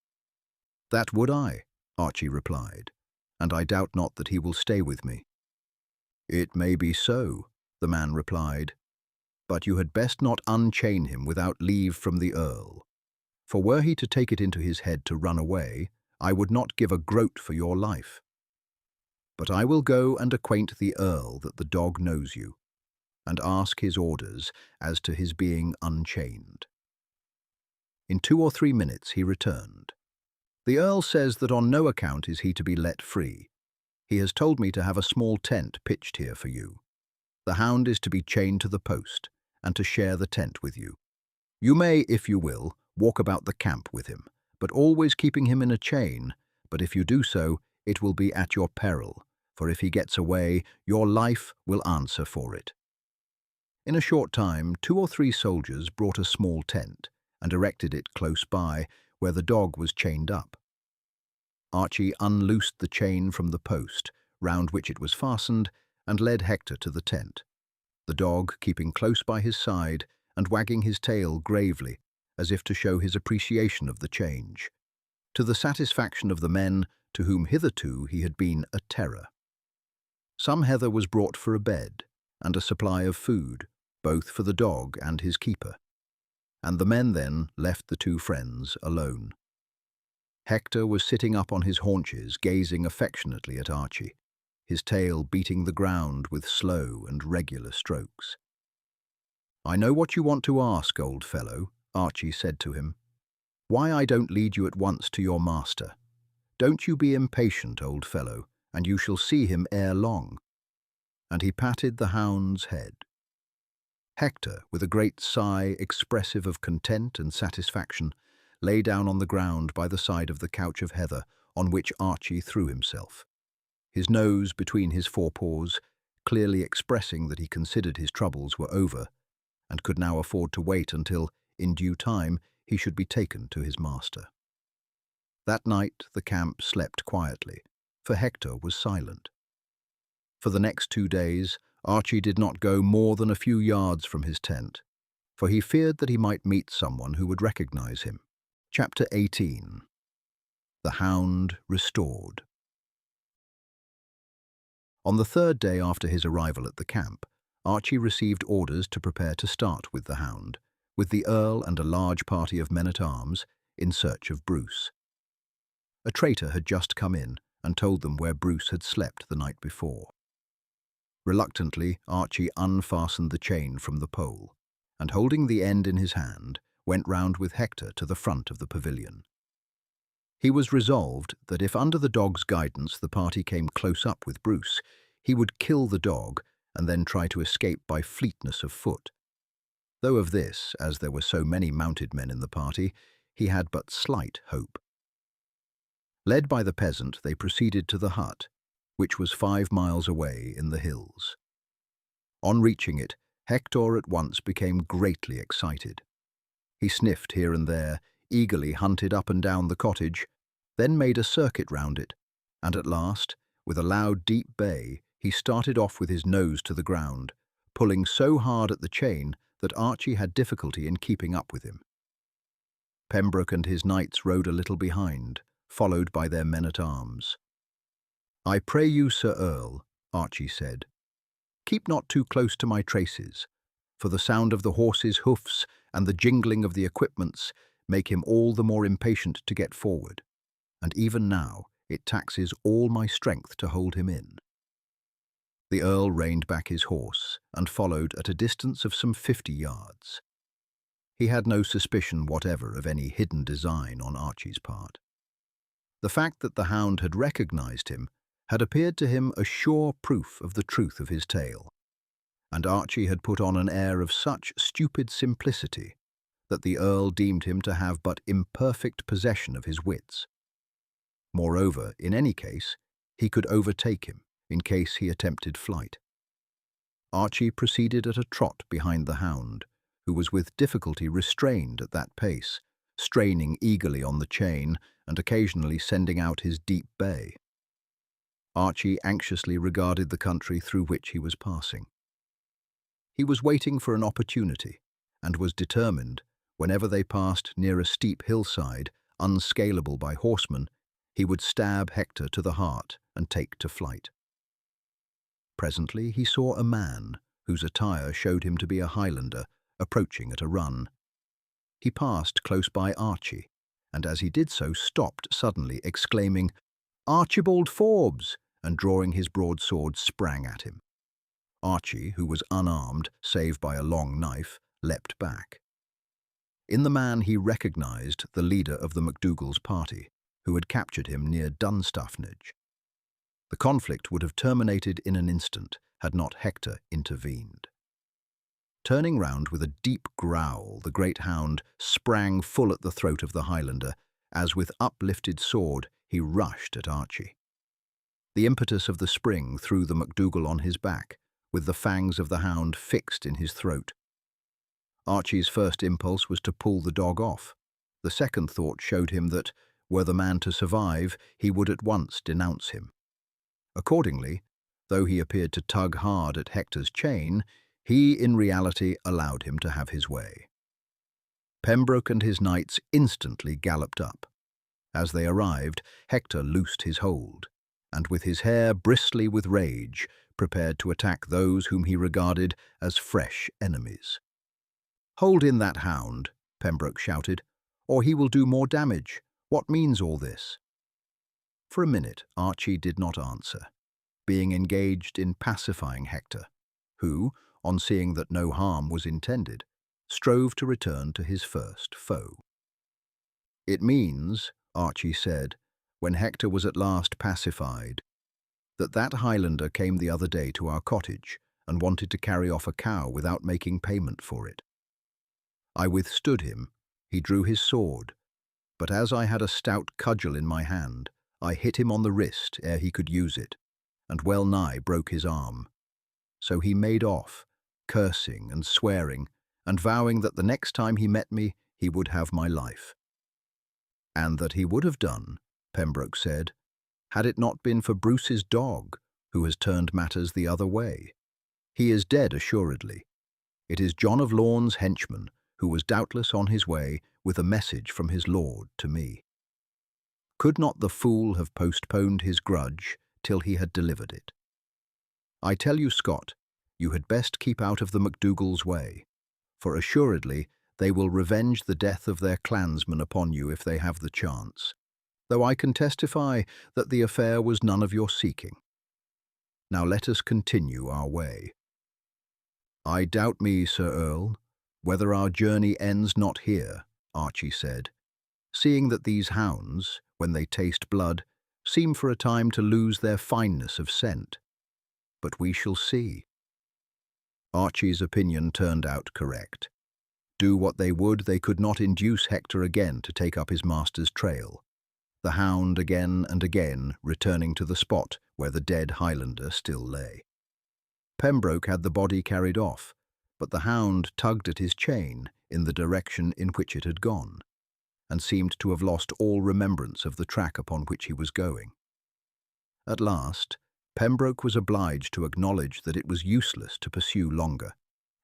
"That would I," Archie replied, "and I doubt not that he will stay with me." "It may be so," the man replied, "but you had best not unchain him without leave from the Earl. For were he to take it into his head to run away, I would not give a groat for your life. But I will go and acquaint the Earl that the dog knows you, and ask his orders as to his being unchained." In 2 or 3 minutes he returned. "The Earl says that on no account is he to be let free. He has told me to have a small tent pitched here for you. The hound is to be chained to the post, and to share the tent with you. You may, if you will, walk about the camp with him, but always keeping him in a chain. But if you do so, it will be at your peril, for if he gets away, your life will answer for it." In a short time, 2 or 3 soldiers brought a small tent and erected it close by, where the dog was chained up. Archie unloosed the chain from the post, round which it was fastened, and led Hector to the tent, the dog keeping close by his side and wagging his tail gravely, as if to show his appreciation of the change, to the satisfaction of the men to whom hitherto he had been a terror. Some heather was brought for a bed, and a supply of food, both for the dog and his keeper, and the men then left the 2 friends alone. Hector was sitting up on his haunches, gazing affectionately at Archie, his tail beating the ground with slow and regular strokes. "I know what you want to ask, old fellow," Archie said to him. "Why I don't lead you at once to your master. Don't you be impatient, old fellow, and you shall see him ere long." And he patted the hound's head. Hector, with a great sigh expressive of content and satisfaction, lay down on the ground by the side of the couch of heather on which Archie threw himself, his nose between his forepaws, clearly expressing that he considered his troubles were over, and could now afford to wait until, in due time, he should be taken to his master. That night the camp slept quietly, for Hector was silent. For the next 2 days, Archie did not go more than a few yards from his tent, for he feared that he might meet someone who would recognize him. Chapter 18. The Hound Restored. On the 3rd day after his arrival at the camp, Archie received orders to prepare to start with the hound, with the Earl and a large party of men-at-arms in search of Bruce. A traitor had just come in and told them where Bruce had slept the night before. Reluctantly, Archie unfastened the chain from the pole, and holding the end in his hand, went round with Hector to the front of the pavilion. He was resolved that if under the dog's guidance the party came close up with Bruce, he would kill the dog and then try to escape by fleetness of foot. Though of this, as there were so many mounted men in the party, he had but slight hope. Led by the peasant, they proceeded to the hut, which was 5 miles away in the hills. On reaching it, Hector at once became greatly excited. He sniffed here and there, eagerly hunted up and down the cottage, then made a circuit round it, and at last, with a loud deep bay, he started off with his nose to the ground, pulling so hard at the chain that Archie had difficulty in keeping up with him. Pembroke and his knights rode a little behind, followed by their men-at-arms. "I pray you, Sir Earl," Archie said, "keep not too close to my traces, for the sound of the horses' hoofs and the jingling of the equipments make him all the more impatient to get forward, and even now it taxes all my strength to hold him in." The Earl reined back his horse and followed at a distance of some 50 yards. He had no suspicion whatever of any hidden design on Archie's part. The fact that the hound had recognized him had appeared to him a sure proof of the truth of his tale, and Archie had put on an air of such stupid simplicity that the Earl deemed him to have but imperfect possession of his wits. Moreover, in any case, he could overtake him in case he attempted flight. Archie proceeded at a trot behind the hound, who was with difficulty restrained at that pace, straining eagerly on the chain and occasionally sending out his deep bay. Archie anxiously regarded the country through which he was passing. He was waiting for an opportunity, and was determined, whenever they passed near a steep hillside, unscalable by horsemen, he would stab Hector to the heart and take to flight. Presently he saw a man, whose attire showed him to be a Highlander, approaching at a run. He passed close by Archie, and as he did so stopped suddenly, exclaiming, "Archibald Forbes!" and drawing his broadsword sprang at him. Archie, who was unarmed, save by a long knife, leapt back. In the man he recognized the leader of the MacDougall's party, who had captured him near Dunstaffnage. The conflict would have terminated in an instant had not Hector intervened. Turning round with a deep growl, the great hound sprang full at the throat of the Highlander, as with uplifted sword he rushed at Archie. The impetus of the spring threw the MacDougall on his back, with the fangs of the hound fixed in his throat. Archie's first impulse was to pull the dog off. The second thought showed him that, were the man to survive, he would at once denounce him. Accordingly, though he appeared to tug hard at Hector's chain, he in reality allowed him to have his way. Pembroke and his knights instantly galloped up. As they arrived, Hector loosed his hold, and with his hair bristly with rage, prepared to attack those whom he regarded as fresh enemies. "Hold in that hound," Pembroke shouted, "or he will do more damage. What means all this?" For a minute, Archie did not answer, being engaged in pacifying Hector, who, on seeing that no harm was intended, strove to return to his first foe. "It means," Archie said, when Hector was at last pacified, that Highlander came the other day to our cottage and wanted to carry off a cow without making payment for it. I withstood him. He drew his sword, but as I had a stout cudgel in my hand, I hit him on the wrist ere he could use it, and well nigh broke his arm. So he made off, cursing and swearing, and vowing that the next time he met me, he would have my life." "And that he would have done," Pembroke said, "had it not been for Bruce's dog, who has turned matters the other way. He is dead, assuredly. It is John of Lorne's henchman, who was doubtless on his way with a message from his lord to me. Could not the fool have postponed his grudge till he had delivered it? I tell you, Scott, you had best keep out of the MacDougall's way, for assuredly they will revenge the death of their clansmen upon you if they have the chance, though I can testify that the affair was none of your seeking. Now let us continue our way." "I doubt me, Sir Earl, whether our journey ends not here," Archie said, "seeing that these hounds, when they taste blood, seem for a time to lose their fineness of scent. But we shall see." Archie's opinion turned out correct. Do what they would, they could not induce Hector again to take up his master's trail, the hound again and again returning to the spot where the dead Highlander still lay. Pembroke had the body carried off, but the hound tugged at his chain in the direction in which it had gone, and seemed to have lost all remembrance of the track upon which he was going. At last, Pembroke was obliged to acknowledge that it was useless to pursue longer,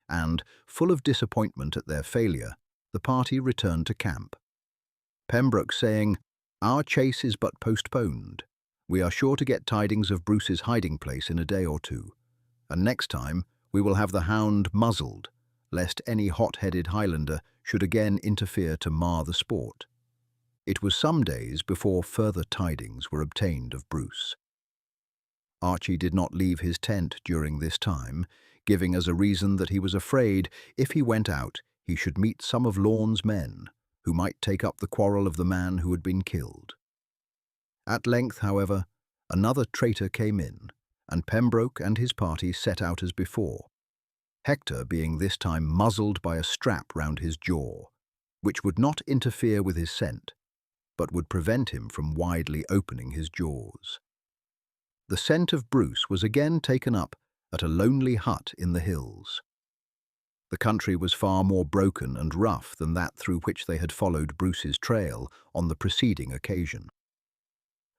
and, full of disappointment at their failure, the party returned to camp. Pembroke saying, "Our chase is but postponed. We are sure to get tidings of Bruce's hiding place in a day or two, and next time we will have the hound muzzled, lest any hot-headed Highlander should again interfere to mar the sport." It was some days before further tidings were obtained of Bruce. Archie did not leave his tent during this time, giving as a reason that he was afraid if he went out he should meet some of Lorne's men, who might take up the quarrel of the man who had been killed. At length, however, another traitor came in, and Pembroke and his party set out as before, Hector being this time muzzled by a strap round his jaw, which would not interfere with his scent, but would prevent him from widely opening his jaws. The scent of Bruce was again taken up at a lonely hut in the hills. The country was far more broken and rough than that through which they had followed Bruce's trail on the preceding occasion.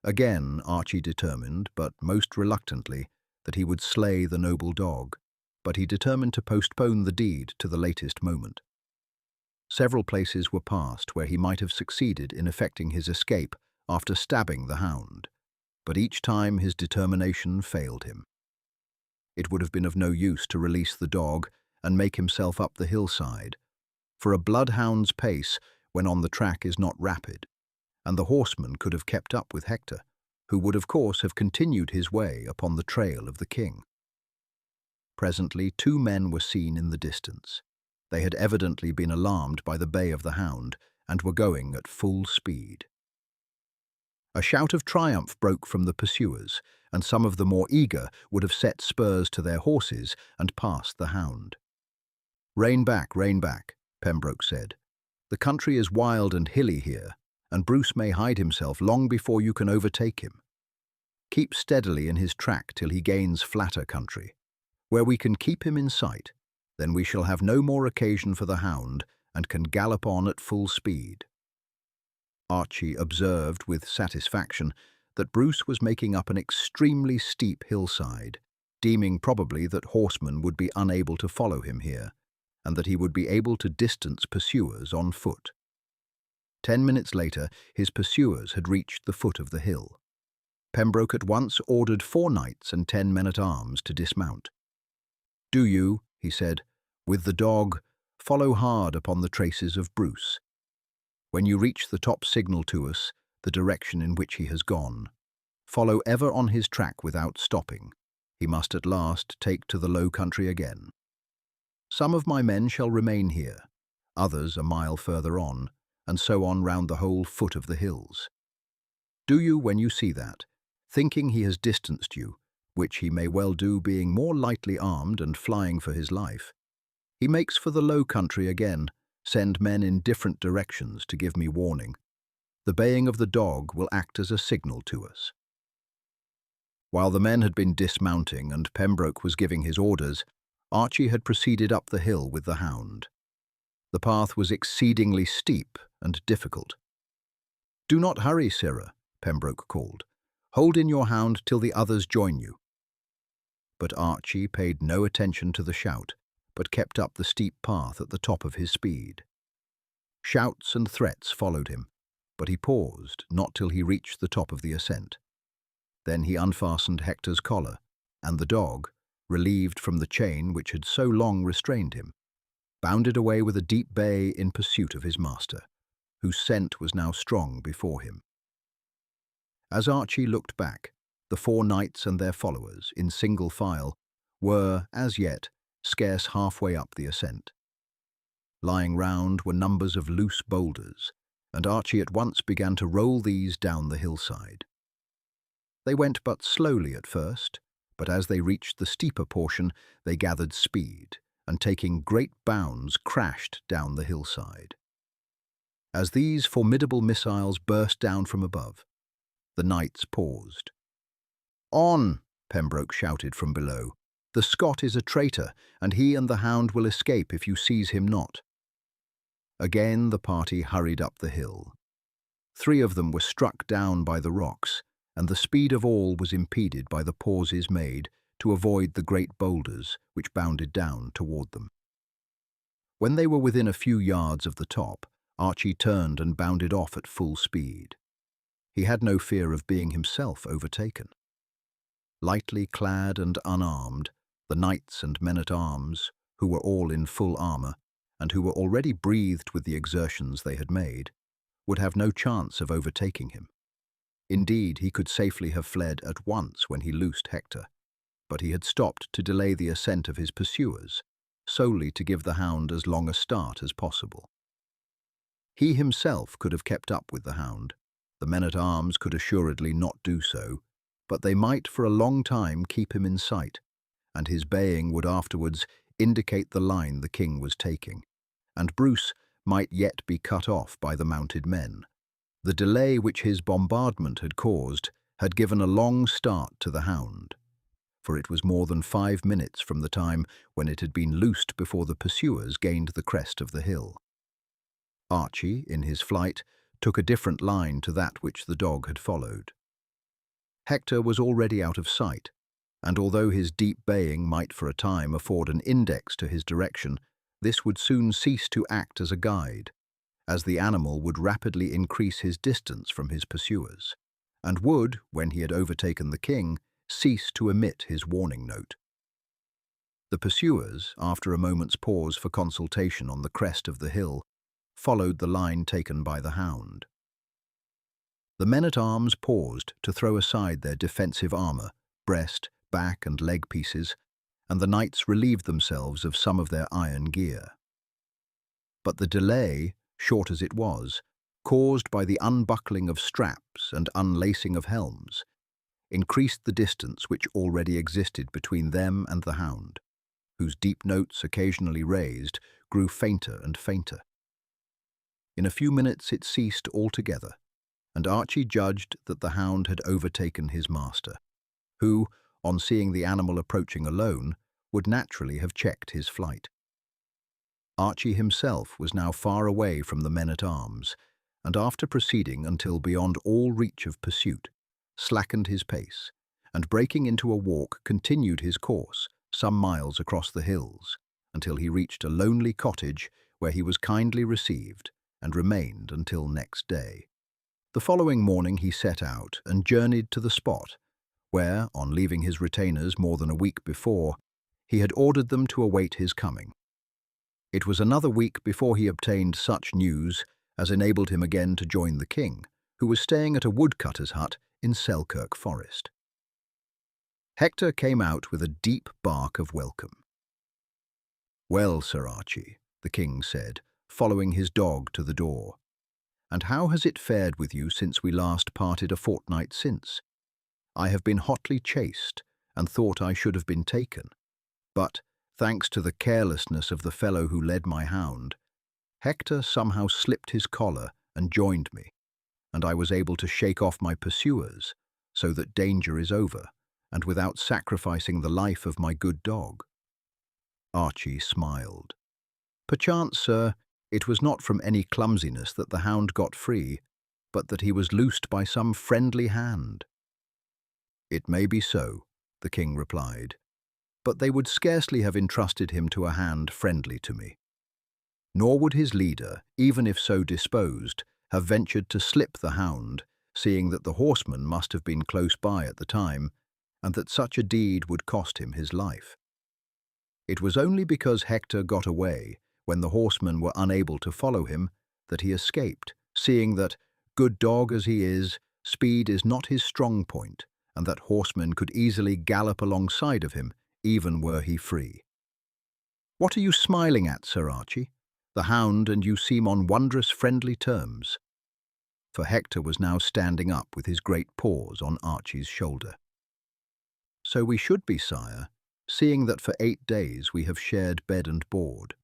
Again Archie determined, but most reluctantly, that he would slay the noble dog, but he determined to postpone the deed to the latest moment. Several places were passed where he might have succeeded in effecting his escape after stabbing the hound, but each time his determination failed him. It would have been of no use to release the dog and make himself up the hillside, for a bloodhound's pace when on the track is not rapid, and the horseman could have kept up with Hector, who would of course have continued his way upon the trail of the king. Presently 2 men were seen in the distance. They had evidently been alarmed by the bay of the hound and were going at full speed. A shout of triumph broke from the pursuers, and some of the more eager would have set spurs to their horses and passed the hound. Rein back," Pembroke said. "The country is wild and hilly here, and Bruce may hide himself long before you can overtake him. Keep steadily in his track till he gains flatter country, where we can keep him in sight. Then we shall have no more occasion for the hound and can gallop on at full speed." Archie observed with satisfaction that Bruce was making up an extremely steep hillside, deeming probably that horsemen would be unable to follow him here, and that he would be able to distance pursuers on foot. 10 minutes later, his pursuers had reached the foot of the hill. Pembroke at once ordered 4 knights and 10 men-at-arms to dismount. "Do you," he said, "with the dog, follow hard upon the traces of Bruce. When you reach the top, signal to us the direction in which he has gone. Follow ever on his track without stopping. He must at last take to the low country again. Some of my men shall remain here, others a mile further on, and so on round the whole foot of the hills. Do you, when you see that, thinking he has distanced you, which he may well do, being more lightly armed and flying for his life, he makes for the low country again, send men in different directions to give me warning. The baying of the dog will act as a signal to us." While the men had been dismounting and Pembroke was giving his orders, Archie had proceeded up the hill with the hound. The path was exceedingly steep and difficult. "Do not hurry, sirrah," Pembroke called. "Hold in your hound till the others join you." But Archie paid no attention to the shout, but kept up the steep path at the top of his speed. Shouts and threats followed him, but he paused not till he reached the top of the ascent. Then he unfastened Hector's collar, and the dog, relieved from the chain which had so long restrained him, bounded away with a deep bay in pursuit of his master, whose scent was now strong before him. As Archie looked back, the 4 knights and their followers, in single file, were, as yet, scarce halfway up the ascent. Lying round were numbers of loose boulders, and Archie at once began to roll these down the hillside. They went but slowly at first, but as they reached the steeper portion, they gathered speed, and taking great bounds crashed down the hillside. As these formidable missiles burst down from above, the knights paused. "On!" Pembroke shouted from below. "The Scot is a traitor, and he and the hound will escape if you seize him not." Again the party hurried up the hill. 3 of them were struck down by the rocks, and the speed of all was impeded by the pauses made to avoid the great boulders which bounded down toward them. When they were within a few yards of the top, Archie turned and bounded off at full speed. He had no fear of being himself overtaken. Lightly clad and unarmed, the knights and men-at-arms, who were all in full armour, and who were already breathed with the exertions they had made, would have no chance of overtaking him. Indeed, he could safely have fled at once when he loosed Hector, but he had stopped to delay the ascent of his pursuers, solely to give the hound as long a start as possible. He himself could have kept up with the hound. The men-at-arms could assuredly not do so, but they might for a long time keep him in sight, and his baying would afterwards indicate the line the king was taking, and Bruce might yet be cut off by the mounted men. The delay which his bombardment had caused had given a long start to the hound, for it was more than 5 minutes from the time when it had been loosed before the pursuers gained the crest of the hill. Archie, in his flight, took a different line to that which the dog had followed. Hector was already out of sight, and although his deep baying might for a time afford an index to his direction, this would soon cease to act as a guide, as the animal would rapidly increase his distance from his pursuers, and would, when he had overtaken the king, cease to emit his warning note. The pursuers, after a moment's pause for consultation on the crest of the hill, followed the line taken by the hound. The men-at-arms paused to throw aside their defensive armour, breast, back and leg pieces, and the knights relieved themselves of some of their iron gear. But the delay, short as it was, caused by the unbuckling of straps and unlacing of helms, increased the distance which already existed between them and the hound, whose deep notes occasionally raised grew fainter and fainter. In a few minutes it ceased altogether, and Archie judged that the hound had overtaken his master, who, on seeing the animal approaching alone, would naturally have checked his flight. Archie himself was now far away from the men-at-arms, and after proceeding until beyond all reach of pursuit, slackened his pace, and breaking into a walk continued his course some miles across the hills, until he reached a lonely cottage where he was kindly received and remained until next day. The following morning he set out and journeyed to the spot where, on leaving his retainers more than a week before, he had ordered them to await his coming. It was another week before he obtained such news as enabled him again to join the king, who was staying at a woodcutter's hut in Selkirk Forest. Hector came out with a deep bark of welcome. "Well, Sir Archie," the king said, following his dog to the door, "and how has it fared with you since we last parted a fortnight since? I have been hotly chased and thought I should have been taken, but, thanks to the carelessness of the fellow who led my hound, Hector somehow slipped his collar and joined me, and I was able to shake off my pursuers, so that danger is over, and without sacrificing the life of my good dog." Archie smiled. "Perchance, sir, it was not from any clumsiness that the hound got free, but that he was loosed by some friendly hand." "It may be so," the king replied, "but they would scarcely have entrusted him to a hand friendly to me. Nor would his leader, even if so disposed, have ventured to slip the hound, seeing that the horseman must have been close by at the time, and that such a deed would cost him his life. It was only because Hector got away, when the horsemen were unable to follow him, that he escaped, seeing that, good dog as he is, speed is not his strong point, and that horsemen could easily gallop alongside of him, even were he free. What are you smiling at, Sir Archie? The hound and you seem on wondrous friendly terms." For Hector was now standing up with his great paws on Archie's shoulder. "So we should be, sire, seeing that for 8 days we have shared bed and board."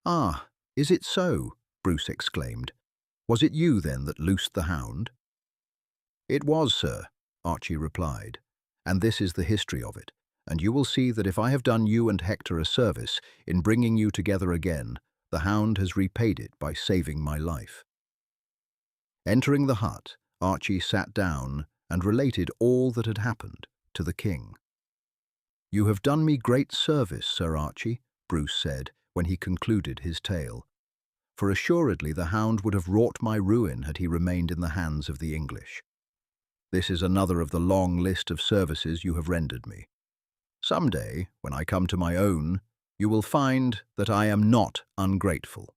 "Ah, is it so?" Bruce exclaimed. "Was it you, then, that loosed the hound?" "It was, sir," Archie replied, "and this is the history of it, and you will see that if I have done you and Hector a service in bringing you together again, the hound has repaid it by saving my life." Entering the hut, Archie sat down and related all that had happened to the king. "You have done me great service, Sir Archie," Bruce said when he concluded his tale, "for assuredly the hound would have wrought my ruin had he remained in the hands of the English. This is another of the long list of services you have rendered me. Some day, when I come to my own, you will find that I am not ungrateful."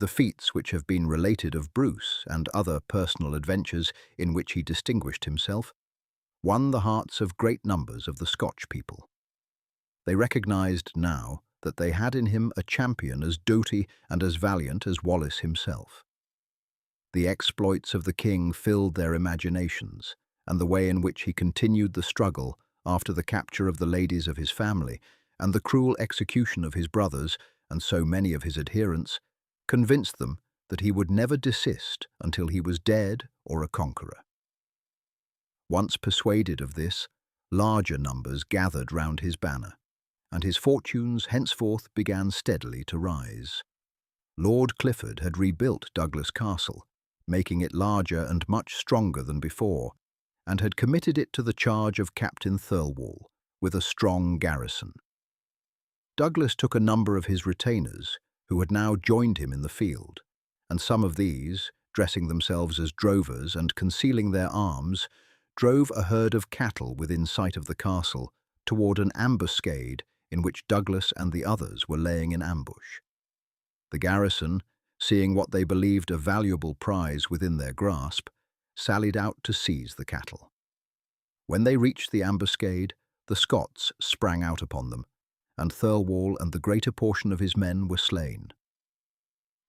The feats which have been related of Bruce and other personal adventures in which he distinguished himself won the hearts of great numbers of the Scotch people. They recognized now that they had in him a champion as doughty and as valiant as Wallace himself. The exploits of the king filled their imaginations, and the way in which he continued the struggle after the capture of the ladies of his family and the cruel execution of his brothers and so many of his adherents convinced them that he would never desist until he was dead or a conqueror. Once persuaded of this, larger numbers gathered round his banner, and his fortunes henceforth began steadily to rise. Lord Clifford had rebuilt Douglas Castle, making it larger and much stronger than before, and had committed it to the charge of Captain Thirlwall, with a strong garrison. Douglas took a number of his retainers, who had now joined him in the field, and some of these, dressing themselves as drovers and concealing their arms, drove a herd of cattle within sight of the castle toward an ambuscade in which Douglas and the others were laying in ambush. The garrison, seeing what they believed a valuable prize within their grasp, sallied out to seize the cattle. When they reached the ambuscade, the Scots sprang out upon them, and Thirlwall and the greater portion of his men were slain.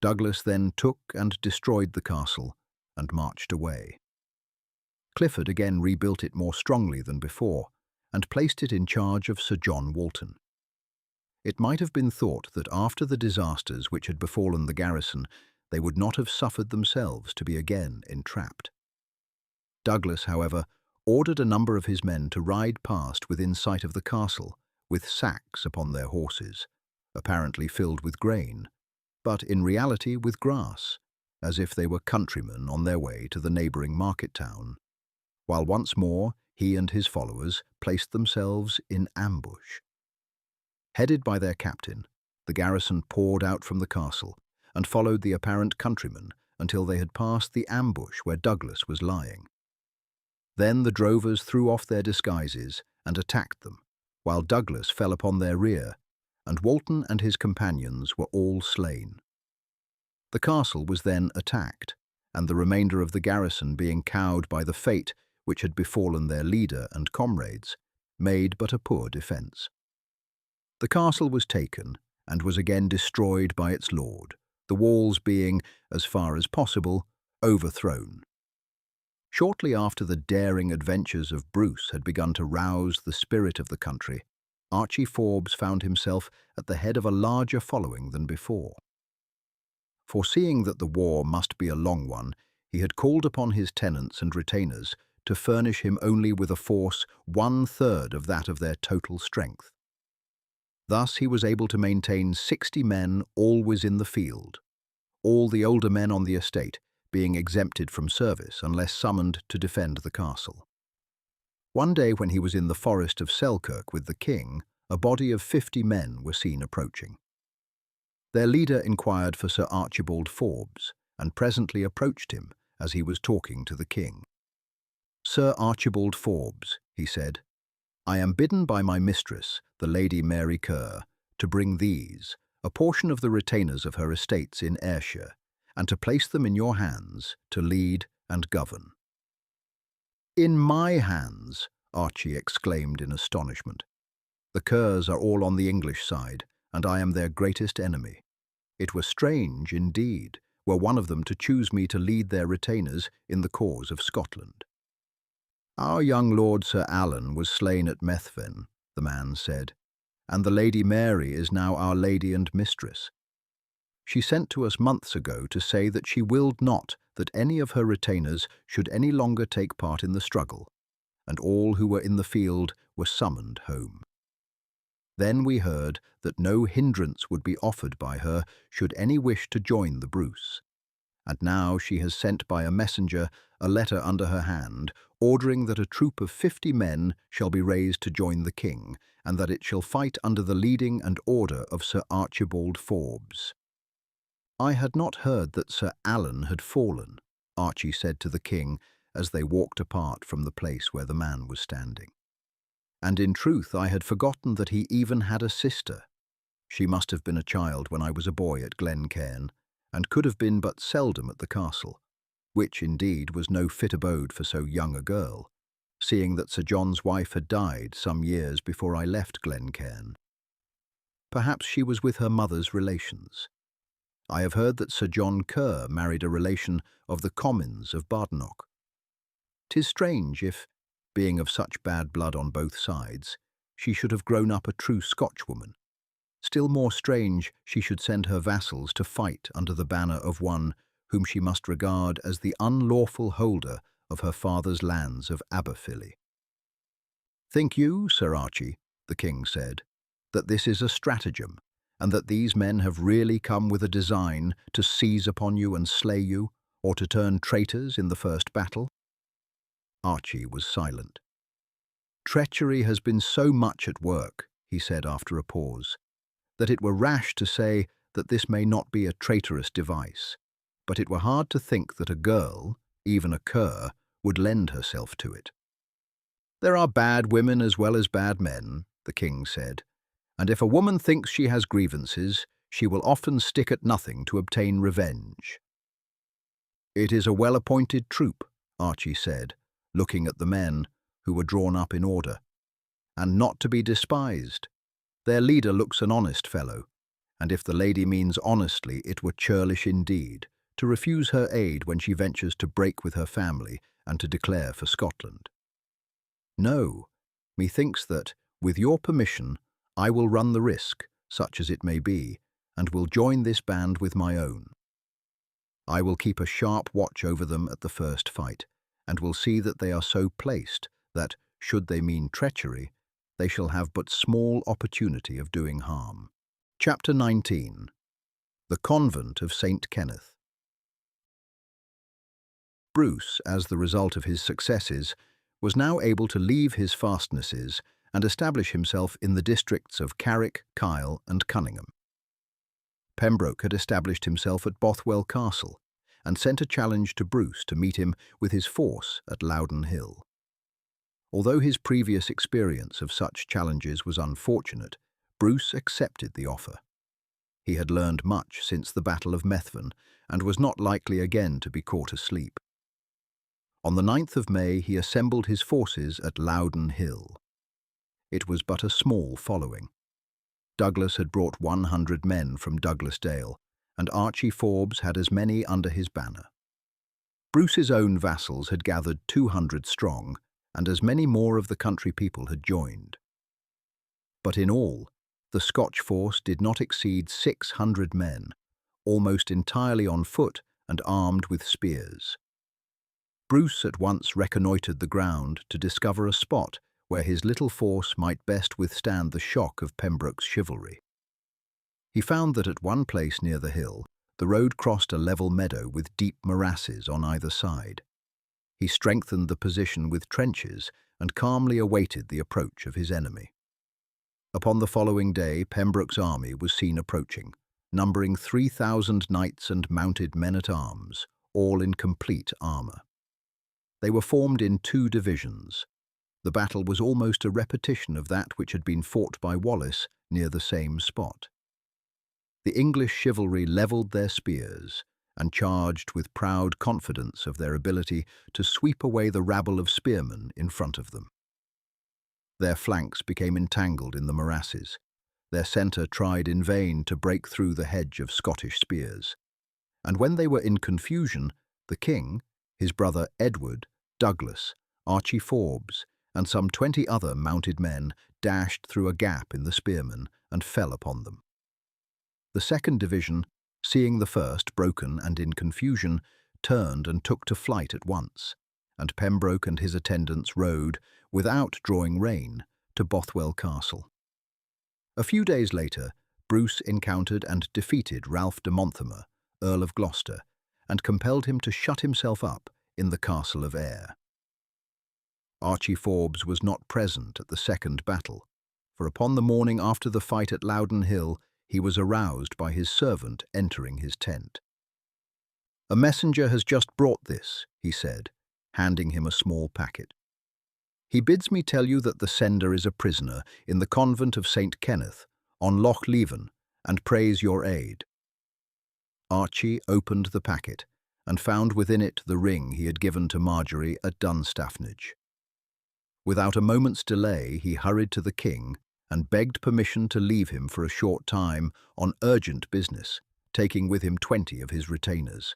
Douglas then took and destroyed the castle and marched away. Clifford again rebuilt it more strongly than before, and placed it in charge of Sir John Walton. It might have been thought that after the disasters which had befallen the garrison, they would not have suffered themselves to be again entrapped. Douglas, however, ordered a number of his men to ride past within sight of the castle, with sacks upon their horses, apparently filled with grain, but in reality with grass, as if they were countrymen on their way to the neighbouring market town, while once more he and his followers placed themselves in ambush. Headed by their captain, the garrison poured out from the castle and followed the apparent countrymen until they had passed the ambush where Douglas was lying. Then the drovers threw off their disguises and attacked them, while Douglas fell upon their rear, and Walton and his companions were all slain. The castle was then attacked, and the remainder of the garrison, being cowed by the fate which had befallen their leader and comrades, made but a poor defence. The castle was taken and was again destroyed by its lord, the walls being, as far as possible, overthrown. Shortly after the daring adventures of Bruce had begun to rouse the spirit of the country, Archie Forbes found himself at the head of a larger following than before. Foreseeing that the war must be a long one, he had called upon his tenants and retainers to furnish him only with a force 1/3 of that of their total strength. Thus he was able to maintain 60 men always in the field, all the older men on the estate being exempted from service unless summoned to defend the castle. One day when he was in the forest of Selkirk with the king, a body of 50 men were seen approaching. Their leader inquired for Sir Archibald Forbes, and presently approached him as he was talking to the king. "Sir Archibald Forbes," he said, "I am bidden by my mistress, the Lady Mary Kerr, to bring these, a portion of the retainers of her estates in Ayrshire, and to place them in your hands to lead and govern." "In my hands?" Archie exclaimed in astonishment. "The Kerrs are all on the English side, and I am their greatest enemy. It were strange, indeed, were one of them to choose me to lead their retainers in the cause of Scotland." "Our young Lord Sir Alan was slain at Methven," the man said, "and the Lady Mary is now our lady and mistress. She sent to us months ago to say that she willed not that any of her retainers should any longer take part in the struggle, and all who were in the field were summoned home. Then we heard that no hindrance would be offered by her should any wish to join the Bruce, and now she has sent by a messenger a letter under her hand, ordering that a troop of 50 men shall be raised to join the king, and that it shall fight under the leading and order of Sir Archibald Forbes." "I had not heard that Sir Alan had fallen," Archie said to the king as they walked apart from the place where the man was standing. "And in truth I had forgotten that he even had a sister. She must have been a child when I was a boy at Glen Cairn, and could have been but seldom at the castle, which indeed was no fit abode for so young a girl, seeing that Sir John's wife had died some years before I left Glen Cairn. Perhaps she was with her mother's relations. I have heard that Sir John Kerr married a relation of the Commons of Badenoch. 'Tis strange if, being of such bad blood on both sides, she should have grown up a true Scotchwoman. Still more strange she should send her vassals to fight under the banner of one whom she must regard as the unlawful holder of her father's lands of Aberfilly." "Think you, Sir Archie," the king said, "that this is a stratagem, and that these men have really come with a design to seize upon you and slay you, or to turn traitors in the first battle?" Archie was silent. "Treachery has been so much at work," he said after a pause, "that it were rash to say that this may not be a traitorous device, but it were hard to think that a girl, even a Kerr, would lend herself to it." "There are bad women as well as bad men," the king said, "and if a woman thinks she has grievances, she will often stick at nothing to obtain revenge." "It is a well-appointed troop," Archie said, looking at the men, who were drawn up in order, "and not to be despised. Their leader looks an honest fellow, and if the lady means honestly, it were churlish indeed to refuse her aid when she ventures to break with her family and to declare for Scotland. No, methinks that, with your permission, I will run the risk, such as it may be, and will join this band with my own." I will keep a sharp watch over them at the first fight, and will see that they are so placed that, should they mean treachery, they shall have but small opportunity of doing harm. Chapter 19. The Convent of St. Kenneth. Bruce, as the result of his successes, was now able to leave his fastnesses and establish himself in the districts of Carrick, Kyle and Cunningham. Pembroke had established himself at Bothwell Castle and sent a challenge to Bruce to meet him with his force at Loudon Hill. Although his previous experience of such challenges was unfortunate, Bruce accepted the offer. He had learned much since the Battle of Methven and was not likely again to be caught asleep. On the 9th of May he assembled his forces at Loudon Hill. It was but a small following. Douglas had brought 100 men from Douglasdale, and Archie Forbes had as many under his banner. Bruce's own vassals had gathered 200 strong, and as many more of the country people had joined. But in all, the Scotch force did not exceed 600 men, almost entirely on foot and armed with spears. Bruce at once reconnoitred the ground to discover a spot where his little force might best withstand the shock of Pembroke's chivalry. He found that at one place near the hill, the road crossed a level meadow with deep morasses on either side. He strengthened the position with trenches and calmly awaited the approach of his enemy. Upon the following day, Pembroke's army was seen approaching, numbering 3,000 knights and mounted men-at-arms, all in complete armour. They were formed in 2 divisions. The battle was almost a repetition of that which had been fought by Wallace near the same spot. The English chivalry levelled their spears and charged with proud confidence of their ability to sweep away the rabble of spearmen in front of them. Their flanks became entangled in the morasses. Their centre tried in vain to break through the hedge of Scottish spears. And when they were in confusion, the king, his brother Edward, Douglas, Archie Forbes, and some 20 other mounted men dashed through a gap in the spearmen and fell upon them. The 2nd division, seeing the first broken and in confusion, turned and took to flight at once, and Pembroke and his attendants rode, without drawing rein, to Bothwell Castle. A few days later, Bruce encountered and defeated Ralph de Monthermer, Earl of Gloucester, and compelled him to shut himself up in the Castle of Ayr. Archie Forbes was not present at the 2nd battle, for upon the morning after the fight at Loudon Hill, he was aroused by his servant entering his tent. "A messenger has just brought this," he said, handing him a small packet. "He bids me tell you that the sender is a prisoner in the convent of St. Kenneth, on Loch Leven, and prays your aid." Archie opened the packet and found within it the ring he had given to Marjorie at Dunstaffnage. Without a moment's delay, he hurried to the king and begged permission to leave him for a short time on urgent business, taking with him 20 of his retainers.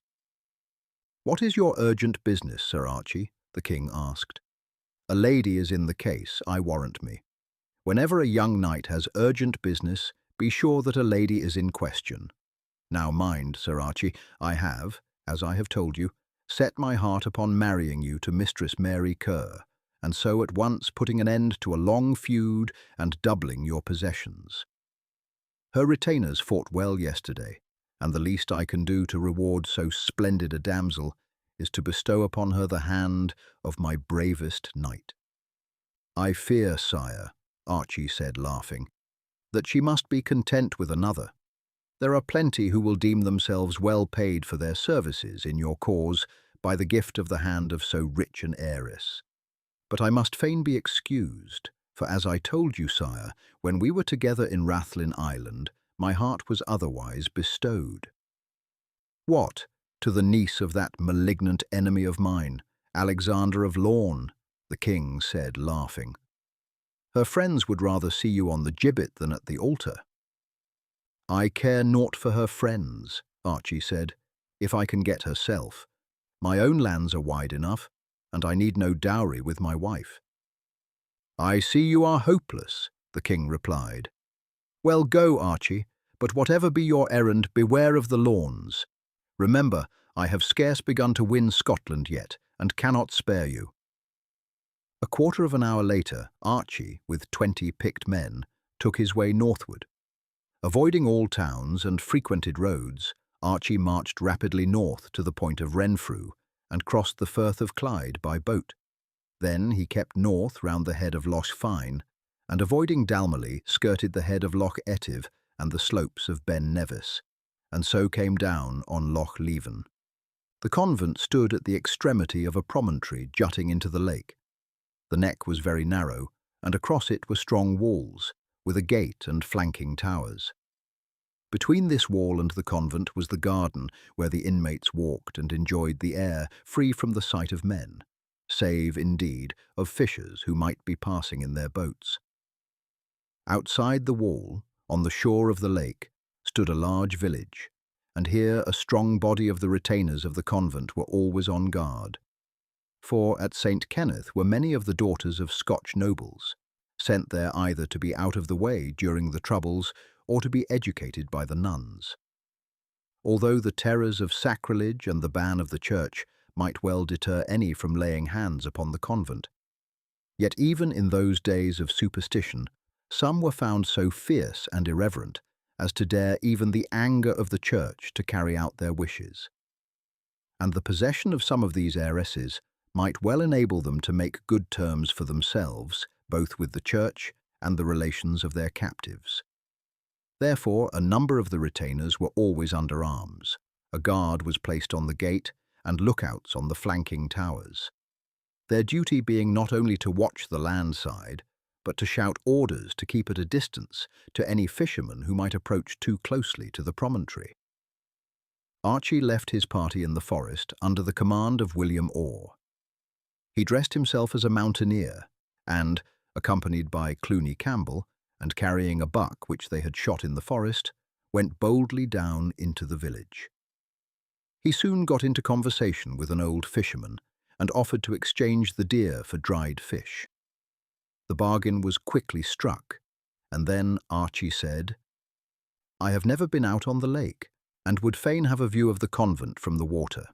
"What is your urgent business, Sir Archie?" the king asked. "A lady is in the case, I warrant me. Whenever a young knight has urgent business, be sure that a lady is in question. Now mind, Sir Archie, I have, as I have told you, set my heart upon marrying you to Mistress Mary Kerr, and so at once putting an end to a long feud and doubling your possessions. Her retainers fought well yesterday, and the least I can do to reward so splendid a damsel is to bestow upon her the hand of my bravest knight." "I fear, sire," Archie said, laughing, "that she must be content with another. There are plenty who will deem themselves well paid for their services in your cause by the gift of the hand of so rich an heiress. But I must fain be excused, for as I told you, sire, when we were together in Rathlin Island, my heart was otherwise bestowed." "What, to the niece of that malignant enemy of mine, Alexander of Lorne?" the king said, laughing. "Her friends would rather see you on the gibbet than at the altar." "I care naught for her friends," Archie said, "if I can get herself. My own lands are wide enough, and I need no dowry with my wife." "I see you are hopeless," the king replied. "Well, go, Archie, but whatever be your errand, beware of the lawns. Remember, I have scarce begun to win Scotland yet, and cannot spare you." A quarter of an hour later, Archie, with 20 picked men, took his way northward. Avoiding all towns and frequented roads, Archie marched rapidly north to the point of Renfrew and crossed the Firth of Clyde by boat. Then he kept north round the head of Loch Fyne, and avoiding Dalmally, skirted the head of Loch Etive and the slopes of Ben Nevis, and so came down on Loch Leven. The convent stood at the extremity of a promontory jutting into the lake. The neck was very narrow, and across it were strong walls, with a gate and flanking towers. Between this wall and the convent was the garden where the inmates walked and enjoyed the air, free from the sight of men, save, indeed, of fishers who might be passing in their boats. Outside the wall, on the shore of the lake, stood a large village, and here a strong body of the retainers of the convent were always on guard. For at St. Kenneth were many of the daughters of Scotch nobles, sent there either to be out of the way during the troubles or to be educated by the nuns. Although the terrors of sacrilege and the ban of the church might well deter any from laying hands upon the convent, yet even in those days of superstition, some were found so fierce and irreverent as to dare even the anger of the church to carry out their wishes. And the possession of some of these heiresses might well enable them to make good terms for themselves, both with the church and the relations of their captives. Therefore, a number of the retainers were always under arms. A guard was placed on the gate and lookouts on the flanking towers, their duty being not only to watch the land side, but to shout orders to keep at a distance to any fishermen who might approach too closely to the promontory. Archie left his party in the forest under the command of William Wallace. He dressed himself as a mountaineer and, accompanied by Cluny Campbell and carrying a buck which they had shot in the forest, went boldly down into the village. He soon got into conversation with an old fisherman and offered to exchange the deer for dried fish. The bargain was quickly struck, and then Archie said, "I have never been out on the lake, and would fain have a view of the convent from the water.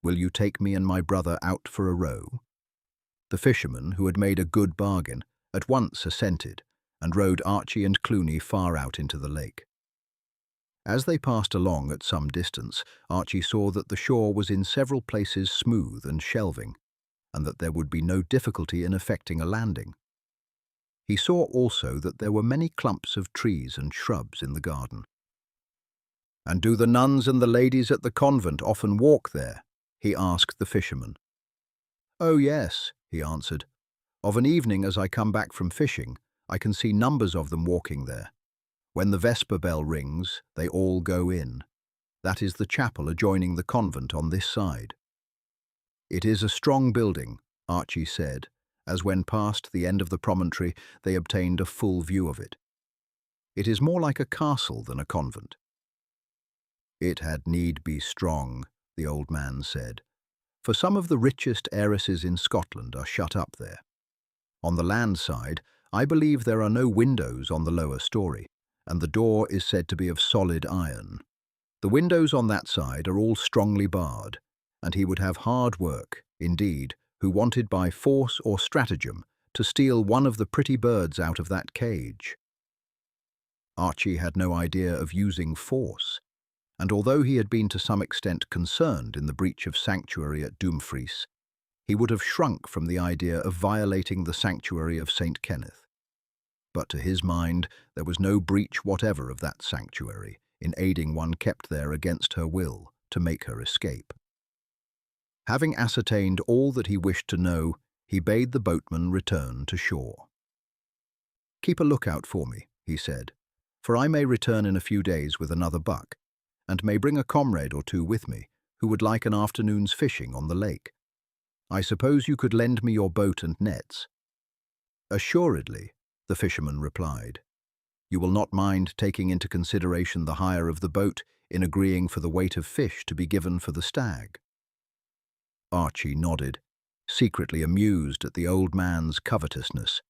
Will you take me and my brother out for a row?" The fisherman, who had made a good bargain, at once assented, and rowed Archie and Cluny far out into the lake. As they passed along at some distance, Archie saw that the shore was in several places smooth and shelving, and that there would be no difficulty in effecting a landing. He saw also that there were many clumps of trees and shrubs in the garden. "And do the nuns and the ladies at the convent often walk there?" he asked the fisherman. "Oh yes," he answered. "Of an evening as I come back from fishing, I can see numbers of them walking there. When the vesper bell rings, they all go in. That is the chapel adjoining the convent on this side." "It is a strong building," Archie said, as when past the end of the promontory they obtained a full view of it. "It is more like a castle than a convent." "It had need be strong," the old man said, "for some of the richest heiresses in Scotland are shut up there. On the land side, I believe there are no windows on the lower story, and the door is said to be of solid iron. The windows on that side are all strongly barred, and he would have hard work, indeed, who wanted by force or stratagem to steal one of the pretty birds out of that cage." Archie had no idea of using force, and although he had been to some extent concerned in the breach of sanctuary at Dumfries, he would have shrunk from the idea of violating the sanctuary of St. Kenneth. But to his mind there was no breach whatever of that sanctuary in aiding one kept there against her will to make her escape. Having ascertained all that he wished to know, he bade the boatman return to shore. "Keep a lookout for me," he said, "for I may return in a few days with another buck, and may bring a comrade or two with me who would like an afternoon's fishing on the lake. I suppose you could lend me your boat and nets?" "Assuredly," the fisherman replied. "You will not mind taking into consideration the hire of the boat in agreeing for the weight of fish to be given for the stag?" Archie nodded, secretly amused at the old man's covetousness,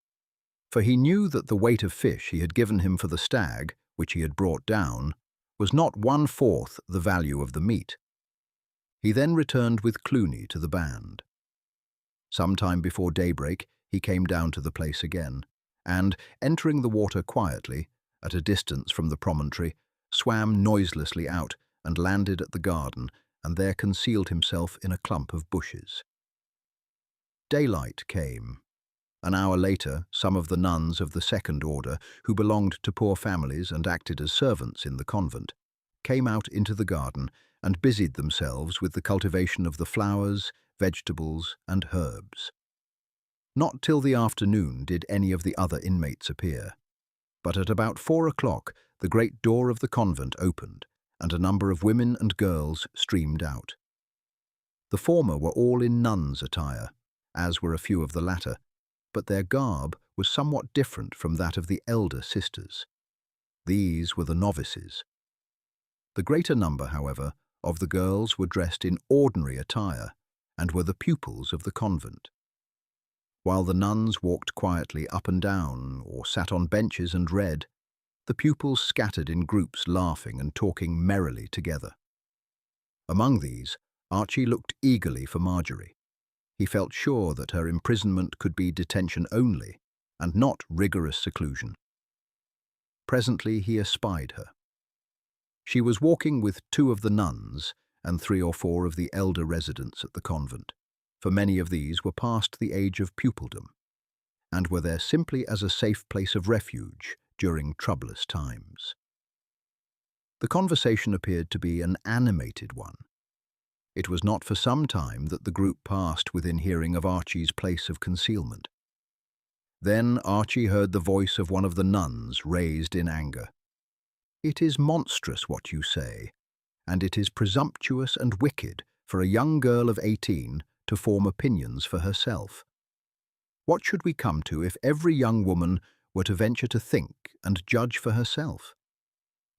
for he knew that the weight of fish he had given him for the stag, which he had brought down, was not 1/4 the value of the meat. He then returned with Clooney to the band. Some time before daybreak, he came down to the place again, and, entering the water quietly, at a distance from the promontory, swam noiselessly out and landed at the garden, and there concealed himself in a clump of bushes. Daylight came. An hour later, some of the nuns of the second order, who belonged to poor families and acted as servants in the convent, came out into the garden and busied themselves with the cultivation of the flowers, vegetables, and herbs. Not till the afternoon did any of the other inmates appear, but at about 4 o'clock the great door of the convent opened, and a number of women and girls streamed out. The former were all in nuns' attire, as were a few of the latter, but their garb was somewhat different from that of the elder sisters. These were the novices. The greater number, however, of the girls were dressed in ordinary attire, and were the pupils of the convent. While the nuns walked quietly up and down, or sat on benches and read, the pupils scattered in groups laughing and talking merrily together. Among these, Archie looked eagerly for Marjorie. He felt sure that her imprisonment could be detention only, and not rigorous seclusion. Presently he espied her. She was walking with 2 of the nuns and 3 or 4 of the elder residents at the convent, for many of these were past the age of pupildom, and were there simply as a safe place of refuge during troublous times. The conversation appeared to be an animated one. It was not for some time that the group passed within hearing of Archie's place of concealment. Then Archie heard the voice of one of the nuns raised in anger. "It is monstrous what you say, and it is presumptuous and wicked for a young girl of 18 to form opinions for herself. What should we come to if every young woman were to venture to think and judge for herself?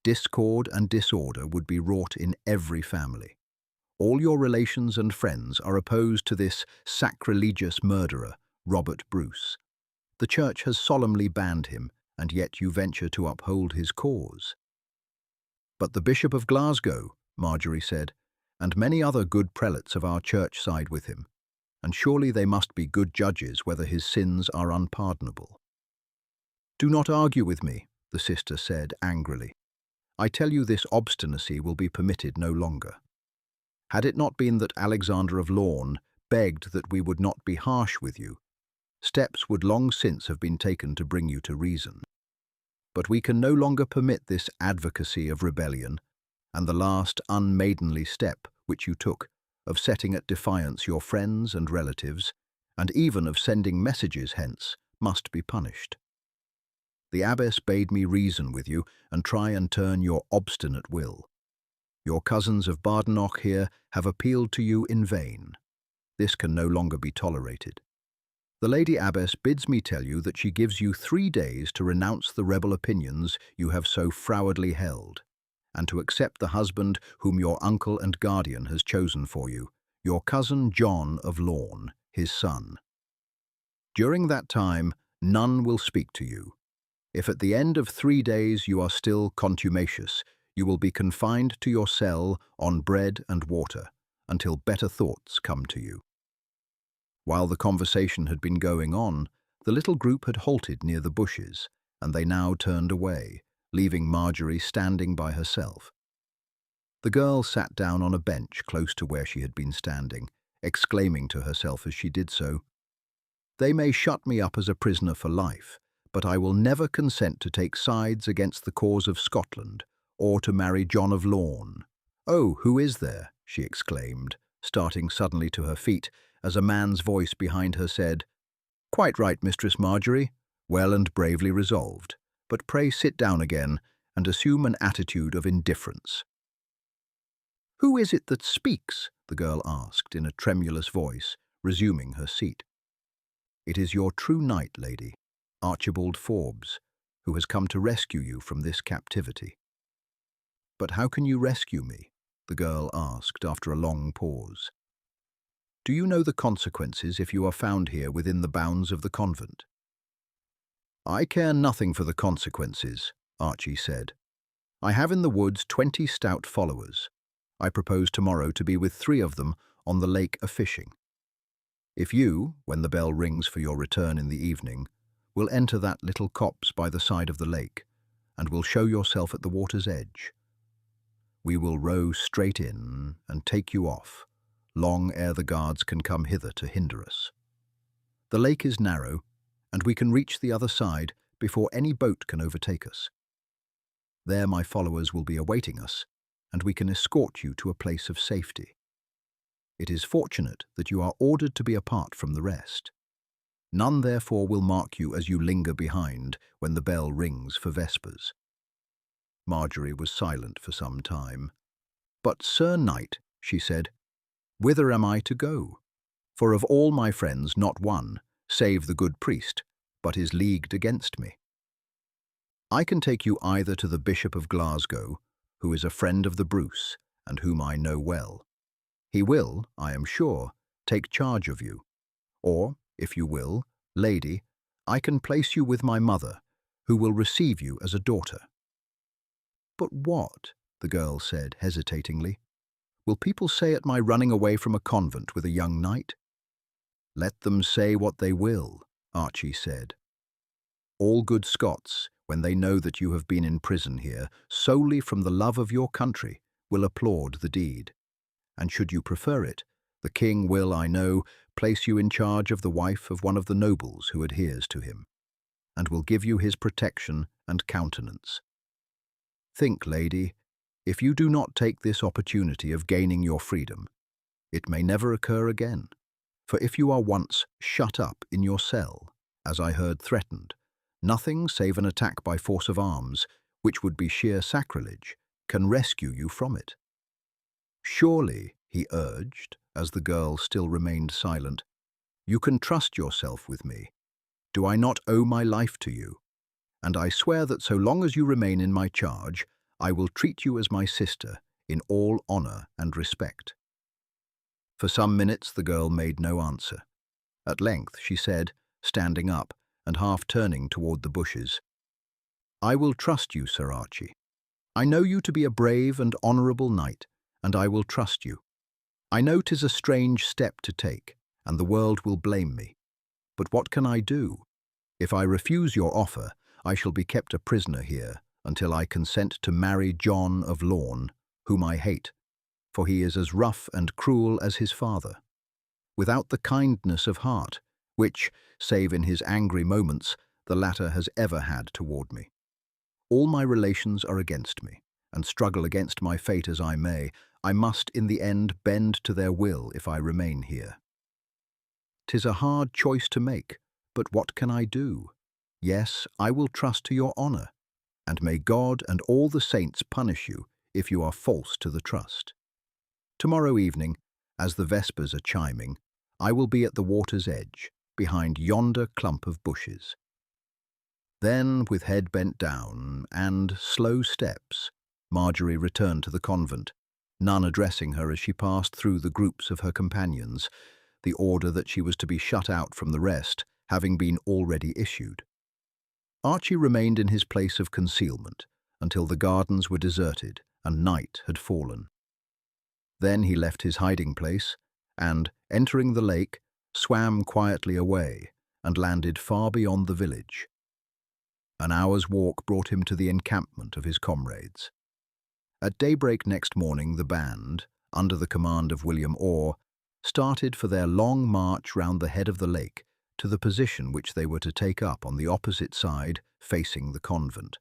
Discord and disorder would be wrought in every family. All your relations and friends are opposed to this sacrilegious murderer, Robert Bruce. The Church has solemnly banned him, and yet you venture to uphold his cause." "But the Bishop of Glasgow," Marjorie said, "and many other good prelates of our Church side with him, and surely they must be good judges whether his sins are unpardonable." "Do not argue with me," the sister said angrily. "I tell you this obstinacy will be permitted no longer. Had it not been that Alexander of Lorne begged that we would not be harsh with you, steps would long since have been taken to bring you to reason. But we can no longer permit this advocacy of rebellion, and the last unmaidenly step which you took, of setting at defiance your friends and relatives, and even of sending messages hence, must be punished. The abbess bade me reason with you and try and turn your obstinate will. Your cousins of Badenoch here have appealed to you in vain. This can no longer be tolerated. The Lady Abbess bids me tell you that she gives you 3 days to renounce the rebel opinions you have so frowardly held, and to accept the husband whom your uncle and guardian has chosen for you, your cousin John of Lorne, his son. During that time, none will speak to you. If at the end of 3 days you are still contumacious, you will be confined to your cell on bread and water, until better thoughts come to you." While the conversation had been going on, the little group had halted near the bushes, and they now turned away, leaving Marjorie standing by herself. The girl sat down on a bench close to where she had been standing, exclaiming to herself as she did so, "They may shut me up as a prisoner for life, but I will never consent to take sides against the cause of Scotland, or to marry John of Lorne. Oh, who is there?" she exclaimed, starting suddenly to her feet, as a man's voice behind her said, "Quite right, Mistress Marjorie, well and bravely resolved, but pray sit down again and assume an attitude of indifference." "Who is it that speaks?" the girl asked in a tremulous voice, resuming her seat. "It is your true knight, lady, Archibald Forbes, who has come to rescue you from this captivity." "But how can you rescue me?" the girl asked after a long pause. "Do you know the consequences if you are found here within the bounds of the convent?" "I care nothing for the consequences," Archie said. "I have in the woods 20 stout followers, I propose tomorrow to be with 3 of them on the lake a-fishing. If you, when the bell rings for your return in the evening, will enter that little copse by the side of the lake, and will show yourself at the water's edge, we will row straight in and take you off, long ere the guards can come hither to hinder us. The lake is narrow, and we can reach the other side before any boat can overtake us. There my followers will be awaiting us, and we can escort you to a place of safety. It is fortunate that you are ordered to be apart from the rest. None therefore will mark you as you linger behind when the bell rings for vespers. Marjorie was silent for some time. "But, Sir Knight," she said, "whither am I to go? For of all my friends not one, save the good priest, but is leagued against me. I can take you either to the Bishop of Glasgow, who is a friend of the Bruce, and whom I know well. He will, I am sure, take charge of you. Or, if you will, lady, I can place you with my mother, who will receive you as a daughter." "But what?" the girl said hesitatingly. "Will people say at my running away from a convent with a young knight?" "Let them say what they will," Archie said. "All good Scots, when they know that you have been in prison here solely from the love of your country, will applaud the deed. And should you prefer it, the king will, I know, place you in charge of the wife of one of the nobles who adheres to him, and will give you his protection and countenance. Think, lady, if you do not take this opportunity of gaining your freedom, it may never occur again. For if you are once shut up in your cell, as I heard threatened, nothing save an attack by force of arms, which would be sheer sacrilege, can rescue you from it. Surely," he urged, as the girl still remained silent, "you can trust yourself with me. Do I not owe my life to you? And I swear that so long as you remain in my charge, I will treat you as my sister in all honour and respect." For some minutes the girl made no answer. At length she said, standing up and half turning toward the bushes, "I will trust you, Sir Archie. I know you to be a brave and honourable knight, and I will trust you. I know 'tis a strange step to take, and the world will blame me. But what can I do? If I refuse your offer, I shall be kept a prisoner here until I consent to marry John of Lorne, whom I hate, for he is as rough and cruel as his father, without the kindness of heart, which, save in his angry moments, the latter has ever had toward me. All my relations are against me, and struggle against my fate as I may, I must in the end bend to their will if I remain here. 'Tis a hard choice to make, but what can I do? Yes, I will trust to your honour, and may God and all the saints punish you if you are false to the trust. Tomorrow evening, as the vespers are chiming, I will be at the water's edge, behind yonder clump of bushes." Then, with head bent down and slow steps, Marjorie returned to the convent, none addressing her as she passed through the groups of her companions, the order that she was to be shut out from the rest having been already issued. Archie remained in his place of concealment until the gardens were deserted and night had fallen. Then he left his hiding place and, entering the lake, swam quietly away and landed far beyond the village. An hour's walk brought him to the encampment of his comrades. At daybreak next morning the band, under the command of William Wallace, started for their long march round the head of the lake to the position which they were to take up on the opposite side, facing the convent,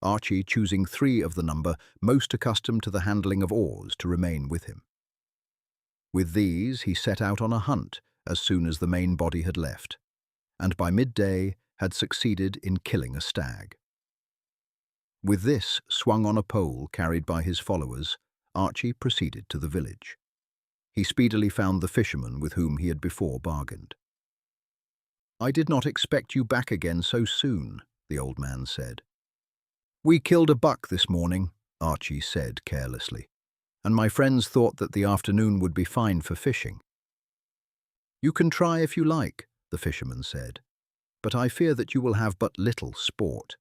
Archie choosing 3 of the number most accustomed to the handling of oars to remain with him. With these he set out on a hunt as soon as the main body had left, and by midday had succeeded in killing a stag. With this swung on a pole carried by his followers, Archie proceeded to the village. He speedily found the fisherman with whom he had before bargained. "I did not expect you back again so soon," the old man said. "We killed a buck this morning," Archie said carelessly, "and my friends thought that the afternoon would be fine for fishing." "You can try if you like," the fisherman said, "but I fear that you will have but little sport.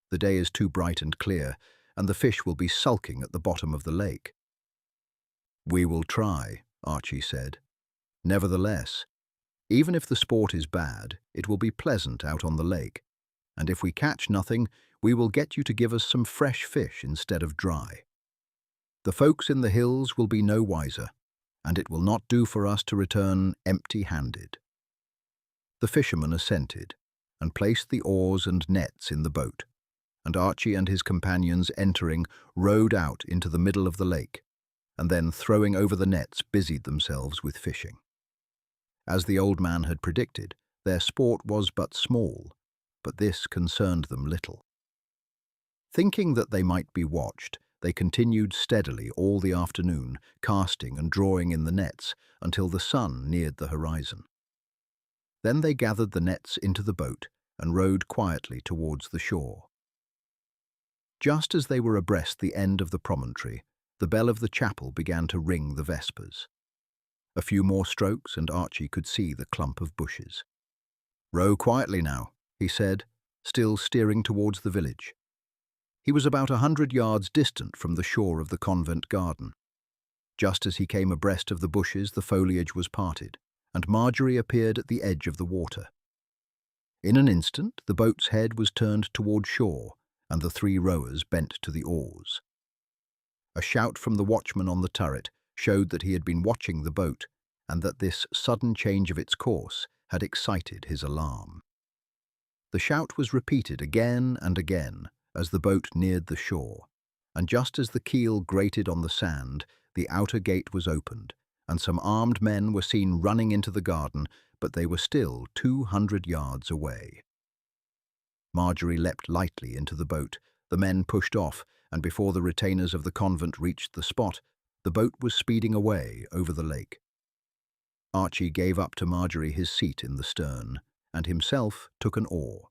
The day is too bright and clear, and the fish will be sulking at the bottom of the lake." "We will try," Archie said. "Nevertheless, even if the sport is bad, it will be pleasant out on the lake, and if we catch nothing, we will get you to give us some fresh fish instead of dry. The folks in the hills will be no wiser, and it will not do for us to return empty-handed." The fisherman assented, and placed the oars and nets in the boat, and Archie and his companions entering rowed out into the middle of the lake, and then throwing over the nets busied themselves with fishing. As the old man had predicted, their sport was but small, but this concerned them little. Thinking that they might be watched, they continued steadily all the afternoon, casting and drawing in the nets until the sun neared the horizon. Then they gathered the nets into the boat and rowed quietly towards the shore. Just as they were abreast the end of the promontory, the bell of the chapel began to ring the vespers. A few more strokes and Archie could see the clump of bushes. "Row quietly now," he said, still steering towards the village. He was about 100 yards distant from the shore of the convent garden. Just as he came abreast of the bushes, the foliage was parted, and Marjorie appeared at the edge of the water. In an instant, the boat's head was turned toward shore, and the 3 rowers bent to the oars. A shout from the watchman on the turret showed that he had been watching the boat, and that this sudden change of its course had excited his alarm. The shout was repeated again and again as the boat neared the shore, and just as the keel grated on the sand, the outer gate was opened, and some armed men were seen running into the garden, but they were still 200 yards away. Marjorie leapt lightly into the boat. The men pushed off, and before the retainers of the convent reached the spot, the boat was speeding away over the lake. Archie gave up to Marjorie his seat in the stern, and himself took an oar.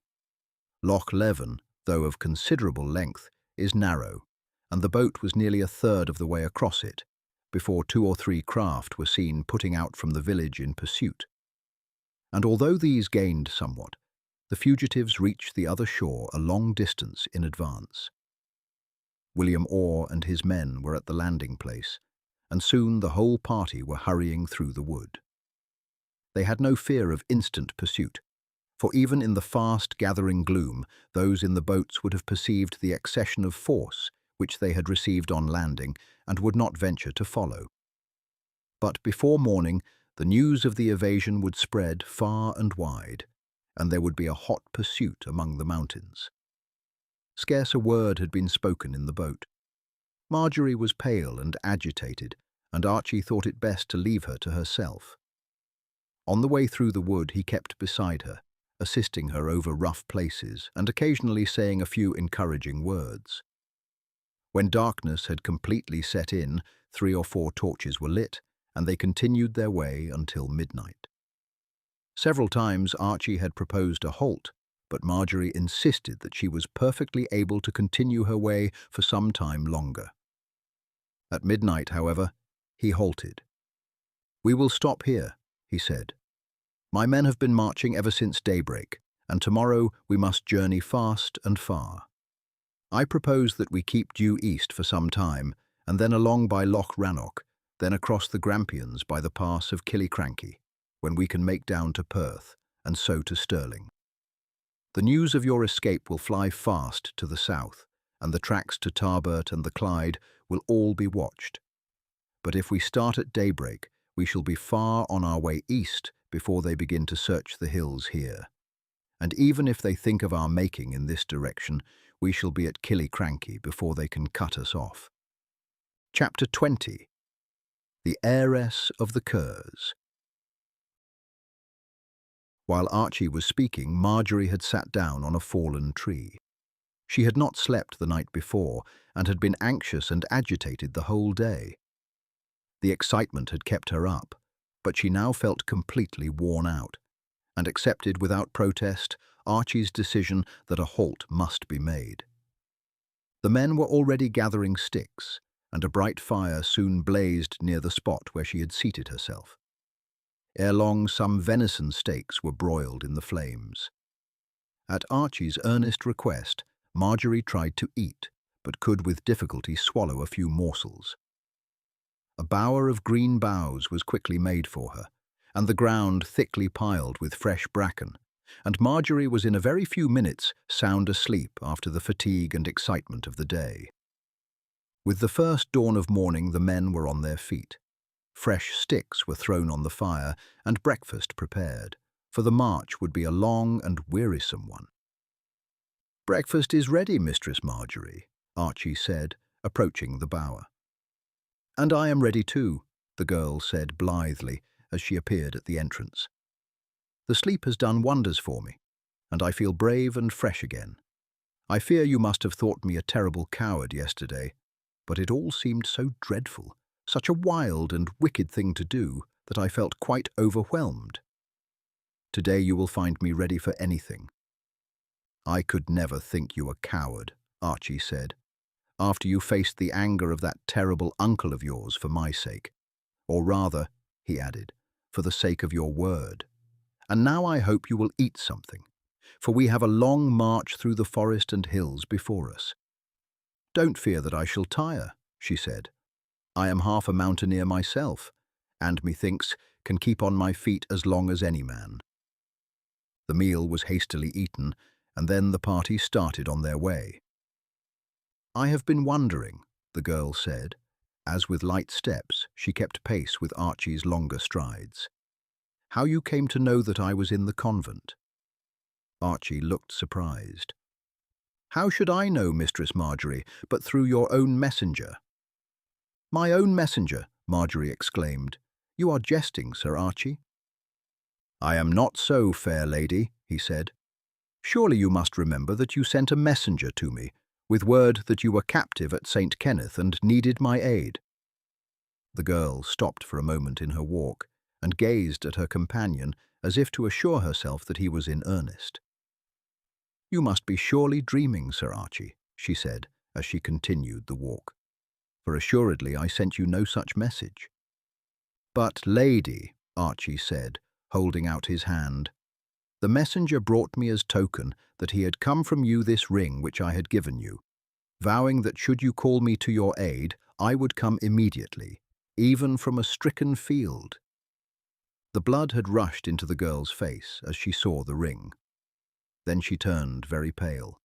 Loch Leven, though of considerable length, is narrow, and the boat was nearly a third of the way across it, before 2 or 3 craft were seen putting out from the village in pursuit. And although these gained somewhat, the fugitives reached the other shore a long distance in advance. William Wallace and his men were at the landing place, and soon the whole party were hurrying through the wood. They had no fear of instant pursuit, for even in the fast-gathering gloom, those in the boats would have perceived the accession of force which they had received on landing, and would not venture to follow. But before morning, the news of the evasion would spread far and wide, and there would be a hot pursuit among the mountains. Scarce a word had been spoken in the boat. Marjorie was pale and agitated, and Archie thought it best to leave her to herself. On the way through the wood he kept beside her, assisting her over rough places and occasionally saying a few encouraging words. When darkness had completely set in, 3 or 4 torches were lit, and they continued their way until midnight. Several times Archie had proposed a halt, but Marjorie insisted that she was perfectly able to continue her way for some time longer. At midnight, however, he halted. "We will stop here," he said. "My men have been marching ever since daybreak, and tomorrow we must journey fast and far. I propose that we keep due east for some time, and then along by Loch Rannoch, then across the Grampians by the pass of Killiecrankie, when we can make down to Perth, and so to Stirling. The news of your escape will fly fast to the south, and the tracks to Tarbert and the Clyde will all be watched. But if we start at daybreak, we shall be far on our way east before they begin to search the hills here. And even if they think of our making in this direction, we shall be at Killiecrankie before they can cut us off." Chapter 20. The Heiress of the Kerrs. While Archie was speaking, Marjorie had sat down on a fallen tree. She had not slept the night before, and had been anxious and agitated the whole day. The excitement had kept her up, but she now felt completely worn out, and accepted without protest Archie's decision that a halt must be made. The men were already gathering sticks, and a bright fire soon blazed near the spot where she had seated herself. Ere long, some venison steaks were broiled in the flames. At Archie's earnest request, Marjorie tried to eat, but could with difficulty swallow a few morsels. A bower of green boughs was quickly made for her, and the ground thickly piled with fresh bracken, and Marjorie was in a very few minutes sound asleep after the fatigue and excitement of the day. With the first dawn of morning the men were on their feet. Fresh sticks were thrown on the fire and breakfast prepared, for the march would be a long and wearisome one. "Breakfast is ready, Mistress Marjorie," Archie said, approaching the bower. "And I am ready too," the girl said blithely as she appeared at the entrance. "The sleep has done wonders for me, and I feel brave and fresh again. I fear you must have thought me a terrible coward yesterday, but it all seemed so dreadful, such a wild and wicked thing to do, that I felt quite overwhelmed. Today you will find me ready for anything." "I could never think you a coward," Archie said, "after you faced the anger of that terrible uncle of yours for my sake. Or rather," he added, "for the sake of your word. And now I hope you will eat something, for we have a long march through the forest and hills before us." "Don't fear that I shall tire," she said. "I am half a mountaineer myself, and methinks can keep on my feet as long as any man." The meal was hastily eaten, and then the party started on their way. "I have been wondering," the girl said, as with light steps she kept pace with Archie's longer strides, "how you came to know that I was in the convent." Archie looked surprised. "How should I know, Mistress Marjorie, but through your own messenger?" "My own messenger!" Marjorie exclaimed. "You are jesting, Sir Archie." "I am not so, fair lady," he said. "Surely you must remember that you sent a messenger to me, with word that you were captive at St. Kenneth and needed my aid." The girl stopped for a moment in her walk and gazed at her companion as if to assure herself that he was in earnest. "You must be surely dreaming, Sir Archie," she said as she continued the walk, "for assuredly I sent you no such message." "But, lady," Archie said, holding out his hand, "the messenger brought me as token that he had come from you this ring which I had given you, vowing that should you call me to your aid, I would come immediately, even from a stricken field." The blood had rushed into the girl's face as she saw the ring. Then she turned very pale.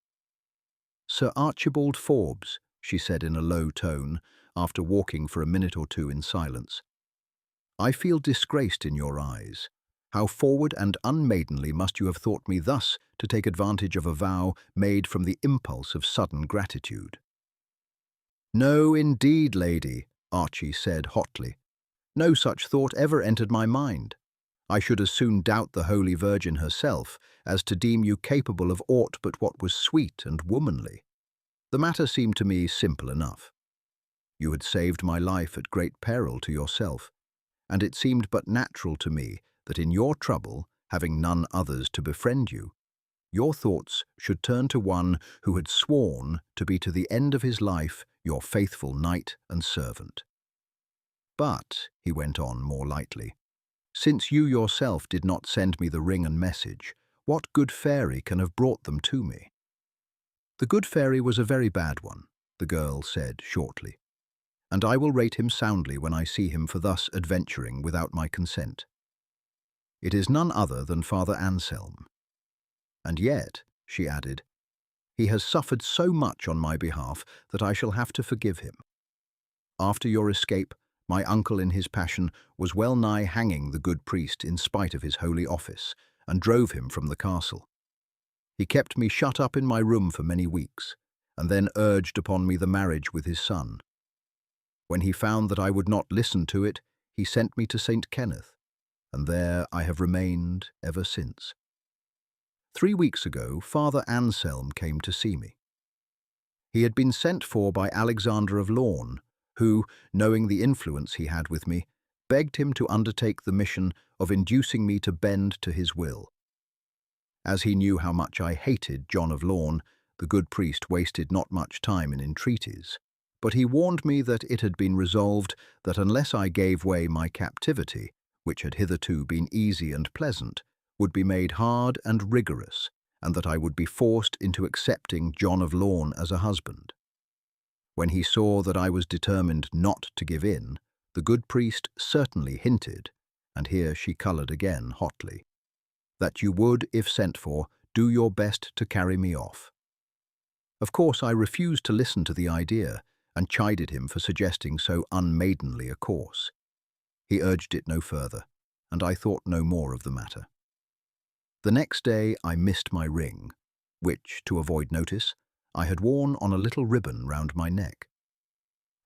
"Sir Archibald Forbes," she said in a low tone, after walking for a minute or two in silence, "I feel disgraced in your eyes. How forward and unmaidenly must you have thought me thus to take advantage of a vow made from the impulse of sudden gratitude." "No, indeed, lady," Archie said hotly. "No such thought ever entered my mind. I should as soon doubt the Holy Virgin herself as to deem you capable of aught but what was sweet and womanly. The matter seemed to me simple enough. You had saved my life at great peril to yourself, and it seemed but natural to me that in your trouble, having none others to befriend you, your thoughts should turn to one who had sworn to be to the end of his life your faithful knight and servant. But," he went on more lightly, "since you yourself did not send me the ring and message, what good fairy can have brought them to me?" "The good fairy was a very bad one," the girl said shortly, "and I will rate him soundly when I see him for thus adventuring without my consent. It is none other than Father Anselm. And yet," she added, "he has suffered so much on my behalf that I shall have to forgive him. After your escape, my uncle in his passion was well nigh hanging the good priest in spite of his holy office, and drove him from the castle. He kept me shut up in my room for many weeks, and then urged upon me the marriage with his son. When he found that I would not listen to it, he sent me to St. Kenneth, and there I have remained ever since. 3 weeks ago, Father Anselm came to see me. He had been sent for by Alexander of Lorne, who, knowing the influence he had with me, begged him to undertake the mission of inducing me to bend to his will. As he knew how much I hated John of Lorne, the good priest wasted not much time in entreaties, but he warned me that it had been resolved that unless I gave way my captivity, which had hitherto been easy and pleasant, would be made hard and rigorous, and that I would be forced into accepting John of Lorne as a husband. When he saw that I was determined not to give in, The good priest certainly hinted, and here she coloured again hotly, that you would, if sent for, do your best to carry me off. Of course I refused to listen to the idea, and chided him for suggesting so unmaidenly a course. He urged it no further, and I thought no more of the matter. The next day I missed my ring, which, to avoid notice, I had worn on a little ribbon round my neck.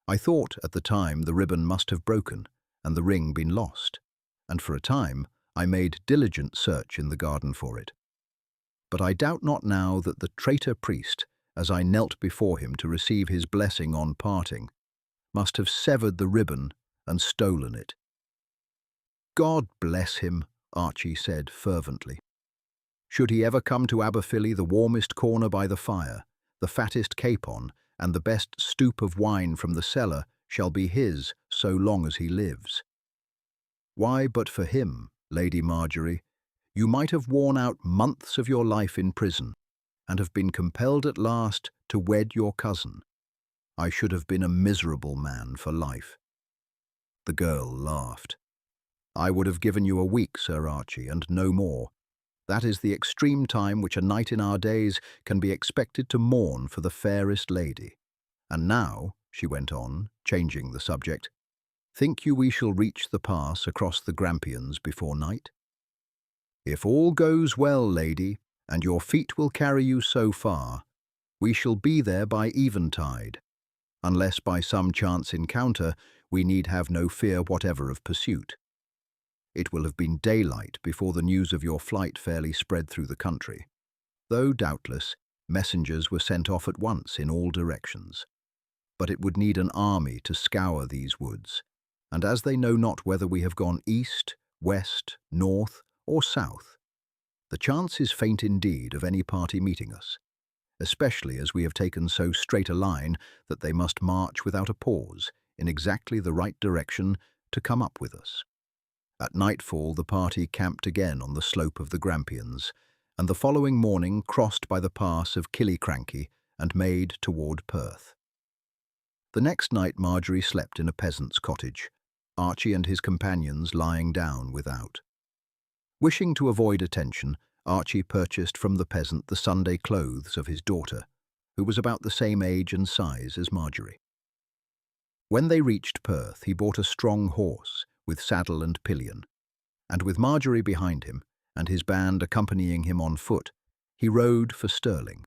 I thought at the time the ribbon must have broken and the ring been lost, and for a time I made diligent search in the garden for it. But I doubt not now that the traitor priest, as I knelt before him to receive his blessing on parting, must have severed the ribbon and stolen it. God bless him, Archie said fervently. Should he ever come to Aberfilly, the warmest corner by the fire, the fattest capon, and the best stoup of wine from the cellar shall be his so long as he lives. Why, but for him, Lady Marjorie, you might have worn out months of your life in prison, and have been compelled at last to wed your cousin. I should have been a miserable man for life. The girl laughed. I would have given you a week, Sir Archie, and no more. That is the extreme time which a knight in our days can be expected to mourn for the fairest lady. And now, she went on, changing the subject, think you we shall reach the pass across the Grampians before night? If all goes well, lady, and your feet will carry you so far, we shall be there by eventide. Unless by some chance encounter, we need have no fear whatever of pursuit. It will have been daylight before the news of your flight fairly spread through the country, though, doubtless, messengers were sent off at once in all directions. But it would need an army to scour these woods, and as they know not whether we have gone east, west, north, or south, the chance is faint indeed of any party meeting us, especially as we have taken so straight a line that they must march without a pause in exactly the right direction to come up with us. At nightfall the party camped again on the slope of the Grampians, and the following morning crossed by the pass of Killiecrankie and made toward Perth. The next night Marjorie slept in a peasant's cottage, Archie and his companions lying down without. Wishing to avoid attention, Archie purchased from the peasant the Sunday clothes of his daughter, who was about the same age and size as Marjorie. When they reached Perth, he bought a strong horse, with saddle and pillion, and with Marjorie behind him, and his band accompanying him on foot, he rode for Stirling.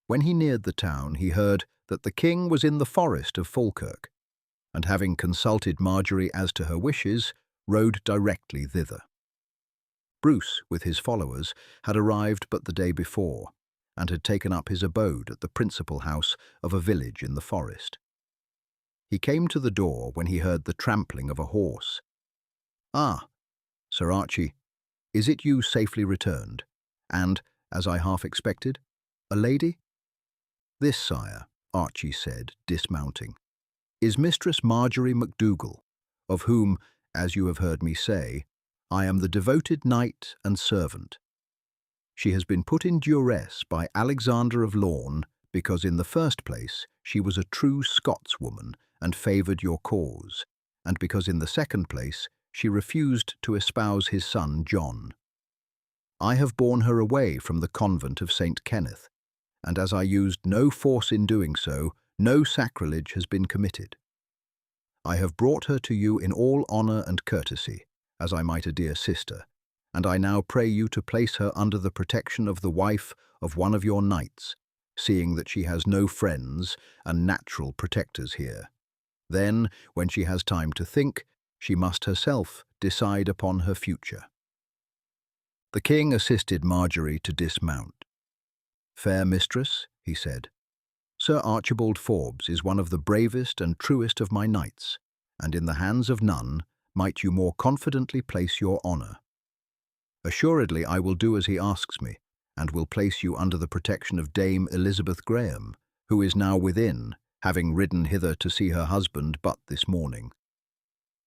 When he neared the town, he heard that the king was in the forest of Falkirk, and having consulted Marjorie as to her wishes, rode directly thither. Bruce, with his followers, had arrived but the day before, and had taken up his abode at the principal house of a village in the forest. He came to the door when he heard the trampling of a horse. "Ah, Sir Archie, is it you safely returned? And, as I half expected, a lady?" "This, sire," Archie said, dismounting, "is Mistress Marjorie MacDougall, of whom, as you have heard me say, I am the devoted knight and servant. She has been put in duress by Alexander of Lorne because in the first place she was a true Scotswoman and favoured your cause, and because in the second place she refused to espouse his son John. I have borne her away from the convent of St. Kenneth, and as I used no force in doing so, no sacrilege has been committed. I have brought her to you in all honour and courtesy, as I might a dear sister, and I now pray you to place her under the protection of the wife of one of your knights, seeing that she has no friends and natural protectors here. Then, when she has time to think, she must herself decide upon her future." The king assisted Marjorie to dismount. "Fair mistress," he said, "Sir Archibald Forbes is one of the bravest and truest of my knights, and in the hands of none might you more confidently place your honour. Assuredly I will do as he asks me, and will place you under the protection of Dame Elizabeth Graham, who is now within, having ridden hither to see her husband but this morning.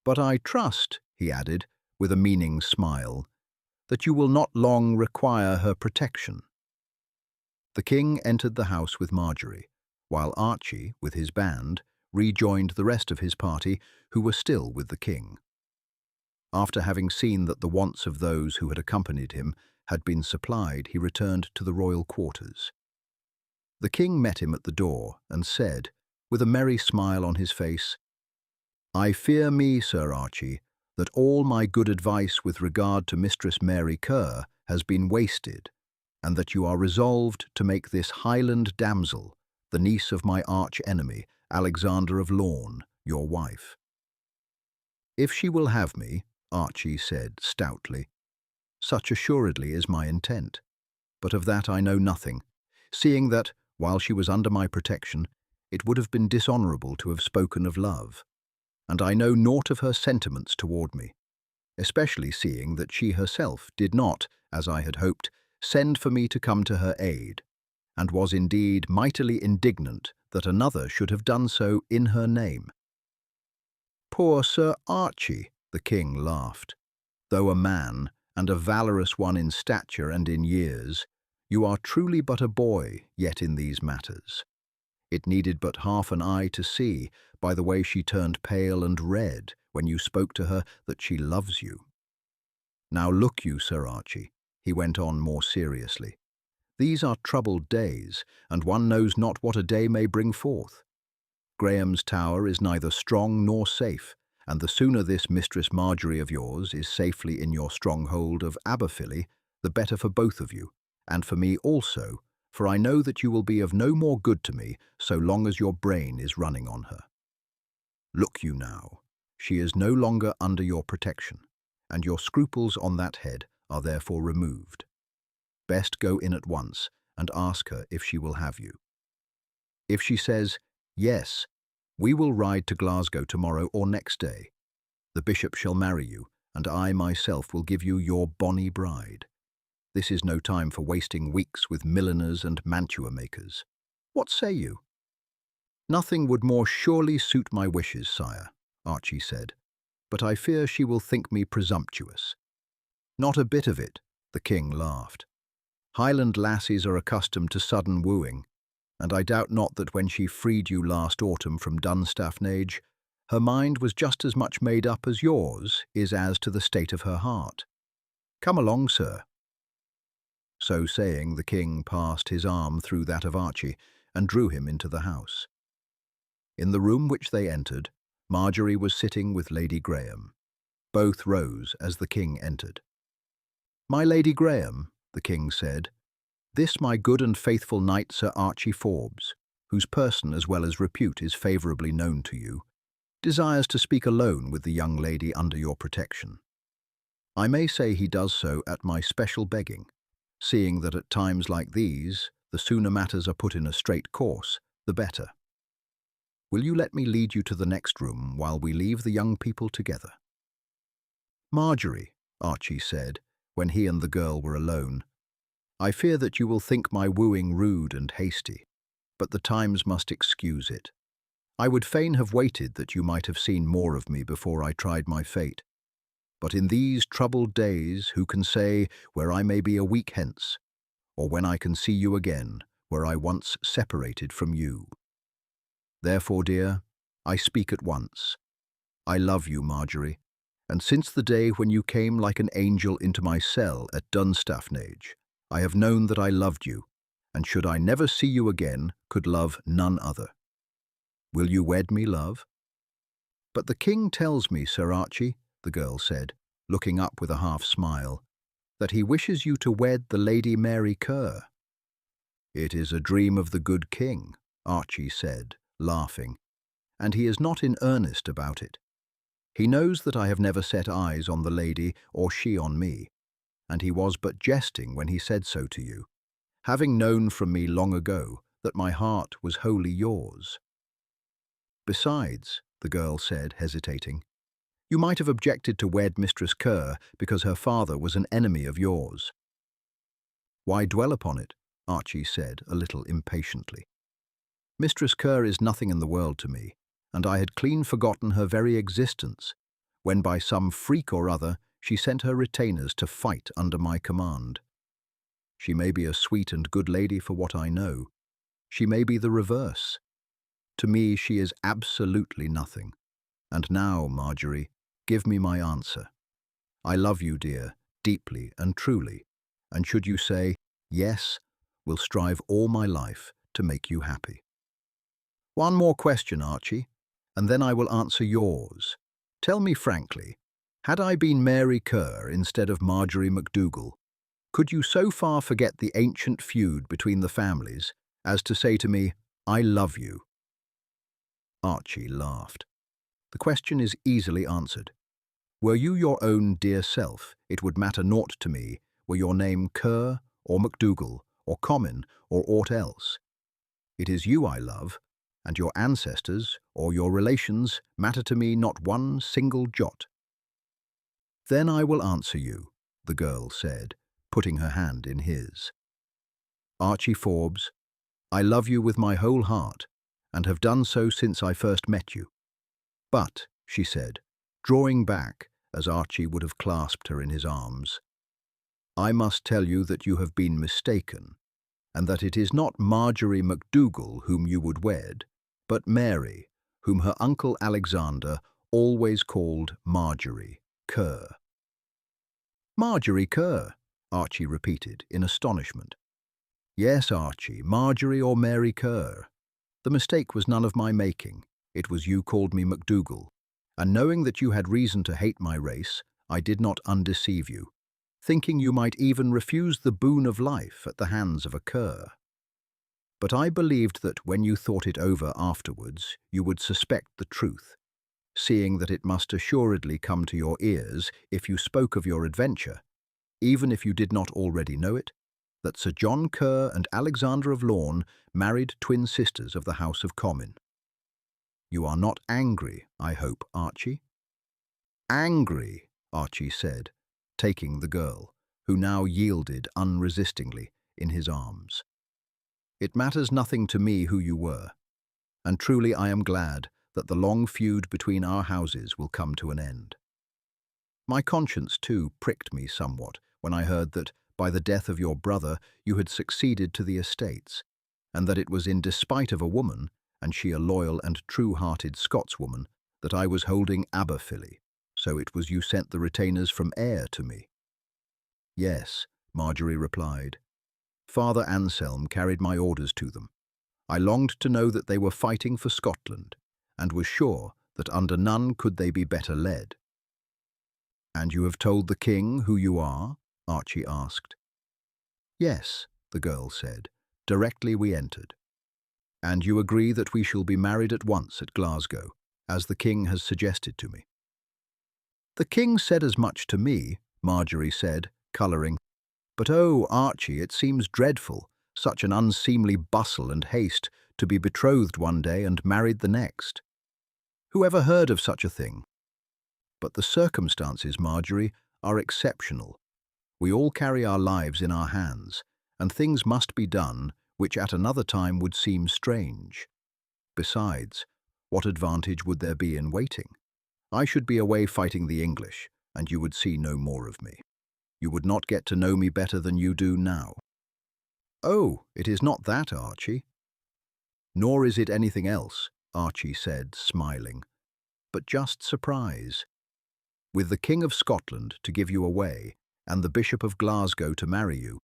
But I trust," he added, with a meaning smile, "that you will not long require her protection." The king entered the house with Marjorie, while Archie, with his band, rejoined the rest of his party, who were still with the king. After having seen that the wants of those who had accompanied him had been supplied, he returned to the royal quarters. The king met him at the door and said, with a merry smile on his face, "I fear me, Sir Archie, that all my good advice with regard to Mistress Mary Kerr has been wasted, and that you are resolved to make this Highland damsel, the niece of my arch-enemy, Alexander of Lorne, your wife." "If she will have me," Archie said stoutly, "such assuredly is my intent. But of that I know nothing, seeing that, while she was under my protection, it would have been dishonourable to have spoken of love, and I know naught of her sentiments toward me, especially seeing that she herself did not, as I had hoped, send for me to come to her aid, and was indeed mightily indignant that another should have done so in her name." "Poor Sir Archie," the king laughed. "Though a man, and a valorous one in stature and in years, you are truly but a boy yet in these matters. It needed but half an eye to see, by the way she turned pale and red when you spoke to her, that she loves you. Now look you, Sir Archie," he went on more seriously, "these are troubled days, and one knows not what a day may bring forth. Graham's Tower is neither strong nor safe, and the sooner this Mistress Marjorie of yours is safely in your stronghold of Aberfilly, the better for both of you, and for me also, for I know that you will be of no more good to me so long as your brain is running on her. Look you now, she is no longer under your protection, and your scruples on that head are therefore removed. Best go in at once and ask her if she will have you. If she says, 'Yes, we will ride to Glasgow tomorrow or next day,' the bishop shall marry you, and I myself will give you your bonny bride. This is no time for wasting weeks with milliners and mantua-makers. What say you?" "Nothing would more surely suit my wishes, sire," Archie said, "but I fear she will think me presumptuous." "Not a bit of it," the king laughed. "Highland lassies are accustomed to sudden wooing, and I doubt not that when she freed you last autumn from Dunstaffnage, her mind was just as much made up as yours is as to the state of her heart. Come along, sir." So saying, the king passed his arm through that of Archie and drew him into the house. In the room which they entered, Marjorie was sitting with Lady Graham. Both rose as the king entered. "My Lady Graham," the king said, "this my good and faithful knight Sir Archie Forbes, whose person as well as repute is favourably known to you, desires to speak alone with the young lady under your protection. I may say he does so at my special begging, seeing that at times like these, the sooner matters are put in a straight course, the better. Will you let me lead you to the next room while we leave the young people together?" "Marjorie," Archie said, when he and the girl were alone, "I fear that you will think my wooing rude and hasty, but the times must excuse it. I would fain have waited that you might have seen more of me before I tried my fate. But in these troubled days, who can say where I may be a week hence, or when I can see you again, where I once separated from you? Therefore, dear, I speak at once. I love you, Marjorie, and since the day when you came like an angel into my cell at Dunstaffnage, I have known that I loved you, and should I never see you again, could love none other. Will you wed me, love?" "But the king tells me, Sir Archie," the girl said, looking up with a half-smile, "that he wishes you to wed the Lady Mary Kerr." "It is a dream of the good king," Archie said, laughing, "and he is not in earnest about it. He knows that I have never set eyes on the lady or she on me, and he was but jesting when he said so to you, having known from me long ago that my heart was wholly yours. Besides," the girl said, hesitating, "you might have objected to wed Mistress Kerr because her father was an enemy of yours." "Why dwell upon it?" Archie said, a little impatiently. "Mistress Kerr is nothing in the world to me, and I had clean forgotten her very existence, when by some freak or other she sent her retainers to fight under my command. She may be a sweet and good lady for what I know. She may be the reverse. To me, she is absolutely nothing. And now, Marjorie, give me my answer. I love you, dear, deeply and truly, and should you say, yes, will strive all my life to make you happy. One more question, Archie, and then I will answer yours. Tell me frankly, had I been Mary Kerr instead of Marjorie MacDougall, could you so far forget the ancient feud between the families as to say to me, I love you? Archie laughed. The question is easily answered. Were you your own dear self, it would matter naught to me were your name Kerr or MacDougall or Comyn or aught else. It is you I love, and your ancestors or your relations matter to me not one single jot. Then I will answer you, the girl said, putting her hand in his. Archie Forbes, I love you with my whole heart, and have done so since I first met you. But, she said, drawing back, as Archie would have clasped her in his arms, I must tell you that you have been mistaken, and that it is not Marjorie MacDougall whom you would wed, but Mary, whom her uncle Alexander always called Marjorie Kerr. Marjorie Kerr, Archie repeated in astonishment. Yes, Archie, Marjorie or Mary Kerr. The mistake was none of my making. It was you called me MacDougall, and knowing that you had reason to hate my race, I did not undeceive you, thinking you might even refuse the boon of life at the hands of a Kerr. But I believed that when you thought it over afterwards, you would suspect the truth, seeing that it must assuredly come to your ears if you spoke of your adventure, even if you did not already know it, that Sir John Kerr and Alexander of Lorne married twin sisters of the House of Comyn. You are not angry, I hope, Archie? Angry, Archie said, taking the girl, who now yielded unresistingly, in his arms. It matters nothing to me who you were, and truly I am glad that the long feud between our houses will come to an end. My conscience, too, pricked me somewhat when I heard that, by the death of your brother, you had succeeded to the estates, and that it was in despite of a woman, and she a loyal and true-hearted Scotswoman, that I was holding Aberfilly, so it was you sent the retainers from Ayr to me. Yes, Marjorie replied. Father Anselm carried my orders to them. I longed to know that they were fighting for Scotland, and was sure that under none could they be better led. And you have told the king who you are? Archie asked. Yes, the girl said, directly we entered. And you agree that we shall be married at once at Glasgow, as the king has suggested to me. The king said as much to me, Marjorie said, colouring. But oh, Archie, it seems dreadful, such an unseemly bustle and haste, to be betrothed one day and married the next. Who ever heard of such a thing? But the circumstances, Marjorie, are exceptional. We all carry our lives in our hands, and things must be done which at another time would seem strange. Besides, what advantage would there be in waiting? I should be away fighting the English, and you would see no more of me. You would not get to know me better than you do now. Oh, it is not that, Archie. Nor is it anything else, Archie said, smiling, but just surprise. With the King of Scotland to give you away, and the Bishop of Glasgow to marry you,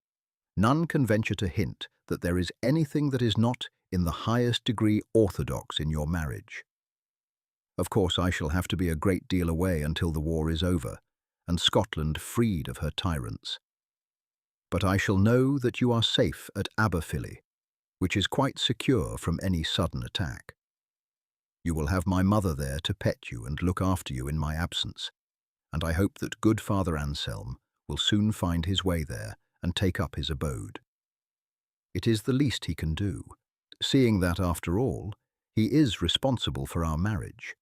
none can venture to hint that there is anything that is not in the highest degree orthodox in your marriage. Of course, I shall have to be a great deal away until the war is over, and Scotland freed of her tyrants. But I shall know that you are safe at Aberfilly, which is quite secure from any sudden attack. You will have my mother there to pet you and look after you in my absence, and I hope that good Father Anselm will soon find his way there and take up his abode. It is the least he can do, seeing that, after all, he is responsible for our marriage,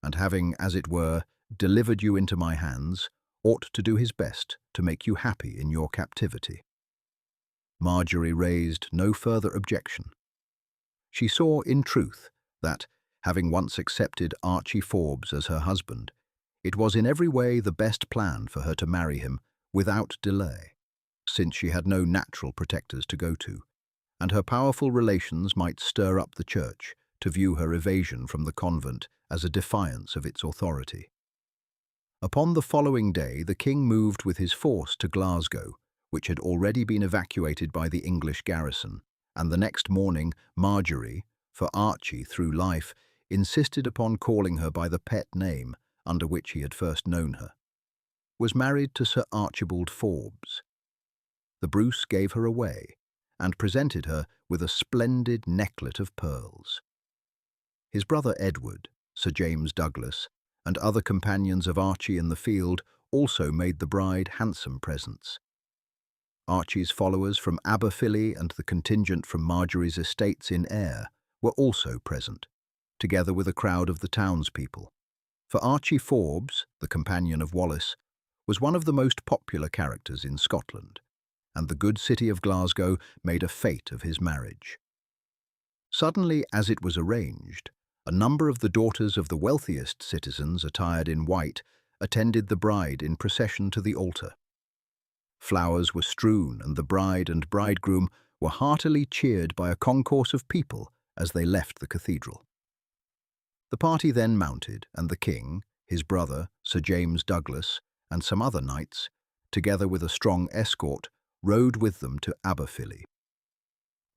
and having, as it were, delivered you into my hands, ought to do his best to make you happy in your captivity. Marjorie raised no further objection. She saw, in truth, that, having once accepted Archie Forbes as her husband, it was in every way the best plan for her to marry him without delay, since she had no natural protectors to go to, and her powerful relations might stir up the church to view her evasion from the convent as a defiance of its authority. Upon the following day, the king moved with his force to Glasgow, which had already been evacuated by the English garrison, and the next morning Marjorie, for Archie through life, insisted upon calling her by the pet name under which he had first known her, was married to Sir Archibald Forbes. The Bruce gave her away and presented her with a splendid necklet of pearls. His brother Edward, Sir James Douglas, and other companions of Archie in the field also made the bride handsome presents. Archie's followers from Aberfilly and the contingent from Marjorie's estates in Ayr were also present, together with a crowd of the townspeople. For Archie Forbes, the companion of Wallace, was one of the most popular characters in Scotland, and the good city of Glasgow made a fete of his marriage. Suddenly, as it was arranged, a number of the daughters of the wealthiest citizens, attired in white, attended the bride in procession to the altar. Flowers were strewn, and the bride and bridegroom were heartily cheered by a concourse of people as they left the cathedral. The party then mounted, and the king, his brother, Sir James Douglas, and some other knights, together with a strong escort, rode with them to Aberfilly.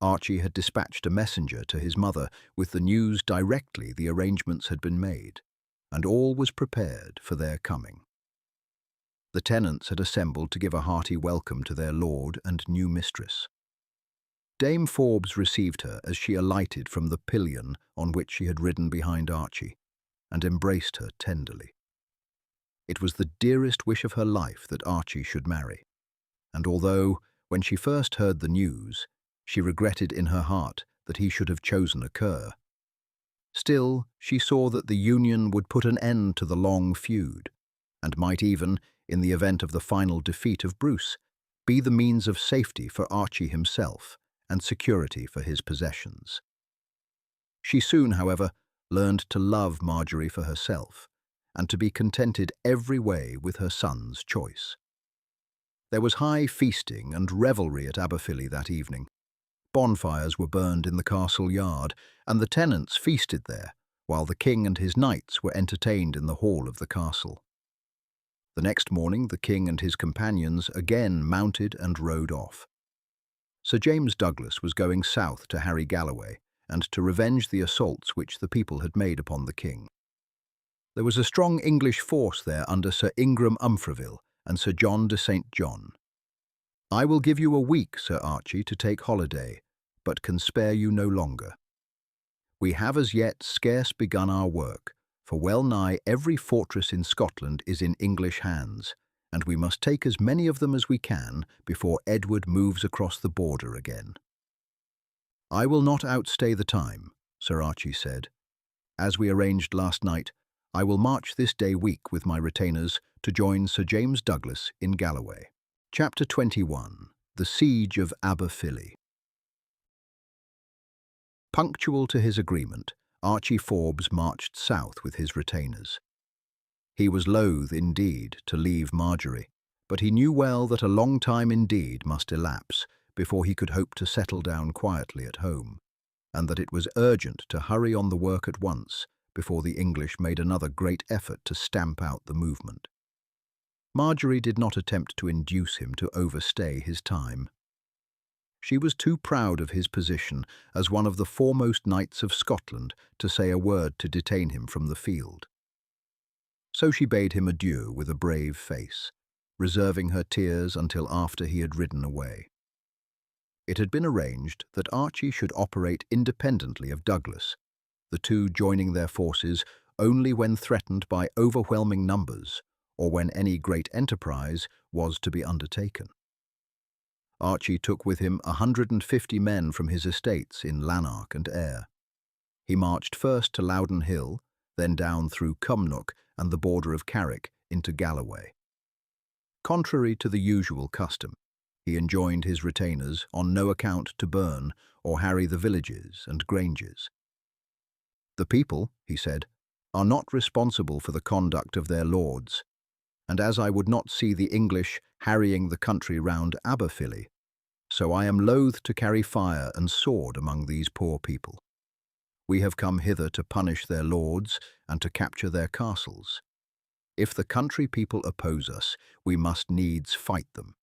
Archie had dispatched a messenger to his mother with the news directly the arrangements had been made, and all was prepared for their coming. The tenants had assembled to give a hearty welcome to their lord and new mistress. Dame Forbes received her as she alighted from the pillion on which she had ridden behind Archie, and embraced her tenderly. It was the dearest wish of her life that Archie should marry, and although, when she first heard the news, she regretted in her heart that he should have chosen a cur, still she saw that the union would put an end to the long feud, and might even, in the event of the final defeat of Bruce, be the means of safety for Archie himself and security for his possessions. She soon, however, learned to love Marjorie for herself, and to be contented every way with her son's choice. There was high feasting and revelry at Aberfilly that evening. Bonfires were burned in the castle yard, and the tenants feasted there, while the king and his knights were entertained in the hall of the castle. The next morning the king and his companions again mounted and rode off. Sir James Douglas was going south to harry Galloway, and to revenge the assaults which the people had made upon the king. There was a strong English force there under Sir Ingram Umfraville and Sir John de St. John. "I will give you a week, Sir Archie, to take holiday, but can spare you no longer. We have as yet scarce begun our work, for well nigh every fortress in Scotland is in English hands, and we must take as many of them as we can before Edward moves across the border again." "I will not outstay the time," Sir Archie said. "As we arranged last night, I will march this day week with my retainers to join Sir James Douglas in Galloway." Chapter 21. The Siege of Aberfilly. Punctual to his agreement, Archie Forbes marched south with his retainers. He was loath, indeed, to leave Marjorie, but he knew well that a long time indeed must elapse before he could hope to settle down quietly at home, and that it was urgent to hurry on the work at once before the English made another great effort to stamp out the movement. Marjorie did not attempt to induce him to overstay his time. She was too proud of his position as one of the foremost knights of Scotland to say a word to detain him from the field. So she bade him adieu with a brave face, reserving her tears until after he had ridden away. It had been arranged that Archie should operate independently of Douglas, the two joining their forces only when threatened by overwhelming numbers or when any great enterprise was to be undertaken. Archie took with him 150 men from his estates in Lanark and Ayr. He marched first to Loudon Hill, then down through Cumnock and the border of Carrick into Galloway. Contrary to the usual custom, he enjoined his retainers on no account to burn or harry the villages and granges. "The people," he said, "are not responsible for the conduct of their lords, and as I would not see the English harrying the country round Aberfilly, so I am loath to carry fire and sword among these poor people. We have come hither to punish their lords and to capture their castles. If the country people oppose us, we must needs fight them.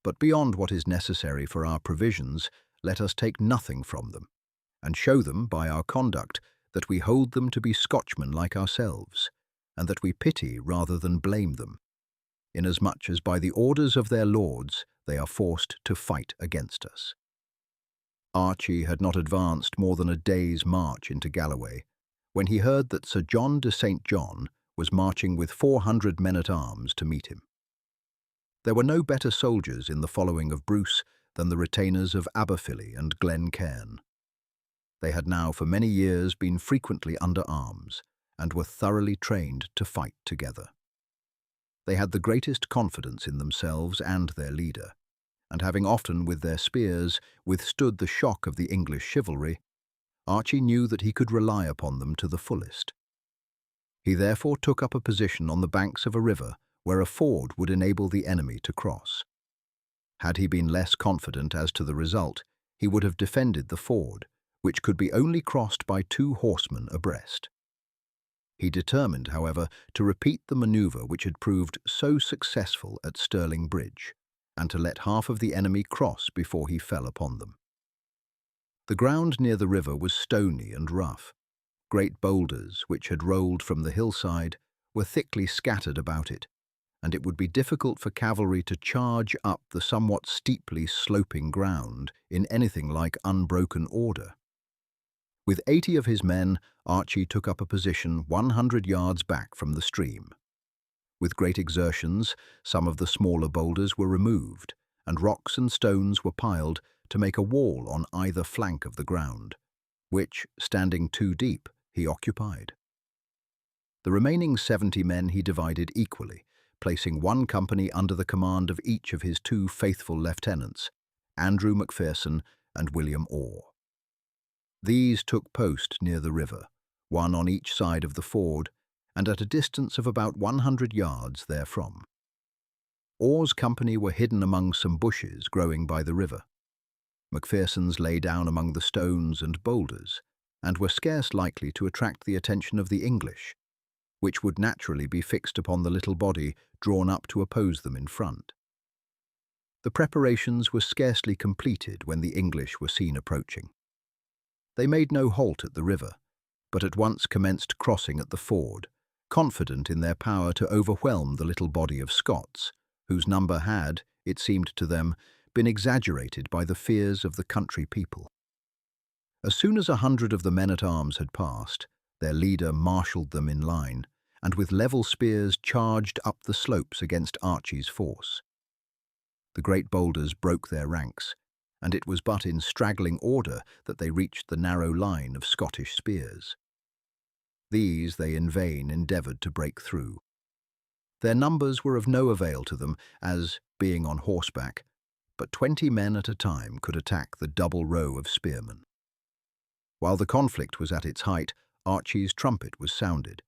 But beyond what is necessary for our provisions, let us take nothing from them, and show them by our conduct that we hold them to be Scotchmen like ourselves, and that we pity rather than blame them, inasmuch as by the orders of their lords they are forced to fight against us. Archie had not advanced more than a day's march into Galloway, when he heard that Sir John de St. John was marching with 400 men-at-arms to meet him. There were no better soldiers in the following of Bruce than the retainers of Aberfilly and Glen Cairn. They had now for many years been frequently under arms, and were thoroughly trained to fight together. They had the greatest confidence in themselves and their leader, and having often with their spears withstood the shock of the English chivalry, Archie knew that he could rely upon them to the fullest. He therefore took up a position on the banks of a river where a ford would enable the enemy to cross. Had he been less confident as to the result, he would have defended the ford, which could be only crossed by 2 horsemen abreast. He determined, however, to repeat the manoeuvre which had proved so successful at Stirling Bridge, and to let half of the enemy cross before he fell upon them. The ground near the river was stony and rough. Great boulders, which had rolled from the hillside, were thickly scattered about it, and it would be difficult for cavalry to charge up the somewhat steeply sloping ground in anything like unbroken order. With 80 of his men, Archie took up a position 100 yards back from the stream. With great exertions, some of the smaller boulders were removed, and rocks and stones were piled to make a wall on either flank of the ground, which, standing 2 deep, he occupied. The remaining 70 men he divided equally, placing 1 company under the command of each of his 2 faithful lieutenants, Andrew Macpherson and William Orr. These took post near the river, 1 on each side of the ford, and at a distance of about 100 yards therefrom. Orr's company were hidden among some bushes growing by the river. Macpherson's lay down among the stones and boulders, and were scarce likely to attract the attention of the English, which would naturally be fixed upon the little body drawn up to oppose them in front. The preparations were scarcely completed when the English were seen approaching. They made no halt at the river, but at once commenced crossing at the ford, confident in their power to overwhelm the little body of Scots, whose number had, it seemed to them, been exaggerated by the fears of the country people. As soon as 100 of the men-at-arms had passed, their leader marshalled them in line, and with level spears charged up the slopes against Archie's force. The great boulders broke their ranks, and it was but in straggling order that they reached the narrow line of Scottish spears. These they in vain endeavoured to break through. Their numbers were of no avail to them, as, being on horseback, but 20 men at a time could attack the double row of spearmen. While the conflict was at its height, Archie's trumpet was sounded,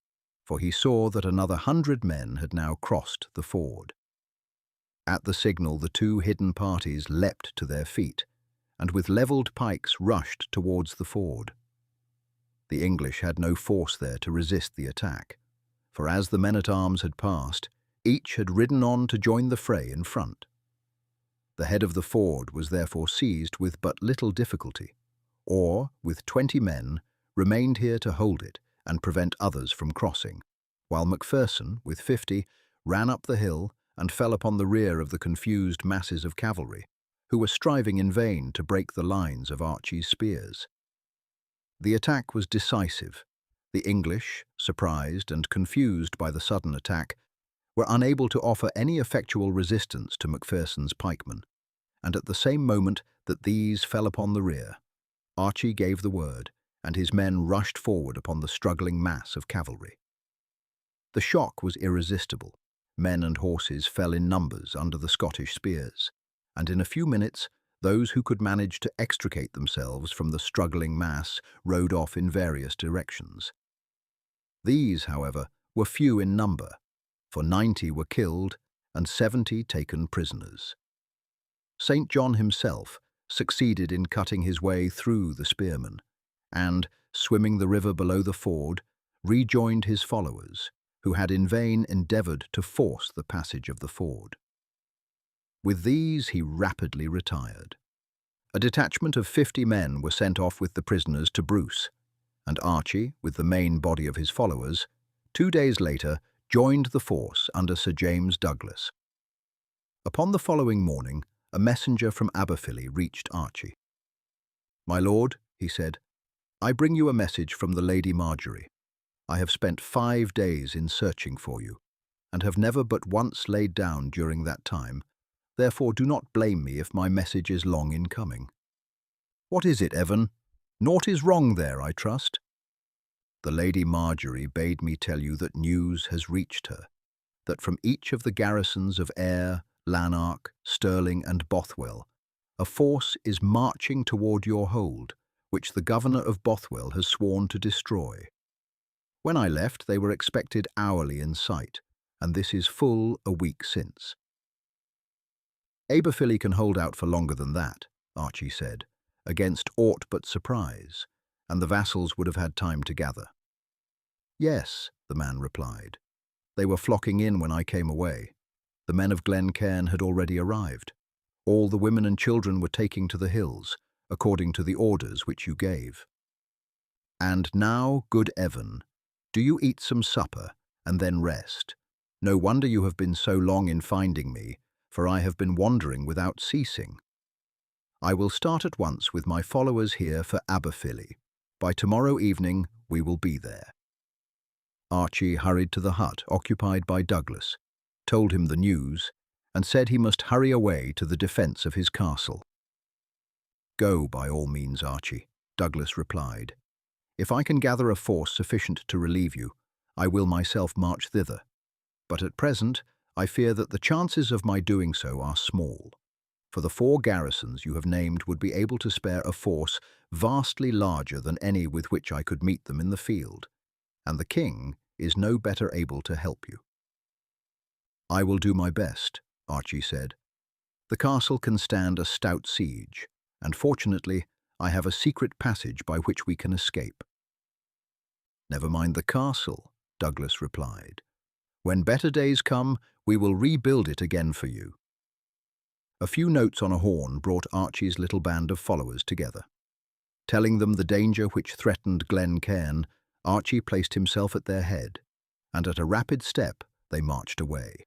for he saw that another 100 men had now crossed the ford. At the signal, the 2 hidden parties leapt to their feet, and with levelled pikes rushed towards the ford. The English had no force there to resist the attack, for as the men-at-arms had passed, each had ridden on to join the fray in front. The head of the ford was therefore seized with but little difficulty, or, with 20 men, remained here to hold it and prevent others from crossing, while Macpherson, with 50, ran up the hill and fell upon the rear of the confused masses of cavalry, who were striving in vain to break the lines of Archie's spears. The attack was decisive. The English, surprised and confused by the sudden attack, were unable to offer any effectual resistance to Macpherson's pikemen, and at the same moment that these fell upon the rear, Archie gave the word, and his men rushed forward upon the struggling mass of cavalry. The shock was irresistible. Men and horses fell in numbers under the Scottish spears, and in a few minutes those who could manage to extricate themselves from the struggling mass rode off in various directions. These, however, were few in number, for 90 were killed and 70 taken prisoners. St. John himself succeeded in cutting his way through the spearmen, and, swimming the river below the ford, rejoined his followers, who had in vain endeavoured to force the passage of the ford. With these he rapidly retired. A detachment of 50 men were sent off with the prisoners to Bruce, and Archie, with the main body of his followers, 2 days later joined the force under Sir James Douglas. Upon the following morning, a messenger from Aberfilly reached Archie. "My lord," he said, "I bring you a message from the Lady Marjorie. I have spent 5 days in searching for you, and have never but once laid down during that time. Therefore do not blame me if my message is long in coming." "What is it, Evan? Naught is wrong there, I trust." "The Lady Marjorie bade me tell you that news has reached her, that from each of the garrisons of Ayr, Lanark, Stirling and Bothwell, a force is marching toward your hold, which the governor of Bothwell has sworn to destroy. When I left, they were expected hourly in sight, and this is full a week since." "Aberfilly can hold out for longer than that," Archie said, "against aught but surprise, and the vassals would have had time to gather." "Yes," the man replied. "They were flocking in when I came away. The men of Glen Cairn had already arrived. All the women and children were taking to the hills, according to the orders which you gave. And now, good Evan, do you eat some supper, and then rest. No wonder you have been so long in finding me, for I have been wandering without ceasing. I will start at once with my followers here for Aberfilly. By tomorrow evening we will be there." Archie hurried to the hut occupied by Douglas, told him the news, and said he must hurry away to the defence of his castle. "Go by all means, Archie," Douglas replied. "If I can gather a force sufficient to relieve you, I will myself march thither. But at present, I fear that the chances of my doing so are small, for the 4 garrisons you have named would be able to spare a force vastly larger than any with which I could meet them in the field, and the king is no better able to help you." "I will do my best," Archie said. "The castle can stand a stout siege, and fortunately I have a secret passage by which we can escape." "Never mind the castle," Douglas replied. "When better days come, we will rebuild it again for you." A few notes on a horn brought Archie's little band of followers together. Telling them the danger which threatened Glen Cairn, Archie placed himself at their head, and at a rapid step they marched away.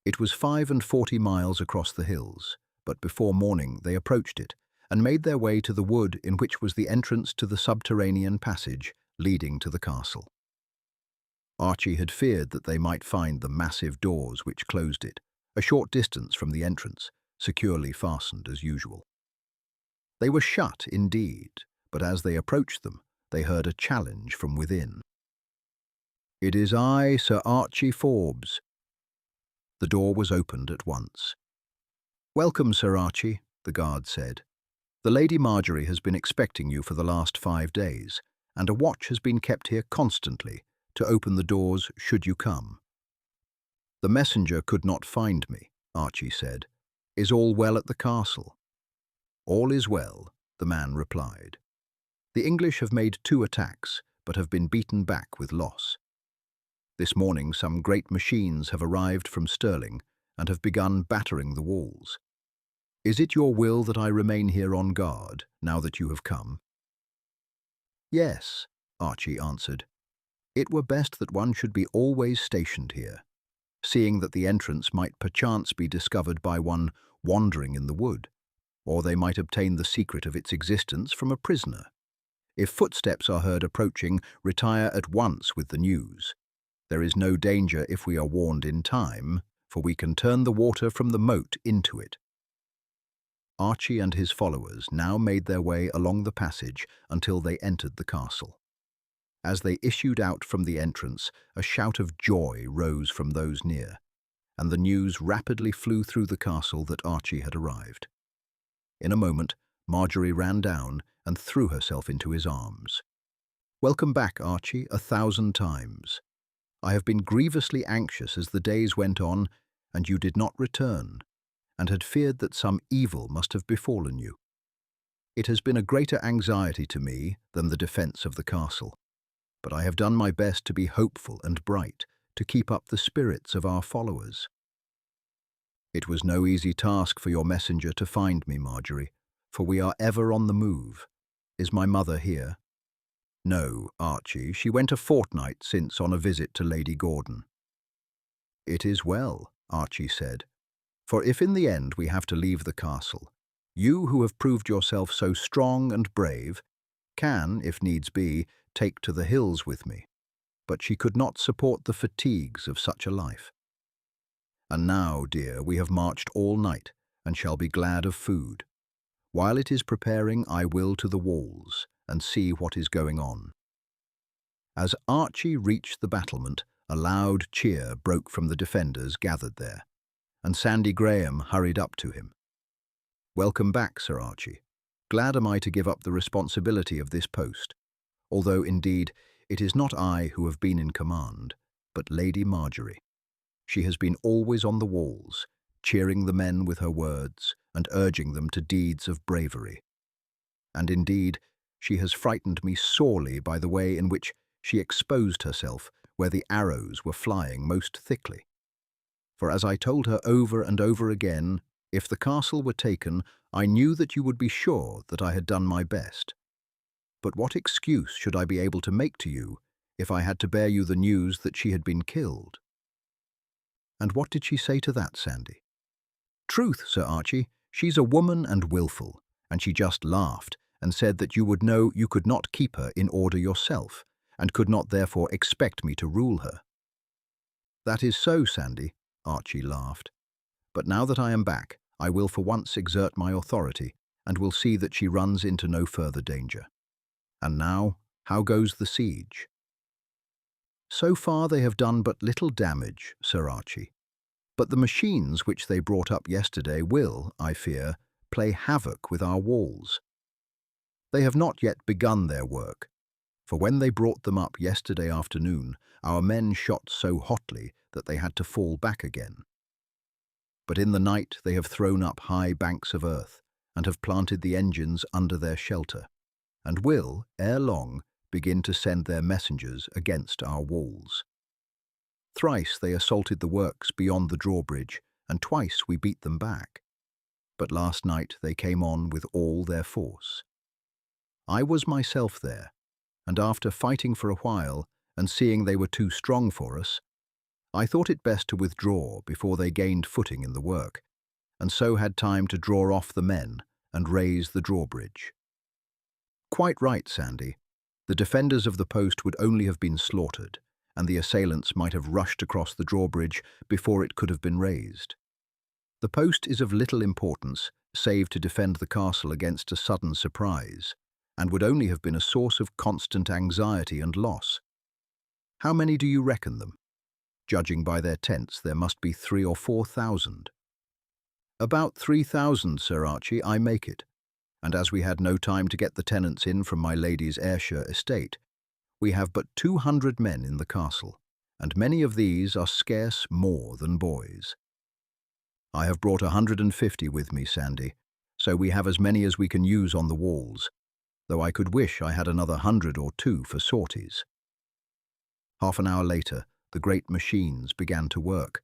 It was 45 miles across the hills, but before morning they approached it, and made their way to the wood in which was the entrance to the subterranean passage leading to the castle. Archie had feared that they might find the massive doors which closed it, a short distance from the entrance, securely fastened as usual. They were shut indeed, but as they approached them, they heard a challenge from within. "It is I, Sir Archie Forbes." The door was opened at once. "Welcome, Sir Archie," the guard said. "The Lady Marjorie has been expecting you for the last 5 days, and a watch has been kept here constantly to open the doors should you come." "The messenger could not find me," Archie said. "Is all well at the castle?" "All is well," the man replied. "The English have made 2 attacks, but have been beaten back with loss. This morning some great machines have arrived from Stirling and have begun battering the walls. Is it your will that I remain here on guard, now that you have come?" "Yes," Archie answered. "It were best that one should be always stationed here, seeing that the entrance might perchance be discovered by one wandering in the wood, or they might obtain the secret of its existence from a prisoner. If footsteps are heard approaching, retire at once with the news. There is no danger if we are warned in time, for we can turn the water from the moat into it." Archie and his followers now made their way along the passage until they entered the castle. As they issued out from the entrance, a shout of joy rose from those near, and the news rapidly flew through the castle that Archie had arrived. In a moment, Marjorie ran down and threw herself into his arms. "Welcome back, Archie, 1,000 times. I have been grievously anxious as the days went on, and you did not return, and had feared that some evil must have befallen you." It has been a greater anxiety to me than the defence of the castle, but I have done my best to be hopeful and bright, to keep up the spirits of our followers. It was no easy task for your messenger to find me, Marjorie, for we are ever on the move. Is my mother here? No, Archie, she went a fortnight since on a visit to Lady Gordon. It is well, Archie said, for if in the end we have to leave the castle, you who have proved yourself so strong and brave can, if needs be, take to the hills with me. But she could not support the fatigues of such a life. And now, dear, we have marched all night and shall be glad of food. While it is preparing, I will to the walls and see what is going on. As Archie reached the battlement, a loud cheer broke from the defenders gathered there, and Sandy Graham hurried up to him. Welcome back, Sir Archie. Glad am I to give up the responsibility of this post, although indeed it is not I who have been in command, but Lady Marjorie. She has been always on the walls, cheering the men with her words and urging them to deeds of bravery. And indeed, she has frightened me sorely by the way in which she exposed herself where the arrows were flying most thickly. For as I told her over and over again, if the castle were taken, I knew that you would be sure that I had done my best. But what excuse should I be able to make to you if I had to bear you the news that she had been killed? And what did she say to that, Sandy? Truth, Sir Archie, she's a woman and wilful, and she just laughed and said that you would know you could not keep her in order yourself, and could not therefore expect me to rule her. That is so, Sandy, Archie laughed. But now that I am back, I will for once exert my authority, and will see that she runs into no further danger. And now, how goes the siege? So far they have done but little damage, Sir Archie, but the machines which they brought up yesterday will, I fear, play havoc with our walls. They have not yet begun their work, for when they brought them up yesterday afternoon, our men shot so hotly that they had to fall back again. But in the night they have thrown up high banks of earth, and have planted the engines under their shelter, and will, ere long, begin to send their messengers against our walls. Thrice they assaulted the works beyond the drawbridge, and twice we beat them back. But last night they came on with all their force. I was myself there, and after fighting for a while, and seeing they were too strong for us, I thought it best to withdraw before they gained footing in the work, and so had time to draw off the men and raise the drawbridge. Quite right, Sandy. The defenders of the post would only have been slaughtered, and the assailants might have rushed across the drawbridge before it could have been raised. The post is of little importance, save to defend the castle against a sudden surprise, and would only have been a source of constant anxiety and loss. How many do you reckon them? Judging by their tents, there must be 3,000 or 4,000. About 3,000, Sir Archie, I make it, and as we had no time to get the tenants in from my lady's Ayrshire estate, we have but 200 men in the castle, and many of these are scarce more than boys. I have brought 150 with me, Sandy, so we have as many as we can use on the walls, though I could wish I had another 100 or 2 for sorties. Half an hour later, the great machines began to work,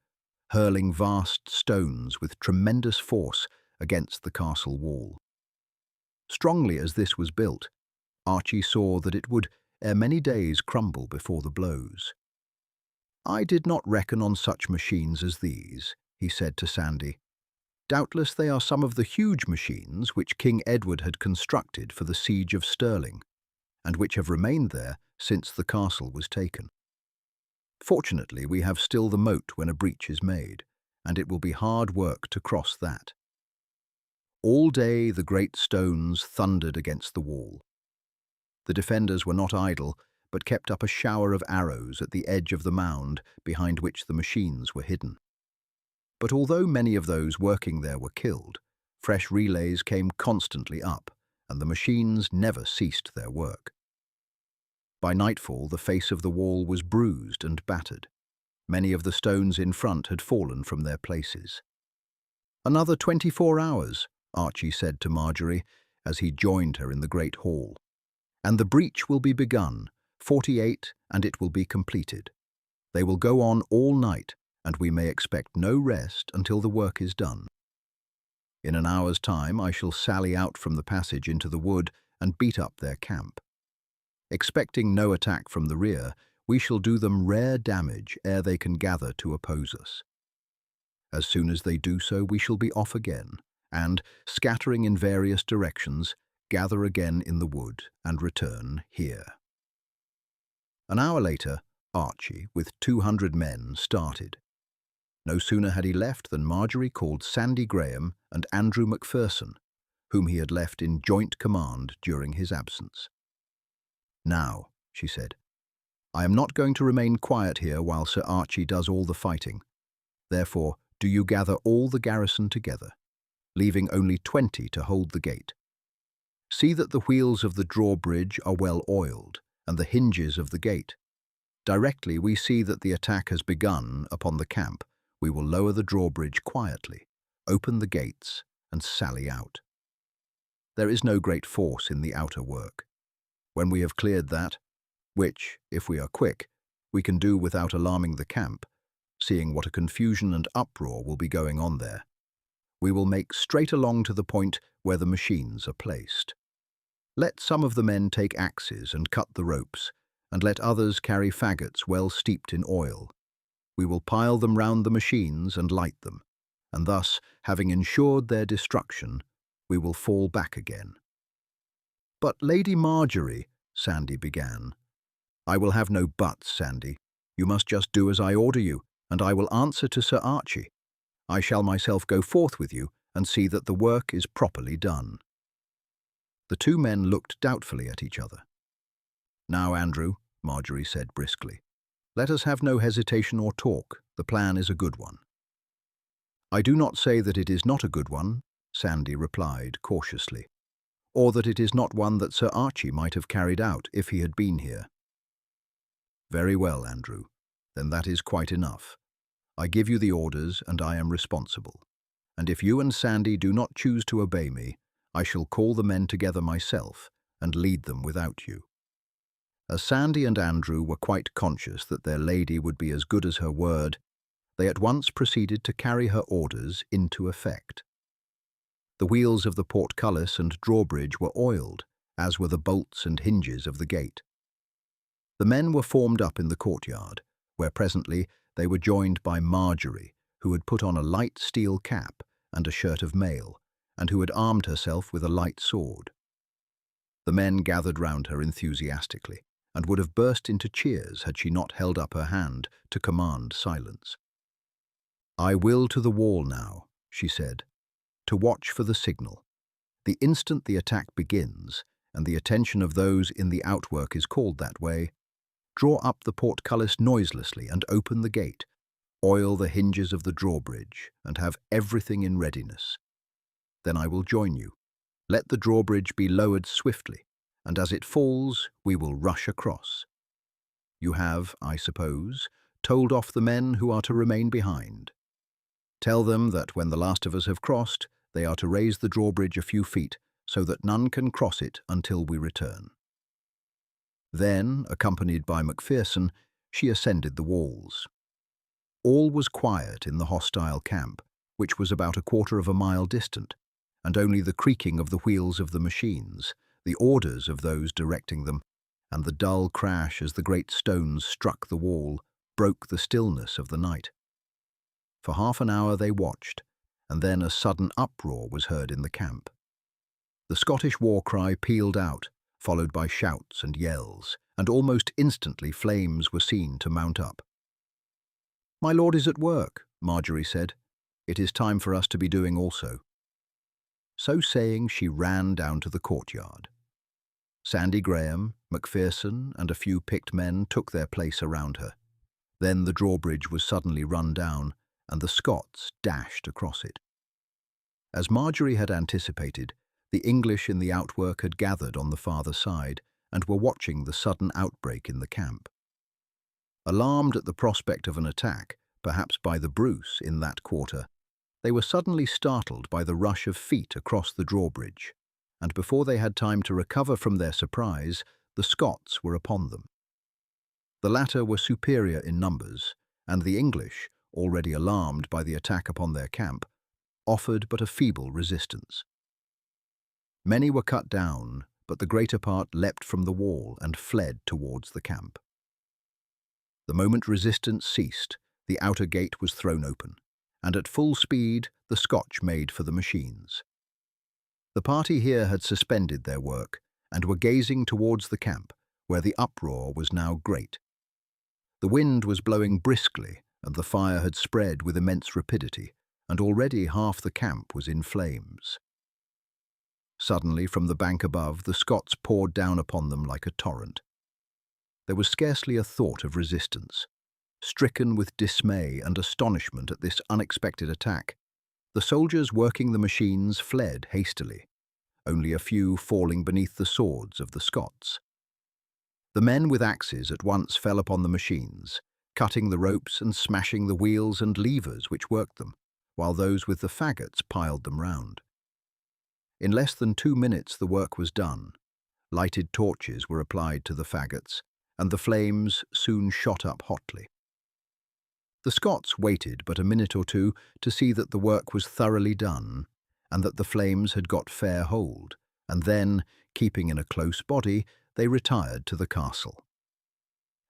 hurling vast stones with tremendous force against the castle wall. Strongly as this was built, Archie saw that it would, ere many days, crumble before the blows. I did not reckon on such machines as these, he said to Sandy. Doubtless they are some of the huge machines which King Edward had constructed for the siege of Stirling, and which have remained there since the castle was taken. Fortunately, we have still the moat when a breach is made, and it will be hard work to cross that. All day the great stones thundered against the wall. The defenders were not idle, but kept up a shower of arrows at the edge of the mound behind which the machines were hidden. But although many of those working there were killed, fresh relays came constantly up, and the machines never ceased their work. By nightfall, the face of the wall was bruised and battered. Many of the stones in front had fallen from their places. Another 24 hours, Archie said to Marjorie, as he joined her in the great hall. "And the breach will be begun, 48, and it will be completed. They will go on all night, and we may expect no rest until the work is done. In an hour's time I shall sally out from the passage into the wood and beat up their camp. Expecting no attack from the rear, we shall do them rare damage ere they can gather to oppose us. As soon as they do so, we shall be off again, and, scattering in various directions, gather again in the wood and return here." An hour later, Archie, with 200 men, started. No sooner had he left than Marjorie called Sandy Graham and Andrew Macpherson, whom he had left in joint command during his absence. "Now," she said, "I am not going to remain quiet here while Sir Archie does all the fighting. Therefore, do you gather all the garrison together, leaving only 20 to hold the gate. See that the wheels of the drawbridge are well oiled, and the hinges of the gate. Directly we see that the attack has begun upon the camp, we will lower the drawbridge quietly, open the gates, and sally out. There is no great force in the outer work. When we have cleared that, which, if we are quick, we can do without alarming the camp, seeing what a confusion and uproar will be going on there, we will make straight along to the point where the machines are placed. Let some of the men take axes and cut the ropes, and let others carry faggots well steeped in oil. We will pile them round the machines and light them, and thus, having ensured their destruction, we will fall back again." "But Lady Marjorie," Sandy began. "I will have no buts, Sandy. You must just do as I order you, and I will answer to Sir Archie. I shall myself go forth with you and see that the work is properly done." The two men looked doubtfully at each other. "Now, Andrew," Marjorie said briskly, "let us have no hesitation or talk. The plan is a good one." "I do not say that it is not a good one," Sandy replied cautiously, "or that it is not one that Sir Archie might have carried out if he had been here." "Very well, Andrew. Then that is quite enough. I give you the orders and I am responsible. And if you and Sandy do not choose to obey me, I shall call the men together myself and lead them without you." As Sandy and Andrew were quite conscious that their lady would be as good as her word, they at once proceeded to carry her orders into effect. The wheels of the portcullis and drawbridge were oiled, as were the bolts and hinges of the gate. The men were formed up in the courtyard, where presently they were joined by Marjorie, who had put on a light steel cap and a shirt of mail, and who had armed herself with a light sword. The men gathered round her enthusiastically, and would have burst into cheers had she not held up her hand to command silence. "I will to the wall now," she said, "to watch for the signal. The instant the attack begins, and the attention of those in the outwork is called that way, draw up the portcullis noiselessly and open the gate, oil the hinges of the drawbridge, and have everything in readiness. Then I will join you. Let the drawbridge be lowered swiftly, and as it falls, we will rush across. You have, I suppose, told off the men who are to remain behind. Tell them that when the last of us have crossed, they are to raise the drawbridge a few feet, so that none can cross it until we return." Then, accompanied by Macpherson, she ascended the walls. All was quiet in the hostile camp, which was about a quarter of a mile distant, and only the creaking of the wheels of the machines, the orders of those directing them, and the dull crash as the great stones struck the wall, broke the stillness of the night. For half an hour they watched, and then a sudden uproar was heard in the camp. The Scottish war cry pealed out, followed by shouts and yells, and almost instantly flames were seen to mount up. "My lord is at work," Marjorie said. "It is time for us to be doing also." So saying, she ran down to the courtyard. Sandy Graham, Macpherson, and a few picked men took their place around her. Then the drawbridge was suddenly run down, and the Scots dashed across it. As Marjorie had anticipated, the English in the outwork had gathered on the farther side and were watching the sudden outbreak in the camp. Alarmed at the prospect of an attack, perhaps by the Bruce in that quarter, they were suddenly startled by the rush of feet across the drawbridge, and before they had time to recover from their surprise, the Scots were upon them. The latter were superior in numbers, and the English, already alarmed by the attack upon their camp, offered but a feeble resistance. Many were cut down, but the greater part leapt from the wall and fled towards the camp. The moment resistance ceased, the outer gate was thrown open, and at full speed the Scotch made for the machines. The party here had suspended their work and were gazing towards the camp, where the uproar was now great. The wind was blowing briskly, and the fire had spread with immense rapidity, and already half the camp was in flames. Suddenly, from the bank above, the Scots poured down upon them like a torrent. There was scarcely a thought of resistance. Stricken with dismay and astonishment at this unexpected attack, the soldiers working the machines fled hastily, only a few falling beneath the swords of the Scots. The men with axes at once fell upon the machines, cutting the ropes and smashing the wheels and levers which worked them, while those with the faggots piled them round. In less than 2 minutes the work was done. Lighted torches were applied to the faggots, and the flames soon shot up hotly. The Scots waited but a minute or two to see that the work was thoroughly done, and that the flames had got fair hold, and then, keeping in a close body, they retired to the castle.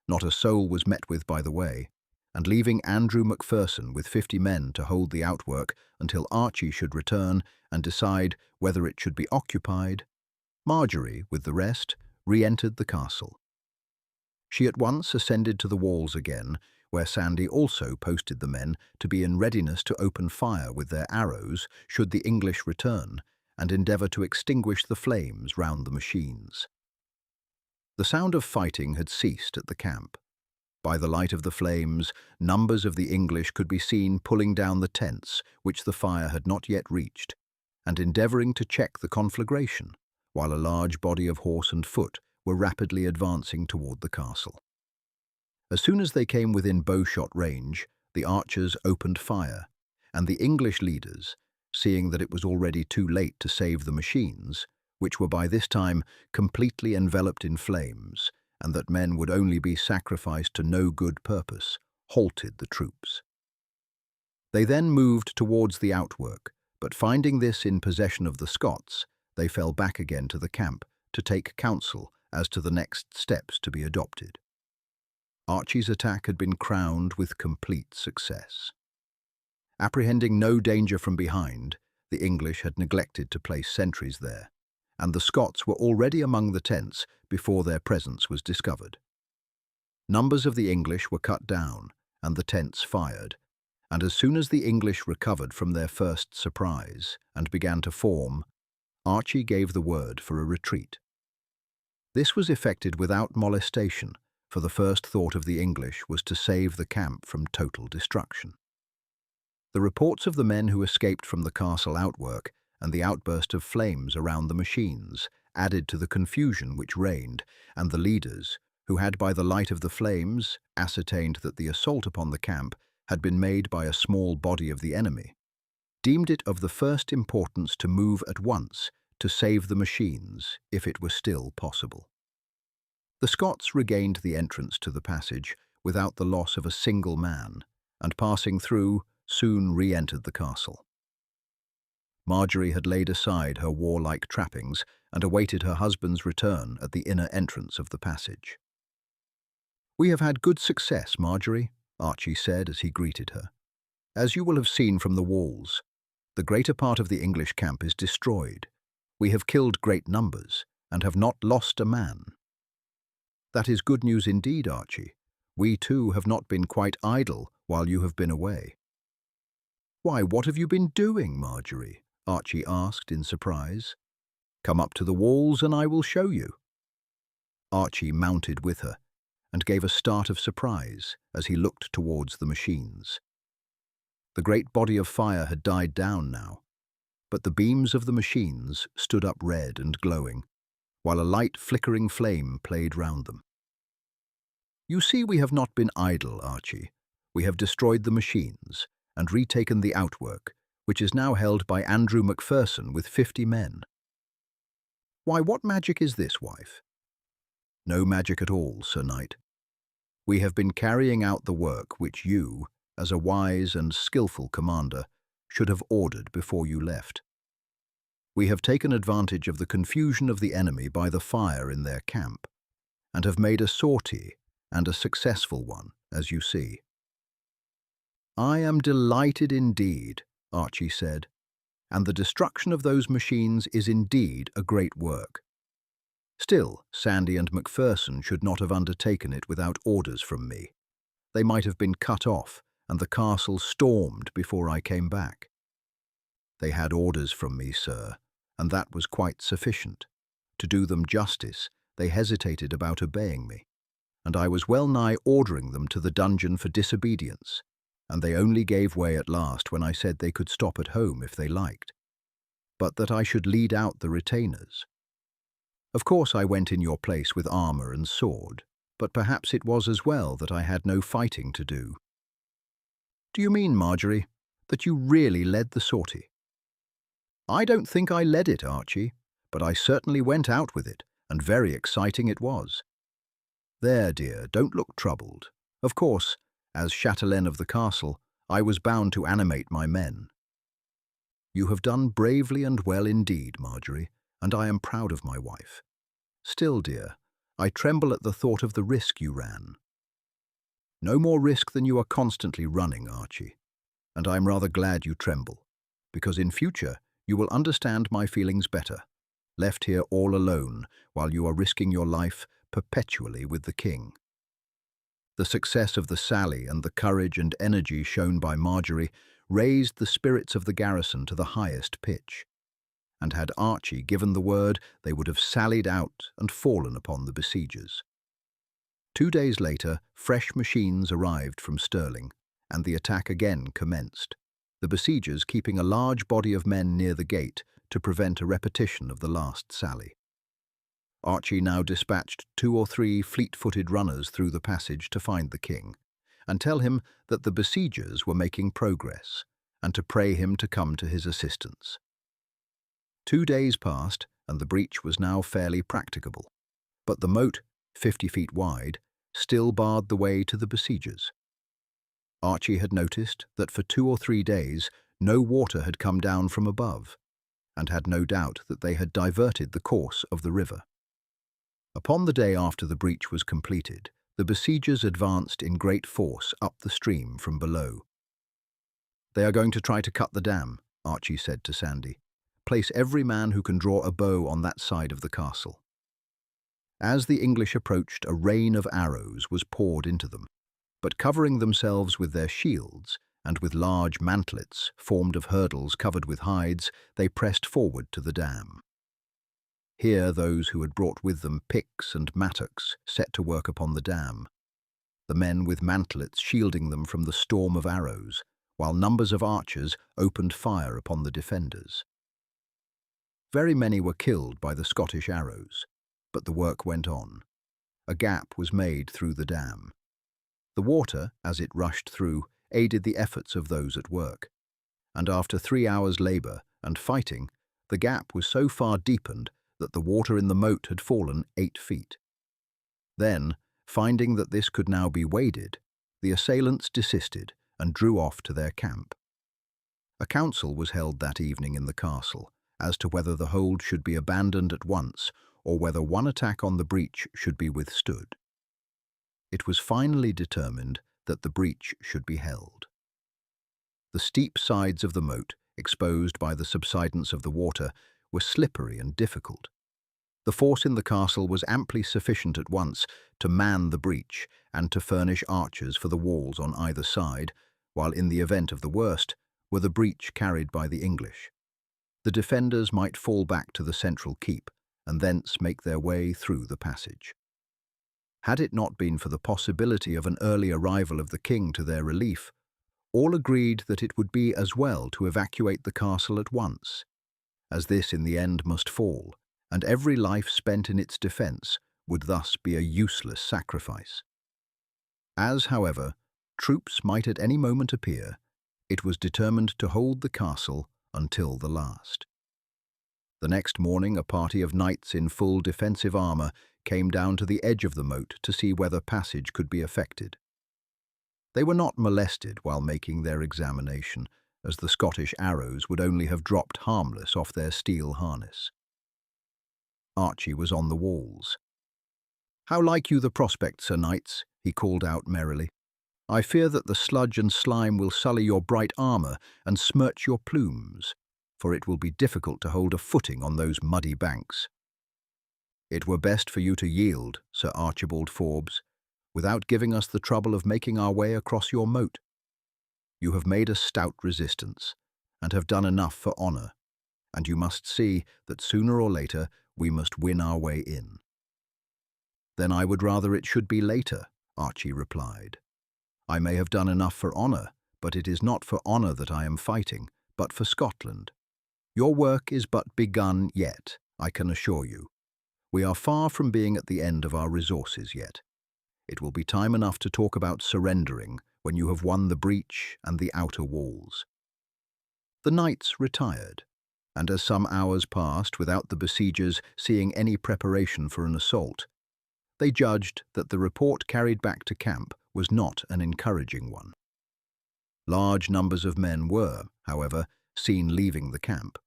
Not a soul was met with by the way, and leaving Andrew Macpherson with 50 men to hold the outwork until Archie should return and decide whether it should be occupied, Marjorie, with the rest, re-entered the castle. She at once ascended to the walls again, where Sandy also posted the men to be in readiness to open fire with their arrows should the English return, and endeavour to extinguish the flames round the machines. The sound of fighting had ceased at the camp. By the light of the flames, numbers of the English could be seen pulling down the tents which the fire had not yet reached, and endeavouring to check the conflagration, while a large body of horse and foot were rapidly advancing toward the castle. As soon as they came within bowshot range, the archers opened fire, and the English leaders, seeing that it was already too late to save the machines, which were by this time completely enveloped in flames, and that men would only be sacrificed to no good purpose, halted the troops. They then moved towards the outwork, but finding this in possession of the Scots, they fell back again to the camp to take counsel as to the next steps to be adopted. Archie's attack had been crowned with complete success. Apprehending no danger from behind, the English had neglected to place sentries there, and the Scots were already among the tents before their presence was discovered. Numbers of the English were cut down, and the tents fired, and as soon as the English recovered from their first surprise and began to form, Archie gave the word for a retreat. This was effected without molestation, for the first thought of the English was to save the camp from total destruction. The reports of the men who escaped from the castle outwork and the outburst of flames around the machines added to the confusion which reigned, and the leaders, who had by the light of the flames ascertained that the assault upon the camp had been made by a small body of the enemy, deemed it of the first importance to move at once to save the machines if it were still possible. The Scots regained the entrance to the passage without the loss of a single man, and passing through, soon re-entered the castle. Marjorie had laid aside her warlike trappings and awaited her husband's return at the inner entrance of the passage. "We have had good success, Marjorie," Archie said as he greeted her. "As you will have seen from the walls, the greater part of the English camp is destroyed. We have killed great numbers, and have not lost a man." "That is good news indeed, Archie. We too have not been quite idle while you have been away." "Why, what have you been doing, Marjorie?" Archie asked in surprise. "Come up to the walls and I will show you." Archie mounted with her, and gave a start of surprise as he looked towards the machines. The great body of fire had died down now, but the beams of the machines stood up red and glowing, while a light flickering flame played round them. "You see, we have not been idle, Archie. We have destroyed the machines and retaken the outwork, which is now held by Andrew Macpherson with 50 men. Why, what magic is this, wife? No magic at all, Sir Knight. We have been carrying out the work which you, as a wise and skillful commander, should have ordered before you left. We have taken advantage of the confusion of the enemy by the fire in their camp, and have made a sortie, and a successful one, as you see. I am delighted indeed, Archie said, and the destruction of those machines is indeed a great work. Still, Sandy and Macpherson should not have undertaken it without orders from me. They might have been cut off, and the castle stormed before I came back. They had orders from me, sir, and that was quite sufficient. To do them justice, they hesitated about obeying me, and I was well nigh ordering them to the dungeon for disobedience, and they only gave way at last when I said they could stop at home if they liked, but that I should lead out the retainers. Of course I went in your place with armour and sword, but perhaps it was as well that I had no fighting to do. Do you mean, Marjorie, that you really led the sortie? I don't think I led it, Archie, but I certainly went out with it, and very exciting it was. There, dear, don't look troubled. Of course, as châtelaine of the castle, I was bound to animate my men. You have done bravely and well indeed, Marjorie, and I am proud of my wife. Still, dear, I tremble at the thought of the risk you ran. No more risk than you are constantly running, Archie, and I am rather glad you tremble, because in future you will understand my feelings better, left here all alone while you are risking your life perpetually with the king. The success of the sally and the courage and energy shown by Marjorie raised the spirits of the garrison to the highest pitch, and had Archie given the word, they would have sallied out and fallen upon the besiegers. 2 days later, fresh machines arrived from Stirling, and the attack again commenced, the besiegers keeping a large body of men near the gate to prevent a repetition of the last sally. Archie now dispatched 2 or 3 fleet-footed runners through the passage to find the king, and tell him that the besiegers were making progress, and to pray him to come to his assistance. 2 days passed, and the breach was now fairly practicable, but the moat, 50 feet wide, still barred the way to the besiegers. Archie had noticed that for 2 or 3 days no water had come down from above, and had no doubt that they had diverted the course of the river. Upon the day after the breach was completed, the besiegers advanced in great force up the stream from below. They are going to try to cut the dam, Archie said to Sandy. Place every man who can draw a bow on that side of the castle. As the English approached, a rain of arrows was poured into them, but covering themselves with their shields and with large mantlets formed of hurdles covered with hides, they pressed forward to the dam. Here those who had brought with them picks and mattocks set to work upon the dam, the men with mantlets shielding them from the storm of arrows, while numbers of archers opened fire upon the defenders. Very many were killed by the Scottish arrows, but the work went on. A gap was made through the dam. The water, as it rushed through, aided the efforts of those at work, and after 3 hours' labour and fighting, the gap was so far deepened that the water in the moat had fallen 8 feet. Then, finding that this could now be waded, the assailants desisted and drew off to their camp. A council was held that evening in the castle as to whether the hold should be abandoned at once or whether one attack on the breach should be withstood. It was finally determined that the breach should be held. The steep sides of the moat, exposed by the subsidence of the water, were slippery and difficult. The force in the castle was amply sufficient at once to man the breach and to furnish archers for the walls on either side, while in the event of the worst were the breach carried by the English. The defenders might fall back to the central keep and thence make their way through the passage. Had it not been for the possibility of an early arrival of the king to their relief, all agreed that it would be as well to evacuate the castle at once, as this in the end must fall, and every life spent in its defence would thus be a useless sacrifice. As, however, troops might at any moment appear, it was determined to hold the castle until the last. The next morning, a party of knights in full defensive armour came down to the edge of the moat to see whether passage could be effected. They were not molested while making their examination, as the Scottish arrows would only have dropped harmless off their steel harness. Archie was on the walls. "How like you the prospect, Sir Knights?" he called out merrily. "I fear that the sludge and slime will sully your bright armour and smirch your plumes, for it will be difficult to hold a footing on those muddy banks." "It were best for you to yield, Sir Archibald Forbes, without giving us the trouble of making our way across your moat. You have made a stout resistance, and have done enough for honour, and you must see that sooner or later we must win our way in." "Then I would rather it should be later," Archie replied. "I may have done enough for honour, but it is not for honour that I am fighting, but for Scotland. Your work is but begun yet, I can assure you. We are far from being at the end of our resources yet. It will be time enough to talk about surrendering when you have won the breach and the outer walls." The knights retired, and as some hours passed without the besiegers seeing any preparation for an assault, they judged that the report carried back to camp was not an encouraging one. Large numbers of men were, however, seen leaving the camp,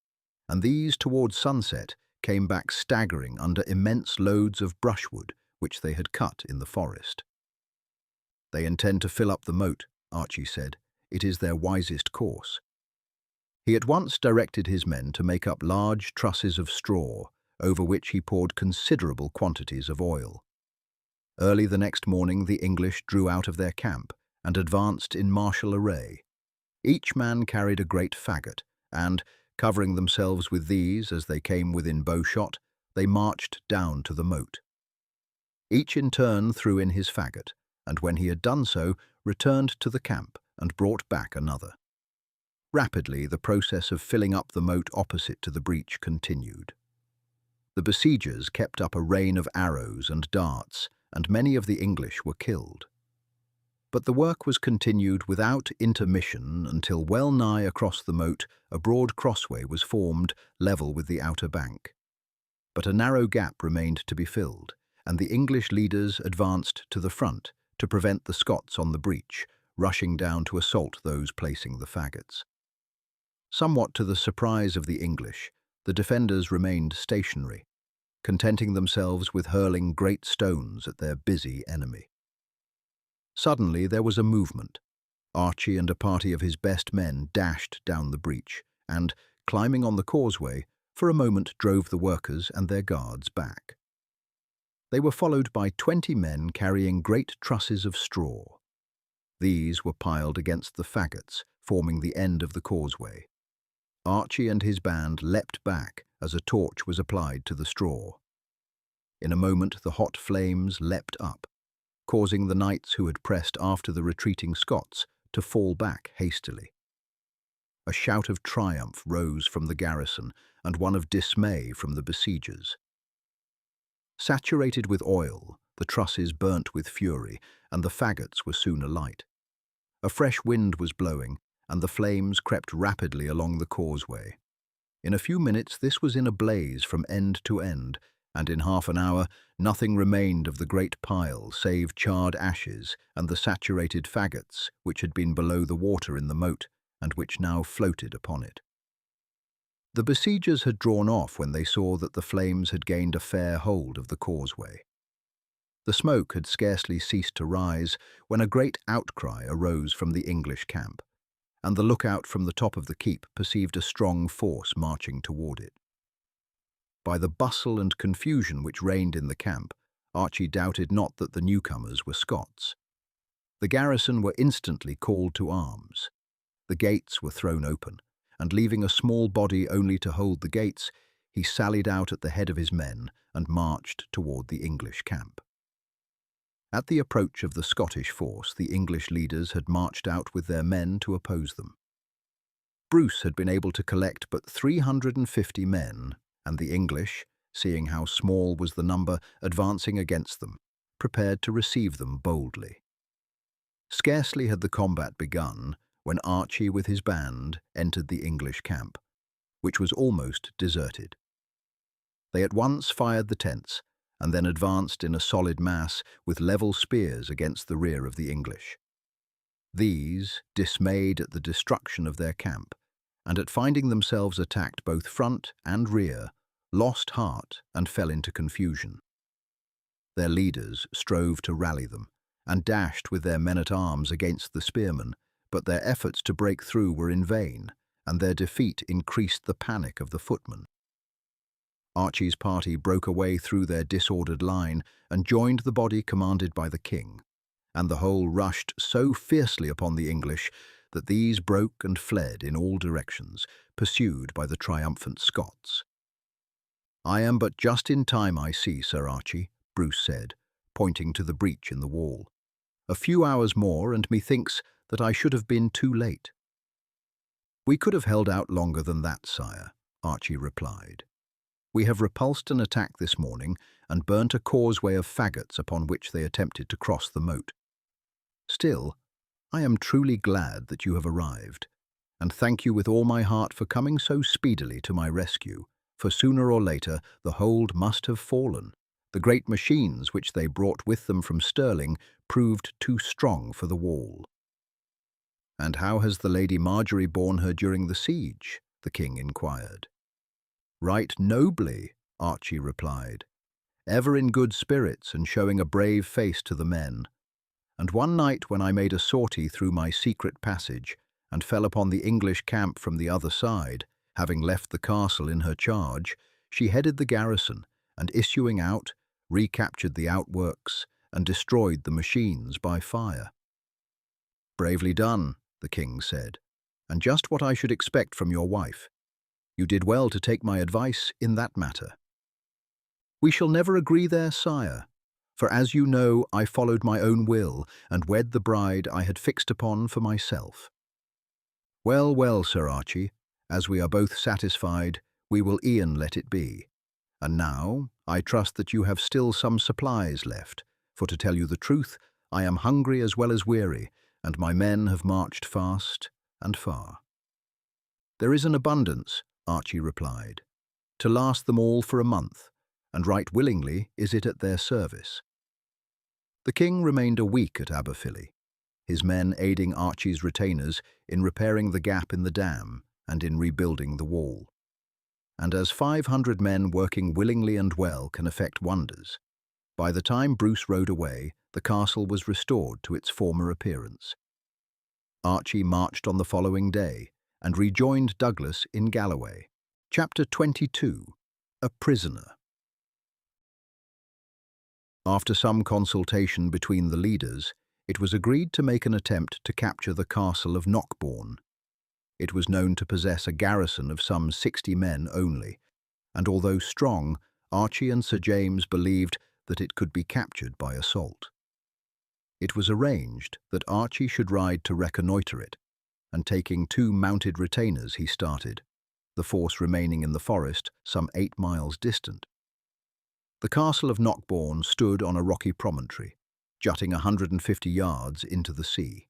and these towards sunset came back staggering under immense loads of brushwood which they had cut in the forest. "They intend to fill up the moat," Archie said. "It is their wisest course." He at once directed his men to make up large trusses of straw, over which he poured considerable quantities of oil. Early the next morning the English drew out of their camp and advanced in martial array. Each man carried a great faggot, and, covering themselves with these as they came within bowshot, they marched down to the moat. Each in turn threw in his faggot, and when he had done so, returned to the camp and brought back another. Rapidly, the process of filling up the moat opposite to the breach continued. The besiegers kept up a rain of arrows and darts, and many of the English were killed. But the work was continued without intermission until well nigh across the moat a broad crossway was formed level with the outer bank. But a narrow gap remained to be filled, and the English leaders advanced to the front to prevent the Scots on the breach rushing down to assault those placing the faggots. Somewhat to the surprise of the English, the defenders remained stationary, contenting themselves with hurling great stones at their busy enemy. Suddenly there was a movement. Archie and a party of his best men dashed down the breach and, climbing on the causeway, for a moment drove the workers and their guards back. They were followed by 20 men carrying great trusses of straw. These were piled against the faggots, forming the end of the causeway. Archie and his band leapt back as a torch was applied to the straw. In a moment the hot flames leapt up, causing the knights who had pressed after the retreating Scots to fall back hastily. A shout of triumph rose from the garrison and one of dismay from the besiegers. Saturated with oil, the trusses burnt with fury, and the faggots were soon alight. A fresh wind was blowing, and the flames crept rapidly along the causeway. In a few minutes this was in a blaze from end to end, and in half an hour nothing remained of the great pile save charred ashes and the saturated faggots which had been below the water in the moat and which now floated upon it. The besiegers had drawn off when they saw that the flames had gained a fair hold of the causeway. The smoke had scarcely ceased to rise when a great outcry arose from the English camp, and the lookout from the top of the keep perceived a strong force marching toward it. By the bustle and confusion which reigned in the camp, Archie doubted not that the newcomers were Scots. The garrison were instantly called to arms. The gates were thrown open, and leaving a small body only to hold the gates, he sallied out at the head of his men and marched toward the English camp. At the approach of the Scottish force, the English leaders had marched out with their men to oppose them. Bruce had been able to collect but 350 men, and the English, seeing how small was the number advancing against them, prepared to receive them boldly. Scarcely had the combat begun when Archie with his band entered the English camp, which was almost deserted. They at once fired the tents, and then advanced in a solid mass with level spears against the rear of the English. These, dismayed at the destruction of their camp, and at finding themselves attacked both front and rear, lost heart and fell into confusion. Their leaders strove to rally them, and dashed with their men-at-arms against the spearmen, but their efforts to break through were in vain, and their defeat increased the panic of the footmen. Archie's party broke away through their disordered line and joined the body commanded by the king, and the whole rushed so fiercely upon the English that these broke and fled in all directions, pursued by the triumphant Scots. "I am but just in time, I see, Sir Archie," Bruce said, pointing to the breach in the wall. "A few hours more, and methinks that I should have been too late." "We could have held out longer than that, sire," Archie replied. "We have repulsed an attack this morning and burnt a causeway of faggots upon which they attempted to cross the moat. Still, I am truly glad that you have arrived, and thank you with all my heart for coming so speedily to my rescue, for sooner or later the hold must have fallen. The great machines which they brought with them from Stirling proved too strong for the wall." "And how has the Lady Marjorie borne her during the siege?" the king inquired. "Right nobly," Archie replied, "ever in good spirits and showing a brave face to the men. And one night when I made a sortie through my secret passage and fell upon the English camp from the other side, having left the castle in her charge, she headed the garrison, and issuing out, recaptured the outworks and destroyed the machines by fire." "Bravely done," the king said, "and just what I should expect from your wife. You did well to take my advice in that matter." "We shall never agree there, sire, for as you know, I followed my own will and wed the bride I had fixed upon for myself." "Well, well, Sir Archie, as we are both satisfied, we will e'en let it be. And now, I trust that you have still some supplies left, for to tell you the truth, I am hungry as well as weary, and my men have marched fast and far." "There is an abundance," Archie replied, "to last them all for a month, and right willingly is it at their service." The king remained a week at Aberfilly, his men aiding Archie's retainers in repairing the gap in the dam and in rebuilding the wall. And as 500 men working willingly and well can effect wonders, by the time Bruce rode away, the castle was restored to its former appearance. Archie marched on the following day and rejoined Douglas in Galloway. Chapter 22. A Prisoner. After some consultation between the leaders, it was agreed to make an attempt to capture the castle of Knockbourne. It was known to possess a garrison of some 60 men only, and although strong, Archie and Sir James believed that it could be captured by assault. It was arranged that Archie should ride to reconnoitre it, and taking 2 mounted retainers he started, the force remaining in the forest some 8 miles distant. The castle of Knockbourne stood on a rocky promontory, jutting 150 yards into the sea.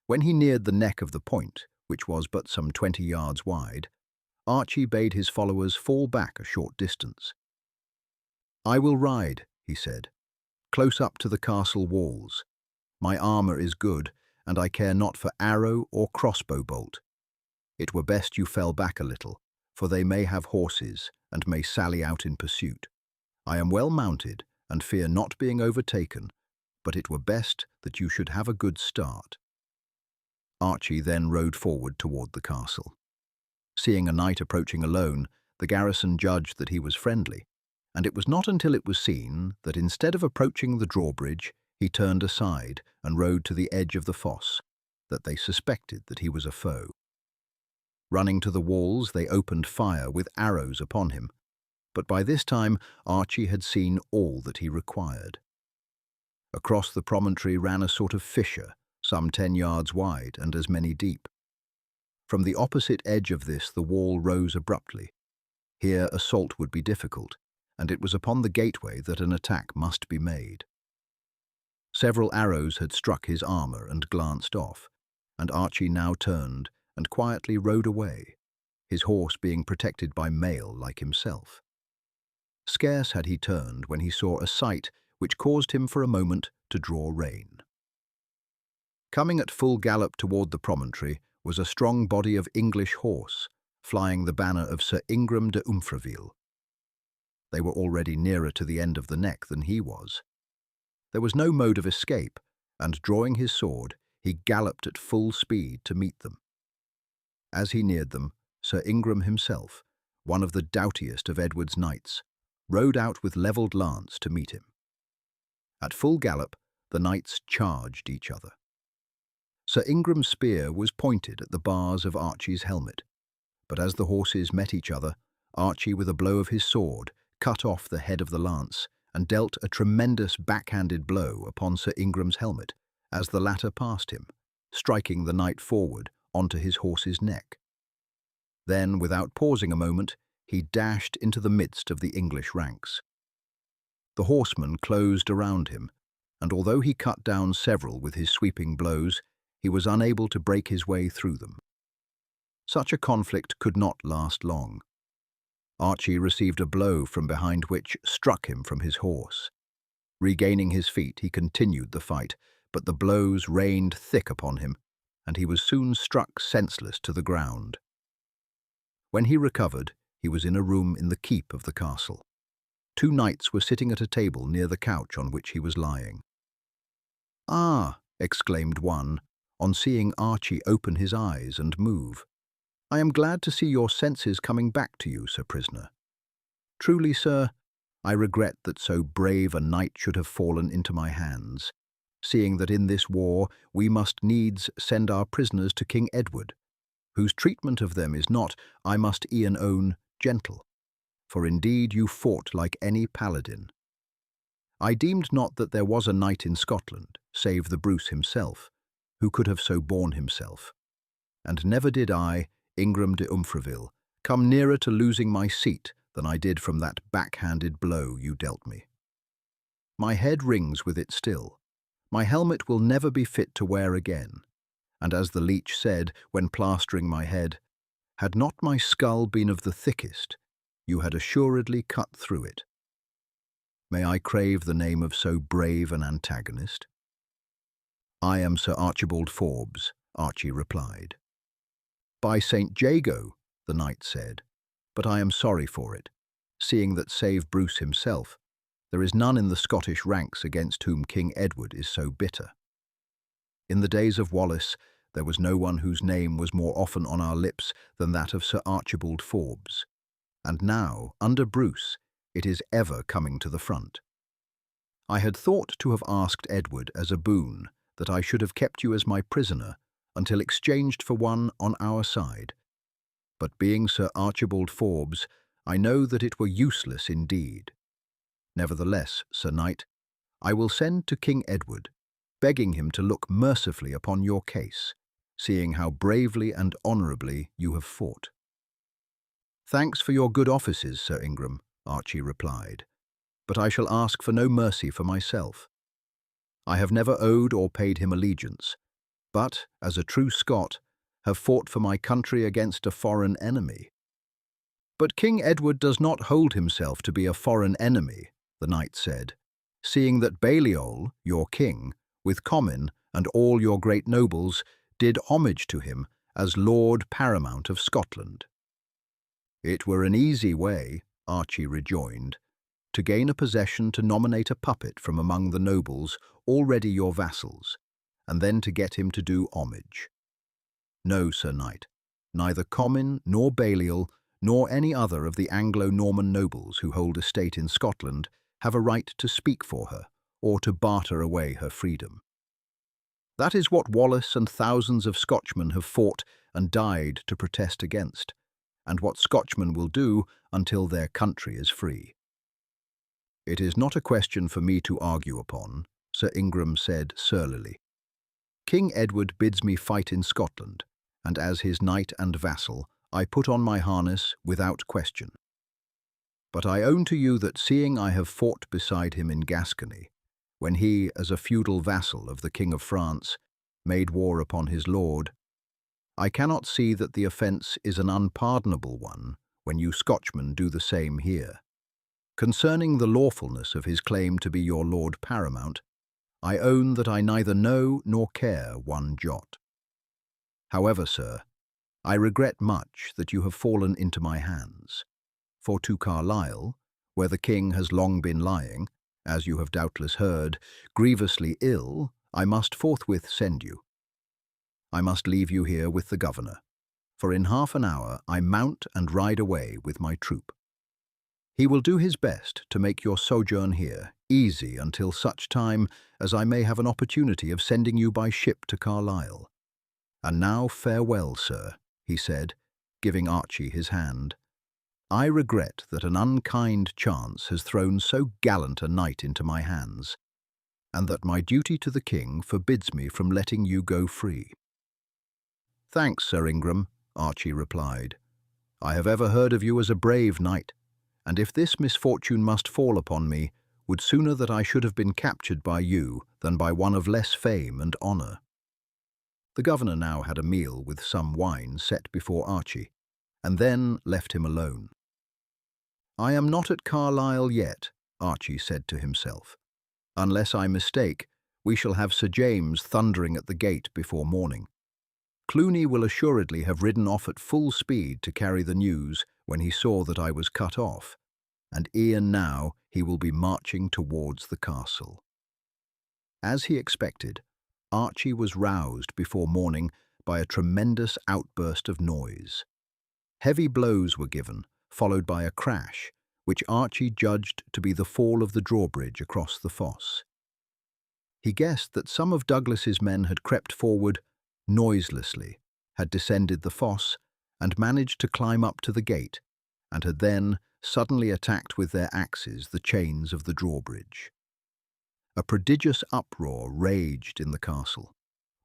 When he neared the neck of the point, which was but some 20 yards wide, Archie bade his followers fall back a short distance. "I will ride," he said, "close up to the castle walls. My armour is good, and I care not for arrow or crossbow bolt. It were best you fell back a little, for they may have horses and may sally out in pursuit. I am well mounted and fear not being overtaken, but it were best that you should have a good start." Archie then rode forward toward the castle. Seeing a knight approaching alone, the garrison judged that he was friendly, and it was not until it was seen that instead of approaching the drawbridge, he turned aside and rode to the edge of the fosse, that they suspected that he was a foe. Running to the walls, they opened fire with arrows upon him, but by this time Archie had seen all that he required. Across the promontory ran a sort of fissure, some 10 yards wide and as many deep. From the opposite edge of this the wall rose abruptly. Here assault would be difficult, and it was upon the gateway that an attack must be made. Several arrows had struck his armour and glanced off, and Archie now turned and quietly rode away, his horse being protected by mail like himself. Scarce had he turned when he saw a sight which caused him for a moment to draw rein. Coming at full gallop toward the promontory was a strong body of English horse, flying the banner of Sir Ingram de Umfraville. They were already nearer to the end of the neck than he was. There was no mode of escape, and drawing his sword, he galloped at full speed to meet them. As he neared them, Sir Ingram himself, one of the doughtiest of Edward's knights, rode out with levelled lance to meet him. At full gallop, the knights charged each other. Sir Ingram's spear was pointed at the bars of Archie's helmet, but as the horses met each other, Archie, with a blow of his sword, cut off the head of the lance and dealt a tremendous backhanded blow upon Sir Ingram's helmet as the latter passed him, striking the knight forward onto his horse's neck. Then, without pausing a moment, he dashed into the midst of the English ranks. The horsemen closed around him, and although he cut down several with his sweeping blows, he was unable to break his way through them. Such a conflict could not last long. Archie received a blow from behind which struck him from his horse. Regaining his feet, he continued the fight, but the blows rained thick upon him, and he was soon struck senseless to the ground. When he recovered, he was in a room in the keep of the castle. Two knights were sitting at a table near the couch on which he was lying. "Ah!" exclaimed one, on seeing Archie open his eyes and move. "I am glad to see your senses coming back to you, Sir Prisoner. Truly, sir, I regret that so brave a knight should have fallen into my hands, seeing that in this war we must needs send our prisoners to King Edward, whose treatment of them is not, I must e'en own, gentle. For indeed you fought like any paladin. I deemed not that there was a knight in Scotland, save the Bruce himself, who could have so borne himself. And never did I, Ingram de Umfraville, come nearer to losing my seat than I did from that backhanded blow you dealt me. My head rings with it still. My helmet will never be fit to wear again, and as the leech said when plastering my head, had not my skull been of the thickest, you had assuredly cut through it. May I crave the name of so brave an antagonist?" "I am Sir Archibald Forbes," Archie replied. "By St. Jago," the knight said, "but I am sorry for it, seeing that save Bruce himself, there is none in the Scottish ranks against whom King Edward is so bitter. In the days of Wallace, there was no one whose name was more often on our lips than that of Sir Archibald Forbes, and now, under Bruce, it is ever coming to the front. I had thought to have asked Edward as a boon that I should have kept you as my prisoner until exchanged for one on our side. But being Sir Archibald Forbes, I know that it were useless indeed. Nevertheless, Sir Knight, I will send to King Edward, begging him to look mercifully upon your case, seeing how bravely and honourably you have fought." "Thanks for your good offices, Sir Ingram," Archie replied, "but I shall ask for no mercy for myself. I have never owed or paid him allegiance, but, as a true Scot, have fought for my country against a foreign enemy." "But King Edward does not hold himself to be a foreign enemy," the knight said, "seeing that Balliol, your king, with Comyn and all your great nobles, did homage to him as Lord Paramount of Scotland." "It were an easy way," Archie rejoined, "to gain a possession to nominate a puppet from among the nobles already your vassals, and then to get him to do homage. No, Sir Knight, neither Comyn nor Balliol nor any other of the Anglo-Norman nobles who hold estate in Scotland have a right to speak for her or to barter away her freedom. That is what Wallace and thousands of Scotchmen have fought and died to protest against, and what Scotchmen will do until their country is free." "It is not a question for me to argue upon," Sir Ingram said surlily. "King Edward bids me fight in Scotland, and as his knight and vassal, I put on my harness without question. But I own to you that seeing I have fought beside him in Gascony, when he, as a feudal vassal of the King of France, made war upon his lord, I cannot see that the offence is an unpardonable one when you Scotchmen do the same here. Concerning the lawfulness of his claim to be your Lord Paramount, I own that I neither know nor care one jot. However, sir, I regret much that you have fallen into my hands, for to Carlisle, where the king has long been lying, as you have doubtless heard, grievously ill, I must forthwith send you. I must leave you here with the governor, for in half an hour I mount and ride away with my troop. He will do his best to make your sojourn here easy until such time as I may have an opportunity of sending you by ship to Carlisle. And now farewell, sir, he said, giving Archie his hand. I regret that an unkind chance has thrown so gallant a knight into my hands, and that my duty to the king forbids me from letting you go free. Thanks, Sir Ingram, Archie replied. I have ever heard of you as a brave knight, and if this misfortune must fall upon me, would sooner that I should have been captured by you than by one of less fame and honour. The governor now had a meal with some wine set before Archie, and then left him alone. I am not at Carlisle yet, Archie said to himself. Unless I mistake, we shall have Sir James thundering at the gate before morning. Cluny will assuredly have ridden off at full speed to carry the news when he saw that I was cut off, and e'en now he will be marching towards the castle. As he expected, Archie was roused before morning by a tremendous outburst of noise. Heavy blows were given, followed by a crash, which Archie judged to be the fall of the drawbridge across the fosse. He guessed that some of Douglas's men had crept forward noiselessly, had descended the fosse, and managed to climb up to the gate, and had then suddenly attacked with their axes the chains of the drawbridge. A prodigious uproar raged in the castle.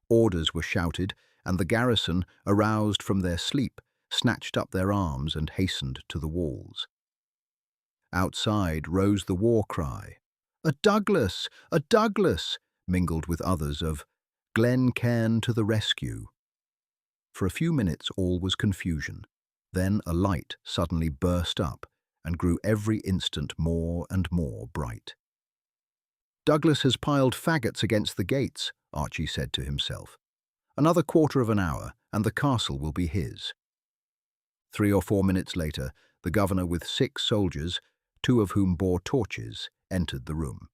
Orders were shouted, and the garrison, aroused from their sleep, snatched up their arms and hastened to the walls. Outside rose the war cry, "A Douglas! A Douglas!" mingled with others of "Glen Cairn to the rescue." For a few minutes all was confusion. Then a light suddenly burst up and grew every instant more and more bright. "Douglas has piled faggots against the gates," Archie said to himself. "Another quarter of an hour, and the castle will be his." 3 or 4 minutes later, the governor with 6 soldiers, 2 of whom bore torches, entered the room.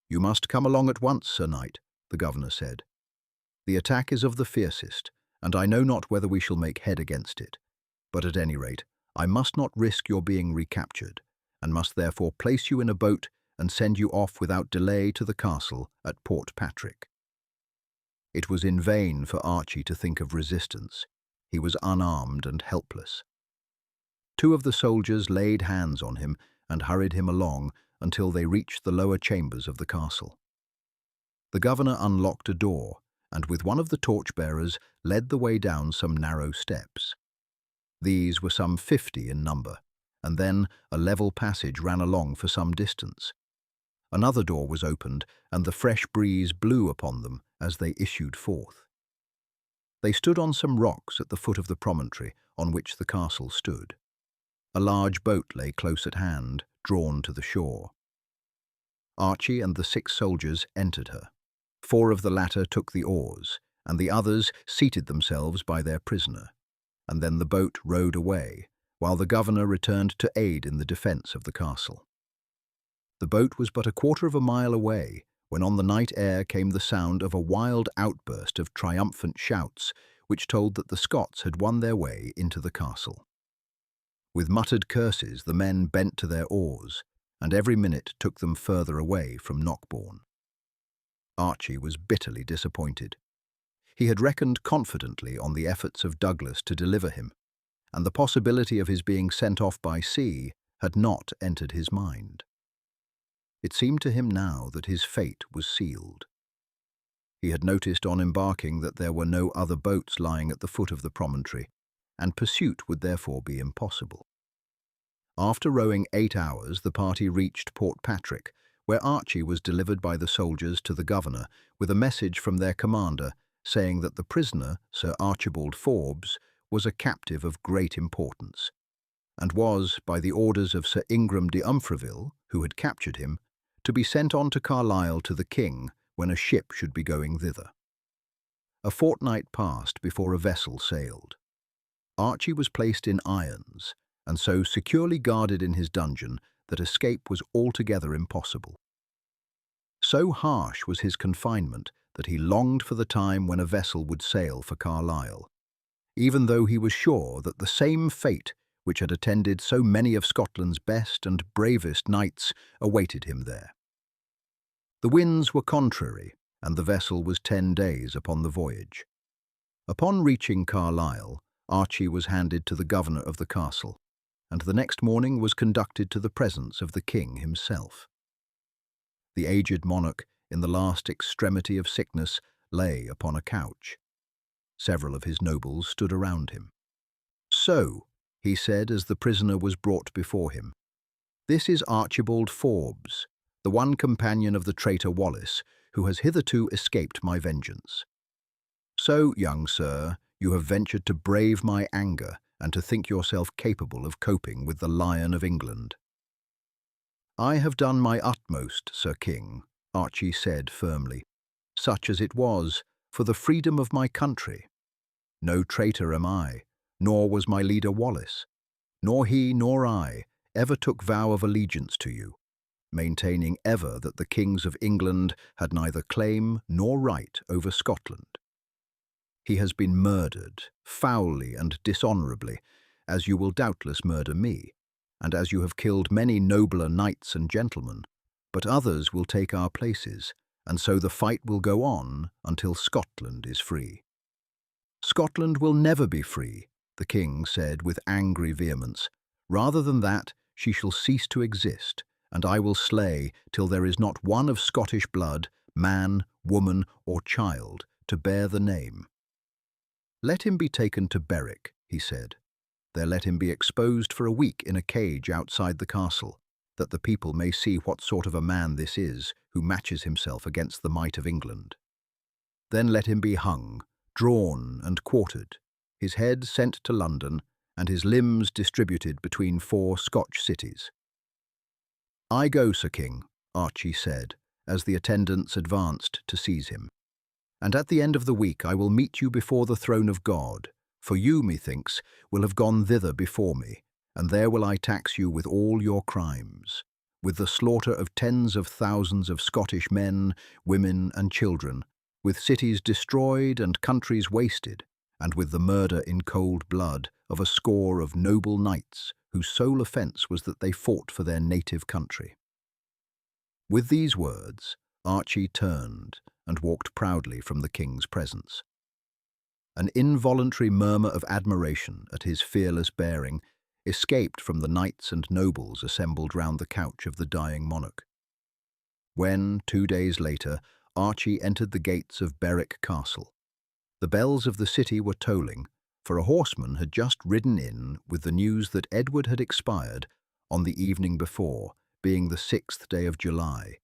"You must come along at once, Sir Knight," the governor said. "The attack is of the fiercest, and I know not whether we shall make head against it. But at any rate, I must not risk your being recaptured, and must therefore place you in a boat and send you off without delay to the castle at Port Patrick." It was in vain for Archie to think of resistance. He was unarmed and helpless. 2 of the soldiers laid hands on him and hurried him along until they reached the lower chambers of the castle. The governor unlocked a door, and with one of the torchbearers led the way down some narrow steps. These were some 50 in number, and then a level passage ran along for some distance. Another door was opened, and the fresh breeze blew upon them as they issued forth. They stood on some rocks at the foot of the promontory on which the castle stood. A large boat lay close at hand, drawn to the shore. Archie and the 6 soldiers entered her. 4 of the latter took the oars, and the others seated themselves by their prisoner, and then the boat rowed away, while the governor returned to aid in the defence of the castle. The boat was but a quarter of a mile away when on the night air came the sound of a wild outburst of triumphant shouts which told that the Scots had won their way into the castle. With muttered curses the men bent to their oars, and every minute took them further away from Knockbourne. Archie was bitterly disappointed. He had reckoned confidently on the efforts of Douglas to deliver him, and the possibility of his being sent off by sea had not entered his mind. It seemed to him now that his fate was sealed. He had noticed on embarking that there were no other boats lying at the foot of the promontory, and pursuit would therefore be impossible. After rowing 8 hours, the party reached Port Patrick, where Archie was delivered by the soldiers to the governor with a message from their commander saying that the prisoner, Sir Archibald Forbes, was a captive of great importance. and was, by the orders of Sir Ingram de Umfreville, who had captured him, to be sent on to Carlisle to the king when a ship should be going thither. A fortnight passed before a vessel sailed. Archie was placed in irons, and so securely guarded in his dungeon that escape was altogether impossible. So harsh was his confinement that he longed for the time when a vessel would sail for Carlisle, even though he was sure that the same fate which had attended so many of Scotland's best and bravest knights awaited him there. The winds were contrary, and the vessel was 10 days upon the voyage. Upon reaching Carlisle, Archie was handed to the governor of the castle, and the next morning was conducted to the presence of the king himself. The aged monarch, in the last extremity of sickness, lay upon a couch. Several of his nobles stood around him. "So," he said as the prisoner was brought before him, "this is Archibald Forbes, the one companion of the traitor Wallace, who has hitherto escaped my vengeance. So, young sir, you have ventured to brave my anger and to think yourself capable of coping with the Lion of England." "I have done my utmost, Sir King," Archie said firmly, "such as it was, for the freedom of my country. No traitor am I, nor was my leader Wallace. Nor he nor I ever took vow of allegiance to you, maintaining ever that the kings of England had neither claim nor right over Scotland. He has been murdered, foully and dishonourably, as you will doubtless murder me, and as you have killed many nobler knights and gentlemen, but others will take our places, and so the fight will go on until Scotland is free." "Scotland will never be free," the king said with angry vehemence. "Rather than that, she shall cease to exist, and I will slay till there is not one of Scottish blood, man, woman, or child, to bear the name." "Let him be taken to Berwick," he said. "There let him be exposed for a week in a cage outside the castle, that the people may see what sort of a man this is who matches himself against the might of England. Then let him be hung, drawn and quartered, his head sent to London, and his limbs distributed between 4 Scotch cities." "I go, Sir King," Archie said, as the attendants advanced to seize him. "And at the end of the week I will meet you before the throne of God, for you, methinks, will have gone thither before me, and there will I tax you with all your crimes, with the slaughter of tens of thousands of Scottish men, women, and children, with cities destroyed and countries wasted, and with the murder in cold blood of a score of noble knights whose sole offence was that they fought for their native country." With these words, Archie turned and walked proudly from the king's presence. An involuntary murmur of admiration at his fearless bearing escaped from the knights and nobles assembled round the couch of the dying monarch. When, 2 days later, Archie entered the gates of Berwick Castle, the bells of the city were tolling, for a horseman had just ridden in with the news that Edward had expired on the evening before, being the 6th day of July,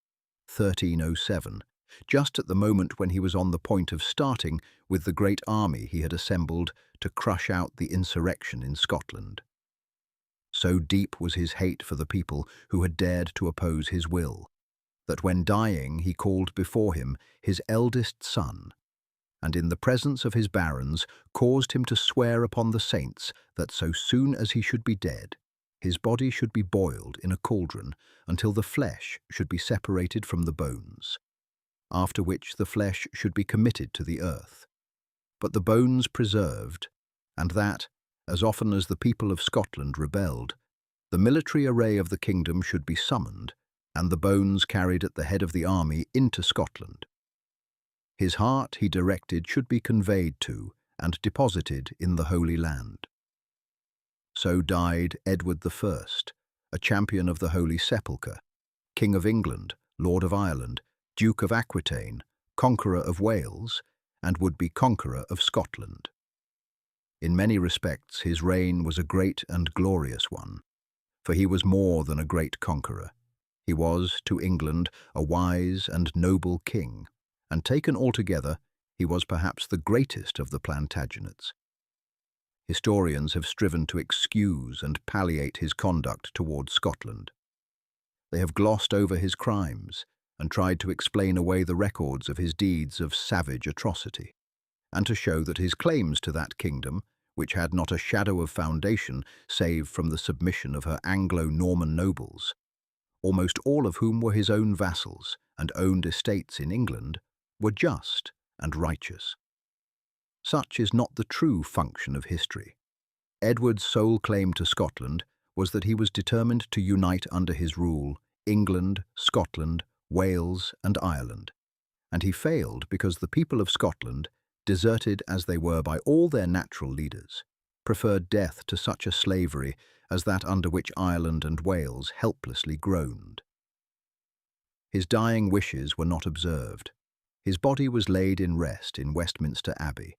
1307, just at the moment when he was on the point of starting with the great army he had assembled to crush out the insurrection in Scotland. So deep was his hate for the people who had dared to oppose his will, that when dying he called before him his eldest son, and in the presence of his barons caused him to swear upon the saints that so soon as he should be dead, his body should be boiled in a cauldron until the flesh should be separated from the bones, after which the flesh should be committed to the earth, but the bones preserved, and that, as often as the people of Scotland rebelled, the military array of the kingdom should be summoned, and the bones carried at the head of the army into Scotland. His heart, he directed, should be conveyed to and deposited in the Holy Land. So died Edward I, a champion of the Holy Sepulchre, King of England, Lord of Ireland, Duke of Aquitaine, Conqueror of Wales, and would-be Conqueror of Scotland. In many respects his reign was a great and glorious one, for he was more than a great conqueror. He was, to England, a wise and noble king, and taken altogether, he was perhaps the greatest of the Plantagenets. Historians have striven to excuse and palliate his conduct towards Scotland. They have glossed over his crimes and tried to explain away the records of his deeds of savage atrocity, and to show that his claims to that kingdom, which had not a shadow of foundation save from the submission of her Anglo-Norman nobles, almost all of whom were his own vassals and owned estates in England, were just and righteous. Such is not the true function of history. Edward's sole claim to Scotland was that he was determined to unite under his rule England, Scotland, Wales and Ireland, and he failed because the people of Scotland, deserted as they were by all their natural leaders, preferred death to such a slavery as that under which Ireland and Wales helplessly groaned. His dying wishes were not observed. His body was laid in rest in Westminster Abbey,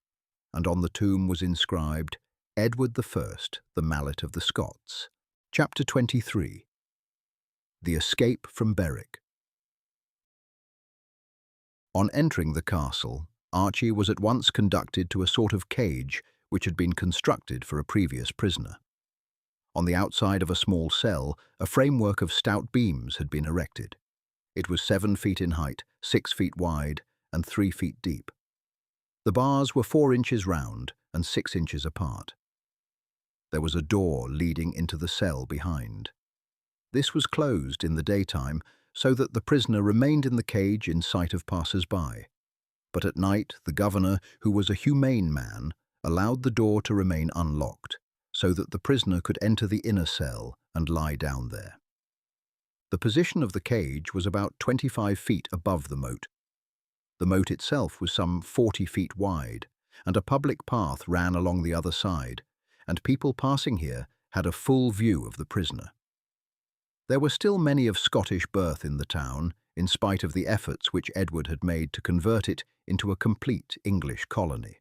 and on the tomb was inscribed, Edward I, the Mallet of the Scots. Chapter 23. The Escape from Berwick. On entering the castle, Archie was at once conducted to a sort of cage which had been constructed for a previous prisoner. On the outside of a small cell, a framework of stout beams had been erected. It was 7 feet in height, 6 feet wide, and 3 feet deep. The bars were 4 inches round and 6 inches apart. There was a door leading into the cell behind. This was closed in the daytime so that the prisoner remained in the cage in sight of passers-by. But at night, the governor, who was a humane man, allowed the door to remain unlocked, so that the prisoner could enter the inner cell and lie down there. The position of the cage was about 25 feet above the moat. The moat itself was some 40 feet wide, and a public path ran along the other side, and people passing here had a full view of the prisoner. There were still many of Scottish birth in the town, in spite of the efforts which Edward had made to convert it into a complete English colony.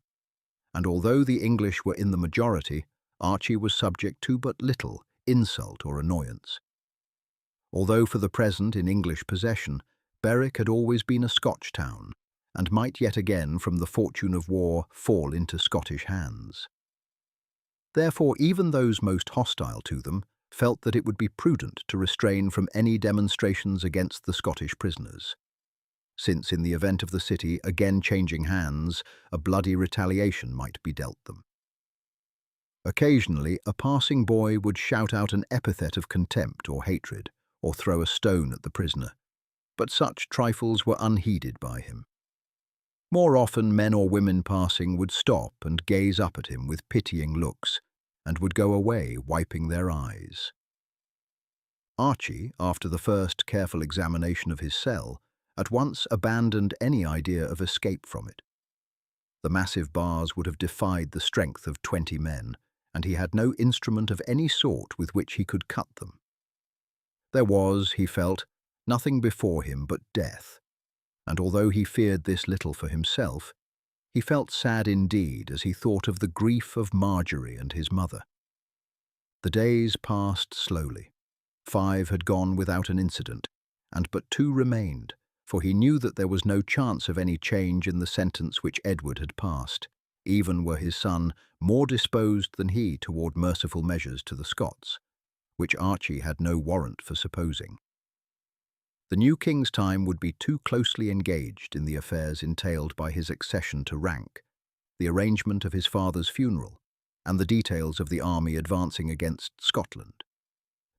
And although the English were in the majority, Archie was subject to but little insult or annoyance. Although for the present in English possession, Berwick had always been a Scotch town, and might yet again, from the fortune of war, fall into Scottish hands. Therefore, even those most hostile to them felt that it would be prudent to refrain from any demonstrations against the Scottish prisoners, since in the event of the city again changing hands, a bloody retaliation might be dealt them. Occasionally, a passing boy would shout out an epithet of contempt or hatred, or throw a stone at the prisoner, but such trifles were unheeded by him. More often, men or women passing would stop and gaze up at him with pitying looks, and would go away wiping their eyes. Archie, after the first careful examination of his cell, at once abandoned any idea of escape from it. The massive bars would have defied the strength of 20 men, and he had no instrument of any sort with which he could cut them. There was, he felt, nothing before him but death, and although he feared this little for himself, he felt sad indeed as he thought of the grief of Marjorie and his mother. The days passed slowly. 5 had gone without an incident, and but 2 remained, for he knew that there was no chance of any change in the sentence which Edward had passed, even were his son more disposed than he toward merciful measures to the Scots, which Archie had no warrant for supposing. The new king's time would be too closely engaged in the affairs entailed by his accession to rank, the arrangement of his father's funeral, and the details of the army advancing against Scotland,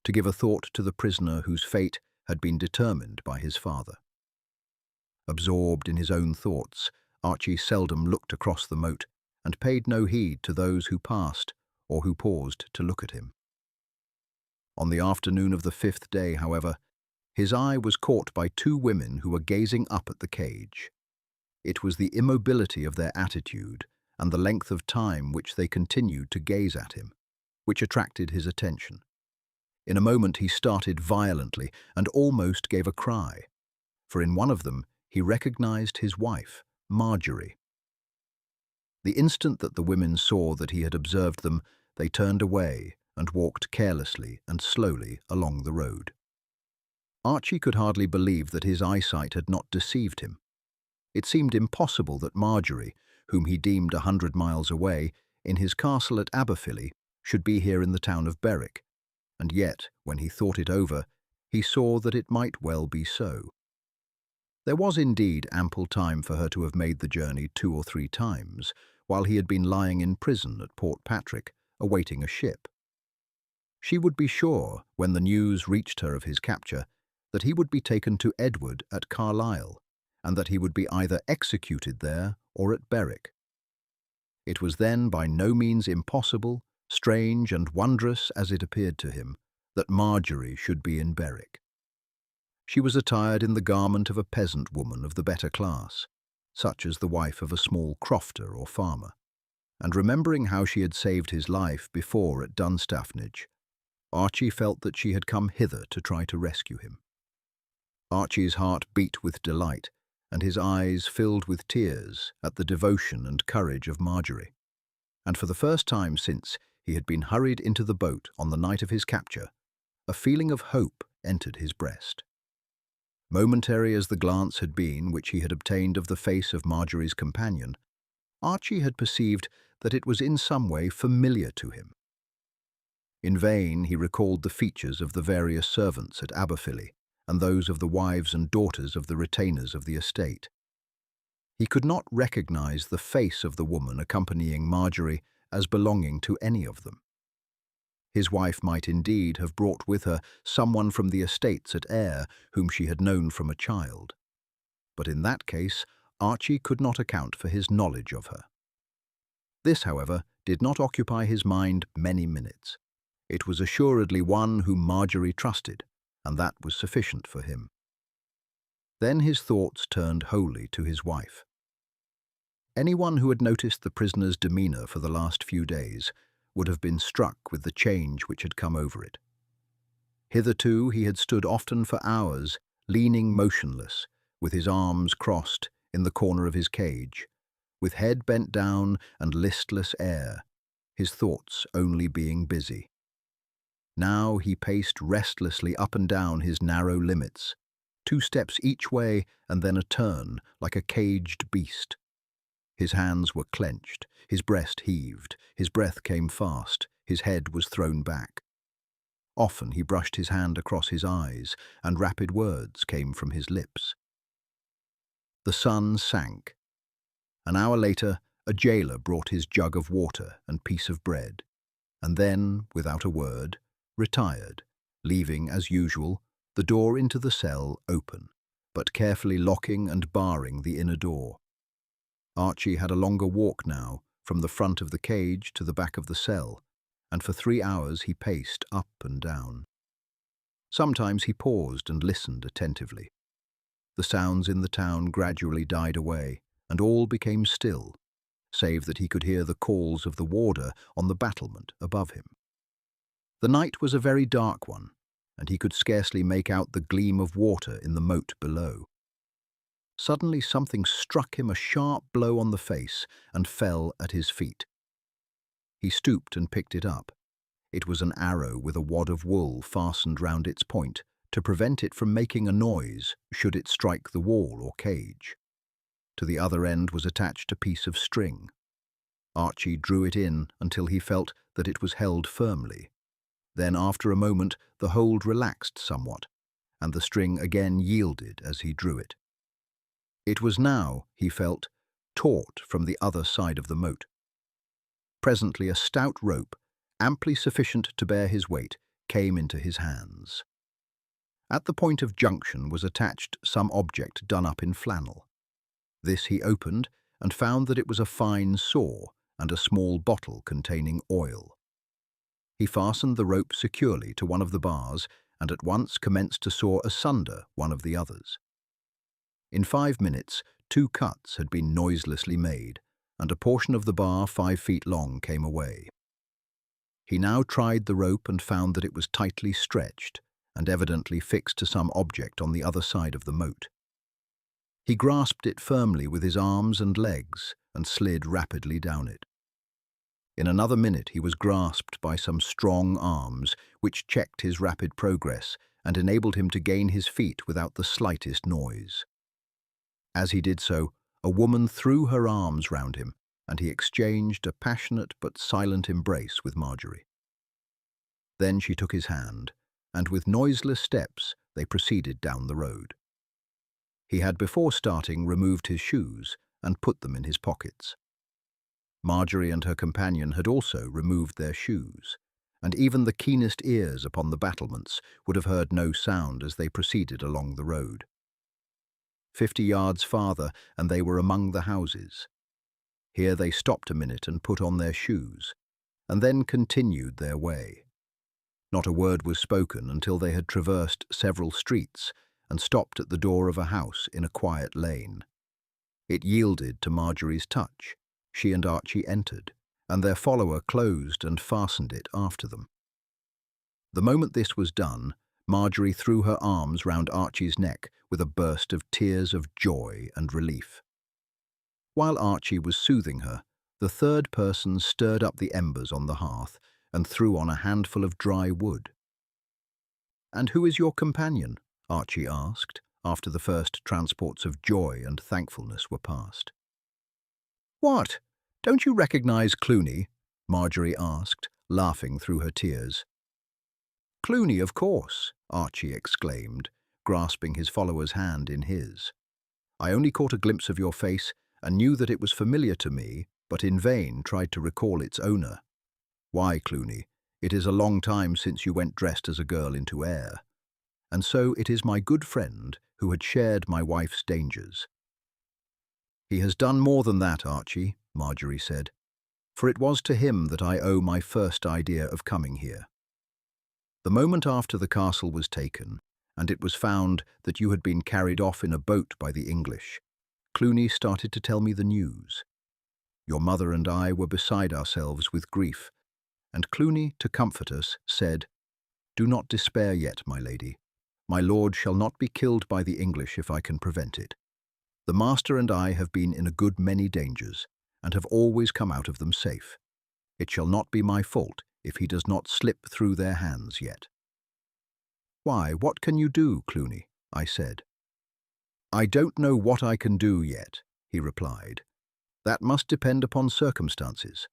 to give a thought to the prisoner whose fate had been determined by his father. Absorbed in his own thoughts, Archie seldom looked across the moat and paid no heed to those who passed or who paused to look at him. On the afternoon of the 5th day, however, his eye was caught by 2 women who were gazing up at the cage. It was the immobility of their attitude and the length of time which they continued to gaze at him, which attracted his attention. In a moment he started violently and almost gave a cry, for in one of them he recognized his wife, Marjorie. The instant that the women saw that he had observed them, they turned away and walked carelessly and slowly along the road. Archie could hardly believe that his eyesight had not deceived him. It seemed impossible that Marjorie, whom he deemed 100 miles away, in his castle at Aberfilly, should be here in the town of Berwick, and yet, when he thought it over, he saw that it might well be so. There was indeed ample time for her to have made the journey 2 or 3 times, while he had been lying in prison at Port Patrick, awaiting a ship. She would be sure, when the news reached her of his capture, that he would be taken to Edward at Carlisle, and that he would be either executed there or at Berwick. It was then by no means impossible, strange and wondrous as it appeared to him, that Marjorie should be in Berwick. She was attired in the garment of a peasant woman of the better class, such as the wife of a small crofter or farmer, and remembering how she had saved his life before at Dunstaffnage, Archie felt that she had come hither to try to rescue him. Archie's heart beat with delight, and his eyes filled with tears at the devotion and courage of Marjorie, and for the first time since he had been hurried into the boat on the night of his capture, a feeling of hope entered his breast. Momentary as the glance had been which he had obtained of the face of Marjorie's companion, Archie had perceived that it was in some way familiar to him. In vain he recalled the features of the various servants at Aberfilly and those of the wives and daughters of the retainers of the estate. He could not recognize the face of the woman accompanying Marjorie as belonging to any of them. His wife might indeed have brought with her someone from the estates at Ayr whom she had known from a child. But in that case, Archie could not account for his knowledge of her. This, however, did not occupy his mind many minutes. It was assuredly one whom Marjorie trusted, and that was sufficient for him. Then his thoughts turned wholly to his wife. Anyone who had noticed the prisoner's demeanour for the last few days would have been struck with the change which had come over it. Hitherto he had stood often for hours, leaning motionless, with his arms crossed in the corner of his cage, with head bent down and listless air, his thoughts only being busy. Now he paced restlessly up and down his narrow limits, 2 steps each way and then a turn, like a caged beast. His hands were clenched, his breast heaved, his breath came fast, his head was thrown back. Often he brushed his hand across his eyes, and rapid words came from his lips. The sun sank. An hour later, a jailer brought his jug of water and piece of bread, and then, without a word, retired, leaving, as usual, the door into the cell open, but carefully locking and barring the inner door. Archie had a longer walk now, from the front of the cage to the back of the cell, and for 3 hours he paced up and down. Sometimes he paused and listened attentively. The sounds in the town gradually died away, and all became still, save that he could hear the calls of the warder on the battlement above him. The night was a very dark one, and he could scarcely make out the gleam of water in the moat below. Suddenly something struck him a sharp blow on the face and fell at his feet. He stooped and picked it up. It was an arrow with a wad of wool fastened round its point to prevent it from making a noise should it strike the wall or cage. To the other end was attached a piece of string. Archie drew it in until he felt that it was held firmly. Then, after a moment, the hold relaxed somewhat, and the string again yielded as he drew it. It was now, he felt, taut from the other side of the moat. Presently a stout rope, amply sufficient to bear his weight, came into his hands. At the point of junction was attached some object done up in flannel. This he opened and found that it was a fine saw and a small bottle containing oil. He fastened the rope securely to one of the bars and at once commenced to saw asunder one of the others. In 5 minutes, 2 cuts had been noiselessly made, and a portion of the bar 5 feet long came away. He now tried the rope and found that it was tightly stretched and evidently fixed to some object on the other side of the moat. He grasped it firmly with his arms and legs and slid rapidly down it. In another minute he was grasped by some strong arms which checked his rapid progress and enabled him to gain his feet without the slightest noise. As he did so, a woman threw her arms round him and he exchanged a passionate but silent embrace with Marjorie. Then she took his hand, and with noiseless steps they proceeded down the road. He had before starting removed his shoes and put them in his pockets. Marjorie and her companion had also removed their shoes, and even the keenest ears upon the battlements would have heard no sound as they proceeded along the road. 50 yards farther, and they were among the houses. Here they stopped a minute and put on their shoes, and then continued their way. Not a word was spoken until they had traversed several streets and stopped at the door of a house in a quiet lane. It yielded to Marjorie's touch. She and Archie entered, and their follower closed and fastened it after them. The moment this was done, Marjorie threw her arms round Archie's neck with a burst of tears of joy and relief. While Archie was soothing her, the third person stirred up the embers on the hearth and threw on a handful of dry wood. "And who is your companion?" Archie asked, after the first transports of joy and thankfulness were past. "What? Don't you recognize Cluny?" Marjorie asked, laughing through her tears. "Cluny, of course," Archie exclaimed, grasping his follower's hand in his. "I only caught a glimpse of your face and knew that it was familiar to me, but in vain tried to recall its owner. Why, Cluny, it is a long time since you went dressed as a girl into Ayr. And so it is my good friend who had shared my wife's dangers." "He has done more than that, Archie," Marjorie said, "for it was to him that I owe my first idea of coming here. The moment after the castle was taken, and it was found that you had been carried off in a boat by the English, Cluny started to tell me the news. Your mother and I were beside ourselves with grief, and Cluny, to comfort us, said, 'Do not despair yet, my lady. My lord shall not be killed by the English if I can prevent it. The master and I have been in a good many dangers, and have always come out of them safe. It shall not be my fault if he does not slip through their hands yet.' 'Why, what can you do, Cluny?' I said. 'I don't know what I can do yet,' he replied. 'That must depend upon circumstances.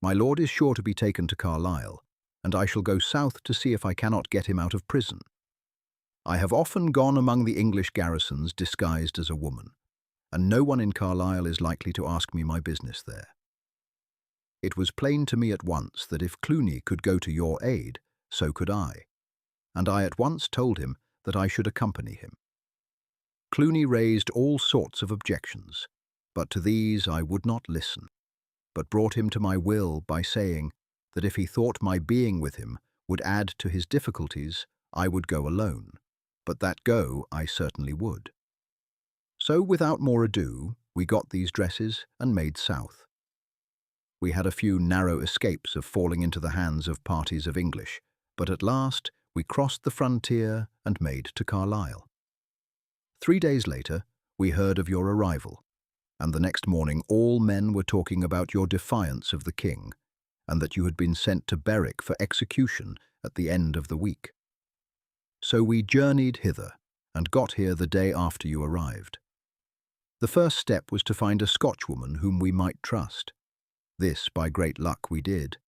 My lord is sure to be taken to Carlisle, and I shall go south to see if I cannot get him out of prison. I have often gone among the English garrisons disguised as a woman, and no one in Carlisle is likely to ask me my business there.' It was plain to me at once that if Cluny could go to your aid, so could I, and I at once told him that I should accompany him. Cluny raised all sorts of objections, but to these I would not listen, but brought him to my will by saying that if he thought my being with him would add to his difficulties, I would go alone, but that go I certainly would. So without more ado, we got these dresses and made south. We had a few narrow escapes of falling into the hands of parties of English, but at last we crossed the frontier and made to Carlisle. 3 days later, we heard of your arrival, and the next morning all men were talking about your defiance of the king, and that you had been sent to Berwick for execution at the end of the week. So we journeyed hither, and got here the day after you arrived. The first step was to find a Scotchwoman whom we might trust. This, by great luck, we did,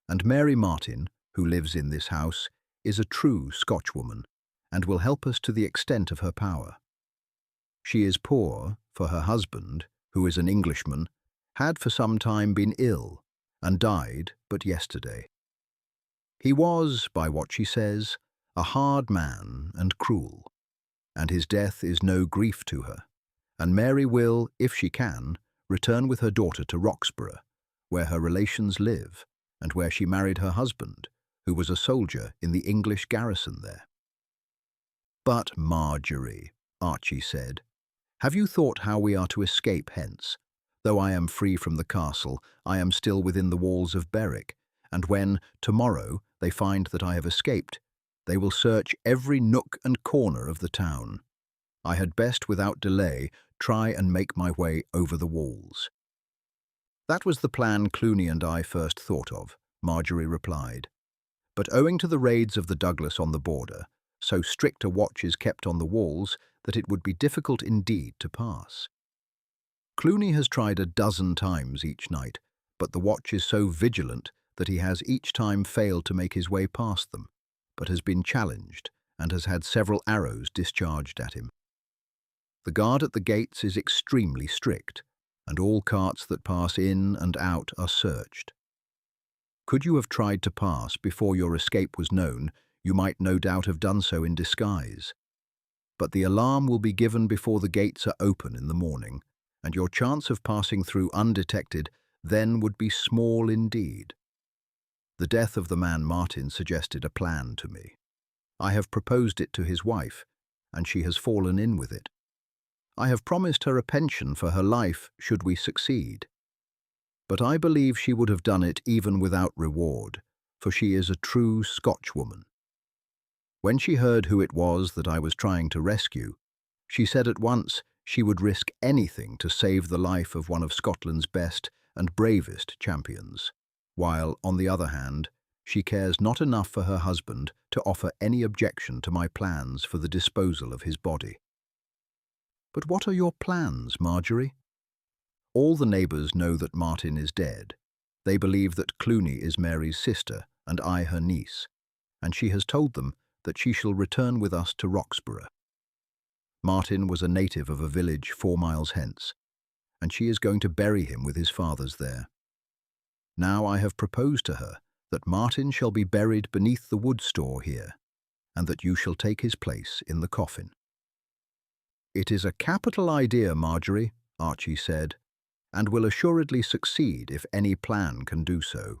and Mary Martin, who lives in this house, is a true Scotchwoman, and will help us to the extent of her power. She is poor, for her husband, who is an Englishman, had for some time been ill, and died but yesterday. He was, by what she says, a hard man and cruel, and his death is no grief to her, and Mary will, if she can, return with her daughter to Roxburgh, where her relations live, and where she married her husband, who was a soldier in the English garrison there. "But, Marjorie," Archie said, "have you thought how we are to escape hence? Though I am free from the castle, I am still within the walls of Berwick, and when, tomorrow, they find that I have escaped, they will search every nook and corner of the town. I had best, without delay, try and make my way over the walls." "That was the plan Cluny and I first thought of," Marjorie replied. "But owing to the raids of the Douglas on the border, so strict a watch is kept on the walls that it would be difficult indeed to pass. Clooney has tried a dozen times each night, but the watch is so vigilant that he has each time failed to make his way past them, but has been challenged and has had several arrows discharged at him. The guard at the gates is extremely strict, and all carts that pass in and out are searched. Could you have tried to pass before your escape was known, you might no doubt have done so in disguise. But the alarm will be given before the gates are open in the morning, and your chance of passing through undetected then would be small indeed. The death of the man Martin suggested a plan to me. I have proposed it to his wife, and she has fallen in with it. I have promised her a pension for her life should we succeed. But I believe she would have done it even without reward, for she is a true Scotchwoman. When she heard who it was that I was trying to rescue, she said at once she would risk anything to save the life of one of Scotland's best and bravest champions, while, on the other hand, she cares not enough for her husband to offer any objection to my plans for the disposal of his body. But what are your plans, Marjorie? All the neighbours know that Martin is dead. They believe that Clooney is Mary's sister and I her niece, and she has told them that she shall return with us to Roxburgh. Martin was a native of a village 4 miles hence, and she is going to bury him with his fathers there. Now I have proposed to her that Martin shall be buried beneath the wood store here, and that you shall take his place in the coffin. It is a capital idea, Marjorie, Archie said, and will assuredly succeed if any plan can do so.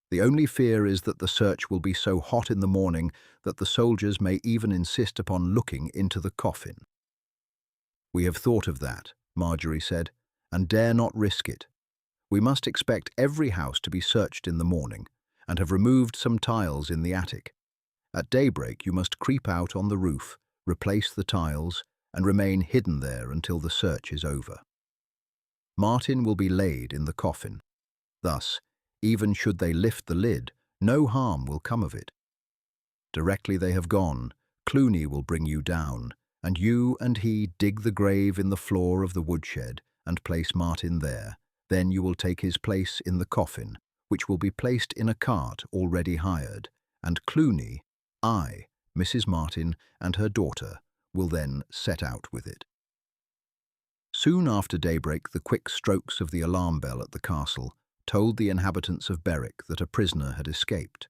The only fear is that the search will be so hot in the morning that the soldiers may even insist upon looking into the coffin. We have thought of that, Marjorie said, and dare not risk it. We must expect every house to be searched in the morning, and have removed some tiles in the attic. At daybreak you must creep out on the roof, replace the tiles, and remain hidden there until the search is over. Martin will be laid in the coffin. Thus, even should they lift the lid, no harm will come of it. Directly they have gone, Clooney will bring you down, and you and he dig the grave in the floor of the woodshed and place Martin there. Then you will take his place in the coffin, which will be placed in a cart already hired, and Clooney, I, Mrs. Martin, and her daughter will then set out with it. Soon after daybreak, the quick strokes of the alarm bell at the castle told the inhabitants of Berwick that a prisoner had escaped.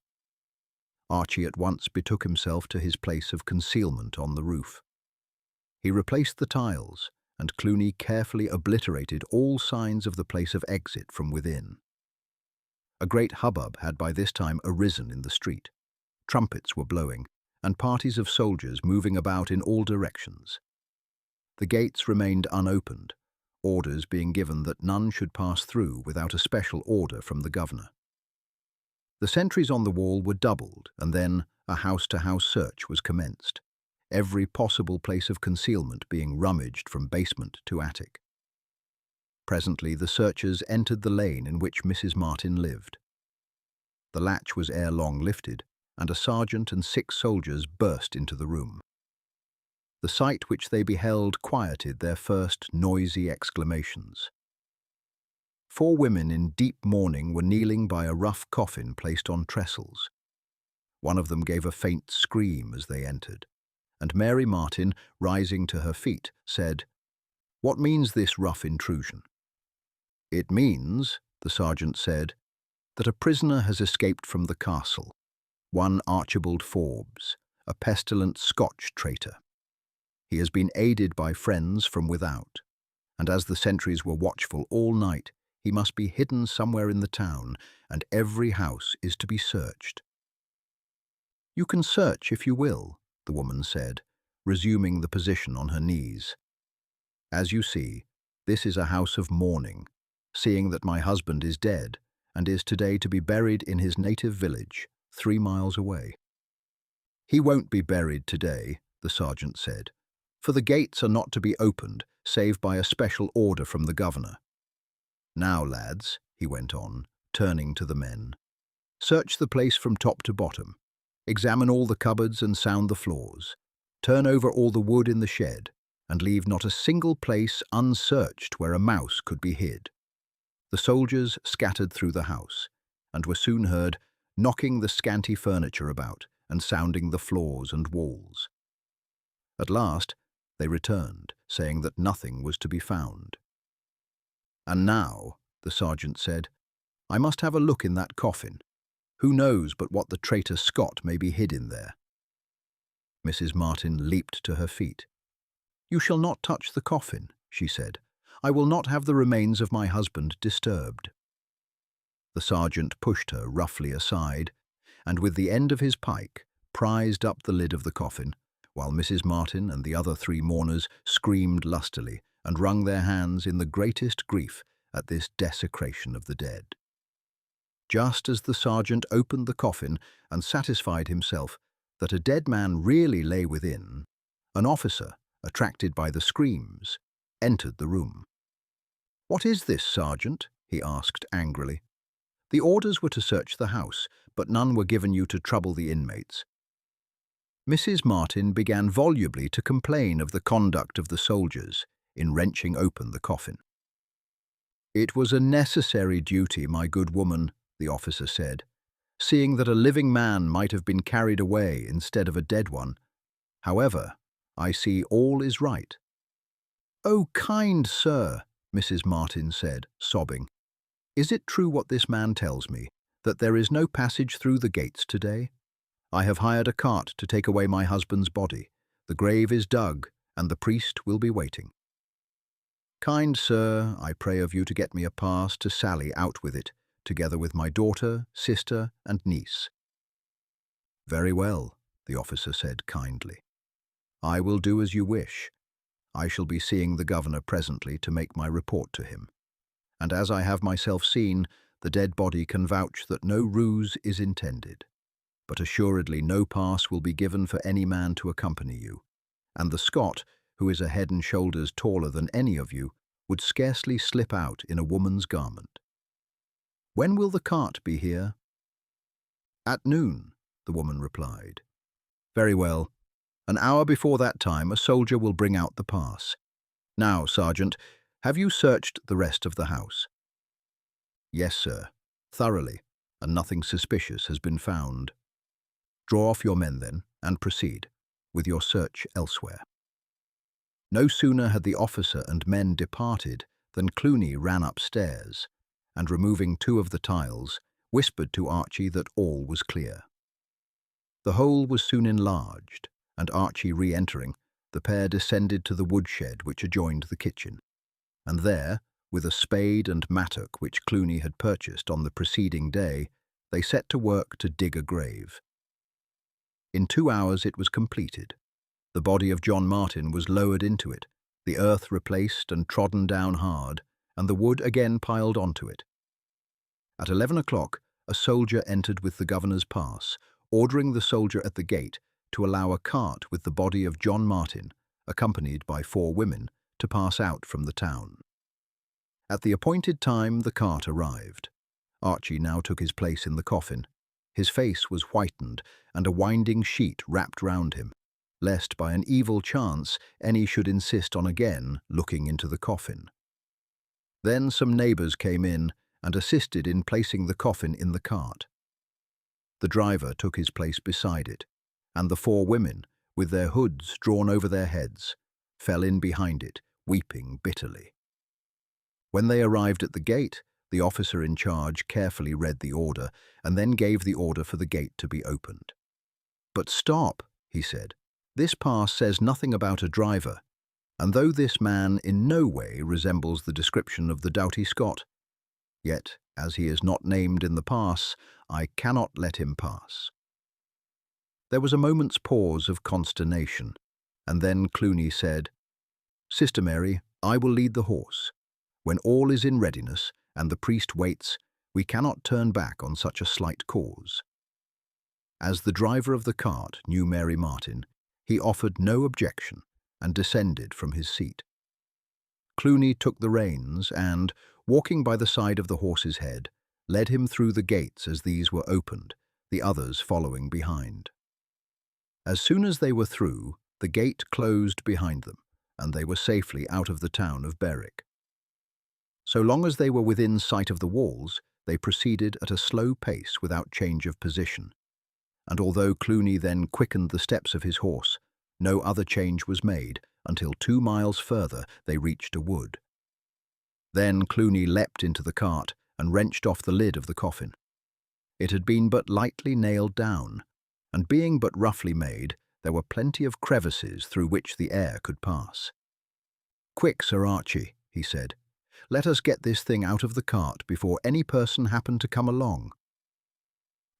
Archie at once betook himself to his place of concealment on the roof. He replaced the tiles, and Clooney carefully obliterated all signs of the place of exit from within. A great hubbub had by this time arisen in the street. Trumpets were blowing, and parties of soldiers moving about in all directions. The gates remained unopened, orders being given that none should pass through without a special order from the governor. The sentries on the wall were doubled, and then a house-to-house search was commenced, every possible place of concealment being rummaged from basement to attic. Presently the searchers entered the lane in which Mrs. Martin lived. The latch was ere long lifted, and a sergeant and 6 soldiers burst into the room. The sight which they beheld quieted their first noisy exclamations. 4 women in deep mourning were kneeling by a rough coffin placed on trestles. One of them gave a faint scream as they entered, and Mary Martin, rising to her feet, said, "What means this rough intrusion?" "It means," the sergeant said, "that a prisoner has escaped from the castle, one Archie Forbes, a pestilent Scotch traitor. He has been aided by friends from without, and as the sentries were watchful all night, he must be hidden somewhere in the town, and every house is to be searched." "You can search if you will," the woman said, resuming the position on her knees. "As you see, this is a house of mourning, seeing that my husband is dead, and is today to be buried in his native village, 3 miles away." "He won't be buried today," the sergeant said, "for the gates are not to be opened, save by a special order from the governor. Now, lads," he went on, turning to the men, "search the place from top to bottom. Examine all the cupboards and sound the floors. Turn over all the wood in the shed, and leave not a single place unsearched where a mouse could be hid. The soldiers scattered through the house, and were soon heard knocking the scanty furniture about and sounding the floors and walls. At last they returned, saying that nothing was to be found. "And now," the sergeant said, "I must have a look in that coffin. Who knows but what the traitor Scott may be hid in there?" Mrs. Martin leaped to her feet. "You shall not touch the coffin," she said. "I will not have the remains of my husband disturbed." The sergeant pushed her roughly aside, and with the end of his pike prized up the lid of the coffin, while Mrs. Martin and the other 3 mourners screamed lustily and wrung their hands in the greatest grief at this desecration of the dead. Just as the sergeant opened the coffin and satisfied himself that a dead man really lay within, an officer, attracted by the screams, entered the room. "What is this, sergeant?" he asked angrily. "The orders were to search the house, but none were given you to trouble the inmates." Mrs. Martin began volubly to complain of the conduct of the soldiers in wrenching open the coffin. "It was a necessary duty, my good woman," the officer said, "seeing that a living man might have been carried away instead of a dead one. However, I see all is right." "Oh, kind sir," Mrs. Martin said, sobbing, "is it true what this man tells me, that there is no passage through the gates today? I have hired a cart to take away my husband's body. The grave is dug, and the priest will be waiting. Kind sir, I pray of you to get me a pass to sally out with it, together with my daughter, sister, and niece." "Very well," the officer said kindly. "I will do as you wish. I shall be seeing the governor presently to make my report to him. And as I have myself seen, the dead body can vouch that no ruse is intended. But assuredly no pass will be given for any man to accompany you, and the Scot, who is a head and shoulders taller than any of you, would scarcely slip out in a woman's garment." "When will the cart be here?" "At noon," the woman replied. "Very well. An hour before that time a soldier will bring out the pass. Now, sergeant, have you searched the rest of the house?" "Yes, sir, thoroughly, and nothing suspicious has been found." "Draw off your men, then, and proceed with your search elsewhere." No sooner had the officer and men departed than Cluny ran upstairs, and removing 2 of the tiles, whispered to Archie that all was clear. The hole was soon enlarged, and Archie re-entering, the pair descended to the woodshed which adjoined the kitchen, and there, with a spade and mattock which Cluny had purchased on the preceding day, they set to work to dig a grave. In 2 hours it was completed. The body of John Martin was lowered into it, the earth replaced and trodden down hard, and the wood again piled onto it. At 11 o'clock, a soldier entered with the governor's pass, ordering the soldier at the gate to allow a cart with the body of John Martin, accompanied by 4 women, to pass out from the town. At the appointed time the cart arrived. Archie now took his place in the coffin. His face was whitened, and a winding sheet wrapped round him, lest by an evil chance any should insist on again looking into the coffin. Then some neighbours came in and assisted in placing the coffin in the cart. The driver took his place beside it, and the 4 women, with their hoods drawn over their heads, fell in behind it, weeping bitterly. When they arrived at the gate, the officer in charge carefully read the order and then gave the order for the gate to be opened. "But stop," he said. "This pass says nothing about a driver, and though this man in no way resembles the description of the doughty Scot, yet, as he is not named in the pass, I cannot let him pass." There was a moment's pause of consternation, and then Cluny said, "Sister Mary, I will lead the horse. When all is in readiness, and the priest waits, we cannot turn back on such a slight cause." As the driver of the cart knew Mary Martin, he offered no objection and descended from his seat. Cluny took the reins and, walking by the side of the horse's head, led him through the gates as these were opened, the others following behind. As soon as they were through, the gate closed behind them, and they were safely out of the town of Berwick. So long as they were within sight of the walls, they proceeded at a slow pace without change of position, and although Cluny then quickened the steps of his horse, no other change was made until 2 miles further they reached a wood. Then Cluny leapt into the cart and wrenched off the lid of the coffin. It had been but lightly nailed down, and being but roughly made, there were plenty of crevices through which the air could pass. "Quick, Sir Archie," he said, "let us get this thing out of the cart before any person happened to come along."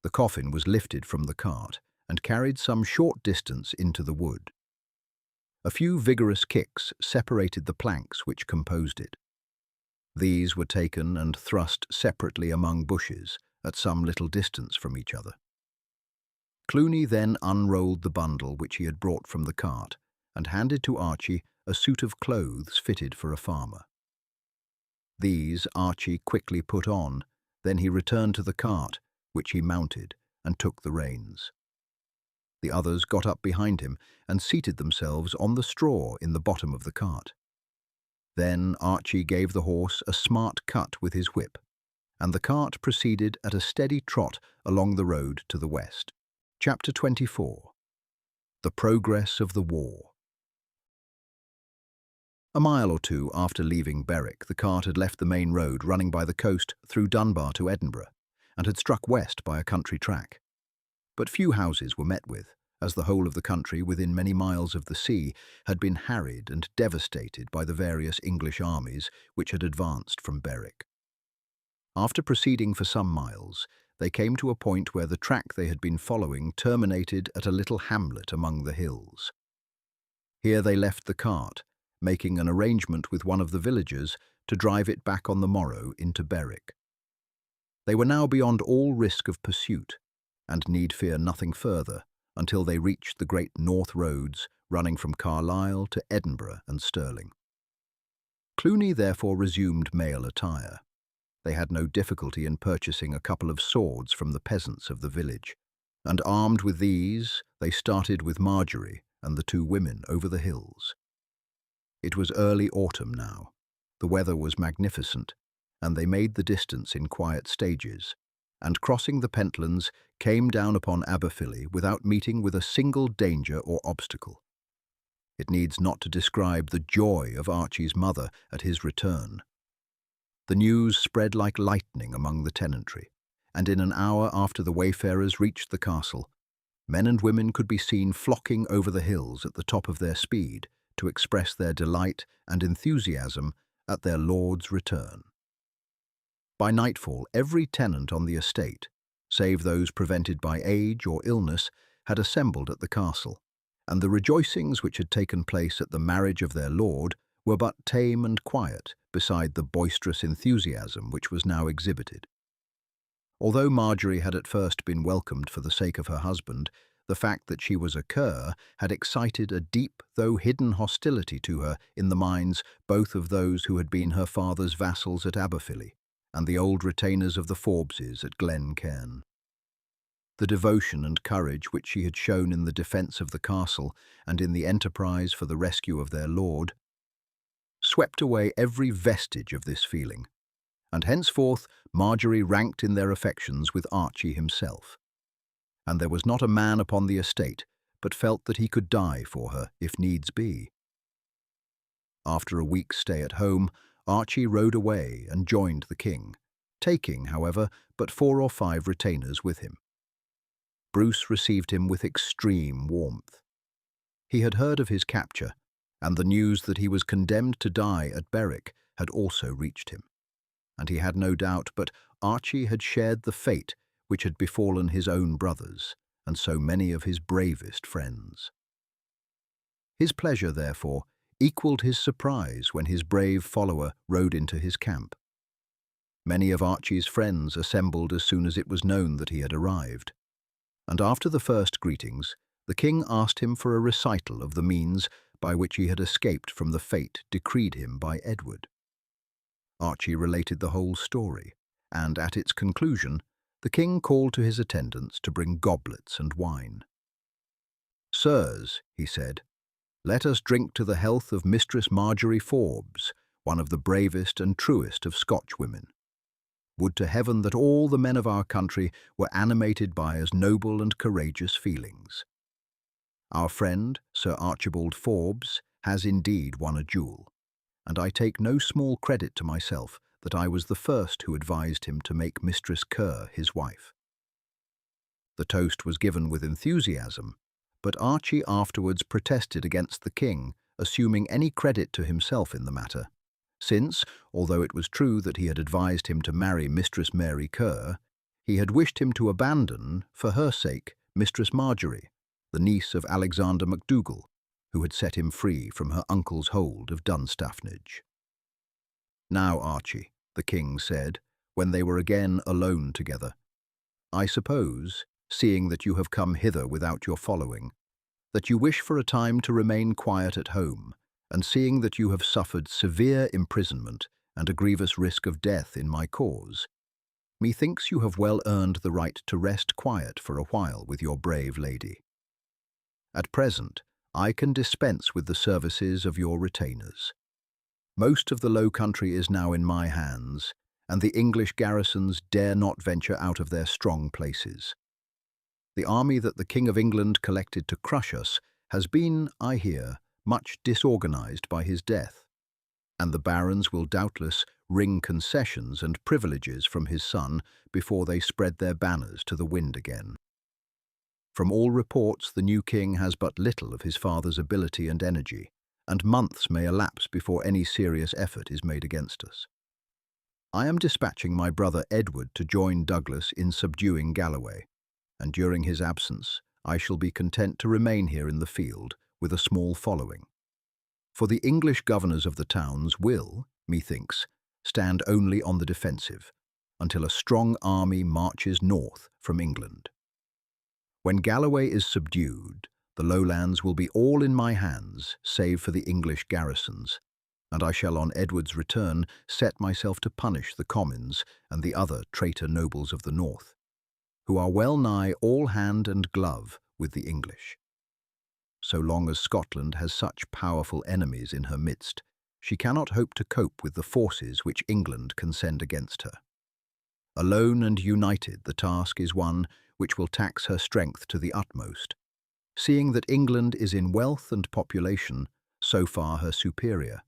The coffin was lifted from the cart and carried some short distance into the wood. A few vigorous kicks separated the planks which composed it. These were taken and thrust separately among bushes at some little distance from each other. Cluny then unrolled the bundle which he had brought from the cart and handed to Archie a suit of clothes fitted for a farmer. These Archie quickly put on, then he returned to the cart, which he mounted, and took the reins. The others got up behind him and seated themselves on the straw in the bottom of the cart. Then Archie gave the horse a smart cut with his whip, and the cart proceeded at a steady trot along the road to the west. Chapter 24. The Progress of the War. A mile or two after leaving Berwick, the cart had left the main road running by the coast through Dunbar to Edinburgh, and had struck west by a country track. But few houses were met with, as the whole of the country within many miles of the sea had been harried and devastated by the various English armies which had advanced from Berwick. After proceeding for some miles, they came to a point where the track they had been following terminated at a little hamlet among the hills. Here they left the cart, making an arrangement with one of the villagers to drive it back on the morrow into Berwick. They were now beyond all risk of pursuit, and need fear nothing further until they reached the great north roads running from Carlisle to Edinburgh and Stirling. Cluny therefore resumed male attire. They had no difficulty in purchasing a couple of swords from the peasants of the village, and armed with these, they started with Marjorie and the 2 women over the hills. It was early autumn now. The weather was magnificent, and they made the distance in quiet stages, and crossing the Pentlands, came down upon Aberfilly without meeting with a single danger or obstacle. It needs not to describe the joy of Archie's mother at his return. The news spread like lightning among the tenantry, and in an hour after the wayfarers reached the castle, men and women could be seen flocking over the hills at the top of their speed to express their delight and enthusiasm at their lord's return. By nightfall, every tenant on the estate, save those prevented by age or illness, had assembled at the castle, and the rejoicings which had taken place at the marriage of their lord were but tame and quiet beside the boisterous enthusiasm which was now exhibited. Although Marjorie had at first been welcomed for the sake of her husband, the fact that she was a Kerr had excited a deep though hidden hostility to her in the minds both of those who had been her father's vassals at Aberfilly and the old retainers of the Forbeses at Glen Cairn. The devotion and courage which she had shown in the defence of the castle and in the enterprise for the rescue of their lord swept away every vestige of this feeling, and henceforth Marjorie ranked in their affections with Archie himself, and there was not a man upon the estate but felt that he could die for her if needs be. After a week's stay at home, Archie rode away and joined the king, taking, however, but 4 or 5 retainers with him. Bruce received him with extreme warmth. He had heard of his capture, and the news that he was condemned to die at Berwick had also reached him, and he had no doubt but Archie had shared the fate which had befallen his own brothers and so many of his bravest friends. His pleasure, therefore, equalled his surprise when his brave follower rode into his camp. Many of Archie's friends assembled as soon as it was known that he had arrived, and after the first greetings, the king asked him for a recital of the means by which he had escaped from the fate decreed him by Edward. Archie related the whole story, and at its conclusion, the king called to his attendants to bring goblets and wine. "Sirs," he said, Let us drink to the health of Mistress Marjorie Forbes, one of the bravest and truest of Scotch women. Would to heaven that all the men of our country were animated by as noble and courageous feelings. Our friend, Sir Archibald Forbes, has indeed won a duel, and I take no small credit to myself that I was the first who advised him to make Mistress Kerr his wife. The toast was given with enthusiasm, but Archie afterwards protested against the king, assuming any credit to himself in the matter, since, although it was true that he had advised him to marry Mistress Mary Kerr, he had wished him to abandon, for her sake, Mistress Marjorie, the niece of Alexander MacDougall, who had set him free from her uncle's hold of Dunstaffnage. "Now, Archie," the king said, when they were again alone together, "I suppose, seeing that you have come hither without your following, that you wish for a time to remain quiet at home, and seeing that you have suffered severe imprisonment and a grievous risk of death in my cause, methinks you have well earned the right to rest quiet for a while with your brave lady. At present, I can dispense with the services of your retainers. Most of the Low Country is now in my hands, and the English garrisons dare not venture out of their strong places. The army that the King of England collected to crush us has been, I hear, much disorganized by his death, and the barons will doubtless wring concessions and privileges from his son before they spread their banners to the wind again. From all reports, the new king has but little of his father's ability and energy, and months may elapse before any serious effort is made against us. I am dispatching my brother Edward to join Douglas in subduing Galloway, and during his absence I shall be content to remain here in the field with a small following. For the English governors of the towns will, methinks, stand only on the defensive, until a strong army marches north from England. When Galloway is subdued, the lowlands will be all in my hands, save for the English garrisons, and I shall on Edward's return set myself to punish the commons and the other traitor nobles of the north, who are well nigh all hand and glove with the English. So long as Scotland has such powerful enemies in her midst, she cannot hope to cope with the forces which England can send against her. Alone and united, the task is one which will tax her strength to the utmost, seeing that England is in wealth and population so far her superior,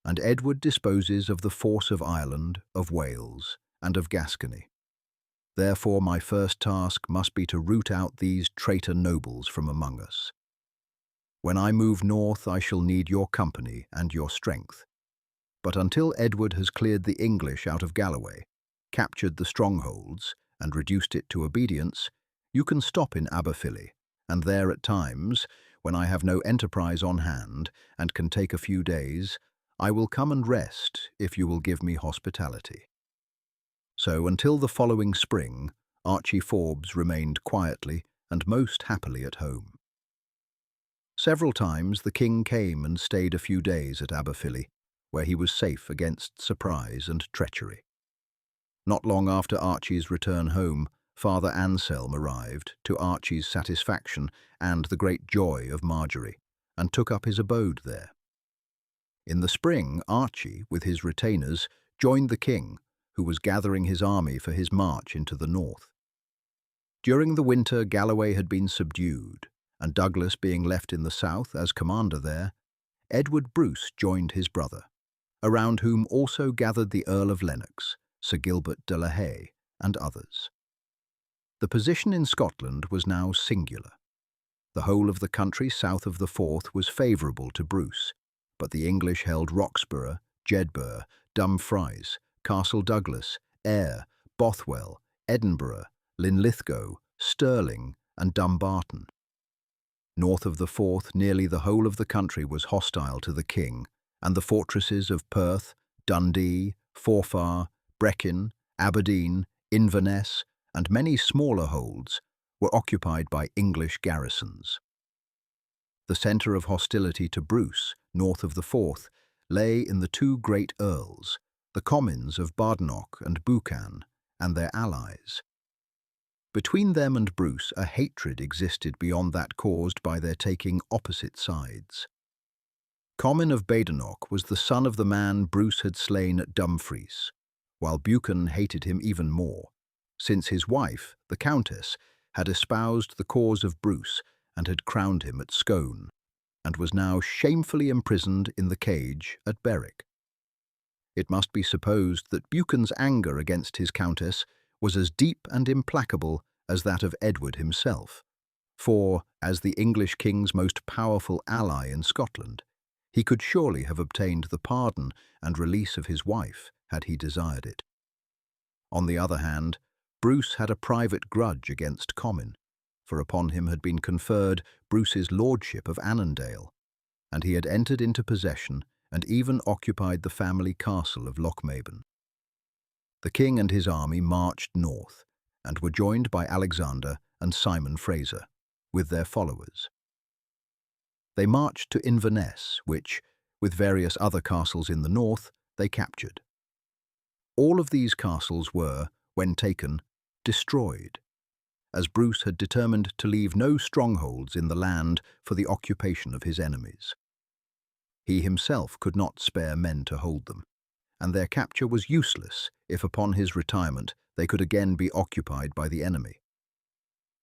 and Edward disposes of the force of Ireland, of Wales, and of Gascony. Therefore my first task must be to root out these traitor nobles from among us. When I move north, I shall need your company and your strength. But until Edward has cleared the English out of Galloway, captured the strongholds, and reduced it to obedience, you can stop in Aberfilly, and there at times, when I have no enterprise on hand and can take a few days, I will come and rest if you will give me hospitality." So until the following spring, Archie Forbes remained quietly and most happily at home. Several times the king came and stayed a few days at Aberfilly, where he was safe against surprise and treachery. Not long after Archie's return home, Father Anselm arrived, to Archie's satisfaction and the great joy of Marjorie, and took up his abode there. In the spring, Archie, with his retainers, joined the king, who was gathering his army for his march into the north. During the winter, Galloway had been subdued, and Douglas being left in the south as commander there, Edward Bruce joined his brother, around whom also gathered the Earl of Lennox, Sir Gilbert de la Haye, and others. The position in Scotland was now singular. The whole of the country south of the Forth was favourable to Bruce, but the English held Roxburgh, Jedburgh, Dumfries, Castle Douglas, Ayr, Bothwell, Edinburgh, Linlithgow, Stirling, and Dumbarton. North of the Forth, nearly the whole of the country was hostile to the king, and the fortresses of Perth, Dundee, Forfar, Brechin, Aberdeen, Inverness, and many smaller holds were occupied by English garrisons. The centre of hostility to Bruce, north of the Forth, lay in the two great earls, the commons of Badenoch and Buchan, and their allies. Between them and Bruce a hatred existed beyond that caused by their taking opposite sides. Comyn of Badenoch was the son of the man Bruce had slain at Dumfries, while Buchan hated him even more, since his wife, the Countess, had espoused the cause of Bruce and had crowned him at Scone, and was now shamefully imprisoned in the cage at Berwick. It must be supposed that Buchan's anger against his Countess was as deep and implacable as that of Edward himself, for, as the English king's most powerful ally in Scotland, he could surely have obtained the pardon and release of his wife had he desired it. On the other hand, Bruce had a private grudge against Comyn, for upon him had been conferred Bruce's lordship of Annandale, and he had entered into possession and even occupied the family castle of Lochmaben. The king and his army marched north, and were joined by Alexander and Simon Fraser, with their followers. They marched to Inverness, which, with various other castles in the north, they captured. All of these castles were, when taken, destroyed, as Bruce had determined to leave no strongholds in the land for the occupation of his enemies. He himself could not spare men to hold them, and their capture was useless if upon his retirement they could again be occupied by the enemy.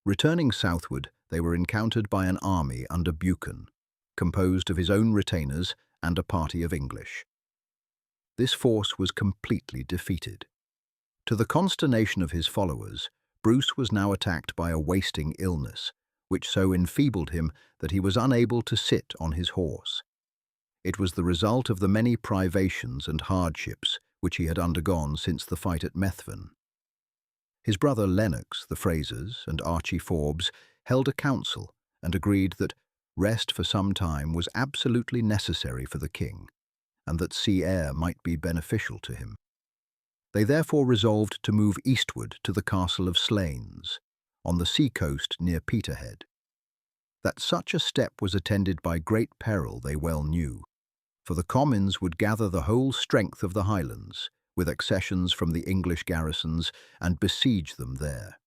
Returning southward, they were encountered by an army under Buchan, composed of his own retainers and a party of English. This force was completely defeated. To the consternation of his followers, Bruce was now attacked by a wasting illness, which so enfeebled him that he was unable to sit on his horse. It was the result of the many privations and hardships which he had undergone since the fight at Methven. His brother Lennox, the Frasers, and Archie Forbes held a council and agreed that rest for some time was absolutely necessary for the king, and that sea air might be beneficial to him. They therefore resolved to move eastward to the castle of Slains, on the sea-coast near Peterhead. That such a step was attended by great peril they well knew, for the Comyns would gather the whole strength of the Highlands, with accessions from the English garrisons, and besiege them there.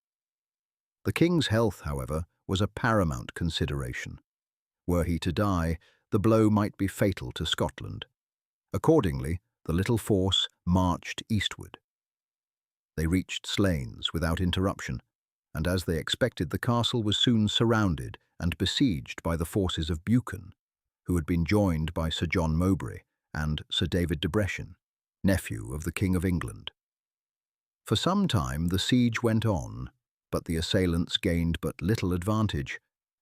The king's health, however, was a paramount consideration. Were he to die, the blow might be fatal to Scotland. Accordingly, the little force marched eastward. They reached Slains without interruption, and as they expected, the castle was soon surrounded and besieged by the forces of Buchan, who had been joined by Sir John Mowbray and Sir David de Brescia, nephew of the King of England. For some time the siege went on, but the assailants gained but little advantage,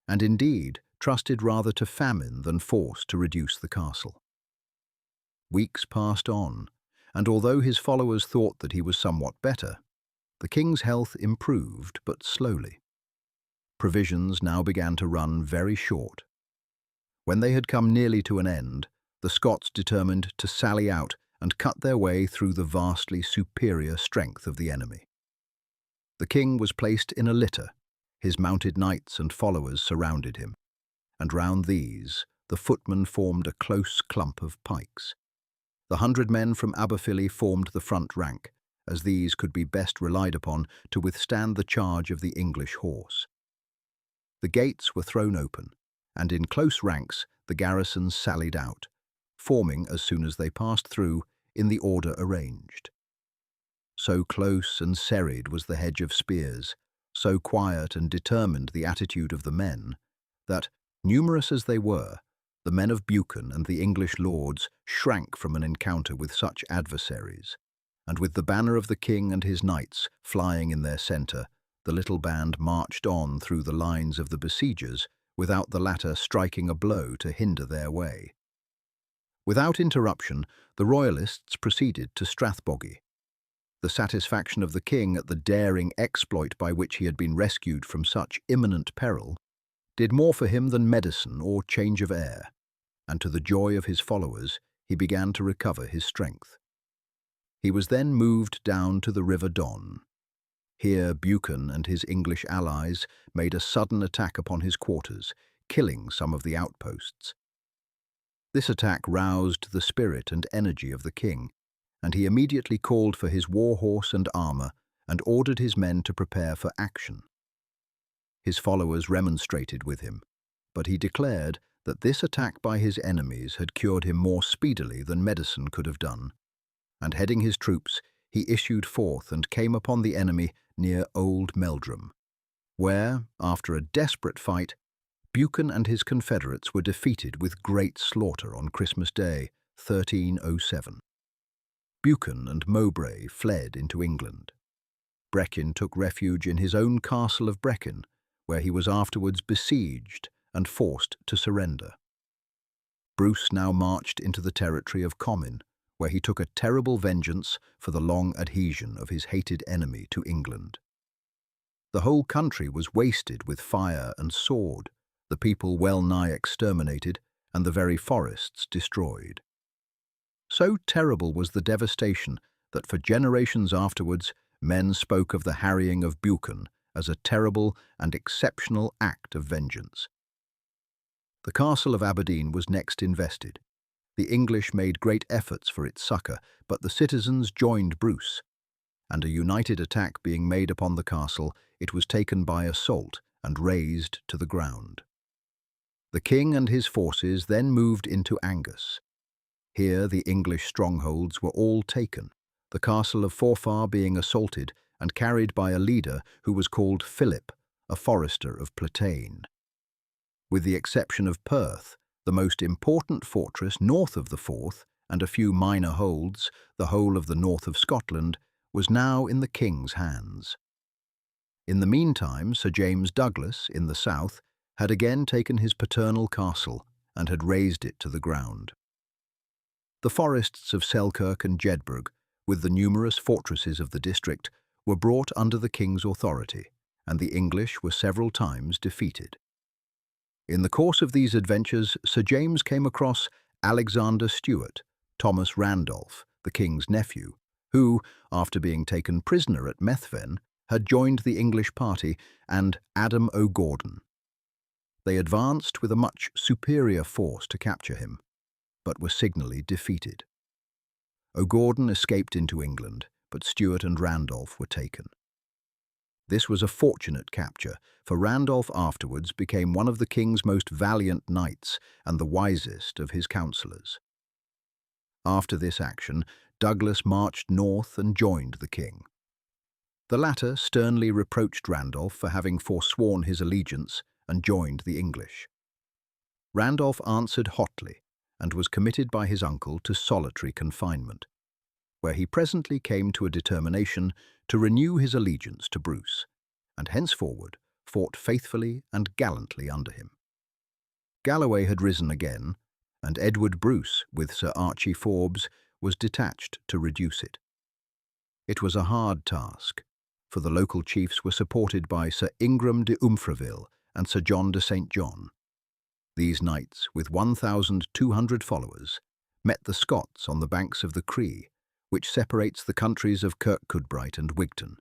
and indeed trusted rather to famine than force to reduce the castle. Weeks passed on, and although his followers thought that he was somewhat better, the king's health improved but slowly. Provisions now began to run very short. When they had come nearly to an end, the Scots determined to sally out and cut their way through the vastly superior strength of the enemy. The king was placed in a litter, his mounted knights and followers surrounded him, and round these the footmen formed a close clump of pikes. The 100 men from Aberfilly formed the front rank, as these could be best relied upon to withstand the charge of the English horse. The gates were thrown open, and in close ranks the garrison sallied out, forming, as soon as they passed through, in the order arranged. So close and serried was the hedge of spears, so quiet and determined the attitude of the men, that, numerous as they were, the men of Buchan and the English lords shrank from an encounter with such adversaries, and with the banner of the king and his knights flying in their centre, the little band marched on through the lines of the besiegers without the latter striking a blow to hinder their way. Without interruption, the royalists proceeded to Strathbogie. The satisfaction of the king at the daring exploit by which he had been rescued from such imminent peril did more for him than medicine or change of air, and to the joy of his followers he began to recover his strength. He was then moved down to the River Don. Here Buchan and his English allies made a sudden attack upon his quarters, killing some of the outposts. This attack roused the spirit and energy of the king, and he immediately called for his war horse and armour and ordered his men to prepare for action. His followers remonstrated with him, but he declared that this attack by his enemies had cured him more speedily than medicine could have done, and heading his troops, he issued forth and came upon the enemy near Old Meldrum, where, after a desperate fight, Buchan and his confederates were defeated with great slaughter on Christmas Day, 1307. Buchan and Mowbray fled into England. Brechin took refuge in his own castle of Brechin, where he was afterwards besieged and forced to surrender. Bruce now marched into the territory of Comyn, where he took a terrible vengeance for the long adhesion of his hated enemy to England. The whole country was wasted with fire and sword, the people well nigh exterminated, and the very forests destroyed. So terrible was the devastation that for generations afterwards men spoke of the harrying of Buchan as a terrible and exceptional act of vengeance. The castle of Aberdeen was next invested. The English made great efforts for its succour, but the citizens joined Bruce, and a united attack being made upon the castle, it was taken by assault and razed to the ground. The king and his forces then moved into Angus. Here the English strongholds were all taken, the castle of Forfar being assaulted and carried by a leader who was called Philip, a forester of Platane. With the exception of Perth, the most important fortress north of the Forth, and a few minor holds, the whole of the north of Scotland, was now in the king's hands. In the meantime, Sir James Douglas, in the south, had again taken his paternal castle and had razed it to the ground. The forests of Selkirk and Jedburgh, with the numerous fortresses of the district, were brought under the king's authority, and the English were several times defeated. In the course of these adventures, Sir James came across Alexander Stewart, Thomas Randolph, the king's nephew, who, after being taken prisoner at Methven, had joined the English party, and Adam O'Gordon. They advanced with a much superior force to capture him, but were signally defeated. O'Gordon escaped into England, but Stewart and Randolph were taken. This was a fortunate capture, for Randolph afterwards became one of the king's most valiant knights and the wisest of his counsellors. After this action, Douglas marched north and joined the king. The latter sternly reproached Randolph for having forsworn his allegiance and joined the English. Randolph answered hotly and was committed by his uncle to solitary confinement, where he presently came to a determination to renew his allegiance to Bruce, and henceforward fought faithfully and gallantly under him. Galloway had risen again, and Edward Bruce, with Sir Archie Forbes, was detached to reduce it. It was a hard task, for the local chiefs were supported by Sir Ingram de Umfraville and Sir John de St. John. These knights, with 1,200 followers, met the Scots on the banks of the Cree, which separates the countries of Kirkcudbright and Wigton,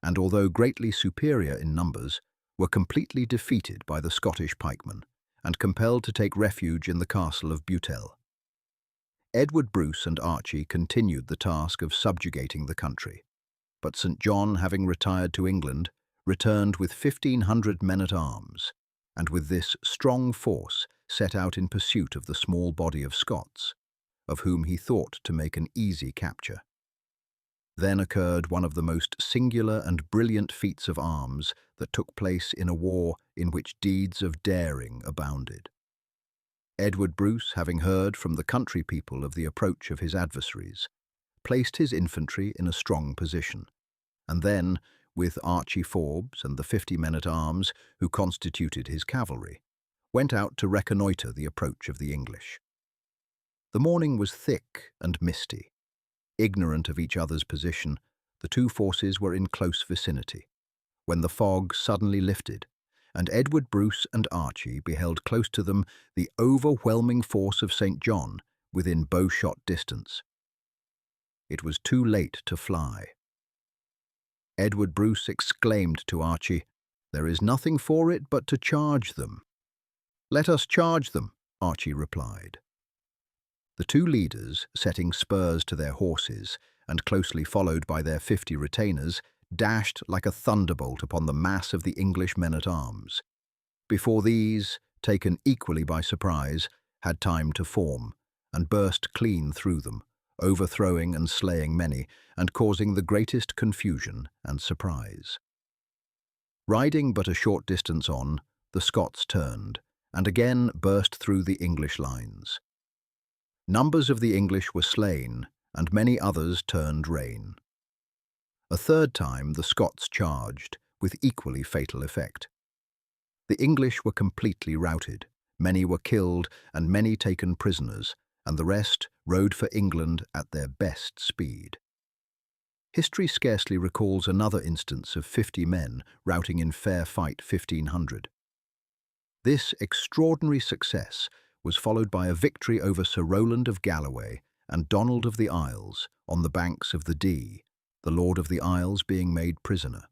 and although greatly superior in numbers, were completely defeated by the Scottish pikemen and compelled to take refuge in the castle of Beutel. Edward Bruce and Archie continued the task of subjugating the country, but St. John, having retired to England, returned with 1,500 men-at-arms, and with this strong force set out in pursuit of the small body of Scots, of whom he thought to make an easy capture. Then occurred one of the most singular and brilliant feats of arms that took place in a war in which deeds of daring abounded. Edward Bruce, having heard from the country people of the approach of his adversaries, placed his infantry in a strong position, and then, with Archie Forbes and the 50 men-at-arms who constituted his cavalry, went out to reconnoitre the approach of the English. The morning was thick and misty. Ignorant of each other's position, the two forces were in close vicinity, when the fog suddenly lifted, and Edward Bruce and Archie beheld close to them the overwhelming force of St. John within bowshot distance. It was too late to fly. Edward Bruce exclaimed to Archie, "There is nothing for it but to charge them." "Let us charge them," Archie replied. The two leaders, setting spurs to their horses, and closely followed by their 50 retainers, dashed like a thunderbolt upon the mass of the English men-at-arms. Before these, taken equally by surprise, had time to form, and burst clean through them, overthrowing and slaying many, and causing the greatest confusion and surprise. Riding but a short distance on, the Scots turned, and again burst through the English lines. Numbers of the English were slain, and many others turned rein. A third time the Scots charged, with equally fatal effect. The English were completely routed, many were killed and many taken prisoners, and the rest rode for England at their best speed. History scarcely recalls another instance of 50 men routing in fair fight 1,500. This extraordinary success was followed by a victory over Sir Rowland of Galloway and Donald of the Isles on the banks of the Dee, the Lord of the Isles being made prisoner,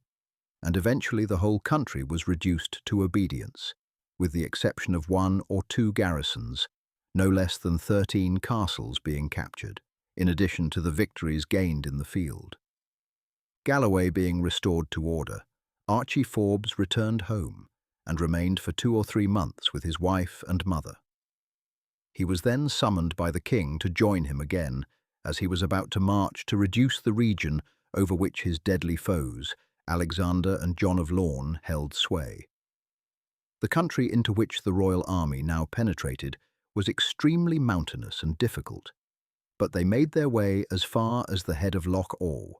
and eventually the whole country was reduced to obedience, with the exception of 1 or 2 garrisons, no less than 13 castles being captured, in addition to the victories gained in the field. Galloway being restored to order, Archie Forbes returned home and remained for 2 or 3 months with his wife and mother. He was then summoned by the king to join him again, as he was about to march to reduce the region over which his deadly foes, Alexander and John of Lorne, held sway. The country into which the royal army now penetrated was extremely mountainous and difficult, but they made their way as far as the head of Loch Awe,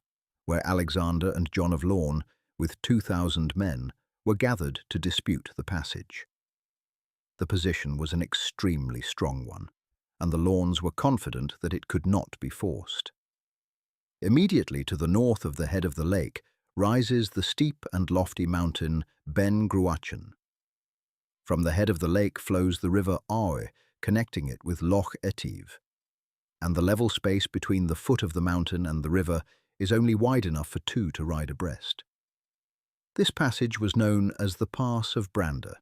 where Alexander and John of Lorne, with 2,000 men, were gathered to dispute the passage. The position was an extremely strong one, and the Lornes were confident that it could not be forced. Immediately to the north of the head of the lake rises the steep and lofty mountain Ben Gruachan. From the head of the lake flows the river Awe, connecting it with Loch Etive, and the level space between the foot of the mountain and the river is only wide enough for 2 to ride abreast. This passage was known as the Pass of Brander,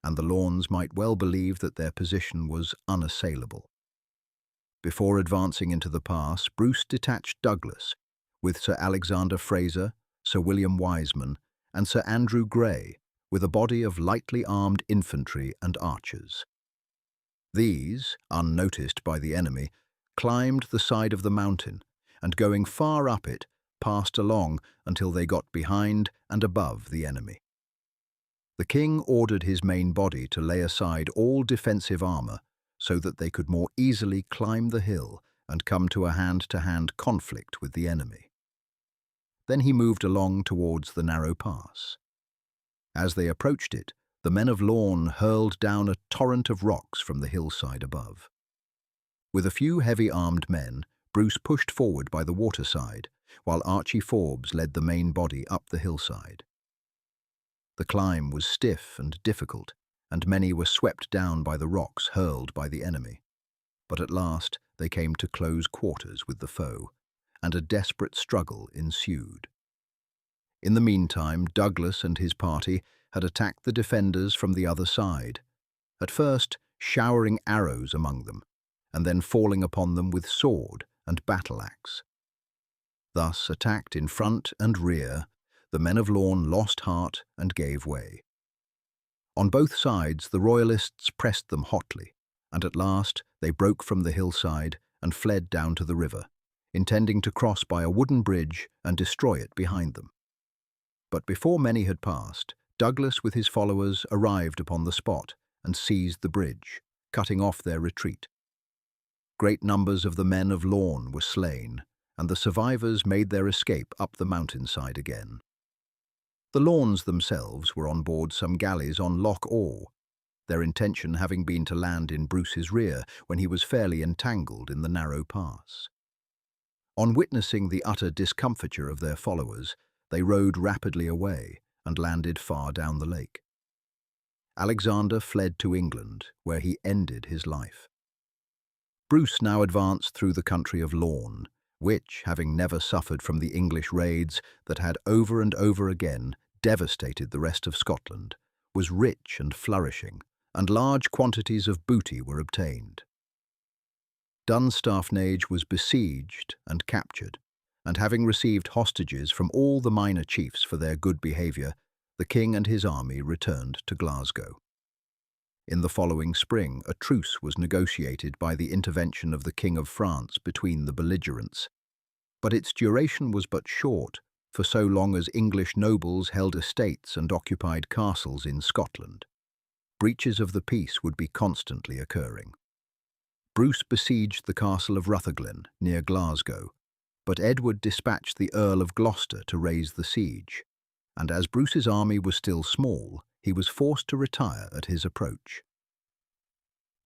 and the Lornes might well believe that their position was unassailable. Before advancing into the pass, Bruce detached Douglas, with Sir Alexander Fraser, Sir William Wiseman, and Sir Andrew Grey, with a body of lightly armed infantry and archers. These, unnoticed by the enemy, climbed the side of the mountain, and going far up it, passed along until they got behind and above the enemy. The king ordered his main body to lay aside all defensive armour so that they could more easily climb the hill and come to a hand-to-hand conflict with the enemy. Then he moved along towards the narrow pass. As they approached it, the men of Lorne hurled down a torrent of rocks from the hillside above. With a few heavy-armed men, Bruce pushed forward by the waterside, while Archie Forbes led the main body up the hillside. The climb was stiff and difficult, and many were swept down by the rocks hurled by the enemy. But at last they came to close quarters with the foe, and a desperate struggle ensued. In the meantime, Douglas and his party had attacked the defenders from the other side, at first showering arrows among them, and then falling upon them with sword and battle-axe. Thus, attacked in front and rear, the men of Lorne lost heart and gave way. On both sides the royalists pressed them hotly, and at last they broke from the hillside and fled down to the river, intending to cross by a wooden bridge and destroy it behind them. But before many had passed, Douglas with his followers arrived upon the spot and seized the bridge, cutting off their retreat. Great numbers of the men of Lorne were slain, and the survivors made their escape up the mountainside again. The Lornes themselves were on board some galleys on Loch Awe, their intention having been to land in Bruce's rear when he was fairly entangled in the narrow pass. On witnessing the utter discomfiture of their followers, they rowed rapidly away and landed far down the lake. Alexander fled to England, where he ended his life. Bruce now advanced through the country of Lorne, which, having never suffered from the English raids that had over and over again devastated the rest of Scotland, was rich and flourishing, and large quantities of booty were obtained. Dunstaffnage was besieged and captured, and having received hostages from all the minor chiefs for their good behaviour, the king and his army returned to Glasgow. In the following spring, a truce was negotiated by the intervention of the King of France between the belligerents. But its duration was but short, for so long as English nobles held estates and occupied castles in Scotland. Breaches of the peace would be constantly occurring. Bruce besieged the castle of Rutherglen, near Glasgow, but Edward dispatched the Earl of Gloucester to raise the siege, and as Bruce's army was still small, he was forced to retire at his approach.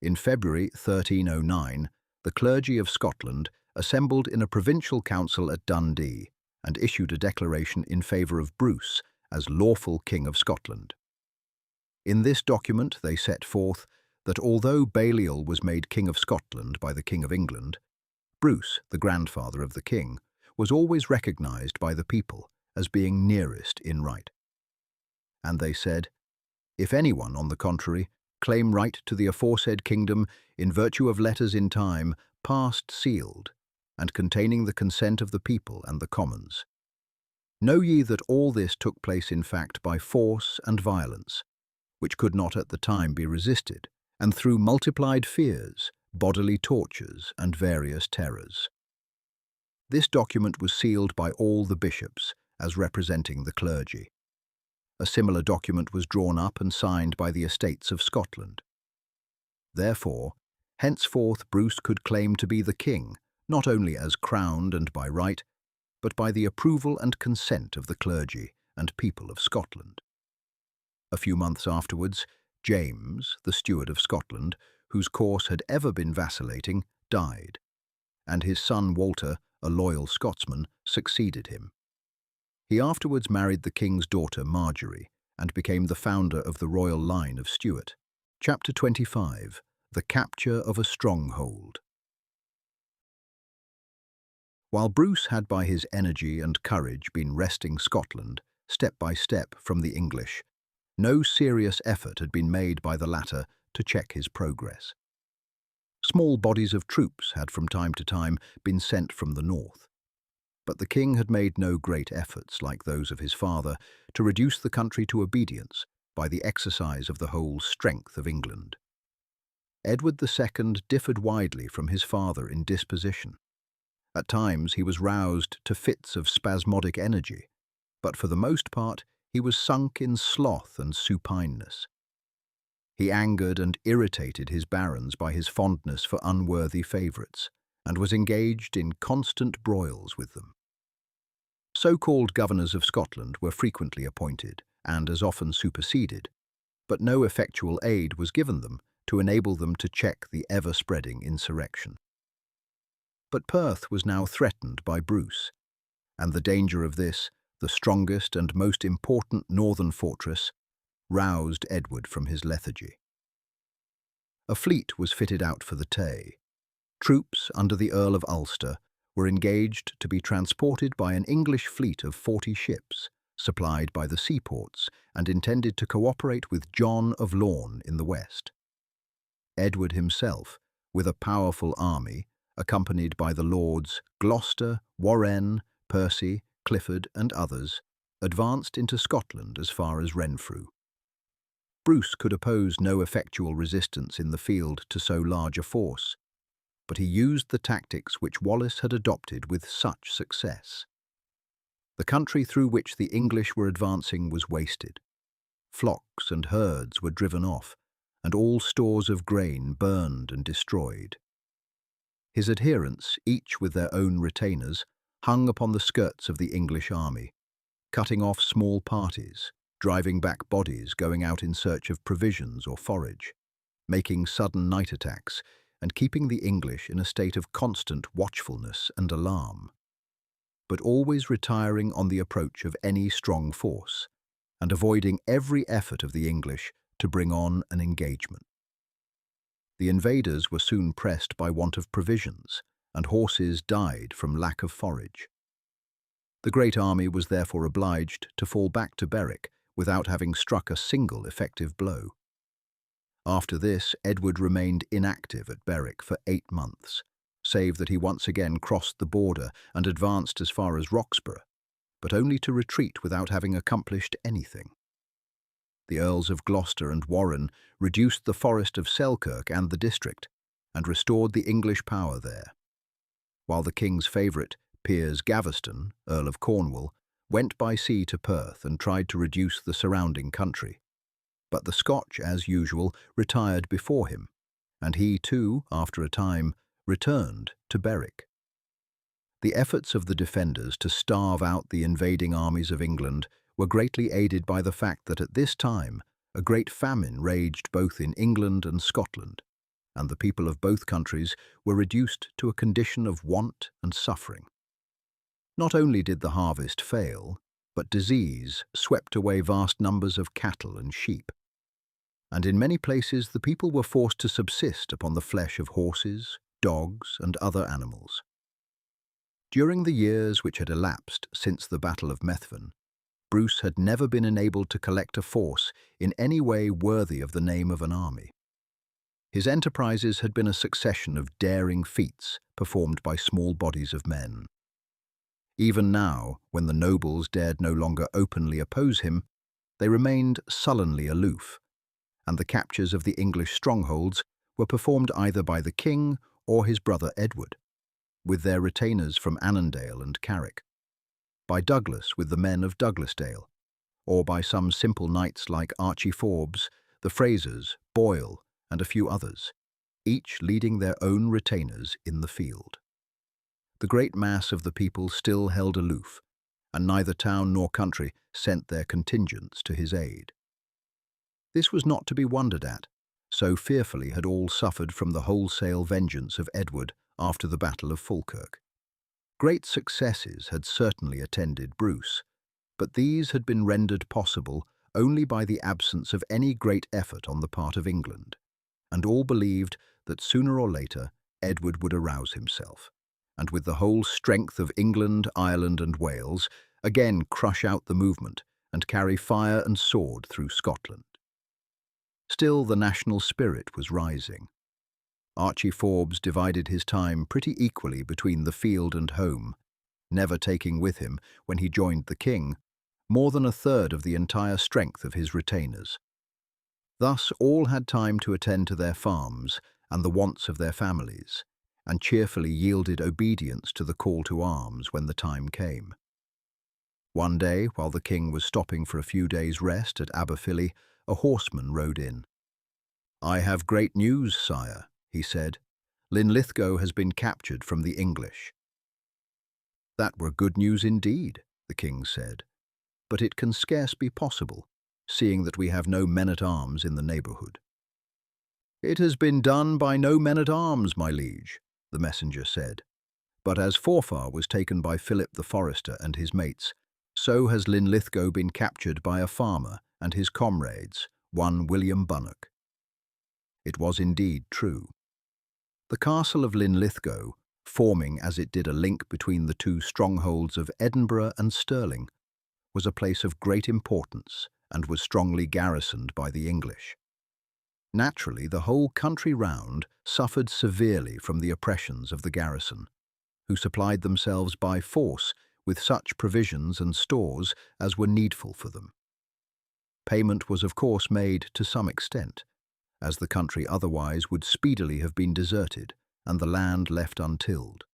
In February 1309, the clergy of Scotland assembled in a provincial council at Dundee and issued a declaration in favour of Bruce as lawful King of Scotland. In this document they set forth that although Balliol was made King of Scotland by the King of England, Bruce, the grandfather of the king, was always recognised by the people as being nearest in right. And they said, if anyone, on the contrary, claim right to the aforesaid kingdom in virtue of letters in time past sealed, and containing the consent of the people and the commons. Know ye that all this took place in fact by force and violence, which could not at the time be resisted, and through multiplied fears, bodily tortures, and various terrors. This document was sealed by all the bishops as representing the clergy. A similar document was drawn up and signed by the estates of Scotland. Therefore, henceforth Bruce could claim to be the king, not only as crowned and by right, but by the approval and consent of the clergy and people of Scotland. A few months afterwards, James, the steward of Scotland, whose course had ever been vacillating, died, and his son Walter, a loyal Scotsman, succeeded him. He afterwards married the king's daughter Marjorie and became the founder of the royal line of Stuart. Chapter 25. The Capture of a Stronghold. While Bruce had by his energy and courage been wresting Scotland, step by step, from the English, no serious effort had been made by the latter to check his progress. Small bodies of troops had from time to time been sent from the north, but the king had made no great efforts, like those of his father, to reduce the country to obedience by the exercise of the whole strength of England. Edward II differed widely from his father in disposition. At times he was roused to fits of spasmodic energy, but for the most part he was sunk in sloth and supineness. He angered and irritated his barons by his fondness for unworthy favourites, and was engaged in constant broils with them. So-called governors of Scotland were frequently appointed, and as often superseded, but no effectual aid was given them to enable them to check the ever-spreading insurrection. But Perth was now threatened by Bruce, and the danger of this, the strongest and most important northern fortress, roused Edward from his lethargy. A fleet was fitted out for the Tay. Troops under the Earl of Ulster were engaged to be transported by an English fleet of 40 ships, supplied by the seaports and intended to cooperate with John of Lorne in the west. Edward himself, with a powerful army, accompanied by the lords Gloucester, Warenne, Percy, Clifford, and others, advanced into Scotland as far as Renfrew. Bruce could oppose no effectual resistance in the field to so large a force, but he used the tactics which Wallace had adopted with such success. The country through which the English were advancing was wasted. Flocks and herds were driven off, and all stores of grain burned and destroyed. His adherents, each with their own retainers, hung upon the skirts of the English army, cutting off small parties, driving back bodies going out in search of provisions or forage, making sudden night attacks, and keeping the English in a state of constant watchfulness and alarm, but always retiring on the approach of any strong force, and avoiding every effort of the English to bring on an engagement. The invaders were soon pressed by want of provisions, and horses died from lack of forage. The great army was therefore obliged to fall back to Berwick without having struck a single effective blow. After this, Edward remained inactive at Berwick for 8 months, save that he once again crossed the border and advanced as far as Roxburgh, but only to retreat without having accomplished anything. the Earls of Gloucester and Warren reduced the forest of Selkirk and the district, and restored the English power there, while the king's favourite, Piers Gaveston, Earl of Cornwall, went by sea to Perth and tried to reduce the surrounding country. But the Scotch, as usual, retired before him, and he too, after a time, returned to Berwick. The efforts of the defenders to starve out the invading armies of England were greatly aided by the fact that at this time a great famine raged both in England and Scotland, and the people of both countries were reduced to a condition of want and suffering. Not only did the harvest fail, but disease swept away vast numbers of cattle and sheep, and in many places the people were forced to subsist upon the flesh of horses, dogs, and other animals. During the years which had elapsed since the Battle of Methven, Bruce had never been enabled to collect a force in any way worthy of the name of an army. His enterprises had been a succession of daring feats performed by small bodies of men. Even now, when the nobles dared no longer openly oppose him, they remained sullenly aloof, and the captures of the English strongholds were performed either by the king or his brother Edward, with their retainers from Annandale and Carrick, by Douglas with the men of Douglasdale, or by some simple knights like Archie Forbes, the Frasers, Boyle, and a few others, each leading their own retainers in the field. The great mass of the people still held aloof, and neither town nor country sent their contingents to his aid. This was not to be wondered at, so fearfully had all suffered from the wholesale vengeance of Edward after the Battle of Falkirk. Great successes had certainly attended Bruce, but these had been rendered possible only by the absence of any great effort on the part of England, and all believed that sooner or later Edward would arouse himself, and with the whole strength of England, Ireland, and Wales, again crush out the movement and carry fire and sword through Scotland. Still, the national spirit was rising. Archie Forbes divided his time pretty equally between the field and home, never taking with him, when he joined the king, more than a third of the entire strength of his retainers. Thus all had time to attend to their farms and the wants of their families, and cheerfully yielded obedience to the call to arms when the time came. One day, while the king was stopping for a few days' rest at Aberfilly, a horseman rode in. "I have great news, sire," he said. "Linlithgow has been captured from the English." "That were good news indeed," the king said, "but it can scarce be possible, seeing that we have no men-at-arms in the neighbourhood." "It has been done by no men-at-arms, my liege," the messenger said, "but as Forfar was taken by Philip the Forester and his mates, so has Linlithgow been captured by a farmer and his comrades, one William Bunnock." It was indeed true. The castle of Linlithgow, forming as it did a link between the two strongholds of Edinburgh and Stirling, was a place of great importance and was strongly garrisoned by the English. Naturally, the whole country round suffered severely from the oppressions of the garrison, who supplied themselves by force with such provisions and stores as were needful for them. Payment was of course made to some extent, as the country otherwise would speedily have been deserted and the land left untilled.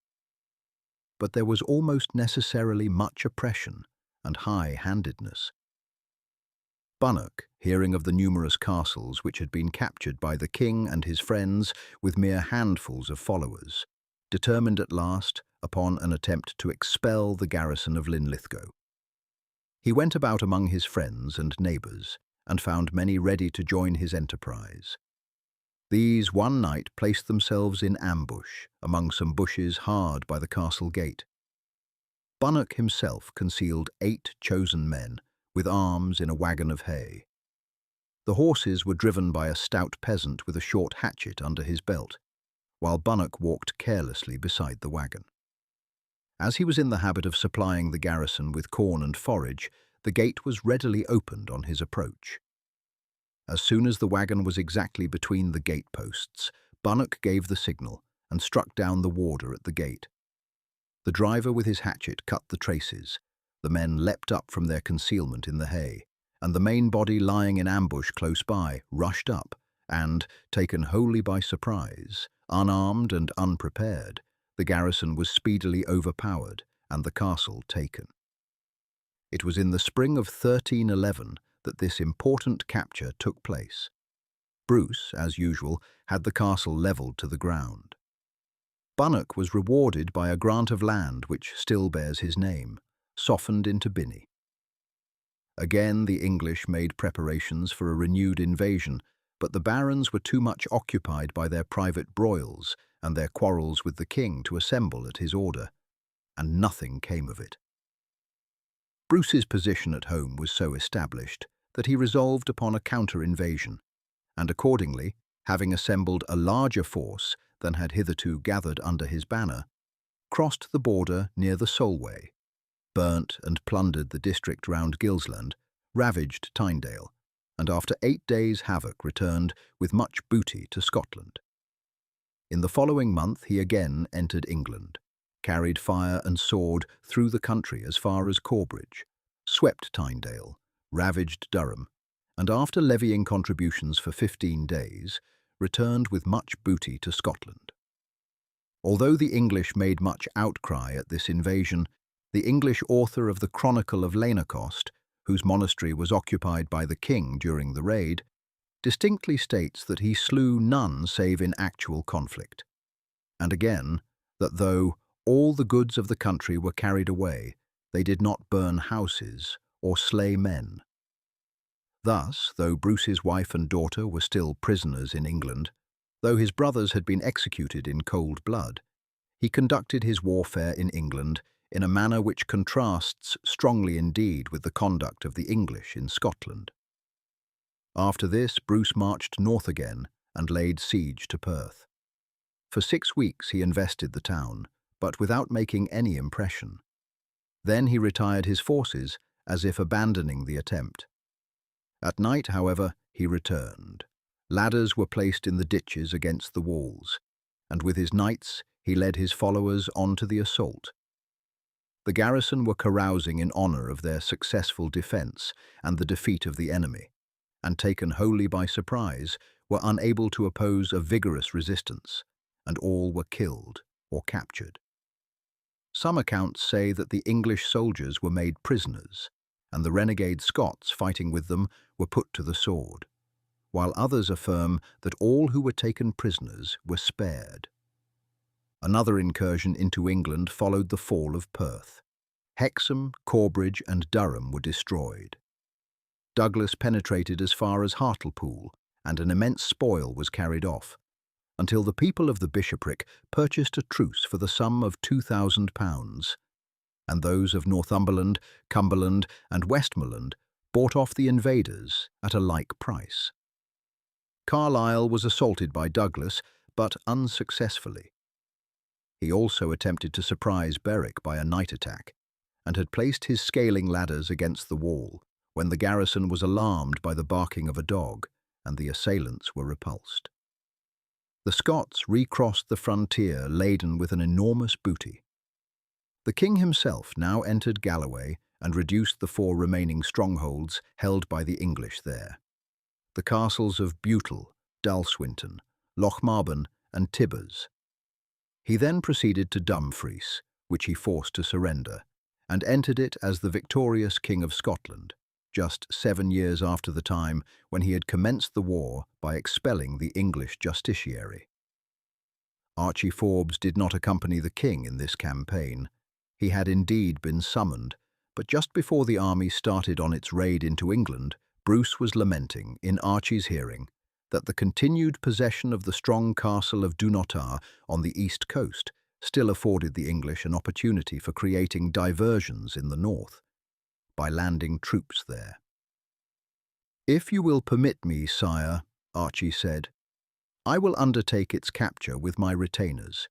But there was almost necessarily much oppression and high-handedness. Bunnock, hearing of the numerous castles which had been captured by the king and his friends with mere handfuls of followers, determined at last upon an attempt to expel the garrison of Linlithgow. He went about among his friends and neighbours, and found many ready to join his enterprise. These one night placed themselves in ambush among some bushes hard by the castle gate. Bunnock himself concealed 8 chosen men with arms in a waggon of hay. The horses were driven by a stout peasant with a short hatchet under his belt, while Bunnock walked carelessly beside the waggon. As he was in the habit of supplying the garrison with corn and forage, the gate was readily opened on his approach. As soon as the waggon was exactly between the gate posts, Bunnock gave the signal and struck down the warder at the gate. The driver with his hatchet cut the traces. The men leapt up from their concealment in the hay, and the main body lying in ambush close by rushed up, and, taken wholly by surprise, unarmed and unprepared, the garrison was speedily overpowered and the castle taken. It was in the spring of 1311 that this important capture took place. Bruce, as usual, had the castle levelled to the ground. Bannock was rewarded by a grant of land which still bears his name, softened into Binny. Again the English made preparations for a renewed invasion, but the barons were too much occupied by their private broils and their quarrels with the king to assemble at his order, and nothing came of it. Bruce's position at home was so established that he resolved upon a counter-invasion, and accordingly, having assembled a larger force than had hitherto gathered under his banner, crossed the border near the Solway, burnt and plundered the district round Gilsland, ravaged Tynedale, and after 8 days' havoc returned with much booty to Scotland. In the following month he again entered England, carried fire and sword through the country as far as Corbridge, swept Tynedale, ravaged Durham, and after levying contributions for 15 days, returned with much booty to Scotland. Although the English made much outcry at this invasion, the English author of the Chronicle of Lanark, whose monastery was occupied by the king during the raid, distinctly states that he slew none save in actual conflict, and again, that though all the goods of the country were carried away, they did not burn houses or slay men. Thus, though Bruce's wife and daughter were still prisoners in England, though his brothers had been executed in cold blood, he conducted his warfare in England in a manner which contrasts strongly indeed with the conduct of the English in Scotland. After this, Bruce marched north again and laid siege to Perth. For 6 weeks he invested the town, but without making any impression. Then he retired his forces, as if abandoning the attempt. At night, however, he returned. Ladders were placed in the ditches against the walls, and with his knights he led his followers on to the assault. The garrison were carousing in honour of their successful defence and the defeat of the enemy, and taken wholly by surprise, were unable to oppose a vigorous resistance, and all were killed or captured. Some accounts say that the English soldiers were made prisoners, and the renegade Scots fighting with them were put to the sword, while others affirm that all who were taken prisoners were spared. Another incursion into England followed the fall of Perth. Hexham, Corbridge and Durham were destroyed. Douglas penetrated as far as Hartlepool, and an immense spoil was carried off, until the people of the bishopric purchased a truce for the sum of £2,000, and those of Northumberland, Cumberland and Westmoreland bought off the invaders at a like price. Carlisle was assaulted by Douglas, but unsuccessfully. He also attempted to surprise Berwick by a night attack, and had placed his scaling ladders against the wall, when the garrison was alarmed by the barking of a dog, and the assailants were repulsed. The Scots recrossed the frontier laden with an enormous booty. The king himself now entered Galloway and reduced the 4 remaining strongholds held by the English there, the castles of Beutal, Dalswinton, Lochmaben and Tibbers. He then proceeded to Dumfries, which he forced to surrender, and entered it as the victorious King of Scotland, just 7 years after the time when he had commenced the war by expelling the English justiciary. Archie Forbes did not accompany the king in this campaign. He had indeed been summoned, but just before the army started on its raid into England, Bruce was lamenting, in Archie's hearing, that the continued possession of the strong castle of Dunnottar on the east coast still afforded the English an opportunity for creating diversions in the north, by landing troops there. "If you will permit me, sire," Archie said, "I will undertake its capture with my retainers.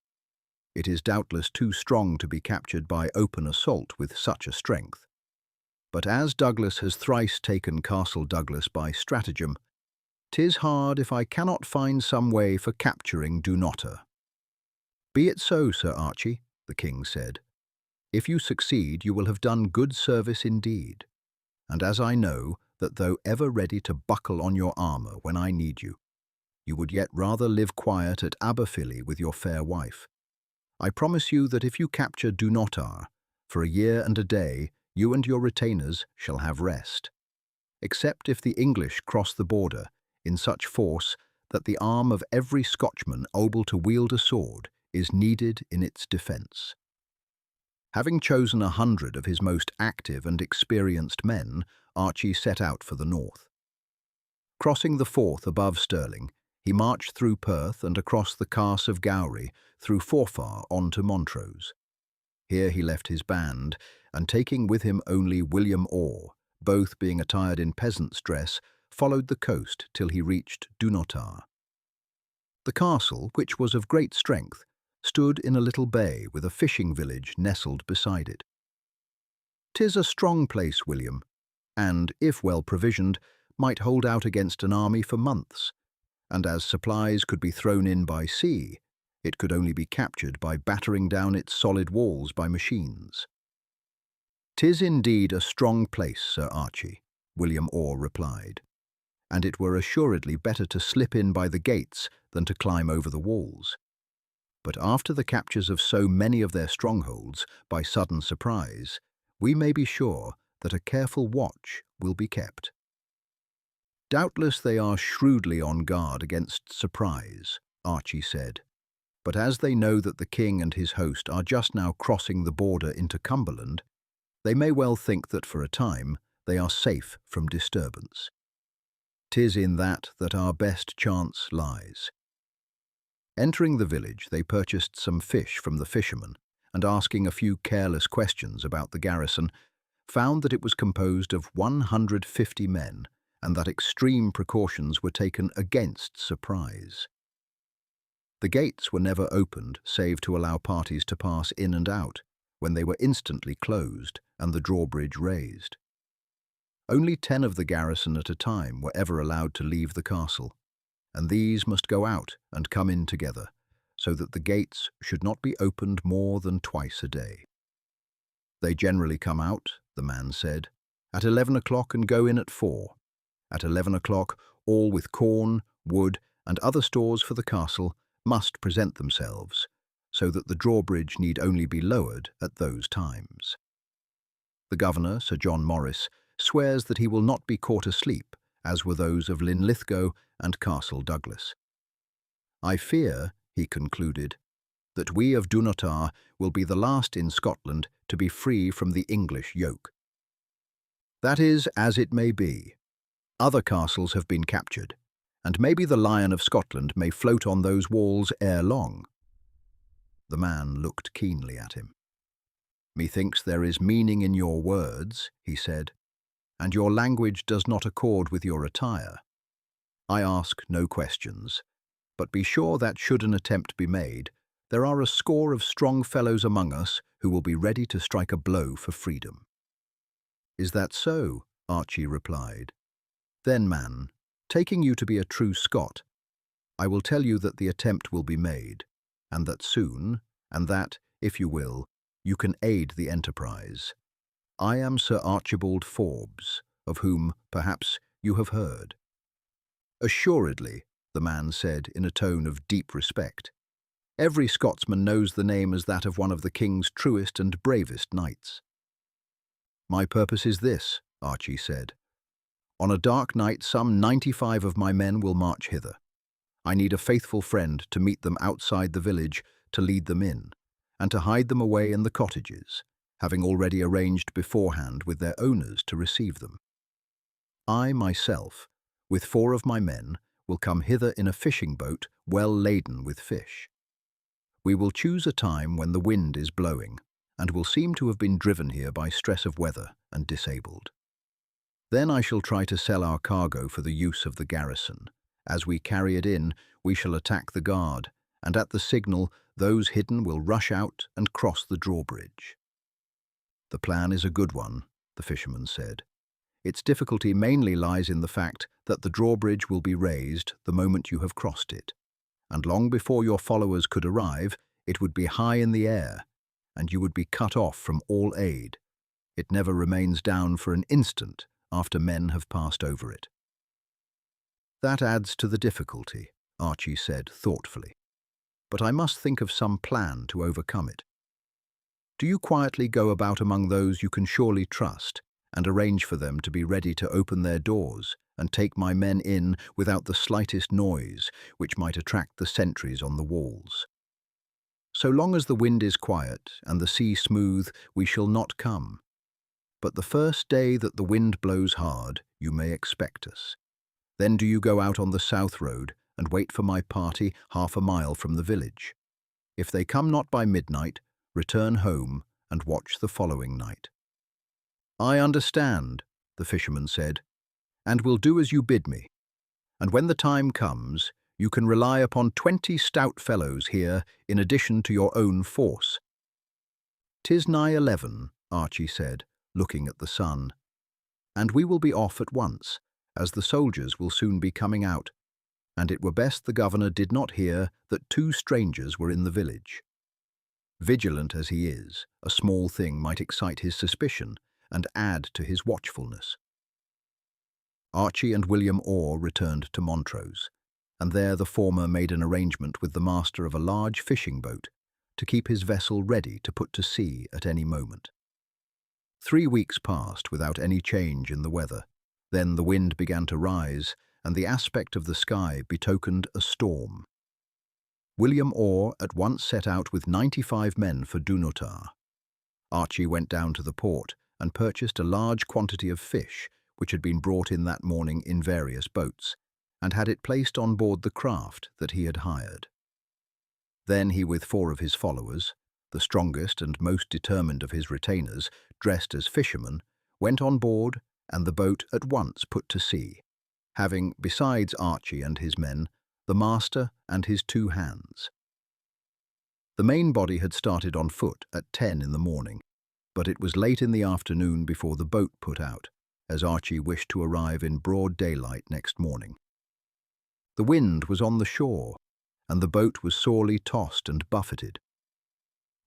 It is doubtless too strong to be captured by open assault with such a strength. But as Douglas has thrice taken Castle Douglas by stratagem, 'tis hard if I cannot find some way for capturing Dunnottar." "Be it so, Sir Archie," the king said. "If you succeed, you will have done good service indeed. And as I know, that though ever ready to buckle on your armour when I need you, you would yet rather live quiet at Aberfilly with your fair wife. I promise you that if you capture Dunnottar, for a year and a day you and your retainers shall have rest, except if the English cross the border in such force that the arm of every Scotchman able to wield a sword is needed in its defence. Having chosen 100 of his most active and experienced men, Archie set out for the north. Crossing the Forth above Stirling, he marched through Perth and across the Carse of Gowrie through Forfar on to Montrose. Here he left his band, and taking with him only William Wallace, both being attired in peasant's dress, followed the coast till he reached Dunnottar. The castle, which was of great strength, stood in a little bay with a fishing village nestled beside it. "'Tis a strong place, William, and, if well provisioned, might hold out against an army for months, and as supplies could be thrown in by sea, it could only be captured by battering down its solid walls by machines." "'Tis indeed a strong place, Sir Archie," William Wallace replied, "and it were assuredly better to slip in by the gates than to climb over the walls. But after the captures of so many of their strongholds by sudden surprise, we may be sure that a careful watch will be kept." "Doubtless they are shrewdly on guard against surprise," Archie said, "but as they know that the king and his host are just now crossing the border into Cumberland, they may well think that for a time they are safe from disturbance. 'Tis in that our best chance lies." Entering the village, they purchased some fish from the fishermen, and asking a few careless questions about the garrison, found that it was composed of 150 men, and that extreme precautions were taken against surprise. The gates were never opened save to allow parties to pass in and out, when they were instantly closed and the drawbridge raised. Only 10 of the garrison at a time were ever allowed to leave the castle, and these must go out and come in together, so that the gates should not be opened more than twice a day. "They generally come out," the man said, "at 11 o'clock and go in at 4. At 11 o'clock, all with corn, wood, and other stores for the castle must present themselves, so that the drawbridge need only be lowered at those times. The governor, Sir John Morris, swears that he will not be caught asleep, as were those of Linlithgow and Castle Douglas. I fear," he concluded, "that we of Dunnottar will be the last in Scotland to be free from the English yoke." "That is as it may be. Other castles have been captured, and maybe the Lion of Scotland may float on those walls ere long." The man looked keenly at him. "Methinks there is meaning in your words," he said, "and your language does not accord with your attire. I ask no questions, but be sure that should an attempt be made, there are a score of strong fellows among us who will be ready to strike a blow for freedom." "Is that so?" Archie replied. "Then, man, taking you to be a true Scot, I will tell you that the attempt will be made, and that soon, and that, if you will, you can aid the enterprise. I am Sir Archibald Forbes, of whom, perhaps, you have heard." "Assuredly," the man said in a tone of deep respect. "Every Scotsman knows the name as that of one of the king's truest and bravest knights." "My purpose is this," Archie said. "On a dark night, some 95 of my men will march hither. I need a faithful friend to meet them outside the village, to lead them in, and to hide them away in the cottages, having already arranged beforehand with their owners to receive them. I myself, with 4 of my men, will come hither in a fishing boat well laden with fish. We will choose a time when the wind is blowing, and will seem to have been driven here by stress of weather and disabled. Then I shall try to sell our cargo for the use of the garrison. As we carry it in, we shall attack the guard, and at the signal, those hidden will rush out and cross the drawbridge." "The plan is a good one," the fisherman said. "Its difficulty mainly lies in the fact that the drawbridge will be raised the moment you have crossed it, and long before your followers could arrive, it would be high in the air, and you would be cut off from all aid. It never remains down for an instant after men have passed over it. That adds to the difficulty, Archie said thoughtfully. But I must think of some plan to overcome it. Do you quietly go about among those you can surely trust and arrange for them to be ready to open their doors and take my men in without the slightest noise which might attract the sentries on the walls? So long as the wind is quiet and the sea smooth, we shall not come. But the first day that the wind blows hard, you may expect us. Then do you go out on the south road and wait for my party 1/2 mile from the village. If they come not by midnight, return home and watch the following night." "I understand," the fisherman said, "and will do as you bid me. And when the time comes, you can rely upon 20 stout fellows here in addition to your own force." "'Tis nigh 11, Archie said, looking at the sun, "and we will be off at once, as the soldiers will soon be coming out, and it were best the governor did not hear that 2 strangers were in the village. Vigilant as he is, a small thing might excite his suspicion and add to his watchfulness." Archie and William Orr returned to Montrose, and there the former made an arrangement with the master of a large fishing boat to keep his vessel ready to put to sea at any moment. 3 weeks passed without any change in the weather. Then the wind began to rise, and the aspect of the sky betokened a storm. William Orr at once set out with 95 men for Dunnottar. Archie went down to the port and purchased a large quantity of fish, which had been brought in that morning in various boats, and had it placed on board the craft that he had hired. Then he, with 4 of his followers, the strongest and most determined of his retainers, dressed as fishermen, went on board, and the boat at once put to sea, having, besides Archie and his men, the master and his 2 hands. The main body had started on foot at 10 in the morning, but it was late in the afternoon before the boat put out, as Archie wished to arrive in broad daylight next morning. The wind was on the shore, and the boat was sorely tossed and buffeted.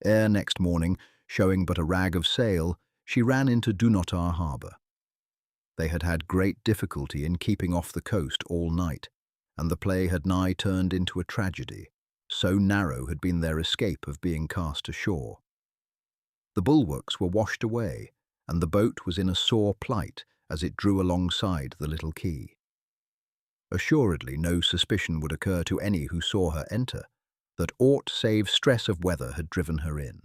Ere next morning, showing but a rag of sail, she ran into Dunnottar harbour. They had had great difficulty in keeping off the coast all night, and the play had nigh turned into a tragedy, so narrow had been their escape of being cast ashore. The bulwarks were washed away, and the boat was in a sore plight as it drew alongside the little quay. Assuredly no suspicion would occur to any who saw her enter, that aught save stress of weather had driven her in.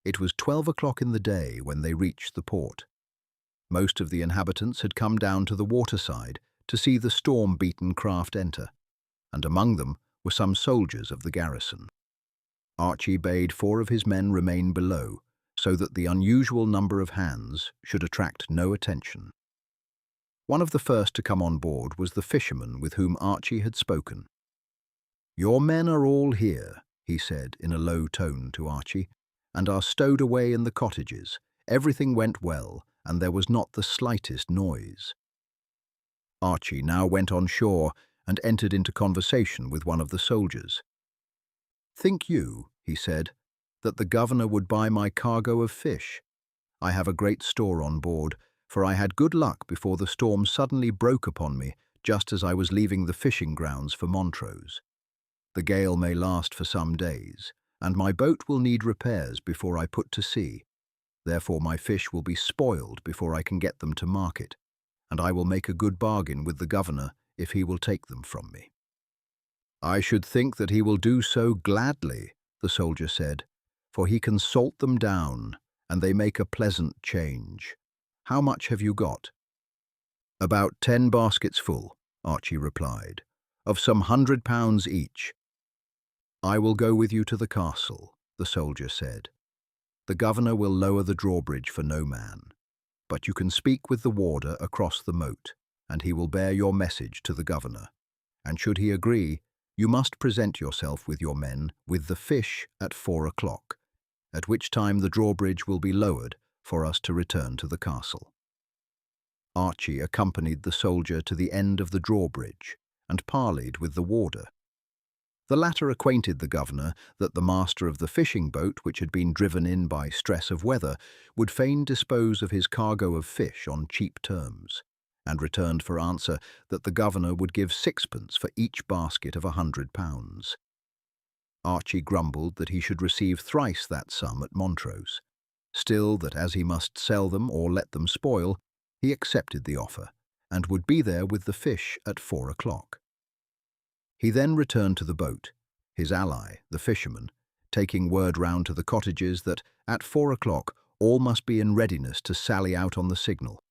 It was 12 o'clock in the day when they reached the port. Most of the inhabitants had come down to the waterside to see the storm-beaten craft enter, and among them were some soldiers of the garrison. Archie bade 4 of his men remain below, so that the unusual number of hands should attract no attention. One of the first to come on board was the fisherman with whom Archie had spoken. "Your men are all here," he said in a low tone to Archie, "and are stowed away in the cottages. Everything went well, and there was not the slightest noise." Archie now went on shore and entered into conversation with one of the soldiers. "Think you," he said, "that the governor would buy my cargo of fish? I have a great store on board, for I had good luck before the storm suddenly broke upon me just as I was leaving the fishing grounds for Montrose. The gale may last for some days, and my boat will need repairs before I put to sea. Therefore my fish will be spoiled before I can get them to market, and I will make a good bargain with the governor if he will take them from me." "I should think that he will do so gladly," the soldier said, "for he can salt them down, and they make a pleasant change. How much have you got?" "About 10 baskets full," Archie replied, "of some £100 each." "I will go with you to the castle," the soldier said. "The governor will lower the drawbridge for no man, but you can speak with the warder across the moat, and he will bear your message to the governor, and should he agree, you must present yourself with your men with the fish at 4 o'clock, at which time the drawbridge will be lowered for us to return to the castle." Archie accompanied the soldier to the end of the drawbridge and parleyed with the warder. The latter acquainted the governor that the master of the fishing boat, which had been driven in by stress of weather, would fain dispose of his cargo of fish on cheap terms, and returned for answer that the governor would give 6pence for each basket of £100. Archie grumbled that he should receive thrice that sum at Montrose. Still, that as he must sell them or let them spoil, he accepted the offer, and would be there with the fish at 4 o'clock. He then returned to the boat, his ally, the fisherman, taking word round to the cottages that at 4 o'clock all must be in readiness to sally out on the signal,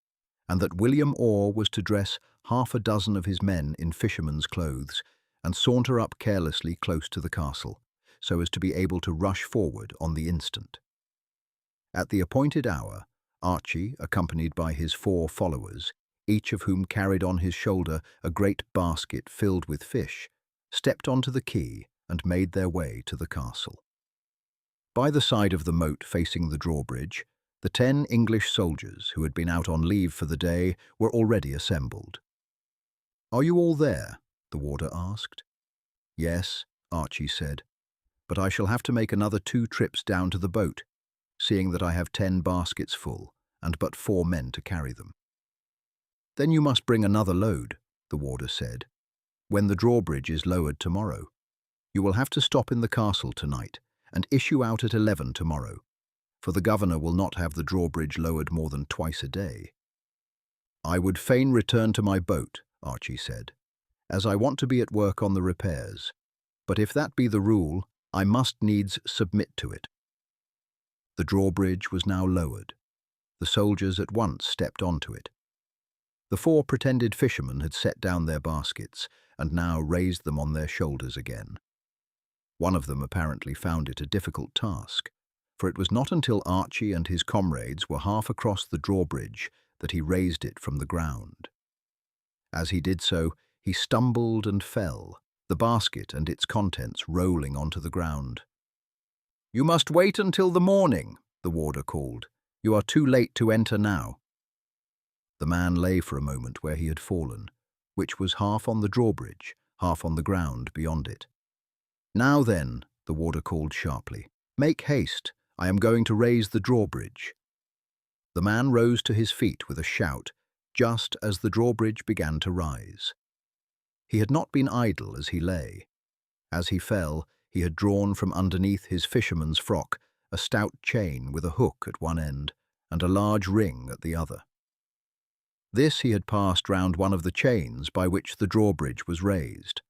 and that William Orr was to dress 6 of his men in fishermen's clothes and saunter up carelessly close to the castle, so as to be able to rush forward on the instant. At the appointed hour, Archie, accompanied by his 4 followers, each of whom carried on his shoulder a great basket filled with fish, stepped onto the quay and made their way to the castle. By the side of the moat facing the drawbridge, the 10 English soldiers who had been out on leave for the day were already assembled. "Are you all there?" the warder asked. "Yes," Archie said, "but I shall have to make another 2 trips down to the boat, seeing that I have 10 baskets full and but 4 men to carry them." "Then you must bring another load," the warder said, "when the drawbridge is lowered tomorrow. You will have to stop in the castle tonight and issue out at 11 tomorrow, for the governor will not have the drawbridge lowered more than twice a day." "I would fain return to my boat," Archie said, "as I want to be at work on the repairs. But if that be the rule, I must needs submit to it." The drawbridge was now lowered. The soldiers at once stepped onto it. The 4 pretended fishermen had set down their baskets and now raised them on their shoulders again. One of them apparently found it a difficult task, for it was not until Archie and his comrades were half across the drawbridge that he raised it from the ground. As he did so, he stumbled and fell, the basket and its contents rolling onto the ground. "You must wait until the morning," the warder called. "You are too late to enter now." The man lay for a moment where he had fallen, which was half on the drawbridge, half on the ground beyond it. "Now then," the warder called sharply, "make haste. I am going to raise the drawbridge." The man rose to his feet with a shout, just as the drawbridge began to rise. He had not been idle as he lay. As he fell, he had drawn from underneath his fisherman's frock a stout chain with a hook at one end and a large ring at the other. This he had passed round one of the chains by which the drawbridge was raised,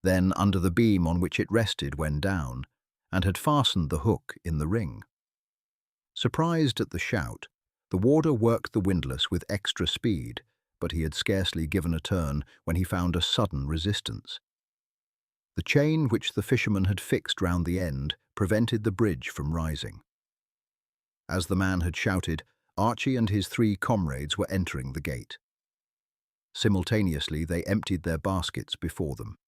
then under the beam on which it rested when down, and had fastened the hook in the ring. Surprised at the shout, the warder worked the windlass with extra speed, but he had scarcely given a turn when he found a sudden resistance. The chain which the fisherman had fixed round the end prevented the bridge from rising. As the man had shouted, Archie and his 3 comrades were entering the gate. Simultaneously, they emptied their baskets before them.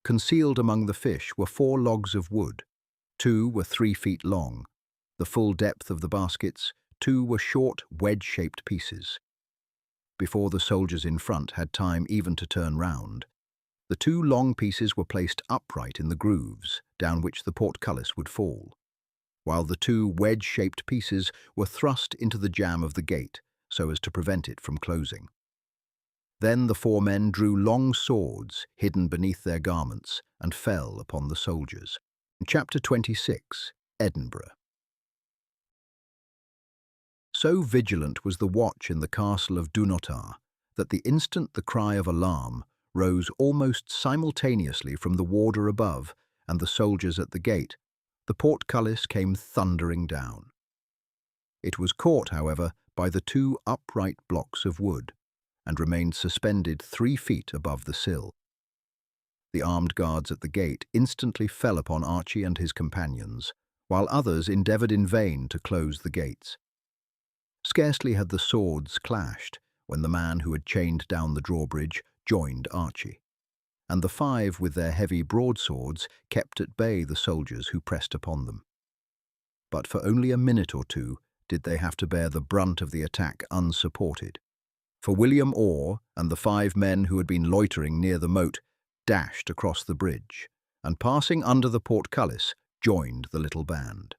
Concealed among the fish were 4 logs of wood. 2 were 3 feet long. The full depth of the baskets, 2 were short, wedge-shaped pieces. Before the soldiers in front had time even to turn round, the 2 long pieces were placed upright in the grooves down which the portcullis would fall, while the 2 wedge-shaped pieces were thrust into the jamb of the gate so as to prevent it from closing. Then the 4 men drew long swords hidden beneath their garments and fell upon the soldiers. Chapter 26. Edinburgh. So vigilant was the watch in the castle of Dunnottar that the instant the cry of alarm rose almost simultaneously from the warder above and the soldiers at the gate, the portcullis came thundering down. It was caught, however, by the 2 upright blocks of wood, and remained suspended 3 feet above the sill. The armed guards at the gate instantly fell upon Archie and his companions, while others endeavoured in vain to close the gates. Scarcely had the swords clashed when the man who had chained down the drawbridge joined Archie, and the 5 with their heavy broadswords kept at bay the soldiers who pressed upon them. But for only a minute or 2 did they have to bear the brunt of the attack unsupported, for William Orr and the 5 men who had been loitering near the moat dashed across the bridge, and passing under the portcullis, joined the little band.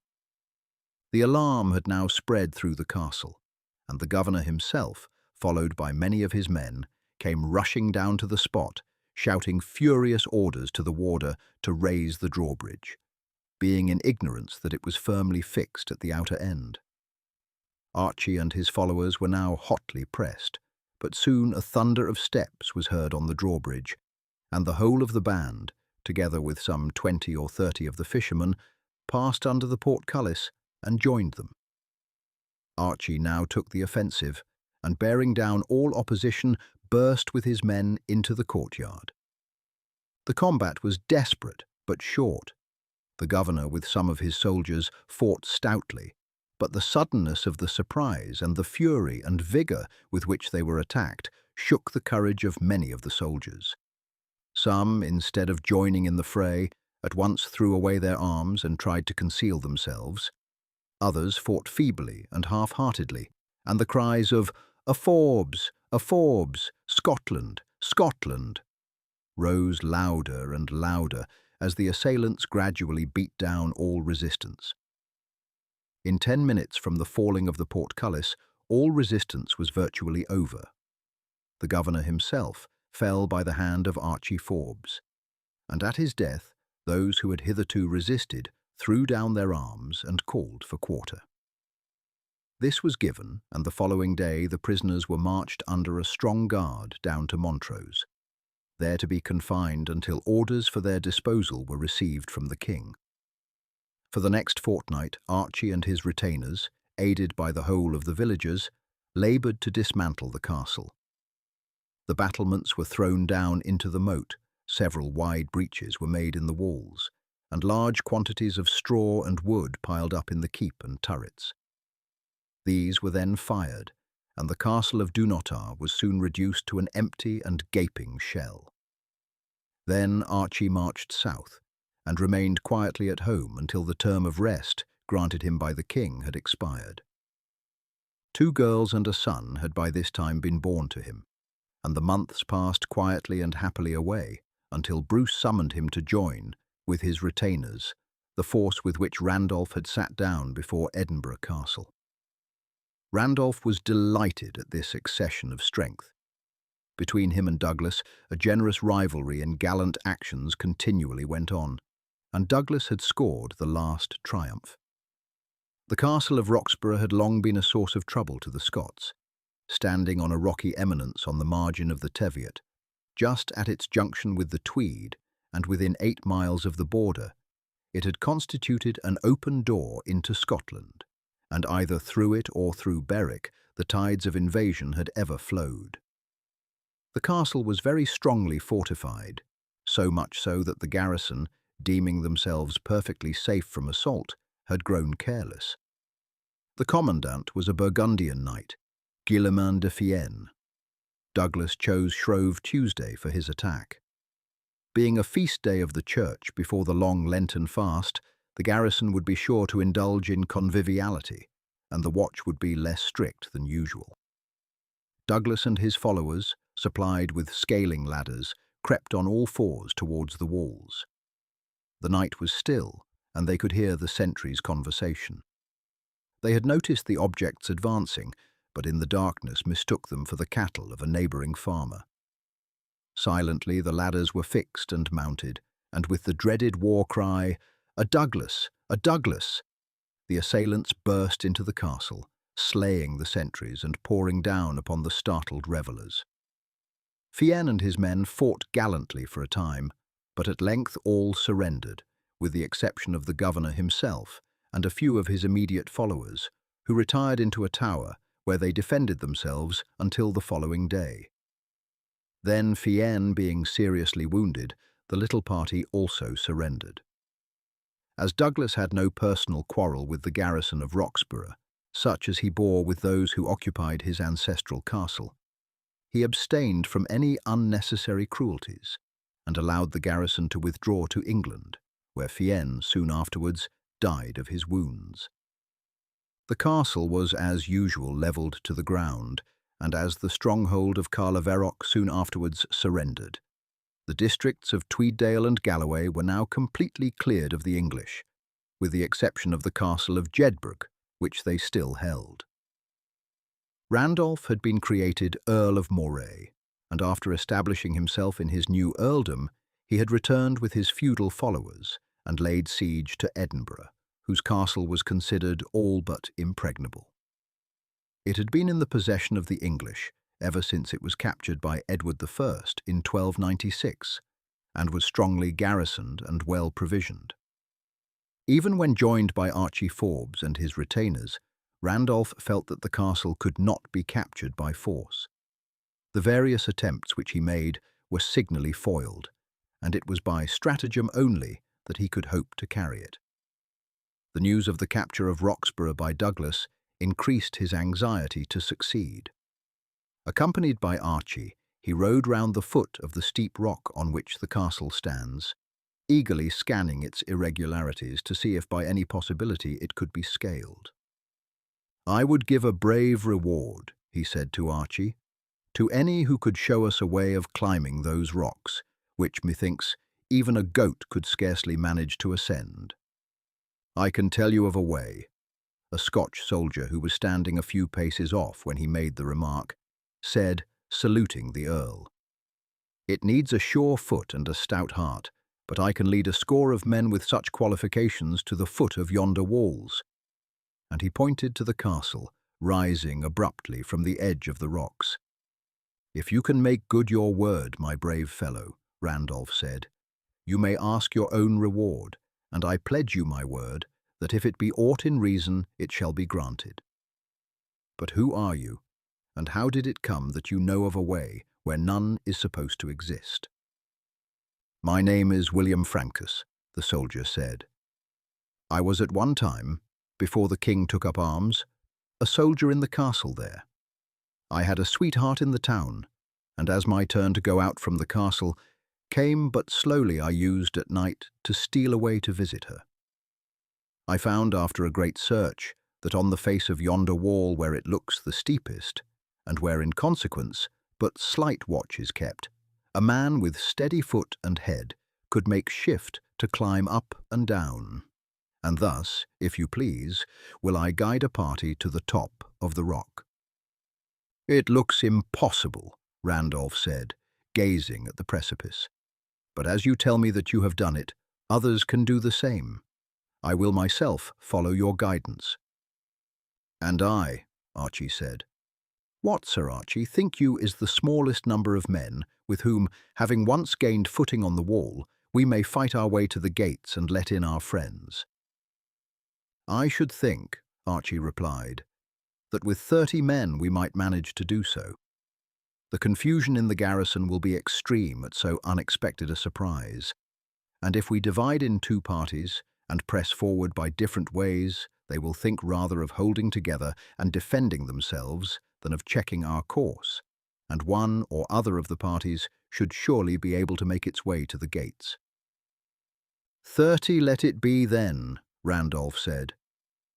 The alarm had now spread through the castle, and the governor himself, followed by many of his men, came rushing down to the spot, shouting furious orders to the warder to raise the drawbridge, being in ignorance that it was firmly fixed at the outer end. Archie and his followers were now hotly pressed, but soon a thunder of steps was heard on the drawbridge, and the whole of the band, together with some 20 or 30 of the fishermen, passed under the portcullis and joined them. Archie now took the offensive, and bearing down all opposition, burst with his men into the courtyard. The combat was desperate but short. The governor, with some of his soldiers, fought stoutly, but the suddenness of the surprise and the fury and vigour with which they were attacked shook the courage of many of the soldiers. Some, instead of joining in the fray, at once threw away their arms and tried to conceal themselves. Others fought feebly and half-heartedly, and the cries of "A Forbes! A Forbes! Scotland! Scotland!" rose louder and louder as the assailants gradually beat down all resistance. In 10 minutes from the falling of the portcullis, all resistance was virtually over. The governor himself fell by the hand of Archie Forbes, and at his death those who had hitherto resisted threw down their arms and called for quarter. This was given, and the following day the prisoners were marched under a strong guard down to Montrose, there to be confined until orders for their disposal were received from the king. For the next fortnight, Archie and his retainers, aided by the whole of the villagers, laboured to dismantle the castle. The battlements were thrown down into the moat, several wide breaches were made in the walls, and large quantities of straw and wood piled up in the keep and turrets. These were then fired, and the castle of Dunotar was soon reduced to an empty and gaping shell. Then Archie marched south, and remained quietly at home until the term of rest granted him by the king had expired. 2 girls and a son had by this time been born to him, and the months passed quietly and happily away until Bruce summoned him to join, with his retainers, the force with which Randolph had sat down before Edinburgh Castle. Randolph was delighted at this accession of strength. Between him and Douglas, a generous rivalry in gallant actions continually went on, and Douglas had scored the last triumph. The castle of Roxburgh had long been a source of trouble to the Scots. Standing on a rocky eminence on the margin of the Teviot, just at its junction with the Tweed, and within 8 miles of the border, it had constituted an open door into Scotland, and either through it or through Berwick the tides of invasion had ever flowed. The castle was very strongly fortified, so much so that the garrison, deeming themselves perfectly safe from assault, had grown careless. The commandant was a Burgundian knight, Guillemin de Fienne. Douglas chose Shrove Tuesday for his attack. Being a feast day of the church before the long Lenten fast, the garrison would be sure to indulge in conviviality, and the watch would be less strict than usual. Douglas and his followers, supplied with scaling ladders, crept on all fours towards the walls. The night was still, and they could hear the sentries' conversation. They had noticed the objects advancing, but in the darkness mistook them for the cattle of a neighbouring farmer. Silently the ladders were fixed and mounted, and with the dreaded war cry, "A Douglas! A Douglas!" the assailants burst into the castle, slaying the sentries and pouring down upon the startled revellers. Fienne and his men fought gallantly for a time, but at length all surrendered, with the exception of the governor himself and a few of his immediate followers, who retired into a tower where they defended themselves until the following day. Then, Fienne being seriously wounded, the little party also surrendered. As Douglas had no personal quarrel with the garrison of Roxburgh, such as he bore with those who occupied his ancestral castle, he abstained from any unnecessary cruelties, and allowed the garrison to withdraw to England, where Fienne soon afterwards died of his wounds. The castle was as usual levelled to the ground, and as the stronghold of Carlaverock soon afterwards surrendered. The districts of Tweeddale and Galloway were now completely cleared of the English, with the exception of the castle of Jedburgh, which they still held. Randolph had been created Earl of Moray, and after establishing himself in his new earldom, he had returned with his feudal followers and laid siege to Edinburgh, whose castle was considered all but impregnable. It had been in the possession of the English ever since it was captured by Edward I in 1296, and was strongly garrisoned and well provisioned. Even when joined by Archie Forbes and his retainers, Randolph felt that the castle could not be captured by force. The various attempts which he made were signally foiled, and it was by stratagem only that he could hope to carry it. The news of the capture of Roxburgh by Douglas increased his anxiety to succeed. Accompanied by Archie, he rode round the foot of the steep rock on which the castle stands, eagerly scanning its irregularities to see if by any possibility it could be scaled. "I would give a brave reward," he said to Archie, "to any who could show us a way of climbing those rocks, which, methinks, even a goat could scarcely manage to ascend." "I can tell you of a way," a Scotch soldier who was standing a few paces off when he made the remark, said, saluting the Earl. "It needs a sure foot and a stout heart, but I can lead a score of men with such qualifications to the foot of yonder walls." And he pointed to the castle, rising abruptly from the edge of the rocks. "If you can make good your word, my brave fellow," Randolph said, "you may ask your own reward, and I pledge you my word that if it be aught in reason, it shall be granted. But who are you, and how did it come that you know of a way where none is supposed to exist?" "My name is William Francus," the soldier said. "I was at one time, before the king took up arms, a soldier in the castle there. I had a sweetheart in the town, and as my turn to go out from the castle came but slowly, I used at night to steal away to visit her. I found after a great search that on the face of yonder wall where it looks the steepest, and where in consequence but slight watch is kept, a man with steady foot and head could make shift to climb up and down. And thus, if you please, will I guide a party to the top of the rock." "It looks impossible," Randolph said, gazing at the precipice. "But as you tell me that you have done it, others can do the same. I will myself follow your guidance." "And I," Archie said. "What, Sir Archie, think you is the smallest number of men with whom, having once gained footing on the wall, we may fight our way to the gates and let in our friends?" "I should think," Archie replied, "that with 30 men we might manage to do so. The confusion in the garrison will be extreme at so unexpected a surprise, and if we divide in 2 parties and press forward by different ways, they will think rather of holding together and defending themselves than of checking our course, and one or other of the parties should surely be able to make its way to the gates." "30 let it be then," Randolph said.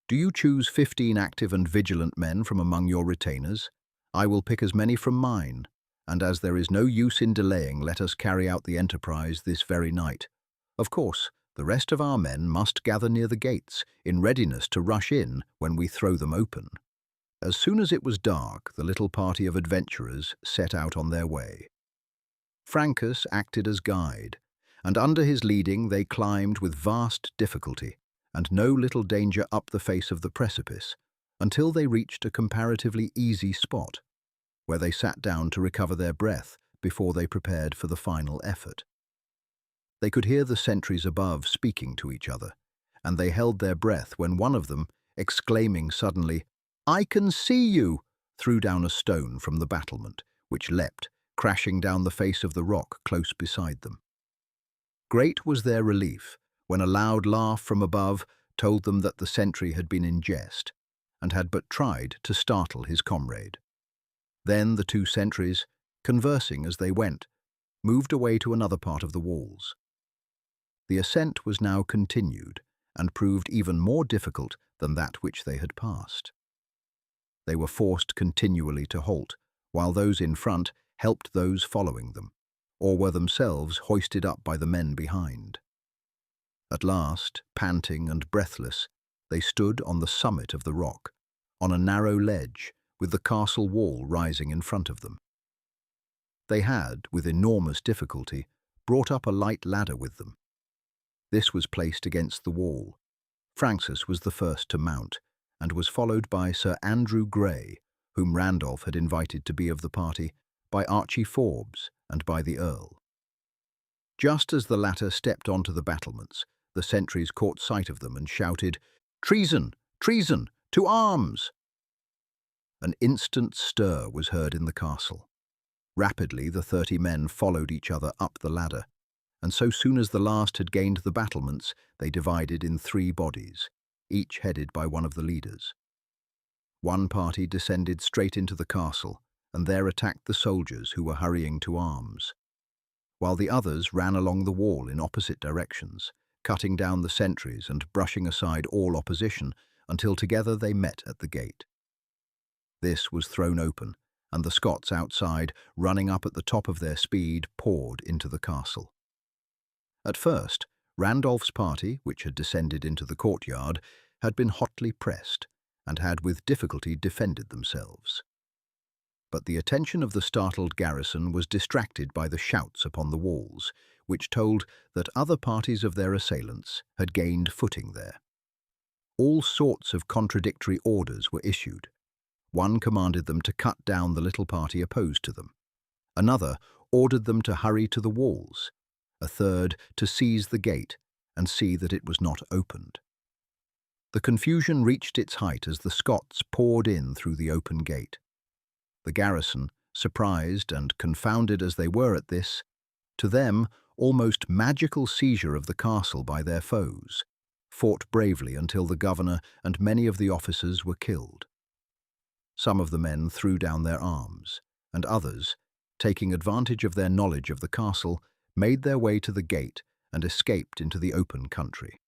"Do you choose 15 active and vigilant men from among your retainers? I will pick as many from mine, and as there is no use in delaying, let us carry out the enterprise this very night. Of course, the rest of our men must gather near the gates, in readiness to rush in when we throw them open." As soon as it was dark, the little party of adventurers set out on their way. Francus acted as guide, and under his leading they climbed with vast difficulty and no little danger up the face of the precipice, until they reached a comparatively easy spot, where they sat down to recover their breath before they prepared for the final effort. They could hear the sentries above speaking to each other, and they held their breath when one of them, exclaiming suddenly, "I can see you!" threw down a stone from the battlement, which leapt, crashing down the face of the rock close beside them. Great was their relief when a loud laugh from above told them that the sentry had been in jest, and had but tried to startle his comrade. Then the 2 sentries, conversing as they went, moved away to another part of the walls. The ascent was now continued, and proved even more difficult than that which they had passed. They were forced continually to halt, while those in front helped those following them, or were themselves hoisted up by the men behind. At last, panting and breathless, they stood on the summit of the rock, on a narrow ledge, with the castle wall rising in front of them. They had, with enormous difficulty, brought up a light ladder with them. This was placed against the wall. Francis was the first to mount, and was followed by Sir Andrew Grey, whom Randolph had invited to be of the party, by Archie Forbes, and by the Earl. Just as the latter stepped onto the battlements, the sentries caught sight of them and shouted, "Treason! Treason! To arms!" An instant stir was heard in the castle. Rapidly the 30 men followed each other up the ladder, and so soon as the last had gained the battlements, they divided in 3 bodies, each headed by one of the leaders. One party descended straight into the castle, and there attacked the soldiers who were hurrying to arms, while the others ran along the wall in opposite directions, cutting down the sentries and brushing aside all opposition until together they met at the gate. This was thrown open, and the Scots outside, running up at the top of their speed, poured into the castle. At first, Randolph's party, which had descended into the courtyard, had been hotly pressed, and had with difficulty defended themselves. But the attention of the startled garrison was distracted by the shouts upon the walls, which told that other parties of their assailants had gained footing there. All sorts of contradictory orders were issued. One commanded them to cut down the little party opposed to them. Another ordered them to hurry to the walls. A third to seize the gate and see that it was not opened. The confusion reached its height as the Scots poured in through the open gate. The garrison, surprised and confounded as they were at this, to them almost magical seizure of the castle by their foes, fought bravely until the governor and many of the officers were killed. Some of the men threw down their arms, and others, taking advantage of their knowledge of the castle, made their way to the gate and escaped into the open country.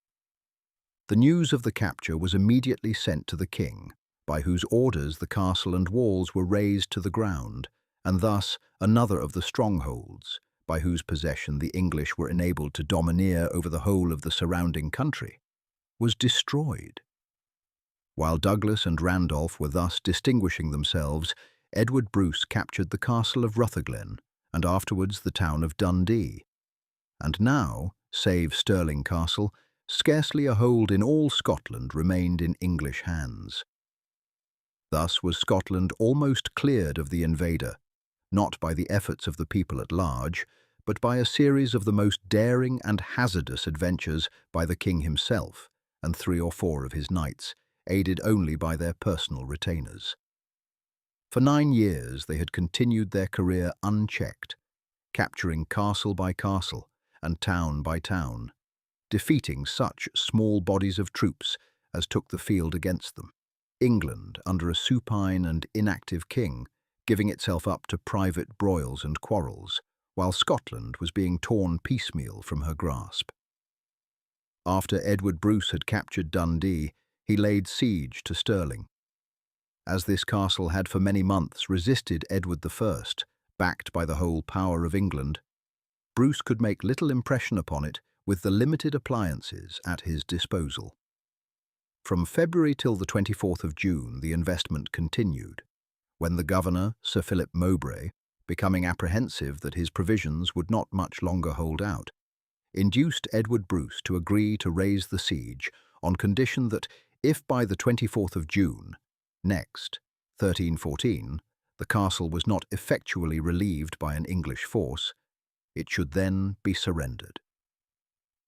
The news of the capture was immediately sent to the king, by whose orders the castle and walls were razed to the ground, and thus another of the strongholds, by whose possession the English were enabled to domineer over the whole of the surrounding country, was destroyed. While Douglas and Randolph were thus distinguishing themselves, Edward Bruce captured the castle of Rutherglen, and afterwards the town of Dundee. And now, save Stirling Castle, scarcely a hold in all Scotland remained in English hands. Thus was Scotland almost cleared of the invader, not by the efforts of the people at large, but by a series of the most daring and hazardous adventures by the king himself and 3 or 4 of his knights, aided only by their personal retainers. For 9 years they had continued their career unchecked, capturing castle by castle and town by town, defeating such small bodies of troops as took the field against them. England, under a supine and inactive king, giving itself up to private broils and quarrels, while Scotland was being torn piecemeal from her grasp. After Edward Bruce had captured Dundee, he laid siege to Stirling. As this castle had for many months resisted Edward I, backed by the whole power of England, Bruce could make little impression upon it with the limited appliances at his disposal. From February till the 24th of June the investment continued, when the governor, Sir Philip Mowbray, becoming apprehensive that his provisions would not much longer hold out, induced Edward Bruce to agree to raise the siege on condition that if by the 24th of June, next, 1314, the castle was not effectually relieved by an English force, it should then be surrendered.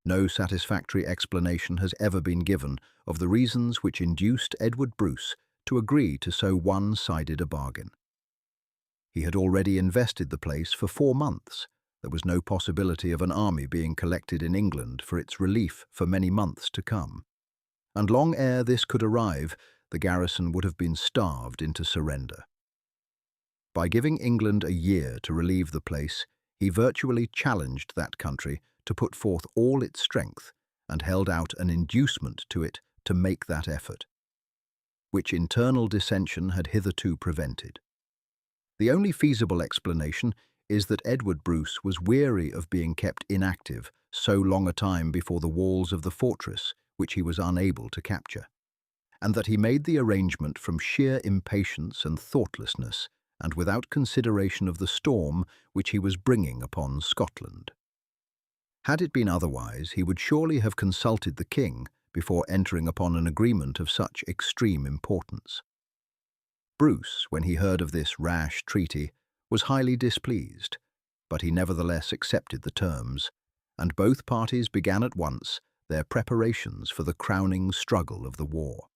No satisfactory explanation has ever been given of the reasons which induced Edward Bruce to agree to so one-sided a bargain. He had already invested the place for 4 months. There was no possibility of an army being collected in England for its relief for many months to come. And long ere this could arrive, the garrison would have been starved into surrender. By giving England a year to relieve the place, he virtually challenged that country to put forth all its strength and held out an inducement to it to make that effort, which internal dissension had hitherto prevented. The only feasible explanation is that Edward Bruce was weary of being kept inactive so long a time before the walls of the fortress which he was unable to capture, and that he made the arrangement from sheer impatience and thoughtlessness, and without consideration of the storm which he was bringing upon Scotland. Had it been otherwise, he would surely have consulted the king before entering upon an agreement of such extreme importance. Bruce, when he heard of this rash treaty, was highly displeased, but he nevertheless accepted the terms, and both parties began at once their preparations for the crowning struggle of the war.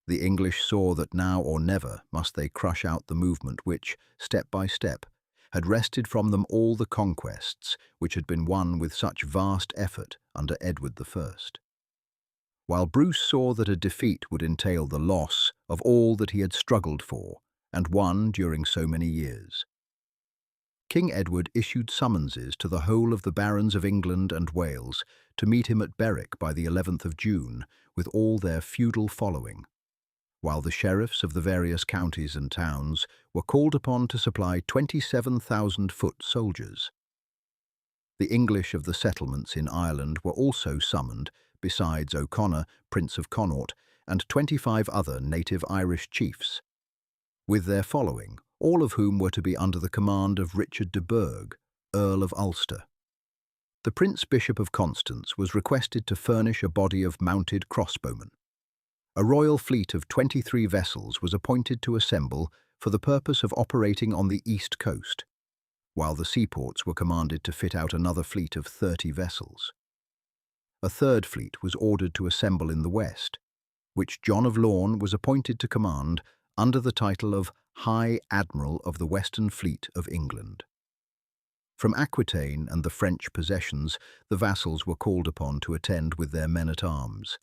The English saw that now or never must they crush out the movement which, step by step, had wrested from them all the conquests which had been won with such vast effort under Edward I. While Bruce saw that a defeat would entail the loss of all that he had struggled for and won during so many years, King Edward issued summonses to the whole of the barons of England and Wales to meet him at Berwick by the 11th of June with all their feudal following, while the sheriffs of the various counties and towns were called upon to supply 27,000 foot soldiers. The English of the settlements in Ireland were also summoned, besides O'Connor, Prince of Connaught, and 25 other native Irish chiefs, with their following, all of whom were to be under the command of Richard de Burgh, Earl of Ulster. The Prince Bishop of Constance was requested to furnish a body of mounted crossbowmen. A royal fleet of 23 vessels was appointed to assemble for the purpose of operating on the east coast, while the seaports were commanded to fit out another fleet of 30 vessels. A third fleet was ordered to assemble in the west, which John of Lorne was appointed to command under the title of High Admiral of the Western Fleet of England. From Aquitaine and the French possessions, the vassals were called upon to attend with their men-at-arms,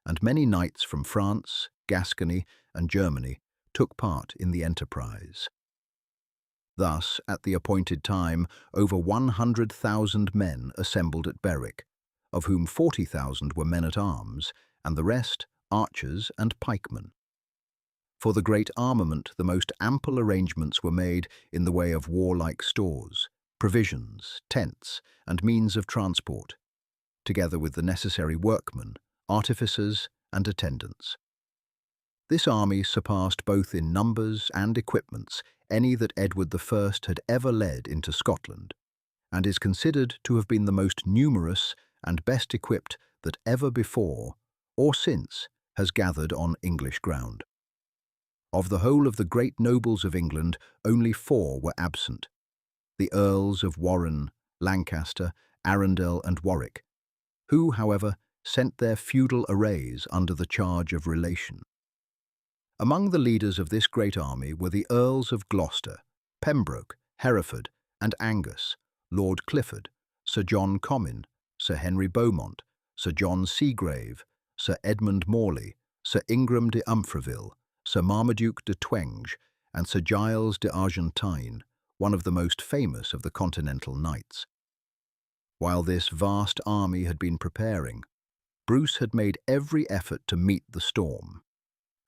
and many knights from France, Gascony, and Germany took part in the enterprise. Thus, at the appointed time, over 100,000 men assembled at Berwick, of whom 40,000 were men-at-arms, and the rest archers and pikemen. For the great armament, the most ample arrangements were made in the way of warlike stores, provisions, tents, and means of transport, together with the necessary workmen, artificers, and attendants. This army surpassed both in numbers and equipments any that Edward I had ever led into Scotland, and is considered to have been the most numerous and best equipped that ever before, or since, has gathered on English ground. Of the whole of the great nobles of England, only 4 were absent: the Earls of Warenne, Lancaster, Arundel, and Warwick, who, however, sent their feudal arrays under the charge of relation. Among the leaders of this great army were the Earls of Gloucester, Pembroke, Hereford, and Angus, Lord Clifford, Sir John Comyn, Sir Henry Beaumont, Sir John Seagrave, Sir Edmund Morley, Sir Ingram de Umfreville, Sir Marmaduke de Twenge, and Sir Giles de Argentine, one of the most famous of the Continental Knights. While this vast army had been preparing, Bruce had made every effort to meet the storm,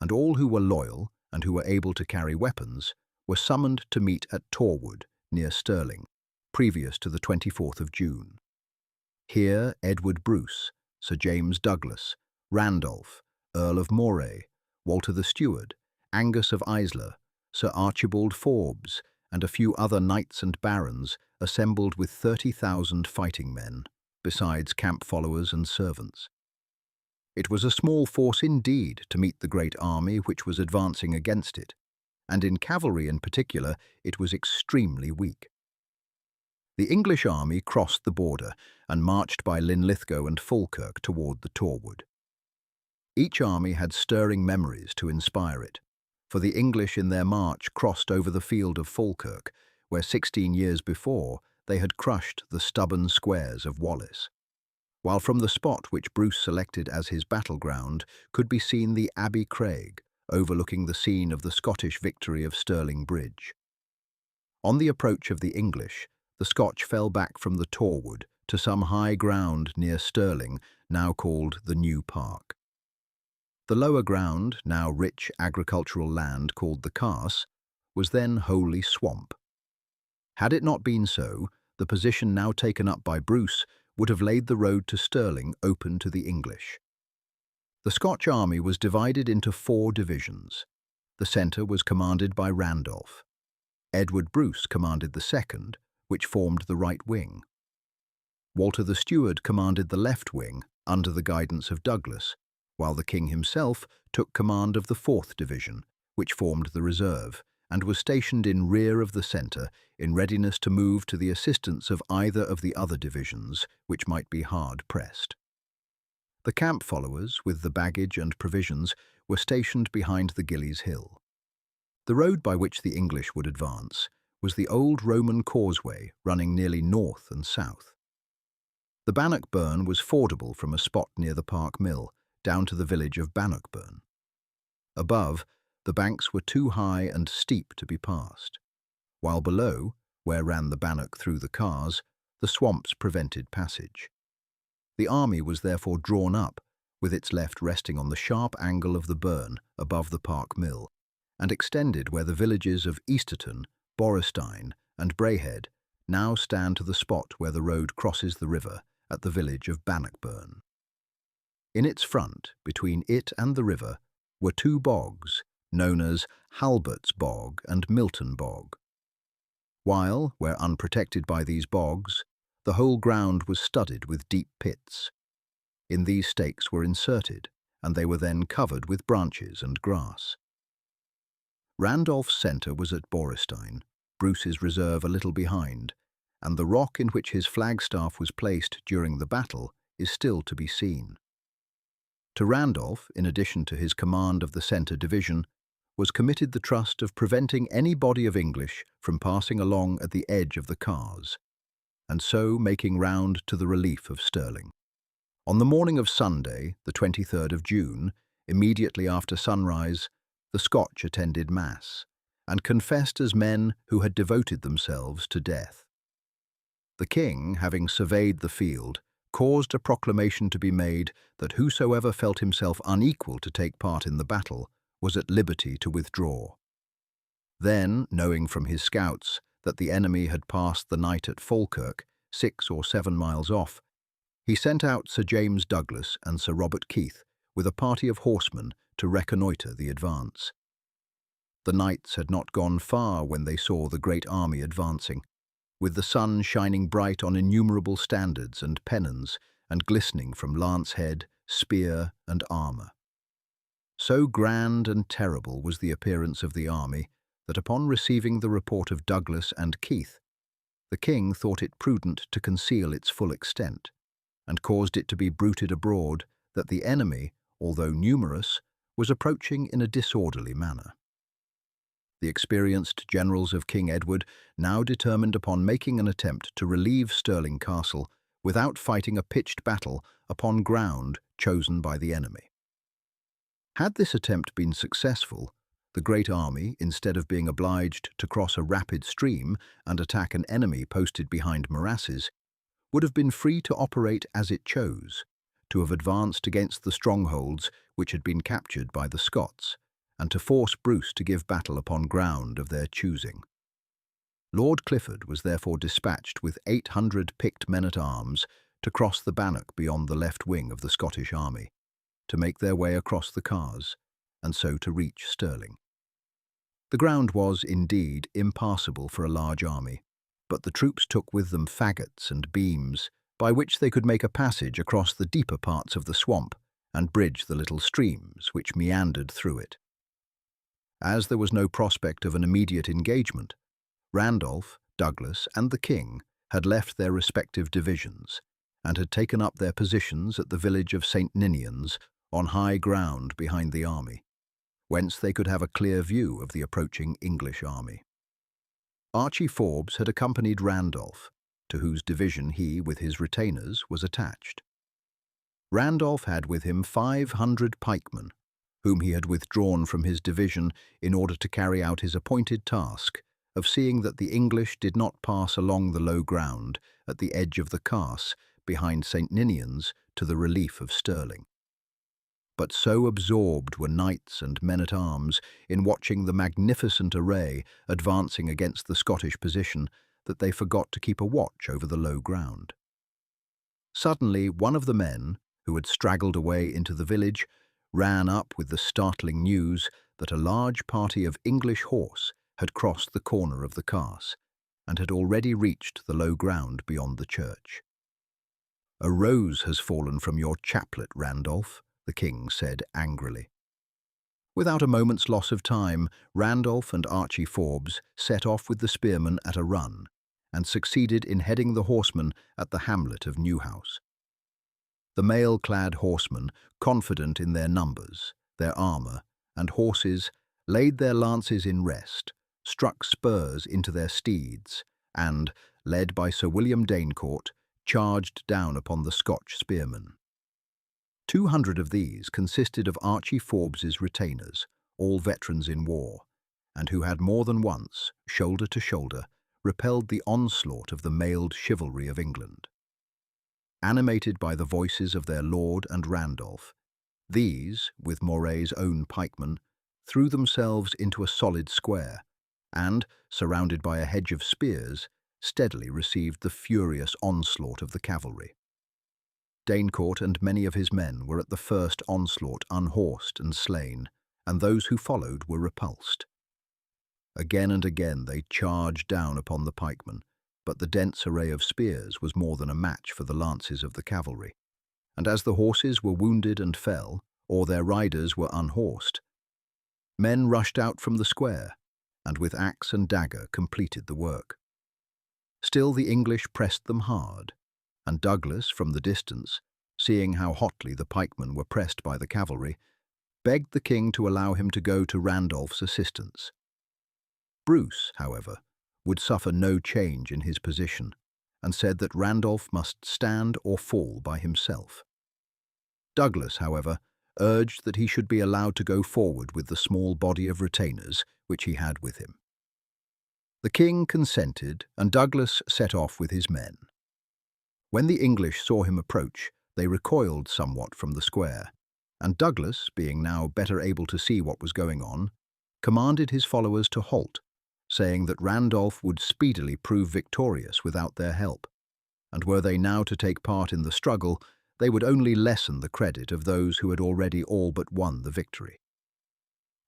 and all who were loyal and who were able to carry weapons were summoned to meet at Torwood, near Stirling, previous to the 24th of June. Here Edward Bruce, Sir James Douglas, Randolph, Earl of Moray, Walter the Steward, Angus of Isler, Sir Archibald Forbes, and a few other knights and barons assembled with 30,000 fighting men, besides camp followers and servants. It was a small force indeed to meet the great army which was advancing against it, and in cavalry in particular it was extremely weak. The English army crossed the border and marched by Linlithgow and Falkirk toward the Torwood. Each army had stirring memories to inspire it, for the English in their march crossed over the field of Falkirk, where 16 years before they had crushed the stubborn squares of Wallace, while from the spot which Bruce selected as his battleground could be seen the Abbey Craig, overlooking the scene of the Scottish victory of Stirling Bridge. On the approach of the English, the Scotch fell back from the Torwood to some high ground near Stirling, now called the New Park. The lower ground, now rich agricultural land called the Carse, was then wholly swamp. Had it not been so, the position now taken up by Bruce would have laid the road to Stirling open to the English. The Scotch army was divided into 4 divisions. The centre was commanded by Randolph. Edward Bruce commanded the second, which formed the right wing. Walter the Steward commanded the left wing under the guidance of Douglas, while the king himself took command of the 4th division, which formed the reserve, and was stationed in rear of the centre in readiness to move to the assistance of either of the other divisions, which might be hard pressed. The camp followers, with the baggage and provisions, were stationed behind the Gillies Hill. The road by which the English would advance was the old Roman causeway running nearly north and south. The Bannockburn was fordable from a spot near the Park Mill down to the village of Bannockburn. Above, the banks were too high and steep to be passed, while below, where ran the Bannock through the cars, the swamps prevented passage. The army was therefore drawn up, with its left resting on the sharp angle of the burn above the Park Mill, and extended where the villages of Easterton, Borestein, and Braehead now stand to the spot where the road crosses the river at the village of Bannockburn. In its front, between it and the river, were 2 bogs, known as Halbert's Bog and Milton Bog. While, where unprotected by these bogs, the whole ground was studded with deep pits. In these stakes were inserted, and they were then covered with branches and grass. Randolph's centre was at Borestein, Bruce's reserve a little behind, and the rock in which his flagstaff was placed during the battle is still to be seen. To Randolph, in addition to his command of the centre division, was committed the trust of preventing any body of English from passing along at the edge of the cars, and so making round to the relief of Stirling. On the morning of Sunday, the 23rd of June, immediately after sunrise, the Scotch attended Mass, and confessed as men who had devoted themselves to death. The king, having surveyed the field, caused a proclamation to be made that whosoever felt himself unequal to take part in the battle was at liberty to withdraw. Then, knowing from his scouts that the enemy had passed the night at Falkirk, 6 or 7 miles off, he sent out Sir James Douglas and Sir Robert Keith with a party of horsemen to reconnoitre the advance. The knights had not gone far when they saw the great army advancing, with the sun shining bright on innumerable standards and pennons and glistening from lance head, spear, and armour. So grand and terrible was the appearance of the army that upon receiving the report of Douglas and Keith, the king thought it prudent to conceal its full extent, and caused it to be bruited abroad that the enemy, although numerous, was approaching in a disorderly manner. The experienced generals of King Edward now determined upon making an attempt to relieve Stirling Castle without fighting a pitched battle upon ground chosen by the enemy. Had this attempt been successful, the great army, instead of being obliged to cross a rapid stream and attack an enemy posted behind morasses, would have been free to operate as it chose, to have advanced against the strongholds which had been captured by the Scots, and to force Bruce to give battle upon ground of their choosing. Lord Clifford was therefore dispatched with 800 picked men-at-arms to cross the Bannock beyond the left wing of the Scottish army, to make their way across the cars, and so to reach Stirling. The ground was, indeed, impassable for a large army, but the troops took with them faggots and beams, by which they could make a passage across the deeper parts of the swamp and bridge the little streams which meandered through it. As there was no prospect of an immediate engagement, Randolph, Douglas, and the king had left their respective divisions, and had taken up their positions at the village of St. Ninians on high ground behind the army, whence they could have a clear view of the approaching English army. Archie Forbes had accompanied Randolph, to whose division he, with his retainers, was attached. Randolph had with him 500 pikemen, whom he had withdrawn from his division in order to carry out his appointed task of seeing that the English did not pass along the low ground at the edge of the Carse behind St. Ninians to the relief of Stirling. But so absorbed were knights and men-at-arms in watching the magnificent array advancing against the Scottish position that they forgot to keep a watch over the low ground. Suddenly, one of the men, who had straggled away into the village, ran up with the startling news that a large party of English horse had crossed the corner of the carse and had already reached the low ground beyond the church. "A rose has fallen from your chaplet, Randolph," the king said angrily. Without a moment's loss of time, Randolph and Archie Forbes set off with the spearmen at a run and succeeded in heading the horsemen at the hamlet of Newhouse. The mail-clad horsemen, confident in their numbers, their armour, and horses, laid their lances in rest, struck spurs into their steeds, and, led by Sir William Danecourt, charged down upon the Scotch spearmen. 200 of these consisted of Archie Forbes's retainers, all veterans in war, and who had more than once, shoulder to shoulder, repelled the onslaught of the mailed chivalry of England. Animated by the voices of their lord and Randolph, these, with Moray's own pikemen, threw themselves into a solid square, and, surrounded by a hedge of spears, steadily received the furious onslaught of the cavalry. Danecourt and many of his men were at the first onslaught unhorsed and slain, and those who followed were repulsed. Again and again they charged down upon the pikemen, but the dense array of spears was more than a match for the lances of the cavalry, and as the horses were wounded and fell, or their riders were unhorsed, men rushed out from the square, and with axe and dagger completed the work. Still the English pressed them hard, and Douglas, from the distance, seeing how hotly the pikemen were pressed by the cavalry, begged the king to allow him to go to Randolph's assistance. Bruce, however, would suffer no change in his position, and said that Randolph must stand or fall by himself. Douglas, however, urged that he should be allowed to go forward with the small body of retainers which he had with him. The king consented, and Douglas set off with his men. When the English saw him approach, they recoiled somewhat from the square, and Douglas, being now better able to see what was going on, commanded his followers to halt, saying that Randolph would speedily prove victorious without their help, and were they now to take part in the struggle, they would only lessen the credit of those who had already all but won the victory.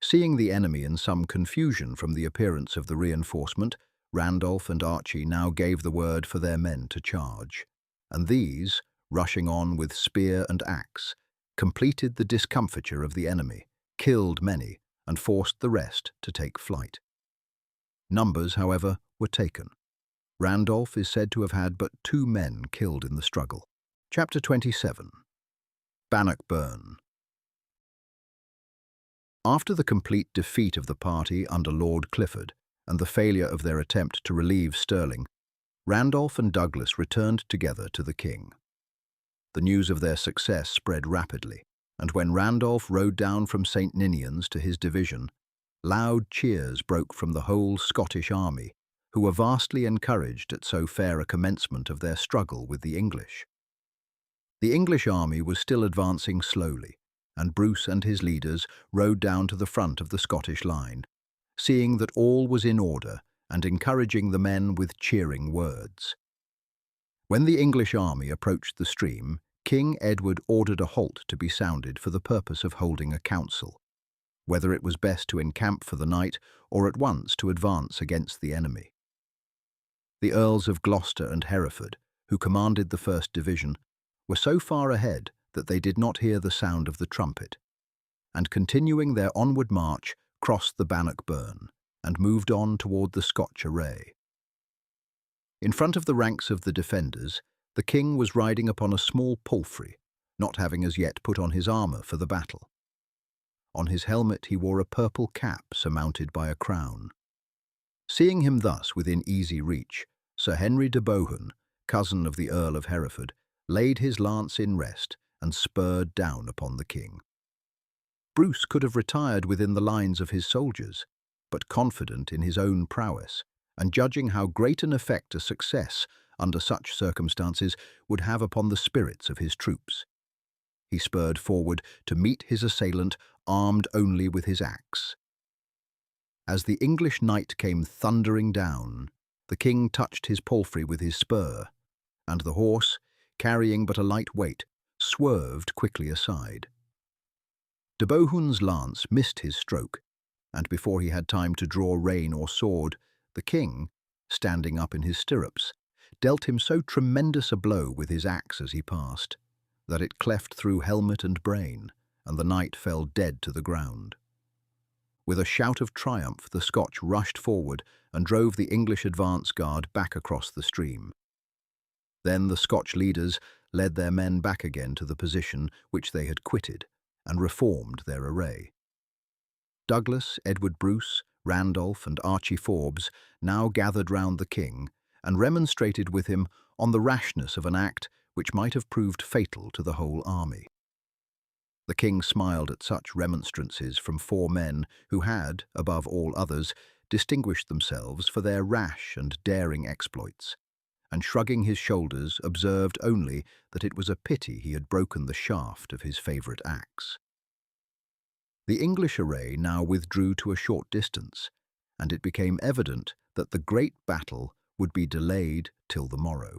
Seeing the enemy in some confusion from the appearance of the reinforcement, Randolph and Archie now gave the word for their men to charge, and these, rushing on with spear and axe, completed the discomfiture of the enemy, killed many, and forced the rest to take flight. Numbers, however, were taken. Randolph is said to have had but 2 men killed in the struggle. Chapter 27. Bannockburn. After the complete defeat of the party under Lord Clifford and the failure of their attempt to relieve Stirling, Randolph and Douglas returned together to the king. The news of their success spread rapidly, and when Randolph rode down from St. Ninians to his division, loud cheers broke from the whole Scottish army, who were vastly encouraged at so fair a commencement of their struggle with the English. The English army was still advancing slowly, and Bruce and his leaders rode down to the front of the Scottish line, seeing that all was in order and encouraging the men with cheering words. When the English army approached the stream, King Edward ordered a halt to be sounded for the purpose of holding a council, whether it was best to encamp for the night or at once to advance against the enemy. The Earls of Gloucester and Hereford, who commanded the 1st Division, were so far ahead that they did not hear the sound of the trumpet, and continuing their onward march, crossed the Bannockburn and moved on toward the Scotch array. In front of the ranks of the defenders, the king was riding upon a small palfrey, not having as yet put on his armour for the battle. On his helmet he wore a purple cap surmounted by a crown. Seeing him thus within easy reach, Sir Henry de Bohun, cousin of the Earl of Hereford, laid his lance in rest and spurred down upon the king. Bruce could have retired within the lines of his soldiers, but confident in his own prowess, and judging how great an effect a success under such circumstances would have upon the spirits of his troops, he spurred forward to meet his assailant armed only with his axe. As the English knight came thundering down, The king touched his palfrey with his spur, and the horse, carrying but a light weight, swerved quickly aside. De Bohun's lance missed his stroke, and before he had time to draw rein or sword, the king, standing up in his stirrups, dealt him so tremendous a blow with his axe as he passed, that it cleft through helmet and brain, and the knight fell dead to the ground. With a shout of triumph, the Scotch rushed forward and drove the English advance guard back across the stream. Then the Scotch leaders led their men back again to the position which they had quitted, and reformed their array. Douglas, Edward Bruce, Randolph, and Archie Forbes now gathered round the king and remonstrated with him on the rashness of an act which might have proved fatal to the whole army. The king smiled at such remonstrances from 4 men who had, above all others, distinguished themselves for their rash and daring exploits, and shrugging his shoulders observed only that it was a pity he had broken the shaft of his favourite axe. The English array now withdrew to a short distance, and it became evident that the great battle would be delayed till the morrow.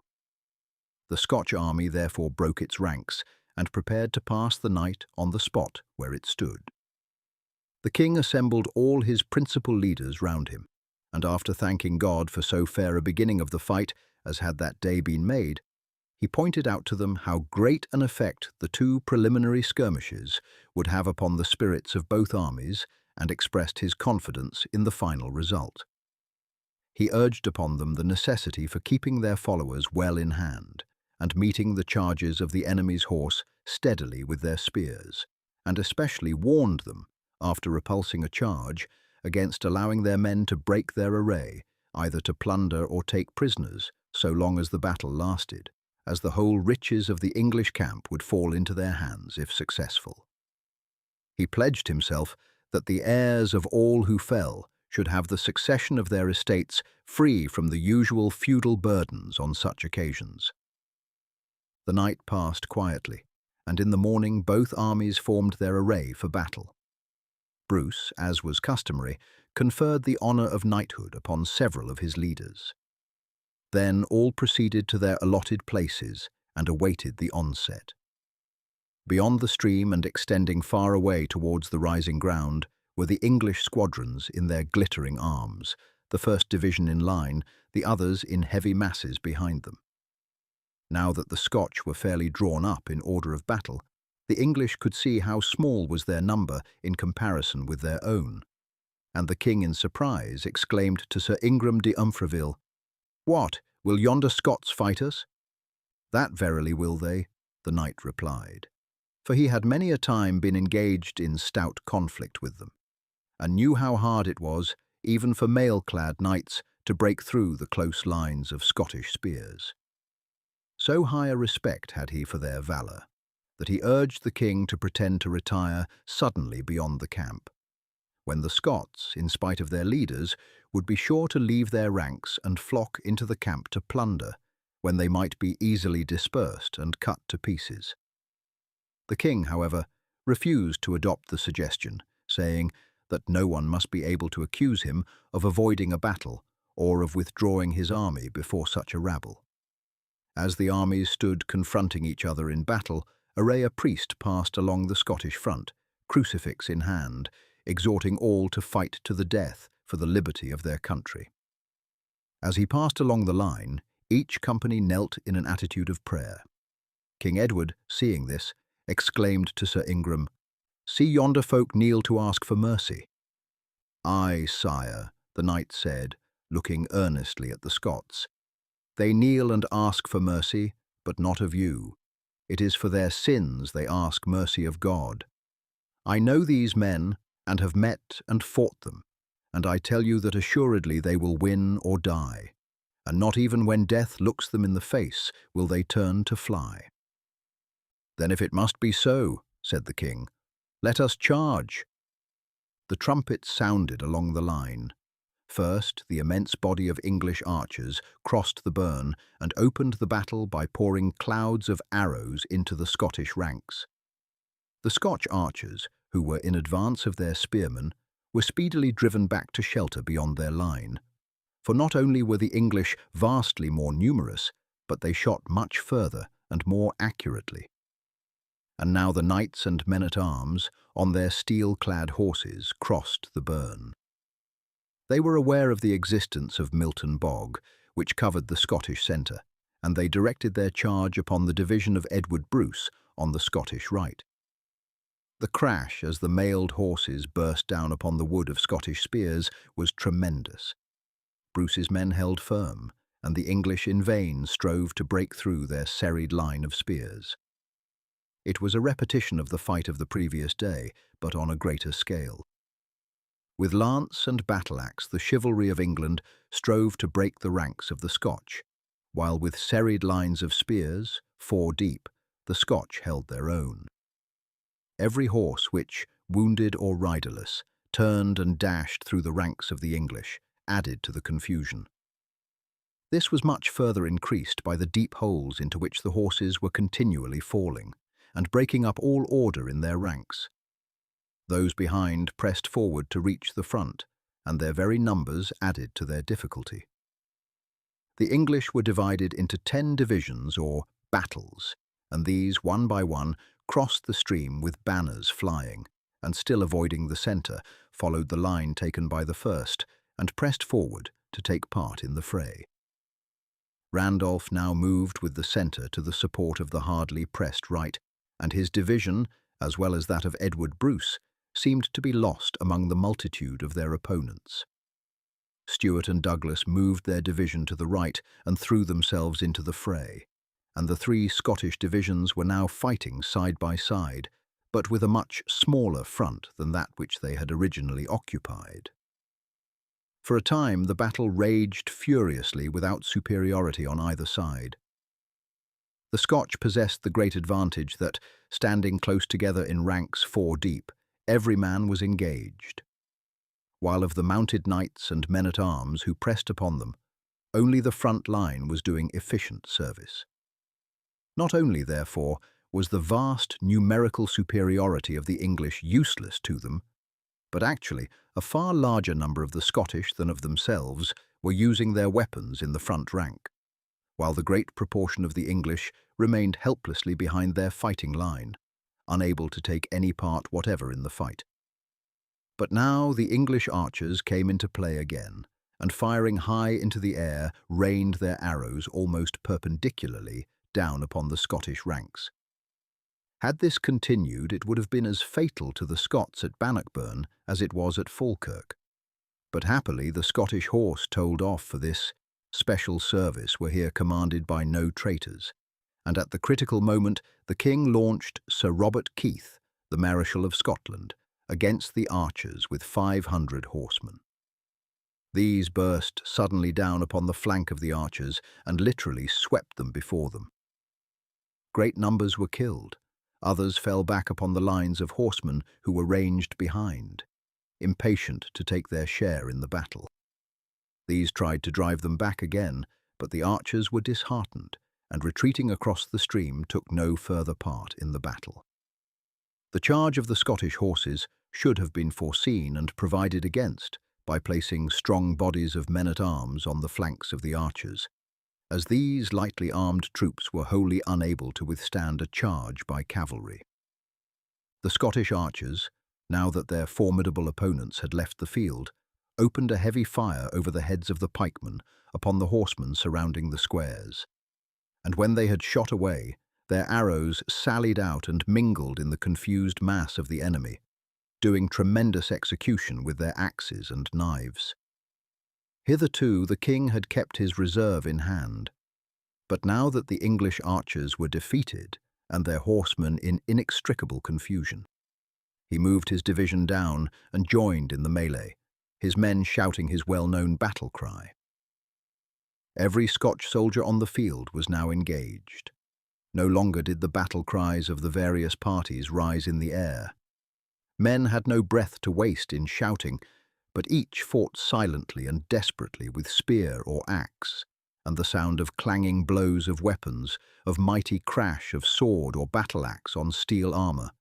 The Scotch army therefore broke its ranks and prepared to pass the night on the spot where it stood. The king assembled all his principal leaders round him, and after thanking God for so fair a beginning of the fight as had that day been made, he pointed out to them how great an effect the 2 preliminary skirmishes would have upon the spirits of both armies, and expressed his confidence in the final result. He urged upon them the necessity for keeping their followers well in hand, and meeting the charges of the enemy's horse steadily with their spears, and especially warned them, after repulsing a charge, against allowing their men to break their array, either to plunder or take prisoners, so long as the battle lasted, as the whole riches of the English camp would fall into their hands if successful. He pledged himself that the heirs of all who fell should have the succession of their estates free from the usual feudal burdens on such occasions. The night passed quietly, and in the morning both armies formed their array for battle. Bruce, as was customary, conferred the honour of knighthood upon several of his leaders. Then all proceeded to their allotted places and awaited the onset. Beyond the stream and extending far away towards the rising ground were the English squadrons in their glittering arms, the first division in line, the others in heavy masses behind them. Now that the Scotch were fairly drawn up in order of battle, the English could see how small was their number in comparison with their own, and the king in surprise exclaimed to Sir Ingram de Umfraville, "What, will yonder Scots fight us?" "That verily will they," the knight replied, for he had many a time been engaged in stout conflict with them, and knew how hard it was, even for mail-clad knights, to break through the close lines of Scottish spears. So high a respect had he for their valour, that he urged the king to pretend to retire suddenly beyond the camp, when the Scots, in spite of their leaders, would be sure to leave their ranks and flock into the camp to plunder, when they might be easily dispersed and cut to pieces. The king, however, refused to adopt the suggestion, saying that no one must be able to accuse him of avoiding a battle or of withdrawing his army before such a rabble. As the armies stood confronting each other in battle, a priest passed along the Scottish front, crucifix in hand, exhorting all to fight to the death for the liberty of their country. As he passed along the line, each company knelt in an attitude of prayer. King Edward, seeing this, exclaimed to Sir Ingram, "See yonder folk kneel to ask for mercy." "Aye, sire," the knight said, looking earnestly at the Scots. "They kneel and ask for mercy, but not of you. It is for their sins they ask mercy of God. I know these men, and have met and fought them, and I tell you that assuredly they will win or die, and not even when death looks them in the face will they turn to fly." "Then if it must be so," said the king, "let us charge." The trumpets sounded along the line. First, the immense body of English archers crossed the burn and opened the battle by pouring clouds of arrows into the Scottish ranks. The Scotch archers, who were in advance of their spearmen, were speedily driven back to shelter beyond their line, For not only were the English vastly more numerous, but they shot much further and more accurately. And now the knights and men-at-arms, on their steel-clad horses, crossed the burn. They were aware of the existence of Milton Bog, which covered the Scottish centre, and they directed their charge upon the division of Edward Bruce on the Scottish right. The crash as the mailed horses burst down upon the wood of Scottish spears was tremendous. Bruce's men held firm, and the English in vain strove to break through their serried line of spears. It was a repetition of the fight of the previous day, but on a greater scale. With lance and battle-axe, the chivalry of England strove to break the ranks of the Scotch, while with serried lines of spears, 4 deep, the Scotch held their own. Every horse which, wounded or riderless, turned and dashed through the ranks of the English, added to the confusion. This was much further increased by the deep holes into which the horses were continually falling, and breaking up all order in their ranks. Those behind pressed forward to reach the front, and their very numbers added to their difficulty. The English were divided into 10 divisions or battles, and these, one by one, crossed the stream with banners flying, and still avoiding the centre, followed the line taken by the first, and pressed forward to take part in the fray. Randolph now moved with the centre to the support of the hardly pressed right, and his division, as well as that of Edward Bruce, seemed to be lost among the multitude of their opponents. Stewart and Douglas moved their division to the right and threw themselves into the fray, and the 3 Scottish divisions were now fighting side by side, but with a much smaller front than that which they had originally occupied. For a time the battle raged furiously without superiority on either side. The Scotch possessed the great advantage that, standing close together in ranks 4 deep, every man was engaged, while of the mounted knights and men-at-arms who pressed upon them, only the front line was doing efficient service. Not only, therefore, was the vast numerical superiority of the English useless to them, but actually a far larger number of the Scottish than of themselves were using their weapons in the front rank, while the great proportion of the English remained helplessly behind their fighting line, unable to take any part whatever in the fight. But now the English archers came into play again, and firing high into the air, rained their arrows almost perpendicularly down upon the Scottish ranks. Had this continued, it would have been as fatal to the Scots at Bannockburn as it was at Falkirk. But happily the Scottish horse told off for this special service were here commanded by no traitors, and at the critical moment the King launched Sir Robert Keith, the Marshal of Scotland, against the archers with 500 horsemen. These burst suddenly down upon the flank of the archers and literally swept them before them. Great numbers were killed. Others fell back upon the lines of horsemen who were ranged behind, impatient to take their share in the battle. These tried to drive them back again, but the archers were disheartened, and retreating across the stream took no further part in the battle. The charge of the Scottish horses should have been foreseen and provided against by placing strong bodies of men-at-arms on the flanks of the archers, as these lightly armed troops were wholly unable to withstand a charge by cavalry. The Scottish archers, now that their formidable opponents had left the field, opened a heavy fire over the heads of the pikemen upon the horsemen surrounding the squares, and when they had shot away, their arrows sallied out and mingled in the confused mass of the enemy, doing tremendous execution with their axes and knives. Hitherto the King had kept his reserve in hand, but now that the English archers were defeated and their horsemen in inextricable confusion, he moved his division down and joined in the melee, his men shouting his well-known battle cry. Every Scotch soldier on the field was now engaged. No longer did the battle cries of the various parties rise in the air. Men had no breath to waste in shouting, but each fought silently and desperately with spear or axe, and the sound of clanging blows of weapons, of mighty crash of sword or battle-axe on steel armour,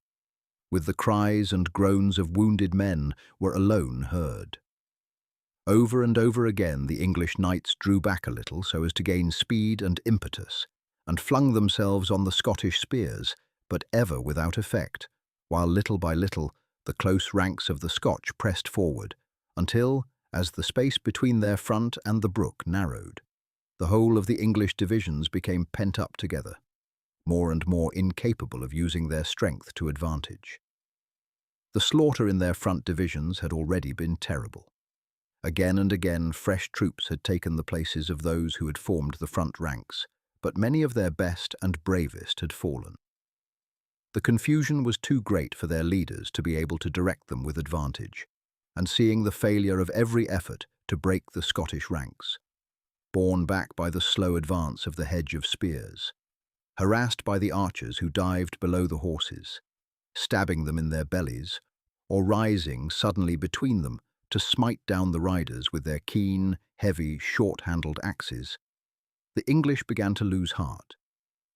with the cries and groans of wounded men, were alone heard. Over and over again the English knights drew back a little so as to gain speed and impetus, and flung themselves on the Scottish spears, but ever without effect, while little by little the close ranks of the Scotch pressed forward, until, as the space between their front and the brook narrowed, the whole of the English divisions became pent up together, more and more incapable of using their strength to advantage. The slaughter in their front divisions had already been terrible. Again and again fresh troops had taken the places of those who had formed the front ranks, but many of their best and bravest had fallen. The confusion was too great for their leaders to be able to direct them with advantage, and seeing the failure of every effort to break the Scottish ranks, borne back by the slow advance of the hedge of spears, harassed by the archers who dived below the horses, stabbing them in their bellies, or rising suddenly between them to smite down the riders with their keen, heavy, short-handled axes, the English began to lose heart,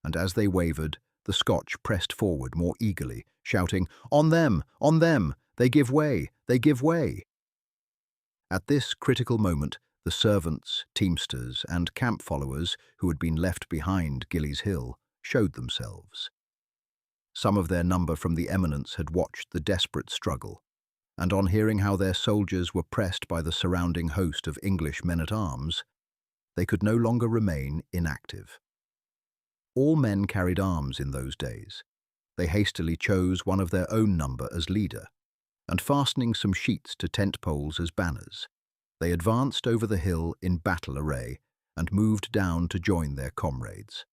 and as they wavered, the Scotch pressed forward more eagerly, shouting, "On them! On them! They give way! They give way!" At this critical moment, the servants, teamsters, and camp followers who had been left behind Gillies Hill showed themselves. Some of their number from the eminence had watched the desperate struggle, and on hearing how their soldiers were pressed by the surrounding host of English men-at-arms, they could no longer remain inactive. All men carried arms in those days. They hastily chose one of their own number as leader, and fastening some sheets to tent poles as banners, they advanced over the hill in battle array and moved down to join their comrades.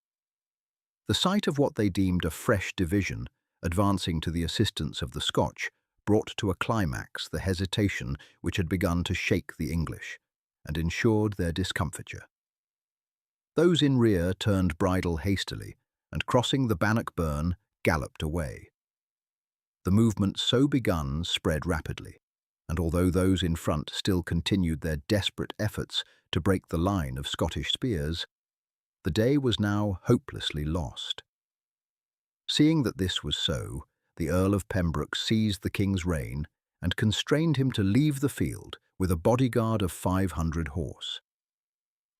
The sight of what they deemed a fresh division advancing to the assistance of the Scotch brought to a climax the hesitation which had begun to shake the English, and ensured their discomfiture. Those in rear turned bridle hastily, and crossing the Bannockburn, galloped away. The movement so begun spread rapidly, and although those in front still continued their desperate efforts to break the line of Scottish spears, the day was now hopelessly lost. Seeing that this was so, the Earl of Pembroke seized the king's rein and constrained him to leave the field with a bodyguard of 500 horse.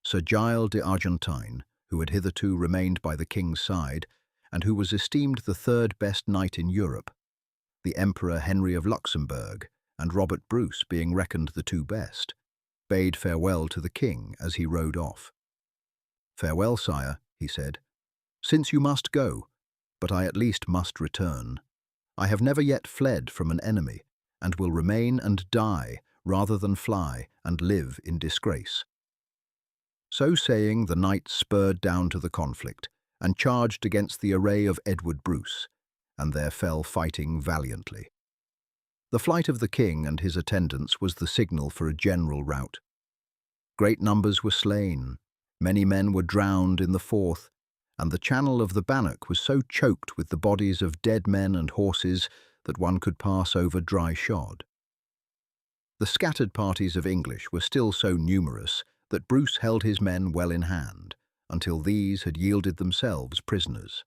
Sir Giles de Argentine, who had hitherto remained by the king's side, and who was esteemed the third best knight in Europe, the Emperor Henry of Luxembourg and Robert Bruce being reckoned the two best, bade farewell to the king as he rode off. "Farewell, sire," he said, "since you must go, but I at least must return. I have never yet fled from an enemy, and will remain and die rather than fly and live in disgrace." So saying, the knight spurred down to the conflict, and charged against the array of Edward Bruce, and there fell fighting valiantly. The flight of the king and his attendants was the signal for a general rout. Great numbers were slain, many men were drowned in the Forth, and the channel of the Bannock was so choked with the bodies of dead men and horses that one could pass over dry shod. The scattered parties of English were still so numerous that Bruce held his men well in hand, until these had yielded themselves prisoners.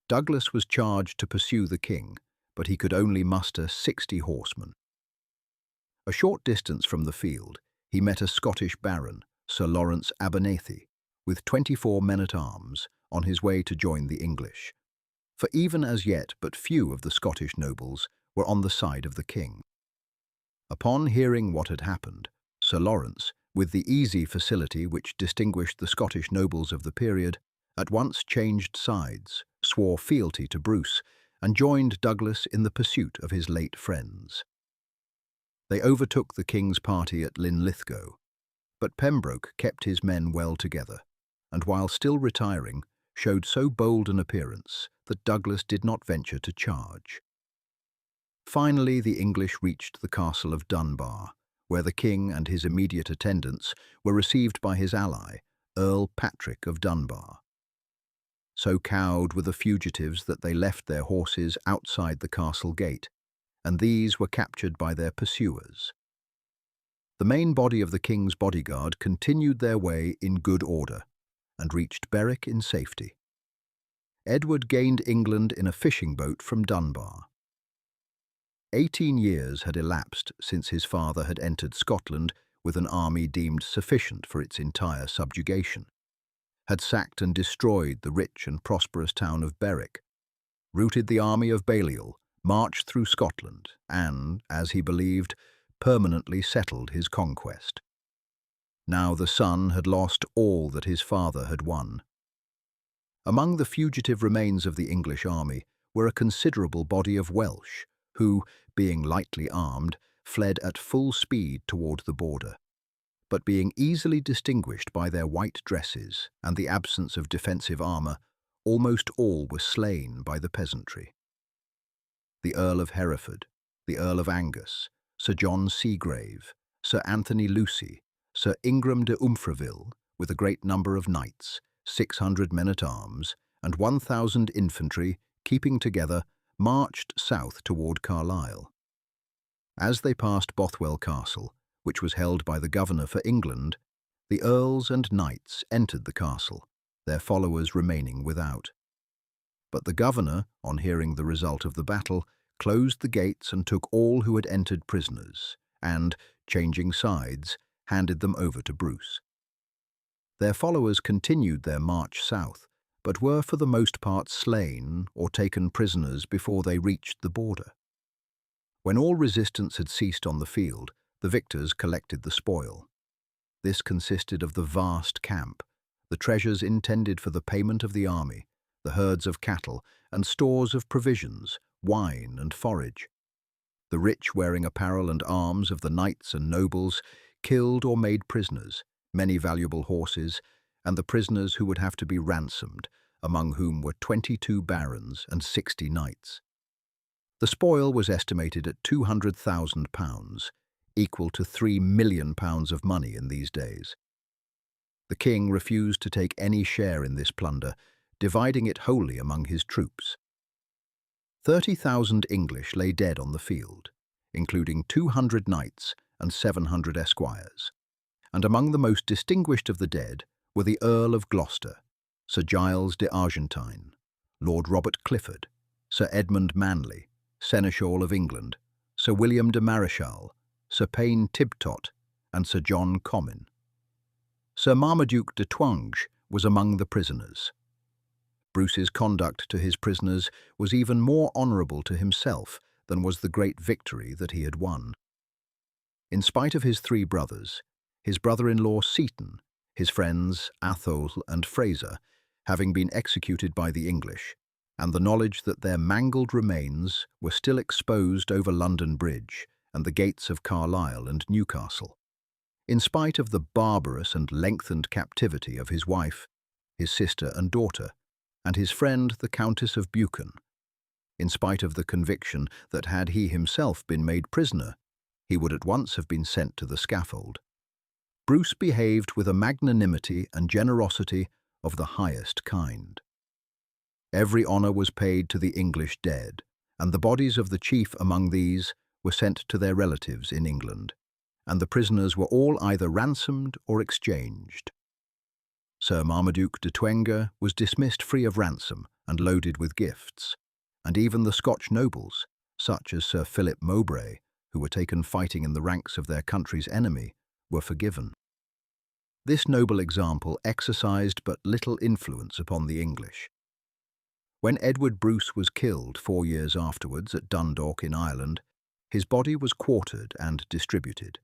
Douglas was charged to pursue the king, but he could only muster 60 horsemen. A short distance from the field, he met a Scottish baron, Sir Lawrence Abernethy, with 24 men-at-arms, on his way to join the English, for even as yet but few of the Scottish nobles were on the side of the king. Upon hearing what had happened, Sir Lawrence, with the easy facility which distinguished the Scottish nobles of the period, at once changed sides, swore fealty to Bruce, and joined Douglas in the pursuit of his late friends. They overtook the king's party at Linlithgow, but Pembroke kept his men well together, and while still retiring, showed so bold an appearance that Douglas did not venture to charge. Finally, the English reached the castle of Dunbar, where the king and his immediate attendants were received by his ally, Earl Patrick of Dunbar. So cowed were the fugitives that they left their horses outside the castle gate, and these were captured by their pursuers. The main body of the king's bodyguard continued their way in good order, and reached Berwick in safety. Edward gained England in a fishing boat from Dunbar. 18 years had elapsed since his father had entered Scotland with an army deemed sufficient for its entire subjugation, had sacked and destroyed the rich and prosperous town of Berwick, routed the army of Balliol, marched through Scotland, and, as he believed, permanently settled his conquest. Now the son had lost all that his father had won. Among the fugitive remains of the English army were a considerable body of Welsh, who, being lightly armed, fled at full speed toward the border. But being easily distinguished by their white dresses and the absence of defensive armour, almost all were slain by the peasantry. The Earl of Hereford, the Earl of Angus, Sir John Seagrave, Sir Anthony Lucy, Sir Ingram de Umfraville, with a great number of knights, 600 men-at-arms, and 1,000 infantry, keeping together, marched south toward Carlisle. As they passed Bothwell Castle, which was held by the governor for England, the earls and knights entered the castle, their followers remaining without. But the governor, on hearing the result of the battle, closed the gates and took all who had entered prisoners, and, changing sides, handed them over to Bruce. Their followers continued their march south, but were for the most part slain or taken prisoners before they reached the border. When all resistance had ceased on the field, the victors collected the spoil. This consisted of the vast camp, the treasures intended for the payment of the army, the herds of cattle, and stores of provisions, wine and forage. The rich wearing apparel and arms of the knights and nobles, killed or made prisoners, many valuable horses, and the prisoners who would have to be ransomed, among whom were 22 barons and 60 knights. The spoil was estimated at £200,000, equal to £3 million of money in these days. The king refused to take any share in this plunder, dividing it wholly among his troops. 30,000 English lay dead on the field, including 200 knights and 700 esquires, and among the most distinguished of the dead were the Earl of Gloucester, Sir Giles de Argentine, Lord Robert Clifford, Sir Edmund Manley, Seneschal of England, Sir William de Mareschal, Sir Payne Tibtot, and Sir John Comyn. Sir Marmaduke de Twenge was among the prisoners. Bruce's conduct to his prisoners was even more honourable to himself than was the great victory that he had won. In spite of his 3 brothers, his brother-in-law Seaton, his friends Athol and Fraser, having been executed by the English, and the knowledge that their mangled remains were still exposed over London Bridge and the gates of Carlisle and Newcastle, in spite of the barbarous and lengthened captivity of his wife, his sister and daughter, and his friend the Countess of Buchan, in spite of the conviction that had he himself been made prisoner, he would at once have been sent to the scaffold, Bruce behaved with a magnanimity and generosity of the highest kind. Every honour was paid to the English dead, and the bodies of the chief among these were sent to their relatives in England, and the prisoners were all either ransomed or exchanged. Sir Marmaduke de Twenge was dismissed free of ransom and loaded with gifts, and even the Scotch nobles, such as Sir Philip Mowbray, who were taken fighting in the ranks of their country's enemy, were forgiven. This noble example exercised but little influence upon the English. When Edward Bruce was killed 4 years afterwards at Dundalk in Ireland, his body was quartered and distributed,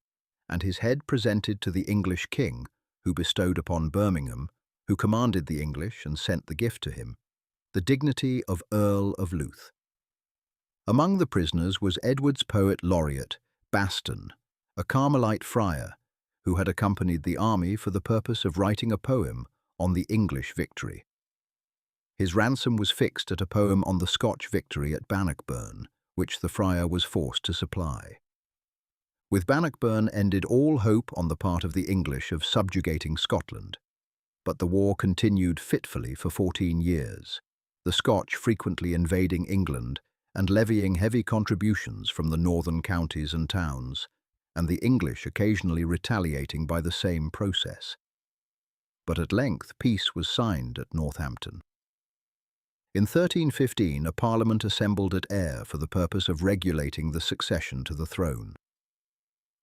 and his head presented to the English king, who bestowed upon Birmingham, who commanded the English and sent the gift to him, the dignity of Earl of Louth. Among the prisoners was Edward's poet laureate, Baston, a Carmelite friar, who had accompanied the army for the purpose of writing a poem on the English victory. His ransom was fixed at a poem on the Scotch victory at Bannockburn, which the friar was forced to supply. With Bannockburn ended all hope on the part of the English of subjugating Scotland, but the war continued fitfully for 14 years, the Scotch frequently invading England and levying heavy contributions from the northern counties and towns, and the English occasionally retaliating by the same process. But at length peace was signed at Northampton. In 1315, a parliament assembled at Ayr for the purpose of regulating the succession to the throne.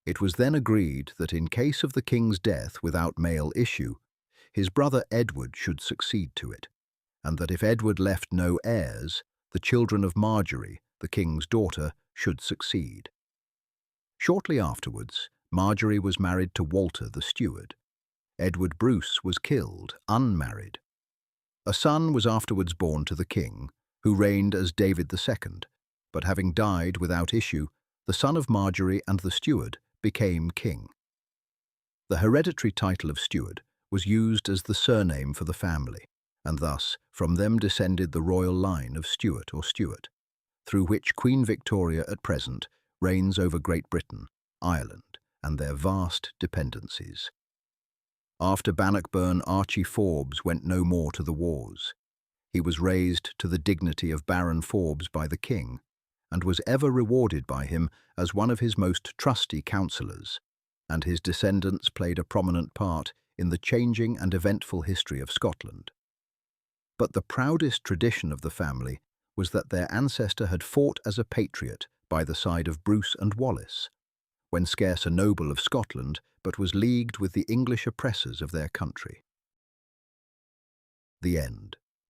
It was then agreed that in case of the king's death without male issue, his brother Edward should succeed to it, and that if Edward left no heirs, the children of Marjorie, the king's daughter, should succeed. Shortly afterwards, Marjorie was married to Walter the steward. Edward Bruce was killed, unmarried. A son was afterwards born to the king, who reigned as David II, but having died without issue, the son of Marjorie and the steward became king. The hereditary title of steward was used as the surname for the family, and thus from them descended the royal line of Stuart or Stuart, through which Queen Victoria at present reigns over Great Britain, Ireland, and their vast dependencies. After Bannockburn, Archie Forbes went no more to the wars. He was raised to the dignity of Baron Forbes by the king, and was ever rewarded by him as one of his most trusty counsellors, and his descendants played a prominent part in the changing and eventful history of Scotland. But the proudest tradition of the family was that their ancestor had fought as a patriot by the side of Bruce and Wallace, when scarce a noble of Scotland, but was leagued with the English oppressors of their country. The end.